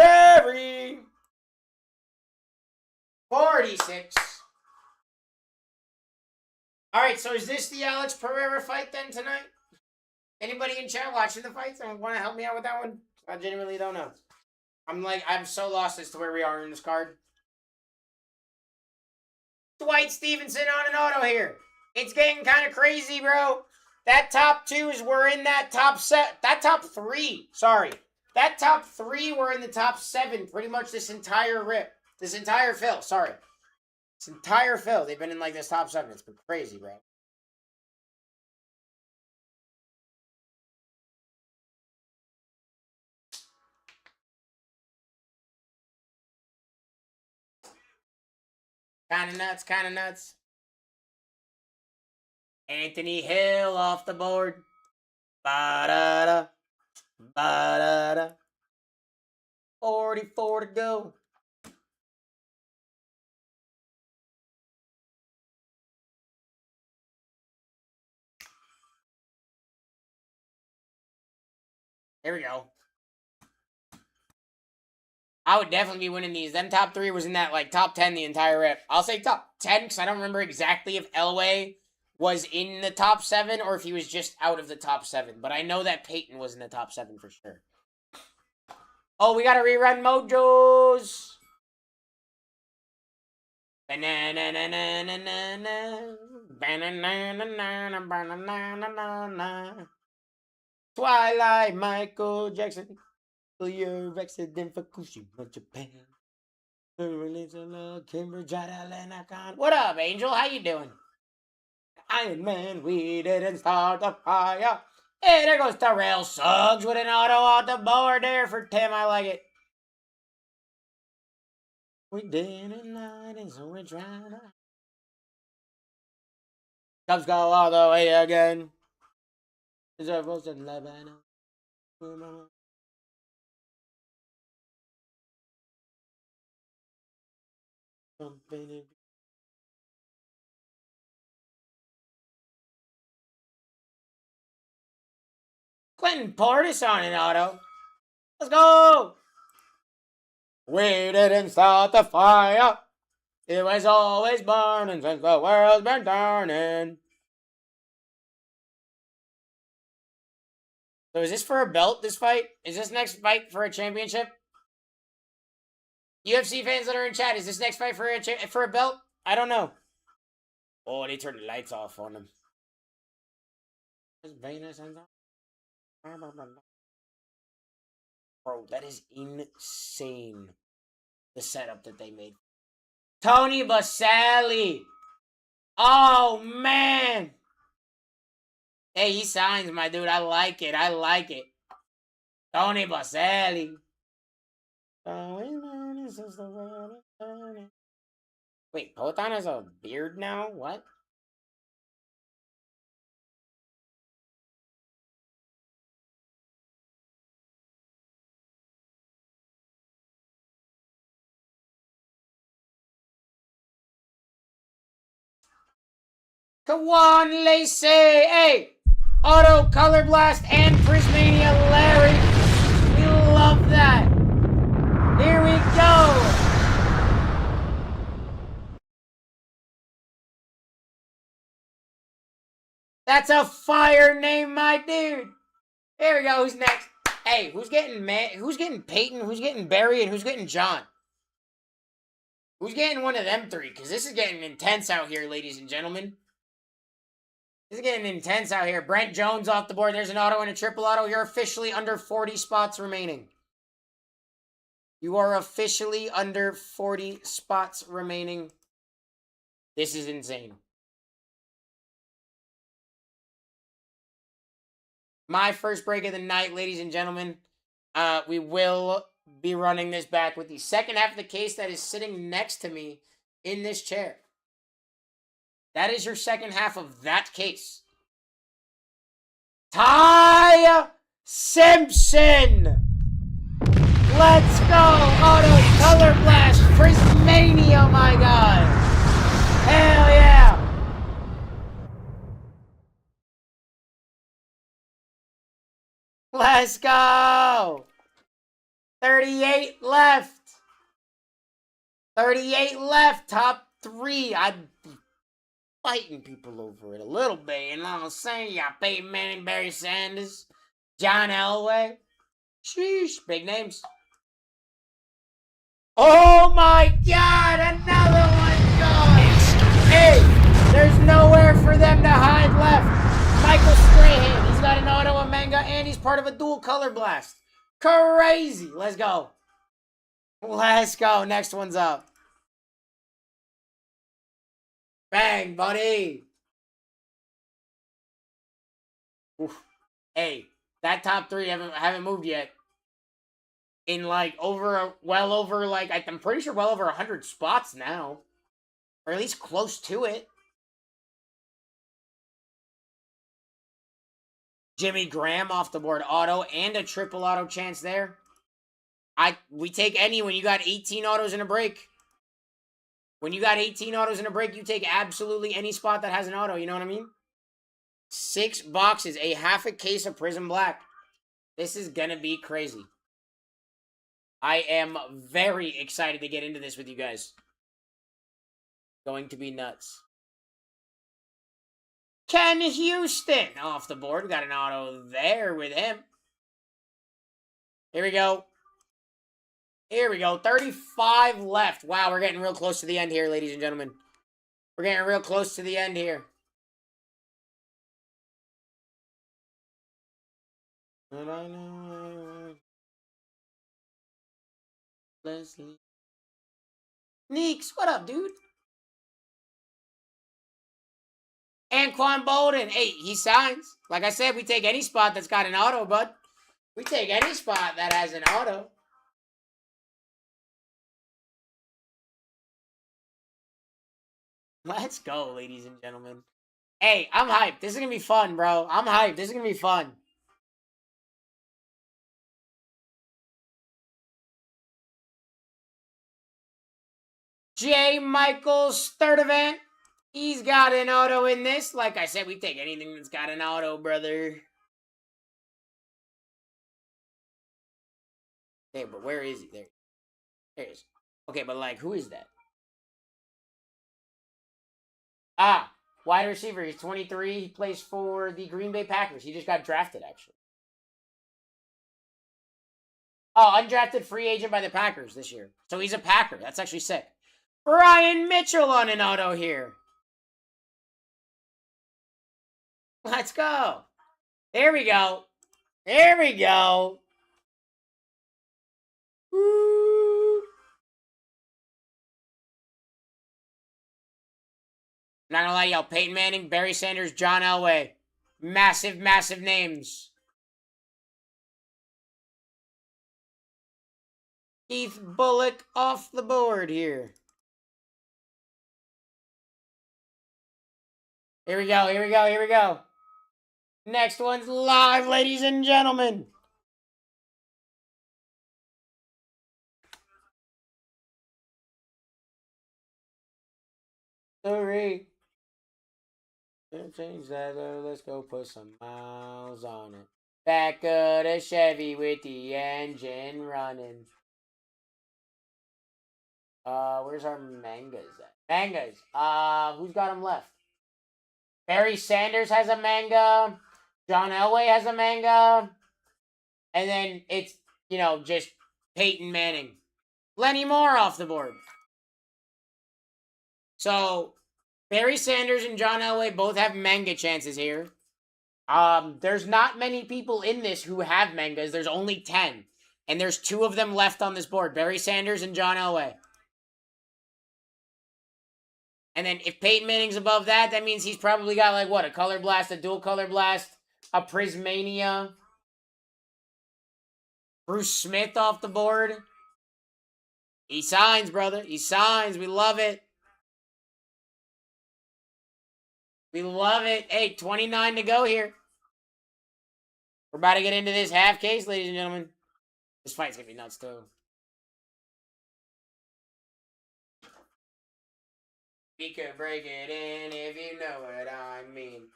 46. All right, so is this the Alex Pereira fight then tonight? Anybody in chat watching the fights and want to help me out with that one? I genuinely don't know. I'm so lost as to where we are in this card. Dwight Stevenson on an auto here. It's getting kind of crazy, bro. That top twos were in that top set. That top three, sorry. That top three were in the top 7 pretty much this entire rip. This entire fill, sorry. This entire fill, they've been in like this top 7. It's been crazy, bro. Kind of nuts, kind of nuts. Anthony Hill off the board. Ba-da-da. Ba-da-da. 44 to go. There we go. I would definitely be winning these. Them top 3 was in that like top 10 the entire rip. I'll say top 10 because I don't remember exactly if Elway was in the top 7 or if he was just out of the top 7. But I know that Peyton was in the top 7 for sure. Oh, we got to rerun Mojos. Twilight Michael Jackson. Your accident for Fukushima, Japan. What up, Angel? How you doing? Iron Man, we didn't start the fire. Hey, there goes Terrell Suggs with an auto on the board there for Tim. I like it. We didn't light and so we tried. Cubs go all the way again. Deserve Rose and Lebanon. Clinton Portis on an auto. Let's go! We didn't start the fire. It was always burning since the world's been turning. So is this for a belt, this fight? Is this next fight for a championship? UFC fans that are in chat, is this next fight for a belt? I don't know. Oh, they turned the lights off on him. Bro, that is insane. The setup that they made. Tony Baselli. Oh, man. Hey, he signs, my dude. I like it. I like it. Tony Baselli. Wait, Potan has a beard now? What? Kawan Lacey, hey! Auto Color Blast and Prismania Larry. We love that. Here we go. That's a fire name, my dude. Here we go. Who's next? Hey, who's getting Peyton? Who's getting Barry? And who's getting John? Who's getting one of them 3? Because this is getting intense out here, ladies and gentlemen. This is getting intense out here. Brent Jones off the board. There's an auto and a triple auto. You're officially under 40 spots remaining. You are officially under 40 spots remaining. This is insane. My first break of the night, ladies and gentlemen. We will be running this back with the second half of the case that is sitting next to me in this chair. That is your second half of that case. Ty Simpson. Let's go. Auto Color Blast. Prismania, my God. Hell yeah. Let's go. 38 left. 38 left. Top 3. I'd be fighting people over it a little bit. You know what I'm saying? You got Peyton Manning, Barry Sanders, John Elway. Sheesh. Big names. Oh my God. Another one gone. Hey, there's nowhere for them to hide left. Michael Strahan. He's got an auto, a manga, and he's part of a dual color blast. Crazy. Let's go. Let's go. Next one's up. Bang, buddy. Oof. Hey, that top 3 haven't moved yet. In like well over like I'm pretty sure well over 100 spots now, or at least close to it. Jimmy Graham off the board, auto and a triple auto chance there. We take any when you got 18 autos in a break. When you got 18 autos in a break, you take absolutely any spot that has an auto. You know what I mean? 6 boxes, a half a case of Prism Black. This is gonna be crazy. I am very excited to get into this with you guys. Going to be nuts. Ken Houston off the board. We got an auto there with him. Here we go. Here we go. 35 left. Wow, we're getting real close to the end here, ladies and gentlemen. We're getting real close to the end here. But I know Leslie. Neeks, what up, dude? Anquan Bolden. Hey, he signs. Like I said, we take any spot that's got an auto, bud. We take any spot that has an auto. Let's go, ladies and gentlemen. Hey, I'm hyped. This is going to be fun, bro. I'm hyped. This is going to be fun. J. Michael's third event. He's got an auto in this. Like I said, we take anything that's got an auto, brother. Hey, but where is he? There he is. Okay, but like, who is that? Ah, wide receiver. He's 23. He plays for the Green Bay Packers. He just got drafted, actually. Oh, undrafted free agent by the Packers this year. So he's a Packer. That's actually sick. Ryan Mitchell on an auto here. Let's go. There we go. There we go. Woo. Not gonna lie, y'all. Peyton Manning, Barry Sanders, John Elway. Massive, massive names. Keith Bullock off the board here. Here we go, here we go, here we go. Next one's live, ladies and gentlemen. Sorry. Change that, let's go put some miles on it. Back of the Chevy with the engine running. Where's our mangas at? Mangas. Who's got them left? Barry Sanders has a manga. John Elway has a manga. And then it's, you know, just Peyton Manning. Lenny Moore off the board. So, Barry Sanders and John Elway both have manga chances here. There's not many people in this who have mangas. There's only 10. And there's 2 of them left on this board. Barry Sanders and John Elway. And then if Peyton Manning's above that, that means he's probably got like what? A color blast, a dual color blast, a Prismania. Bruce Smith off the board. He signs, brother. He signs. We love it. We love it. Hey, 29 to go here. We're about to get into this half case, ladies and gentlemen. This fight's going to be nuts, too. We could break it in if you know what I mean.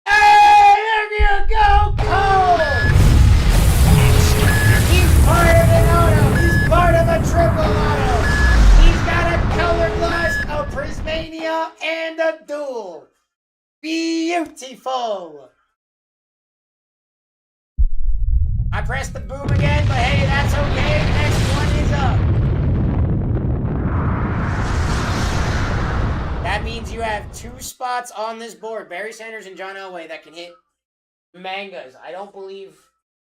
Hey, there you go, Cole! Beautiful. I pressed the boom again, but hey, that's okay. Next one is up. That means you have 2 spots on this board. Barry Sanders and John Elway that can hit mangas. I don't believe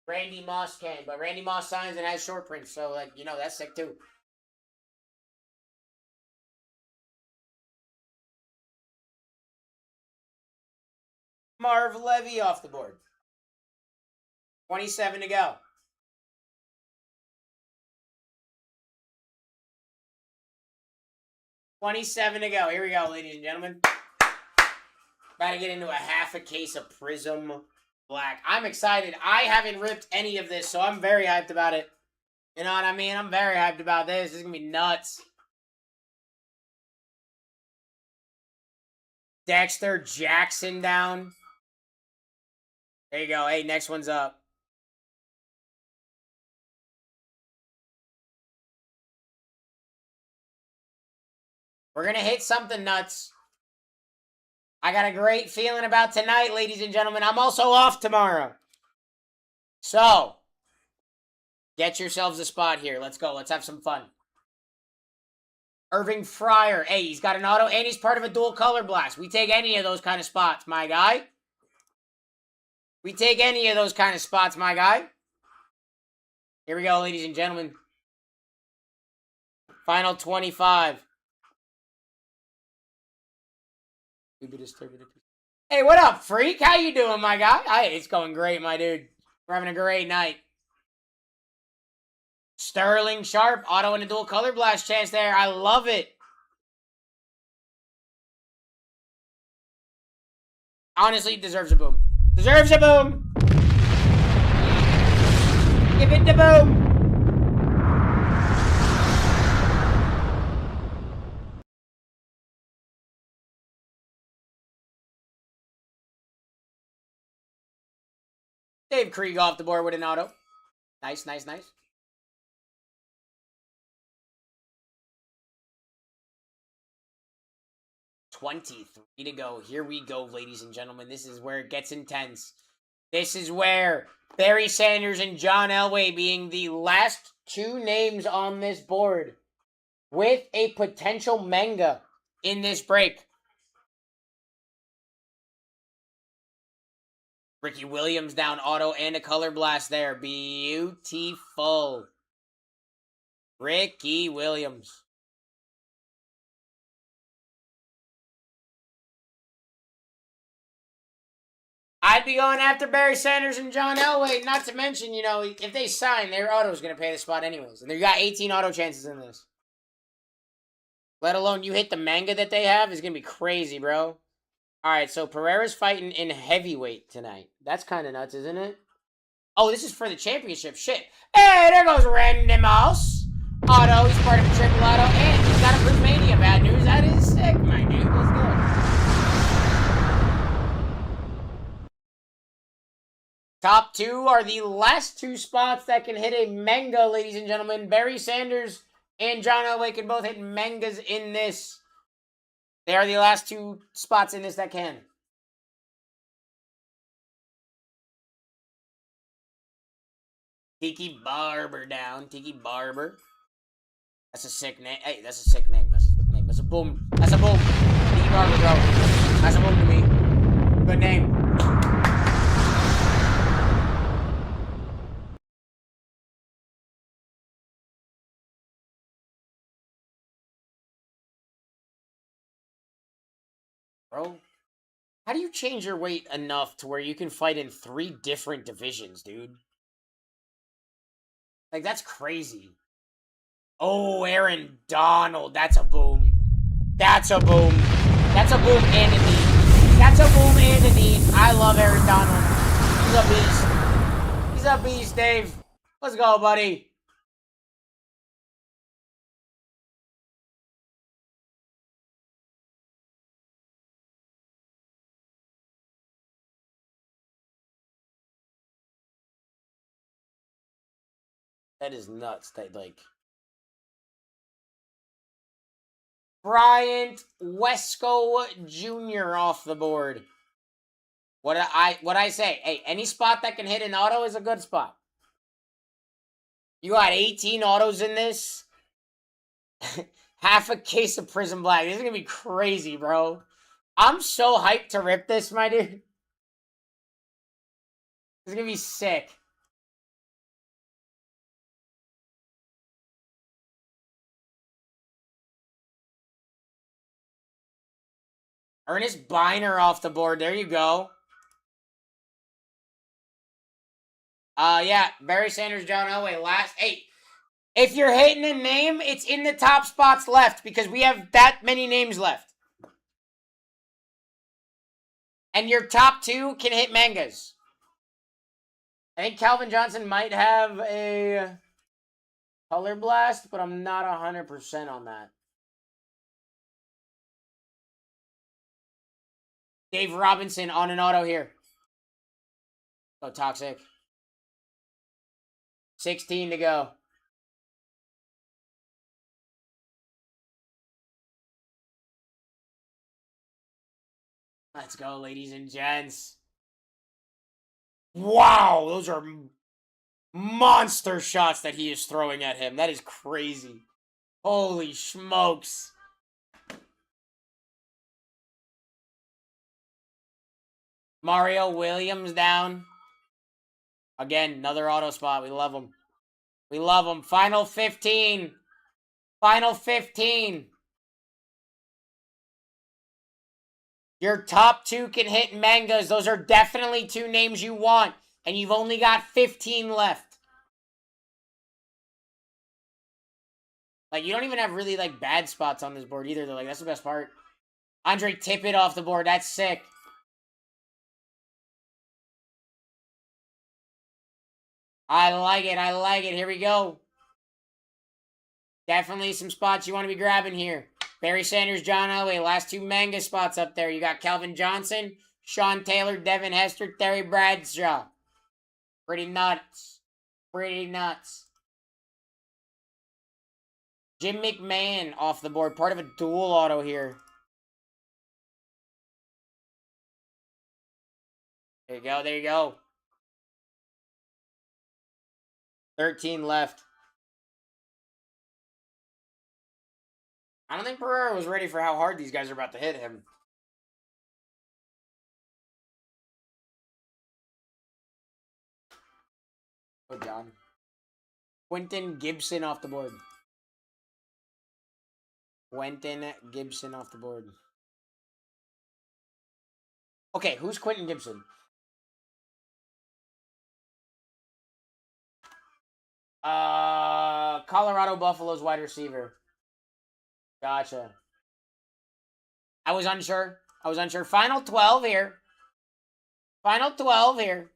Randy Moss can, but Randy Moss signs and has short prints, so like, you know, that's sick too. Marv Levy off the board. 27 to go. $27 to go. Here we go, ladies and gentlemen. About to get into a half a case of Prism Black. I'm excited. I haven't ripped any of this, so I'm very hyped about it. You know what I mean? I'm very hyped about this. This is going to be nuts. Dexter Jackson down. There you go. Hey, next one's up. We're going to hit something nuts. I got a great feeling about tonight, ladies and gentlemen. I'm also off tomorrow. So, get yourselves a spot here. Let's go. Let's have some fun. Irving Fryer. Hey, he's got an auto and he's part of a dual color blast. We take any of those kind of spots, my guy. We take any of those kind of spots, my guy. Here we go, ladies and gentlemen. Final 25. Hey, what up, freak? How you doing, my guy? Hey, it's going great, my dude. We're having a great night. Sterling Sharp, auto and a dual color blast chance there. I love it. Honestly, deserves a boom. Deserves a boom. Give it the boom. Dave Krieg off the board with an auto. Nice, nice, nice. $23 to go. Here we go, ladies and gentlemen. This is where it gets intense. This is where Barry Sanders and John Elway being the last 2 names on this board with a potential manga in this break. Ricky Williams down auto and a color blast there. Beautiful. Ricky Williams. I'd be going after Barry Sanders and John Elway. Not to mention, you know, if they sign, their auto's going to pay the spot anyways. And they got 18 auto chances in this. Let alone you hit the manga that they have is going to be crazy, bro. All right, so Pereira's fighting in heavyweight tonight. That's kind of nuts, isn't it? Oh, this is for the championship. Shit. Hey, there goes Randy Moss. Auto, he's part of a triple auto, and he's got a Prismania. Bad news, that is sick, my dude. Let's go. Top 2 are the last 2 spots that can hit a manga, ladies and gentlemen. Barry Sanders and John Elway can both hit mangas in this. They are the last 2 spots in this that can. Tiki Barber down. Tiki Barber. That's a sick name. Hey, that's a sick name. That's a sick name. That's a boom. That's a boom. Tiki Barber, bro. That's a boom to me. Good name. Bro, how do you change your weight enough to where you can fight in 3 different divisions, dude? Like, that's crazy. Oh, Aaron Donald. That's a boom. That's a boom. That's a boom and a knee. That's a boom and a knee. I love Aaron Donald. He's a beast. He's a beast, Dave. Let's go, buddy. That is nuts. That, like... Bryant Wesco Jr. off the board. What I say? Hey, any spot that can hit an auto is a good spot. You got 18 autos in this. Half a case of Prism Black. This is gonna be crazy, bro. I'm so hyped to rip this, my dude. This is gonna be sick. Ernest Biner off the board. There you go. Yeah, Barry Sanders, John Elway, last 8. If you're hitting a name, it's in the top spots left because we have that many names left. And your top 2 can hit mangas. I think Calvin Johnson might have a color blast, but I'm not 100% on that. Dave Robinson on an auto here. Oh, Toxic. 16 to go. Let's go, ladies and gents. Wow, those are monster shots that he is throwing at him. That is crazy. Holy smokes. Mario Williams down. Again, another auto spot. We love him. We love him. Final 15. Final 15. Your top 2 can hit mangas. Those are definitely 2 names you want. And you've only got 15 left. Like, you don't even have really, like, bad spots on this board either, though. Like, that's the best part. Andre Tippett off the board. That's sick. I like it. I like it. Here we go. Definitely some spots you want to be grabbing here. Barry Sanders, John Elway. Last 2 manga spots up there. You got Calvin Johnson, Sean Taylor, Devin Hester, Terry Bradshaw. Pretty nuts. Pretty nuts. Jim McMahon off the board. Part of a dual auto here. There you go. There you go. 13 left. I don't think Pereira was ready for how hard these guys are about to hit him. Oh, John. Quentin Gibson off the board. Quentin Gibson off the board. Okay, who's Quentin Gibson? Colorado Buffaloes wide receiver. Gotcha. I was unsure. Final 12 here. Final 12 here.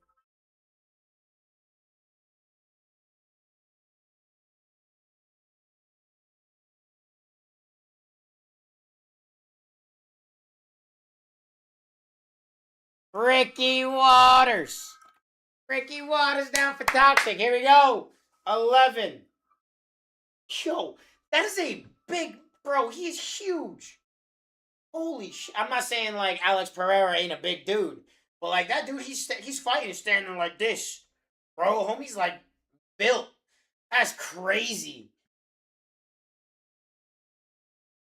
Ricky Waters. Ricky Waters down for Toxic. Here we go. 11. Yo, that is a big... Bro, he's huge. Holy shit. I'm not saying, like, Alex Pereira ain't a big dude. But, like, that dude, he's fighting standing like this. Bro, homie's, like, built. That's crazy.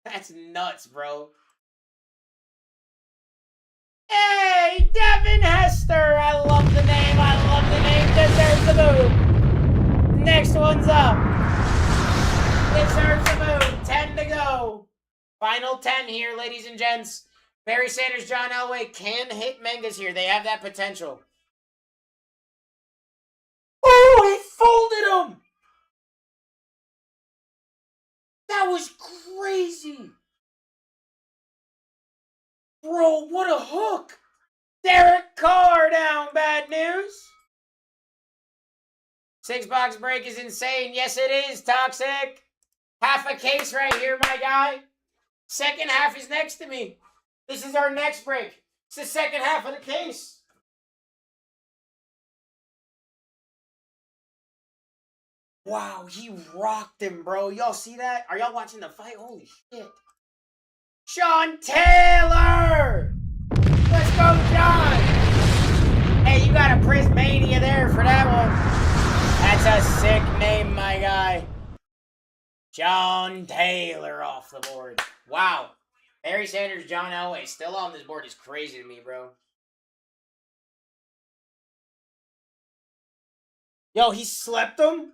That's nuts, bro. Hey, Devin Hester. I love the name. Deserves the move. Next one's up. Deserves the move. 10 to go. Final 10 here, ladies and gents. Barry Sanders, John Elway can hit mangas here. They have that potential. Oh, he folded him. That was crazy. Bro, what a hook. Derek Carr down, bad news. 6-box break is insane. Yes, it is, Toxic. Half a case right here, my guy. Second half is next to me. This is our next break. It's the second half of the case. Wow, he rocked him, bro. Y'all see that? Are y'all watching the fight? Holy shit. Sean Taylor! Let's go, John! Prismania there for that one. That's a sick name, my guy. John Taylor off the board. Wow. Barry Sanders, John Elway still on this board is crazy to me, bro. Yo, he slept him?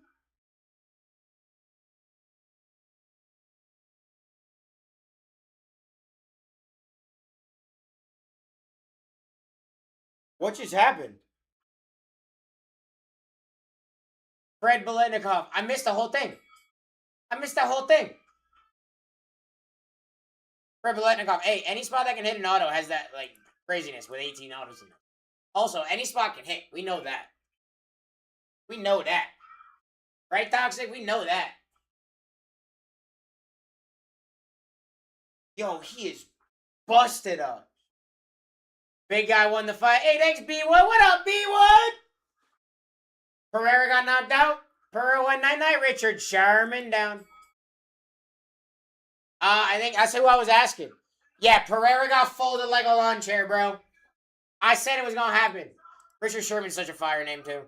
What just happened? Fred Biletnikoff. I missed the whole thing. Fred Biletnikoff. Hey, any spot that can hit an auto has that, like, craziness with 18 autos in it. Also, any spot can hit. We know that. Right, Toxic? We know that. Yo, he is busted up. Big guy won the fight. Hey, thanks, B1. What up, B1? Pereira got knocked out. Pereira won night. Richard Sherman down. I think I said who I was asking. Yeah, Pereira got folded like a lawn chair, bro. I said it was gonna happen. Richard Sherman's such a fire name, too.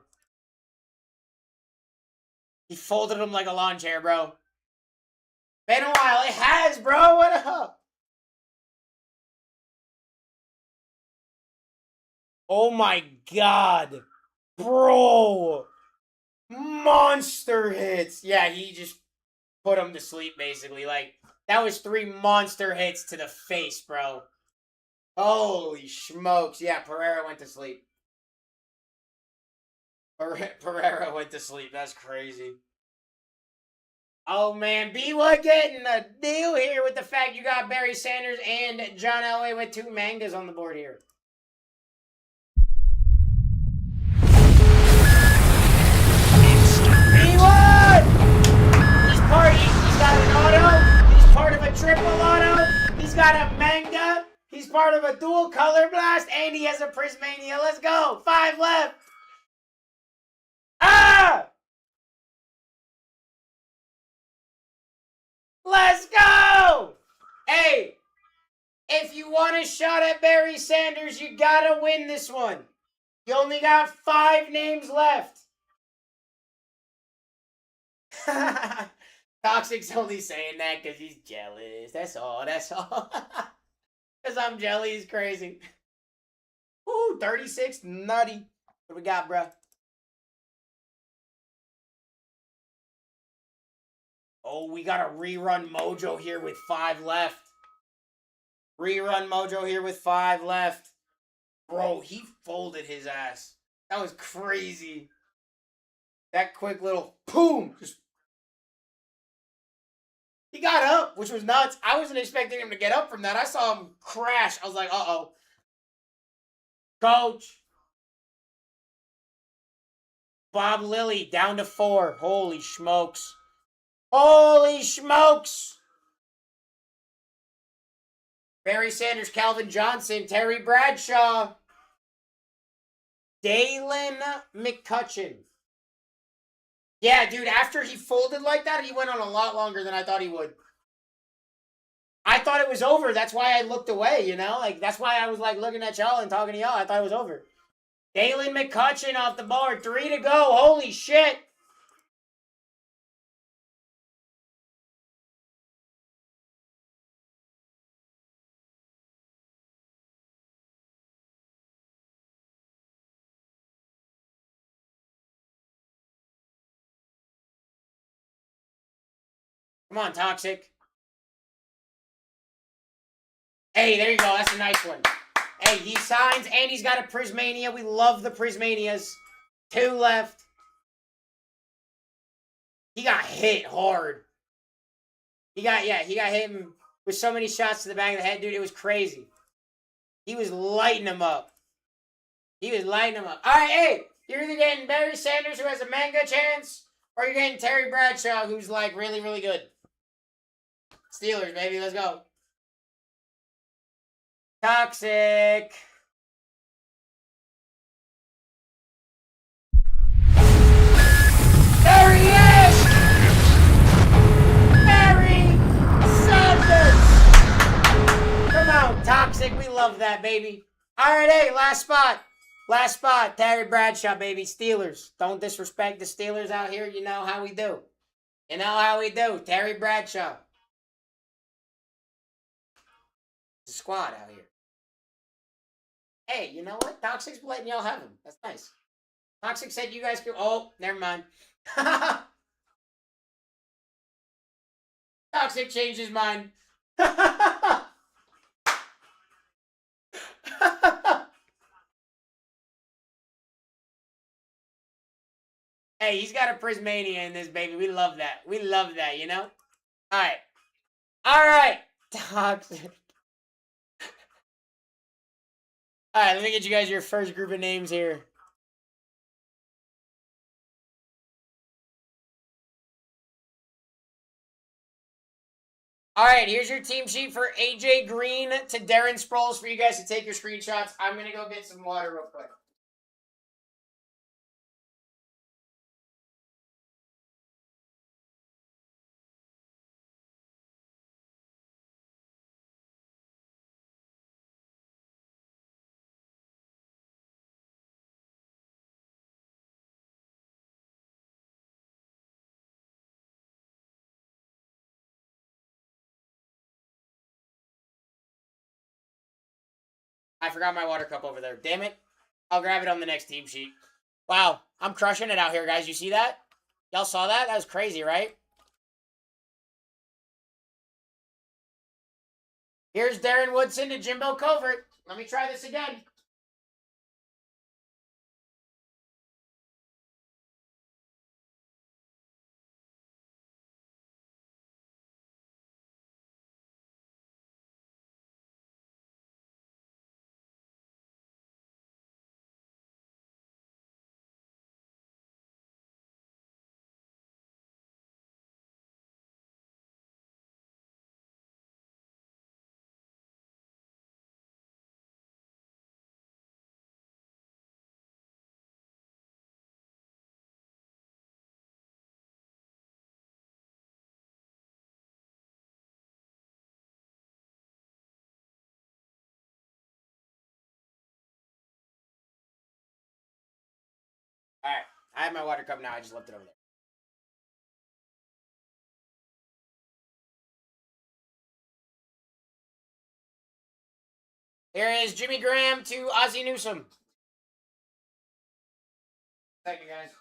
He folded him like a lawn chair, bro. Been a while. It has, bro. What up? Oh my god. Bro. Monster hits. Yeah, he just put him to sleep, basically. Like, that was 3 monster hits to the face, bro. Holy smokes. Yeah, Pereira went to sleep. Pereira went to sleep. That's crazy. Oh, man. B1 getting a deal here with the fact you got Barry Sanders and John Elway with 2 mangas on the board here. B1! He's got an auto. He's part of a triple auto. He's got a manga. He's part of a dual color blast. And he has a Prismania. Let's go. 5 left. Ah! Let's go! Hey, if you want a shot at Barry Sanders, you gotta win this one. You only got 5 names left. Toxic's only saying that because he's jealous. That's all. Because I'm jealous. He's crazy. Ooh, 36. Nutty. What we got, bro? Oh, we got a rerun mojo here with 5 left. Rerun mojo here with 5 left. Bro, he folded his ass. That was crazy. That quick little boom. He got up, which was nuts. I wasn't expecting him to get up from that. I saw him crash. I was like, uh-oh. Coach. Bob Lilly down to 4. Holy smokes. Holy smokes! Barry Sanders, Calvin Johnson, Terry Bradshaw, Dalen McCutcheon. Yeah, dude, after he folded like that, he went on a lot longer than I thought he would. I thought it was over. That's why I looked away, you know? Like, that's why I was, like, looking at y'all and talking to y'all. I thought it was over. Dalen McCutcheon off the board. 3 to go. Holy shit. Come on, Toxic. Hey, there you go. That's a nice one. Hey, he signs and he's got a Prismania. We love the Prismanias. 2 left. He got hit hard. He got hit with so many shots to the back of the head, dude. It was crazy. He was lighting him up. All right, hey, you're either getting Barry Sanders, who has a manga chance, or you're getting Terry Bradshaw, who's, like, really, really good. Steelers, baby. Let's go. Toxic. There he is! Barry Sanders! Come on, Toxic. We love that, baby. All right, hey, last spot. Last spot, Terry Bradshaw, baby. Steelers. Don't disrespect the Steelers out here. You know how we do. You know how we do. Terry Bradshaw. It's a squad out here. Hey, you know what? Toxic's letting y'all have him. That's nice. Toxic said you guys could. Oh, never mind. Toxic changed his mind. Hey, he's got a Prismania in this, baby. We love that. We love that, you know? All right. All right. Toxic. All right, let me get you guys your first group of names here. All right, here's your team sheet for AJ Green to Darren Sproles for you guys to take your screenshots. I'm going to go get some water real quick. I forgot my water cup over there. Damn it. I'll grab it on the next team sheet. Wow, I'm crushing it out here, guys. You see that? Y'all saw that? That was crazy, right? Here's Darren Woodson to Jimbo Covert. Let me try this again. All right, I have my water cup now. I just left it over there. Here is Jimmy Graham to Ozzie Newsome. Thank you, guys.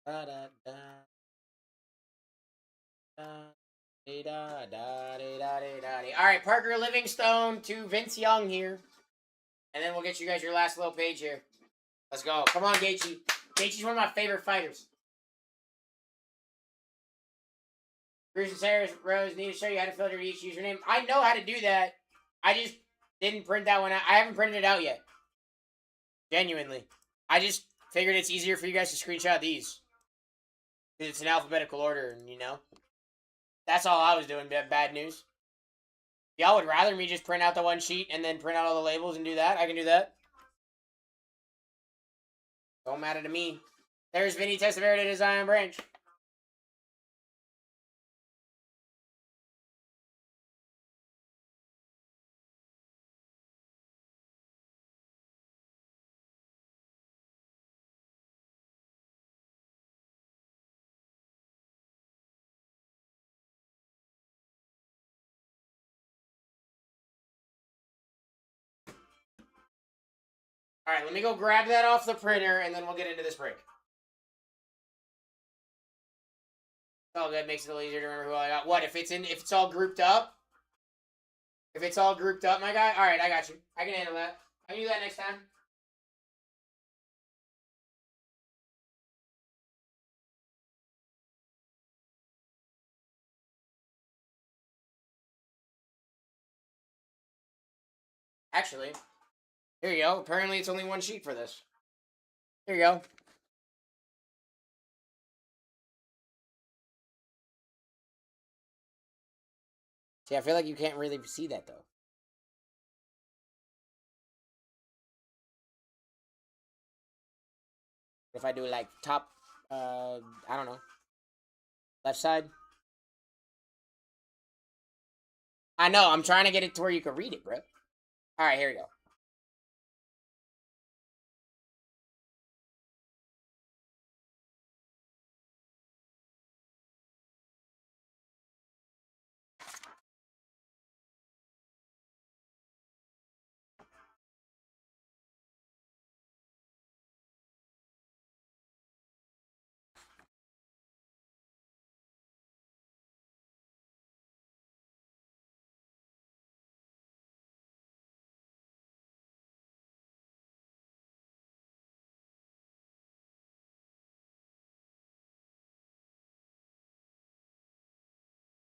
All right, Parker Livingstone to Vince Young here. And then we'll get you guys your last little page here. Let's go. Come on, Gaethje. Gaethje's one of my favorite fighters. Bruce Harris Rose, need to show you how to filter each username. I know how to do that. I just didn't print that one out. I haven't printed it out yet. Genuinely. I just figured it's easier for you guys to screenshot these. It's in alphabetical order, and you know. That's all I was doing, bad news. Y'all would rather me just print out the one sheet and then print out all the labels and do that? I can do that. Don't matter to me. There's Vinny Testaverde to Zion Branch. All right, let me go grab that off the printer, and then we'll get into this break. Oh, that makes it a little easier to remember who I got. What, if it's all grouped up? If it's all grouped up, my guy? All right, I got you. I can handle that. I can do that next time. Actually, here you go. Apparently, it's only one sheet for this. Here you go. See, I feel like you can't really see that, though. If I do, like, top, I don't know, left side. I know, I'm trying to get it to where you can read it, bro. Alright, here we go.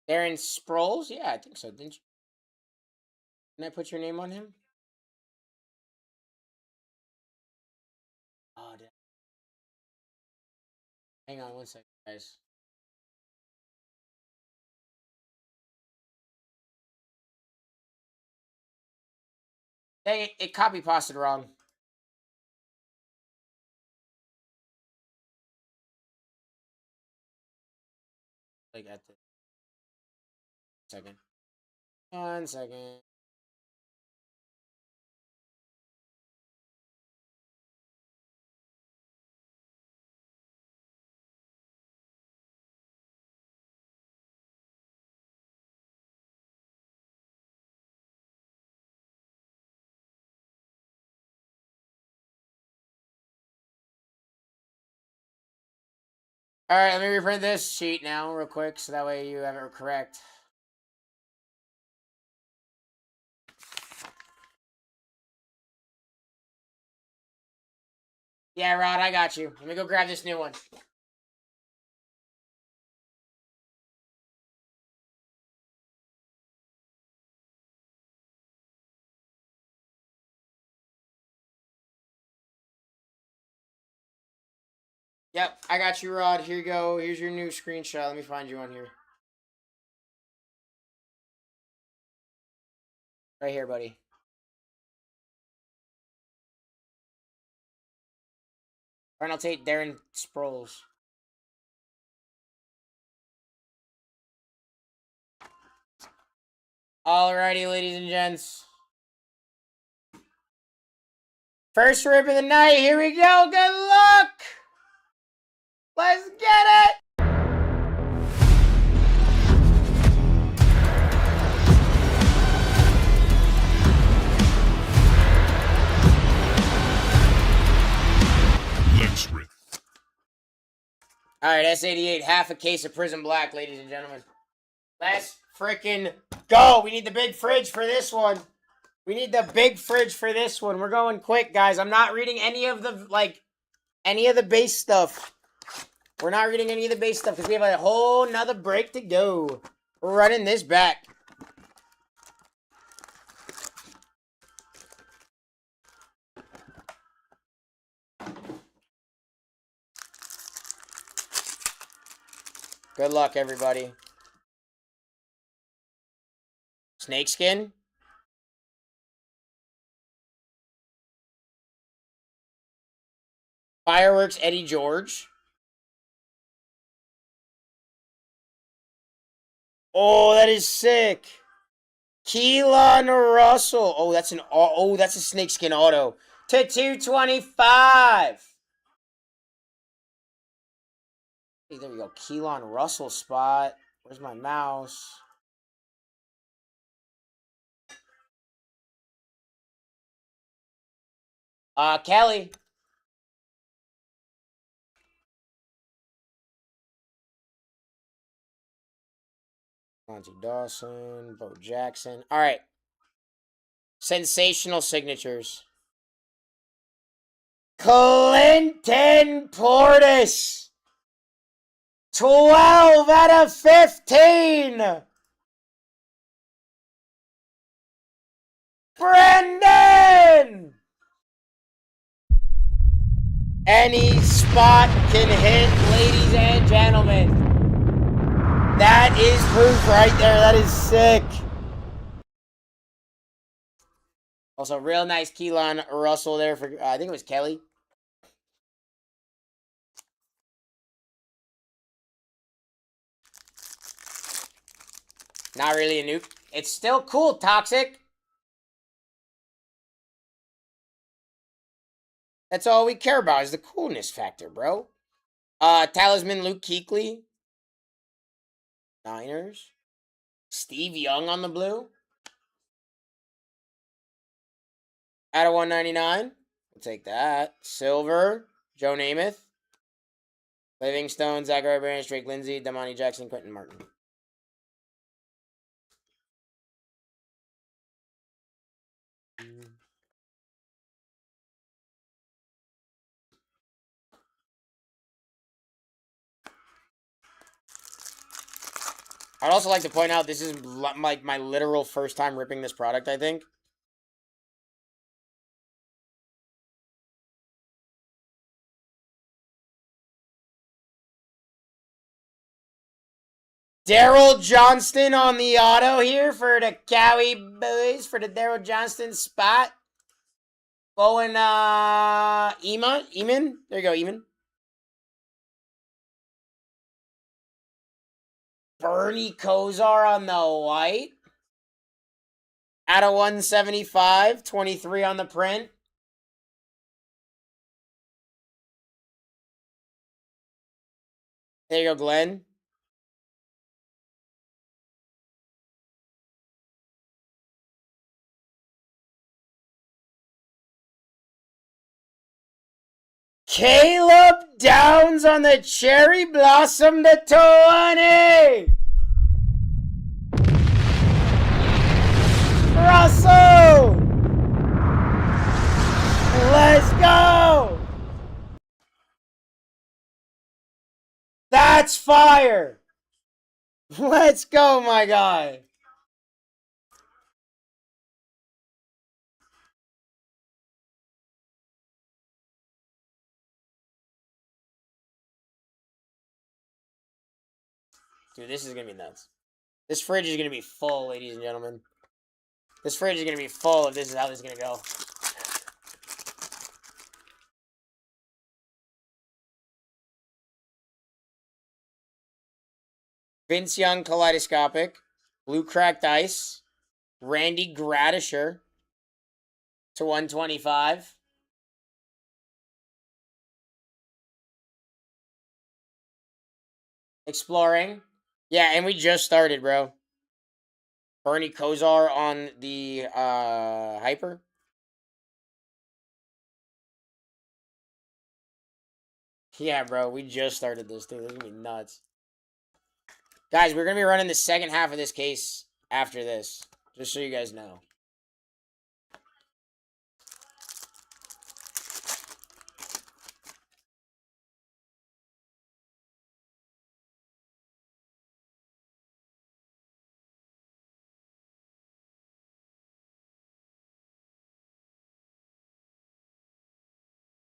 Darren Sproles? Yeah, I think so. Didn't you? Didn't I put your name on him? Oh, damn. Hang on one second, guys. Dang it, it copy pasted wrong. Like at the second. 1 second. Alright, let me reprint this sheet now real quick so that way you have it correct. Yeah, Rod, I got you. Let me go grab this new one. Yep, I got you, Rod. Here you go. Here's your new screenshot. Let me find you on here. Right here, buddy. Alright, I'll take Darren Sproles. Alrighty, ladies and gents. First rip of the night. Here we go. Good luck. Let's get it. Let's rip. Alright, S88. Half a case of Prism Black, ladies and gentlemen. Let's freaking go. We need the big fridge for this one. We need the big fridge for this one. We're going quick, guys. I'm not reading any of the base stuff. We're not reading any of the base stuff because we have a whole nother break to go. We're running this back. Good luck, everybody. Snakeskin. Fireworks Eddie George. Oh, that is sick. Keelan Russell. Oh, that's a snakeskin auto. To 225. Hey, there we go. Keelan Russell spot. Where's my mouse? Kelly. Monty Dawson, Bo Jackson. All right. Sensational signatures. Clinton Portis. 12 out of 15. Brendan! Any spot can hit, ladies and gentlemen. That is proof right there. That is sick. Also, real nice Keelan Russell there for, I think it was Kelly. Not really a nuke. It's still cool, Toxic. That's all we care about is the coolness factor, bro. Talisman Luke Kuechly. Niners. Steve Young on the blue. Out of 199. We'll take that. Silver. Joe Namath. Livingstone, Zachary Branch, Drake Lindsay, Damani Jackson, Quentin Martin. I'd also like to point out this is like my literal first time ripping this product, I think. Daryl Johnston on the auto here for the Cowie boys for the Daryl Johnston spot. Going Eamon. There you go, Eamon. Bernie Kosar on the white. Out of 175, 23 on the print. There you go, Glenn. Caleb Downs on the Cherry Blossom to 20. Russell. Let's go. That's fire. Let's go, my guy. Dude, this is going to be nuts. This fridge is going to be full, ladies and gentlemen. This fridge is going to be full if this is how this is going to go. Vince Young Kaleidoscopic. Blue Cracked Ice. Randy Gradisher to 125. Exploring. Yeah, and we just started, bro. Bernie Kosar on the Hyper. Yeah, bro, we just started this, dude. This is going to be nuts. Guys, we're going to be running the second half of this case after this. Just so you guys know.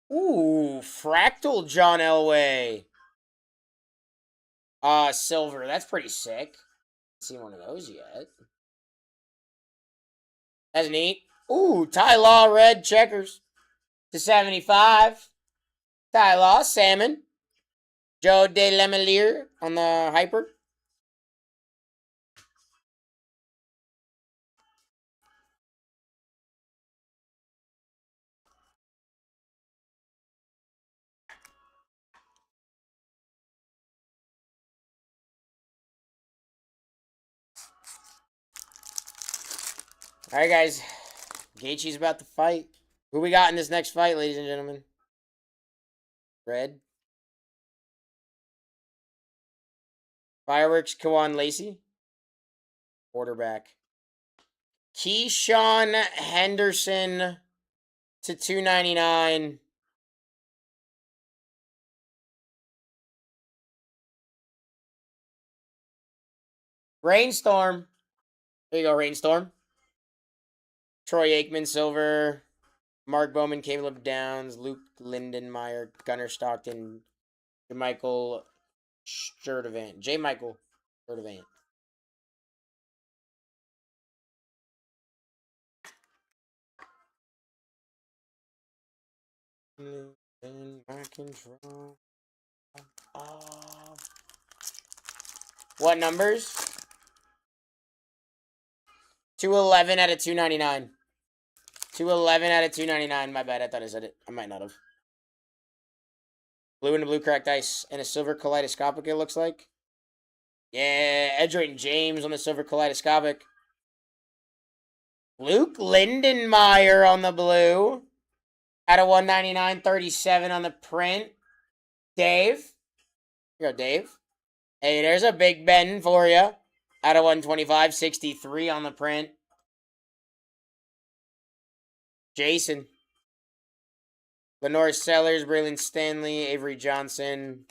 Ooh, Fractal John Elway. Silver. That's pretty sick. Haven't seen one of those yet. That's neat. Ooh, Ty Law Red Checkers to 75. Ty Law Salmon. Joe De Lemelier on the Hyper. All right, guys. Gaethje's about to fight. Who we got in this next fight, ladies and gentlemen? Red. Fireworks, Kawan Lacey. Quarterback. Keyshawn Henderson to 299. Rainstorm. There you go, Rainstorm. Troy Aikman, silver. Mark Bowman, Caleb Downs, Luke Lindenmeyer, Gunnar Stockton, J. Michael Sturdivant. In my control. What numbers? 211 out of 299. 211 out of 299. My bad. I thought I said it. I might not have. Blue and a blue cracked ice. And a silver kaleidoscopic, it looks like. Yeah. Edgerton James on the silver kaleidoscopic. Luke Lindenmeyer on the blue. Out of 199. 37 on the print. Dave. Here you go, Dave. Hey, there's a Big Ben for you. Out of 125. 63 on the print. Jason. Lenore Sellers, Braylon Stanley, Avery Johnson.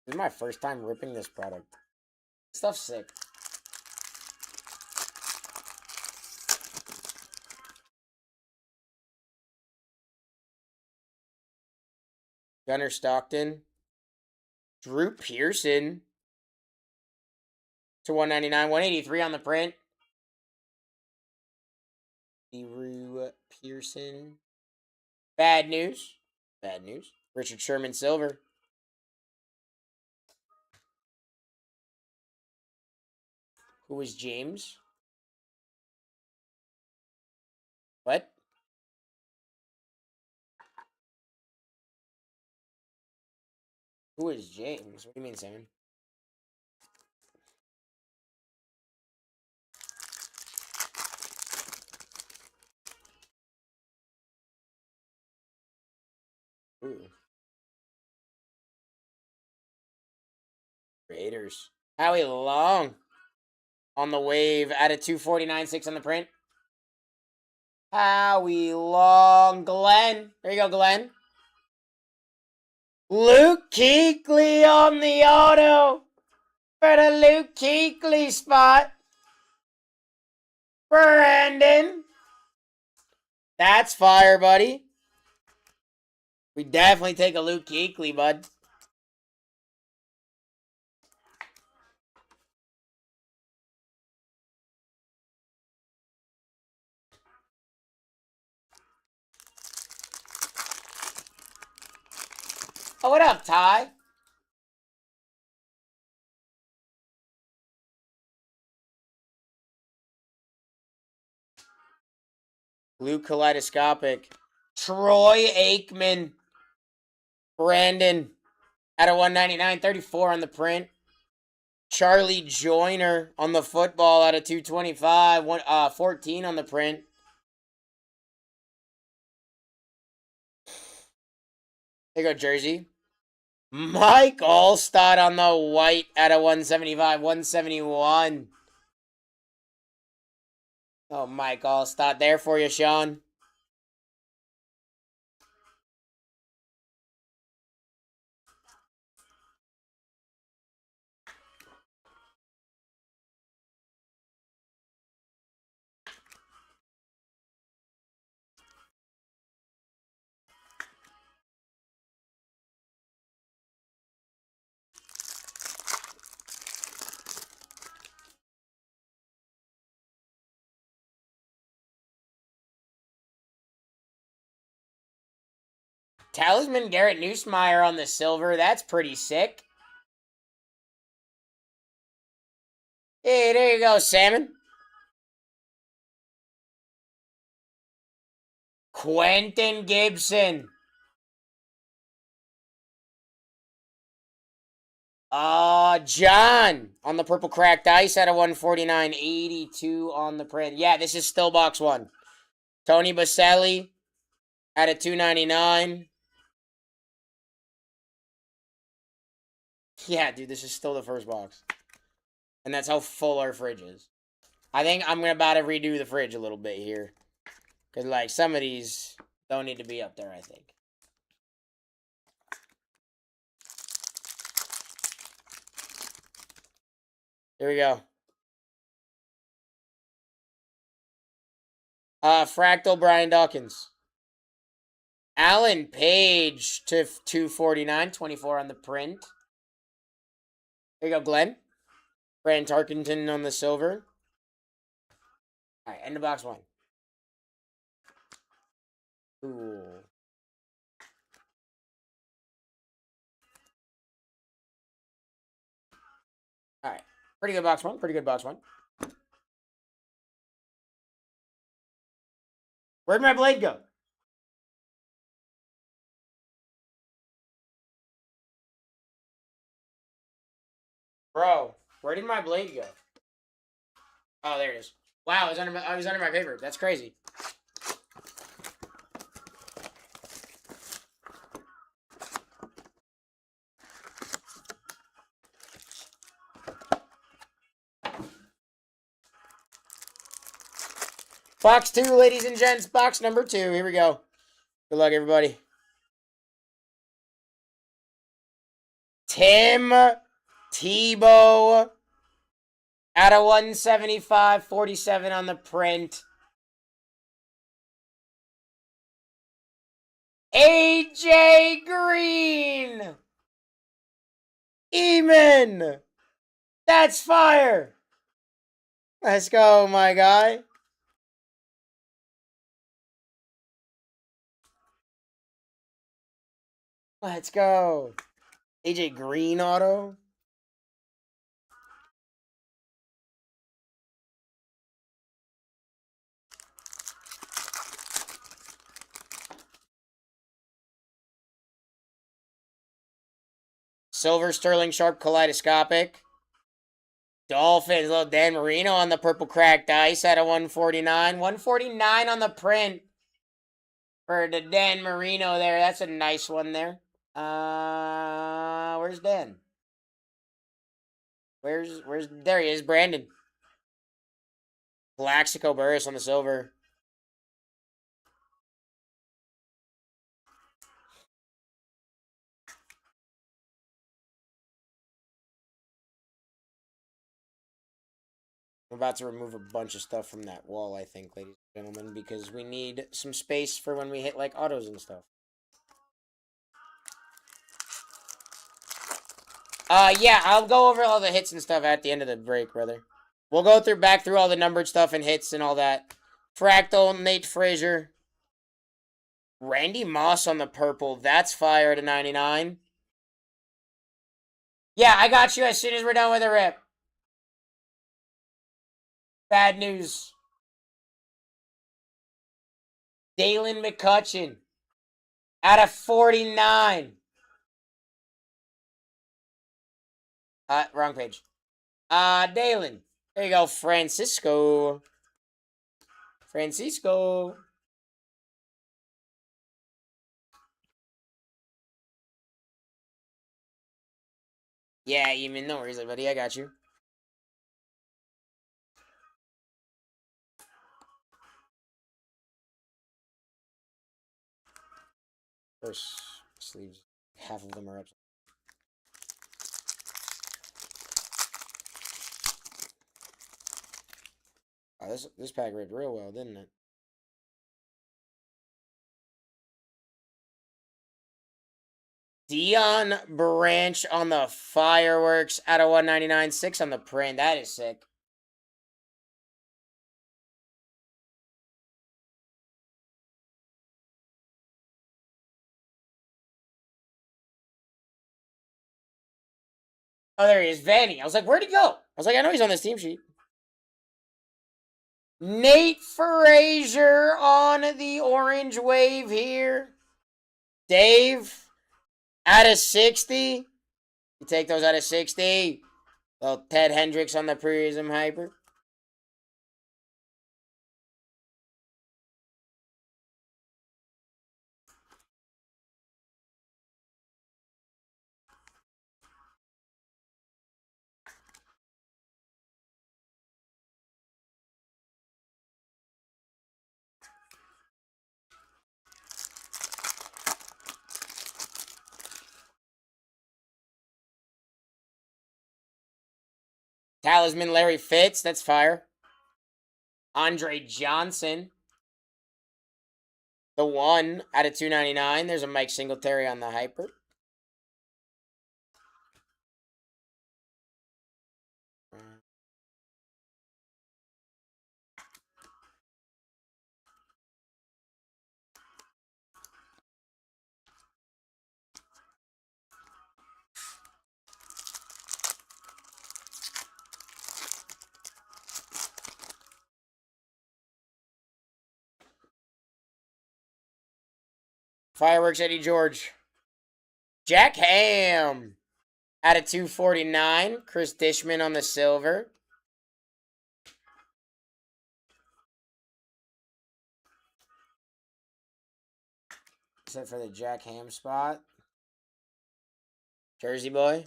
This is my first time ripping this product. This stuff's sick. Gunnar Stockton. Drew Pearson. To 199. 183 on the print. Drew Pearson. Bad news. Bad news. Richard Sherman silver. Who was James? What? Who is James? What do you mean, Simon? Ooh. Raiders. Howie Long. On the wave. Out of 249.6 on the print. Howie Long. Glenn. There you go, Glenn. Luke Kuechly on the auto. For the Luke Kuechly spot. Brandon. That's fire, buddy. We definitely take a Luke Kuechly, bud. Oh, what up, Ty? Blue kaleidoscopic. Troy Aikman. Brandon. Out of 199. 34 on the print. Charlie Joyner on the football out of 225. 14 on the print. There you go, jersey. Mike Allstott on the white out of 175. 171. Oh, Mike Allstott there for you, Sean. Talisman Garrett Nussmeier on the silver. That's pretty sick. Hey, there you go, Salmon. Quentin Gibson. John on the purple cracked ice out of 149. 82 on the print. Yeah, this is still box one. Tony Baselli out of 299. Yeah, dude, this is still the first box. And that's how full our fridge is. I think I'm about to redo the fridge a little bit here. Because, like, some of these don't need to be up there, I think. Here we go. Fractal Brian Dawkins. Alan Page to 249, 24 on the print. There you go, Glenn. Brandon Tarkenton on the silver. All right, end of box 1. Cool. All right, pretty good box 1. Pretty good box 1. Where'd my blade go? Bro, where did my blade go? Oh, there it is. Wow, I was under my paper. That's crazy. Box 2, ladies and gents. Box number 2. Here we go. Good luck, everybody. Tim Tebow out of 175, 47 on the print. AJ Green. Eamon. That's fire. Let's go, my guy. Let's go. AJ Green auto. Silver Sterling Sharp Kaleidoscopic. Dolphins, little Dan Marino on the purple cracked ice at a 149. 149 on the print for the Dan Marino there. That's a nice one there. Where's Dan? Where's there he is, Brandon. Plaxico Burris on the silver. I'm about to remove a bunch of stuff from that wall, I think, ladies and gentlemen, because we need some space for when we hit, like, autos and stuff. Yeah, I'll go over all the hits and stuff at the end of the break, brother. We'll go back through all the numbered stuff and hits and all that. Fractal, Nate Frazier. Randy Moss on the purple. That's fire to 99. Yeah, I got you as soon as we're done with the rip. Bad news. Dalen McCutcheon. Out of 49. Wrong page. Dalen. There you go, Francisco. Francisco. Yeah, even no worries, buddy. I got you. First sleeves, half of them are up. Oh, this pack ripped real well, didn't it? Dion Branch on the fireworks out of 199, 6 on the print. That is sick. Oh, there he is, Vanny. I was like, where'd he go? I was like, I know he's on this team sheet. Nate Frazier on the orange wave here. Dave, out of 60. You take those out of 60. Little Ted Hendricks on the Prism Hyper. Talisman Larry Fitz. That's fire. Andre Johnson. The 1 out of 299. There's a Mike Singletary on the hyper. Fireworks Eddie George. Jack Ham out of 249. Chris Dishman on the silver. Except for the Jack Ham spot. Jersey boy.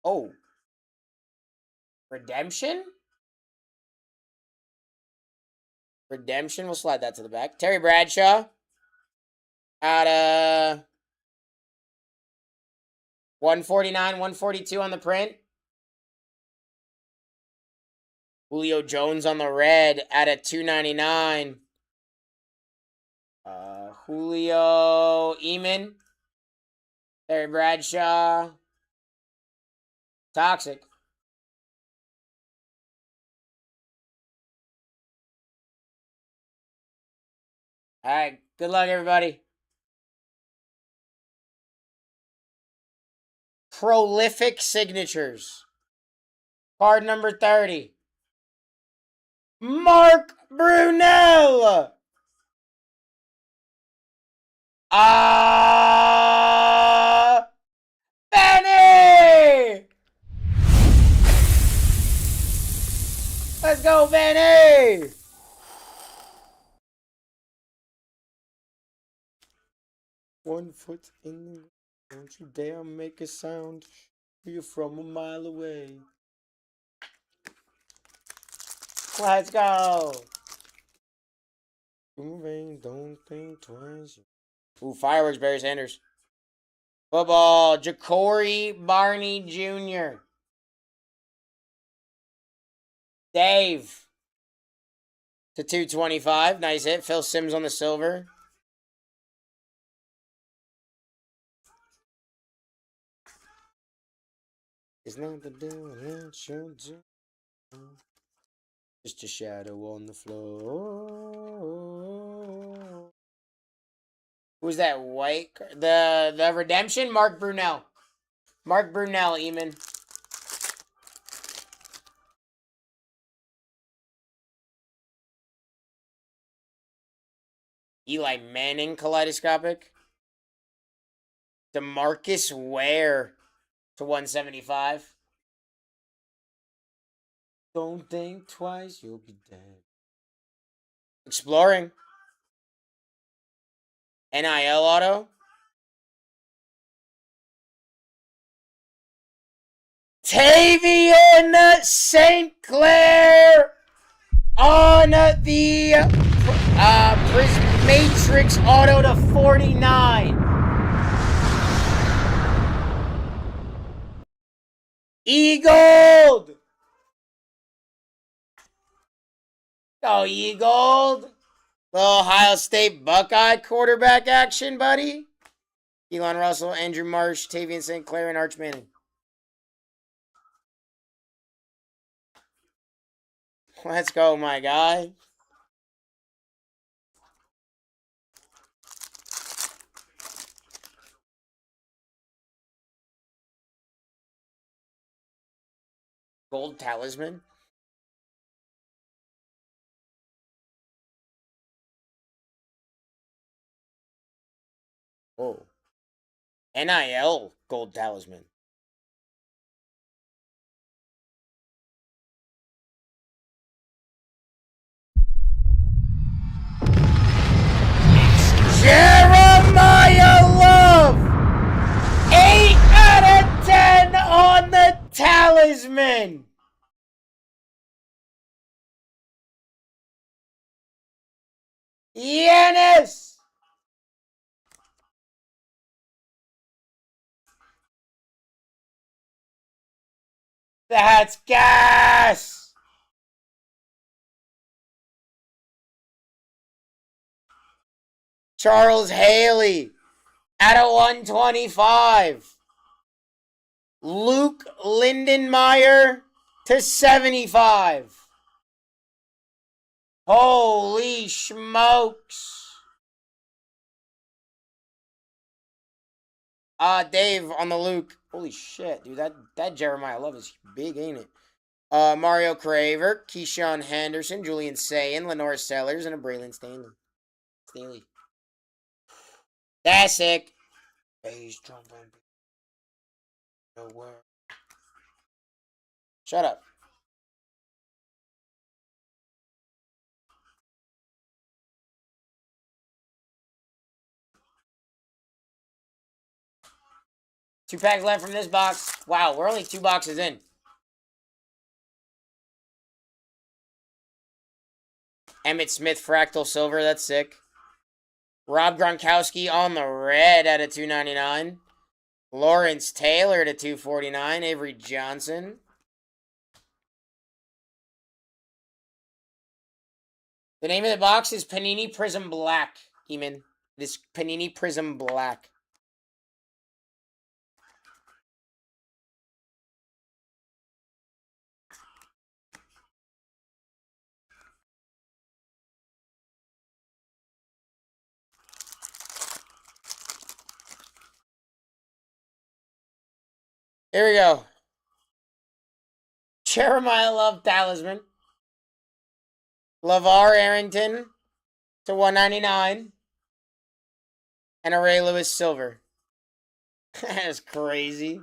Oh. Redemption? Redemption. We'll slide that to the back. Terry Bradshaw. Out of 149, 142 on the print. Julio Jones on the red out of 299. Julio Eamon. Terry Bradshaw. Toxic. All right. Good luck, everybody. Prolific signatures. Card number 30. Mark Brunell. Benny! Let's go, Benny! One foot in the... Don't you dare make a sound. You're from a mile away. Let's go. Moving, don't think twice. Ooh, fireworks, Barry Sanders. Football, Ja'Cory Barney Jr. Dave. To 225. Nice hit. Phil Simms on the silver. It's not the devil that should do. Just a shadow on the floor. Who's that white? The redemption? Mark Brunell. Mark Brunell, Eamon. Eli Manning, kaleidoscopic. DeMarcus Ware to 175. Don't think twice, you'll be dead. Exploring. NIL auto. Tavian St. Clair on the Prismatrix auto to 49. Eagle! Go, Eagle! Little Ohio State Buckeye quarterback action, buddy. Elon Russell, Andrew Marsh, Tavian St. Clair, and Arch Manning. Let's go, my guy. Gold Talisman. Whoa. NIL Gold Talisman. Jeremiah Love! 8 out of 10 on the Talisman! Giannis! That's gas! Charles Haley at a 125. Luke Lindenmeyer to 75. Holy smokes. Dave on the Luke. Holy shit, dude. That Jeremiah Love is big, ain't it? Mario Craver, Keyshawn Henderson, Julian Sayin, Lenore Sellers, and a Braylon Staley. That's sick. Bass trombone. Nowhere. Shut up. Two packs left from this box. Wow, we're only 2 boxes in. Emmitt Smith Fractal Silver, that's sick. Rob Gronkowski on the red at a 299. Lawrence Taylor to 249. Avery Johnson. The name of the box is Panini Prism Black, Eamon. This Panini Prism Black. Here we go. Jeremiah Love Talisman. LaVar Arrington to 199. And a Ray Lewis Silver. That's crazy.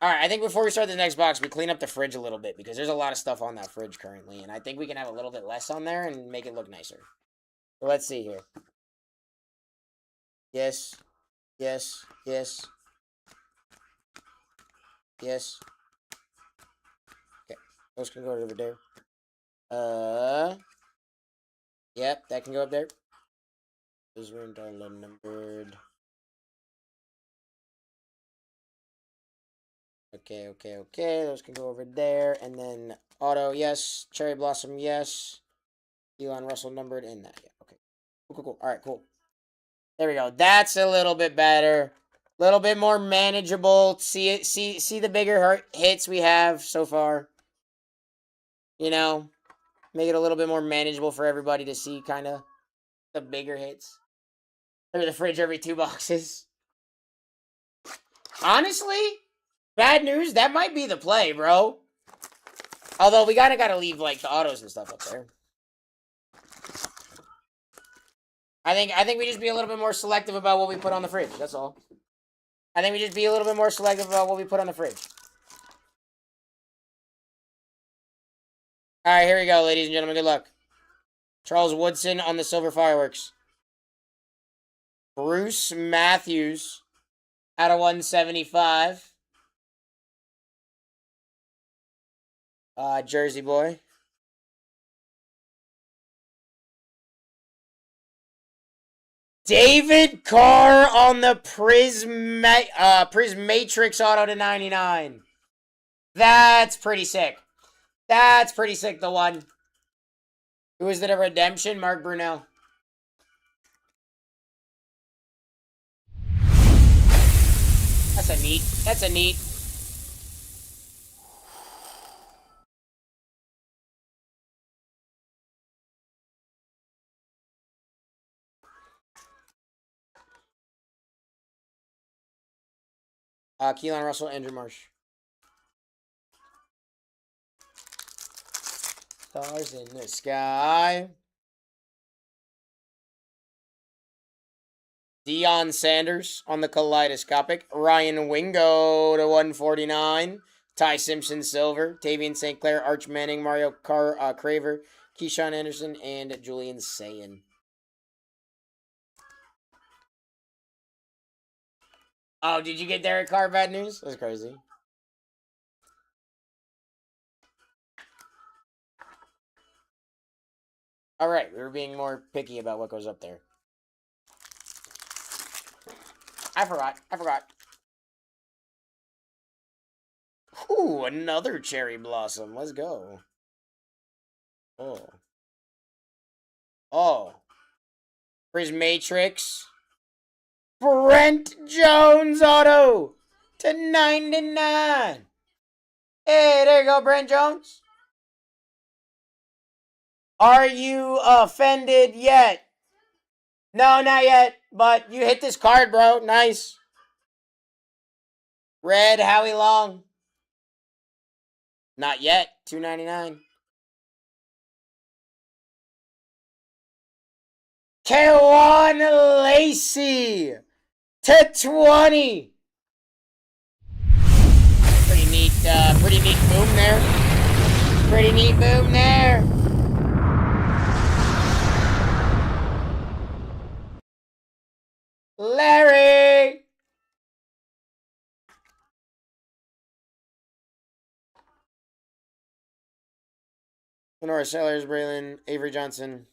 Alright, I think before we start the next box, we clean up the fridge a little bit because there's a lot of stuff on that fridge currently. And I think we can have a little bit less on there and make it look nicer. So let's see here. Yes. Yes. Yes. Yes. Okay. Those can go over there. Yep, that can go up there. Those are numbered. Okay. Those can go over there. And then auto, yes. Cherry Blossom, yes. Elon Russell numbered in that. Yeah, okay. Cool. Alright, cool. There we go. That's a little bit better. A little bit more manageable. See the bigger hits we have so far. You know, make it a little bit more manageable for everybody to see, kind of, the bigger hits. Look at the fridge every 2 boxes. Honestly, bad news, that might be the play, bro. Although, we kind of got to leave, like, the autos and stuff up there. I think we just be a little bit more selective about what we put on the fridge, that's all. I think we just be a little bit more selective about what we put on the fridge. Alright, here we go, ladies and gentlemen. Good luck. Charles Woodson on the Silver Fireworks. Bruce Matthews out of 175. Jersey boy. David Carr on the Prismatrix auto to 99. That's pretty sick. That's pretty sick, the one. Who is it, a redemption? Mark Brunell. That's a neat. Keelan Russell, Andrew Marsh. Stars in the sky. Deion Sanders on the kaleidoscopic. Ryan Wingo to 149. Ty Simpson Silver. Tavian St. Clair, Arch Manning, Mario Craver, Keyshawn Anderson, and Julian Sayin. Oh, did you get Derek Carr bad news? That's crazy. Alright, we were being more picky about what goes up there. I forgot. Ooh, another cherry blossom. Let's go. Oh. Prismatrix. Brent Jones auto to 99. Hey, there you go, Brent Jones. Are you offended yet? No, not yet. But you hit this card, bro. Nice. Red Howie Long. Not yet. $2.99. Kewan Lacey to 20. Pretty neat boom there. Pretty neat boom there. Larry. Lenora Sellers, Braylon, Avery Johnson.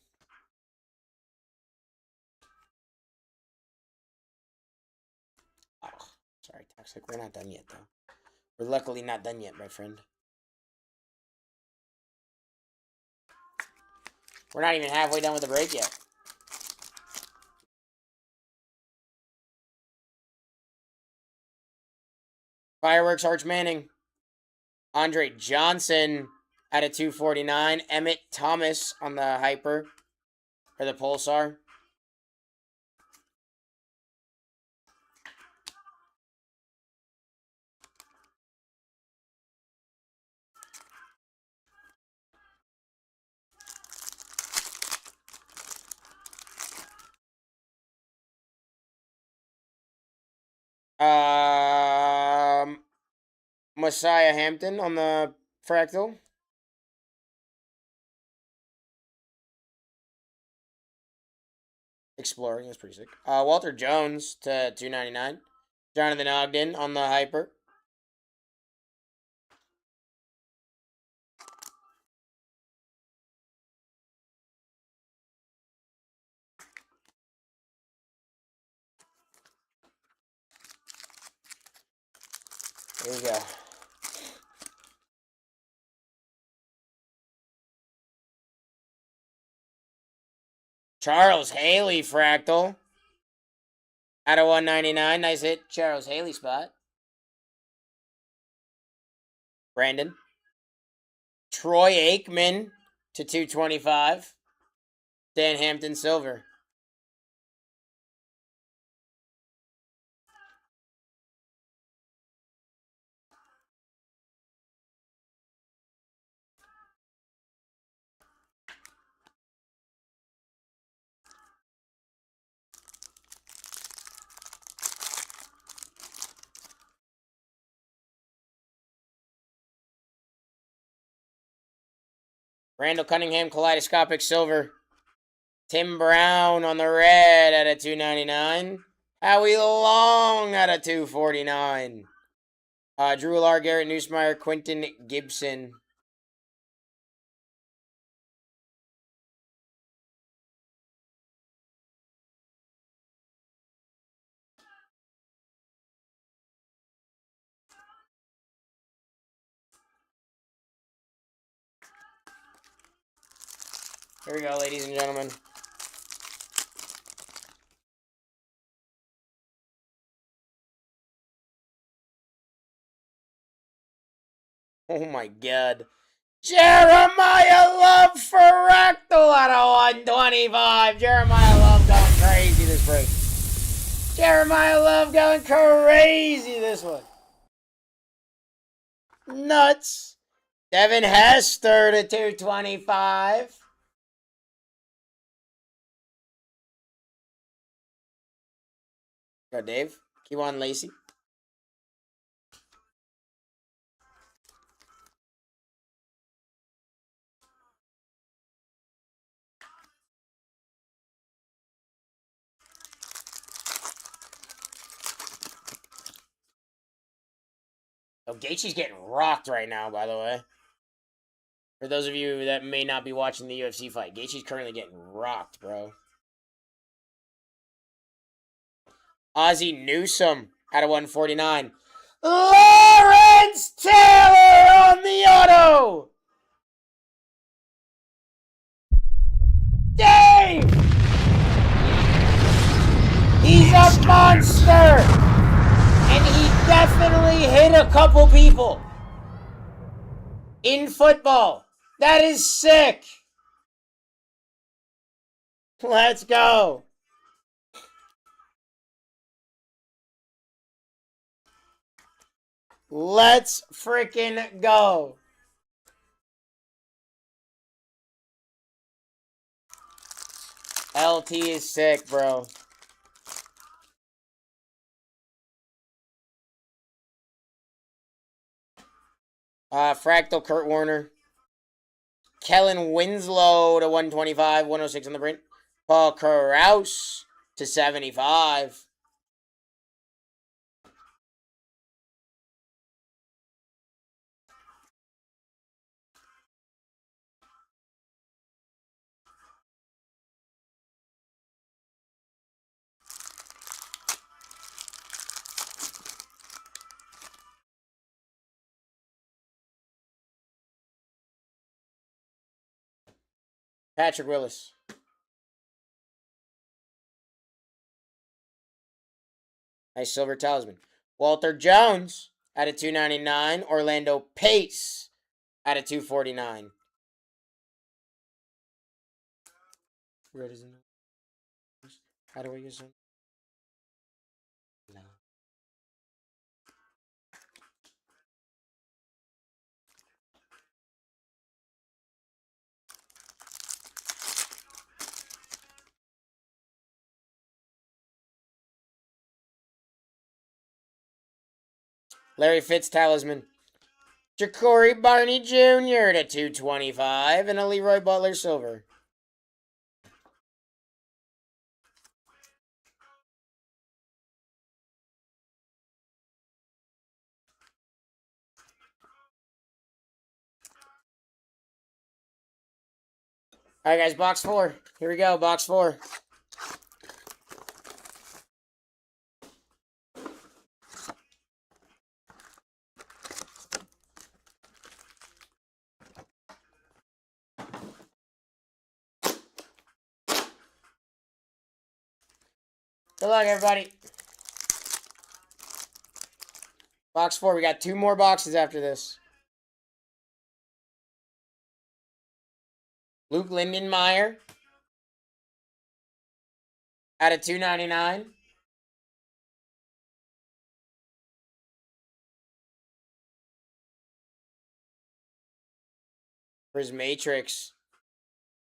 Oh, sorry, Toxic. We're not done yet, though. We're luckily not done yet, my friend. We're not even halfway done with the break yet. Fireworks, Arch Manning. Andre Johnson at a 249. Emmett Thomas on the Hyper. Or the Pulsar. Messiah Hampton on the Fractal. Exploring is pretty sick. Walter Jones to 299. Jonathan Ogden on the Hyper. There you go. Charles Haley Fractal. Out of 199. Nice hit. Charles Haley spot. Brandon. Troy Aikman to 225. Dan Hampton Silver. Randall Cunningham Kaleidoscopic Silver. Tim Brown on the red at a 299. Howie Long at a 249. Drew Lar, Garrett Newsmeyer, Quentin Gibson. Here we go, ladies and gentlemen. Oh my god. Jeremiah Love for Fractal out of 125. Jeremiah Love going crazy this break. Jeremiah Love going crazy this one. Nuts. Devin Hester to 225. Go, Dave. Kewan Lacey. Oh, Gaethje's getting rocked right now, by the way. For those of you that may not be watching the UFC fight, Gaethje's currently getting rocked, bro. Ozzie Newsome out of 149. Lawrence Taylor on the auto! Dave! He's a monster! And he definitely hit a couple people. In football. That is sick. Let's go. Let's freaking go. LT is sick, bro. Fractal Kurt Warner. Kellen Winslow to 125, 106 on the print. Paul Krause to 75. Patrick Willis. Nice silver talisman. Walter Jones out of 299. Orlando Pace out of 249. Red is in there. How do I use them? No. Larry Fitz talisman. Ja'Cory Barney Jr. to 225 and a Leroy Butler silver. All right, guys, box 4. Here we go, box 4. Good luck, everybody. Box 4. We got 2 more boxes after this. Luke Lindenmeyer out of 299. For his Matrix.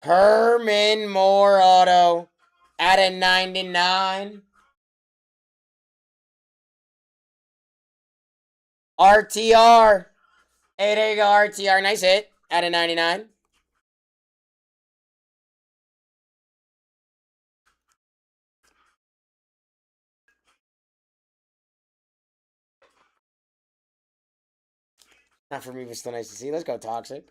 Herman Moore auto out of 99. RTR. Hey, there you go, RTR. Nice hit. Out of 99. Not for me, but still nice to see. Let's go, Toxic.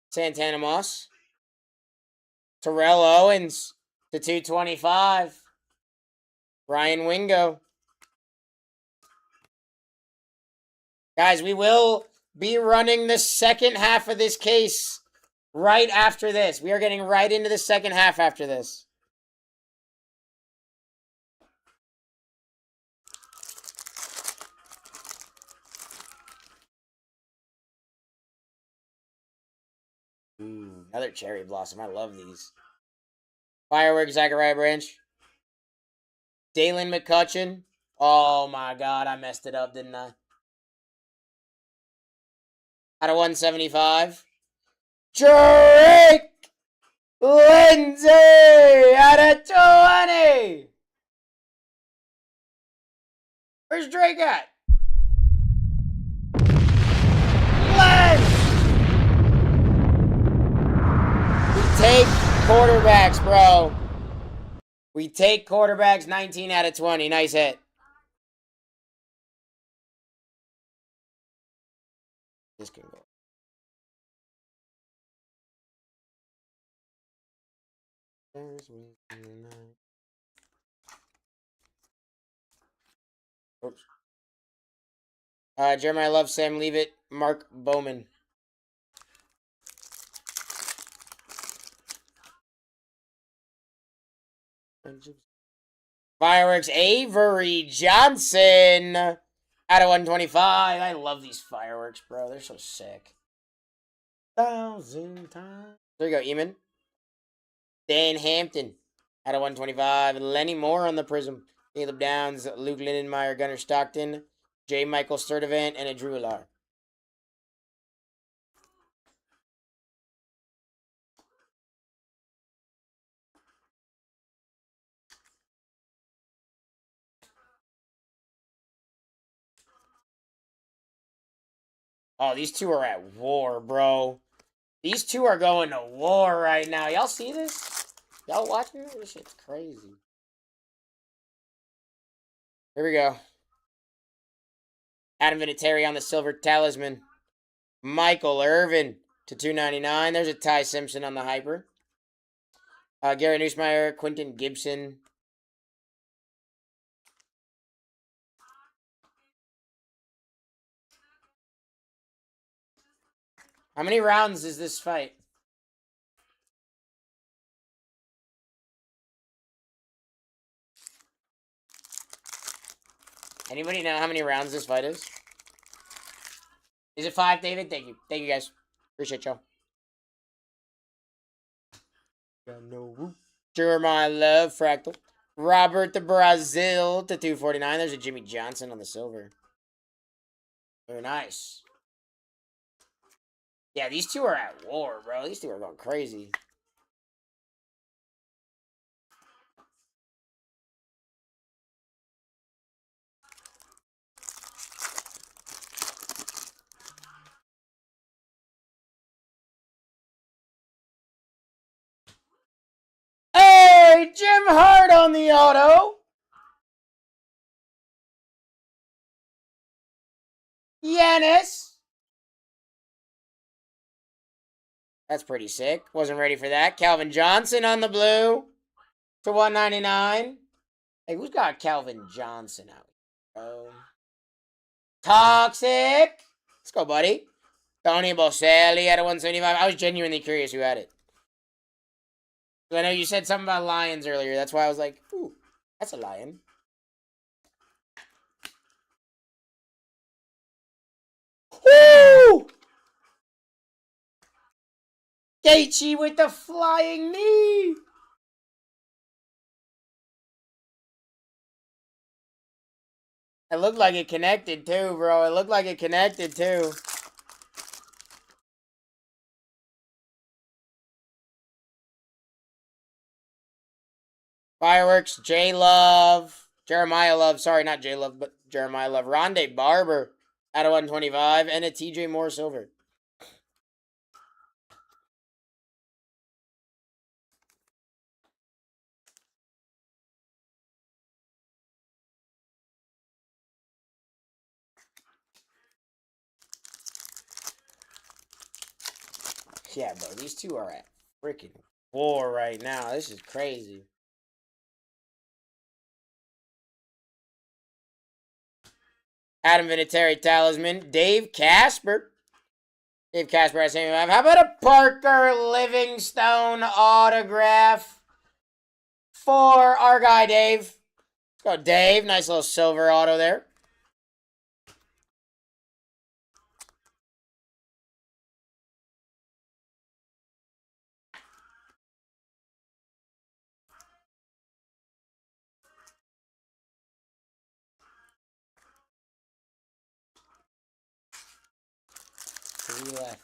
Santana Moss. Terrell Owens to 225. Ryan Wingo. Guys, we will be running the second half of this case right after this. We are getting right into the second half after this. Ooh, another cherry blossom. I love these. Fireworks, Zachariah Branch. Dalen McCutcheon. Oh my God, I messed it up, didn't I? Out of 175. Drake Lindsay out of 20. Where's Drake at? Take quarterbacks, bro. We take quarterbacks 19 out of 20. Nice hit. This can go. Oops. Jeremiah Love, Sam Leave It, Mark Bowman. Fireworks, Avery Johnson out of 125. I love these fireworks, bro. They're so sick. 1,000 times. There you go, Eamon. Dan Hampton out of 125. Lenny Moore on the Prism. Caleb Downs, Luke Lindenmeyer, Gunnar Stockton, J. Michael Sturdivant, and a Drew Alar. Oh, these two are at war, bro. These two are going to war right now. Y'all see this? Y'all watching this? This shit's crazy. Here we go. Adam Vinatieri on the silver talisman. Michael Irvin to 299. There's a Ty Simpson on the hyper. Garrett Nussmeier, Quentin Gibson. How many rounds is this fight? Anybody know how many rounds this fight is? Is it 5, David? Thank you. Thank you, guys. Appreciate y'all. Jeremiah Love, Fractal. Robert the Brazil to 249. There's a Jimmy Johnson on the silver. Very nice. Yeah, these two are at war, bro. These two are going crazy. Hey, Jim Hart on the auto. Yanis. That's pretty sick. Wasn't ready for that. Calvin Johnson on the blue to 199. Hey, who's got Calvin Johnson out, bro? Toxic. Let's go, buddy. Tony Boselli at a 175. I was genuinely curious who had it. I know you said something about lions earlier. That's why I was like, ooh, that's a lion. Woo! Gaethje with the flying knee. It looked like it connected too, bro. It looked like it connected too. Fireworks, J Love. Jeremiah Love. Sorry, not J Love, but Jeremiah Love. Rondé Barber out of 125. And a TJ Moore silver. Yeah, bro. These two are at freaking war right now. This is crazy. Adam Vinatieri talisman. Dave Casper. Dave Casper at 75. How about a Parker Livingstone autograph for our guy, Dave? Let's go, Dave. Nice little silver auto there. Three left.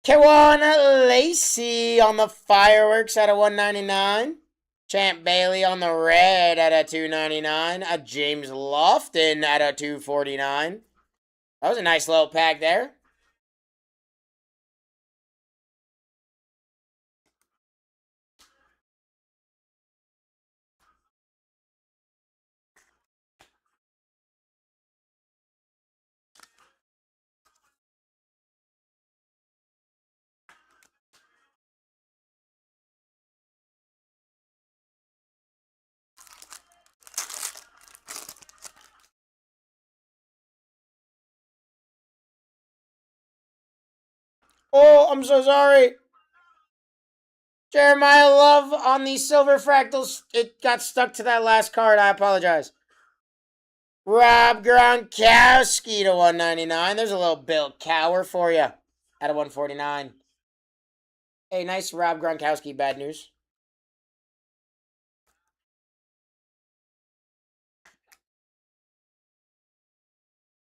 Kewan Lacey on the fireworks at a 199. Champ Bailey on the red at a 299. A James Lofton at a 249. That was a nice little pack there. Oh, I'm so sorry. Jeremiah Love on the silver fractals. It got stuck to that last card. I apologize. Rob Gronkowski to 199. There's a little Bill Cower for you. Out of 149. Hey, nice Rob Gronkowski. Bad news.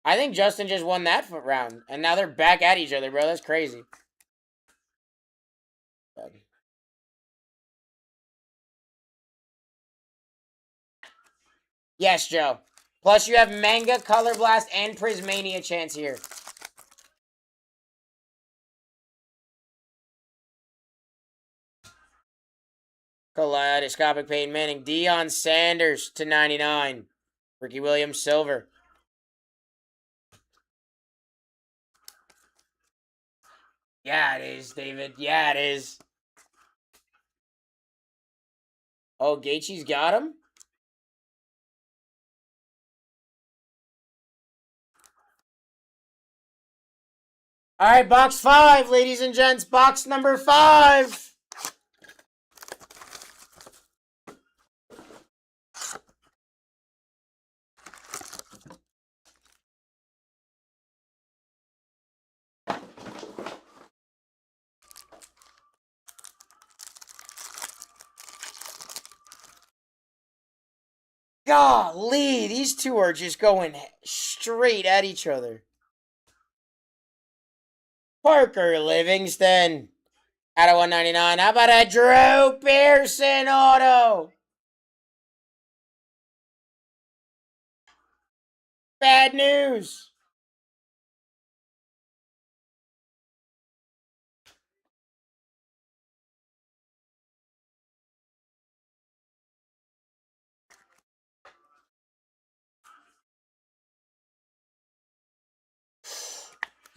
I think Justin just won that round. And now they're back at each other, bro. That's crazy. Yes, Joe. Plus, you have Manga, Color Blast, and Prismania chance here. Kaleidoscopic Peyton Manning. Deion Sanders to 99. Ricky Williams, silver. Yeah, it is, David. Yeah, it is. Oh, Gaethje's got him? All right, box 5, ladies and gents. Box number 5. Golly, these two are just going straight at each other. Parker Livingston out of 199. How about a Drew Pearson auto? Bad news.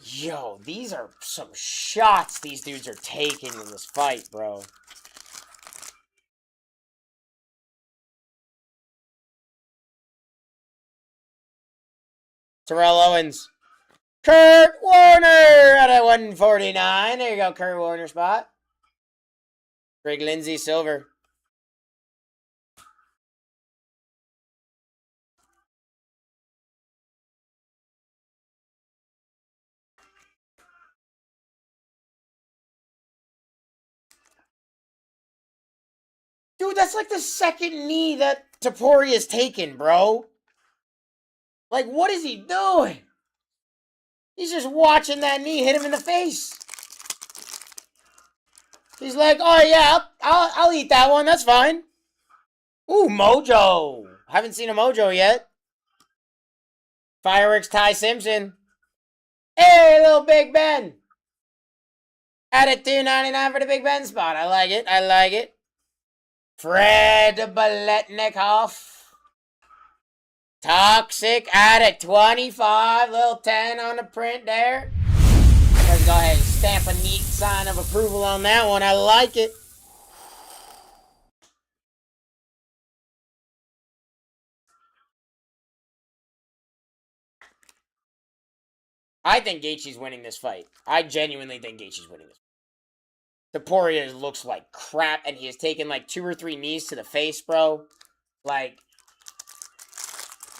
Yo, these are some shots these dudes are taking in this fight, bro. Terrell Owens. Kurt Warner out of 149. There you go, Kurt Warner spot. Greg Lindsey, silver. Dude, that's like the second knee that Taporia's taken, bro. Like, what is he doing? He's just watching that knee hit him in the face. He's like, oh yeah, I'll eat that one. That's fine. Ooh, Mojo. Haven't seen a Mojo yet. Fireworks Ty Simpson. Hey, little Big Ben. At a $2.99 for the Big Ben spot. I like it. I like it. Fred Biletnikoff. Toxic at a 25. Little 10 on the print there. Let's go ahead and stamp a neat sign of approval on that one. I like it. I think Gaethje's winning this fight. I genuinely think Gaethje's winning this. Taporia looks like crap, and he has taken like 2 or 3 knees to the face, bro. Like,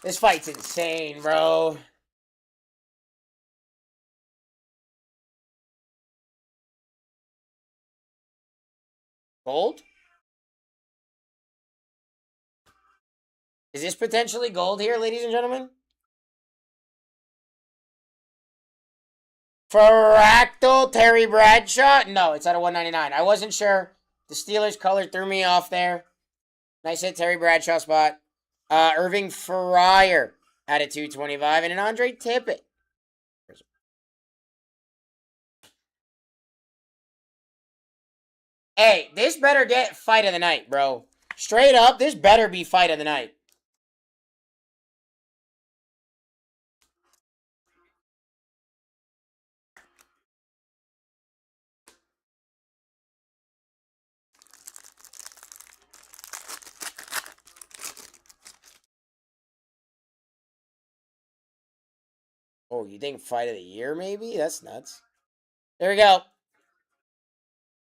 this fight's insane, bro. Gold? Is this potentially gold here, ladies and gentlemen? Fractal Terry Bradshaw? No, it's out of 199. I wasn't sure. The Steelers color threw me off there. Nice hit, Terry Bradshaw spot. Irving Fryer out of 225. And an Andre Tippett Hey, this better get fight of the night, bro. Straight up, this better be fight of the night. Oh, you think fight of the year, maybe? That's nuts. There we go.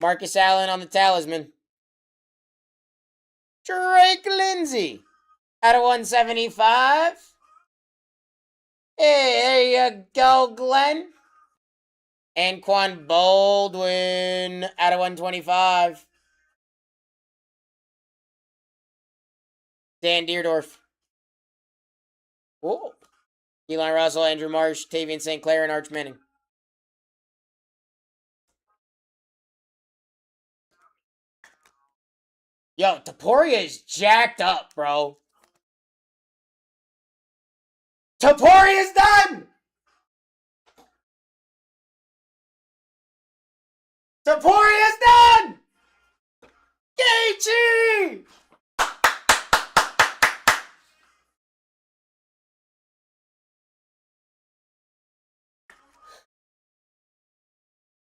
Marcus Allen on the talisman. Drake Lindsay out of 175. Hey, there you go, Glenn. Anquan Baldwin out of 125. Dan Deerdorf. Oh. Eli Russell, Andrew Marsh, Tavian St. Clair, and Arch Manning. Yo, Taporia is jacked up, bro. Taporia's done! Taporia's done! Gaethje!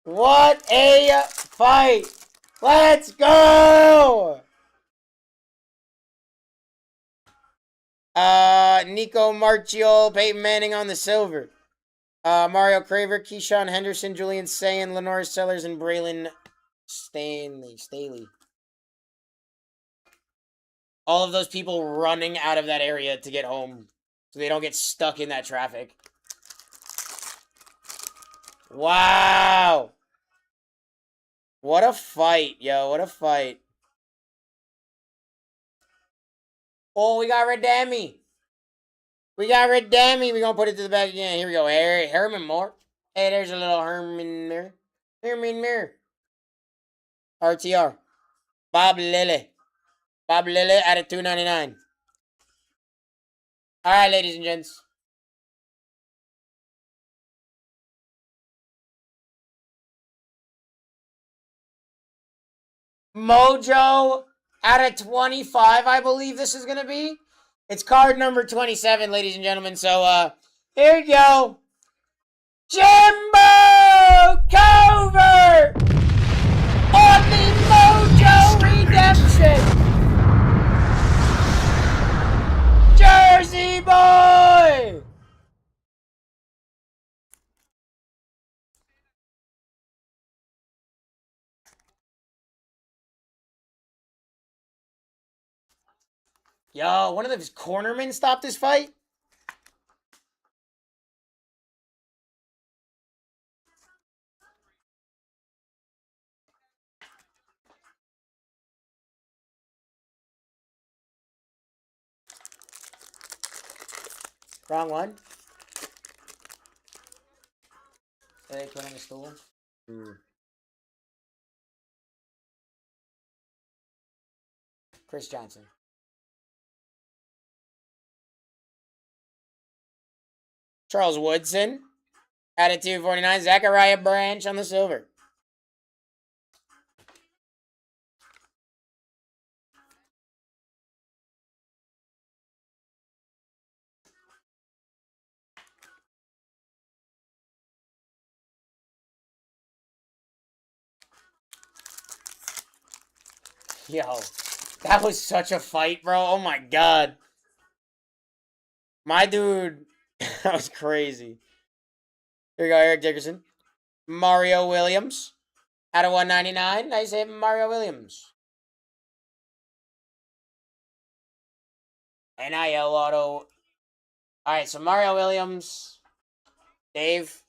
What a fight! Let's go! Nico Marchiol, Peyton Manning on the silver. Mario Craver, Keyshawn Henderson, Julian Sayin, Lenore Sellers, and Braylon Staley. All of those people running out of that area to get home so they don't get stuck in that traffic. Wow! What a fight, yo. What a fight. Oh, we got Redami. We got Redami. We're going to put it to the back again. Here we go. Herman Moore. Hey, there's a little Herman Moore. Herman Moore. RTR. Bob Lilly. Bob Lilly out of 299. All right, ladies and gents. Mojo out of 25, I believe this is going to be. It's card number 27, ladies and gentlemen. So, here you go. Jimbo Covert on the Mojo Redemption. Jersey boy. Yo, one of those cornermen stopped this fight? Wrong one. Did they put on the stool? Chris Johnson. Charles Woodson. Out of 249. Zachariah Branch on the silver. Yo, that was such a fight, bro. Oh my god. My dude, that was crazy. Here we go, Eric Dickerson. Mario Williams. Out of 199. Nice hit, Mario Williams. NIL auto. Alright, so Mario Williams. Dave.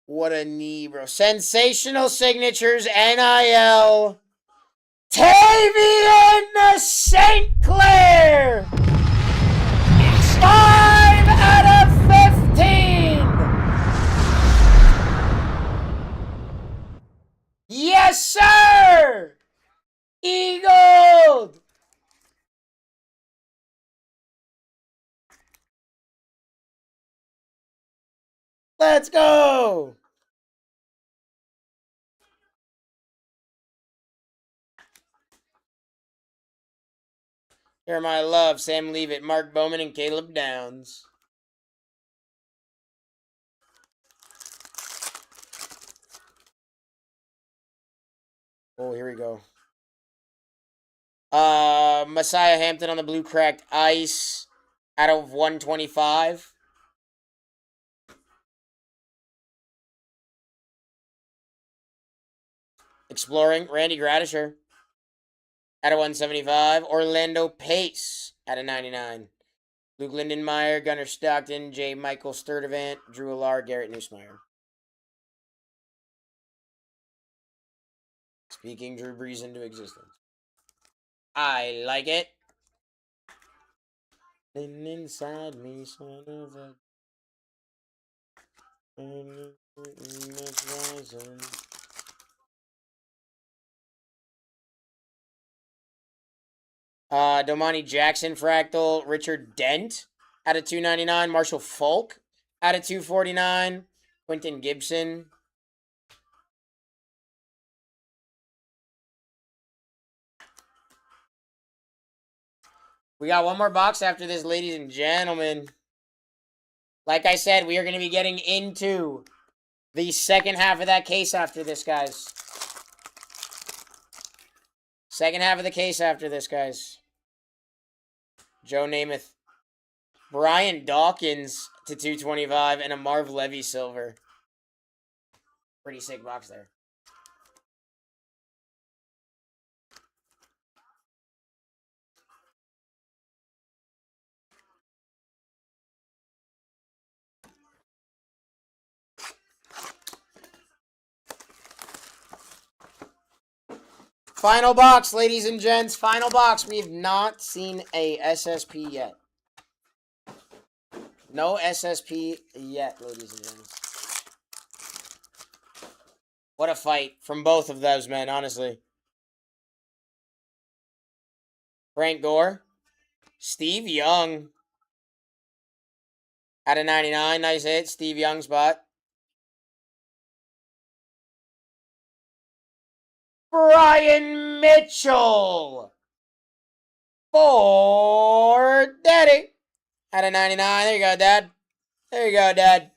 What a knee, bro. Sensational signatures, NIL. Tavian St. Clair. 5 out of 15. Yes, sir. Eagle. Let's go! Here, my love, Sam Leavitt, Mark Bowman, and Caleb Downs. Oh, here we go. Messiah Hampton on the blue cracked ice out of 125. Exploring, Randy Gradisher out of 175. Orlando Pace out of 99. Luke Lindenmeyer, Gunnar Stockton, J. Michael Sturdivant, Drew Allard, Garrett Nussmeyer. Speaking Drew Brees into existence. I like it. And inside me, son of a... Domani Jackson, Fractal, Richard Dent out of 299. Marshall Falk out of 249. Quentin Gibson. We got one more box after this, ladies and gentlemen. Like I said, we are going to be getting into the second half of that case after this, guys. Second half of the case after this, guys. Joe Namath. Brian Dawkins to 225 and a Marv Levy silver. Pretty sick box there. Final box, ladies and gents. Final box. We have not seen a SSP yet. No SSP yet, ladies and gents. What a fight from both of those men, honestly. Frank Gore. Steve Young. Out of 99. Nice hit. Steve Young spot. Brian Mitchell. For Daddy. Out of 99. There you go, Dad. There you go, Dad.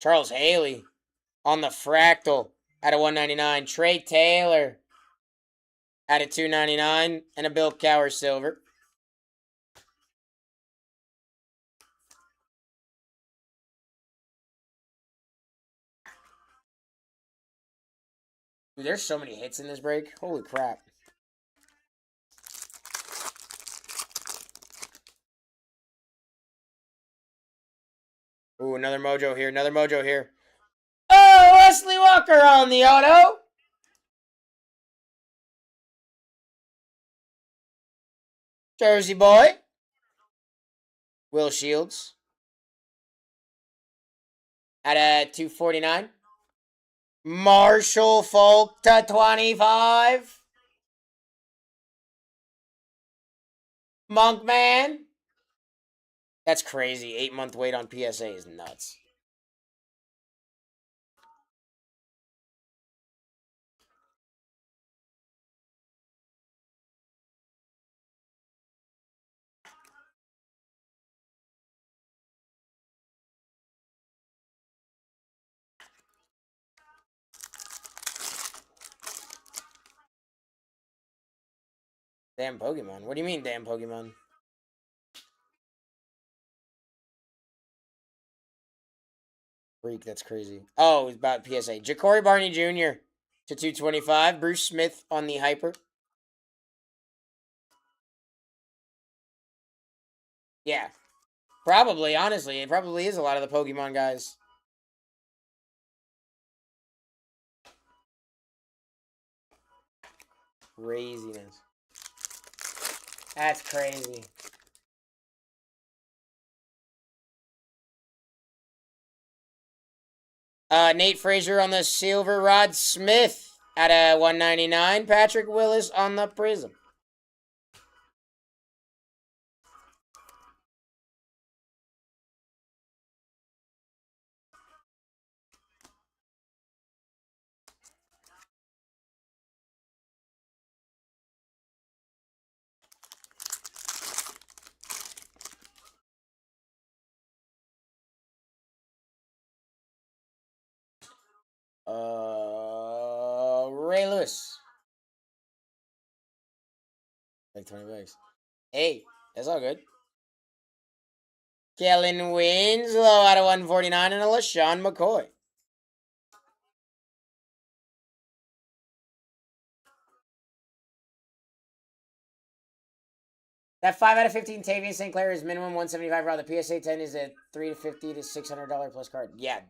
Charles Haley on the Fractal out of 199. Trey Taylor out of 299. And a Bill Cowher silver. Dude, there's so many hits in this break. Holy crap. Ooh, another mojo here. Another mojo here. Oh, Wesley Walker on the auto. Jersey boy. Will Shields. At a 249. Marshall Falk to 25. Monkman. That's crazy. 8-month wait on PSA is nuts. Damn Pokemon. What do you mean, damn Pokemon? Freak, that's crazy. Oh, it's about PSA. Ja'Cory Barney Jr. to 225. Bruce Smith on the Hyper. Yeah. Probably, honestly. It probably is a lot of the Pokemon guys. Craziness. That's crazy. Nate Frazier on the silver. Rod Smith at a 199. Patrick Willis on the prism. Ray Lewis. Like 20 bucks. Hey, that's all good. Kellen Winslow out of 149 and a LaShawn McCoy. That 5 out of 15 Tavian St. Clair is minimum 175. Rather, the PSA 10 is a $350 to $600 plus card. Yeah,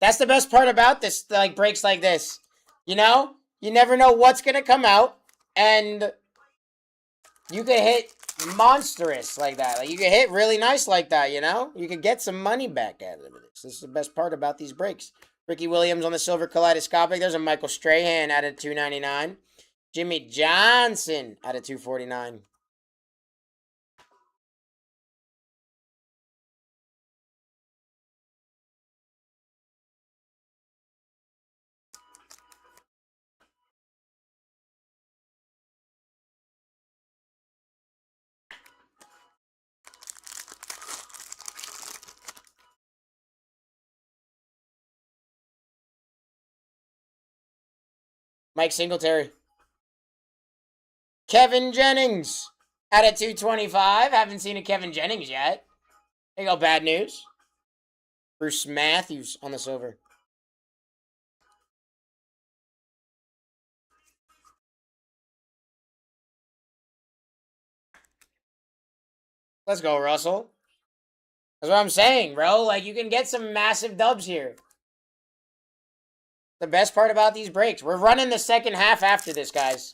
that's the best part about this, like breaks like this. You know, you never know what's gonna come out, and you could hit monstrous like that. Like you could hit really nice like that. You know, you could get some money back out of this. This is the best part about these breaks. Ricky Williams on the silver kaleidoscopic. There's a Michael Strahan out of 299. Jimmy Johnson out of 249. Mike Singletary. Kevin Jennings out of 225. Haven't seen a Kevin Jennings yet. There you go, bad news. Bruce Matthews on the silver. Let's go, Russell. That's what I'm saying, bro. Like, you can get some massive dubs here. The best part about these breaks. We're running the second half after this, guys.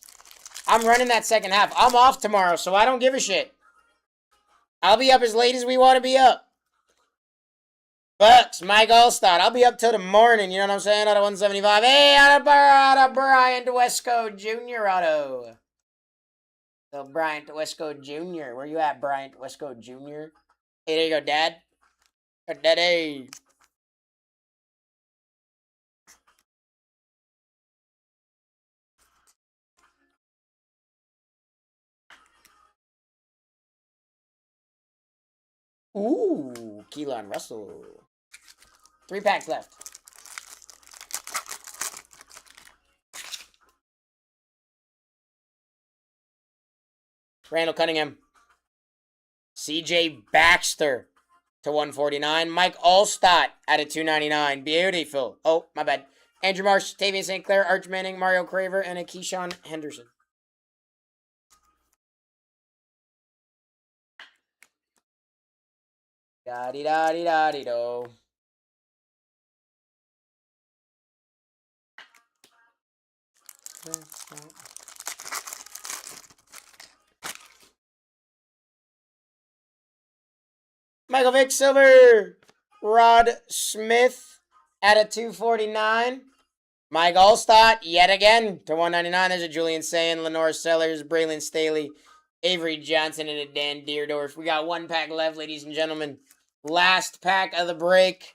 I'm running that second half. I'm off tomorrow, so I don't give a shit. I'll be up as late as we want to be up. Bucks, Mike Allstott. I'll be up till the morning, you know what I'm saying? Out of 175. Hey, out of Bryant Wesco Jr. auto. So Bryant Wesco Jr. Where you at, Bryant Wesco Jr.? Hey, there you go, Dad. Daddy. Ooh, Keelan Russell. 3 packs left. Randall Cunningham. CJ Baxter to 149. Mike Allstott out of 299. Beautiful. Oh, my bad. Andrew Marsh, Tavian St. Clair, Arch Manning, Mario Craver, and a Keyshawn Henderson. Da-dee-da-dee-da-dee-do. Michael Vick Silver. Rod Smith at a 249. Mike Allstott yet again to 199. There's a Julian Sayin, Lenore Sellers, Braylon Staley, Avery Johnson, and a Dan Deerdorf. We got 1 pack left, ladies and gentlemen. Last pack of the break.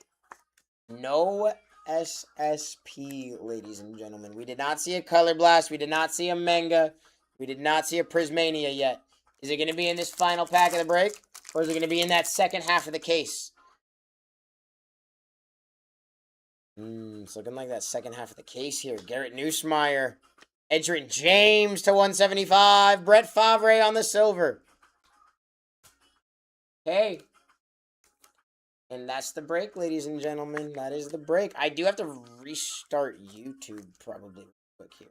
No SSP, ladies and gentlemen. We did not see a Color Blast. We did not see a Manga. We did not see a Prismania yet. Is it going to be in this final pack of the break? Or is it going to be in that second half of the case? It's looking like that second half of the case here. Garrett Nussmeier. Edgerrin James to 175. Brett Favre on the silver. Hey. And that's the break, ladies and gentlemen. That is the break. I do have to restart YouTube probably real quick here.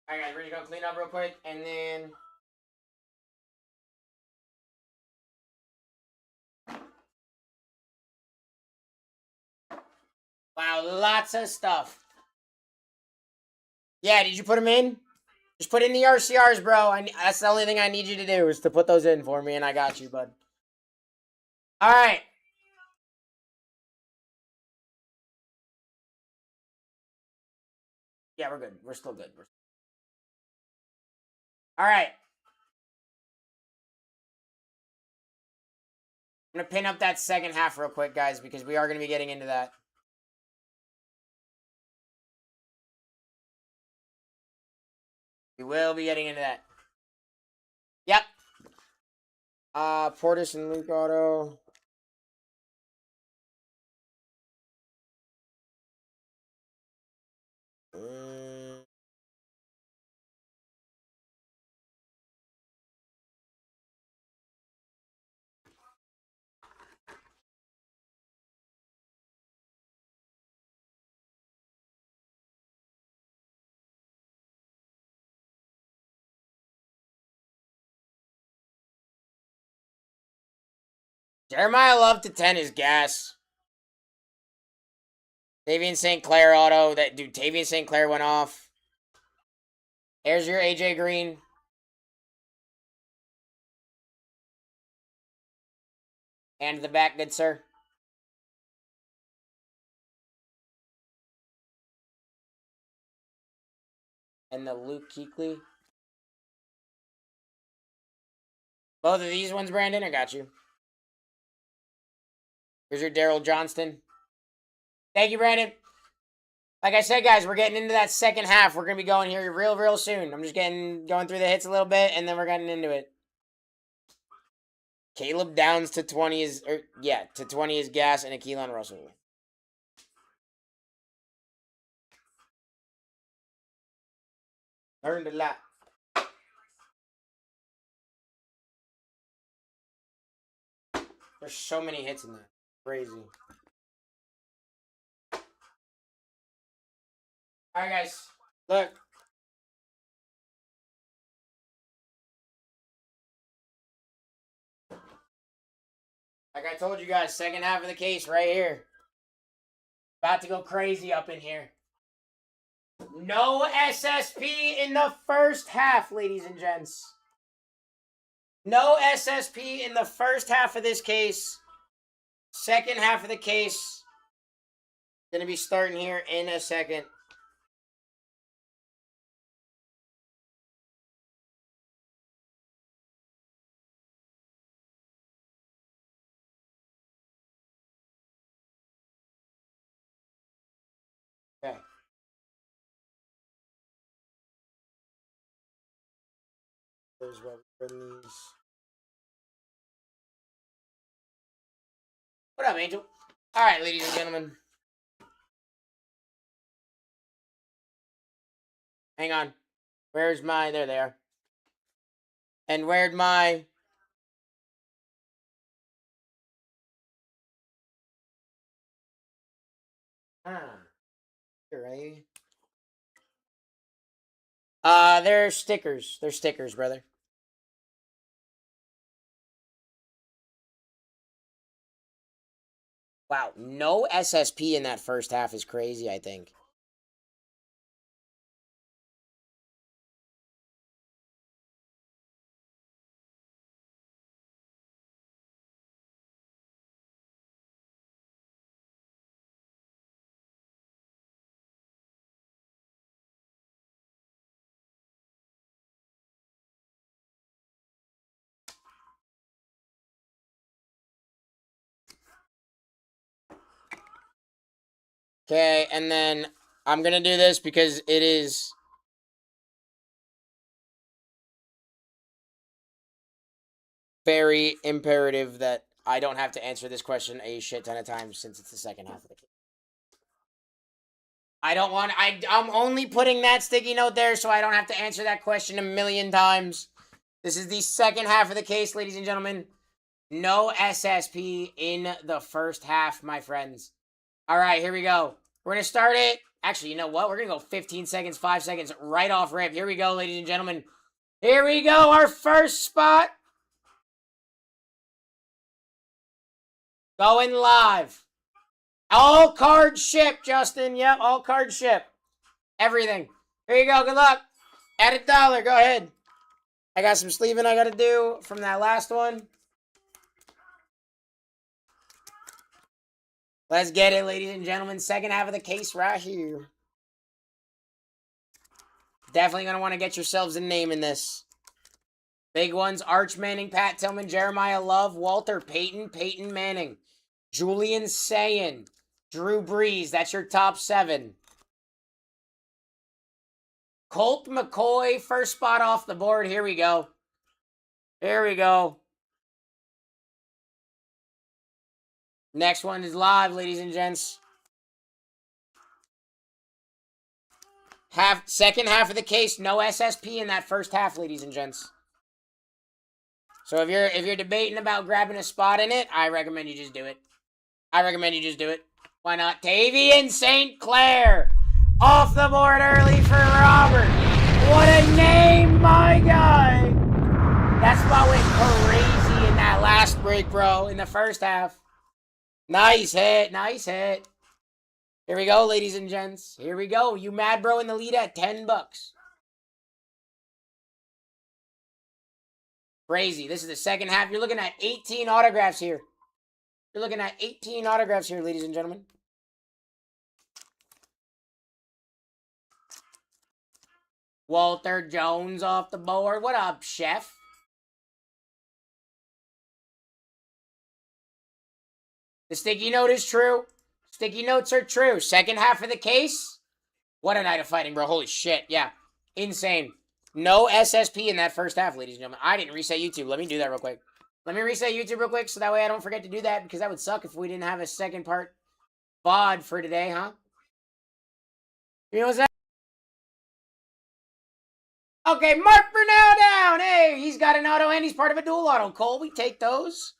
All right, guys, we're just gonna clean up real quick, and then. Wow, lots of stuff. Yeah, did you put them in? Just put in the RCRs, bro. That's the only thing I need you to do is to put those in for me, and I got you, bud. All right. Yeah, we're good. We're still good. All right. I'm going to pin up that second half real quick, guys, because we are going to be getting into that. We will be getting into that. Yep. Portis and Luke Auto. Jeremiah Love to 10 is gas. Tavian St. Clair auto. Tavian St. Clair went off. There's your AJ Green. Hand the back, good sir. And the Luke Kuechly. Both of these ones, Brandon, I got you. Here's your Daryl Johnston. Thank you, Brandon. Like I said, guys, we're getting into that second half. We're going to be going here real soon. I'm just going through the hits a little bit, and then we're getting into it. Caleb Downs to 20 is, to 20 is gas, and a Keelan Russell. Learned a lot. There's so many hits in there. Crazy. Alright, guys. Look. Like I told you guys, second half of the case right here. About to go crazy up in here. No SSP in the first half, ladies and gents. No SSP in the first half of this case. Second half of the case. Going to be starting here in a second. Okay. There's what we bring these. What up, Angel? All right, ladies and gentlemen. Hang on. Where's my... There they are. And where'd my... Here, right? They're stickers. They're stickers, brother. Wow, no SSP in that first half is crazy, I think. Okay, and then I'm going to do this because it is very imperative that I don't have to answer this question a shit ton of times since it's the second half of the game. I'm only putting that sticky note there so I don't have to answer that question a million times. This is the second half of the case, ladies and gentlemen. No SSP in the first half, my friends. All right, here we go. We're going to start it Actually, you know what? We're going to go 15 seconds, 5 seconds, right off rip. Here we go, ladies and gentlemen. Here we go, our first spot. Going live. All card ship, Justin. Yep, all card ship. Everything. Here you go. Good luck. Add $1. Go ahead. I got some sleeving I got to do from that last one. Let's get it, ladies and gentlemen. Second half of the case right here. Definitely going to want to get yourselves a name in this. Big ones, Arch Manning, Pat Tillman, Jeremiah Love, Walter Payton, Peyton Manning, Julian Sayin, Drew Brees. That's your top 7. Colt McCoy, first spot off the board. Here we go. Here we go. Next one is live, ladies and gents. Second half of the case, no SSP in that first half, ladies and gents. So if you're debating about grabbing a spot in it, I recommend you just do it. Why not? Tavian St. Clair off the board early for Robert. What a name, my guy. That spot went crazy in that last break, bro, in the first half. Nice hit. Here we go, ladies and gents. Here we go. You mad, bro, in the lead at $10. Crazy. This is the second half. You're looking at 18 autographs here. Ladies and gentlemen. Walter Jones off the board. What up, chef? The sticky note is true. Sticky notes are true. Second half of the case. What a night of fighting, bro. Holy shit. Yeah. Insane. No SSP in that first half, ladies and gentlemen. I didn't reset YouTube. Let me do that real quick. Let me reset YouTube real quick so that way I don't forget to do that, because that would suck if we didn't have a second part VOD for today, huh? You know what's that? Okay, Mark Brunel down. Hey, he's got an auto and he's part of a dual auto. Cole, we take those.